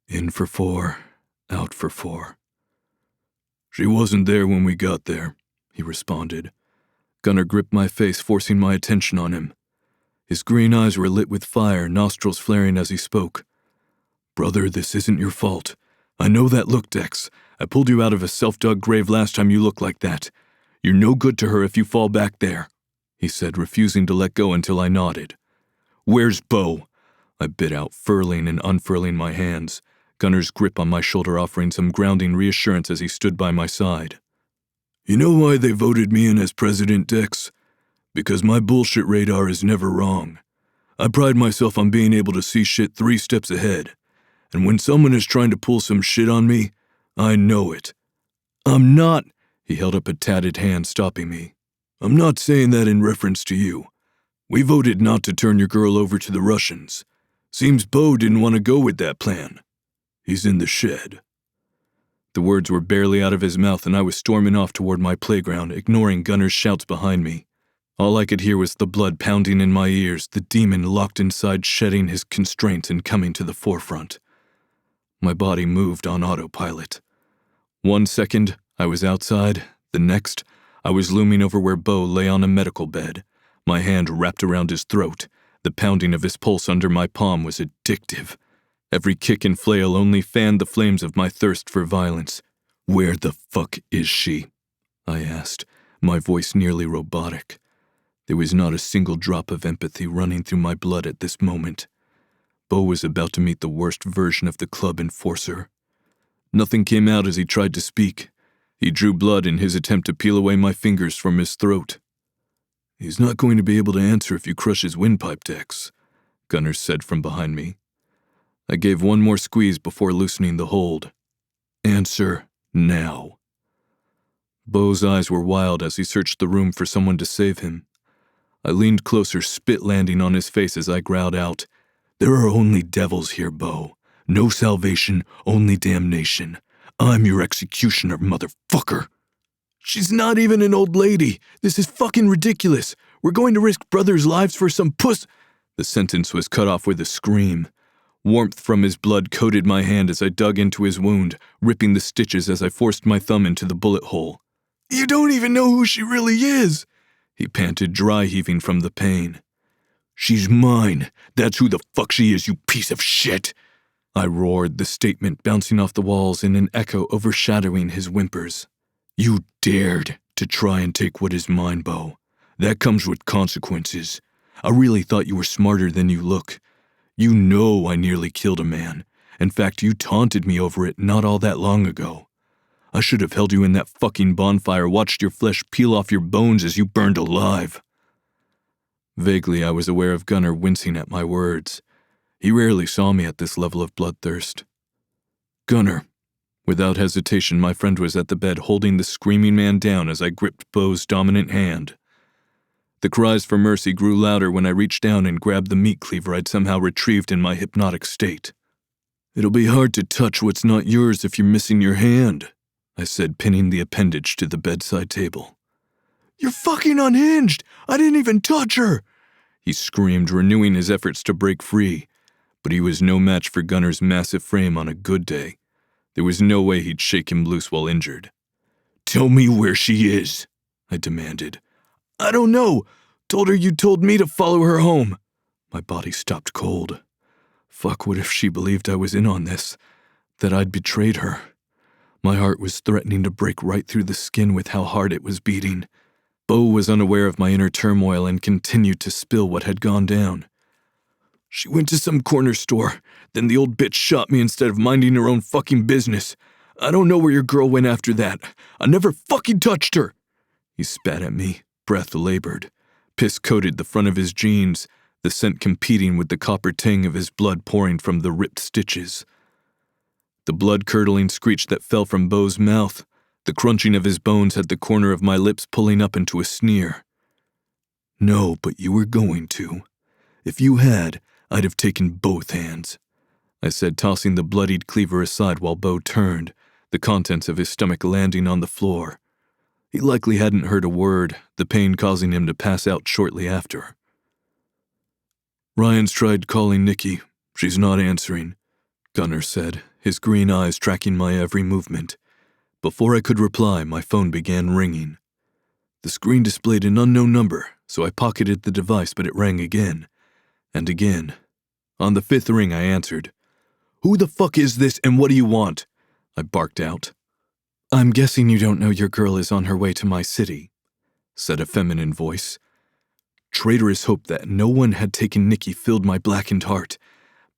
In for 4, out for 4. She wasn't there when we got there, he responded. Gunnar gripped my face, forcing my attention on him. His green eyes were lit with fire, nostrils flaring as he spoke. Brother, this isn't your fault. I know that look, Dex. I pulled you out of a self-dug grave last time you looked like that. You're no good to her if you fall back there, he said, refusing to let go until I nodded. Where's Beau? I bit out, furling and unfurling my hands, Gunner's grip on my shoulder offering some grounding reassurance as he stood by my side. You know why they voted me in as president, Dex? Because my bullshit radar is never wrong. I pride myself on being able to see shit 3 steps ahead, and when someone is trying to pull some shit on me, I know it. I'm not— He held up a tatted hand, stopping me. I'm not saying that in reference to you. We voted not to turn your girl over to the Russians. Seems Bo didn't want to go with that plan. He's in the shed. The words were barely out of his mouth and I was storming off toward my playground, ignoring Gunner's shouts behind me. All I could hear was the blood pounding in my ears, the demon locked inside shedding his constraints and coming to the forefront. My body moved on autopilot. 1 second, I was outside. The next, I was looming over where Bo lay on a medical bed, my hand wrapped around his throat. The pounding of his pulse under my palm was addictive. Every kick and flail only fanned the flames of my thirst for violence. Where the fuck is she? I asked, my voice nearly robotic. There was not a single drop of empathy running through my blood at this moment. Bo was about to meet the worst version of the club enforcer. Nothing came out as he tried to speak. He drew blood in his attempt to peel away my fingers from his throat. He's not going to be able to answer if you crush his windpipe, Dex, Gunner said from behind me. I gave one more squeeze before loosening the hold. Answer now. Bo's eyes were wild as he searched the room for someone to save him. I leaned closer, spit landing on his face as I growled out, There are only devils here, Bo. No salvation, only damnation. I'm your executioner, motherfucker. She's not even an old lady. This is fucking ridiculous. We're going to risk brothers' lives for some puss— The sentence was cut off with a scream. Warmth from his blood coated my hand as I dug into his wound, ripping the stitches as I forced my thumb into the bullet hole. You don't even know who she really is, he panted, dry heaving from the pain. She's mine. That's who the fuck she is, you piece of shit. I roared, the statement bouncing off the walls in an echo overshadowing his whimpers. You dared to try and take what is mine, Bo. That comes with consequences. I really thought you were smarter than you look. You know I nearly killed a man. In fact, you taunted me over it not all that long ago. I should have held you in that fucking bonfire, watched your flesh peel off your bones as you burned alive. Vaguely, I was aware of Gunner wincing at my words. He rarely saw me at this level of bloodthirst. Gunner. Without hesitation, my friend was at the bed holding the screaming man down as I gripped Bo's dominant hand. The cries for mercy grew louder when I reached down and grabbed the meat cleaver I'd somehow retrieved in my hypnotic state. It'll be hard to touch what's not yours if you're missing your hand, I said, pinning the appendage to the bedside table. You're fucking unhinged! I didn't even touch her! He screamed, renewing his efforts to break free. But he was no match for Gunner's massive frame on a good day. There was no way he'd shake him loose while injured. Tell me where she is, I demanded. I don't know. Told her you told me to follow her home. My body stopped cold. Fuck, what if she believed I was in on this? That I'd betrayed her? My heart was threatening to break right through the skin with how hard it was beating. Bo was unaware of my inner turmoil and continued to spill what had gone down. She went to some corner store. Then the old bitch shot me instead of minding her own fucking business. I don't know where your girl went after that. I never fucking touched her. He spat at me, breath labored. Piss coated the front of his jeans, the scent competing with the copper tang of his blood pouring from the ripped stitches. The blood-curdling screech that fell from Bo's mouth, the crunching of his bones had the corner of my lips pulling up into a sneer. No, but you were going to. If you had, I'd have taken both hands, I said, tossing the bloodied cleaver aside while Bo turned, the contents of his stomach landing on the floor. He likely hadn't heard a word, the pain causing him to pass out shortly after. Ryan's tried calling Nikki. She's not answering, Gunner said, his green eyes tracking my every movement. Before I could reply, my phone began ringing. The screen displayed an unknown number, so I pocketed the device, but it rang again, and again. On the 5th ring, I answered. Who the fuck is this and what do you want? I barked out. I'm guessing you don't know your girl is on her way to my city, said a feminine voice. Traitorous hope that no one had taken Nikki filled my blackened heart.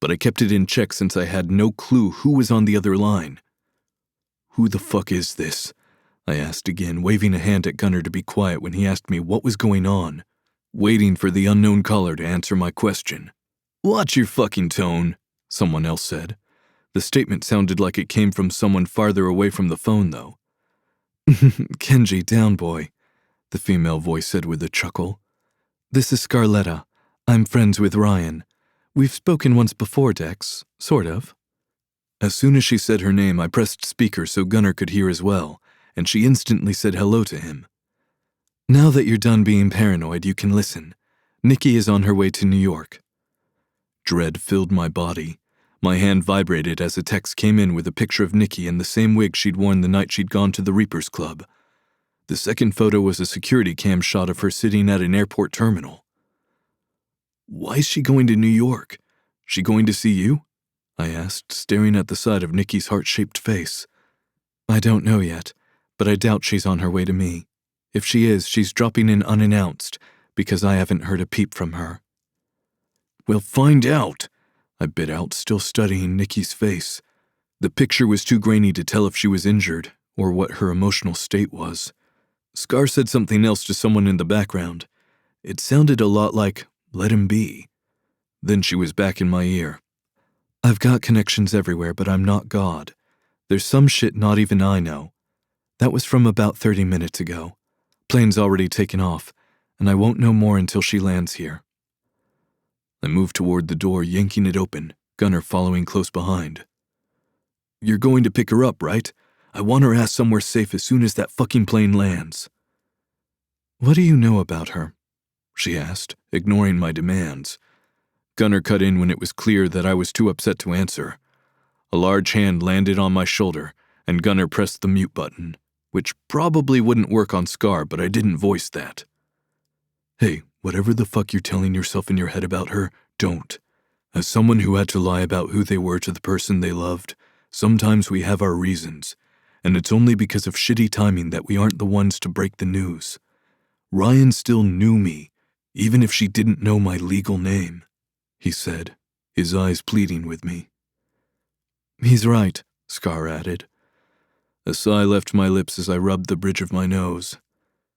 but I kept it in check since I had no clue who was on the other line. "Who the fuck is this?" I asked again, waving a hand at Gunnar to be quiet when he asked me what was going on, waiting for the unknown caller to answer my question. "Watch your fucking tone," someone else said. The statement sounded like it came from someone farther away from the phone, though. "Kenji, down boy," the female voice said with a chuckle. "This is Scarletta. I'm friends with Ryan. We've spoken once before, Dex. Sort of." As soon as she said her name, I pressed speaker so Gunnar could hear as well, and she instantly said hello to him. "Now that you're done being paranoid, you can listen. Nikki is on her way to New York." Dread filled my body. My hand vibrated as a text came in with a picture of Nikki in the same wig she'd worn the night she'd gone to the Reapers Club. The second photo was a security cam shot of her sitting at an airport terminal. "Why is she going to New York? She going to see you?" I asked, staring at the side of Nikki's heart-shaped face. "I don't know yet, but I doubt she's on her way to me. If she is, she's dropping in unannounced, because I haven't heard a peep from her." "We'll find out," I bit out, still studying Nikki's face. The picture was too grainy to tell if she was injured, or what her emotional state was. Scar said something else to someone in the background. It sounded a lot like, "Let him be." Then she was back in my ear. "I've got connections everywhere, but I'm not God. There's some shit not even I know. That was from about 30 minutes ago. Plane's already taken off, and I won't know more until she lands here." I moved toward the door, yanking it open, Gunnar following close behind. "You're going to pick her up, right? I want her ass somewhere safe as soon as that fucking plane lands." "What do you know about her?" she asked, ignoring my demands. Gunnar cut in when it was clear that I was too upset to answer. A large hand landed on my shoulder, and Gunnar pressed the mute button, which probably wouldn't work on Scar, but I didn't voice that. "Hey, whatever the fuck you're telling yourself in your head about her, don't. As someone who had to lie about who they were to the person they loved, sometimes we have our reasons, and it's only because of shitty timing that we aren't the ones to break the news. Ryan still knew me, even if she didn't know my legal name," he said, his eyes pleading with me. "He's right," Scar added. A sigh left my lips as I rubbed the bridge of my nose.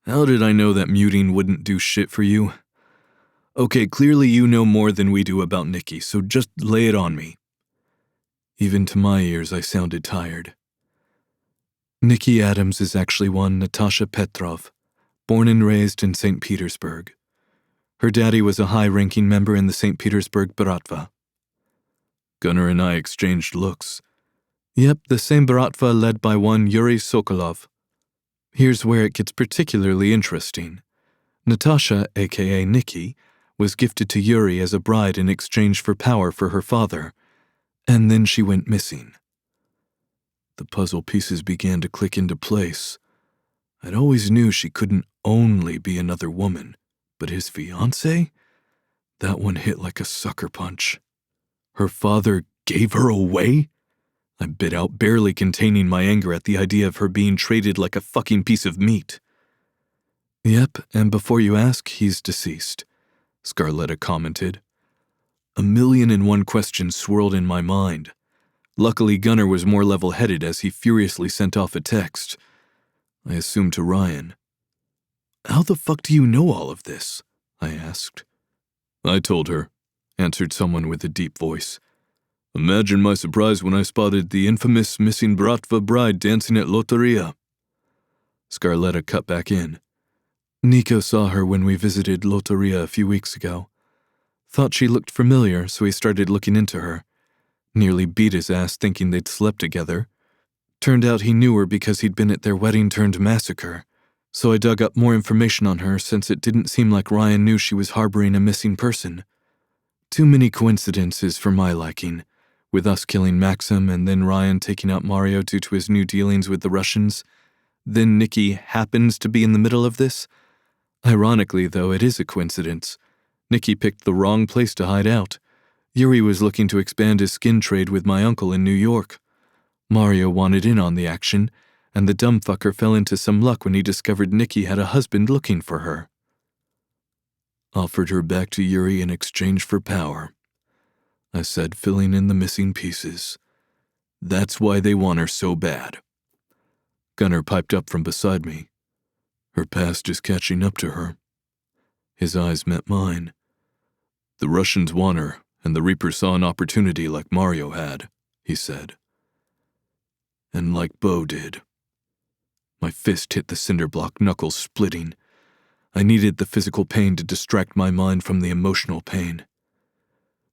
How did I know that muting wouldn't do shit for you? Okay, clearly you know more than we do about Nikki, so just lay it on me. Even to my ears, I sounded tired. "Nikki Adams is actually one Natasha Petrov, born and raised in St. Petersburg. Her daddy was a high-ranking member in the St. Petersburg Bratva." Gunnar and I exchanged looks. "Yep, the same Bratva led by one Yuri Sokolov. Here's where it gets particularly interesting. Natasha, aka Nikki, was gifted to Yuri as a bride in exchange for power for her father, and then she went missing." The puzzle pieces began to click into place. I'd always knew she couldn't only be another woman, but his fiancé? That one hit like a sucker punch. Her father gave her away? I bit out, barely containing my anger at the idea of her being traded like a fucking piece of meat. "Yep, and before you ask, he's deceased," Scarletta commented. 1,000,001 questions swirled in my mind. Luckily, Gunnar was more level-headed as he furiously sent off a text. I assumed to Ryan. "How the fuck do you know all of this?" I asked. "I told her," answered someone with a deep voice. "Imagine my surprise when I spotted the infamous missing Bratva bride dancing at Lotteria." Scarletta cut back in. "Nico saw her when we visited Lotteria a few weeks ago. Thought she looked familiar, so he started looking into her. Nearly beat his ass thinking they'd slept together. Turned out he knew her because he'd been at their wedding-turned-massacre, so I dug up more information on her since it didn't seem like Ryan knew she was harboring a missing person. Too many coincidences for my liking, with us killing Maxim and then Ryan taking out Mario due to his new dealings with the Russians. Then Nikki happens to be in the middle of this. Ironically, though, it is a coincidence. Nikki picked the wrong place to hide out. Yuri was looking to expand his skin trade with my uncle in New York. Mario wanted in on the action, and the dumb fucker fell into some luck when he discovered Nikki had a husband looking for her. Offered her back to Yuri in exchange for power. I said, filling in the missing pieces. That's why they want her so bad. Gunnar piped up from beside me. Her past is catching up to her. His eyes met mine. The Russians want her, and the Reaper saw an opportunity like Mario had, he said. And like Bo did. My fist hit the cinder block, knuckles splitting. I needed the physical pain to distract my mind from the emotional pain.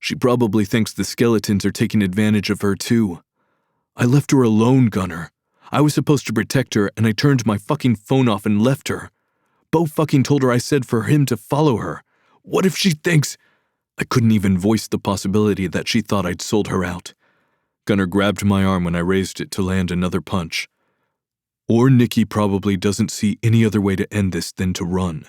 She probably thinks the skeletons are taking advantage of her too. I left her alone, Gunnar. I was supposed to protect her, and I turned my fucking phone off and left her. Bo fucking told her I said for him to follow her. What if she thinks... I couldn't even voice the possibility that she thought I'd sold her out. Gunnar grabbed my arm when I raised it to land another punch. Or Nikki probably doesn't see any other way to end this than to run.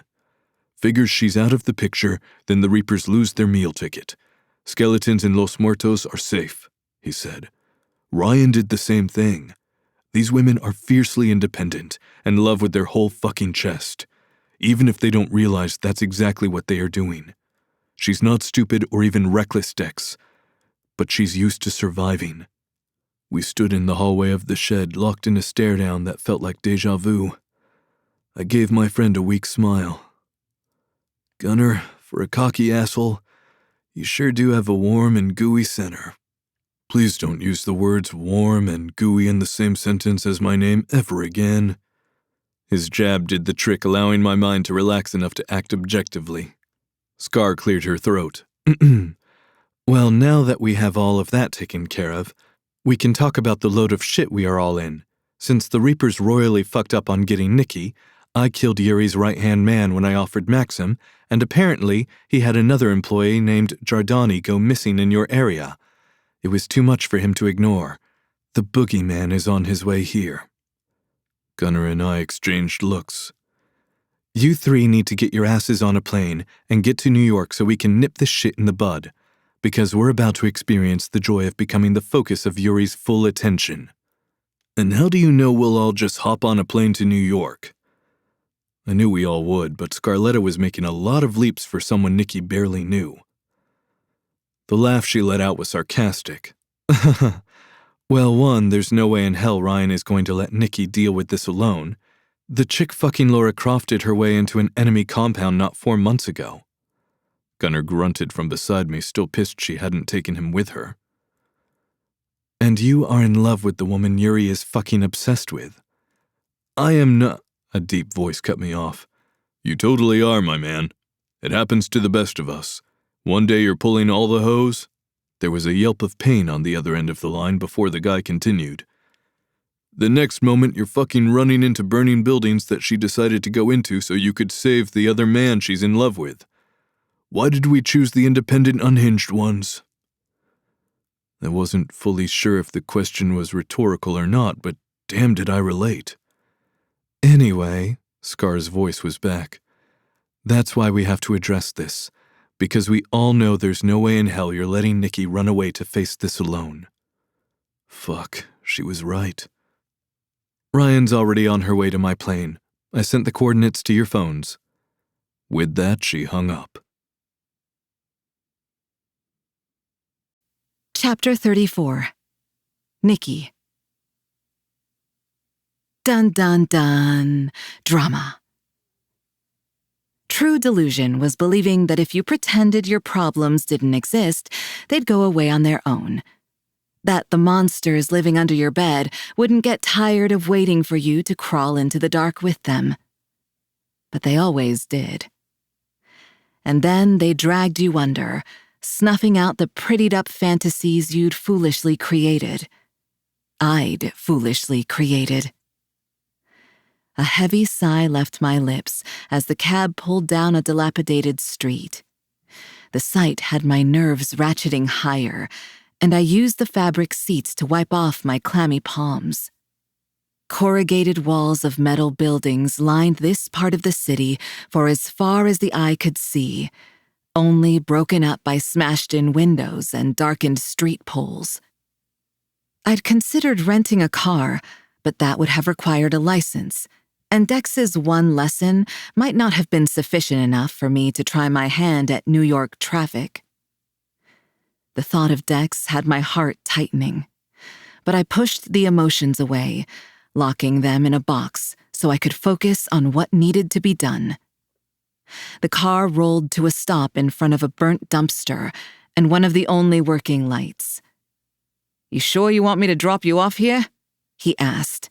Figures she's out of the picture, then the Reapers lose their meal ticket. Skeletons in Los Muertos are safe, he said. Ryan did the same thing. These women are fiercely independent and love with their whole fucking chest, even if they don't realize that's exactly what they are doing. She's not stupid or even reckless, Dex, but she's used to surviving. We stood in the hallway of the shed, locked in a stare-down that felt like déjà vu. I gave my friend a weak smile. Gunnar, for a cocky asshole, you sure do have a warm and gooey center. Please don't use the words warm and gooey in the same sentence as my name ever again. His jab did the trick, allowing my mind to relax enough to act objectively. Scar cleared her throat. Well, now that we have all of that taken care of, we can talk about the load of shit we are all in. Since the Reapers royally fucked up on getting Nikki, I killed Yuri's right-hand man when I offered Maxim, and apparently he had another employee named Giordani go missing in your area. It was too much for him to ignore. The boogeyman is on his way here. Gunnar and I exchanged looks. You three need to get your asses on a plane and get to New York so we can nip this shit in the bud, because we're about to experience the joy of becoming the focus of Yuri's full attention. And how do you know we'll all just hop on a plane to New York? I knew we all would, but Scarletta was making a lot of leaps for someone Nikki barely knew. The laugh she let out was sarcastic. Well, one, there's no way in hell Ryan is going to let Nikki deal with this alone. The chick fucking Laura Croft did her way into an enemy compound not 4 months ago. Gunnar grunted from beside me, still pissed she hadn't taken him with her. And you are in love with the woman Yuri is fucking obsessed with. I am not... A deep voice cut me off. You totally are, my man. It happens to the best of us. One day you're pulling all the hose. There was a yelp of pain on the other end of the line before the guy continued. The next moment you're fucking running into burning buildings that she decided to go into so you could save the other man she's in love with. Why did we choose the independent, unhinged ones? I wasn't fully sure if the question was rhetorical or not, but damn did I relate. Anyway, Scar's voice was back. That's why we have to address this, because we all know there's no way in hell you're letting Nikki run away to face this alone. Fuck, she was right. Ryan's already on her way to my plane. I sent the coordinates to your phones. With that, she hung up. Chapter 34. Nikki. Dun dun dun. Drama. True delusion was believing that if you pretended your problems didn't exist, they'd go away on their own. That the monsters living under your bed wouldn't get tired of waiting for you to crawl into the dark with them. But they always did. And then they dragged you under, snuffing out the prettied-up fantasies you'd foolishly created. I'd foolishly created. A heavy sigh left my lips as the cab pulled down a dilapidated street. The sight had my nerves ratcheting higher, and I used the fabric seats to wipe off my clammy palms. Corrugated walls of metal buildings lined this part of the city for as far as the eye could see, only broken up by smashed-in windows and darkened street poles. I'd considered renting a car, but that would have required a license, and Dex's one lesson might not have been sufficient enough for me to try my hand at New York traffic. The thought of Dex had my heart tightening. But I pushed the emotions away, locking them in a box so I could focus on what needed to be done. The car rolled to a stop in front of a burnt dumpster and one of the only working lights. "You sure you want me to drop you off here?" he asked,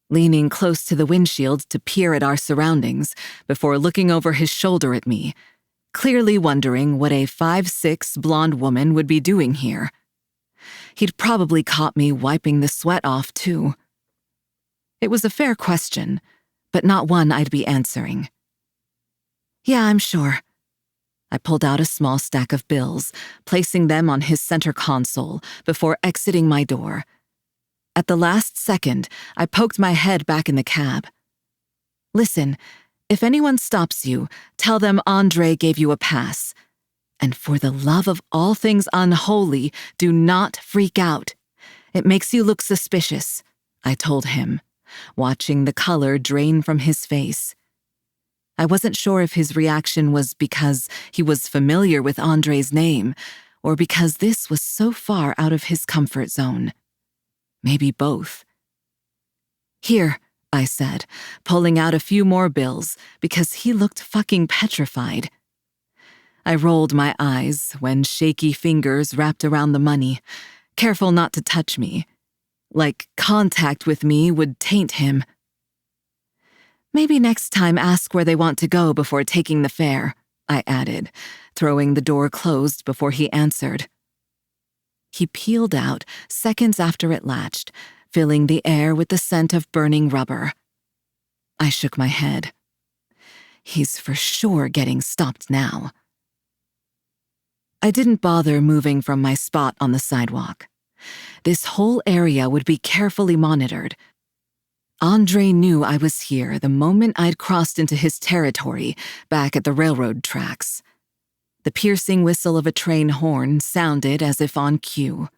leaning close to the windshield to peer at our surroundings before looking over his shoulder at me, clearly wondering what a 5'6" blonde woman would be doing here. He'd probably caught me wiping the sweat off, too. It was a fair question, but not one I'd be answering. "Yeah, I'm sure." I pulled out a small stack of bills, placing them on his center console before exiting my door. At the last second, I poked my head back in the cab. "Listen, if anyone stops you, tell them Andre gave you a pass. And for the love of all things unholy, do not freak out. It makes you look suspicious," I told him, watching the color drain from his face. I wasn't sure if his reaction was because he was familiar with Andre's name, or because this was so far out of his comfort zone. Maybe both. "Here," I said, pulling out a few more bills because he looked fucking petrified. I rolled my eyes when shaky fingers wrapped around the money, careful not to touch me. Like contact with me would taint him. "Maybe next time ask where they want to go before taking the fare," I added, throwing the door closed before he answered. He peeled out seconds after it latched, filling the air with the scent of burning rubber. I shook my head. He's for sure getting stopped now. I didn't bother moving from my spot on the sidewalk. This whole area would be carefully monitored. Andre knew I was here the moment I'd crossed into his territory back at the railroad tracks. The piercing whistle of a train horn sounded as if on cue.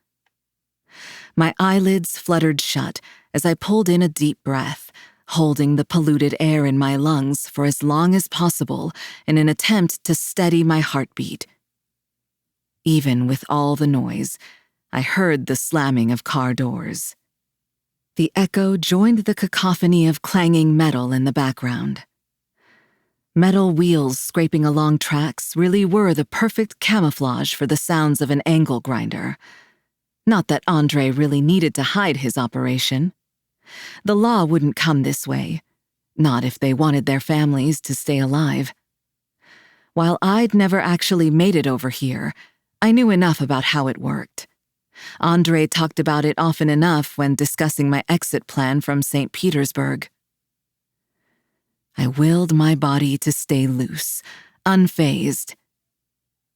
My eyelids fluttered shut as I pulled in a deep breath, holding the polluted air in my lungs for as long as possible in an attempt to steady my heartbeat. Even with all the noise, I heard the slamming of car doors. The echo joined the cacophony of clanging metal in the background. Metal wheels scraping along tracks really were the perfect camouflage for the sounds of an angle grinder. Not that Andre really needed to hide his operation. The law wouldn't come this way, not if they wanted their families to stay alive. While I'd never actually made it over here, I knew enough about how it worked. Andre talked about it often enough when discussing my exit plan from St. Petersburg. I willed my body to stay loose, unfazed.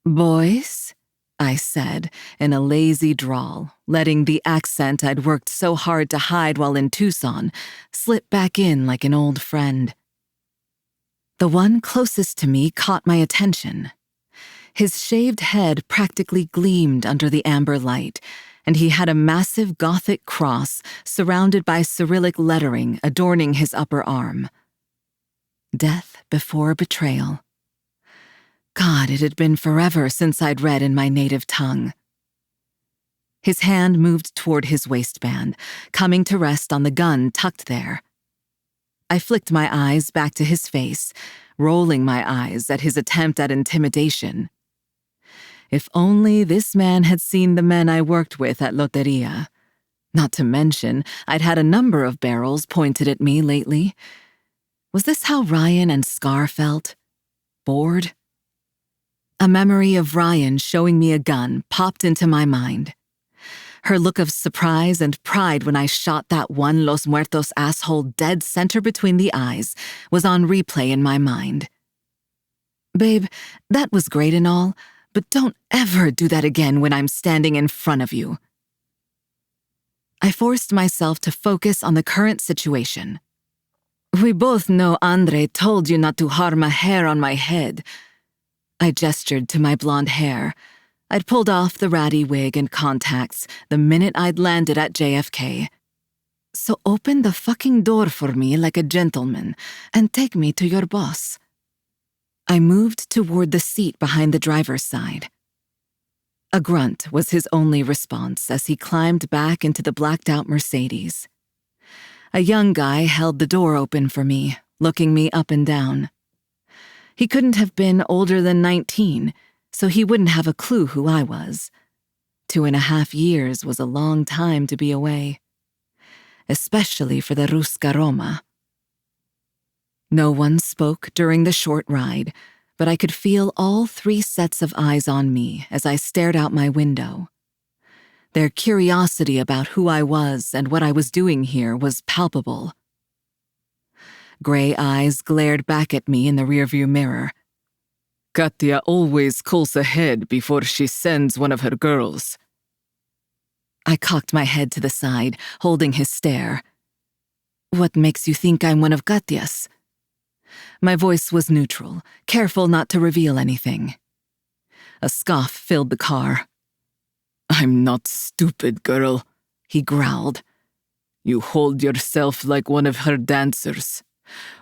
"Boys?" I said in a lazy drawl, letting the accent I'd worked so hard to hide while in Tucson slip back in like an old friend. The one closest to me caught my attention. His shaved head practically gleamed under the amber light, and he had a massive Gothic cross surrounded by Cyrillic lettering adorning his upper arm. Death before betrayal. God, it had been forever since I'd read in my native tongue. His hand moved toward his waistband, coming to rest on the gun tucked there. I flicked my eyes back to his face, rolling my eyes at his attempt at intimidation. If only this man had seen the men I worked with at Loteria. Not to mention, I'd had a number of barrels pointed at me lately. Was this how Ryan and Scar felt? Bored? A memory of Ryan showing me a gun popped into my mind. Her look of surprise and pride when I shot that one Los Muertos asshole dead center between the eyes was on replay in my mind. "Babe, that was great and all, but don't ever do that again when I'm standing in front of you." I forced myself to focus on the current situation. "We both know Andre told you not to harm a hair on my head." I gestured to my blonde hair. I'd pulled off the ratty wig and contacts the minute I'd landed at JFK. "So open the fucking door for me like a gentleman and take me to your boss." I moved toward the seat behind the driver's side. A grunt was his only response as he climbed back into the blacked-out Mercedes. A young guy held the door open for me, looking me up and down. He couldn't have been older than 19, so he wouldn't have a clue who I was. 2.5 years was a long time to be away, especially for the Ruska Roma. No one spoke during the short ride, but I could feel all 3 sets of eyes on me as I stared out my window. Their curiosity about who I was and what I was doing here was palpable. Gray eyes glared back at me in the rearview mirror. Katya always calls ahead before she sends one of her girls. I cocked my head to the side, holding his stare. What makes you think I'm one of Katya's? My voice was neutral, careful not to reveal anything. A scoff filled the car. I'm not stupid, girl, he growled. You hold yourself like one of her dancers.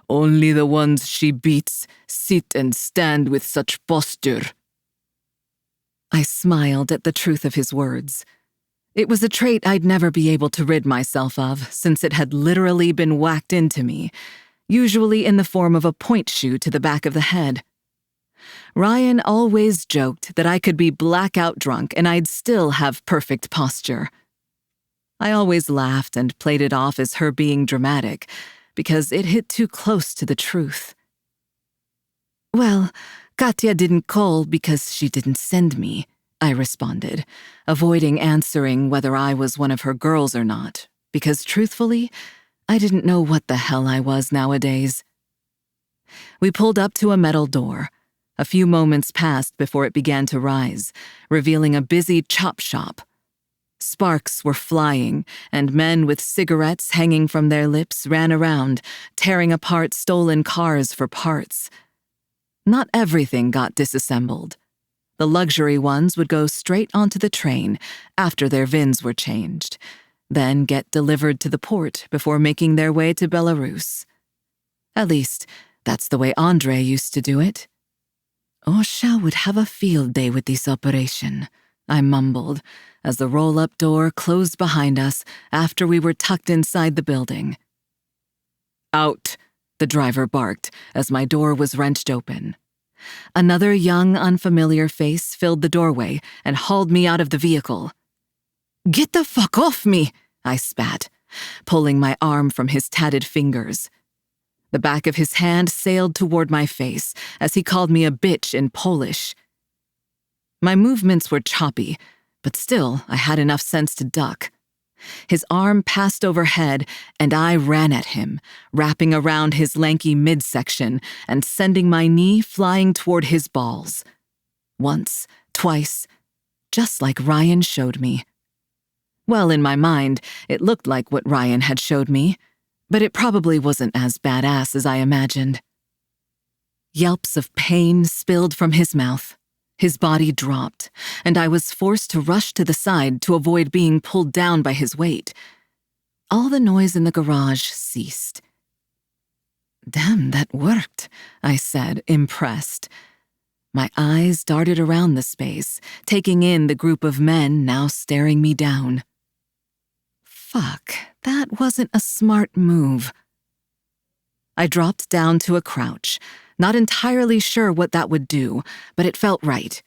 Only the ones she beats sit and stand with such posture. I smiled at the truth of his words. It was a trait I'd never be able to rid myself of, since it had literally been whacked into me, usually in the form of a point shoe to the back of the head. Ryan always joked that I could be blackout drunk and I'd still have perfect posture. I always laughed and played it off as her being dramatic, because it hit too close to the truth. Well, Katya didn't call because she didn't send me, I responded, avoiding answering whether I was one of her girls or not, because truthfully, I didn't know what the hell I was nowadays. We pulled up to a metal door. A few moments passed before it began to rise, revealing a busy chop shop. Sparks were flying, and men with cigarettes hanging from their lips ran around, tearing apart stolen cars for parts. Not everything got disassembled. The luxury ones would go straight onto the train after their VINs were changed, then get delivered to the port before making their way to Belarus. At least, that's the way Andre used to do it. Osha would have a field day with this operation, I mumbled, as the roll-up door closed behind us after we were tucked inside the building. Out, the driver barked as my door was wrenched open. Another young, unfamiliar face filled the doorway and hauled me out of the vehicle. Get the fuck off me, I spat, pulling my arm from his tatted fingers. The back of his hand sailed toward my face as he called me a bitch in Polish. My movements were choppy, but still I had enough sense to duck. His arm passed overhead, and I ran at him, wrapping around his lanky midsection and sending my knee flying toward his balls. Once, twice, just like Ryan showed me. Well, in my mind, it looked like what Ryan had showed me, but it probably wasn't as badass as I imagined. Yelps of pain spilled from his mouth. His body dropped, and I was forced to rush to the side to avoid being pulled down by his weight. All the noise in the garage ceased. Damn, that worked, I said, impressed. My eyes darted around the space, taking in the group of men now staring me down. Fuck, that wasn't a smart move. I dropped down to a crouch, not entirely sure what that would do, but it felt right.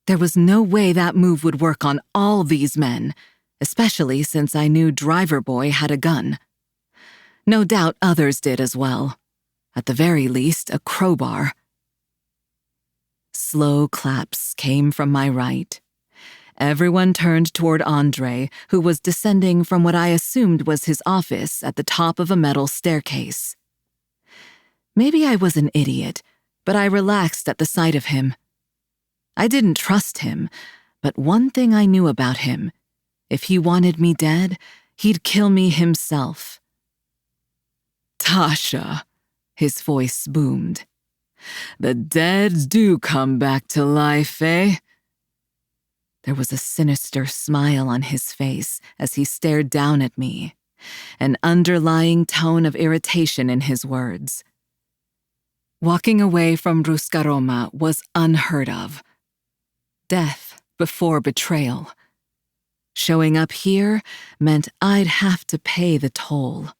There was no way that move would work on all these men, especially since I knew Driver Boy had a gun. No doubt others did as well. At the very least, a crowbar. Slow claps came from my right. Everyone turned toward Andre, who was descending from what I assumed was his office at the top of a metal staircase. Maybe I was an idiot, but I relaxed at the sight of him. I didn't trust him, but one thing I knew about him: if he wanted me dead, he'd kill me himself. Tasha, his voice boomed. The dead do come back to life, eh? There was a sinister smile on his face as he stared down at me, an underlying tone of irritation in his words. Walking away from Ruska Roma was unheard of. Death before betrayal. Showing up here meant I'd have to pay the toll.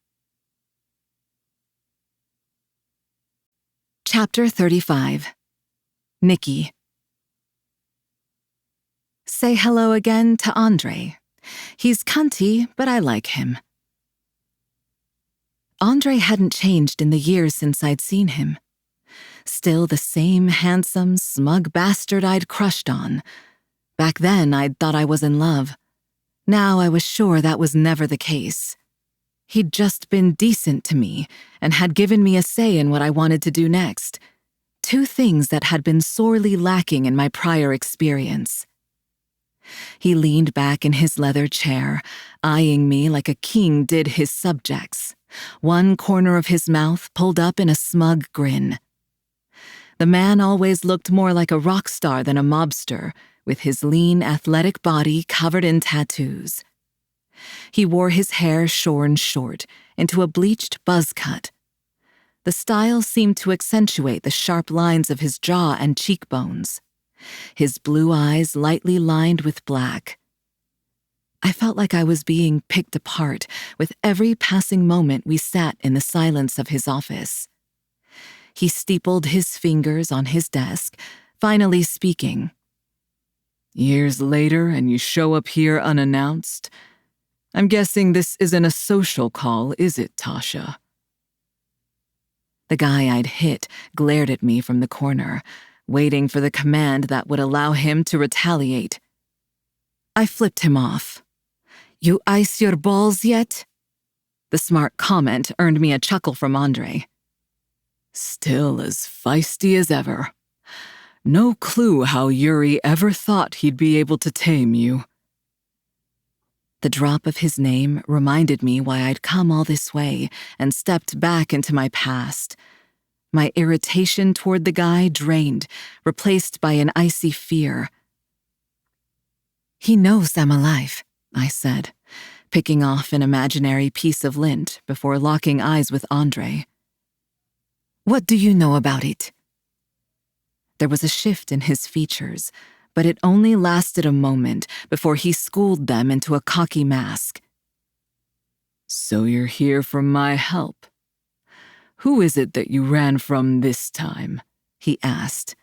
Chapter 35. Nikki. Say hello again to Andre. He's cunty, but I like him. Andre hadn't changed in the years since I'd seen him. Still the same handsome, smug bastard I'd crushed on. Back then, I'd thought I was in love. Now I was sure that was never the case. He'd just been decent to me and had given me a say in what I wanted to do next. Two things that had been sorely lacking in my prior experience. He leaned back in his leather chair, eyeing me like a king did his subjects, one corner of his mouth pulled up in a smug grin. The man always looked more like a rock star than a mobster, with his lean, athletic body covered in tattoos. He wore his hair shorn short into a bleached buzz cut. The style seemed to accentuate the sharp lines of his jaw and cheekbones. His blue eyes lightly lined with black. I felt like I was being picked apart with every passing moment we sat in the silence of his office. He steepled his fingers on his desk, finally speaking. Years later, and you show up here unannounced? I'm guessing this isn't a social call, is it, Tasha? The guy I'd hit glared at me from the corner, waiting for the command that would allow him to retaliate. I flipped him off. You ice your balls yet? The smart comment earned me a chuckle from Andre. Still as feisty as ever. No clue how Yuri ever thought he'd be able to tame you. The drop of his name reminded me why I'd come all this way and stepped back into my past. My irritation toward the guy drained, replaced by an icy fear. He knows I'm alive, I said, picking off an imaginary piece of lint before locking eyes with Andre. What do you know about it? There was a shift in his features, but it only lasted a moment before he schooled them into a cocky mask. So you're here for my help. Who is it that you ran from this time? He asked.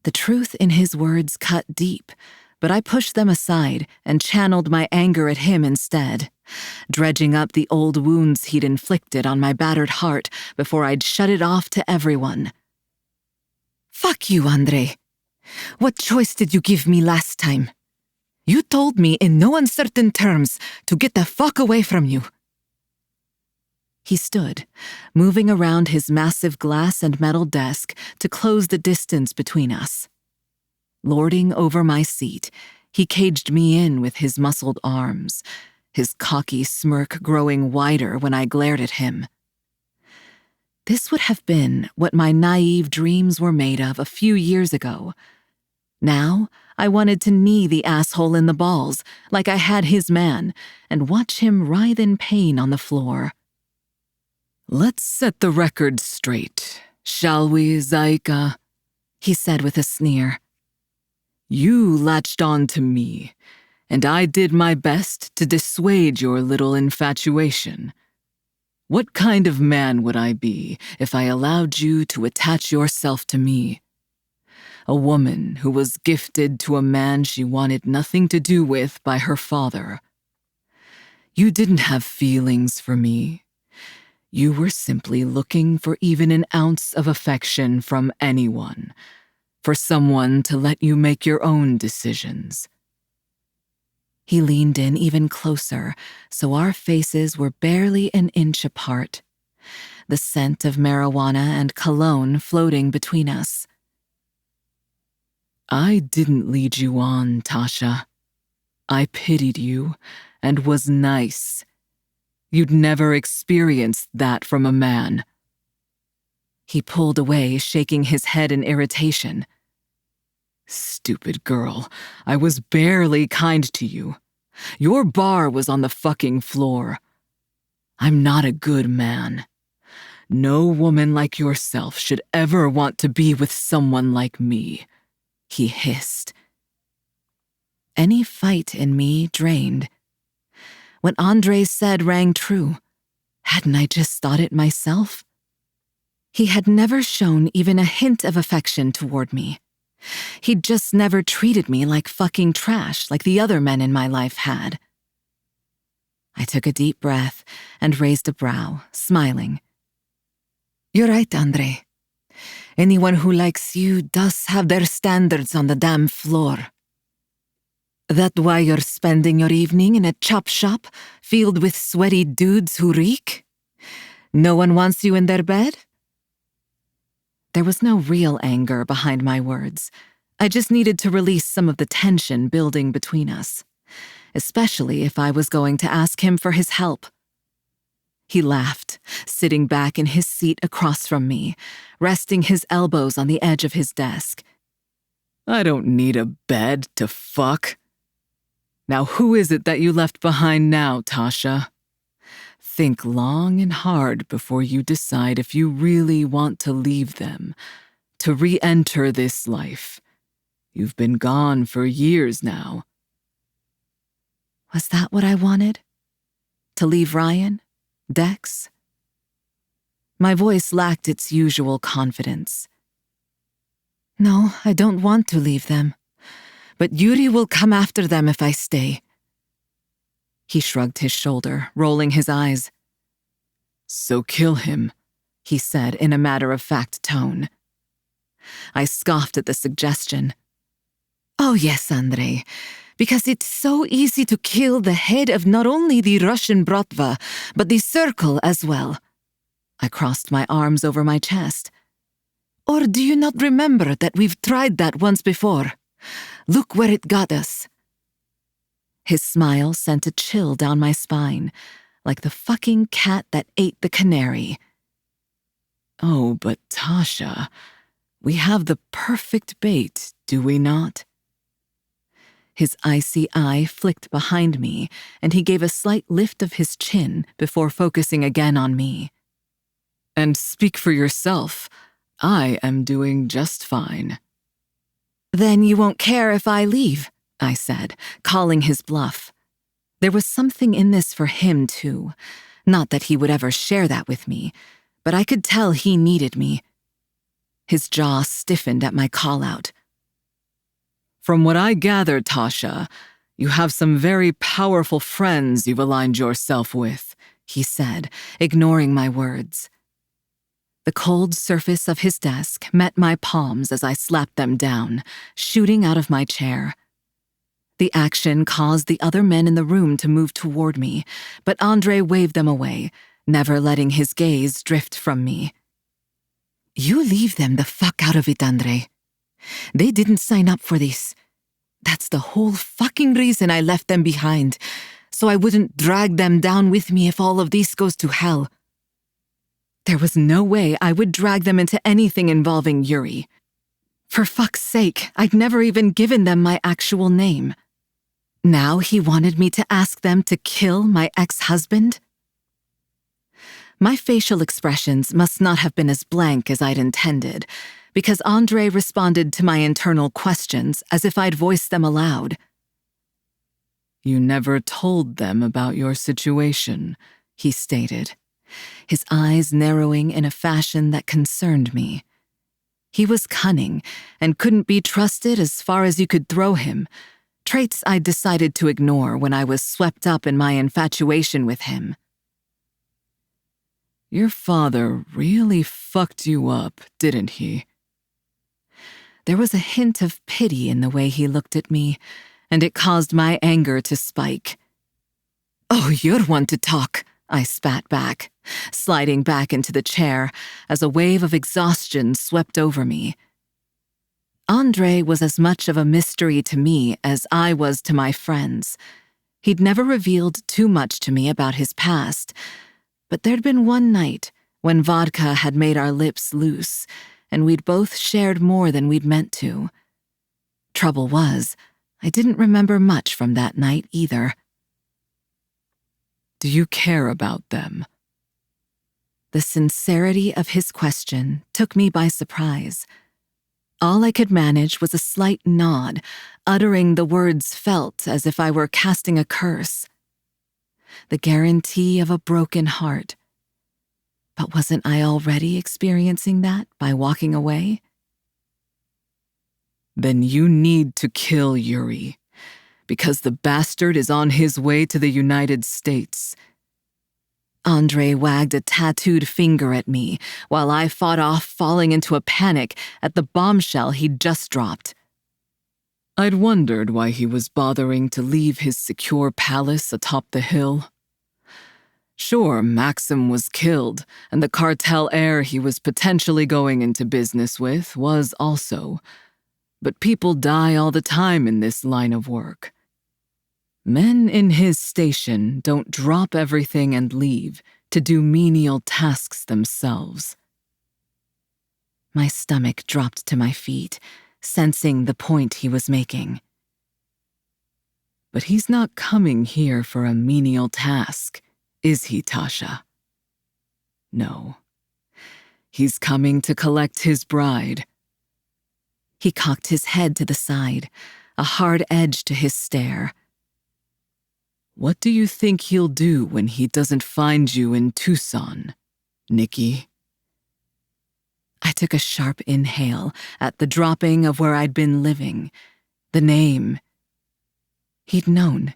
The truth in his words cut deep, but I pushed them aside and channeled my anger at him instead, dredging up the old wounds he'd inflicted on my battered heart before I'd shut it off to everyone. Fuck you, Andre. What choice did you give me last time? You told me in no uncertain terms to get the fuck away from you. He stood, moving around his massive glass and metal desk to close the distance between us. Lording over my seat, he caged me in with his muscled arms, his cocky smirk growing wider when I glared at him. This would have been what my naive dreams were made of a few years ago. Now, I wanted to knee the asshole in the balls like I had his man and watch him writhe in pain on the floor. Let's set the record straight, shall we, Zaika? He said with a sneer. You latched on to me, and I did my best to dissuade your little infatuation. What kind of man would I be if I allowed you to attach yourself to me? A woman who was gifted to a man she wanted nothing to do with by her father. You didn't have feelings for me. You were simply looking for even an ounce of affection from anyone, for someone to let you make your own decisions. He leaned in even closer, so our faces were barely an inch apart, the scent of marijuana and cologne floating between us. I didn't lead you on, Tasha. I pitied you and was nice. You'd never experienced that from a man. He pulled away, shaking his head in irritation. Stupid girl, I was barely kind to you. Your bar was on the fucking floor. I'm not a good man. No woman like yourself should ever want to be with someone like me, he hissed. any fight in me drained. What Andre said rang true. Hadn't I just thought it myself? He had never shown even a hint of affection toward me. He'd just never treated me like fucking trash like the other men in my life had. I took a deep breath and raised a brow, smiling. You're right, Andre. Anyone who likes you does have their standards on the damn floor. That why you're spending your evening in a chop shop filled with sweaty dudes who reek? No one wants you in their bed? There was no real anger behind my words. I just needed to release some of the tension building between us, especially if I was going to ask him for his help. He laughed, sitting back in his seat across from me, resting his elbows on the edge of his desk. I don't need a bed to fuck. Now who is it that you left behind now, Tasha? Think long and hard before you decide if you really want to leave them, to re-enter this life. You've been gone for years now. Was that what I wanted? To leave Ryan? Dex? My voice lacked its usual confidence. No, I don't want to leave them. But Yuri will come after them if I stay. He shrugged his shoulder, rolling his eyes. So kill him, he said in a matter-of-fact tone. I scoffed at the suggestion. Oh yes, Andre, because it's so easy to kill the head of not only the Russian Bratva, but the Circle as well. I crossed my arms over my chest. Or do you not remember that we've tried that once before? Look where it got us. His smile sent a chill down my spine, like the fucking cat that ate the canary. Oh, but Tasha, we have the perfect bait, do we not? His icy eye flicked behind me, and he gave a slight lift of his chin before focusing again on me. And speak for yourself. I am doing just fine. Then you won't care if I leave, I said, calling his bluff. There was something in this for him, too. Not that he would ever share that with me, but I could tell he needed me. His jaw stiffened at my call-out. From what I gather, Tasha, you have some very powerful friends you've aligned yourself with, he said, ignoring my words. The cold surface of his desk met my palms as I slapped them down, shooting out of my chair. The action caused the other men in the room to move toward me, but Andre waved them away, never letting his gaze drift from me. You leave them the fuck out of it, Andre. They didn't sign up for this. That's the whole fucking reason I left them behind, so I wouldn't drag them down with me if all of this goes to hell. There was no way I would drag them into anything involving Yuri. For fuck's sake, I'd never even given them my actual name. Now he wanted me to ask them to kill my ex-husband? My facial expressions must not have been as blank as I'd intended, because Andre responded to my internal questions as if I'd voiced them aloud. You never told them about your situation, he stated, his eyes narrowing in a fashion that concerned me. He was cunning and couldn't be trusted as far as you could throw him, traits I'd decided to ignore when I was swept up in my infatuation with him. Your father really fucked you up, didn't he? There was a hint of pity in the way he looked at me, and it caused my anger to spike. Oh, you're one to talk, I spat back, sliding back into the chair as a wave of exhaustion swept over me. Andre was as much of a mystery to me as I was to my friends. He'd never revealed too much to me about his past, but there'd been one night when vodka had made our lips loose, and we'd both shared more than we'd meant to. Trouble was, I didn't remember much from that night either. Do you care about them? The sincerity of his question took me by surprise. All I could manage was a slight nod, uttering the words felt as if I were casting a curse. The guarantee of a broken heart. But wasn't I already experiencing that by walking away? Then you need to kill Yuri, because the bastard is on his way to the United States. Andre wagged a tattooed finger at me while I fought off falling into a panic at the bombshell he'd just dropped. I'd wondered why he was bothering to leave his secure palace atop the hill. Sure, Maxim was killed, and the cartel heir he was potentially going into business with was also. But people die all the time in this line of work. Men in his station don't drop everything and leave to do menial tasks themselves. My stomach dropped to my feet, sensing the point he was making. But he's not coming here for a menial task, is he, Tasha? No. He's coming to collect his bride. He cocked his head to the side, a hard edge to his stare. What do you think he'll do when he doesn't find you in Tucson, Nikki? I took a sharp inhale at the dropping of where I'd been living, the name. He'd known.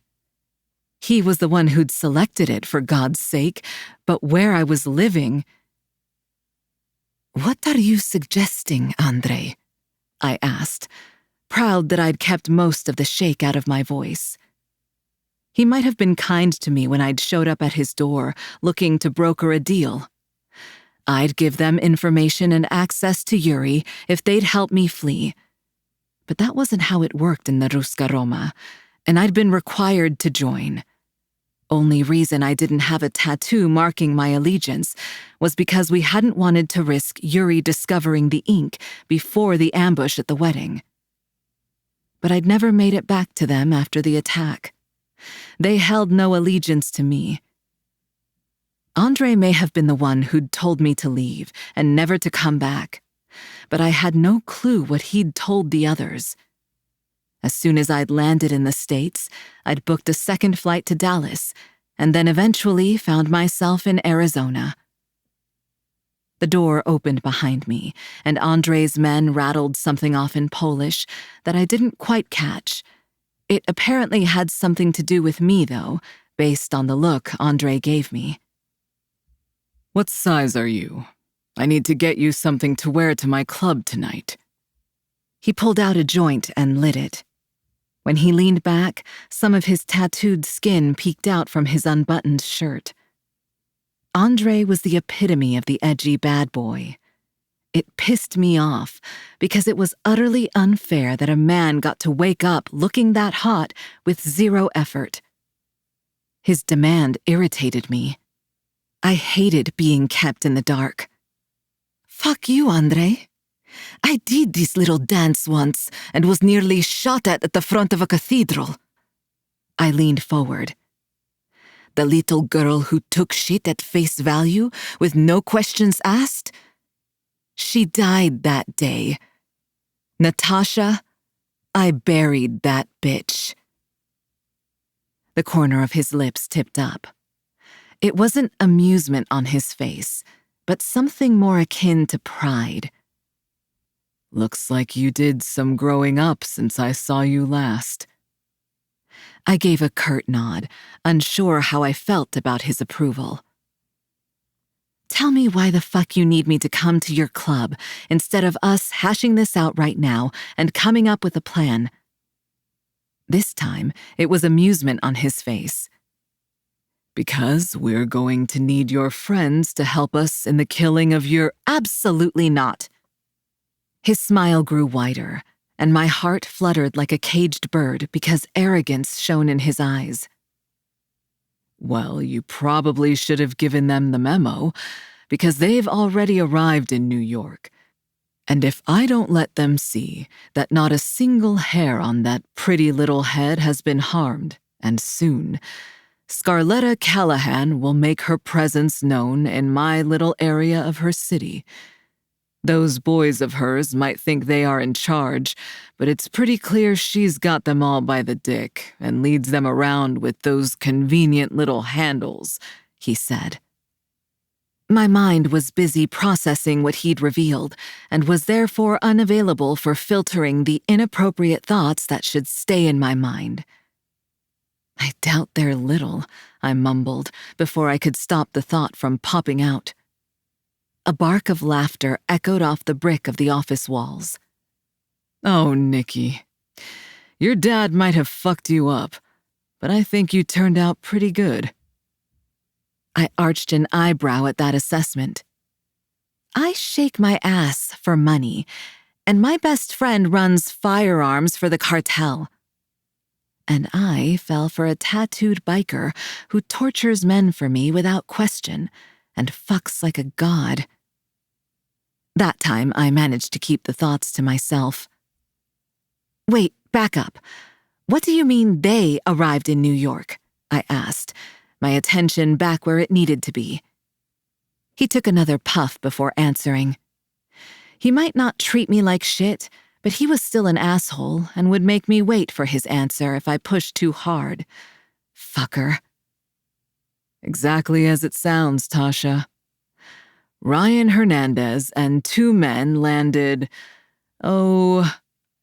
He was the one who'd selected it, for God's sake, but where I was living... "What are you suggesting, Andre?" I asked, proud that I'd kept most of the shake out of my voice. He might have been kind to me when I'd showed up at his door, looking to broker a deal. I'd give them information and access to Yuri if they'd help me flee. But that wasn't how it worked in the Ruska Roma, and I'd been required to join. Only reason I didn't have a tattoo marking my allegiance was because we hadn't wanted to risk Yuri discovering the ink before the ambush at the wedding. But I'd never made it back to them after the attack. They held no allegiance to me. Andre may have been the one who'd told me to leave and never to come back, but I had no clue what he'd told the others. As soon as I'd landed in the States, I'd booked a second flight to Dallas, and then eventually found myself in Arizona. The door opened behind me, and Andre's men rattled something off in Polish that I didn't quite catch. It apparently had something to do with me, though, based on the look Andre gave me. What size are you? I need to get you something to wear to my club tonight. He pulled out a joint and lit it. When he leaned back, some of his tattooed skin peeked out from his unbuttoned shirt. Andre was the epitome of the edgy bad boy. It pissed me off because it was utterly unfair that a man got to wake up looking that hot with zero effort. His demand irritated me. I hated being kept in the dark. "Fuck you, Andre. I did this little dance once and was nearly shot at the front of a cathedral." I leaned forward. "The little girl who took shit at face value with no questions asked? She died that day. Natasha, I buried that bitch." The corner of his lips tipped up. It wasn't amusement on his face, but something more akin to pride. Looks like you did some growing up since I saw you last. I gave a curt nod, unsure how I felt about his approval. "Tell me why the fuck you need me to come to your club instead of us hashing this out right now and coming up with a plan." This time, it was amusement on his face. "Because we're going to need your friends to help us in the killing of your—" "Absolutely not." His smile grew wider, and my heart fluttered like a caged bird because arrogance shone in his eyes. "Well, you probably should have given them the memo, because they've already arrived in New York. And if I don't let them see that not a single hair on that pretty little head has been harmed, and soon, Scarletta Callahan will make her presence known in my little area of her city. Those boys of hers might think they are in charge, but it's pretty clear she's got them all by the dick and leads them around with those convenient little handles," he said. My mind was busy processing what he'd revealed and was therefore unavailable for filtering the inappropriate thoughts that should stay in my mind. "I doubt they're little," I mumbled before I could stop the thought from popping out. A bark of laughter echoed off the brick of the office walls. "Oh, Nikki, your dad might have fucked you up, but I think you turned out pretty good." I arched an eyebrow at that assessment. I shake my ass for money, and my best friend runs firearms for the cartel. And I fell for a tattooed biker who tortures men for me without question and fucks like a god. That time, I managed to keep the thoughts to myself. "Wait, back up. What do you mean they arrived in New York?" I asked, my attention back where it needed to be. He took another puff before answering. He might not treat me like shit, but he was still an asshole and would make me wait for his answer if I pushed too hard. Fucker. "Exactly as it sounds, Tasha. Ryan Hernandez and 2 men landed,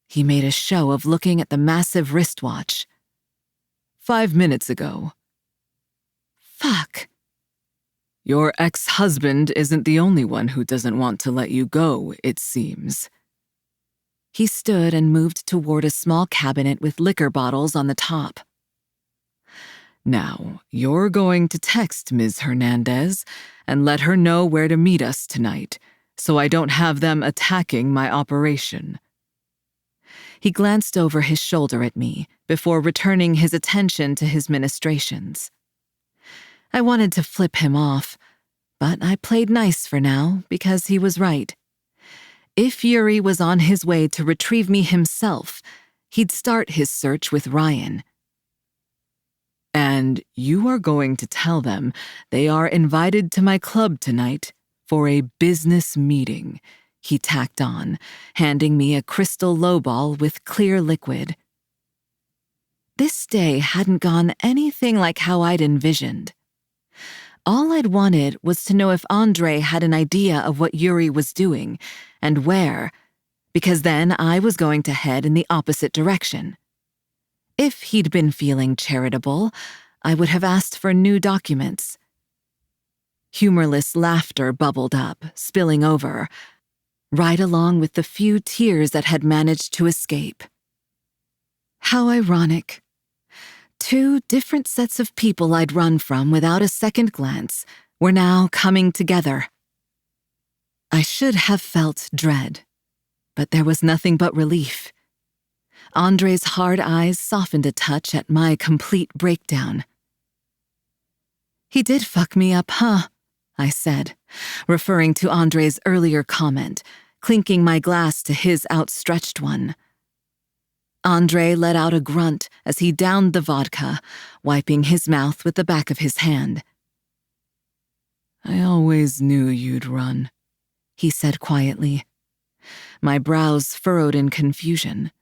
he made a show of looking at the massive wristwatch. 5 minutes ago." Fuck. "Your ex-husband isn't the only one who doesn't want to let you go, it seems." He stood and moved toward a small cabinet with liquor bottles on the top. "Now, you're going to text Ms. Hernandez and let her know where to meet us tonight, so I don't have them attacking my operation." He glanced over his shoulder at me before returning his attention to his ministrations. I wanted to flip him off, but I played nice for now because he was right. If Yuri was on his way to retrieve me himself, he'd start his search with Ryan. "And you are going to tell them they are invited to my club tonight for a business meeting," he tacked on, handing me a crystal lowball with clear liquid. This day hadn't gone anything like how I'd envisioned. All I'd wanted was to know if Andre had an idea of what Yuri was doing and where, because then I was going to head in the opposite direction. If he'd been feeling charitable, I would have asked for new documents. Humorless laughter bubbled up, spilling over, right along with the few tears that had managed to escape. How ironic. 2 different sets of people I'd run from without a second glance were now coming together. I should have felt dread, but there was nothing but relief. Andre's hard eyes softened a touch at my complete breakdown. "He did fuck me up, huh?" I said, referring to Andre's earlier comment, clinking my glass to his outstretched one. Andre let out a grunt as he downed the vodka, wiping his mouth with the back of his hand. "I always knew you'd run," he said quietly. My brows furrowed in confusion.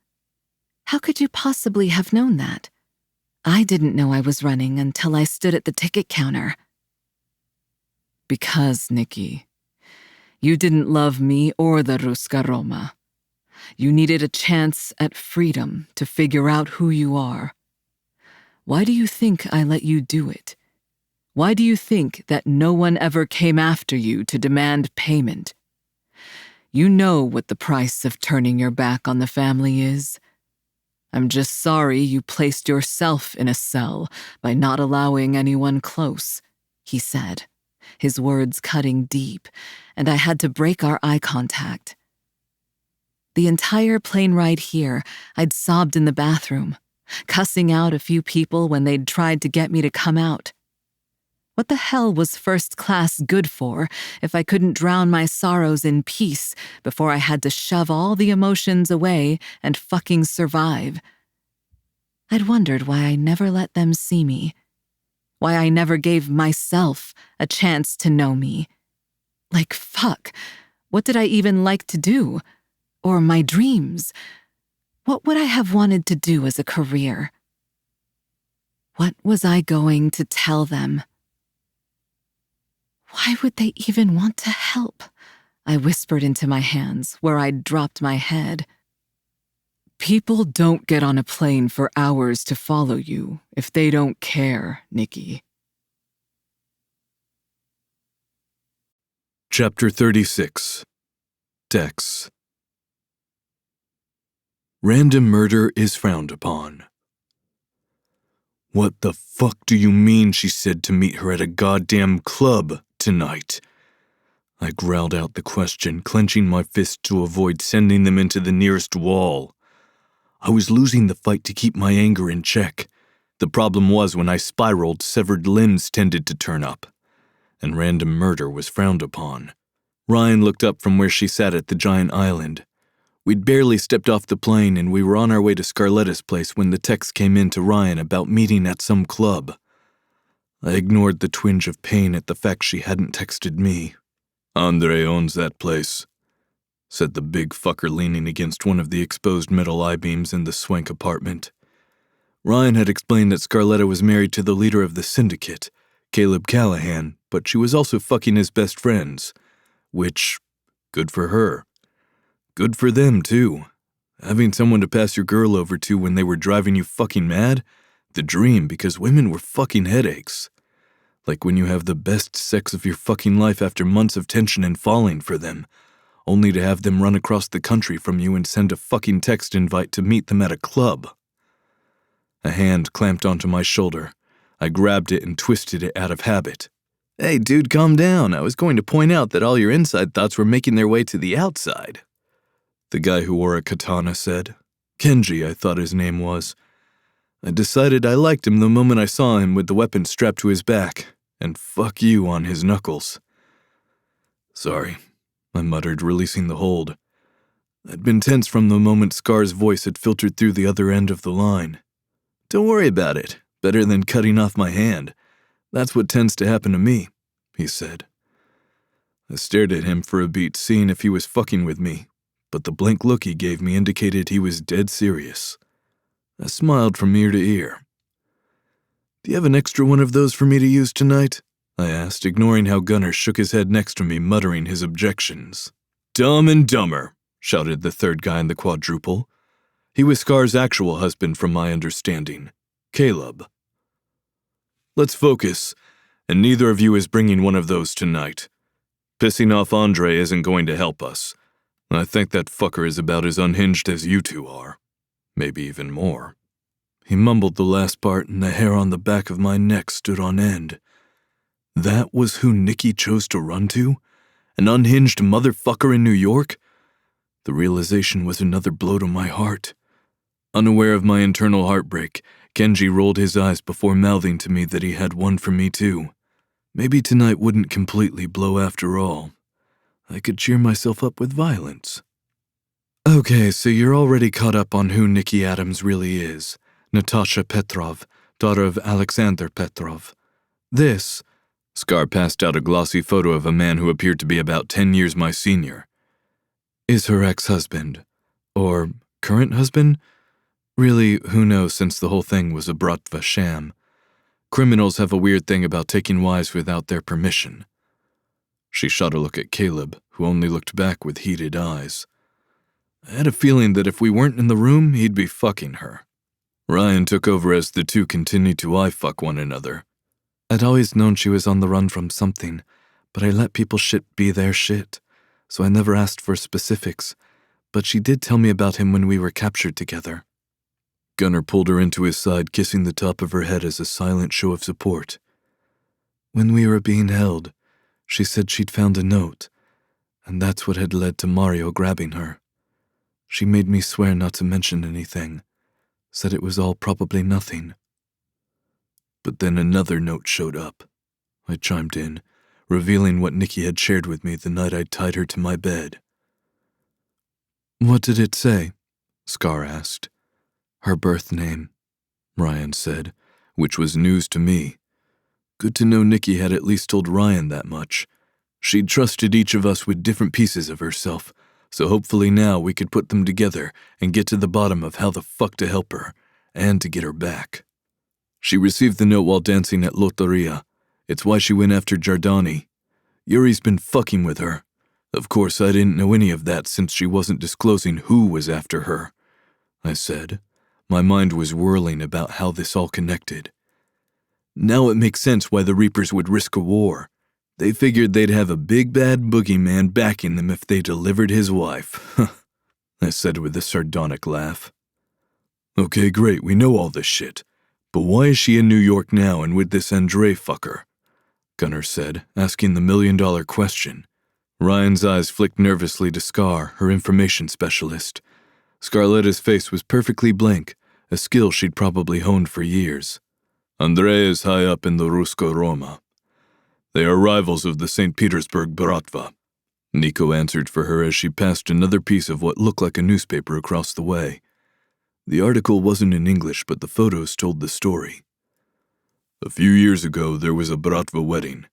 How could you possibly have known that? I didn't know I was running until I stood at the ticket counter. "Because, Nikki, you didn't love me or the Ruska Roma. You needed a chance at freedom to figure out who you are. Why do you think I let you do it? Why do you think that no one ever came after you to demand payment? You know what the price of turning your back on the family is. I'm just sorry you placed yourself in a cell by not allowing anyone close," he said, his words cutting deep, and I had to break our eye contact. The entire plane ride here, I'd sobbed in the bathroom, cussing out a few people when they'd tried to get me to come out. What the hell was first class good for if I couldn't drown my sorrows in peace before I had to shove all the emotions away and fucking survive? I'd wondered why I never let them see me, why I never gave myself a chance to know me. Like, fuck, What did I even like to do? Or my dreams? What would I have wanted to do as a career? What was I going to tell them? Why would they even want to help? I whispered into my hands, where I'd dropped my head. People don't get on a plane for hours to follow you if they don't care, Nikki. Chapter 36. Dex. Random murder is frowned upon. "What the fuck do you mean she said to meet her at a goddamn club tonight?" I growled out the question, clenching my fists to avoid sending them into the nearest wall. I was losing the fight to keep my anger in check. The problem was when I spiraled, severed limbs tended to turn up, and random murder was frowned upon. Ryan looked up from where she sat at the giant island. We'd barely stepped off the plane and we were on our way to Scarletta's place when the text came in to Ryan about meeting at some club. I ignored the twinge of pain at the fact she hadn't texted me. "Andre owns that place," said the big fucker leaning against one of the exposed metal I-beams in the swank apartment. Ryan had explained that Scarletta was married to the leader of the syndicate, Caleb Callahan, but she was also fucking his best friends, which, good for her. Good for them, too. Having someone to pass your girl over to when they were driving you fucking mad? The dream, because women were fucking headaches. Like when you have the best sex of your fucking life after months of tension and falling for them, only to have them run across the country from you and send a fucking text invite to meet them at a club. A hand clamped onto my shoulder. I grabbed it and twisted it out of habit. "Hey, dude, calm down. I was going to point out that all your inside thoughts were making their way to the outside," the guy who wore a katana said. Kenji, I thought his name was. I decided I liked him the moment I saw him with the weapon strapped to his back, and fuck you on his knuckles. "Sorry," I muttered, releasing the hold. I'd been tense from the moment Scar's voice had filtered through the other end of the line. "Don't worry about it. Better than cutting off my hand. That's what tends to happen to me," he said. I stared at him for a beat, seeing if he was fucking with me, but the blank look he gave me indicated he was dead serious. I smiled from ear to ear. "Do you have an extra one of those for me to use tonight?" I asked, ignoring how Gunnar shook his head next to me, muttering his objections. "Dumb and Dumber," shouted the third guy in the quadruple. He was Scar's actual husband from my understanding, Caleb. "Let's focus, and neither of you is bringing one of those tonight. Pissing off Andre isn't going to help us. I think that fucker is about as unhinged as you two are. Maybe even more." He mumbled the last part and the hair on the back of my neck stood on end. That was who Nikki chose to run to? An unhinged motherfucker in New York? The realization was another blow to my heart. Unaware of my internal heartbreak, Kenji rolled his eyes before mouthing to me that he had one for me too. Maybe tonight wouldn't completely blow after all. I could cheer myself up with violence. "Okay, so you're already caught up on who Nikki Adams really is. Natasha Petrov, daughter of Alexander Petrov. This," Scar passed out a glossy photo of a man who appeared to be about 10 years my senior, "is her ex-husband. Or current husband? Really, who knows since the whole thing was a bratva sham. Criminals have a weird thing about taking wives without their permission." She shot a look at Caleb, who only looked back with heated eyes. I had a feeling that if we weren't in the room, he'd be fucking her. Ryan took over as the two continued to eye-fuck one another. "I'd always known she was on the run from something, but I let people shit be their shit, so I never asked for specifics, but she did tell me about him when we were captured together." Gunnar pulled her into his side, kissing the top of her head as a silent show of support. "When we were being held, she said she'd found a note, and that's what had led to Mario grabbing her. She made me swear not to mention anything, said it was all probably nothing." But then another note showed up. I chimed in, revealing what Nikki had shared with me the night I'd tied her to my bed. "What did it say?" Scar asked. "Her birth name," Ryan said, which was news to me. Good to know Nikki had at least told Ryan that much. She'd trusted each of us with different pieces of herself, so hopefully now we could put them together and get to the bottom of how the fuck to help her, and to get her back. She received the note while dancing at Lotteria. It's why she went after Giardani. Yuri's been fucking with her. Of course, I didn't know any of that since she wasn't disclosing who was after her, I said. My mind was whirling about how this all connected. Now it makes sense why the Reapers would risk a war. They figured they'd have a big bad boogeyman backing them if they delivered his wife, I said with a sardonic laugh. Okay, great, we know all this shit. But why is she in New York now and with this Andre fucker? Gunnar said, asking the million-dollar question. Ryan's eyes flicked nervously to Scar, her information specialist. Scarletta's face was perfectly blank, a skill she'd probably honed for years. Andre is high up in the Rusko Roma. They are rivals of the St. Petersburg Bratva. Nico answered for her as she passed another piece of what looked like a newspaper across the way. The article wasn't in English, but the photos told the story. A few years ago, there was a Bratva wedding.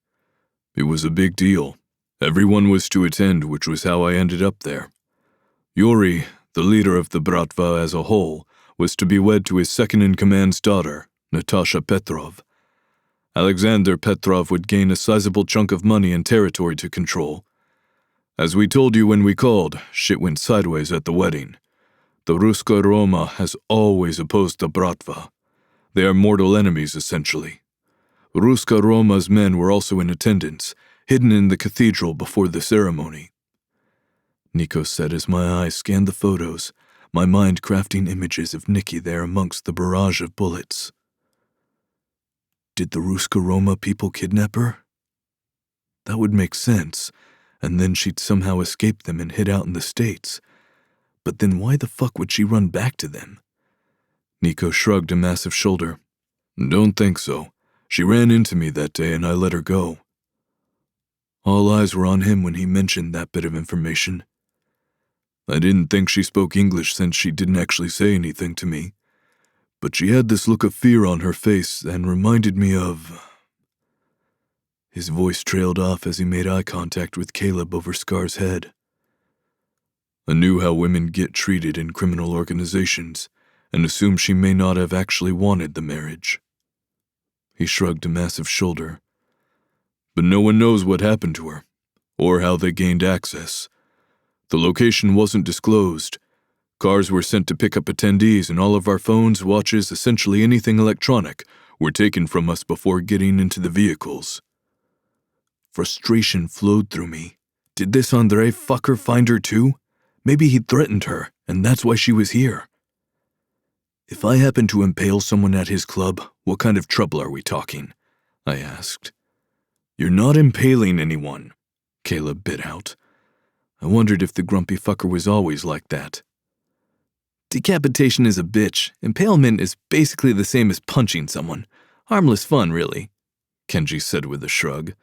It was a big deal. Everyone was to attend, which was how I ended up there. Yuri, the leader of the Bratva as a whole, was to be wed to his second-in-command's daughter, Natasha Petrov. Alexander Petrov would gain a sizable chunk of money and territory to control. As we told you when we called, shit went sideways at the wedding. The Ruska Roma has always opposed the Bratva. They are mortal enemies, essentially. Ruska Roma's men were also in attendance, hidden in the cathedral before the ceremony. Nico said as my eyes scanned the photos, my mind crafting images of Nikki there amongst the barrage of bullets. Did the Ruska Roma people kidnap her? That would make sense, and then she'd somehow escape them and hid out in the States. But then why the fuck would she run back to them? Nico shrugged a massive shoulder. Don't think so. She ran into me that day and I let her go. All eyes were on him when he mentioned that bit of information. I didn't think she spoke English since she didn't actually say anything to me. But she had this look of fear on her face and reminded me of... His voice trailed off as he made eye contact with Caleb over Scar's head. I knew how women get treated in criminal organizations, and assumed she may not have actually wanted the marriage. He shrugged a massive shoulder. But no one knows what happened to her, or how they gained access. The location wasn't disclosed. Cars were sent to pick up attendees, and all of our phones, watches, essentially anything electronic, were taken from us before getting into the vehicles. Frustration flowed through me. Did this Andre fucker find her too? Maybe he'd threatened her, and that's why she was here. If I happen to impale someone at his club, what kind of trouble are we talking? I asked. You're not impaling anyone, Caleb bit out. I wondered if the grumpy fucker was always like that. Decapitation is a bitch. Impalement is basically the same as punching someone. Harmless fun, really, Kenji said with a shrug.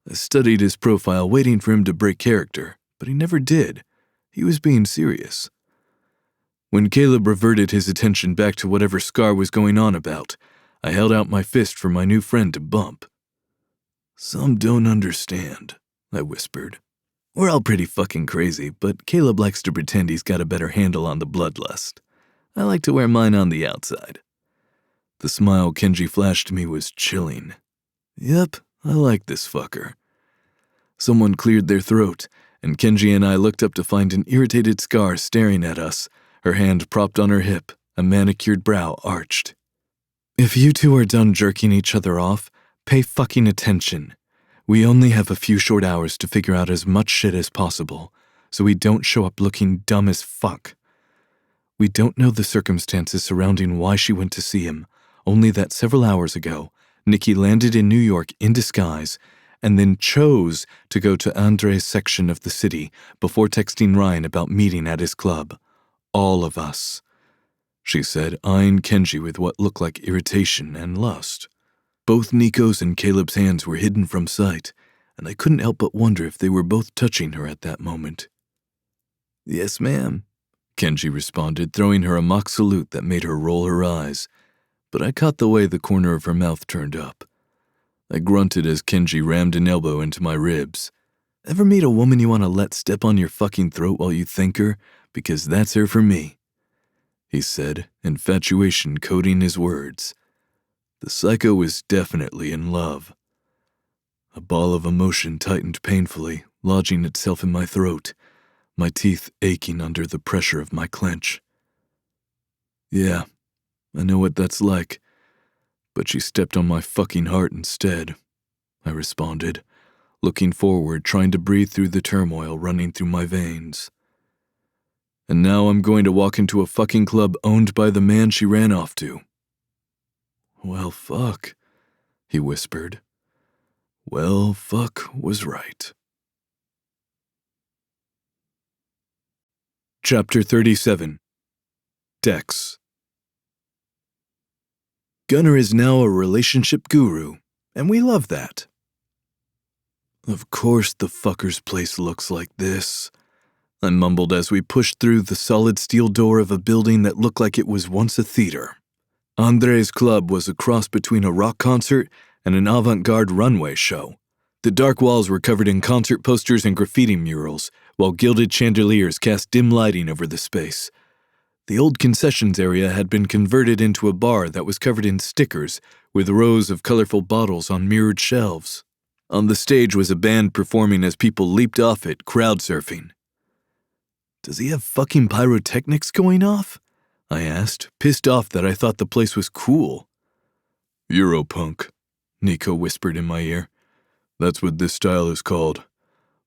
I studied his profile, waiting for him to break character, but he never did. He was being serious. When Caleb reverted his attention back to whatever Scar was going on about, I held out my fist for my new friend to bump. Some don't understand, I whispered. We're all pretty fucking crazy, but Caleb likes to pretend he's got a better handle on the bloodlust. I like to wear mine on the outside. The smile Kenji flashed me was chilling. Yep, I like this fucker. Someone cleared their throat, and Kenji and I looked up to find an irritated Scar staring at us, her hand propped on her hip, a manicured brow arched. If you two are done jerking each other off, pay fucking attention. We only have a few short hours to figure out as much shit as possible, so we don't show up looking dumb as fuck. We don't know the circumstances surrounding why she went to see him, only that several hours ago, Nikki landed in New York in disguise and then chose to go to Andre's section of the city before texting Ryan about meeting at his club. All of us, she said, eyeing Kenji with what looked like irritation and lust. Both Nico's and Caleb's hands were hidden from sight, and I couldn't help but wonder if they were both touching her at that moment. Yes, ma'am, Kenji responded, throwing her a mock salute that made her roll her eyes, but I caught the way the corner of her mouth turned up. I grunted as Kenji rammed an elbow into my ribs. Ever meet a woman you want to let step on your fucking throat while you think her? Because that's her for me," he said, infatuation coding his words. The psycho was definitely in love. A ball of emotion tightened painfully, lodging itself in my throat, my teeth aching under the pressure of my clench. "Yeah, I know what that's like, but she stepped on my fucking heart instead," I responded, looking forward, trying to breathe through the turmoil running through my veins. "And now I'm going to walk into a fucking club owned by the man she ran off to." "Well, fuck," he whispered. Well, fuck was right. Chapter 37. Dex. Gunnar is now a relationship guru, and we love that. "Of course the fucker's place looks like this," I mumbled as we pushed through the solid steel door of a building that looked like it was once a theater. Andre's club was a cross between a rock concert and an avant-garde runway show. The dark walls were covered in concert posters and graffiti murals, while gilded chandeliers cast dim lighting over the space. The old concessions area had been converted into a bar that was covered in stickers, with rows of colorful bottles on mirrored shelves. On the stage was a band performing as people leaped off it, crowd surfing. "Does he have fucking pyrotechnics going off?" I asked, pissed off that I thought the place was cool. "Europunk," Nico whispered in my ear. "That's what this style is called.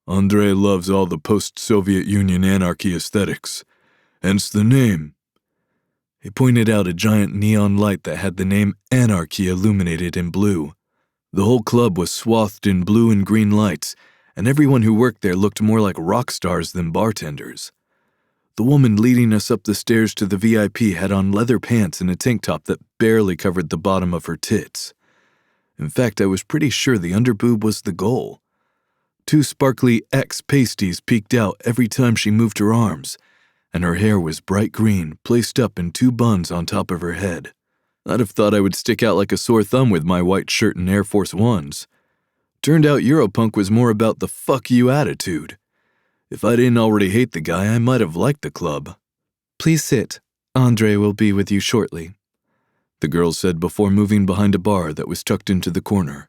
Andre loves all the post-Soviet Union anarchy aesthetics. Hence the name." He pointed out a giant neon light that had the name Anarchy illuminated in blue. The whole club was swathed in blue and green lights, and everyone who worked there looked more like rock stars than bartenders. The woman leading us up the stairs to the VIP had on leather pants and a tank top that barely covered the bottom of her tits. In fact, I was pretty sure the underboob was the goal. 2 sparkly X pasties peeked out every time she moved her arms, and her hair was bright green, placed up in 2 buns on top of her head. I'd have thought I would stick out like a sore thumb with my white shirt and Air Force Ones. Turned out Europunk was more about the fuck you attitude. If I didn't already hate the guy, I might have liked the club. "Please sit. Andre will be with you shortly," the girl said before moving behind a bar that was tucked into the corner.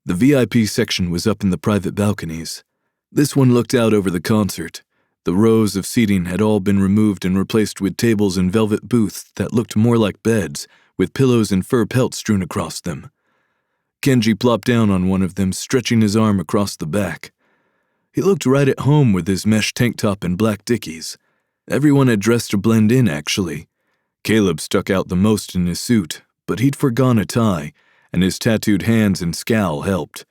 The VIP section was up in the private balconies. This one looked out over the concert. The rows of seating had all been removed and replaced with tables and velvet booths that looked more like beds, with pillows and fur pelts strewn across them. Kenji plopped down on one of them, stretching his arm across the back. He looked right at home with his mesh tank top and black dickies. Everyone had dressed to blend in, actually. Caleb stuck out the most in his suit, but he'd forgone a tie, and his tattooed hands and scowl helped.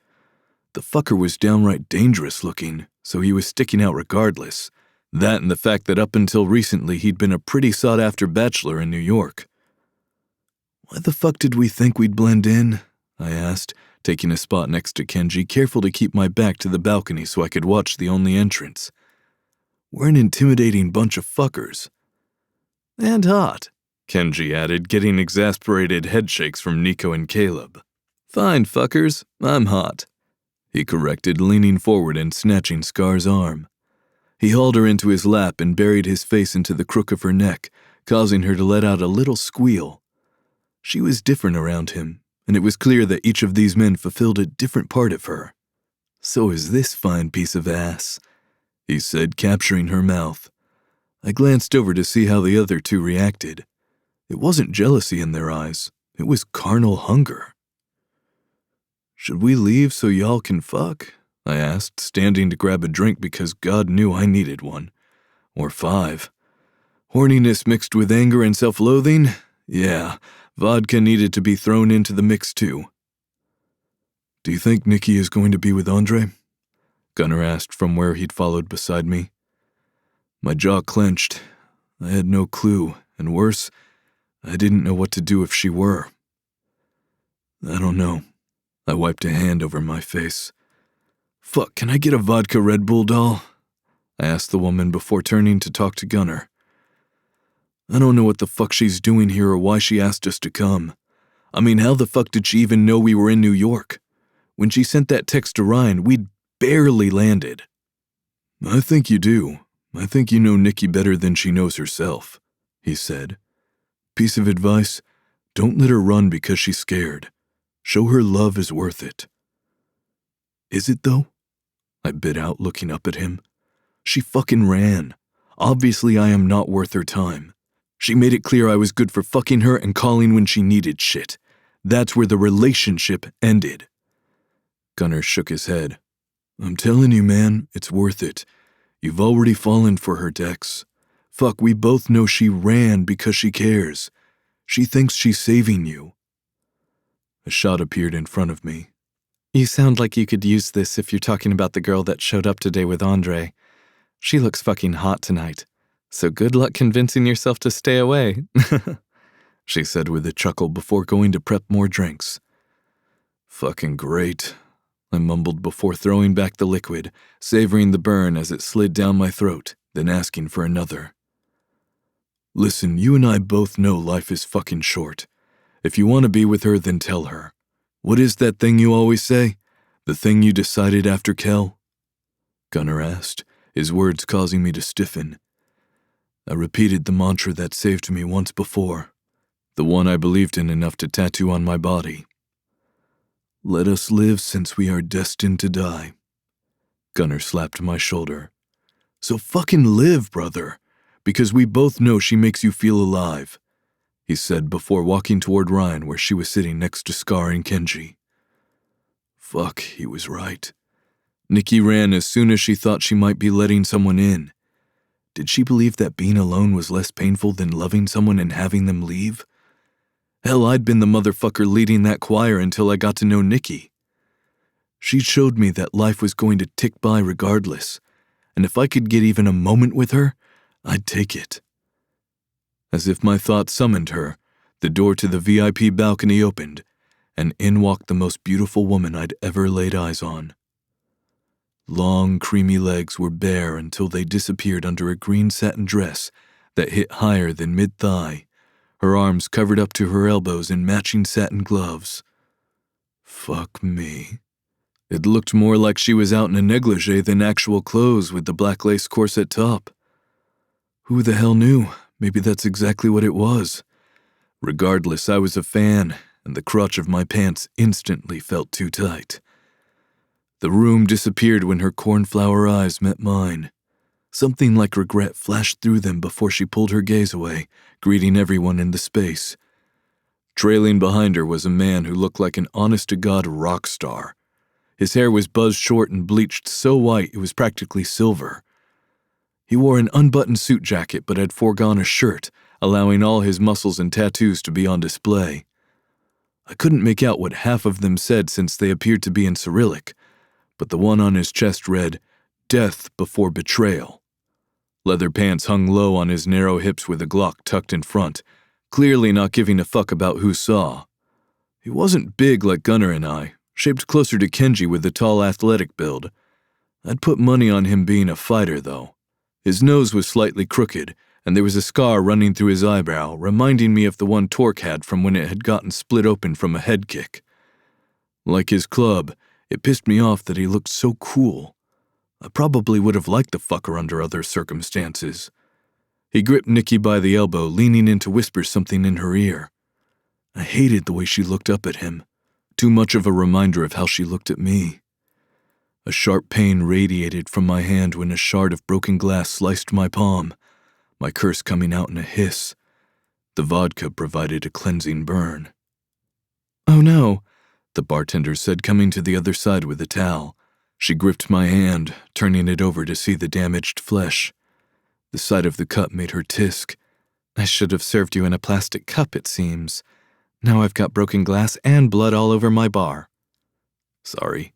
The fucker was downright dangerous looking, so he was sticking out regardless. That and the fact that up until recently he'd been a pretty sought-after bachelor in New York. "Why the fuck did we think we'd blend in?" I asked, taking a spot next to Kenji, careful to keep my back to the balcony so I could watch the only entrance. "We're an intimidating bunch of fuckers." "And hot," Kenji added, getting exasperated headshakes from Nico and Caleb. "Fine, fuckers, I'm hot," he corrected, leaning forward and snatching Scar's arm. He hauled her into his lap and buried his face into the crook of her neck, causing her to let out a little squeal. She was different around him, and it was clear that each of these men fulfilled a different part of her. "So is this fine piece of ass," he said, capturing her mouth. I glanced over to see how the other 2 reacted. It wasn't jealousy in their eyes, it was carnal hunger. "Should we leave so y'all can fuck?" I asked, standing to grab a drink because God knew I needed one. Or 5. Horniness mixed with anger and self-loathing? Yeah, vodka needed to be thrown into the mix too. "Do you think Nikki is going to be with Andre?" Gunnar asked from where he'd followed beside me. My jaw clenched. I had no clue, and worse, I didn't know what to do if she were. "I don't know." I wiped a hand over my face. "Fuck, can I get a vodka Red Bull, doll?" I asked the woman before turning to talk to Gunnar. "I don't know what the fuck she's doing here or why she asked us to come. I mean, how the fuck did she even know we were in New York? When she sent that text to Ryan, we'd barely landed. I think you do. I think you know Nikki better than she knows herself, he said. Piece of advice, don't let her run because she's scared. Show her love is worth it. Is it though? I bit out, looking up at him. She fucking ran. Obviously I am not worth her time. She made it clear I was good for fucking her and calling when she needed shit. That's where the relationship ended. Gunnar shook his head. I'm telling you, man, it's worth it. You've already fallen for her, Dex. Fuck, we both know she ran because she cares. She thinks she's saving you. A shot appeared in front of me. You sound like you could use this if you're talking about the girl that showed up today with Andre. She looks fucking hot tonight, so good luck convincing yourself to stay away, she said with a chuckle before going to prep more drinks. Fucking great, I mumbled before throwing back the liquid, savoring the burn as it slid down my throat, then asking for another. Listen, you and I both know life is fucking short. If you want to be with her, then tell her. What is that thing you always say? The thing you decided after Kel? Gunnar asked, his words causing me to stiffen. I repeated the mantra that saved me once before, the one I believed in enough to tattoo on my body. Let us live since we are destined to die. Gunnar slapped my shoulder. So fucking live, brother, because we both know she makes you feel alive, he said before walking toward Ryan where she was sitting next to Scar and Kenji. Fuck, he was right. Nikki ran as soon as she thought she might be letting someone in. Did she believe that being alone was less painful than loving someone and having them leave? Hell, I'd been the motherfucker leading that choir until I got to know Nikki. She showed me that life was going to tick by regardless, and if I could get even a moment with her, I'd take it. As if my thoughts summoned her, the door to the VIP balcony opened, and in walked the most beautiful woman I'd ever laid eyes on. Long, creamy legs were bare until they disappeared under a green satin dress that hit higher than mid-thigh, her arms covered up to her elbows in matching satin gloves. Fuck me. It looked more like she was out in a negligee than actual clothes with the black lace corset top. Who the hell knew? Maybe that's exactly what it was. Regardless, I was a fan, and the crotch of my pants instantly felt too tight. The room disappeared when her cornflower eyes met mine. Something like regret flashed through them before she pulled her gaze away, greeting everyone in the space. Trailing behind her was a man who looked like an honest-to-God rock star. His hair was buzzed short and bleached so white it was practically silver. He wore an unbuttoned suit jacket but had foregone a shirt, allowing all his muscles and tattoos to be on display. I couldn't make out what half of them said since they appeared to be in Cyrillic, but the one on his chest read, "Death before betrayal." Leather pants hung low on his narrow hips with a Glock tucked in front, clearly not giving a fuck about who saw. He wasn't big like Gunnar and I, shaped closer to Kenji with a tall athletic build. I'd put money on him being a fighter, though. His nose was slightly crooked, and there was a scar running through his eyebrow, reminding me of the one Torque had from when it had gotten split open from a head kick. Like his club, it pissed me off that he looked so cool. I probably would have liked the fucker under other circumstances. He gripped Nikki by the elbow, leaning in to whisper something in her ear. I hated the way she looked up at him. Too much of a reminder of how she looked at me. A sharp pain radiated from my hand when a shard of broken glass sliced my palm, my curse coming out in a hiss. The vodka provided a cleansing burn. "Oh no," the bartender said, coming to the other side with a towel. She gripped my hand, turning it over to see the damaged flesh. The sight of the cut made her tisk. "I should have served you in a plastic cup, it seems. Now I've got broken glass and blood all over my bar." "Sorry,"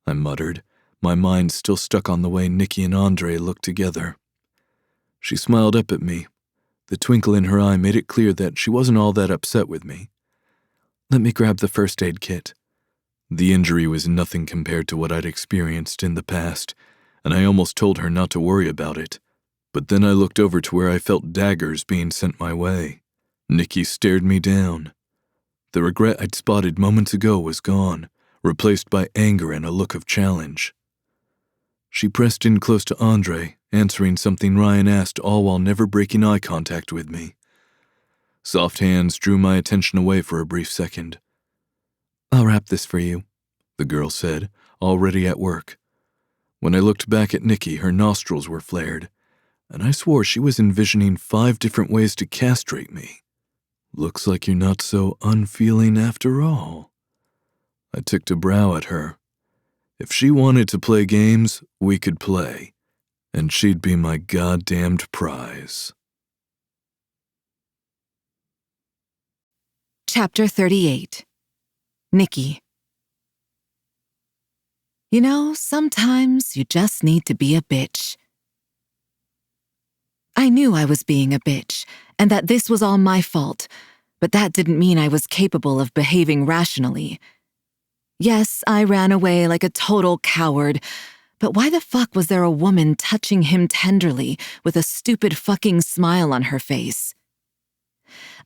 I muttered, my mind still stuck on the way Nikki and Andre looked together. She smiled up at me. The twinkle in her eye made it clear that she wasn't all that upset with me. "Let me grab the first aid kit." The injury was nothing compared to what I'd experienced in the past, and I almost told her not to worry about it. But then I looked over to where I felt daggers being sent my way. Nikki stared me down. The regret I'd spotted moments ago was gone, replaced by anger and a look of challenge. She pressed in close to Andre, answering something Ryan asked, all while never breaking eye contact with me. Soft hands drew my attention away for a brief second. I'll wrap this for you, the girl said, already at work. When I looked back at Nikki, her nostrils were flared, and I swore she was envisioning 5 different ways to castrate me. Looks like you're not so unfeeling after all. I ticked a brow at her. If she wanted to play games, we could play, and she'd be my goddamned prize. Chapter 38. Nikki. You know, sometimes you just need to be a bitch. I knew I was being a bitch, and that this was all my fault, but that didn't mean I was capable of behaving rationally. Yes, I ran away like a total coward, but why the fuck was there a woman touching him tenderly with a stupid fucking smile on her face?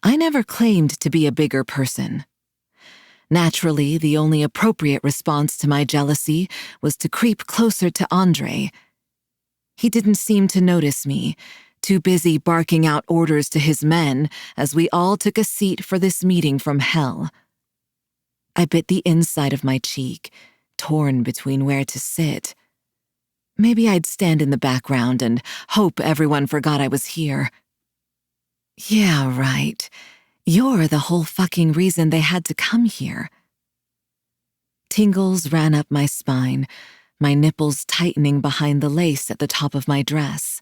I never claimed to be a bigger person. Naturally, the only appropriate response to my jealousy was to creep closer to Andre. He didn't seem to notice me, too busy barking out orders to his men as we all took a seat for this meeting from hell. I bit the inside of my cheek, torn between where to sit. Maybe I'd stand in the background and hope everyone forgot I was here. Yeah, right. You're the whole fucking reason they had to come here. Tingles ran up my spine, my nipples tightening behind the lace at the top of my dress.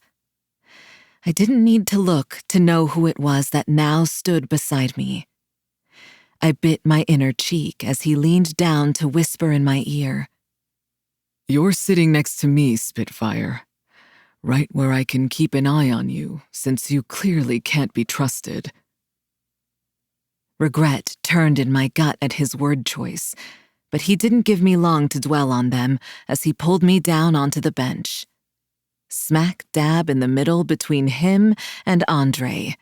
I didn't need to look to know who it was that now stood beside me. I bit my inner cheek as he leaned down to whisper in my ear. You're sitting next to me, Spitfire. Right where I can keep an eye on you, since you clearly can't be trusted. Regret turned in my gut at his word choice, but he didn't give me long to dwell on them as he pulled me down onto the bench. Smack dab in the middle between him and Andre.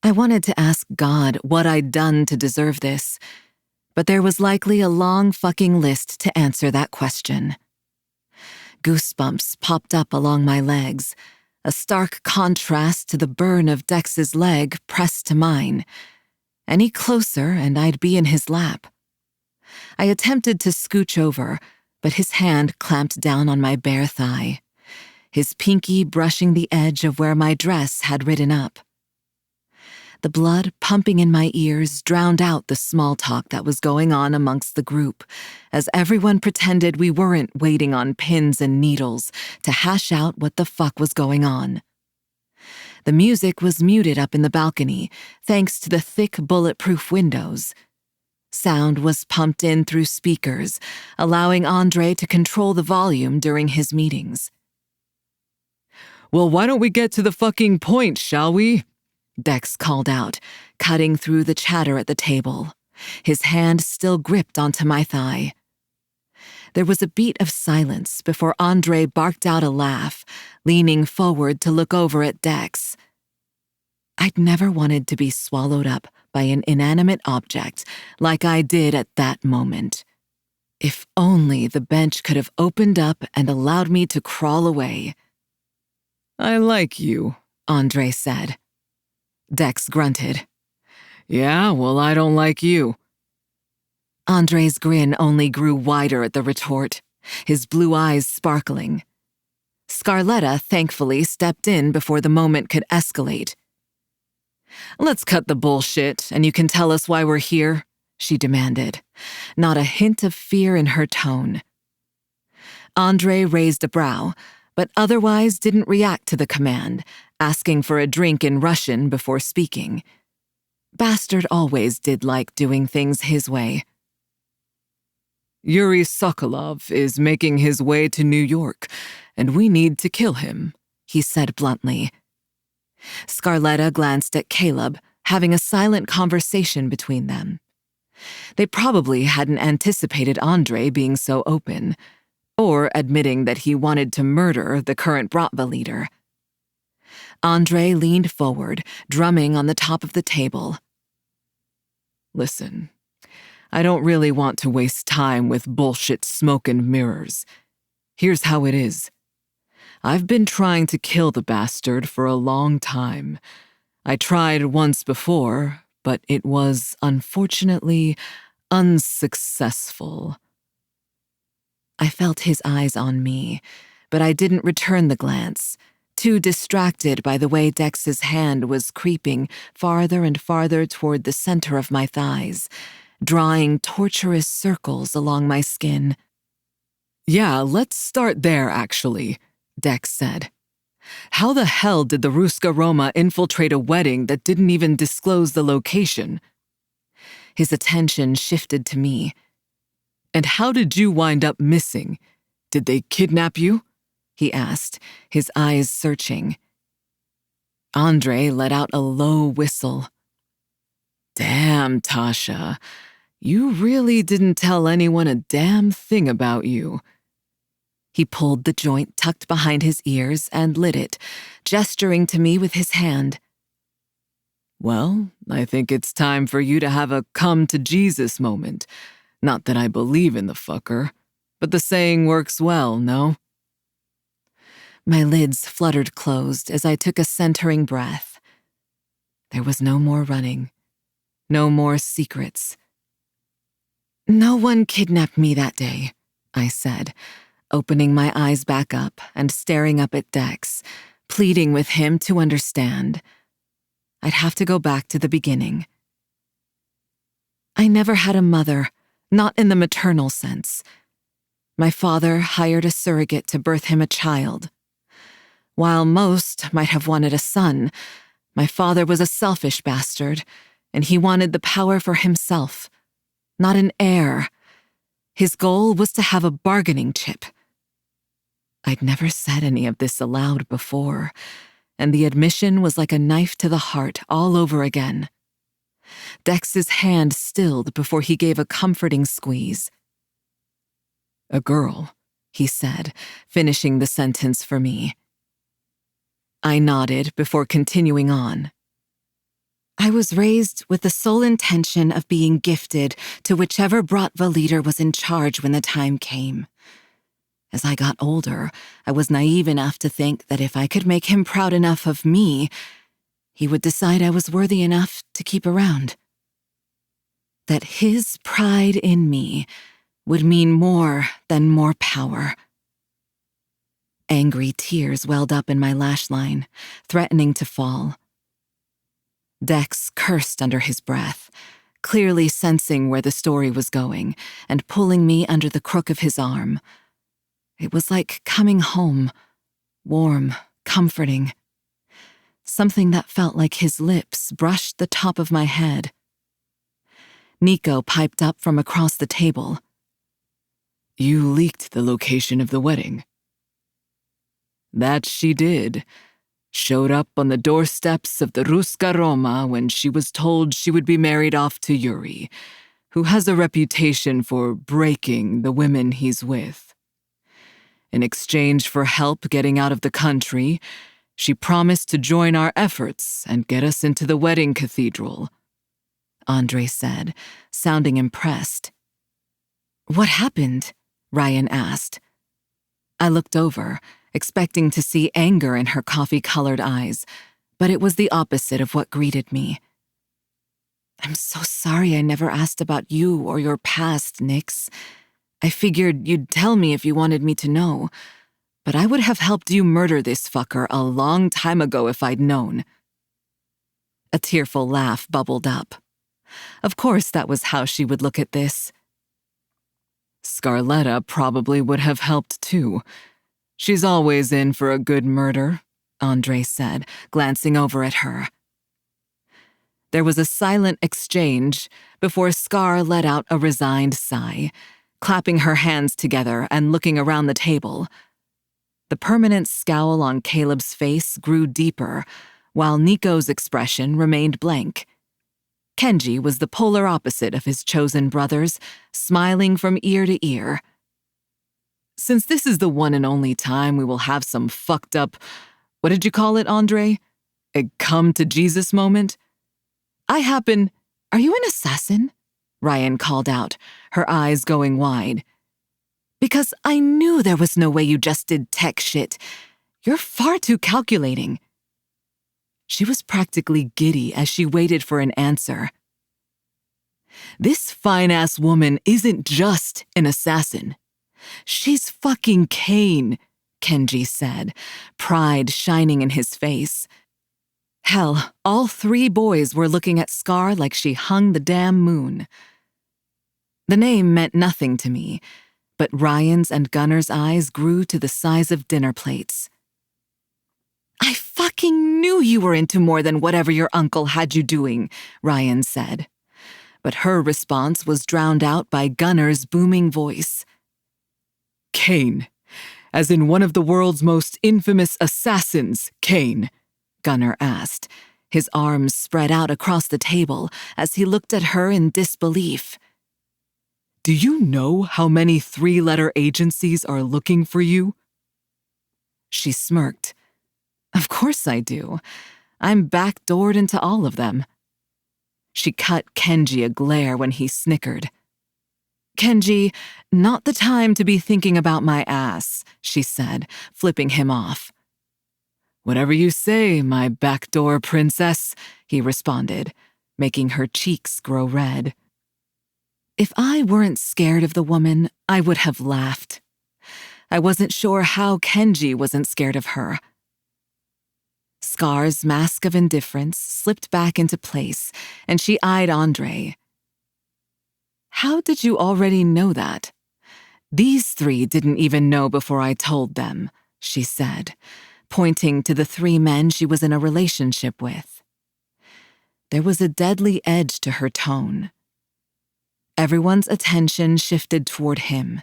I wanted to ask God what I'd done to deserve this, but there was likely a long fucking list to answer that question. Goosebumps popped up along my legs, a stark contrast to the burn of Dex's leg pressed to mine. Any closer and I'd be in his lap. I attempted to scooch over, but his hand clamped down on my bare thigh, his pinky brushing the edge of where my dress had ridden up. The blood pumping in my ears drowned out the small talk that was going on amongst the group, as everyone pretended we weren't waiting on pins and needles to hash out what the fuck was going on. The music was muted up in the balcony, thanks to the thick bulletproof windows. Sound was pumped in through speakers, allowing Andre to control the volume during his meetings. Well, why don't we get to the fucking point, shall we? Dex called out, cutting through the chatter at the table, his hand still gripped onto my thigh. There was a beat of silence before Andre barked out a laugh, leaning forward to look over at Dex. I'd never wanted to be swallowed up by an inanimate object like I did at that moment. If only the bench could have opened up and allowed me to crawl away. I like you, Andre said. Dex grunted. Yeah, well, I don't like you. Andre's grin only grew wider at the retort, his blue eyes sparkling. Scarletta thankfully stepped in before the moment could escalate. Let's cut the bullshit, and you can tell us why we're here, she demanded, not a hint of fear in her tone. Andre raised a brow, but otherwise didn't react to the command, asking for a drink in Russian before speaking. Bastard always did like doing things his way. Yuri Sokolov is making his way to New York, and we need to kill him, he said bluntly. Scarletta glanced at Caleb, having a silent conversation between them. They probably hadn't anticipated Andre being so open, or admitting that he wanted to murder the current Bratva leader. Andre leaned forward, drumming on the top of the table. Listen, I don't really want to waste time with bullshit smoke and mirrors. Here's how it is. I've been trying to kill the bastard for a long time. I tried once before, but it was, unfortunately, unsuccessful. I felt his eyes on me, but I didn't return the glance, too distracted by the way Dex's hand was creeping farther and farther toward the center of my thighs, drawing torturous circles along my skin. Yeah, let's start there, actually, Dex said. How the hell did the Ruska Roma infiltrate a wedding that didn't even disclose the location? His attention shifted to me. And how did you wind up missing? Did they kidnap you? He asked, his eyes searching. Andre let out a low whistle. Damn, Tasha, you really didn't tell anyone a damn thing about you. He pulled the joint tucked behind his ears and lit it, gesturing to me with his hand. Well, I think it's time for you to have a come-to-Jesus moment. Not that I believe in the fucker, but the saying works well, no? My lids fluttered closed as I took a centering breath. There was no more running, no more secrets. No one kidnapped me that day, I said, opening my eyes back up and staring up at Dex, pleading with him to understand. I'd have to go back to the beginning. I never had a mother, not in the maternal sense. My father hired a surrogate to birth him a child. While most might have wanted a son, my father was a selfish bastard, and he wanted the power for himself, not an heir. His goal was to have a bargaining chip. I'd never said any of this aloud before, and the admission was like a knife to the heart all over again. Dex's hand stilled before he gave a comforting squeeze. A girl, he said, finishing the sentence for me. I nodded before continuing on. I was raised with the sole intention of being gifted to whichever Bratva leader was in charge when the time came. As I got older, I was naive enough to think that if I could make him proud enough of me, he would decide I was worthy enough to keep around. That his pride in me would mean more than more power. Angry tears welled up in my lash line, threatening to fall. Dex cursed under his breath, clearly sensing where the story was going and pulling me under the crook of his arm. It was like coming home, warm, comforting. Something that felt like his lips brushed the top of my head. Nico piped up from across the table. You leaked the location of the wedding. That she did. Showed up on the doorsteps of the Ruska Roma when she was told she would be married off to Yuri, who has a reputation for breaking the women he's with. In exchange for help getting out of the country, she promised to join our efforts and get us into the wedding cathedral, Andre said, sounding impressed. What happened? Ryan asked. I looked over, expecting to see anger in her coffee-colored eyes, but it was the opposite of what greeted me. I'm so sorry I never asked about you or your past, Nix. I figured you'd tell me if you wanted me to know, but I would have helped you murder this fucker a long time ago if I'd known. A tearful laugh bubbled up. Of course that was how she would look at this. Scarletta probably would have helped too. She's always in for a good murder, Andre said, glancing over at her. There was a silent exchange before Scar let out a resigned sigh, clapping her hands together and looking around the table. The permanent scowl on Caleb's face grew deeper, while Nico's expression remained blank. Kenji was the polar opposite of his chosen brothers, smiling from ear to ear. Since this is the one and only time we will have some fucked up, what did you call it, Andre? A come-to-Jesus moment? Are you an assassin? Ryan called out, her eyes going wide. Because I knew there was no way you just did tech shit. You're far too calculating. She was practically giddy as she waited for an answer. This fine-ass woman isn't just an assassin. She's fucking Kane, Kenji said, pride shining in his face. Hell, all 3 boys were looking at Scar like she hung the damn moon. The name meant nothing to me, but Ryan's and Gunner's eyes grew to the size of dinner plates. I fucking knew you were into more than whatever your uncle had you doing, Ryan said. But her response was drowned out by Gunner's booming voice. Kane, as in one of the world's most infamous assassins, Kane, Gunner asked, his arms spread out across the table as he looked at her in disbelief. Do you know how many 3-letter agencies are looking for you? She smirked. Of course I do. I'm backdoored into all of them. She cut Kenji a glare when he snickered. Kenji, not the time to be thinking about my ass, she said, flipping him off. Whatever you say, my backdoor princess, he responded, making her cheeks grow red. If I weren't scared of the woman, I would have laughed. I wasn't sure how Kenji wasn't scared of her. Scar's mask of indifference slipped back into place, and she eyed Andre. How did you already know that? These 3 didn't even know before I told them, she said, pointing to the 3 men she was in a relationship with. There was a deadly edge to her tone. Everyone's attention shifted toward him.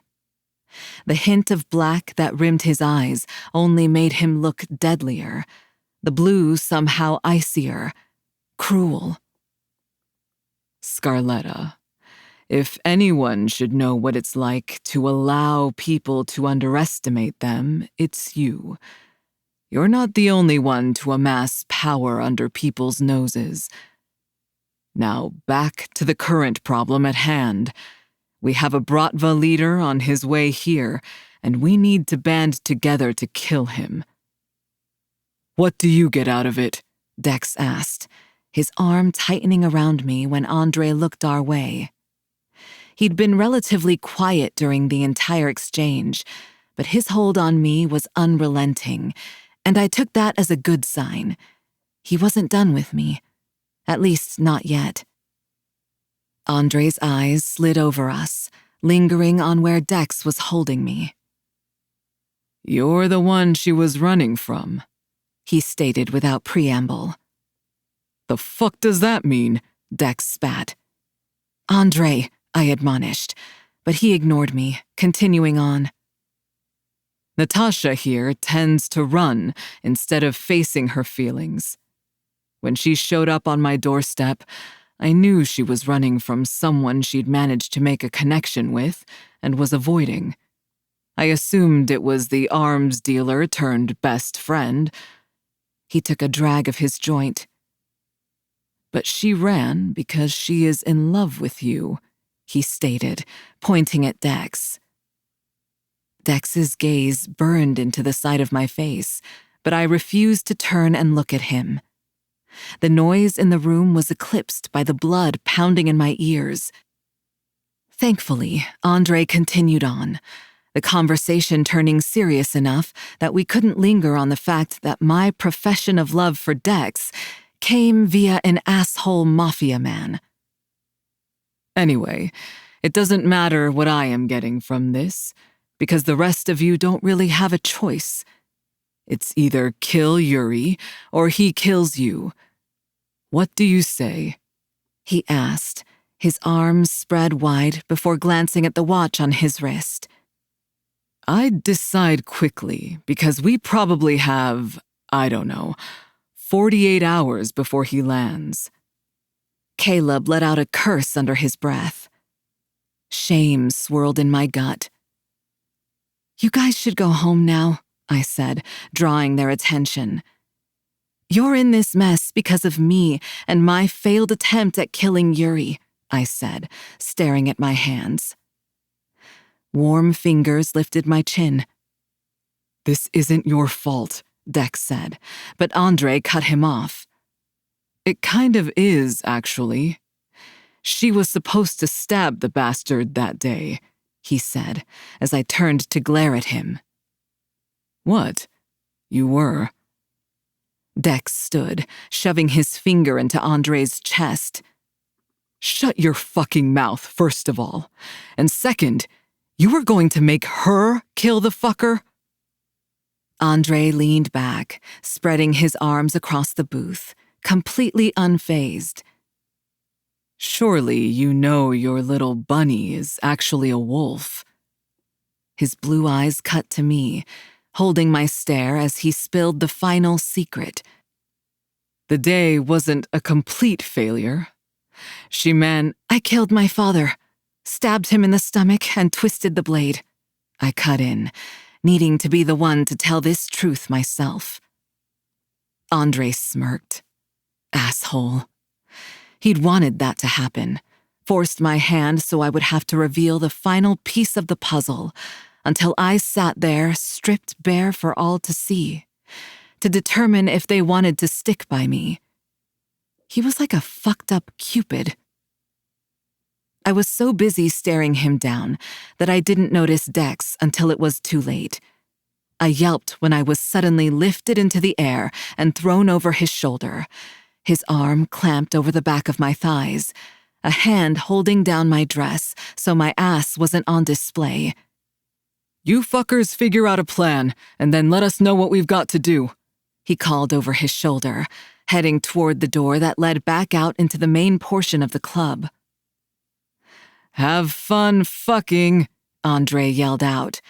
The hint of black that rimmed his eyes only made him look deadlier, the blue somehow icier, cruel. Scarletta, if anyone should know what it's like to allow people to underestimate them, it's you. You're not the only one to amass power under people's noses. Now, back to the current problem at hand. We have a Bratva leader on his way here, and we need to band together to kill him. What do you get out of it? Dex asked, his arm tightening around me when Andre looked our way. He'd been relatively quiet during the entire exchange, but his hold on me was unrelenting, and I took that as a good sign. He wasn't done with me. At least not yet. Andre's eyes slid over us, lingering on where Dex was holding me. You're the one she was running from, he stated without preamble. The fuck does that mean? Dex spat. Andre, I admonished, but he ignored me, continuing on. Natasha here tends to run instead of facing her feelings. When she showed up on my doorstep, I knew she was running from someone she'd managed to make a connection with and was avoiding. I assumed it was the arms dealer turned best friend. He took a drag of his joint. But she ran because she is in love with you, he stated, pointing at Dex. Dex's gaze burned into the side of my face, but I refused to turn and look at him. The noise in the room was eclipsed by the blood pounding in my ears. Thankfully, Andre continued on, the conversation turning serious enough that we couldn't linger on the fact that my profession of love for Dex came via an asshole mafia man. Anyway, it doesn't matter what I am getting from this, because the rest of you don't really have a choice. It's either kill Yuri or he kills you. What do you say? He asked, his arms spread wide before glancing at the watch on his wrist. I'd decide quickly because we probably have, 48 hours before he lands. Caleb let out a curse under his breath. Shame swirled in my gut. You guys should go home now, I said, drawing their attention. You're in this mess because of me and my failed attempt at killing Yuri, I said, staring at my hands. Warm fingers lifted my chin. "This isn't your fault," Dex said, but Andre cut him off. "It kind of is, actually. She was supposed to stab the bastard that day," he said, as I turned to glare at him. "What? You were?" Dex stood, shoving his finger into Andre's chest. "Shut your fucking mouth, first of all. And second, you were going to make her kill the fucker?" Andre leaned back, spreading his arms across the booth, completely unfazed. "Surely you know your little bunny is actually a wolf." His blue eyes cut to me, holding my stare as he spilled the final secret. "The day wasn't a complete failure. I killed my father, stabbed him in the stomach, and twisted the blade." I cut in, needing to be the one to tell this truth myself. Andre smirked. Asshole. He'd wanted that to happen, forced my hand so I would have to reveal the final piece of the puzzle, until I sat there stripped bare for all to see, to determine if they wanted to stick by me. He was like a fucked up Cupid. I was so busy staring him down that I didn't notice Dex until it was too late. I yelped when I was suddenly lifted into the air and thrown over his shoulder, his arm clamped over the back of my thighs, a hand holding down my dress so my ass wasn't on display. "You fuckers figure out a plan, and then let us know what we've got to do," he called over his shoulder, heading toward the door that led back out into the main portion of the club. "Have fun fucking," Andre yelled out.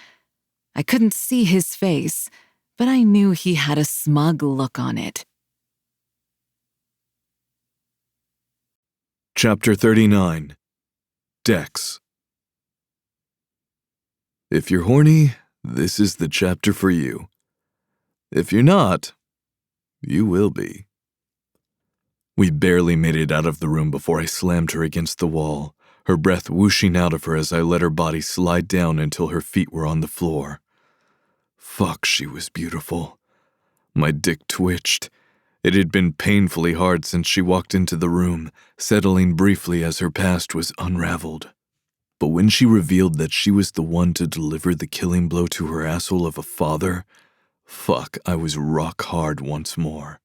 I couldn't see his face, but I knew he had a smug look on it. Chapter 39. Dex. If you're horny, this is the chapter for you. If you're not, you will be. We barely made it out of the room before I slammed her against the wall, her breath whooshing out of her as I let her body slide down until her feet were on the floor. Fuck, she was beautiful. My dick twitched. It had been painfully hard since she walked into the room, settling briefly as her past was unraveled. But when she revealed that she was the one to deliver the killing blow to her asshole of a father, fuck, I was rock hard once more.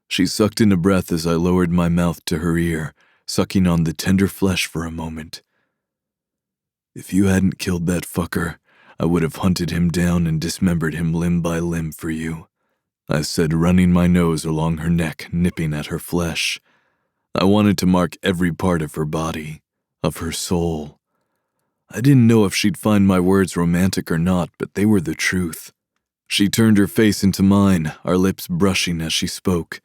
She sucked in a breath as I lowered my mouth to her ear, sucking on the tender flesh for a moment. If you hadn't killed that fucker, I would have hunted him down and dismembered him limb by limb for you, I said, running my nose along her neck, nipping at her flesh. I wanted to mark every part of her body, of her soul. I didn't know if she'd find my words romantic or not, but they were the truth. She turned her face into mine, our lips brushing as she spoke.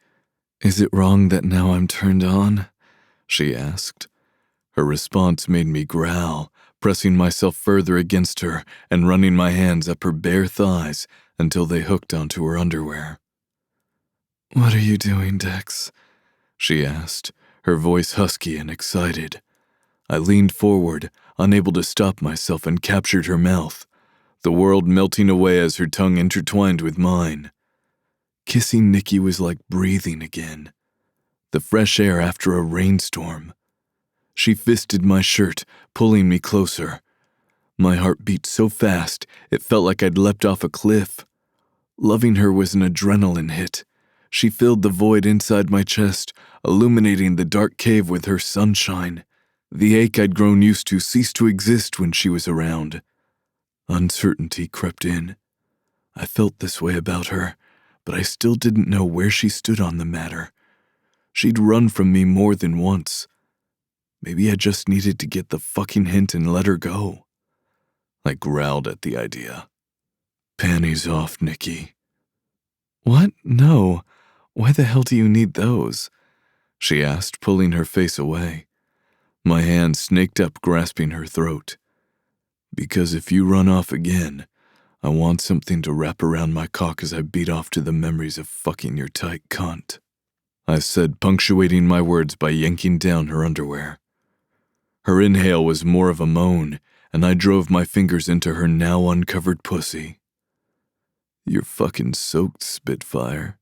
"Is it wrong that now I'm turned on?" she asked. Her response made me growl, pressing myself further against her and running my hands up her bare thighs until they hooked onto her underwear. "What are you doing, Dex?" she asked, her voice husky and excited. I leaned forward, unable to stop myself, and captured her mouth, the world melting away as her tongue intertwined with mine. Kissing Nikki was like breathing again, the fresh air after a rainstorm. She fisted my shirt, pulling me closer. My heart beat so fast, it felt like I'd leapt off a cliff. Loving her was an adrenaline hit. She filled the void inside my chest, illuminating the dark cave with her sunshine. The ache I'd grown used to ceased to exist when she was around. Uncertainty crept in. I felt this way about her, but I still didn't know where she stood on the matter. She'd run from me more than once. Maybe I just needed to get the fucking hint and let her go. I growled at the idea. "Panties off, Nikki." "What? No. Why the hell do you need those?" she asked, pulling her face away. My hand snaked up, grasping her throat. "Because if you run off again, I want something to wrap around my cock as I beat off to the memories of fucking your tight cunt," I said, punctuating my words by yanking down her underwear. Her inhale was more of a moan, and I drove my fingers into her now uncovered pussy. "You're fucking soaked, Spitfire."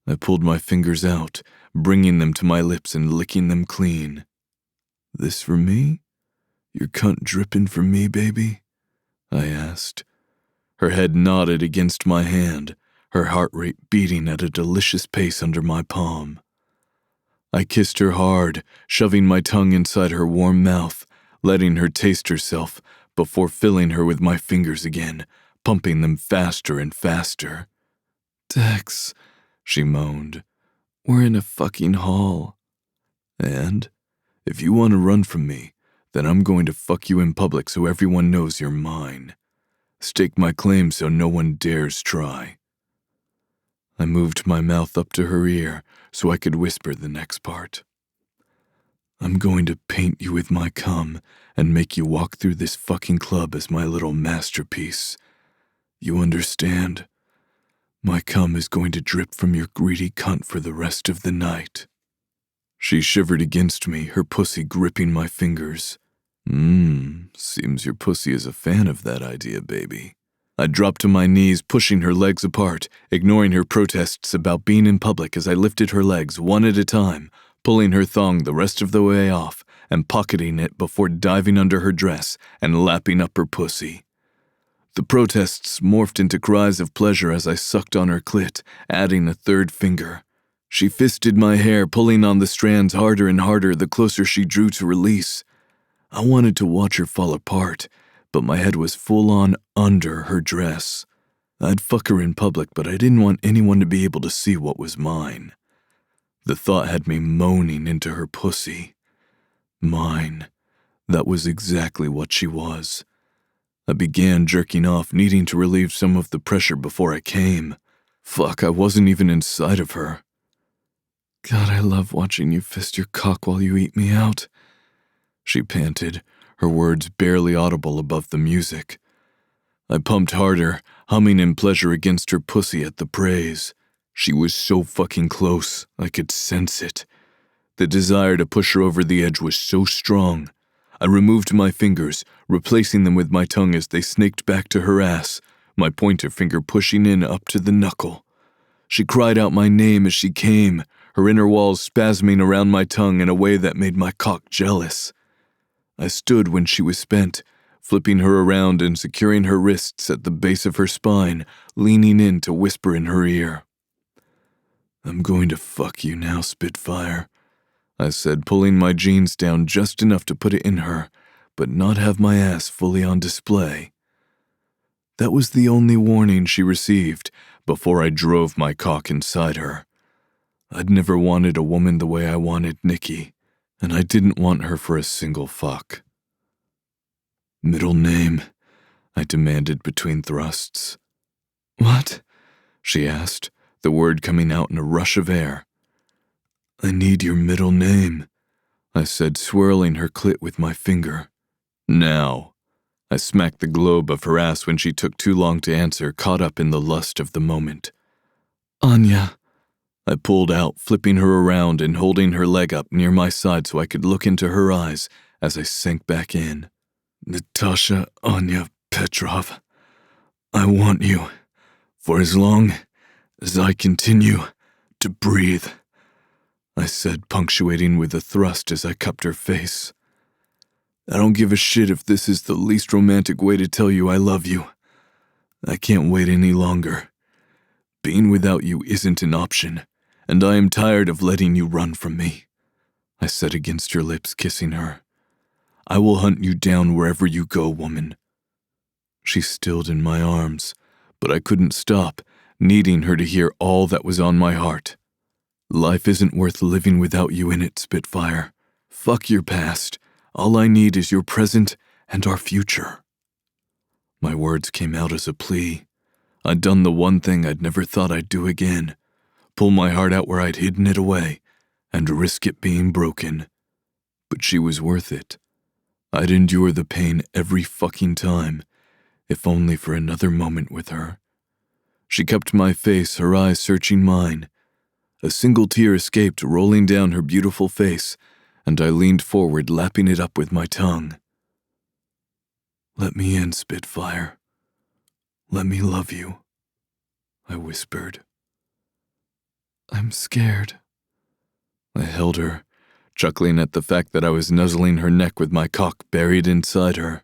I pulled my fingers out, bringing them to my lips and licking them clean. "This for me? Your cunt dripping for me, baby?" I asked. Her head nodded against my hand, her heart rate beating at a delicious pace under my palm. I kissed her hard, shoving my tongue inside her warm mouth, letting her taste herself before filling her with my fingers again, pumping them faster and faster. "Dex," she moaned, "we're in a fucking hall. And if you want to run from me, then I'm going to fuck you in public so everyone knows you're mine. Stake my claim so no one dares try." I moved my mouth up to her ear so I could whisper the next part. "I'm going to paint you with my cum and make you walk through this fucking club as my little masterpiece. You understand? My cum is going to drip from your greedy cunt for the rest of the night." She shivered against me, her pussy gripping my fingers. Seems your pussy is a fan of that idea, baby." I dropped to my knees, pushing her legs apart, ignoring her protests about being in public as I lifted her legs one at a time, pulling her thong the rest of the way off and pocketing it before diving under her dress and lapping up her pussy. The protests morphed into cries of pleasure as I sucked on her clit, adding a third finger. She fisted my hair, pulling on the strands harder and harder the closer she drew to release. I wanted to watch her fall apart, but my head was full-on under her dress. I'd fuck her in public, but I didn't want anyone to be able to see what was mine. The thought had me moaning into her pussy. Mine. That was exactly what she was. I began jerking off, needing to relieve some of the pressure before I came. Fuck, I wasn't even inside of her. "God, I love watching you fist your cock while you eat me out," she panted, her words barely audible above the music. I pumped harder, humming in pleasure against her pussy at the praise. She was so fucking close, I could sense it. The desire to push her over the edge was so strong. I removed my fingers, replacing them with my tongue as they snaked back to her ass, my pointer finger pushing in up to the knuckle. She cried out my name as she came, her inner walls spasming around my tongue in a way that made my cock jealous. I stood when she was spent, flipping her around and securing her wrists at the base of her spine, leaning in to whisper in her ear. "I'm going to fuck you now, Spitfire," I said, pulling my jeans down just enough to put it in her, but not have my ass fully on display. That was the only warning she received before I drove my cock inside her. I'd never wanted a woman the way I wanted Nikki, and I didn't want her for a single fuck. "Middle name?" I demanded between thrusts. "What?" she asked, the word coming out in a rush of air. "I need your middle name," I said, swirling her clit with my finger. "Now." I smacked the globe of her ass when she took too long to answer, caught up in the lust of the moment. "Anya." I pulled out, flipping her around and holding her leg up near my side so I could look into her eyes as I sank back in. "Natasha Anya Petrov. I want you for as long as I continue to breathe," I said, punctuating with a thrust as I cupped her face. "I don't give a shit if this is the least romantic way to tell you I love you. I can't wait any longer. Being without you isn't an option, and I am tired of letting you run from me," I said against her lips, kissing her. "I will hunt you down wherever you go, woman." She stilled in my arms, but I couldn't stop, needing her to hear all that was on my heart. "Life isn't worth living without you in it, Spitfire. Fuck your past. All I need is your present and our future." My words came out as a plea. I'd done the one thing I'd never thought I'd do again, pull my heart out where I'd hidden it away, and risk it being broken. But she was worth it. I'd endure the pain every fucking time, if only for another moment with her. She cupped my face, her eyes searching mine. A single tear escaped, rolling down her beautiful face, and I leaned forward, lapping it up with my tongue. Let me in, Spitfire. Let me love you, I whispered. I'm scared. I held her, chuckling at the fact that I was nuzzling her neck with my cock buried inside her.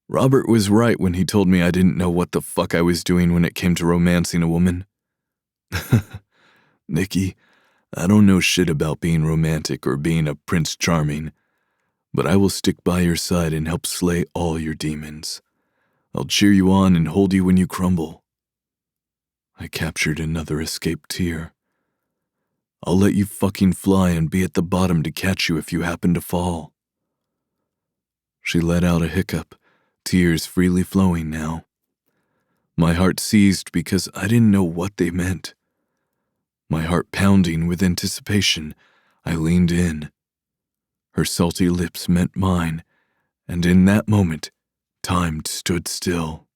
Robert was right when he told me I didn't know what the fuck I was doing when it came to romancing a woman. Nikki, I don't know shit about being romantic or being a Prince Charming, but I will stick by your side and help slay all your demons. I'll cheer you on and hold you when you crumble. I captured another escaped tear. I'll let you fucking fly and be at the bottom to catch you if you happen to fall. She let out a hiccup, tears freely flowing now. My heart seized because I didn't know what they meant. My heart pounding with anticipation, I leaned in. Her salty lips met mine, and in that moment, time stood still.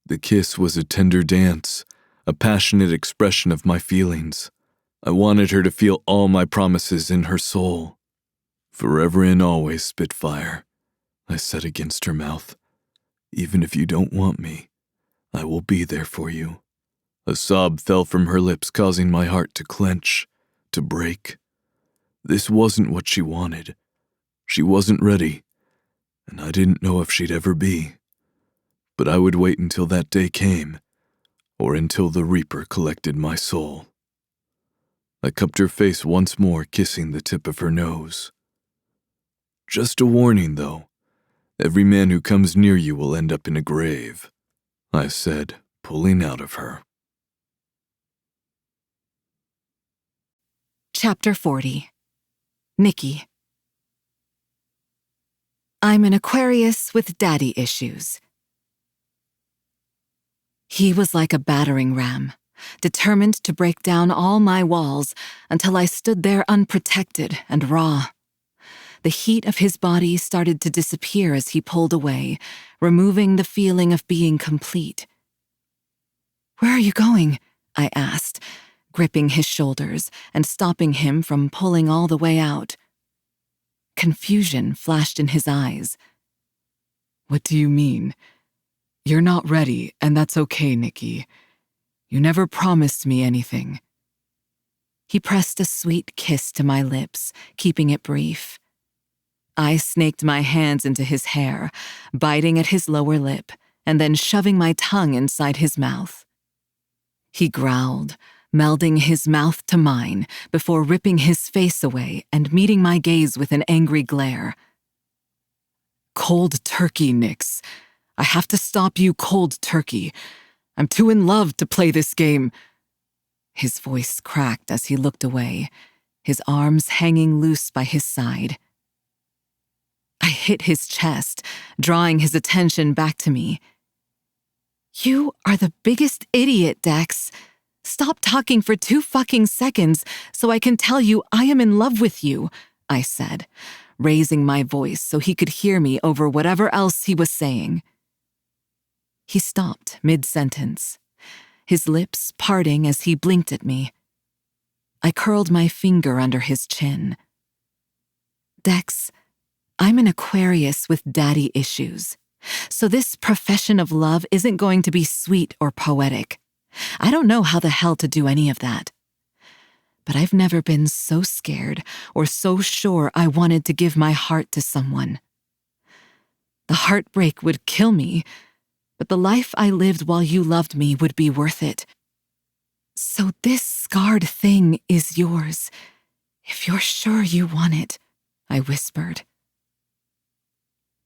The kiss was a tender dance, a passionate expression of my feelings. I wanted her to feel all my promises in her soul. Forever and always, Spitfire, I said against her mouth. Even if you don't want me, I will be there for you. A sob fell from her lips, causing my heart to clench, to break. This wasn't what she wanted. She wasn't ready, and I didn't know if she'd ever be. But I would wait until that day came, or until the Reaper collected my soul. I cupped her face once more, kissing the tip of her nose. Just a warning, though. Every man who comes near you will end up in a grave, I said, pulling out of her. Chapter 40. Nikki. I'm an Aquarius with daddy issues. He was like a battering ram, determined to break down all my walls until I stood there unprotected and raw. The heat of his body started to disappear as he pulled away, removing the feeling of being complete. "Where are you going?" I asked, gripping his shoulders and stopping him from pulling all the way out. Confusion flashed in his eyes. What do you mean? You're not ready, and that's okay, Nikki. You never promised me anything. He pressed a sweet kiss to my lips, keeping it brief. I snaked my hands into his hair, biting at his lower lip, and then shoving my tongue inside his mouth. He growled, melding his mouth to mine before ripping his face away and meeting my gaze with an angry glare. Cold turkey, Nix. I have to stop you cold turkey. I'm too in love to play this game. His voice cracked as he looked away, his arms hanging loose by his side. I hit his chest, drawing his attention back to me. "You are the biggest idiot, Dex. Stop talking for 2 fucking seconds so I can tell you I am in love with you," I said, raising my voice so he could hear me over whatever else he was saying. He stopped mid-sentence, his lips parting as he blinked at me. I curled my finger under his chin. "Dex, I'm an Aquarius with daddy issues, so this profession of love isn't going to be sweet or poetic. I don't know how the hell to do any of that. But I've never been so scared or so sure I wanted to give my heart to someone. The heartbreak would kill me, but the life I lived while you loved me would be worth it. So this scarred thing is yours, if you're sure you want it," I whispered.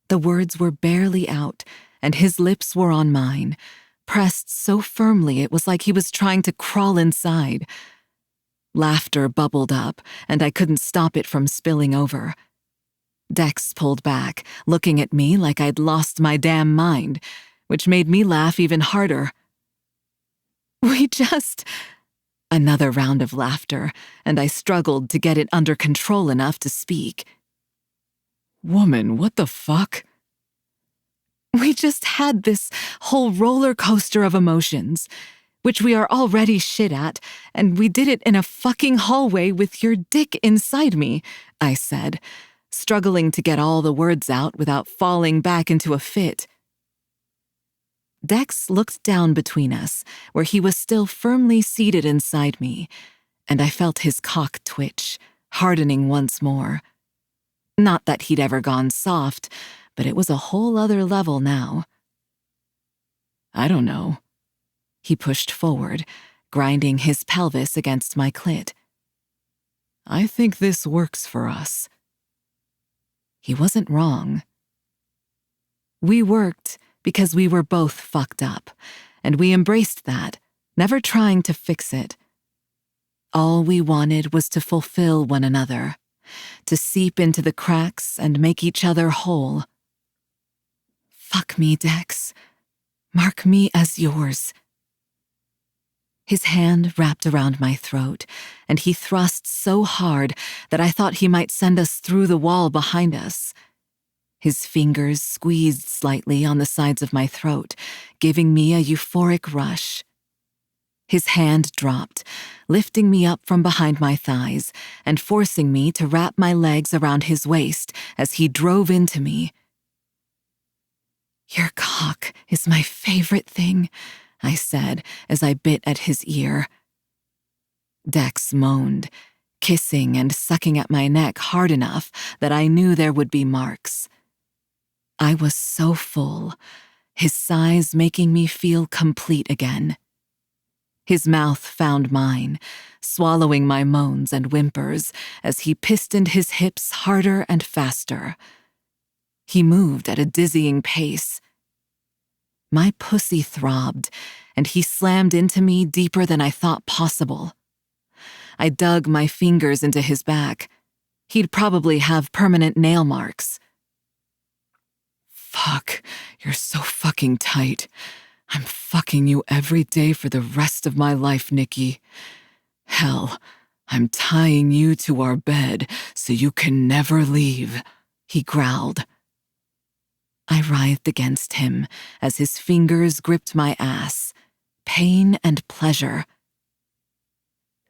The words were barely out, and his lips were on mine, pressed so firmly it was like he was trying to crawl inside. Laughter bubbled up, and I couldn't stop it from spilling over. Dex pulled back, looking at me like I'd lost my damn mind, which made me laugh even harder. Another round of laughter, and I struggled to get it under control enough to speak. Woman, what the fuck? "We just had this whole roller coaster of emotions, which we are already shit at, and we did it in a fucking hallway with your dick inside me," I said, struggling to get all the words out without falling back into a fit. Dex looked down between us, where he was still firmly seated inside me, and I felt his cock twitch, hardening once more. Not that he'd ever gone soft, but it was a whole other level now. I don't know. He pushed forward, grinding his pelvis against my clit. I think this works for us. He wasn't wrong. We worked because we were both fucked up, and we embraced that, never trying to fix it. All we wanted was to fulfill one another, to seep into the cracks and make each other whole. Fuck me, Dex. Mark me as yours. His hand wrapped around my throat, and he thrust so hard that I thought he might send us through the wall behind us. His fingers squeezed slightly on the sides of my throat, giving me a euphoric rush. His hand dropped, lifting me up from behind my thighs and forcing me to wrap my legs around his waist as he drove into me. Your cock is my favorite thing, I said as I bit at his ear. Dex moaned, kissing and sucking at my neck hard enough that I knew there would be marks. I was so full, his sighs making me feel complete again. His mouth found mine, swallowing my moans and whimpers as he pistoned his hips harder and faster. He moved at a dizzying pace. My pussy throbbed, and he slammed into me deeper than I thought possible. I dug my fingers into his back. He'd probably have permanent nail marks. Fuck, you're so fucking tight. I'm fucking you every day for the rest of my life, Nikki. Hell, I'm tying you to our bed so you can never leave, he growled. I writhed against him as his fingers gripped my ass, pain and pleasure.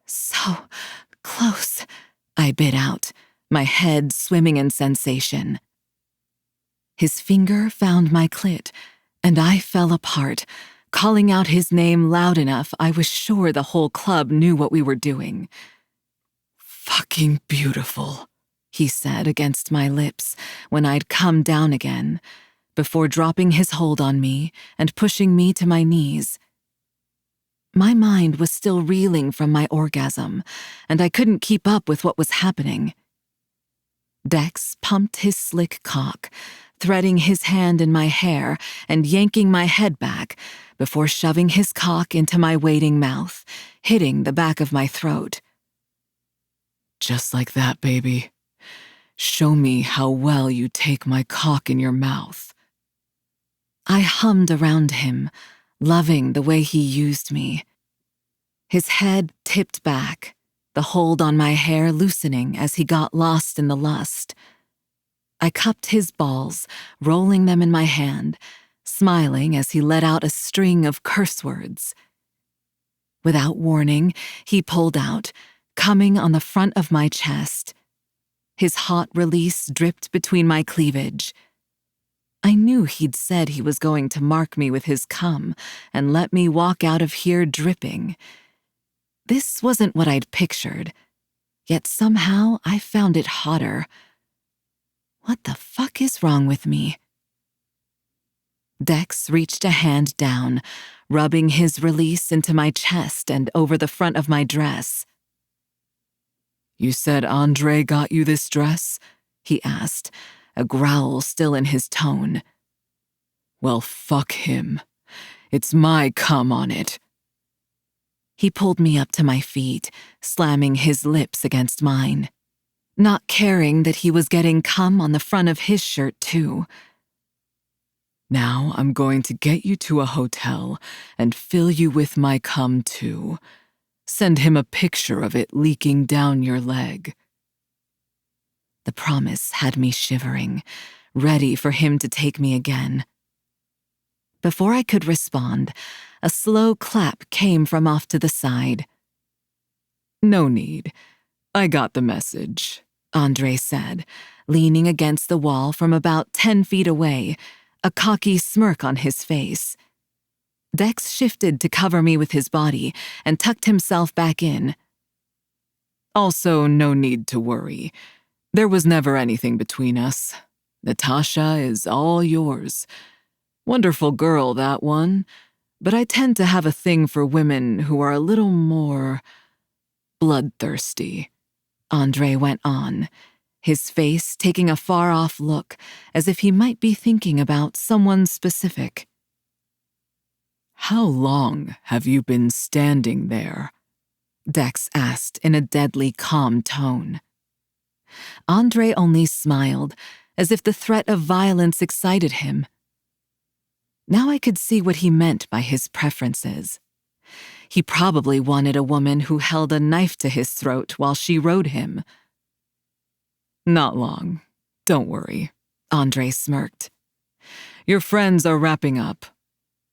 So close, I bit out, my head swimming in sensation. His finger found my clit, and I fell apart, calling out his name loud enough I was sure the whole club knew what we were doing. Fucking beautiful, he said against my lips when I'd come down again, before dropping his hold on me and pushing me to my knees. My mind was still reeling from my orgasm, and I couldn't keep up with what was happening. Dex pumped his slick cock, threading his hand in my hair and yanking my head back before shoving his cock into my waiting mouth, hitting the back of my throat. Just like that, baby. Show me how well you take my cock in your mouth. I hummed around him, loving the way he used me. His head tipped back, the hold on my hair loosening as he got lost in the lust. I cupped his balls, rolling them in my hand, smiling as he let out a string of curse words. Without warning, he pulled out, coming on the front of my chest. His hot release dripped between my cleavage. I knew he'd said he was going to mark me with his cum and let me walk out of here dripping. This wasn't what I'd pictured, yet somehow I found it hotter. What the fuck is wrong with me? Dex reached a hand down, rubbing his release into my chest and over the front of my dress. You said Andre got you this dress? He asked, a growl still in his tone. Well, fuck him. It's my cum on it. He pulled me up to my feet, slamming his lips against mine, not caring that he was getting cum on the front of his shirt, too. Now I'm going to get you to a hotel and fill you with my cum, too. Send him a picture of it leaking down your leg. The promise had me shivering, ready for him to take me again. Before I could respond, a slow clap came from off to the side. No need. I got the message, Andre said, leaning against the wall from about 10 feet away, a cocky smirk on his face. Dex shifted to cover me with his body and tucked himself back in. Also, no need to worry. There was never anything between us. Natasha is all yours. Wonderful girl, that one, but I tend to have a thing for women who are a little more bloodthirsty. Andre went on, his face taking a far-off look as if he might be thinking about someone specific. How long have you been standing there? Dex asked in a deadly calm tone. Andre only smiled, as if the threat of violence excited him. Now I could see what he meant by his preferences. He probably wanted a woman who held a knife to his throat while she rode him. Not long. Don't worry, Andre smirked. Your friends are wrapping up.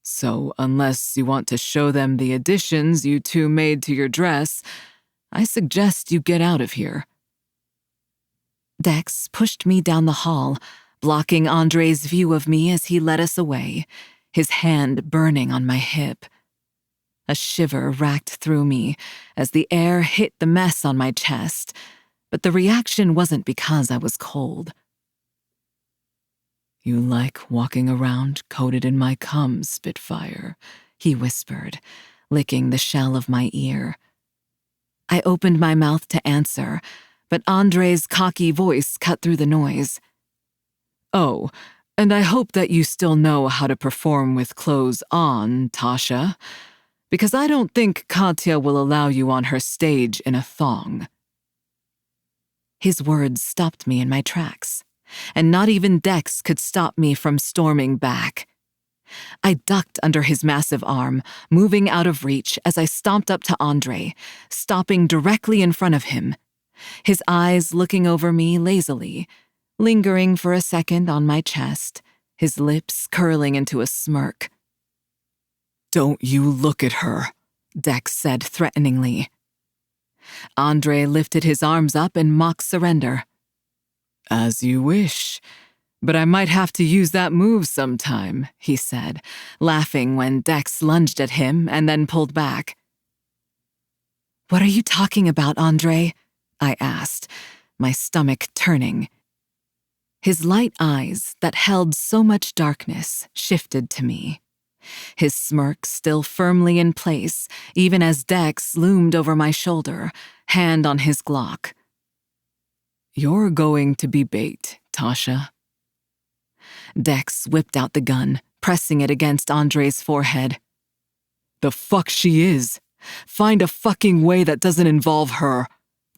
So unless you want to show them the additions you two made to your dress, I suggest you get out of here. Dex pushed me down the hall, blocking Andre's view of me as he led us away, his hand burning on my hip. A shiver racked through me as the air hit the mess on my chest, but the reaction wasn't because I was cold. You like walking around coated in my cum, Spitfire, he whispered, licking the shell of my ear. I opened my mouth to answer, but Andre's cocky voice cut through the noise. Oh, and I hope that you still know how to perform with clothes on, Tasha, because I don't think Katya will allow you on her stage in a thong. His words stopped me in my tracks, and not even Dex could stop me from storming back. I ducked under his massive arm, moving out of reach as I stomped up to Andre, stopping directly in front of him, his eyes looking over me lazily, lingering for a second on my chest, his lips curling into a smirk. Don't you look at her, Dex said threateningly. Andre lifted his arms up in mock surrender. As you wish, but I might have to use that move sometime, he said, laughing when Dex lunged at him and then pulled back. What are you talking about, Andre? I asked, my stomach turning. His light eyes that held so much darkness shifted to me, his smirk still firmly in place even as Dex loomed over my shoulder, hand on his Glock. You're going to be bait, Tasha. Dex whipped out the gun, pressing it against Andre's forehead. The fuck she is. Find a fucking way that doesn't involve her,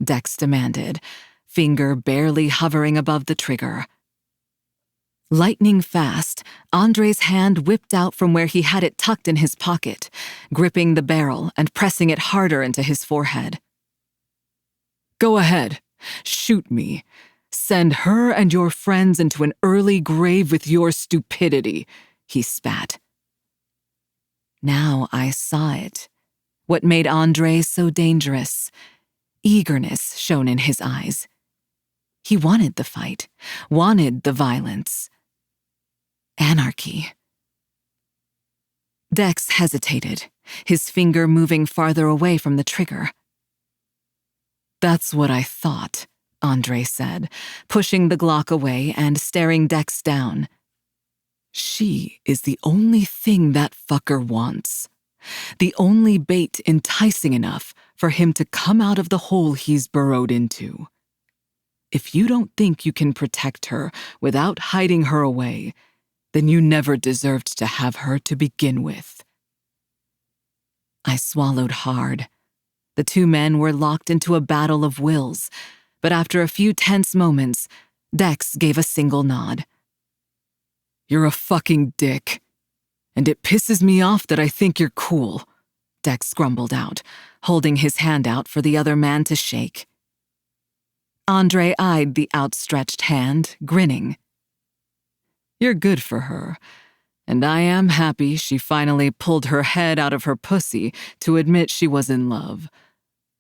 Dex demanded, finger barely hovering above the trigger. Lightning fast, Andre's hand whipped out from where he had it tucked in his pocket, gripping the barrel and pressing it harder into his forehead. Go ahead. Shoot me. Send her and your friends into an early grave with your stupidity, he spat. Now I saw it. What made Andre so dangerous? Eagerness shone in his eyes. He wanted the fight, wanted the violence. Anarchy. Dex hesitated, his finger moving farther away from the trigger. That's what I thought, Andre said, pushing the Glock away and staring Dex down. She is the only thing that fucker wants. The only bait enticing enough for him to come out of the hole he's burrowed into. If you don't think you can protect her without hiding her away, then you never deserved to have her to begin with. I swallowed hard. The two men were locked into a battle of wills, but after a few tense moments, Dex gave a single nod. You're a fucking dick. And it pisses me off that I think you're cool, Dex grumbled out, holding his hand out for the other man to shake. Andre eyed the outstretched hand, grinning. You're good for her, and I am happy she finally pulled her head out of her pussy to admit she was in love.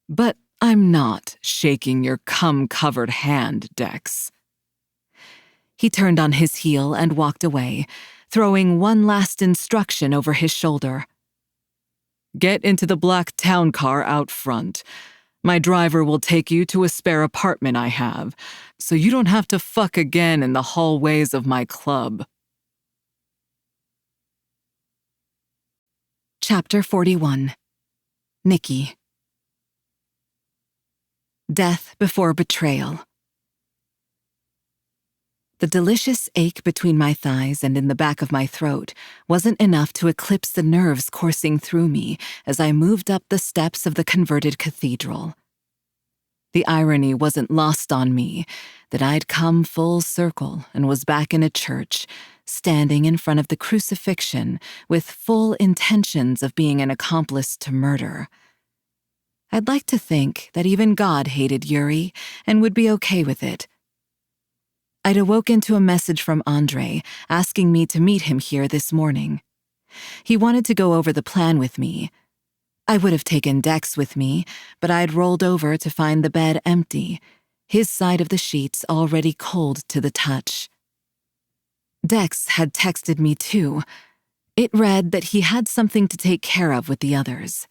But I'm not shaking your cum-covered hand, Dex. He turned on his heel and walked away, throwing one last instruction over his shoulder. Get into the black town car out front. My driver will take you to a spare apartment I have, so you don't have to fuck again in the hallways of my club. Chapter 41. Nikki. Death before betrayal. The delicious ache between my thighs and in the back of my throat wasn't enough to eclipse the nerves coursing through me as I moved up the steps of the converted cathedral. The irony wasn't lost on me that I'd come full circle and was back in a church, standing in front of the crucifixion with full intentions of being an accomplice to murder. I'd like to think that even God hated Yuri and would be okay with it. I'd awoken to a message from Andre asking me to meet him here this morning. He wanted to go over the plan with me. I would have taken Dex with me, but I'd rolled over to find the bed empty, his side of the sheets already cold to the touch. Dex had texted me too. It read that he had something to take care of with the others.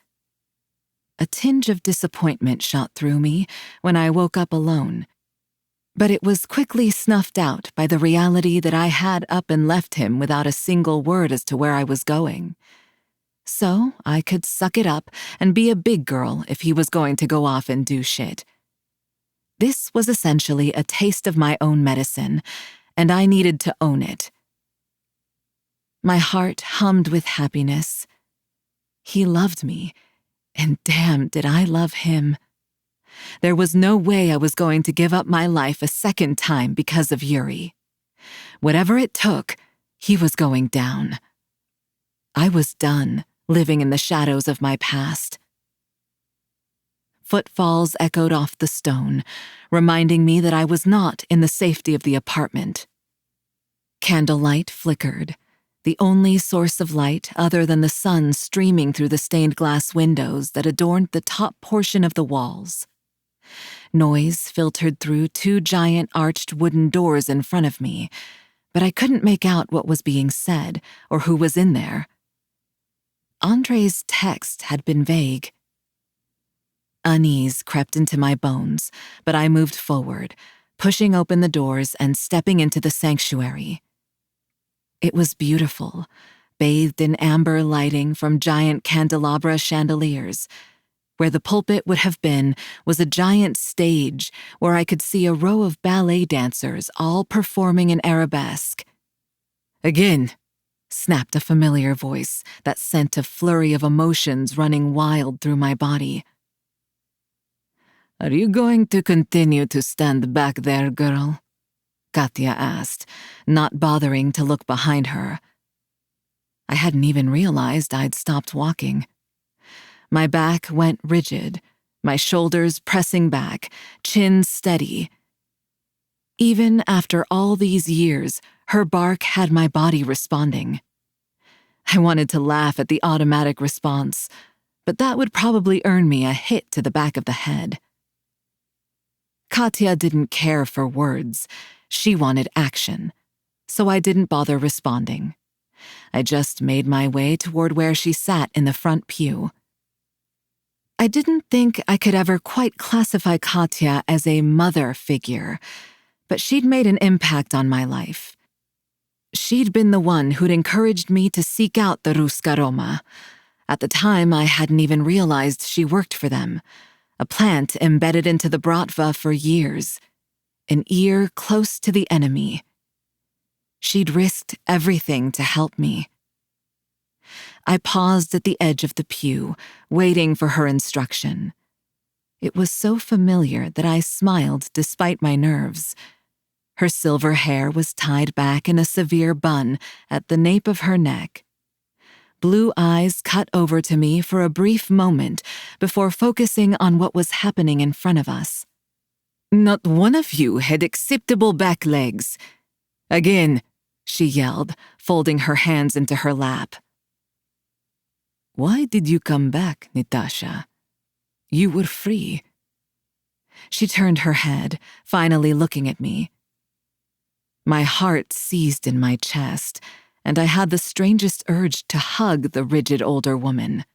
A tinge of disappointment shot through me when I woke up alone, but it was quickly snuffed out by the reality that I had up and left him without a single word as to where I was going. So I could suck it up and be a big girl if he was going to go off and do shit. This was essentially a taste of my own medicine, and I needed to own it. My heart hummed with happiness. He loved me, and damn did I love him. There was no way I was going to give up my life a second time because of Yuri. Whatever it took, he was going down. I was done living in the shadows of my past. Footfalls echoed off the stone, reminding me that I was not in the safety of the apartment. Candlelight flickered, the only source of light other than the sun streaming through the stained glass windows that adorned the top portion of the walls. Noise filtered through two giant arched wooden doors in front of me, but I couldn't make out what was being said or who was in there. Andre's text had been vague. Unease crept into my bones, but I moved forward, pushing open the doors and stepping into the sanctuary. It was beautiful, bathed in amber lighting from giant candelabra chandeliers. Where the pulpit would have been was a giant stage where I could see a row of ballet dancers all performing an arabesque. "Again," snapped a familiar voice that sent a flurry of emotions running wild through my body. "Are you going to continue to stand back there, girl?" Katya asked, not bothering to look behind her. I hadn't even realized I'd stopped walking. My back went rigid, my shoulders pressing back, chin steady. Even after all these years, her bark had my body responding. I wanted to laugh at the automatic response, but that would probably earn me a hit to the back of the head. Katya didn't care for words. She wanted action, so I didn't bother responding. I just made my way toward where she sat in the front pew. I didn't think I could ever quite classify Katya as a mother figure, but she'd made an impact on my life. She'd been the one who'd encouraged me to seek out the Ruska Roma. At the time, I hadn't even realized she worked for them, a plant embedded into the Bratva for years, an ear close to the enemy. She'd risked everything to help me. I paused at the edge of the pew, waiting for her instruction. It was so familiar that I smiled despite my nerves. Her silver hair was tied back in a severe bun at the nape of her neck. Blue eyes cut over to me for a brief moment before focusing on what was happening in front of us. "Not one of you had acceptable back legs. Again," she yelled, folding her hands into her lap. "Why did you come back, Natasha? You were free." She turned her head, finally looking at me. My heart seized in my chest, and I had the strangest urge to hug the rigid older woman.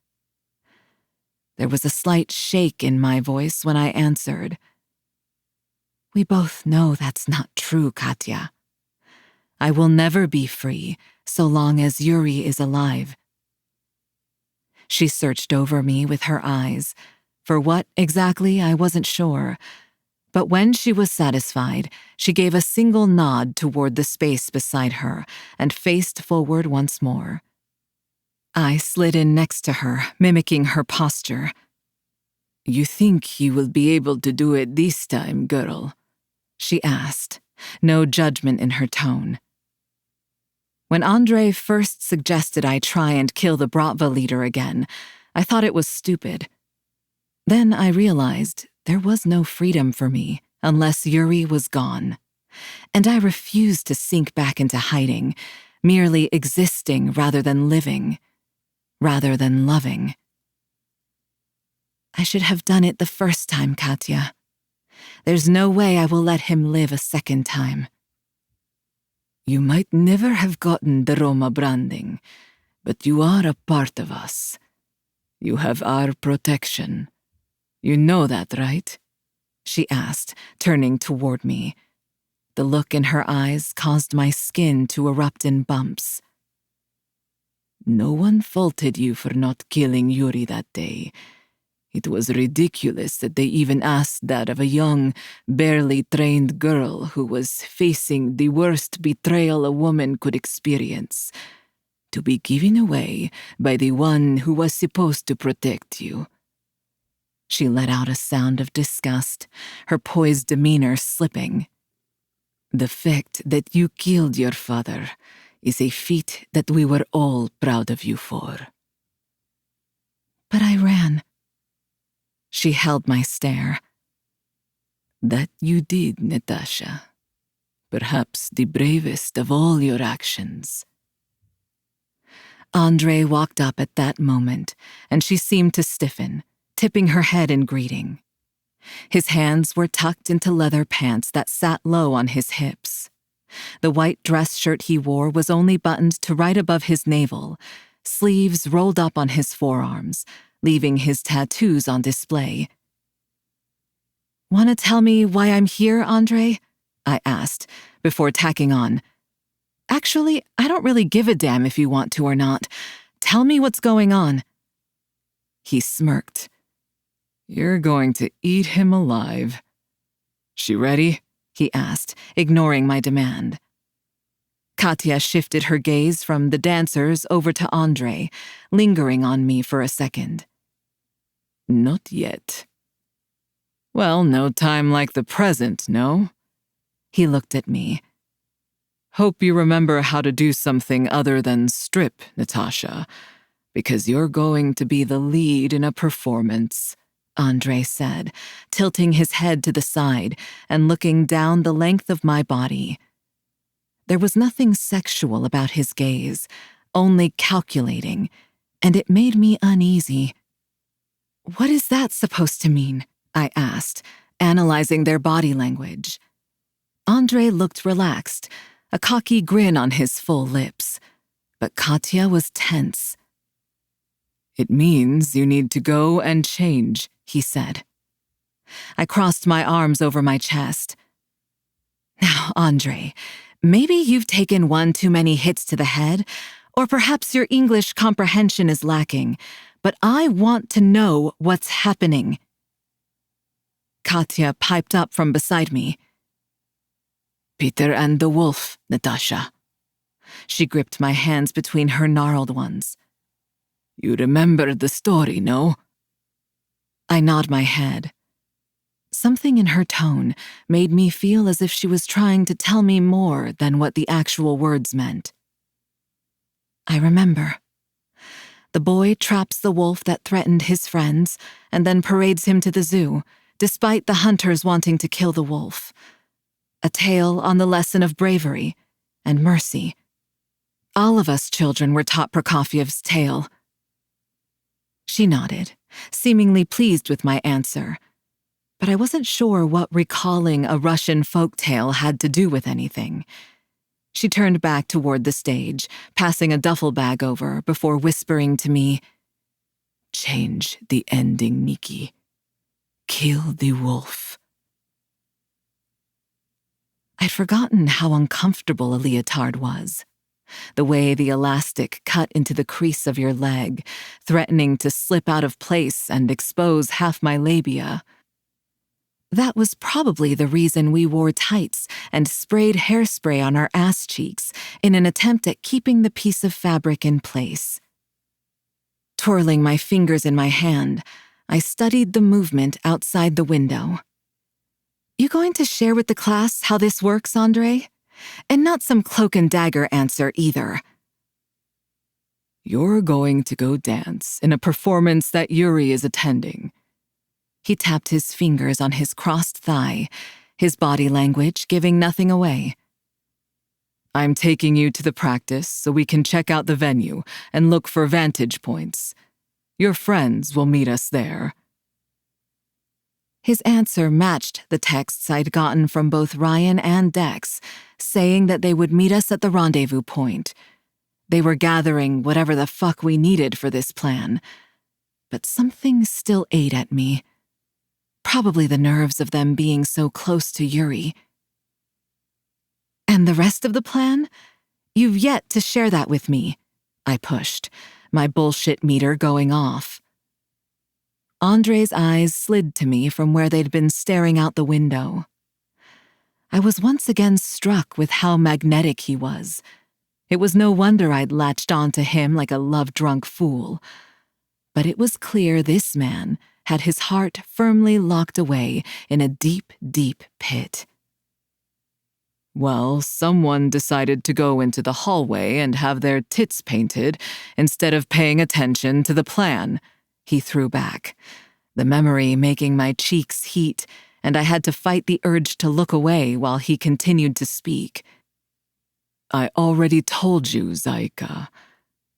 There was a slight shake in my voice when I answered. We both know that's not true, Katya. I will never be free so long as Yuri is alive. She searched over me with her eyes. For what exactly, I wasn't sure. But when she was satisfied, she gave a single nod toward the space beside her and faced forward once more. I slid in next to her, mimicking her posture. You think you will be able to do it this time, girl? She asked, no judgment in her tone. When Andre first suggested I try and kill the Bratva leader again, I thought it was stupid. Then I realized there was no freedom for me unless Yuri was gone, and I refused to sink back into hiding, merely existing rather than living, rather than loving. I should have done it the first time, Katya. There's no way I will let him live a second time. You might never have gotten the Roma branding, but you are a part of us. You have our protection. You know that, right? She asked, turning toward me. The look in her eyes caused my skin to erupt in bumps. No one faulted you for not killing Yuri that day. It was ridiculous that they even asked that of a young, barely trained girl who was facing the worst betrayal a woman could experience. To be given away by the one who was supposed to protect you. She let out a sound of disgust, her poised demeanor slipping. The fact that you killed your father is a feat that we were all proud of you for. But I ran. She held my stare. That you did, Natasha. Perhaps the bravest of all your actions. Andre walked up at that moment, and she seemed to stiffen, tipping her head in greeting. His hands were tucked into leather pants that sat low on his hips. The white dress shirt he wore was only buttoned to right above his navel, sleeves rolled up on his forearms, leaving his tattoos on display. "Want to tell me why I'm here, Andre?" I asked, before tacking on. "Actually, I don't really give a damn if you want to or not. Tell me what's going on." He smirked. "You're going to eat him alive." "She ready?" he asked, ignoring my demand. Katya shifted her gaze from the dancers over to Andre, lingering on me for a second. "Not yet." "Well, no time like the present, no?" He looked at me. "Hope you remember how to do something other than strip, Natasha, because you're going to be the lead in a performance," Andre said, tilting his head to the side and looking down the length of my body. There was nothing sexual about his gaze, only calculating, and it made me uneasy. "What is that supposed to mean?" I asked, analyzing their body language. Andre looked relaxed, a cocky grin on his full lips, but Katya was tense. "It means you need to go and change," he said. I crossed my arms over my chest. "Now, Andre, maybe you've taken one too many hits to the head, or perhaps your English comprehension is lacking, but I want to know what's happening." Katya piped up from beside me. "Peter and the wolf, Natasha." She gripped my hands between her gnarled ones. "You remember the story, no?" I nod my head. Something in her tone made me feel as if she was trying to tell me more than what the actual words meant. "I remember. The boy traps the wolf that threatened his friends and then parades him to the zoo, despite the hunters wanting to kill the wolf. A tale on the lesson of bravery and mercy. All of us children were taught Prokofiev's tale." She nodded, seemingly pleased with my answer, but I wasn't sure what recalling a Russian folk tale had to do with anything. She turned back toward the stage, passing a duffel bag over before whispering to me, "Change the ending, Nikki. Kill the wolf." I'd forgotten how uncomfortable a leotard was. The way the elastic cut into the crease of your leg, threatening to slip out of place and expose half my labia. That was probably the reason we wore tights and sprayed hairspray on our ass cheeks in an attempt at keeping the piece of fabric in place. Twirling my fingers in my hand, I studied the movement outside the window. You going to share with the class how this works, Andre? And not some cloak and dagger answer either. "You're going to go dance in a performance that Yuri is attending." He tapped his fingers on his crossed thigh, his body language giving nothing away. "I'm taking you to the practice so we can check out the venue and look for vantage points. Your friends will meet us there." His answer matched the texts I'd gotten from both Ryan and Dex, saying that they would meet us at the rendezvous point. They were gathering whatever the fuck we needed for this plan. But something still ate at me. Probably the nerves of them being so close to Yuri. And the rest of the plan? You've yet to share that with me, I pushed, my bullshit meter going off. Andre's eyes slid to me from where they'd been staring out the window. I was once again struck with how magnetic he was. It was no wonder I'd latched onto him like a love-drunk fool. But it was clear this man had his heart firmly locked away in a deep, deep pit. "Well, someone decided to go into the hallway and have their tits painted instead of paying attention to the plan," he threw back, the memory making my cheeks heat, and I had to fight the urge to look away while he continued to speak. "I already told you, Zaika.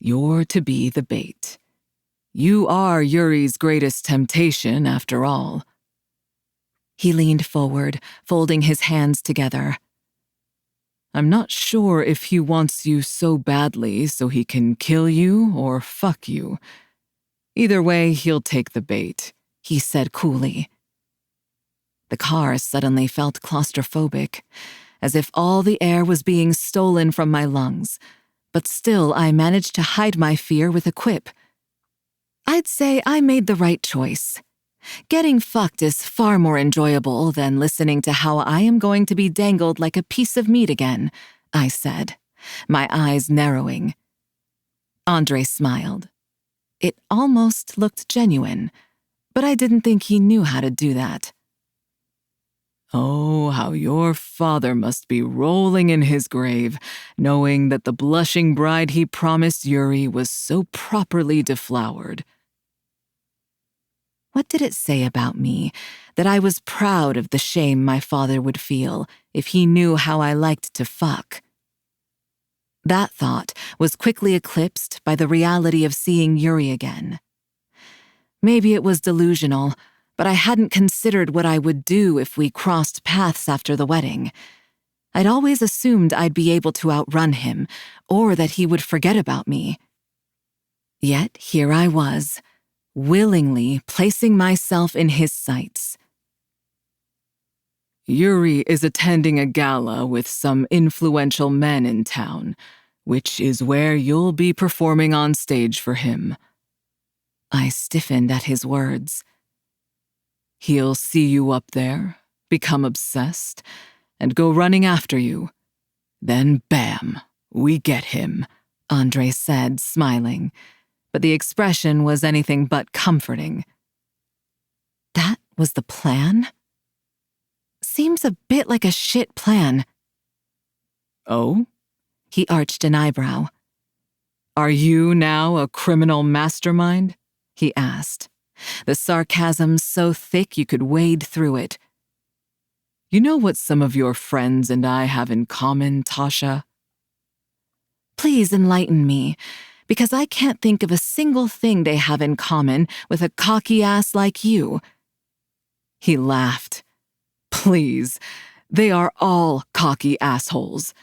You're to be the bait. You are Yuri's greatest temptation, after all." He leaned forward, folding his hands together. "I'm not sure if he wants you so badly so he can kill you or fuck you. Either way, he'll take the bait," he said coolly. The car suddenly felt claustrophobic, as if all the air was being stolen from my lungs, but still I managed to hide my fear with a quip. I'd say I made the right choice. Getting fucked is far more enjoyable than listening to how I am going to be dangled like a piece of meat again, I said, my eyes narrowing. Andre smiled. It almost looked genuine, but I didn't think he knew how to do that. "Oh, how your father must be rolling in his grave, knowing that the blushing bride he promised Yuri was so properly deflowered." What did it say about me that I was proud of the shame my father would feel if he knew how I liked to fuck? That thought was quickly eclipsed by the reality of seeing Yuri again. Maybe it was delusional, but I hadn't considered what I would do if we crossed paths after the wedding. I'd always assumed I'd be able to outrun him, or that he would forget about me. Yet here I was, willingly placing myself in his sights. "Yuri is attending a gala with some influential men in town, which is where you'll be performing on stage for him." I stiffened at his words. "He'll see you up there, become obsessed, and go running after you. Then bam, we get him," Andre said, smiling, but the expression was anything but comforting. That was the plan? Seems a bit like a shit plan. "Oh?" He arched an eyebrow. "Are you now a criminal mastermind?" he asked, the sarcasm so thick you could wade through it. "You know what some of your friends and I have in common, Tasha?" Please enlighten me, because I can't think of a single thing they have in common with a cocky ass like you. He laughed. "Please, they are all cocky assholes.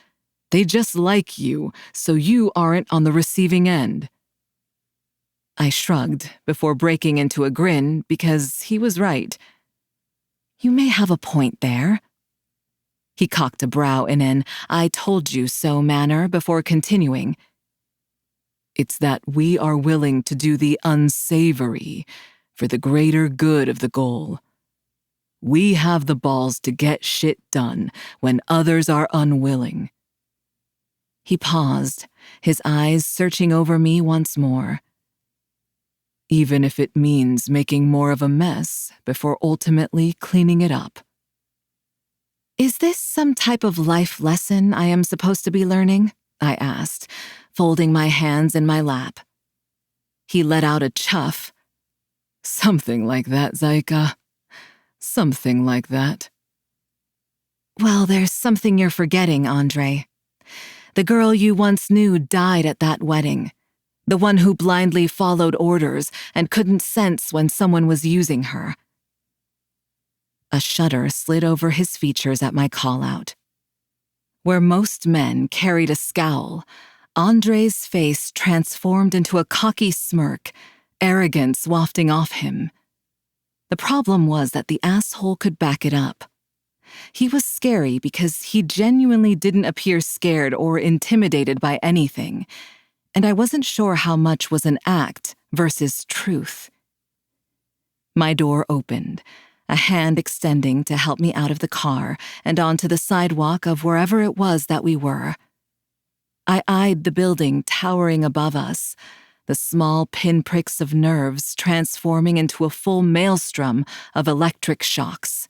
They just like you, so you aren't on the receiving end. I shrugged before breaking into a grin because he was right. You may have a point there. He cocked a brow in an "I told you so" manner before continuing. It's that we are willing to do the unsavory for the greater good of the goal. We have the balls to get shit done when others are unwilling. He paused, his eyes searching over me once more. Even if it means making more of a mess before ultimately cleaning it up. Is this some type of life lesson I am supposed to be learning? I asked, folding my hands in my lap. He let out a chuff. Something like that, Zaika. Something like that. Well, there's something you're forgetting, Andre. The girl you once knew died at that wedding. The one who blindly followed orders and couldn't sense when someone was using her. A shudder slid over his features at my call-out. Where most men carried a scowl, Andre's face transformed into a cocky smirk, arrogance wafting off him. The problem was that the asshole could back it up. He was scary because he genuinely didn't appear scared or intimidated by anything, and I wasn't sure how much was an act versus truth. My door opened, a hand extending to help me out of the car and onto the sidewalk of wherever it was that we were. I eyed the building towering above us, the small pinpricks of nerves transforming into a full maelstrom of electric shocks.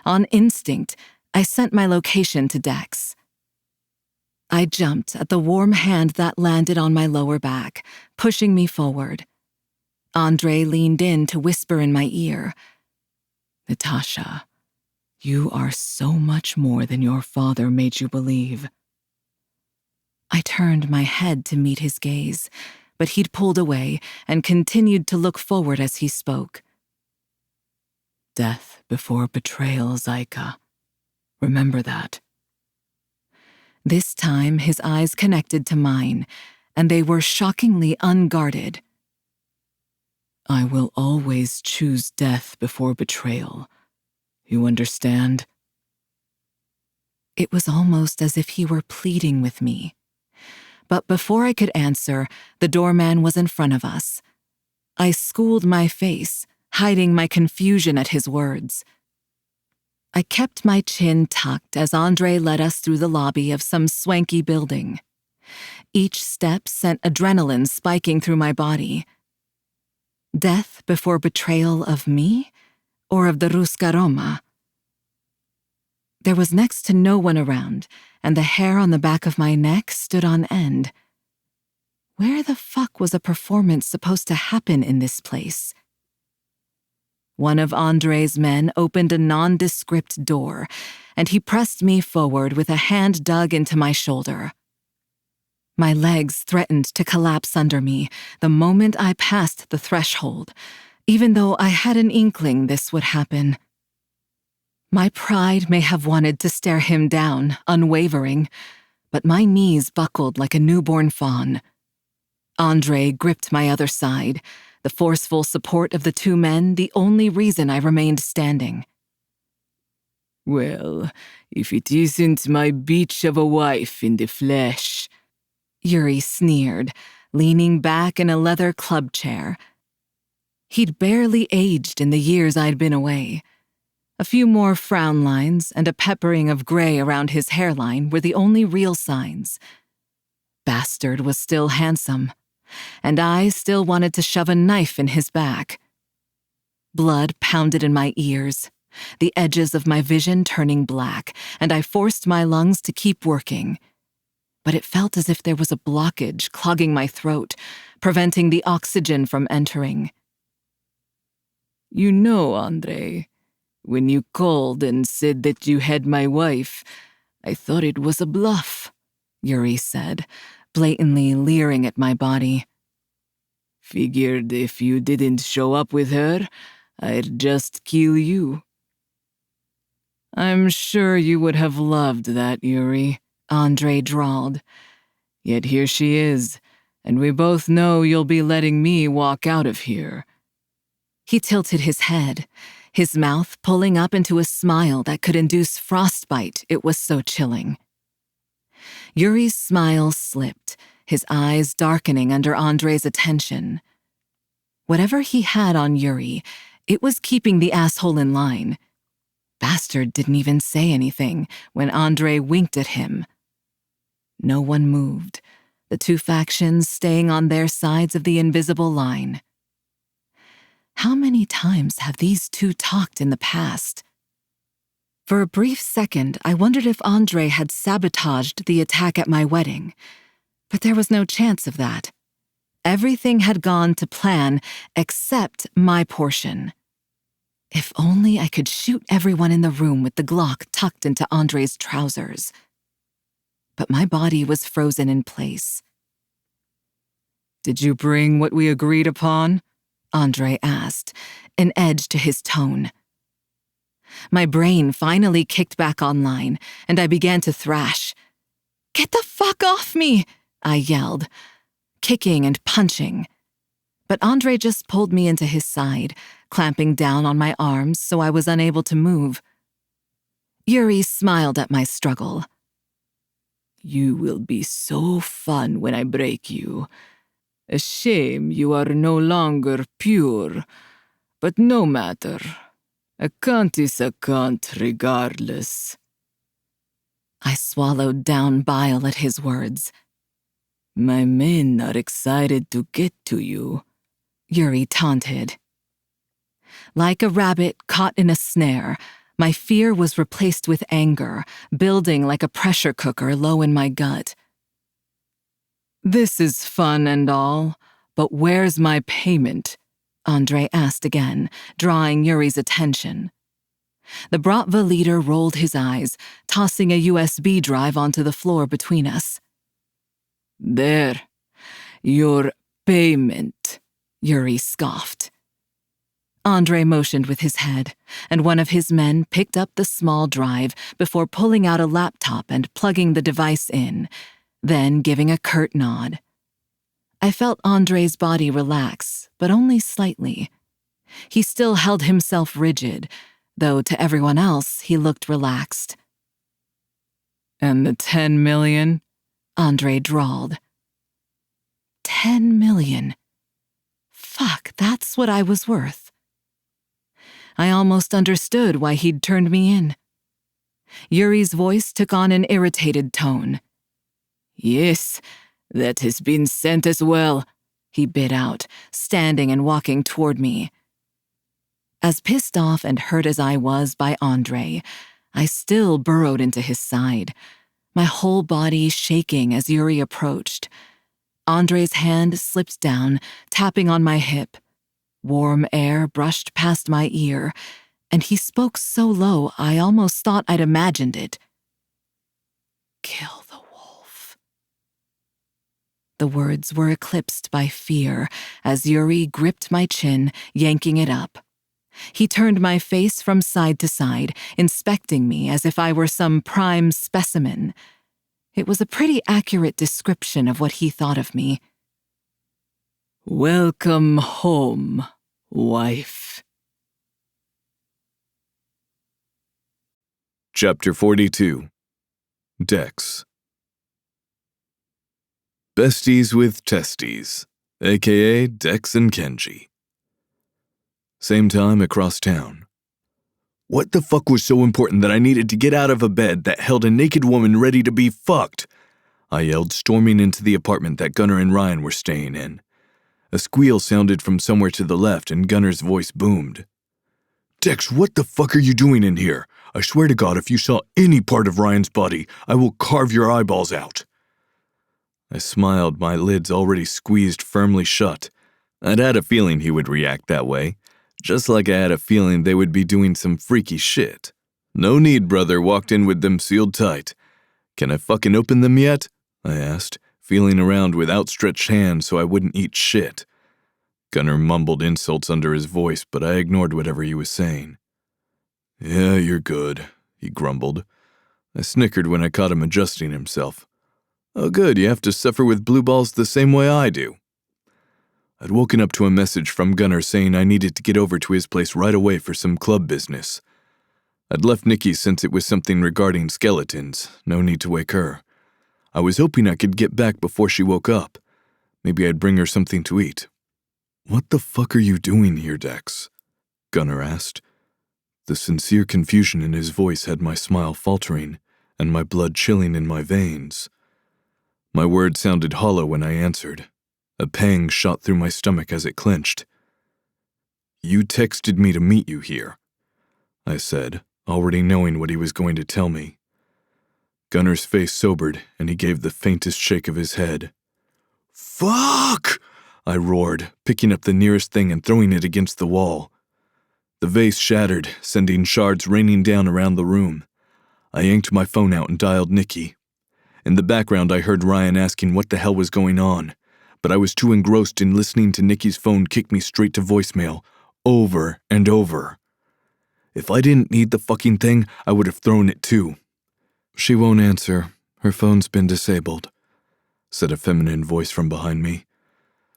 On instinct, I sent my location to Dex. I jumped at the warm hand that landed on my lower back, pushing me forward. Andre leaned in to whisper in my ear, "Natasha, you are so much more than your father made you believe." I turned my head to meet his gaze, but he'd pulled away and continued to look forward as he spoke. Death before betrayal, Zaika. Remember that. This time, his eyes connected to mine, and they were shockingly unguarded. I will always choose death before betrayal. You understand? It was almost as if he were pleading with me. But before I could answer, the doorman was in front of us. I schooled my face, hiding my confusion at his words. I kept my chin tucked as Andre led us through the lobby of some swanky building. Each step sent adrenaline spiking through my body. Death before betrayal of me, or of the Ruska Roma? There was next to no one around, and the hair on the back of my neck stood on end. Where the fuck was a performance supposed to happen in this place? One of Andre's men opened a nondescript door, and he pressed me forward with a hand dug into my shoulder. My legs threatened to collapse under me the moment I passed the threshold, even though I had an inkling this would happen. My pride may have wanted to stare him down, unwavering, but my knees buckled like a newborn fawn. Andre gripped my other side, the forceful support of the two men the only reason I remained standing. Well, if it isn't my bitch of a wife in the flesh, Yuri sneered, leaning back in a leather club chair. He'd barely aged in the years I'd been away. A few more frown lines and a peppering of gray around his hairline were the only real signs. Bastard was still handsome, and I still wanted to shove a knife in his back. Blood pounded in my ears, the edges of my vision turning black, and I forced my lungs to keep working. But it felt as if there was a blockage clogging my throat, preventing the oxygen from entering. You know, Andre, when you called and said that you had my wife, I thought it was a bluff, Yuri said, blatantly leering at my body. Figured if you didn't show up with her, I'd just kill you. I'm sure you would have loved that, Yuri, Andre drawled. Yet here she is, and we both know you'll be letting me walk out of here. He tilted his head, his mouth pulling up into a smile that could induce frostbite, it was so chilling. Yuri's smile slipped, his eyes darkening under Andre's attention. Whatever he had on Yuri, it was keeping the asshole in line. Bastard didn't even say anything when Andre winked at him. No one moved, the two factions staying on their sides of the invisible line. How many times have these two talked in the past? For a brief second, I wondered if Andre had sabotaged the attack at my wedding, but there was no chance of that. Everything had gone to plan except my portion. If only I could shoot everyone in the room with the Glock tucked into Andre's trousers. But my body was frozen in place. Did you bring what we agreed upon? Andre asked, an edge to his tone. My brain finally kicked back online, and I began to thrash. "Get the fuck off me!" I yelled, kicking and punching. But Andre just pulled me into his side, clamping down on my arms so I was unable to move. Yuri smiled at my struggle. You will be so fun when I break you. A shame you are no longer pure, but no matter. A cunt is a cunt regardless. I swallowed down bile at his words. My men are excited to get to you, Yuri taunted. Like a rabbit caught in a snare, my fear was replaced with anger, building like a pressure cooker low in my gut. This is fun and all, but where's my payment? Andre asked again, drawing Yuri's attention. The Bratva leader rolled his eyes, tossing a USB drive onto the floor between us. There, your payment, Yuri scoffed. Andre motioned with his head, and one of his men picked up the small drive before pulling out a laptop and plugging the device in, then giving a curt nod. I felt Andre's body relax, but only slightly. He still held himself rigid, though to everyone else he looked relaxed. And the 10 million? Andre drawled. 10 million. Fuck, that's what I was worth. I almost understood why he'd turned me in. Yuri's voice took on an irritated tone. Yes, that has been sent as well, he bit out, standing and walking toward me. As pissed off and hurt as I was by Andre, I still burrowed into his side, my whole body shaking as Yuri approached. Andre's hand slipped down, tapping on my hip. Warm air brushed past my ear, and he spoke so low I almost thought I'd imagined it. Kill the wolf. The words were eclipsed by fear as Yuri gripped my chin, yanking it up. He turned my face from side to side, inspecting me as if I were some prime specimen. It was a pretty accurate description of what he thought of me. Welcome home, wife. Chapter 42. Dex. Besties with testes, aka Dex and Kenji. Same time across town. What the fuck was so important that I needed to get out of a bed that held a naked woman ready to be fucked? I yelled, storming into the apartment that Gunnar and Ryan were staying in. A squeal sounded from somewhere to the left, and Gunnar's voice boomed. Dex, what the fuck are you doing in here? I swear to God, if you saw any part of Ryan's body, I will carve your eyeballs out. I smiled, my lids already squeezed firmly shut. I'd had a feeling he would react that way, just like I had a feeling they would be doing some freaky shit. No need, brother, walked in with them sealed tight. Can I fucking open them yet? I asked, feeling around with outstretched hands so I wouldn't eat shit. Gunnar mumbled insults under his voice, but I ignored whatever he was saying. Yeah, you're good, he grumbled. I snickered when I caught him adjusting himself. Oh good, you have to suffer with blue balls the same way I do. I'd woken up to a message from Gunnar saying I needed to get over to his place right away for some club business. I'd left Nikki since it was something regarding skeletons, no need to wake her. I was hoping I could get back before she woke up. Maybe I'd bring her something to eat. What the fuck are you doing here, Dex? Gunnar asked. The sincere confusion in his voice had my smile faltering and my blood chilling in my veins. My words sounded hollow when I answered. A pang shot through my stomach as it clenched. You texted me to meet you here, I said, already knowing what he was going to tell me. Gunnar's face sobered, and he gave the faintest shake of his head. Fuck! I roared, picking up the nearest thing and throwing it against the wall. The vase shattered, sending shards raining down around the room. I yanked my phone out and dialed Nikki. In the background, I heard Ryan asking what the hell was going on, but I was too engrossed in listening to Nikki's phone kick me straight to voicemail, over and over. If I didn't need the fucking thing, I would have thrown it too. She won't answer. Her phone's been disabled, said a feminine voice from behind me.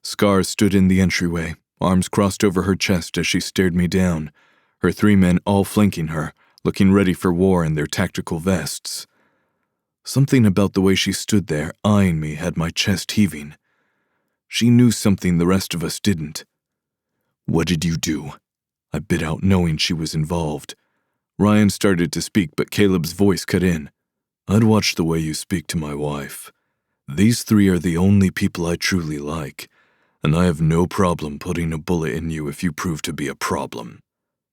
Scar stood in the entryway, arms crossed over her chest as she stared me down, her 3 men all flanking her, looking ready for war in their tactical vests. Something about the way she stood there, eyeing me, had my chest heaving. She knew something the rest of us didn't. What did you do? I bit out, knowing she was involved. Ryan started to speak, but Caleb's voice cut in. I'd watch the way you speak to my wife. These 3 are the only people I truly like, and I have no problem putting a bullet in you if you prove to be a problem,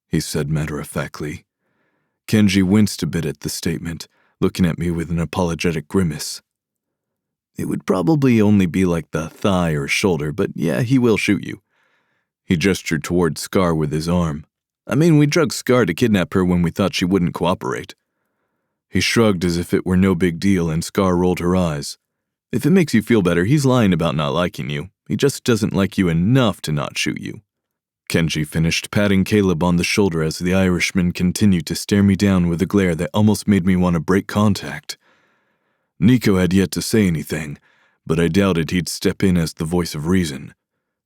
he said matter-of-factly. Kenji winced a bit at the statement, looking at me with an apologetic grimace. It would probably only be like the thigh or shoulder, but yeah, he will shoot you. He gestured toward Scar with his arm. I mean, we drugged Scar to kidnap her when we thought she wouldn't cooperate. He shrugged as if it were no big deal, and Scar rolled her eyes. If it makes you feel better, he's lying about not liking you. He just doesn't like you enough to not shoot you. Kenji finished, patting Caleb on the shoulder as the Irishman continued to stare me down with a glare that almost made me want to break contact. Nico had yet to say anything, but I doubted he'd step in as the voice of reason.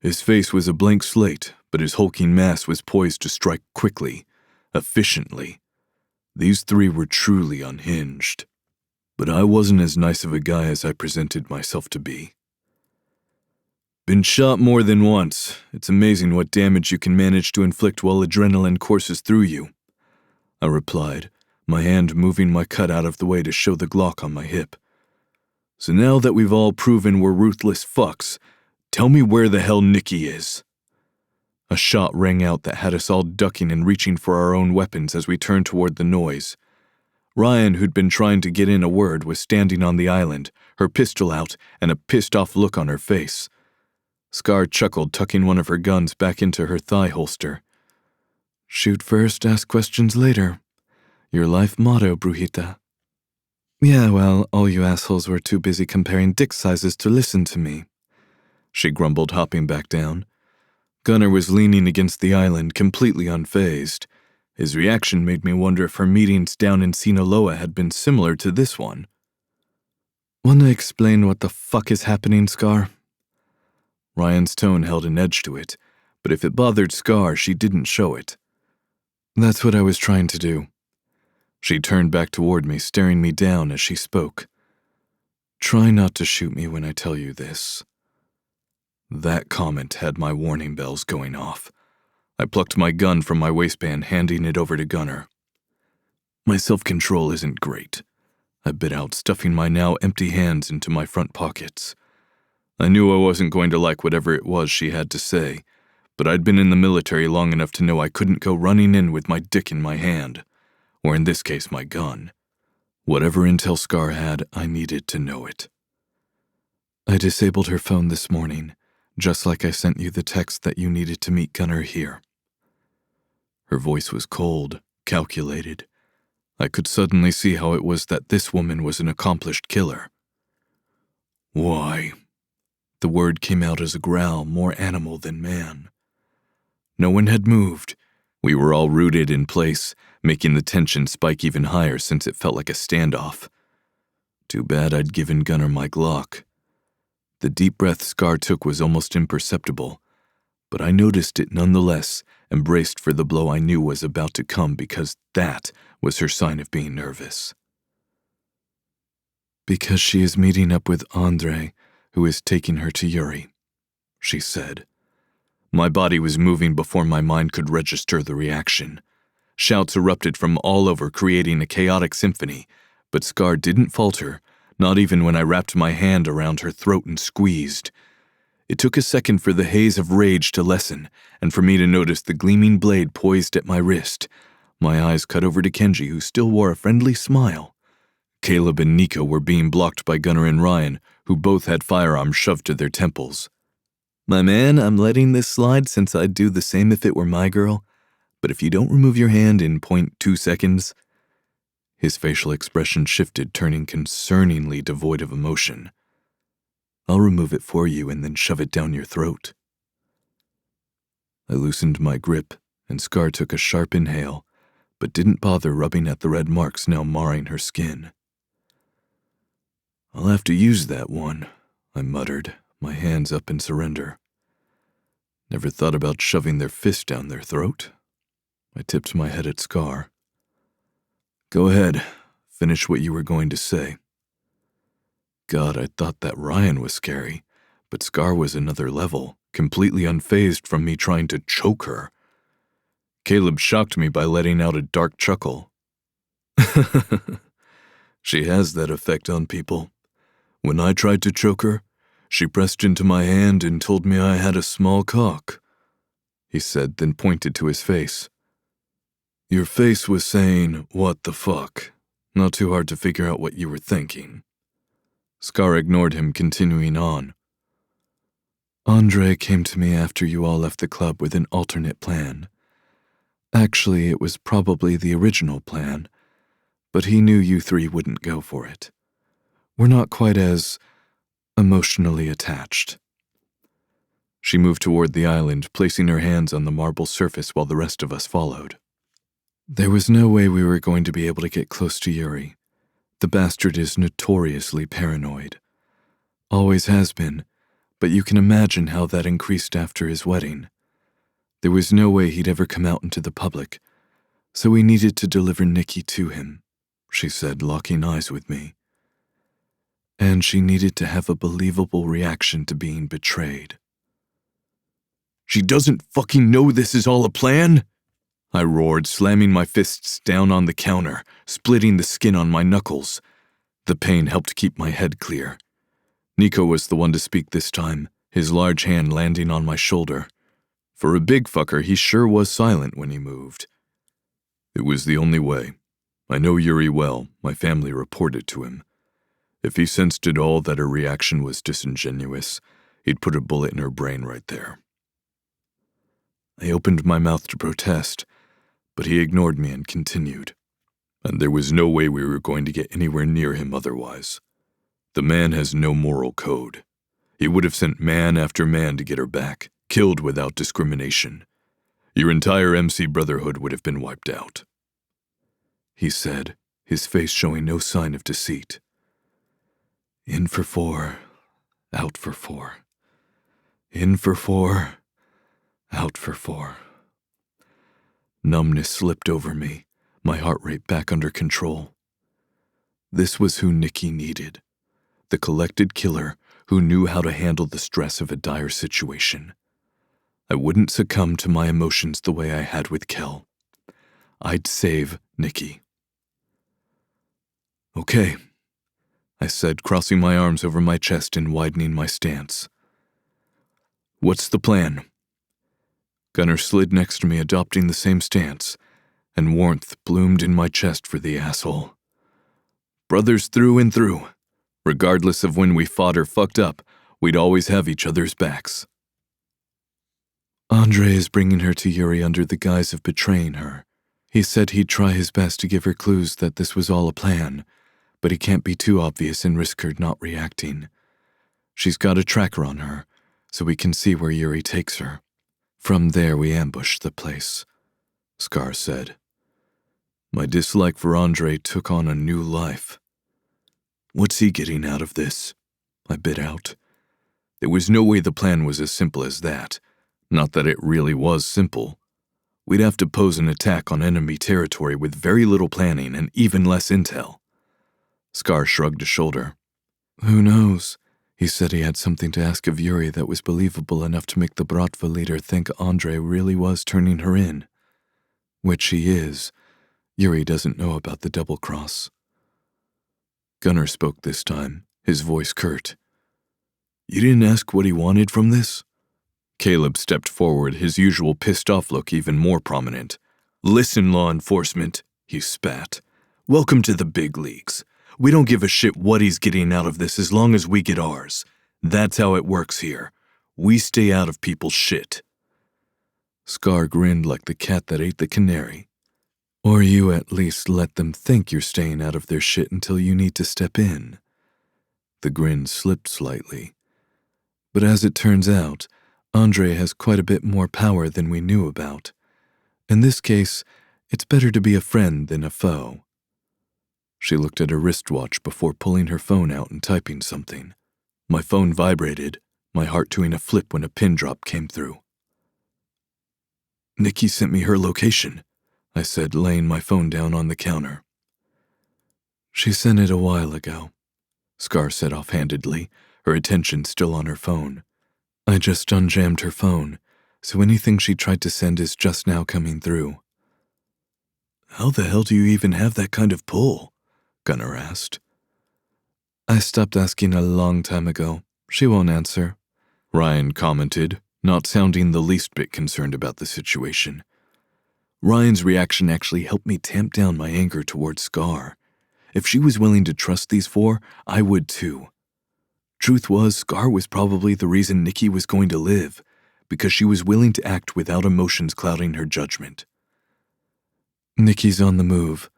His face was a blank slate, but his hulking mass was poised to strike quickly, efficiently. These 3 were truly unhinged. But I wasn't as nice of a guy as I presented myself to be. Been shot more than once. It's amazing what damage you can manage to inflict while adrenaline courses through you, I replied, my hand moving my cut out of the way to show the Glock on my hip. So now that we've all proven we're ruthless fucks, tell me where the hell Nikki is. A shot rang out that had us all ducking and reaching for our own weapons as we turned toward the noise. Ryan, who'd been trying to get in a word, was standing on the island, her pistol out and a pissed-off look on her face. Scar chuckled, tucking one of her guns back into her thigh holster. Shoot first, ask questions later. Your life motto, Brujita. Yeah, well, all you assholes were too busy comparing dick sizes to listen to me, she grumbled, hopping back down. Gunnar was leaning against the island, completely unfazed. His reaction made me wonder if her meetings down in Sinaloa had been similar to this one. Wanna explain what the fuck is happening, Scar? Ryan's tone held an edge to it, but if it bothered Scar, she didn't show it. That's what I was trying to do. She turned back toward me, staring me down as she spoke. Try not to shoot me when I tell you this. That comment had my warning bells going off. I plucked my gun from my waistband, handing it over to Gunnar. My self-control isn't great, I bit out, stuffing my now empty hands into my front pockets. I knew I wasn't going to like whatever it was she had to say, but I'd been in the military long enough to know I couldn't go running in with my dick in my hand, or in this case, my gun. Whatever intel Scar had, I needed to know it. I disabled her phone this morning, just like I sent you the text that you needed to meet Gunnar here. Her voice was cold, calculated. I could suddenly see how it was that this woman was an accomplished killer. Why? The word came out as a growl, more animal than man. No one had moved. We were all rooted in place, making the tension spike even higher since it felt like a standoff. Too bad I'd given Gunnar my Glock. The deep breath Scar took was almost imperceptible, but I noticed it nonetheless and braced for the blow I knew was about to come because that was her sign of being nervous. Because she is meeting up with Andre, who is taking her to Yuri, she said. My body was moving before my mind could register the reaction. Shouts erupted from all over, creating a chaotic symphony, but Scar didn't falter, not even when I wrapped my hand around her throat and squeezed. It took a second for the haze of rage to lessen, and for me to notice the gleaming blade poised at my wrist. My eyes cut over to Kenji, who still wore a friendly smile. Caleb and Nico were being blocked by Gunnar and Ryan, who both had firearms shoved to their temples. My man, I'm letting this slide since I'd do the same if it were my girl, but if you don't remove your hand in 0.2 seconds... His facial expression shifted, turning concerningly devoid of emotion. I'll remove it for you and then shove it down your throat. I loosened my grip, and Scar took a sharp inhale, but didn't bother rubbing at the red marks now marring her skin. I'll have to use that one, I muttered, my hands up in surrender. Never thought about shoving their fist down their throat. I tipped my head at Scar. Go ahead, finish what you were going to say. God, I thought that Ryan was scary, but Scar was another level, completely unfazed from me trying to choke her. Caleb shocked me by letting out a dark chuckle. She has that effect on people. When I tried to choke her, she pressed into my hand and told me I had a small cock, he said, then pointed to his face. Your face was saying, what the fuck? Not too hard to figure out what you were thinking. Scar ignored him, continuing on. Andre came to me after you all left the club with an alternate plan. Actually, it was probably the original plan, but he knew you three wouldn't go for it. We're not quite as emotionally attached. She moved toward the island, placing her hands on the marble surface while the rest of us followed. There was no way we were going to be able to get close to Yuri. The bastard is notoriously paranoid. Always has been, but you can imagine how that increased after his wedding. There was no way he'd ever come out into the public, so we needed to deliver Nikki to him, she said, locking eyes with me. And she needed to have a believable reaction to being betrayed. She doesn't fucking know this is all a plan? I roared, slamming my fists down on the counter, splitting the skin on my knuckles. The pain helped keep my head clear. Nico was the one to speak this time, his large hand landing on my shoulder. For a big fucker, he sure was silent when he moved. It was the only way. I know Yuri well, my family reported to him. If he sensed at all that her reaction was disingenuous, he'd put a bullet in her brain right there. I opened my mouth to protest, but he ignored me and continued. And there was no way we were going to get anywhere near him otherwise. The man has no moral code. He would have sent man after man to get her back, killed without discrimination. Your entire MC Brotherhood would have been wiped out. He said, his face showing no sign of deceit. In for 4, out for 4. In for 4, out for 4. Numbness slipped over me, my heart rate back under control. This was who Nikki needed. The collected killer who knew how to handle the stress of a dire situation. I wouldn't succumb to my emotions the way I had with Kel. I'd save Nikki. Okay, I said, crossing my arms over my chest and widening my stance. What's the plan? Gunnar slid next to me, adopting the same stance, and warmth bloomed in my chest for the asshole. Brothers through and through. Regardless of when we fought or fucked up, we'd always have each other's backs. Andre is bringing her to Yuri under the guise of betraying her. He said he'd try his best to give her clues that this was all a plan, but he can't be too obvious and risk her not reacting. She's got a tracker on her, so we can see where Yuri takes her. From there we ambush the place, Scar said. My dislike for Andre took on a new life. "What's he getting out of this?" I bit out. There was no way the plan was as simple as that. Not that it really was simple. We'd have to pose an attack on enemy territory with very little planning and even less intel. Scar shrugged a shoulder. "Who knows? He said he had something to ask of Yuri that was believable enough to make the Bratva leader think Andre really was turning her in. Which he is. Yuri doesn't know about the double cross." Gunnar spoke this time, his voice curt. "You didn't ask what he wanted from this?" Caleb stepped forward, his usual pissed-off look even more prominent. "Listen, law enforcement," he spat. "Welcome to the big leagues. We don't give a shit what he's getting out of this as long as we get ours. That's how it works here. We stay out of people's shit." Scar grinned like the cat that ate the canary. "Or you at least let them think you're staying out of their shit until you need to step in." The grin slipped slightly. But as it turns out, Andre has quite a bit more power than we knew about. In this case, it's better to be a friend than a foe. She looked at her wristwatch before pulling her phone out and typing something. My phone vibrated, my heart doing a flip when a pin drop came through. "Nikki sent me her location," I said, laying my phone down on the counter. "She sent it a while ago," Scar said offhandedly, her attention still on her phone. "I just unjammed her phone, so anything she tried to send is just now coming through." "How the hell do you even have that kind of pull?" Gunnar asked. "I stopped asking a long time ago. She won't answer," Ryan commented, not sounding the least bit concerned about the situation. Ryan's reaction actually helped me tamp down my anger towards Scar. If she was willing to trust these four, I would too. Truth was, Scar was probably the reason Nikki was going to live, because she was willing to act without emotions clouding her judgment. "Nikki's on the move.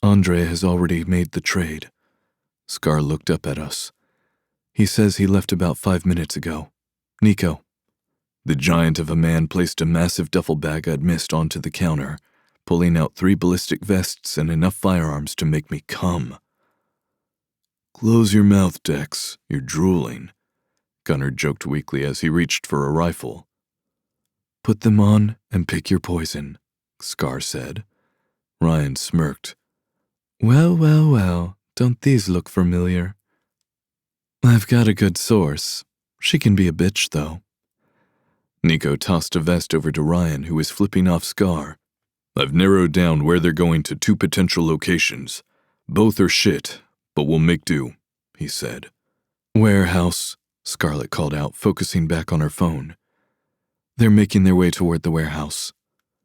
Andre has already made the trade." Scar looked up at us. "He says he left about 5 minutes ago. Nico." The giant of a man placed a massive duffel bag I'd missed onto the counter, pulling out 3 ballistic vests and enough firearms to make me cum. "Close your mouth, Dex. You're drooling," Gunnar joked weakly as he reached for a rifle. "Put them on and pick your poison," Scar said. Ryan smirked. Well, don't these look familiar?" "I've got a good source. She can be a bitch, though." Nico tossed a vest over to Ryan, who was flipping off Scar. "I've narrowed down where they're going to 2 potential locations. Both are shit, but we'll make do," he said. "Warehouse," Scarlett called out, focusing back on her phone. "They're making their way toward the warehouse."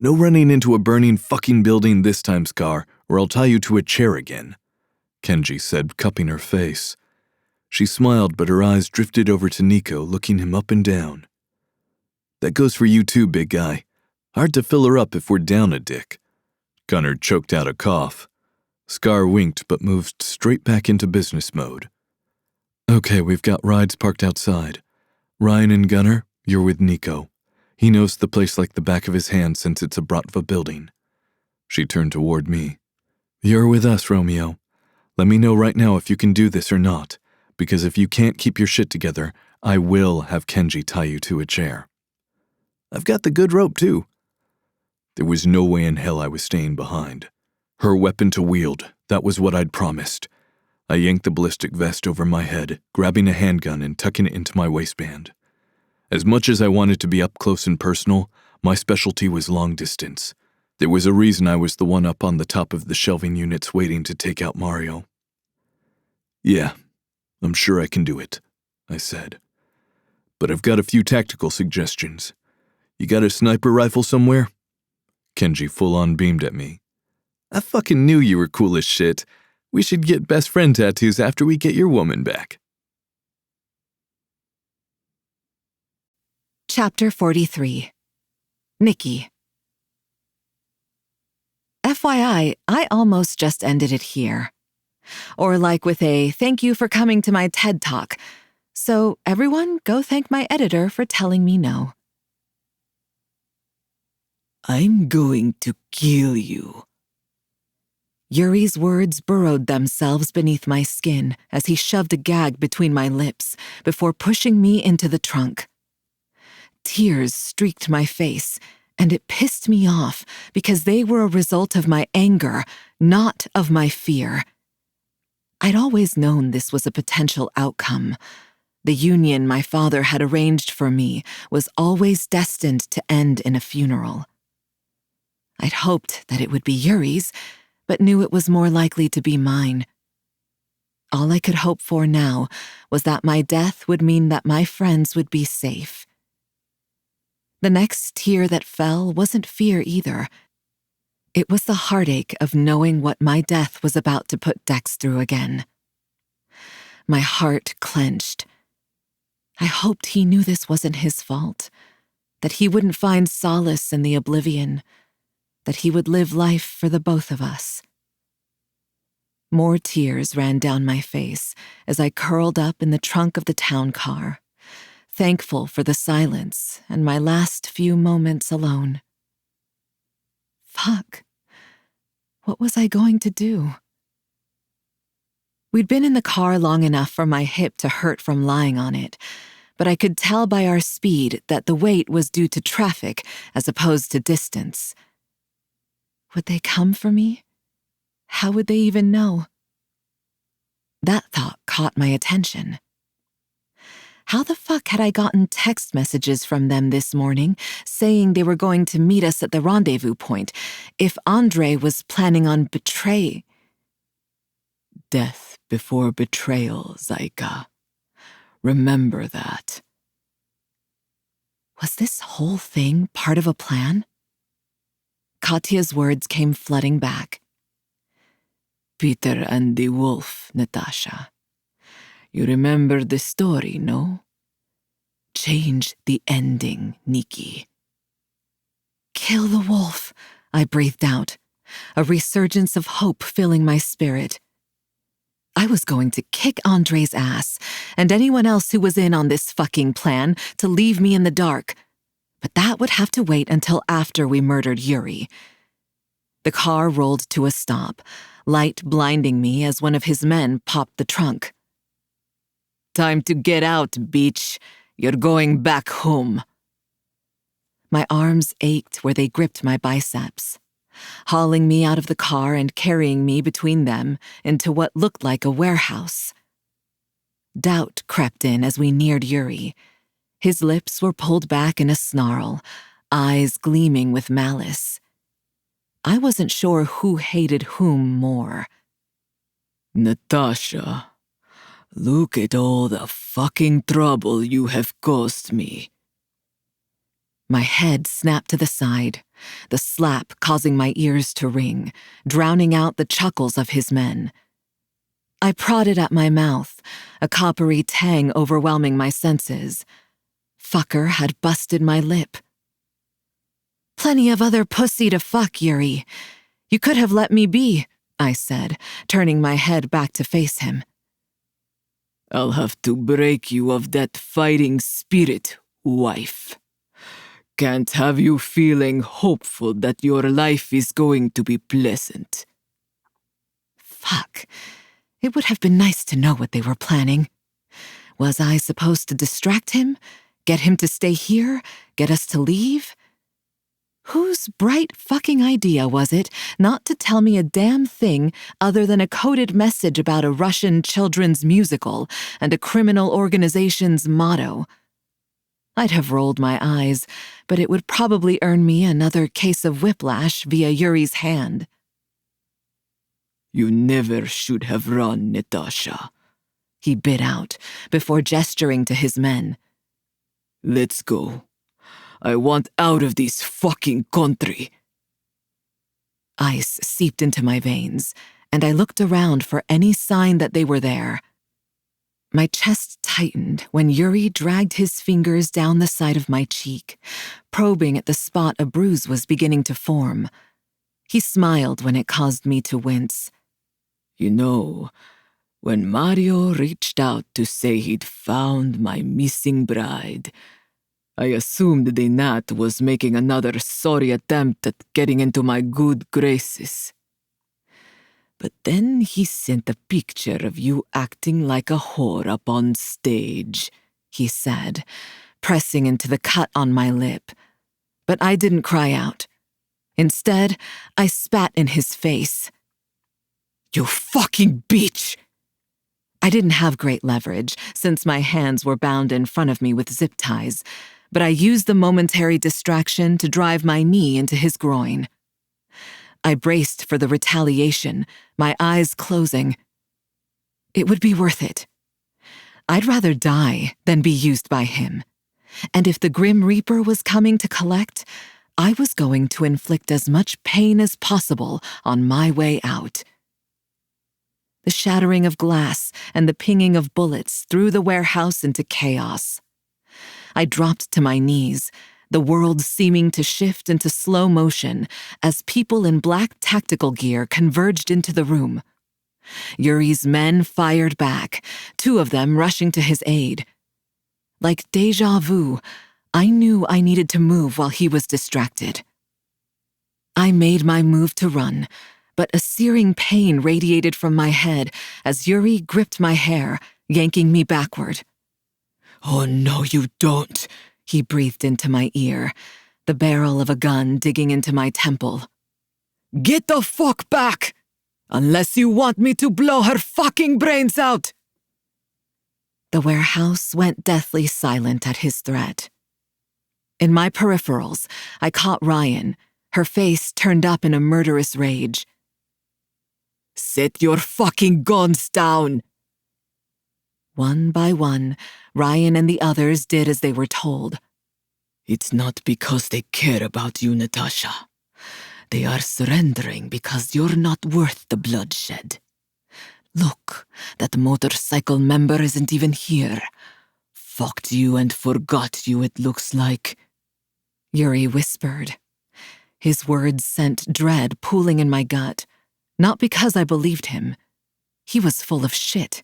"No running into a burning fucking building this time, Scar, or I'll tie you to a chair again," Kenji said, cupping her face. She smiled, but her eyes drifted over to Nico, looking him up and down. "That goes for you too, big guy. Hard to fill her up if we're down a dick." Gunnar choked out a cough. Scar winked but moved straight back into business mode. "Okay, we've got rides parked outside. Ryan and Gunnar, you're with Nico. He knows the place like the back of his hand since it's a Bratva building." She turned toward me. "You're with us, Romeo. Let me know right now if you can do this or not, because if you can't keep your shit together, I will have Kenji tie you to a chair." "I've got the good rope, too." There was no way in hell I was staying behind. Her weapon to wield, that was what I'd promised. I yanked the ballistic vest over my head, grabbing a handgun and tucking it into my waistband. As much as I wanted to be up close and personal, my specialty was long distance. There was a reason I was the one up on the top of the shelving units waiting to take out Mario. "Yeah, I'm sure I can do it," I said. "But I've got a few tactical suggestions. You got a sniper rifle somewhere?" Kenji full-on beamed at me. "I fucking knew you were cool as shit. We should get best friend tattoos after we get your woman back." Chapter 43. Nikki. FYI, I almost just ended it here. Or like with a thank you for coming to my TED Talk. So everyone go thank my editor for telling me no. "I'm going to kill you," Yuri's words burrowed themselves beneath my skin as he shoved a gag between my lips before pushing me into the trunk. Tears streaked my face, and it pissed me off because they were a result of my anger, not of my fear. I'd always known this was a potential outcome. The union my father had arranged for me was always destined to end in a funeral. I'd hoped that it would be Yuri's, but knew it was more likely to be mine. All I could hope for now was that my death would mean that my friends would be safe. The next tear that fell wasn't fear either. It was the heartache of knowing what my death was about to put Dex through again. My heart clenched. I hoped he knew this wasn't his fault, that he wouldn't find solace in the oblivion, that he would live life for the both of us. More tears ran down my face as I curled up in the trunk of the town car, thankful for the silence and my last few moments alone. Fuck. What was I going to do? We'd been in the car long enough for my hip to hurt from lying on it, but I could tell by our speed that the weight was due to traffic as opposed to distance. Would they come for me? How would they even know? That thought caught my attention. How the fuck had I gotten text messages from them this morning saying they were going to meet us at the rendezvous point if Andre was planning on Death before betrayal, Zaika. Remember that. Was this whole thing part of a plan? Katya's words came flooding back. Peter and the wolf, Natasha. You remember the story, no? Change the ending, Nikki. Kill the wolf, I breathed out, a resurgence of hope filling my spirit. I was going to kick Andre's ass and anyone else who was in on this fucking plan to leave me in the dark, but that would have to wait until after we murdered Yuri. The car rolled to a stop, light blinding me as one of his men popped the trunk. Time to get out, bitch. You're going back home. My arms ached where they gripped my biceps, hauling me out of the car and carrying me between them into what looked like a warehouse. Doubt crept in as we neared Yuri. His lips were pulled back in a snarl, eyes gleaming with malice. I wasn't sure who hated whom more. Natasha, look at all the fucking trouble you have caused me. My head snapped to the side, the slap causing my ears to ring, drowning out the chuckles of his men. I prodded at my mouth, a coppery tang overwhelming my senses. Fucker had busted my lip. Plenty of other pussy to fuck, Yuri. You could have let me be, I said, turning my head back to face him. I'll have to break you of that fighting spirit, wife. Can't have you feeling hopeful that your life is going to be pleasant. Fuck. It would have been nice to know what they were planning. Was I supposed to distract him? Get him to stay here? Get us to leave? Whose bright fucking idea was it not to tell me a damn thing other than a coded message about a Russian children's musical and a criminal organization's motto? I'd have rolled my eyes, but it would probably earn me another case of whiplash via Yuri's hand. You never should have run, Natasha, he bit out before gesturing to his men. Let's go. I want out of this fucking country. Ice seeped into my veins, and I looked around for any sign that they were there. My chest tightened when Yuri dragged his fingers down the side of my cheek, probing at the spot a bruise was beginning to form. He smiled when it caused me to wince. You know, when Mario reached out to say he'd found my missing bride, I assumed the Nat was making another sorry attempt at getting into my good graces. But then he sent a picture of you acting like a whore up on stage, he said, pressing into the cut on my lip. But I didn't cry out. Instead, I spat in his face. You fucking bitch! I didn't have great leverage, since my hands were bound in front of me with zip ties, but I used the momentary distraction to drive my knee into his groin. I braced for the retaliation, my eyes closing. It would be worth it. I'd rather die than be used by him. And if the Grim Reaper was coming to collect, I was going to inflict as much pain as possible on my way out. The shattering of glass and the pinging of bullets threw the warehouse into chaos. I dropped to my knees, the world seeming to shift into slow motion as people in black tactical gear converged into the room. Yuri's men fired back, 2 of them rushing to his aid. Like déjà vu, I knew I needed to move while he was distracted. I made my move to run, but a searing pain radiated from my head as Yuri gripped my hair, yanking me backward. "Oh, no, you don't," he breathed into my ear, the barrel of a gun digging into my temple. "Get the fuck back! Unless you want me to blow her fucking brains out!" The warehouse went deathly silent at his threat. In my peripherals, I caught Ryan, her face turned up in a murderous rage. "Set your fucking guns down!" One by one, Ryan and the others did as they were told. "It's not because they care about you, Natasha. They are surrendering because you're not worth the bloodshed. Look, that motorcycle member isn't even here. Fucked you and forgot you, it looks like," Yuri whispered. His words sent dread pooling in my gut, not because I believed him. He was full of shit.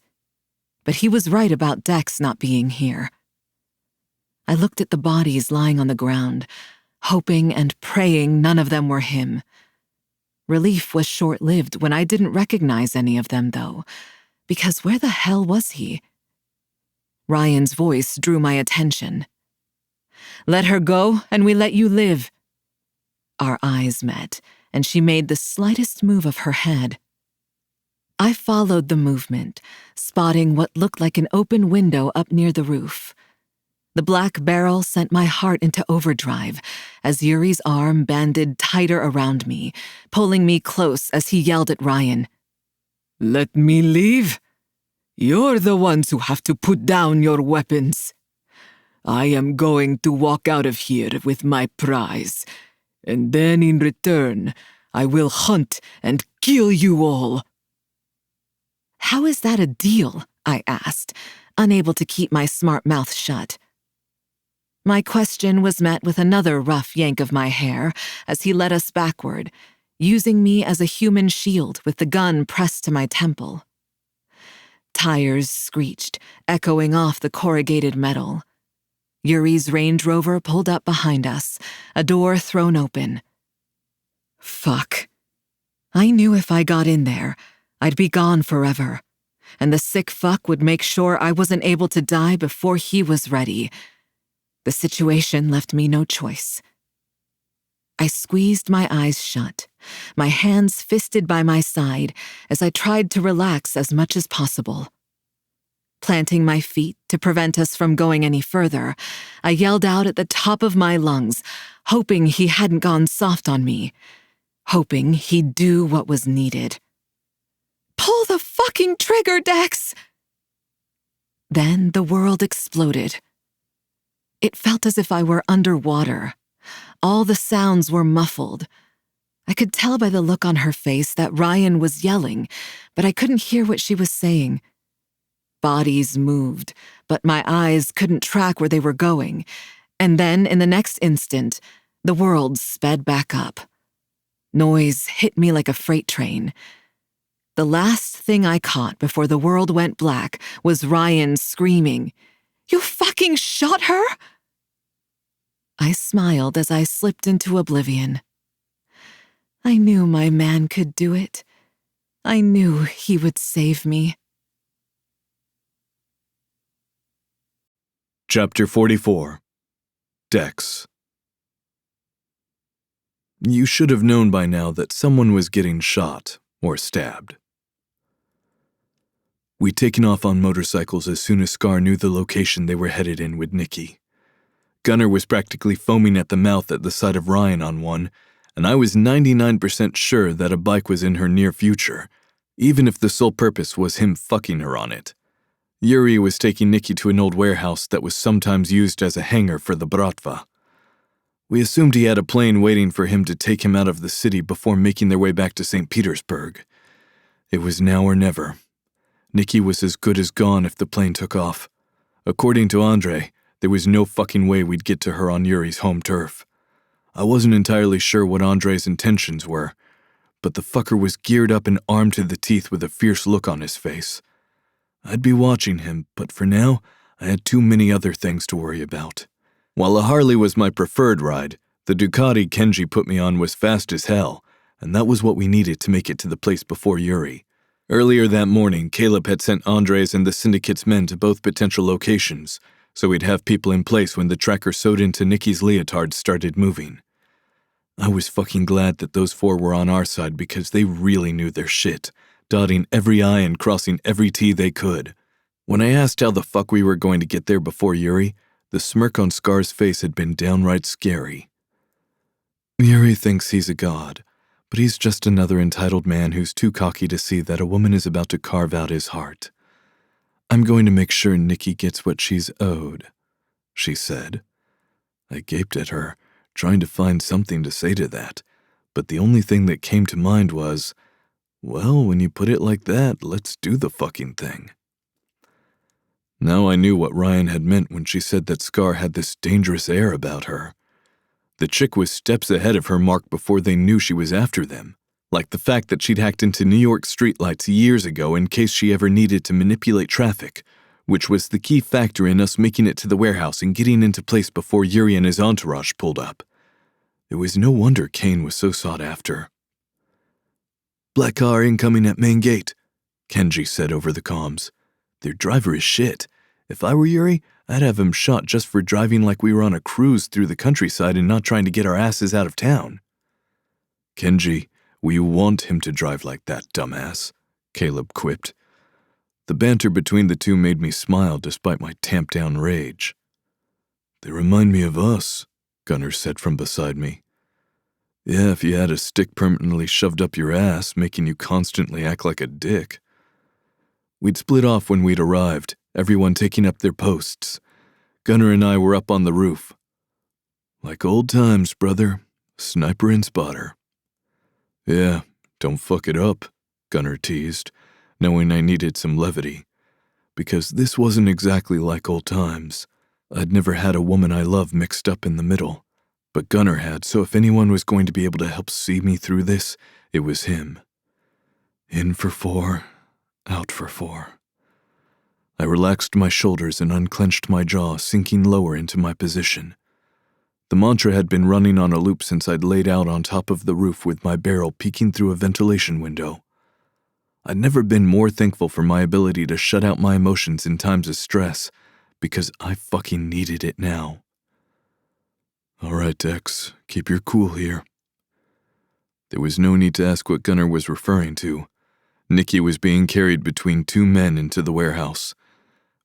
But he was right about Dex not being here. I looked at the bodies lying on the ground, hoping and praying none of them were him. Relief was short-lived when I didn't recognize any of them, though, because where the hell was he? Ryan's voice drew my attention. "Let her go, and we let you live." Our eyes met, and she made the slightest move of her head. I followed the movement, spotting what looked like an open window up near the roof. The black barrel sent my heart into overdrive as Yuri's arm banded tighter around me, pulling me close as he yelled at Ryan. "Let me leave? You're the ones who have to put down your weapons. I am going to walk out of here with my prize, and then in return, I will hunt and kill you all." "How is that a deal?" I asked, unable to keep my smart mouth shut. My question was met with another rough yank of my hair as he led us backward, using me as a human shield with the gun pressed to my temple. Tires screeched, echoing off the corrugated metal. Yuri's Range Rover pulled up behind us, a door thrown open. Fuck. I knew if I got in there, I'd be gone forever, and the sick fuck would make sure I wasn't able to die before he was ready. The situation left me no choice. I squeezed my eyes shut, my hands fisted by my side as I tried to relax as much as possible. Planting my feet to prevent us from going any further, I yelled out at the top of my lungs, hoping he hadn't gone soft on me, hoping he'd do what was needed. "Pull the fucking trigger, Dex!" Then the world exploded. It felt as if I were underwater. All the sounds were muffled. I could tell by the look on her face that Ryan was yelling, but I couldn't hear what she was saying. Bodies moved, but my eyes couldn't track where they were going, and then in the next instant, the world sped back up. Noise hit me like a freight train. The last thing I caught before the world went black was Ryan screaming, "You fucking shot her?" I smiled as I slipped into oblivion. I knew my man could do it. I knew he would save me. Chapter 44. Dex. You should have known by now that someone was getting shot or stabbed. We'd taken off on motorcycles as soon as Scar knew the location they were headed in with Nikki. Gunnar was practically foaming at the mouth at the sight of Ryan on one, and I was 99% sure that a bike was in her near future, even if the sole purpose was him fucking her on it. Yuri was taking Nikki to an old warehouse that was sometimes used as a hangar for the Bratva. We assumed he had a plane waiting for him to take him out of the city before making their way back to St. Petersburg. It was now or never. Nikki was as good as gone if the plane took off. According to Andre, there was no fucking way we'd get to her on Yuri's home turf. I wasn't entirely sure what Andre's intentions were, but the fucker was geared up and armed to the teeth with a fierce look on his face. I'd be watching him, but for now, I had too many other things to worry about. While a Harley was my preferred ride, the Ducati Kenji put me on was fast as hell, and that was what we needed to make it to the place before Yuri. Earlier that morning, Caleb had sent Andres and the Syndicate's men to both potential locations, so we'd have people in place when the tracker sewed into Nikki's leotard started moving. I was fucking glad that those four were on our side because they really knew their shit, dotting every I and crossing every T they could. When I asked how the fuck we were going to get there before Yuri, the smirk on Scar's face had been downright scary. Yuri thinks he's a god, but he's just another entitled man who's too cocky to see that a woman is about to carve out his heart. I'm going to make sure Nikki gets what she's owed, she said. I gaped at her, trying to find something to say to that, but the only thing that came to mind was, well, when you put it like that, let's do the fucking thing. Now I knew what Ryan had meant when she said that Scar had this dangerous air about her. The chick was steps ahead of her mark before they knew she was after them, like the fact that she'd hacked into New York streetlights years ago in case she ever needed to manipulate traffic, which was the key factor in us making it to the warehouse and getting into place before Yuri and his entourage pulled up. It was no wonder Kane was so sought after. Black car incoming at main gate, Kenji said over the comms. Their driver is shit. If I were Yuri, I'd have him shot just for driving like we were on a cruise through the countryside and not trying to get our asses out of town. Kenji, we want him to drive like that, dumbass, Caleb quipped. The banter between the two made me smile despite my tamped-down rage. They remind me of us, Gunnar said from beside me. Yeah, if you had a stick permanently shoved up your ass, making you constantly act like a dick. We'd split off when we'd arrived, everyone taking up their posts. Gunnar and I were up on the roof. Like old times, brother. Sniper and spotter. Yeah, don't fuck it up, Gunnar teased, knowing I needed some levity. Because this wasn't exactly like old times. I'd never had a woman I love mixed up in the middle. But Gunnar had, so if anyone was going to be able to help see me through this, it was him. In for 4, out for 4. I relaxed my shoulders and unclenched my jaw, sinking lower into my position. The mantra had been running on a loop since I'd laid out on top of the roof with my barrel peeking through a ventilation window. I'd never been more thankful for my ability to shut out my emotions in times of stress, because I fucking needed it now. All right, Dex, keep your cool here. There was no need to ask what Gunnar was referring to. Nikki was being carried between 2 men into the warehouse.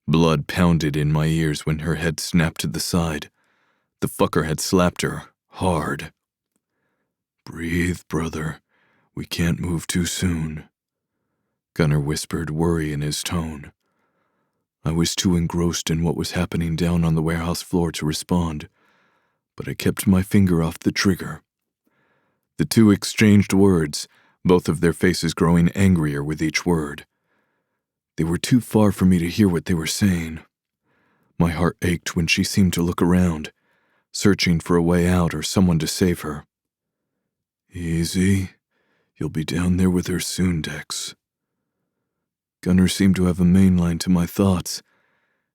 Blood pounded in my ears when her head snapped to the side. The fucker had slapped her, hard. Breathe, brother. We can't move too soon. Gunnar whispered, worry in his tone. I was too engrossed in what was happening down on the warehouse floor to respond, but I kept my finger off the trigger. The two exchanged words, both of their faces growing angrier with each word. They were too far for me to hear what they were saying. My heart ached when she seemed to look around, searching for a way out or someone to save her. Easy. You'll be down there with her soon, Dex. Gunnar seemed to have a main line to my thoughts.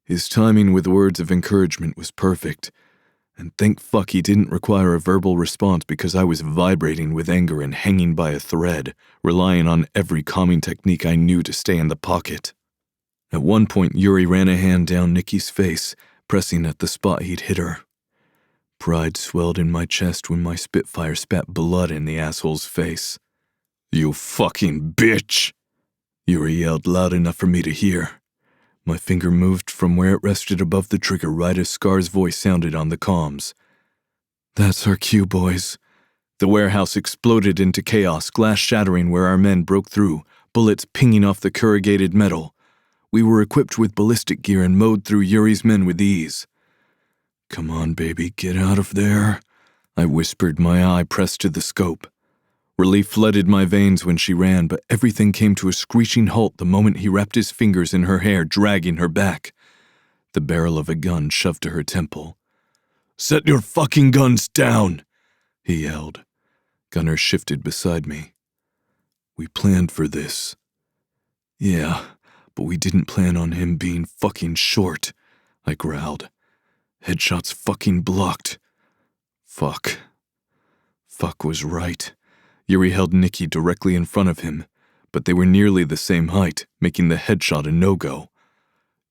His timing with words of encouragement was perfect, And thank fuck he didn't require a verbal response because I was vibrating with anger and hanging by a thread, relying on every calming technique I knew to stay in the pocket. At one point, Yuri ran a hand down Nikki's face, pressing at the spot he'd hit her. Pride swelled in my chest when my Spitfire spat blood in the asshole's face. "You fucking bitch!" Yuri yelled loud enough for me to hear. My finger moved from where it rested above the trigger right as Scar's voice sounded on the comms. "That's our cue, boys." The warehouse exploded into chaos, glass shattering where our men broke through, bullets pinging off the corrugated metal. We were equipped with ballistic gear and mowed through Yuri's men with ease. "Come on, baby, get out of there," I whispered, my eye pressed to the scope. Relief flooded my veins when she ran, but everything came to a screeching halt the moment he wrapped his fingers in her hair, dragging her back. The barrel of a gun shoved to her temple. "Set your fucking guns down," he yelled. Gunnar shifted beside me. "We planned for this." "Yeah, but we didn't plan on him being fucking short," I growled. "Headshots fucking blocked." Fuck. Fuck was right. Yuri held Nikki directly in front of him, but they were nearly the same height, making the headshot a no-go.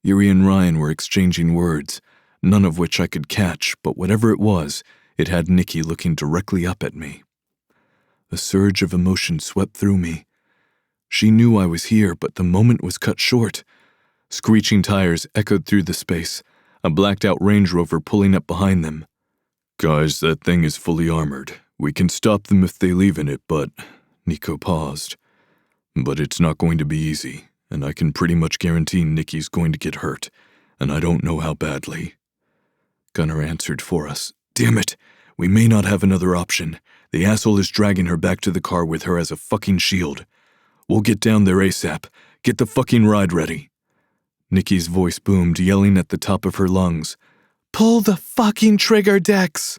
Yuri and Ryan were exchanging words, none of which I could catch, but whatever it was, it had Nikki looking directly up at me. A surge of emotion swept through me. She knew I was here, but the moment was cut short. Screeching tires echoed through the space, a blacked-out Range Rover pulling up behind them. "Guys, that thing is fully armored. We can stop them if they leave in it, but..." Nico paused. "But it's not going to be easy, and I can pretty much guarantee Nikki's going to get hurt, and I don't know how badly." Gunnar answered for us. "Damn it! We may not have another option. The asshole is dragging her back to the car with her as a fucking shield. We'll get down there ASAP. Get the fucking ride ready." Nikki's voice boomed, yelling at the top of her lungs. "Pull the fucking trigger, Dex!"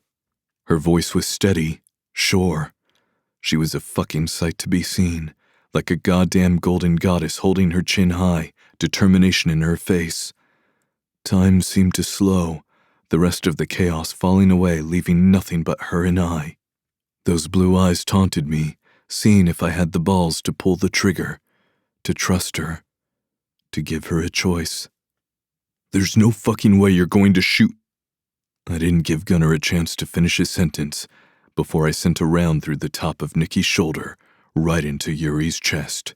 Her voice was steady, sure. She was a fucking sight to be seen, like a goddamn golden goddess holding her chin high, determination in her face. Time seemed to slow, the rest of the chaos falling away, leaving nothing but her and I. Those blue eyes taunted me, seeing if I had the balls to pull the trigger, to trust her, to give her a choice. "There's no fucking way you're going to shoot." I didn't give Gunnar a chance to finish his sentence before I sent a round through the top of Nikki's shoulder, right into Yuri's chest.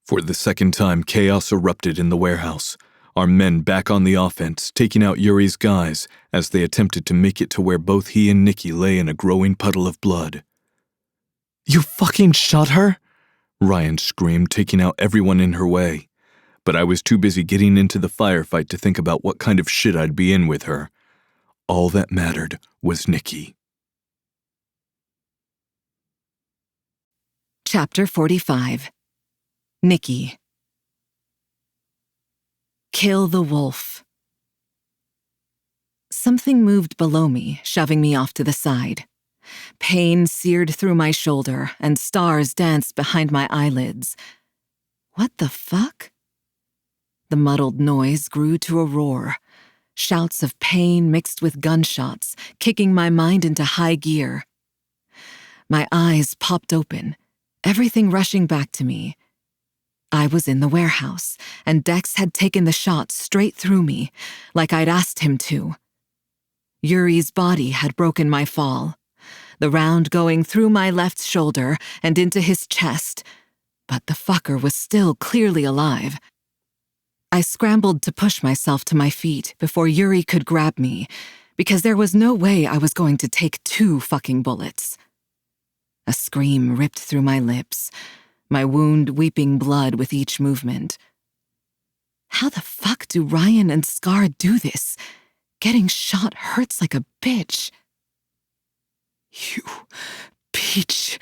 For the second time, chaos erupted in the warehouse, our men back on the offense, taking out Yuri's guys as they attempted to make it to where both he and Nikki lay in a growing puddle of blood. "You fucking shot her?" Ryan screamed, taking out everyone in her way. But I was too busy getting into the firefight to think about what kind of shit I'd be in with her. All that mattered was Nikki. Chapter 45. Nikki. Kill the wolf. Something moved below me, shoving me off to the side. Pain seared through my shoulder, and stars danced behind my eyelids. What the fuck? The muddled noise grew to a roar. Shouts of pain mixed with gunshots, kicking my mind into high gear. My eyes popped open, everything rushing back to me. I was in the warehouse, and Dex had taken the shot straight through me, like I'd asked him to. Yuri's body had broken my fall, the round going through my left shoulder and into his chest, but the fucker was still clearly alive. I scrambled to push myself to my feet before Yuri could grab me, because there was no way I was going to take 2 fucking bullets. A scream ripped through my lips, my wound weeping blood with each movement. How the fuck do Ryan and Scar do this? Getting shot hurts like a bitch. "You bitch,"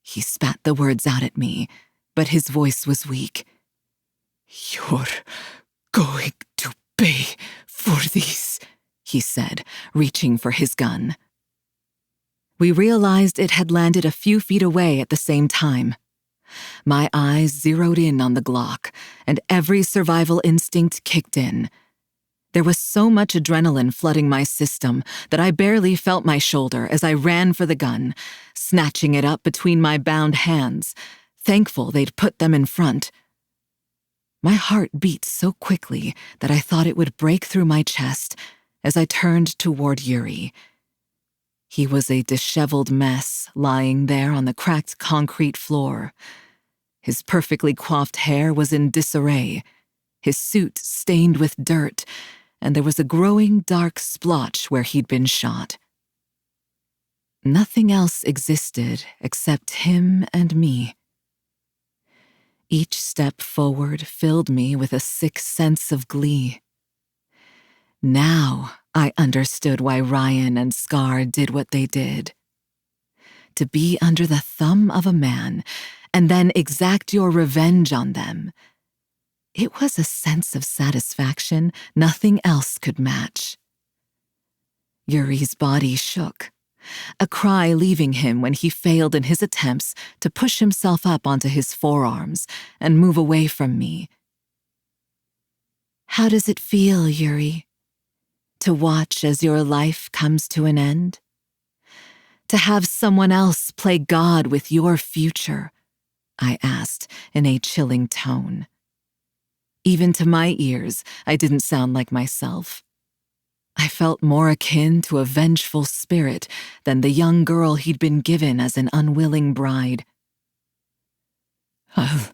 he spat the words out at me, but his voice was weak. "You're going to pay for this," he said, reaching for his gun. We realized it had landed a few feet away at the same time. My eyes zeroed in on the Glock, and every survival instinct kicked in. There was so much adrenaline flooding my system that I barely felt my shoulder as I ran for the gun, snatching it up between my bound hands, thankful they'd put them in front. My heart beat so quickly that I thought it would break through my chest as I turned toward Yuri. He was a disheveled mess lying there on the cracked concrete floor. His perfectly coiffed hair was in disarray, his suit stained with dirt, and there was a growing dark splotch where he'd been shot. Nothing else existed except him and me. Each step forward filled me with a sick sense of glee. Now I understood why Ryan and Scar did what they did. To be under the thumb of a man and then exact your revenge on them. It was a sense of satisfaction nothing else could match. Yuri's body shook, a cry leaving him when he failed in his attempts to push himself up onto his forearms and move away from me. How does it feel, Yuri? To watch as your life comes to an end? To have someone else play God with your future? I asked in a chilling tone. Even to my ears, I didn't sound like myself. I felt more akin to a vengeful spirit than the young girl he'd been given as an unwilling bride. I'll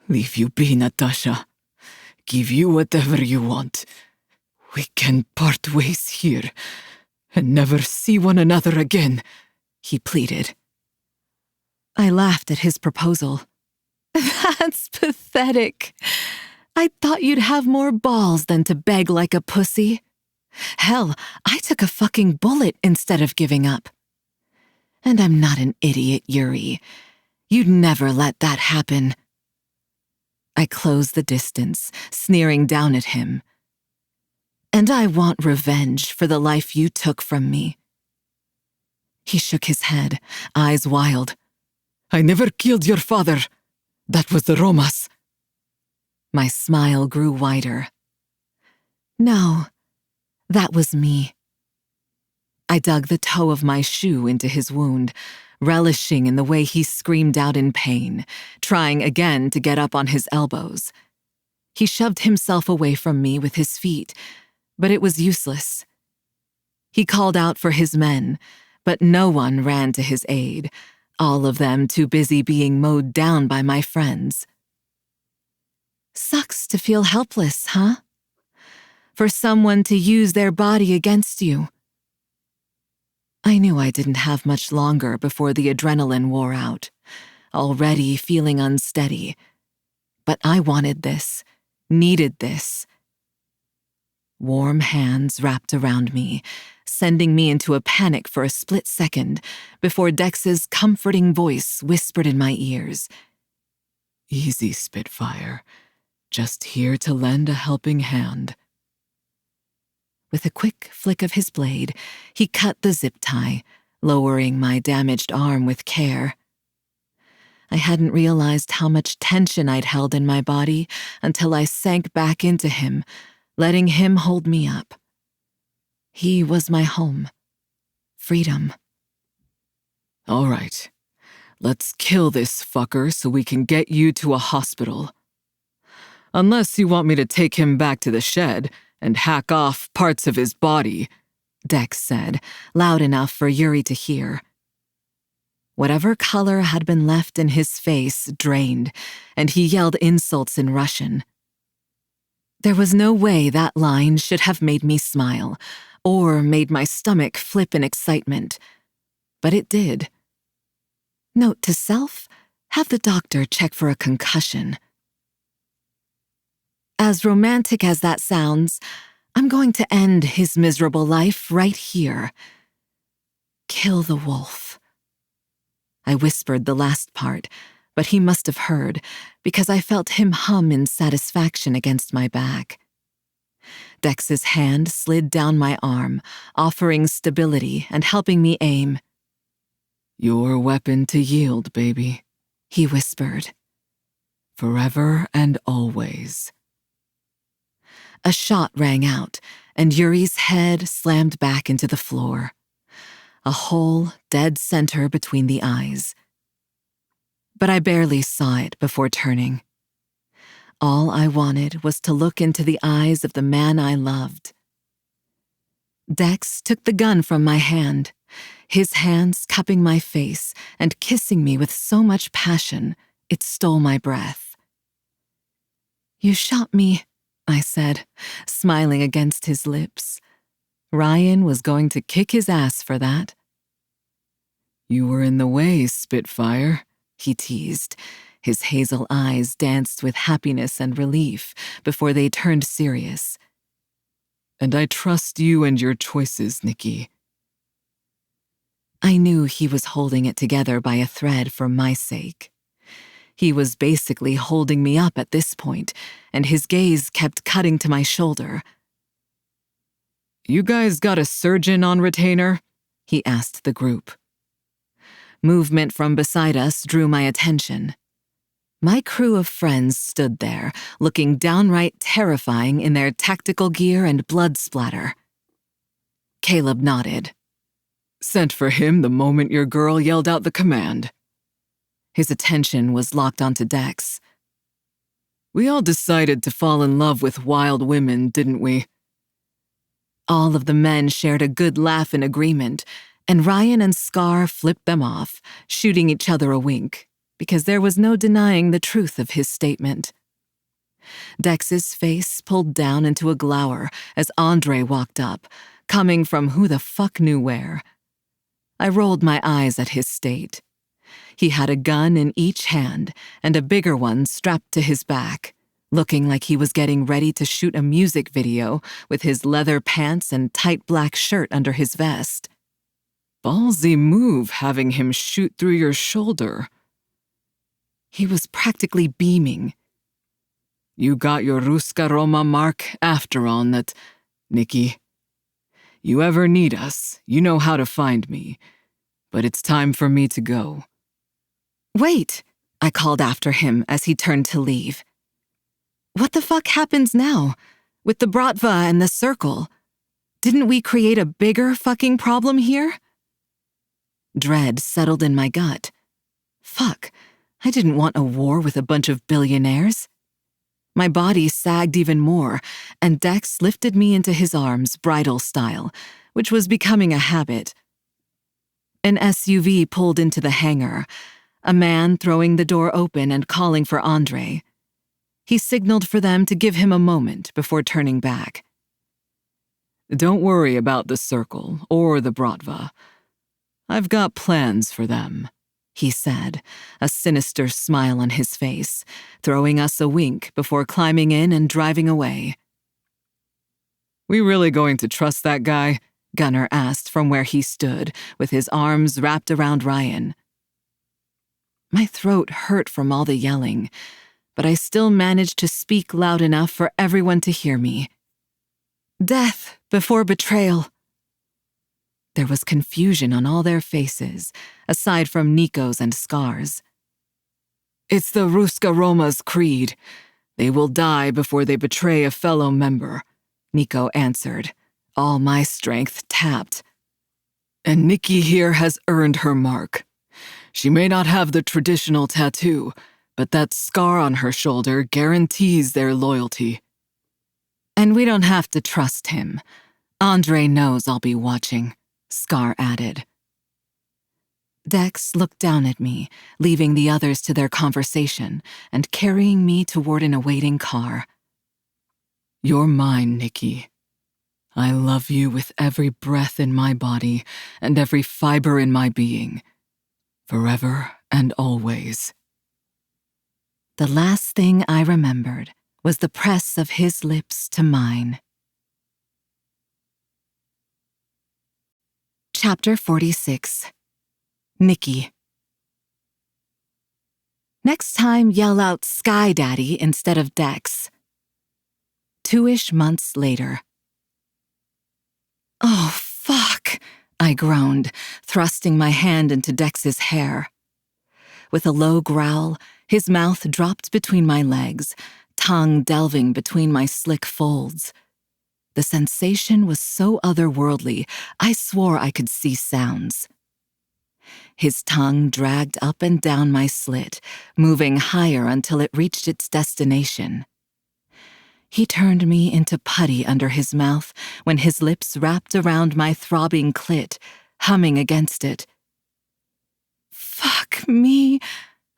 leave you be, Natasha. Give you whatever you want. We can part ways here and never see one another again, he pleaded. I laughed at his proposal. That's pathetic. I thought you'd have more balls than to beg like a pussy. Hell, I took a fucking bullet instead of giving up. And I'm not an idiot, Yuri. You'd never let that happen. I closed the distance, sneering down at him. And I want revenge for the life you took from me. He shook his head, eyes wild. I never killed your father. That was the Romas. My smile grew wider. No, that was me. I dug the toe of my shoe into his wound, relishing in the way he screamed out in pain, trying again to get up on his elbows. He shoved himself away from me with his feet, but it was useless. He called out for his men, but no one ran to his aid, all of them too busy being mowed down by my friends. Sucks to feel helpless, huh? For someone to use their body against you. I knew I didn't have much longer before the adrenaline wore out, already feeling unsteady. But I wanted this, needed this. Warm hands wrapped around me, sending me into a panic for a split second before Dex's comforting voice whispered in my ears. Easy, Spitfire. Just here to lend a helping hand. With a quick flick of his blade, he cut the zip tie, lowering my damaged arm with care. I hadn't realized how much tension I'd held in my body until I sank back into him, letting him hold me up. He was my home. Freedom. All right. Let's kill this fucker so we can get you to a hospital. Unless you want me to take him back to the shed and hack off parts of his body, Dex said, loud enough for Yuri to hear. Whatever color had been left in his face drained, and he yelled insults in Russian. There was no way that line should have made me smile, or made my stomach flip in excitement. But it did. Note to self, have the doctor check for a concussion. As romantic as that sounds, I'm going to end his miserable life right here. Kill the wolf. I whispered the last part, but he must have heard, because I felt him hum in satisfaction against my back. Dex's hand slid down my arm, offering stability and helping me aim. Your weapon to yield, baby, he whispered. Forever and always. A shot rang out, and Yuri's head slammed back into the floor, a hole dead center between the eyes. But I barely saw it before turning. All I wanted was to look into the eyes of the man I loved. Dex took the gun from my hand, his hands cupping my face and kissing me with so much passion it stole my breath. "You shot me," I said, smiling against his lips. Ryan was going to kick his ass for that. "You were in the way, Spitfire," he teased. His hazel eyes danced with happiness and relief before they turned serious. "And I trust you and your choices, Nikki." I knew he was holding it together by a thread for my sake. He was basically holding me up at this point, and his gaze kept cutting to my shoulder. "You guys got a surgeon on retainer?" he asked the group. Movement from beside us drew my attention. My crew of friends stood there, looking downright terrifying in their tactical gear and blood splatter. Caleb nodded. "Sent for him the moment your girl yelled out the command." His attention was locked onto Dex. "We all decided to fall in love with wild women, didn't we?" All of the men shared a good laugh in agreement, and Ryan and Scar flipped them off, shooting each other a wink, because there was no denying the truth of his statement. Dex's face pulled down into a glower as Andre walked up, coming from who the fuck knew where. I rolled my eyes at his state. He had a gun in each hand and a bigger one strapped to his back, looking like he was getting ready to shoot a music video with his leather pants and tight black shirt under his vest. "Ballsy move having him shoot through your shoulder." He was practically beaming. "You got your Ruska Roma mark after all, Nikki. You ever need us, you know how to find me. But it's time for me to go." "Wait," I called after him as he turned to leave. "What the fuck happens now? With the Bratva and the Circle? Didn't we create a bigger fucking problem here?" Dread settled in my gut. Fuck, I didn't want a war with a bunch of billionaires. My body sagged even more, and Dex lifted me into his arms, bridal style, which was becoming a habit. An SUV pulled into the hangar, a man throwing the door open and calling for Andre. He signaled for them to give him a moment before turning back. "Don't worry about the Circle or the Bratva. I've got plans for them," he said, a sinister smile on his face, throwing us a wink before climbing in and driving away. "We really going to trust that guy?" Gunnar asked from where he stood, with his arms wrapped around Ryan. My throat hurt from all the yelling, but I still managed to speak loud enough for everyone to hear me. "Death before betrayal." There was confusion on all their faces, aside from Nico's and Scar's. "It's the Ruska Roma's creed. They will die before they betray a fellow member," Nico answered, all my strength tapped. "And Nikki here has earned her mark. She may not have the traditional tattoo, but that scar on her shoulder guarantees their loyalty." "And we don't have to trust him. Andre knows I'll be watching," Scar added. Dex looked down at me, leaving the others to their conversation and carrying me toward an awaiting car. "You're mine, Nikki. I love you with every breath in my body and every fiber in my being. Forever and always." The last thing I remembered was the press of his lips to mine. Chapter 46. Nikki. Next time, yell out Sky Daddy instead of Dex. 2-ish months later. "Oh, fuck," I groaned, thrusting my hand into Dex's hair. With a low growl, his mouth dropped between my legs, tongue delving between my slick folds. The sensation was so otherworldly, I swore I could see sounds. His tongue dragged up and down my slit, moving higher until it reached its destination. He turned me into putty under his mouth when his lips wrapped around my throbbing clit, humming against it. "Fuck me,"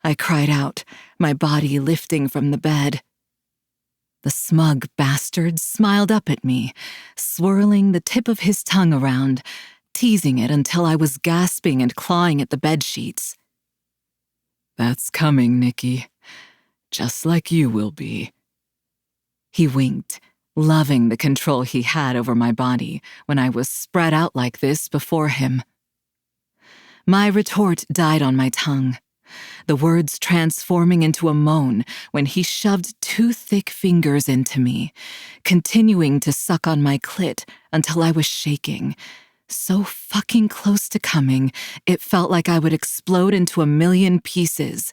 I cried out, my body lifting from the bed. The smug bastard smiled up at me, swirling the tip of his tongue around, teasing it until I was gasping and clawing at the bedsheets. "That's coming, Nikki. Just like you will be." He winked, loving the control he had over my body when I was spread out like this before him. My retort died on my tongue, the words transforming into a moan when he shoved 2 thick fingers into me, continuing to suck on my clit until I was shaking, so fucking close to coming, it felt like I would explode into a million pieces.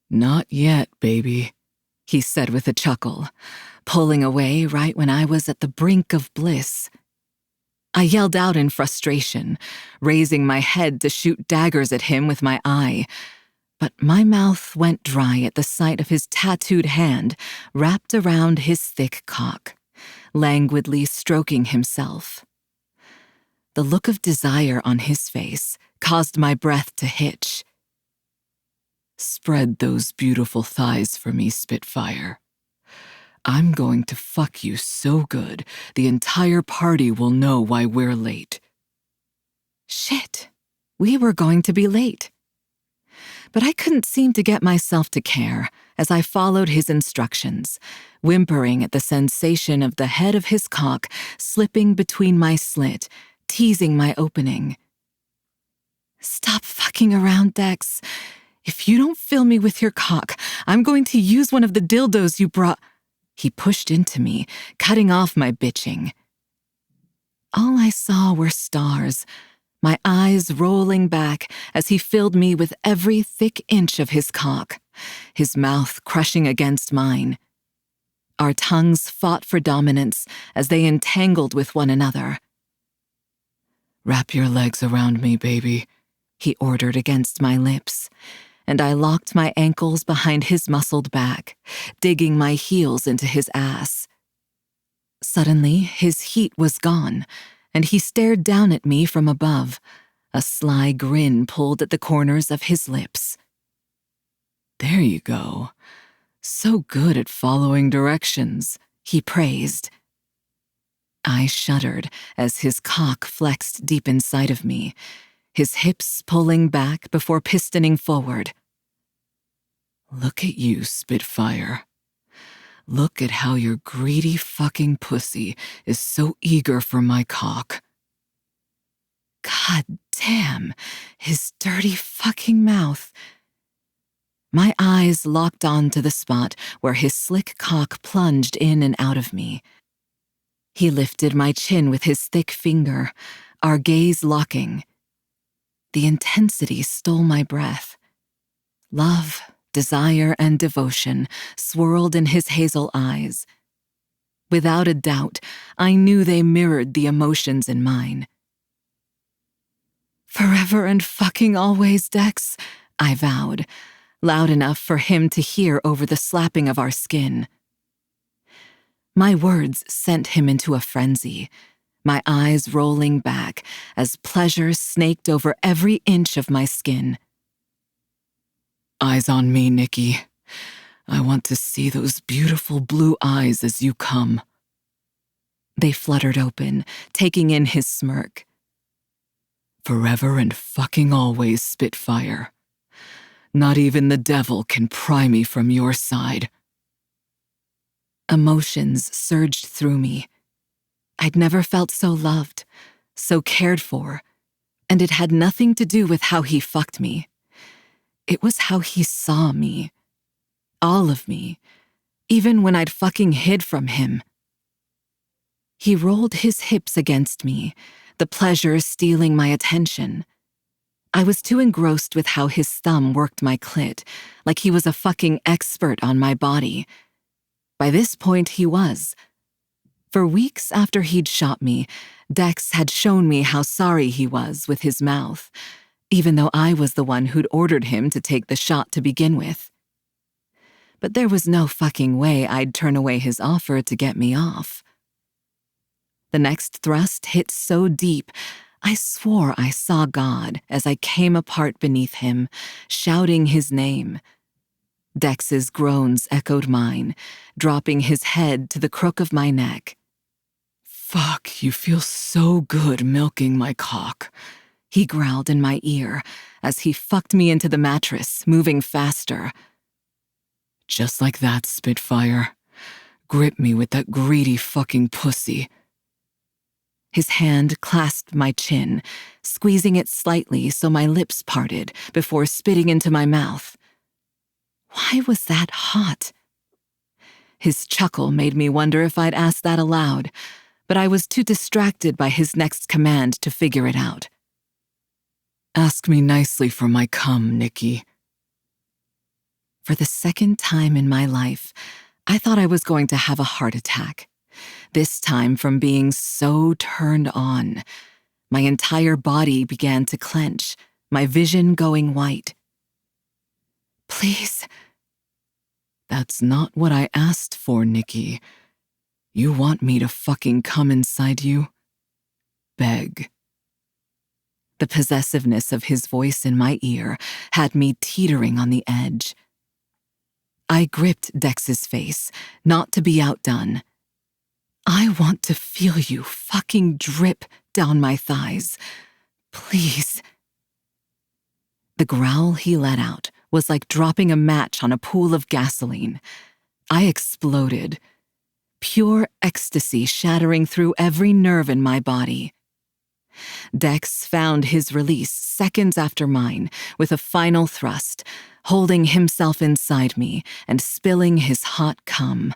"Not yet, baby," he said with a chuckle, pulling away right when I was at the brink of bliss. I yelled out in frustration, raising my head to shoot daggers at him with my eye, but my mouth went dry at the sight of his tattooed hand wrapped around his thick cock, languidly stroking himself. The look of desire on his face caused my breath to hitch. "Spread those beautiful thighs for me, Spitfire. I'm going to fuck you so good, the entire party will know why we're late." Shit, we were going to be late. But I couldn't seem to get myself to care as I followed his instructions, whimpering at the sensation of the head of his cock slipping between my slit, teasing my opening. "Stop fucking around, Dex. If you don't fill me with your cock, I'm going to use one of the dildos you brought." He pushed into me, cutting off my bitching. All I saw were stars, my eyes rolling back as he filled me with every thick inch of his cock, his mouth crushing against mine. Our tongues fought for dominance as they entangled with one another. "Wrap your legs around me, baby," he ordered against my lips, and I locked my ankles behind his muscled back, digging my heels into his ass. Suddenly, his heat was gone, and he stared down at me from above, a sly grin pulled at the corners of his lips. "There you go. So good at following directions," he praised. I shuddered as his cock flexed deep inside of me, his hips pulling back before pistoning forward. "Look at you, Spitfire. Look at how your greedy fucking pussy is so eager for my cock." God damn, his dirty fucking mouth. My eyes locked on to the spot where his slick cock plunged in and out of me. He lifted my chin with his thick finger, our gaze locking. The intensity stole my breath. Love, desire, and devotion swirled in his hazel eyes. Without a doubt, I knew they mirrored the emotions in mine. "Forever and fucking always, Dex," I vowed, loud enough for him to hear over the slapping of our skin. My words sent him into a frenzy, my eyes rolling back as pleasure snaked over every inch of my skin. "Eyes on me, Nikki. I want to see those beautiful blue eyes as you come." They fluttered open, taking in his smirk. "Forever and fucking always, Spitfire. Not even the devil can pry me from your side." Emotions surged through me. I'd never felt so loved, so cared for, and it had nothing to do with how he fucked me. It was how he saw me. All of me, even when I'd fucking hid from him. He rolled his hips against me, the pleasure stealing my attention. I was too engrossed with how his thumb worked my clit, like he was a fucking expert on my body. By this point, he was. For weeks after he'd shot me, Dex had shown me how sorry he was with his mouth, even though I was the one who'd ordered him to take the shot to begin with. But there was no fucking way I'd turn away his offer to get me off. The next thrust hit so deep, I swore I saw God as I came apart beneath him, shouting his name. Dex's groans echoed mine, dropping his head to the crook of my neck. Fuck, you feel so good milking my cock, he growled in my ear as he fucked me into the mattress, moving faster. Just like that, Spitfire. Grip me with that greedy fucking pussy. His hand clasped my chin, squeezing it slightly so my lips parted before spitting into my mouth. Why was that hot? His chuckle made me wonder if I'd asked that aloud, but I was too distracted by his next command to figure it out. Ask me nicely for my cum, Nikki. For the second time in my life, I thought I was going to have a heart attack. This time from being so turned on. My entire body began to clench, my vision going white. Please. That's not what I asked for, Nikki. You want me to fucking come inside you? Beg. The possessiveness of his voice in my ear had me teetering on the edge. I gripped Dex's face, not to be outdone. I want to feel you fucking drip down my thighs. Please. The growl he let out was like dropping a match on a pool of gasoline. I exploded. Pure ecstasy shattering through every nerve in my body. Dex found his release seconds after mine with a final thrust, holding himself inside me and spilling his hot cum.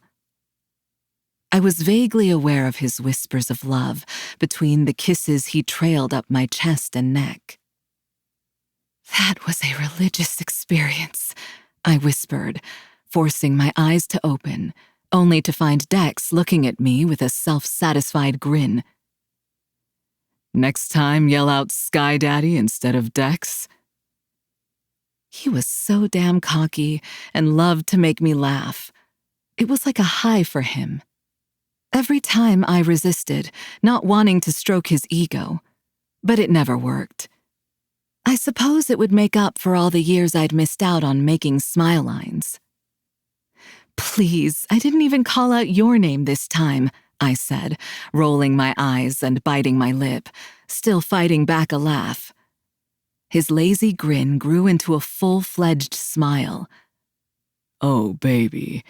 I was vaguely aware of his whispers of love between the kisses he trailed up my chest and neck. That was a religious experience, I whispered, forcing my eyes to open, only to find Dex looking at me with a self-satisfied grin. Next time, yell out Sky Daddy instead of Dex. He was so damn cocky and loved to make me laugh. It was like a high for him. Every time I resisted, not wanting to stroke his ego, but it never worked. I suppose it would make up for all the years I'd missed out on making smile lines. Please, I didn't even call out your name this time, I said, rolling my eyes and biting my lip, still fighting back a laugh. His lazy grin grew into a full-fledged smile. Oh, baby,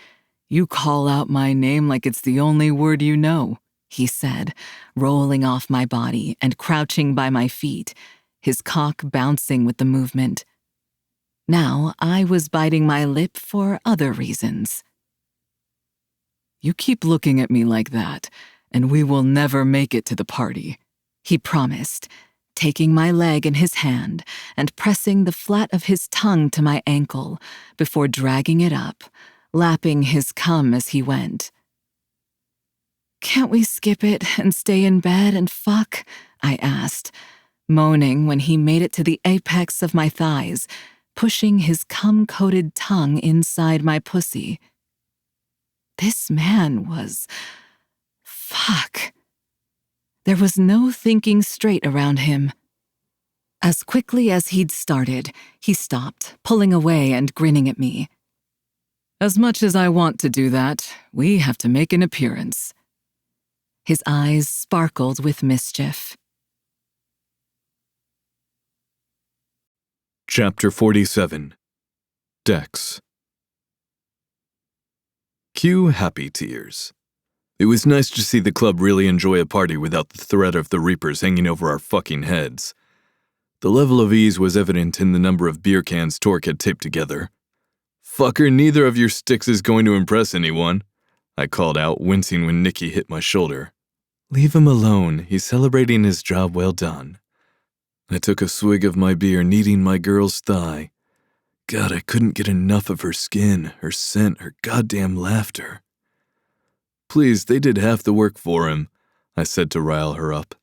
you call out my name like it's the only word you know, he said, rolling off my body and crouching by my feet, his cock bouncing with the movement. Now I was biting my lip for other reasons. You keep looking at me like that, and we will never make it to the party, he promised, taking my leg in his hand and pressing the flat of his tongue to my ankle before dragging it up, lapping his cum as he went. Can't we skip it and stay in bed and fuck? I asked, moaning when he made it to the apex of my thighs, pushing his cum-coated tongue inside my pussy. This man was... fuck. There was no thinking straight around him. As quickly as he'd started, he stopped, pulling away and grinning at me. As much as I want to do that, we have to make an appearance. His eyes sparkled with mischief. Chapter 47. Dex. Cue happy tears. It was nice to see the club really enjoy a party without the threat of the Reapers hanging over our fucking heads. The level of ease was evident in the number of beer cans Torque had taped together. "Fucker, neither of your sticks is going to impress anyone," I called out, wincing when Nicky hit my shoulder. "Leave him alone, he's celebrating his job well done." I took a swig of my beer, kneading my girl's thigh. God, I couldn't get enough of her skin, her scent, her goddamn laughter. Please, they did half the work for him, I said to rile her up.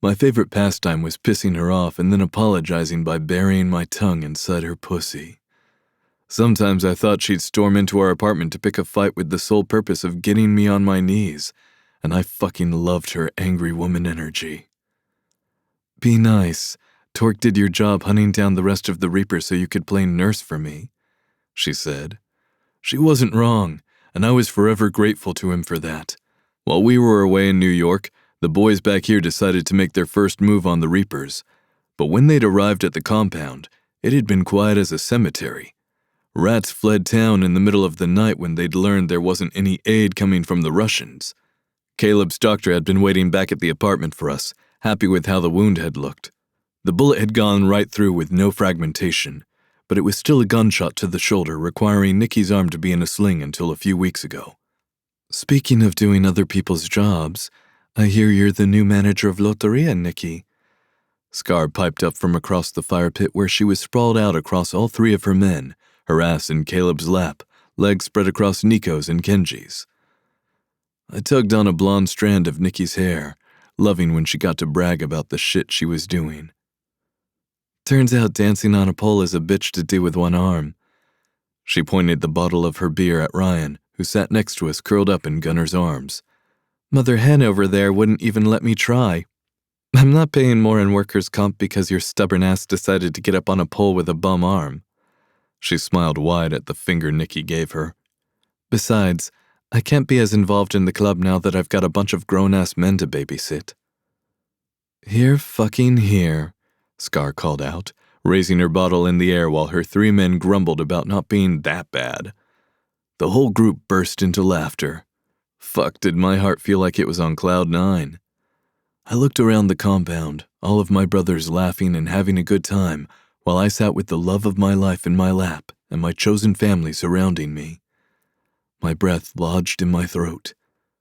My favorite pastime was pissing her off and then apologizing by burying my tongue inside her pussy. Sometimes I thought she'd storm into our apartment to pick a fight with the sole purpose of getting me on my knees, and I fucking loved her angry woman energy. Be nice. Torque did your job hunting down the rest of the Reapers so you could play nurse for me, she said. She wasn't wrong, and I was forever grateful to him for that. While we were away in New York, the boys back here decided to make their first move on the Reapers. But when they'd arrived at the compound, it had been quiet as a cemetery. Rats fled town in the middle of the night when they'd learned there wasn't any aid coming from the Russians. Caleb's doctor had been waiting back at the apartment for us, happy with how the wound had looked. The bullet had gone right through with no fragmentation, but it was still a gunshot to the shoulder, requiring Nikki's arm to be in a sling until a few weeks ago. Speaking of doing other people's jobs, I hear you're the new manager of Lotteria, Nikki. Scar piped up from across the fire pit where she was sprawled out across all three of her men, her ass in Caleb's lap, legs spread across Nico's and Kenji's. I tugged on a blonde strand of Nikki's hair, loving when she got to brag about the shit she was doing. Turns out dancing on a pole is a bitch to do with one arm. She pointed the bottle of her beer at Ryan, who sat next to us curled up in Gunner's arms. Mother Hen over there wouldn't even let me try. I'm not paying more in workers' comp because your stubborn ass decided to get up on a pole with a bum arm. She smiled wide at the finger Nikki gave her. Besides, I can't be as involved in the club now that I've got a bunch of grown-ass men to babysit. Here fucking here, Scar called out, raising her bottle in the air while her three men grumbled about not being that bad. The whole group burst into laughter. Fuck, did my heart feel like it was on cloud 9. I looked around the compound, all of my brothers laughing and having a good time, while I sat with the love of my life in my lap and my chosen family surrounding me. My breath lodged in my throat.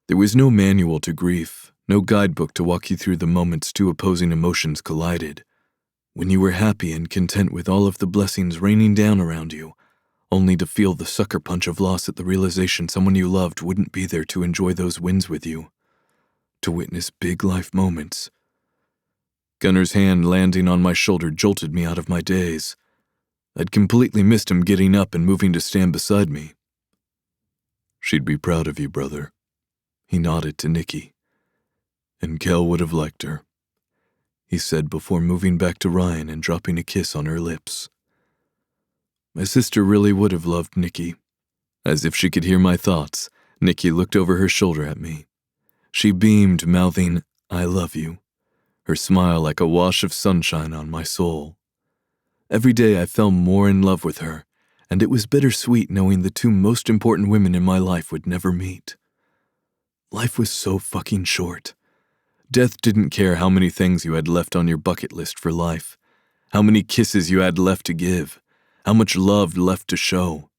There was no manual to grief, no guidebook to walk you through the moments two opposing emotions collided. When you were happy and content with all of the blessings raining down around you, only to feel the sucker punch of loss at the realization someone you loved wouldn't be there to enjoy those wins with you, to witness big life moments. Gunner's hand landing on my shoulder jolted me out of my daze. I'd completely missed him getting up and moving to stand beside me. She'd be proud of you, brother. He nodded to Nikki. And Kel would have liked her, he said before moving back to Ryan and dropping a kiss on her lips. My sister really would have loved Nikki. As if she could hear my thoughts, Nikki looked over her shoulder at me. She beamed, mouthing, "I love you," her smile like a wash of sunshine on my soul. Every day I fell more in love with her, and it was bittersweet knowing the two most important women in my life would never meet. Life was so fucking short. Death didn't care how many things you had left on your bucket list for life, how many kisses you had left to give, how much love left to show.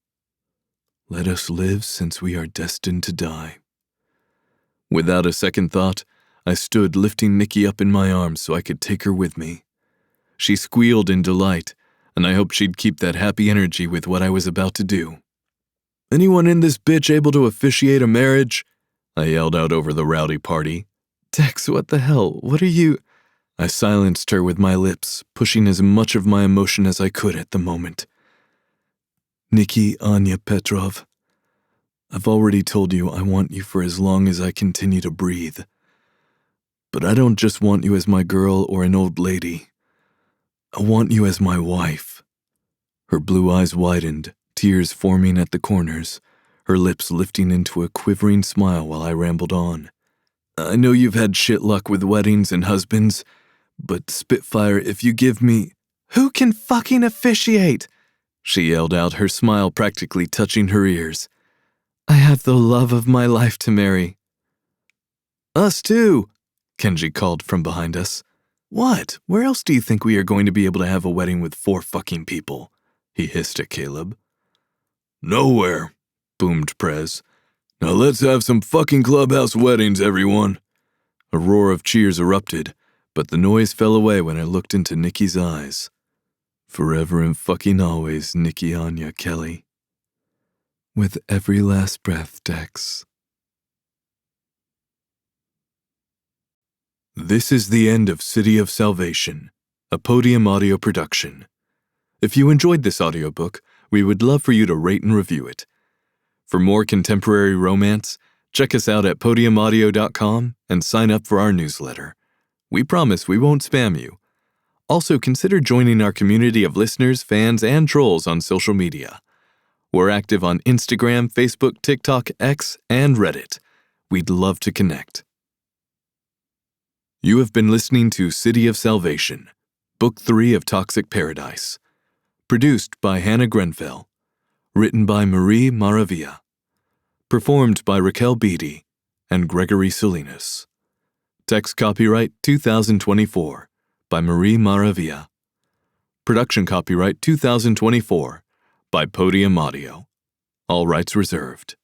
Let us live since we are destined to die. Without a second thought, I stood lifting Nikki up in my arms so I could take her with me. She squealed in delight, and I hoped she'd keep that happy energy with what I was about to do. "Anyone in this bitch able to officiate a marriage?" I yelled out over the rowdy party. "Dex, what the hell? What are you—" I silenced her with my lips, pushing as much of my emotion as I could at the moment. "Nikki Anya Petrov, I've already told you I want you for as long as I continue to breathe. But I don't just want you as my girl or an old lady. I want you as my wife." Her blue eyes widened, tears forming at the corners, her lips lifting into a quivering smile while I rambled on. "I know you've had shit luck with weddings and husbands, but Spitfire, if you give me—" "Who can fucking officiate?" she yelled out, her smile practically touching her ears. "I have the love of my life to marry." "Us too," Kenji called from behind us. "What? Where else do you think we are going to be able to have a wedding with 4 fucking people?" he hissed at Caleb. "Nowhere," boomed Prez. "Now let's have some fucking clubhouse weddings, everyone." A roar of cheers erupted, but the noise fell away when I looked into Nikki's eyes. "Forever and fucking always, Nikki Anya Kelly. With every last breath, Dex." This is the end of City of Salvation, a Podium Audio production. If you enjoyed this audiobook, we would love for you to rate and review it. For more contemporary romance, check us out at podiumaudio.com and sign up for our newsletter. We promise we won't spam you. Also, consider joining our community of listeners, fans, and trolls on social media. We're active on Instagram, Facebook, TikTok, X, and Reddit. We'd love to connect. You have been listening to City of Salvation, Book 3 of Toxic Paradise. Produced by Hannah Grenfell. Written by Maravilla. Performed by Raquel Beatty and Gregory Salinas. Text copyright 2024 by Maravilla. Production copyright 2024 by Podium Audio. All rights reserved.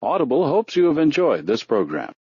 Audible hopes you have enjoyed this program.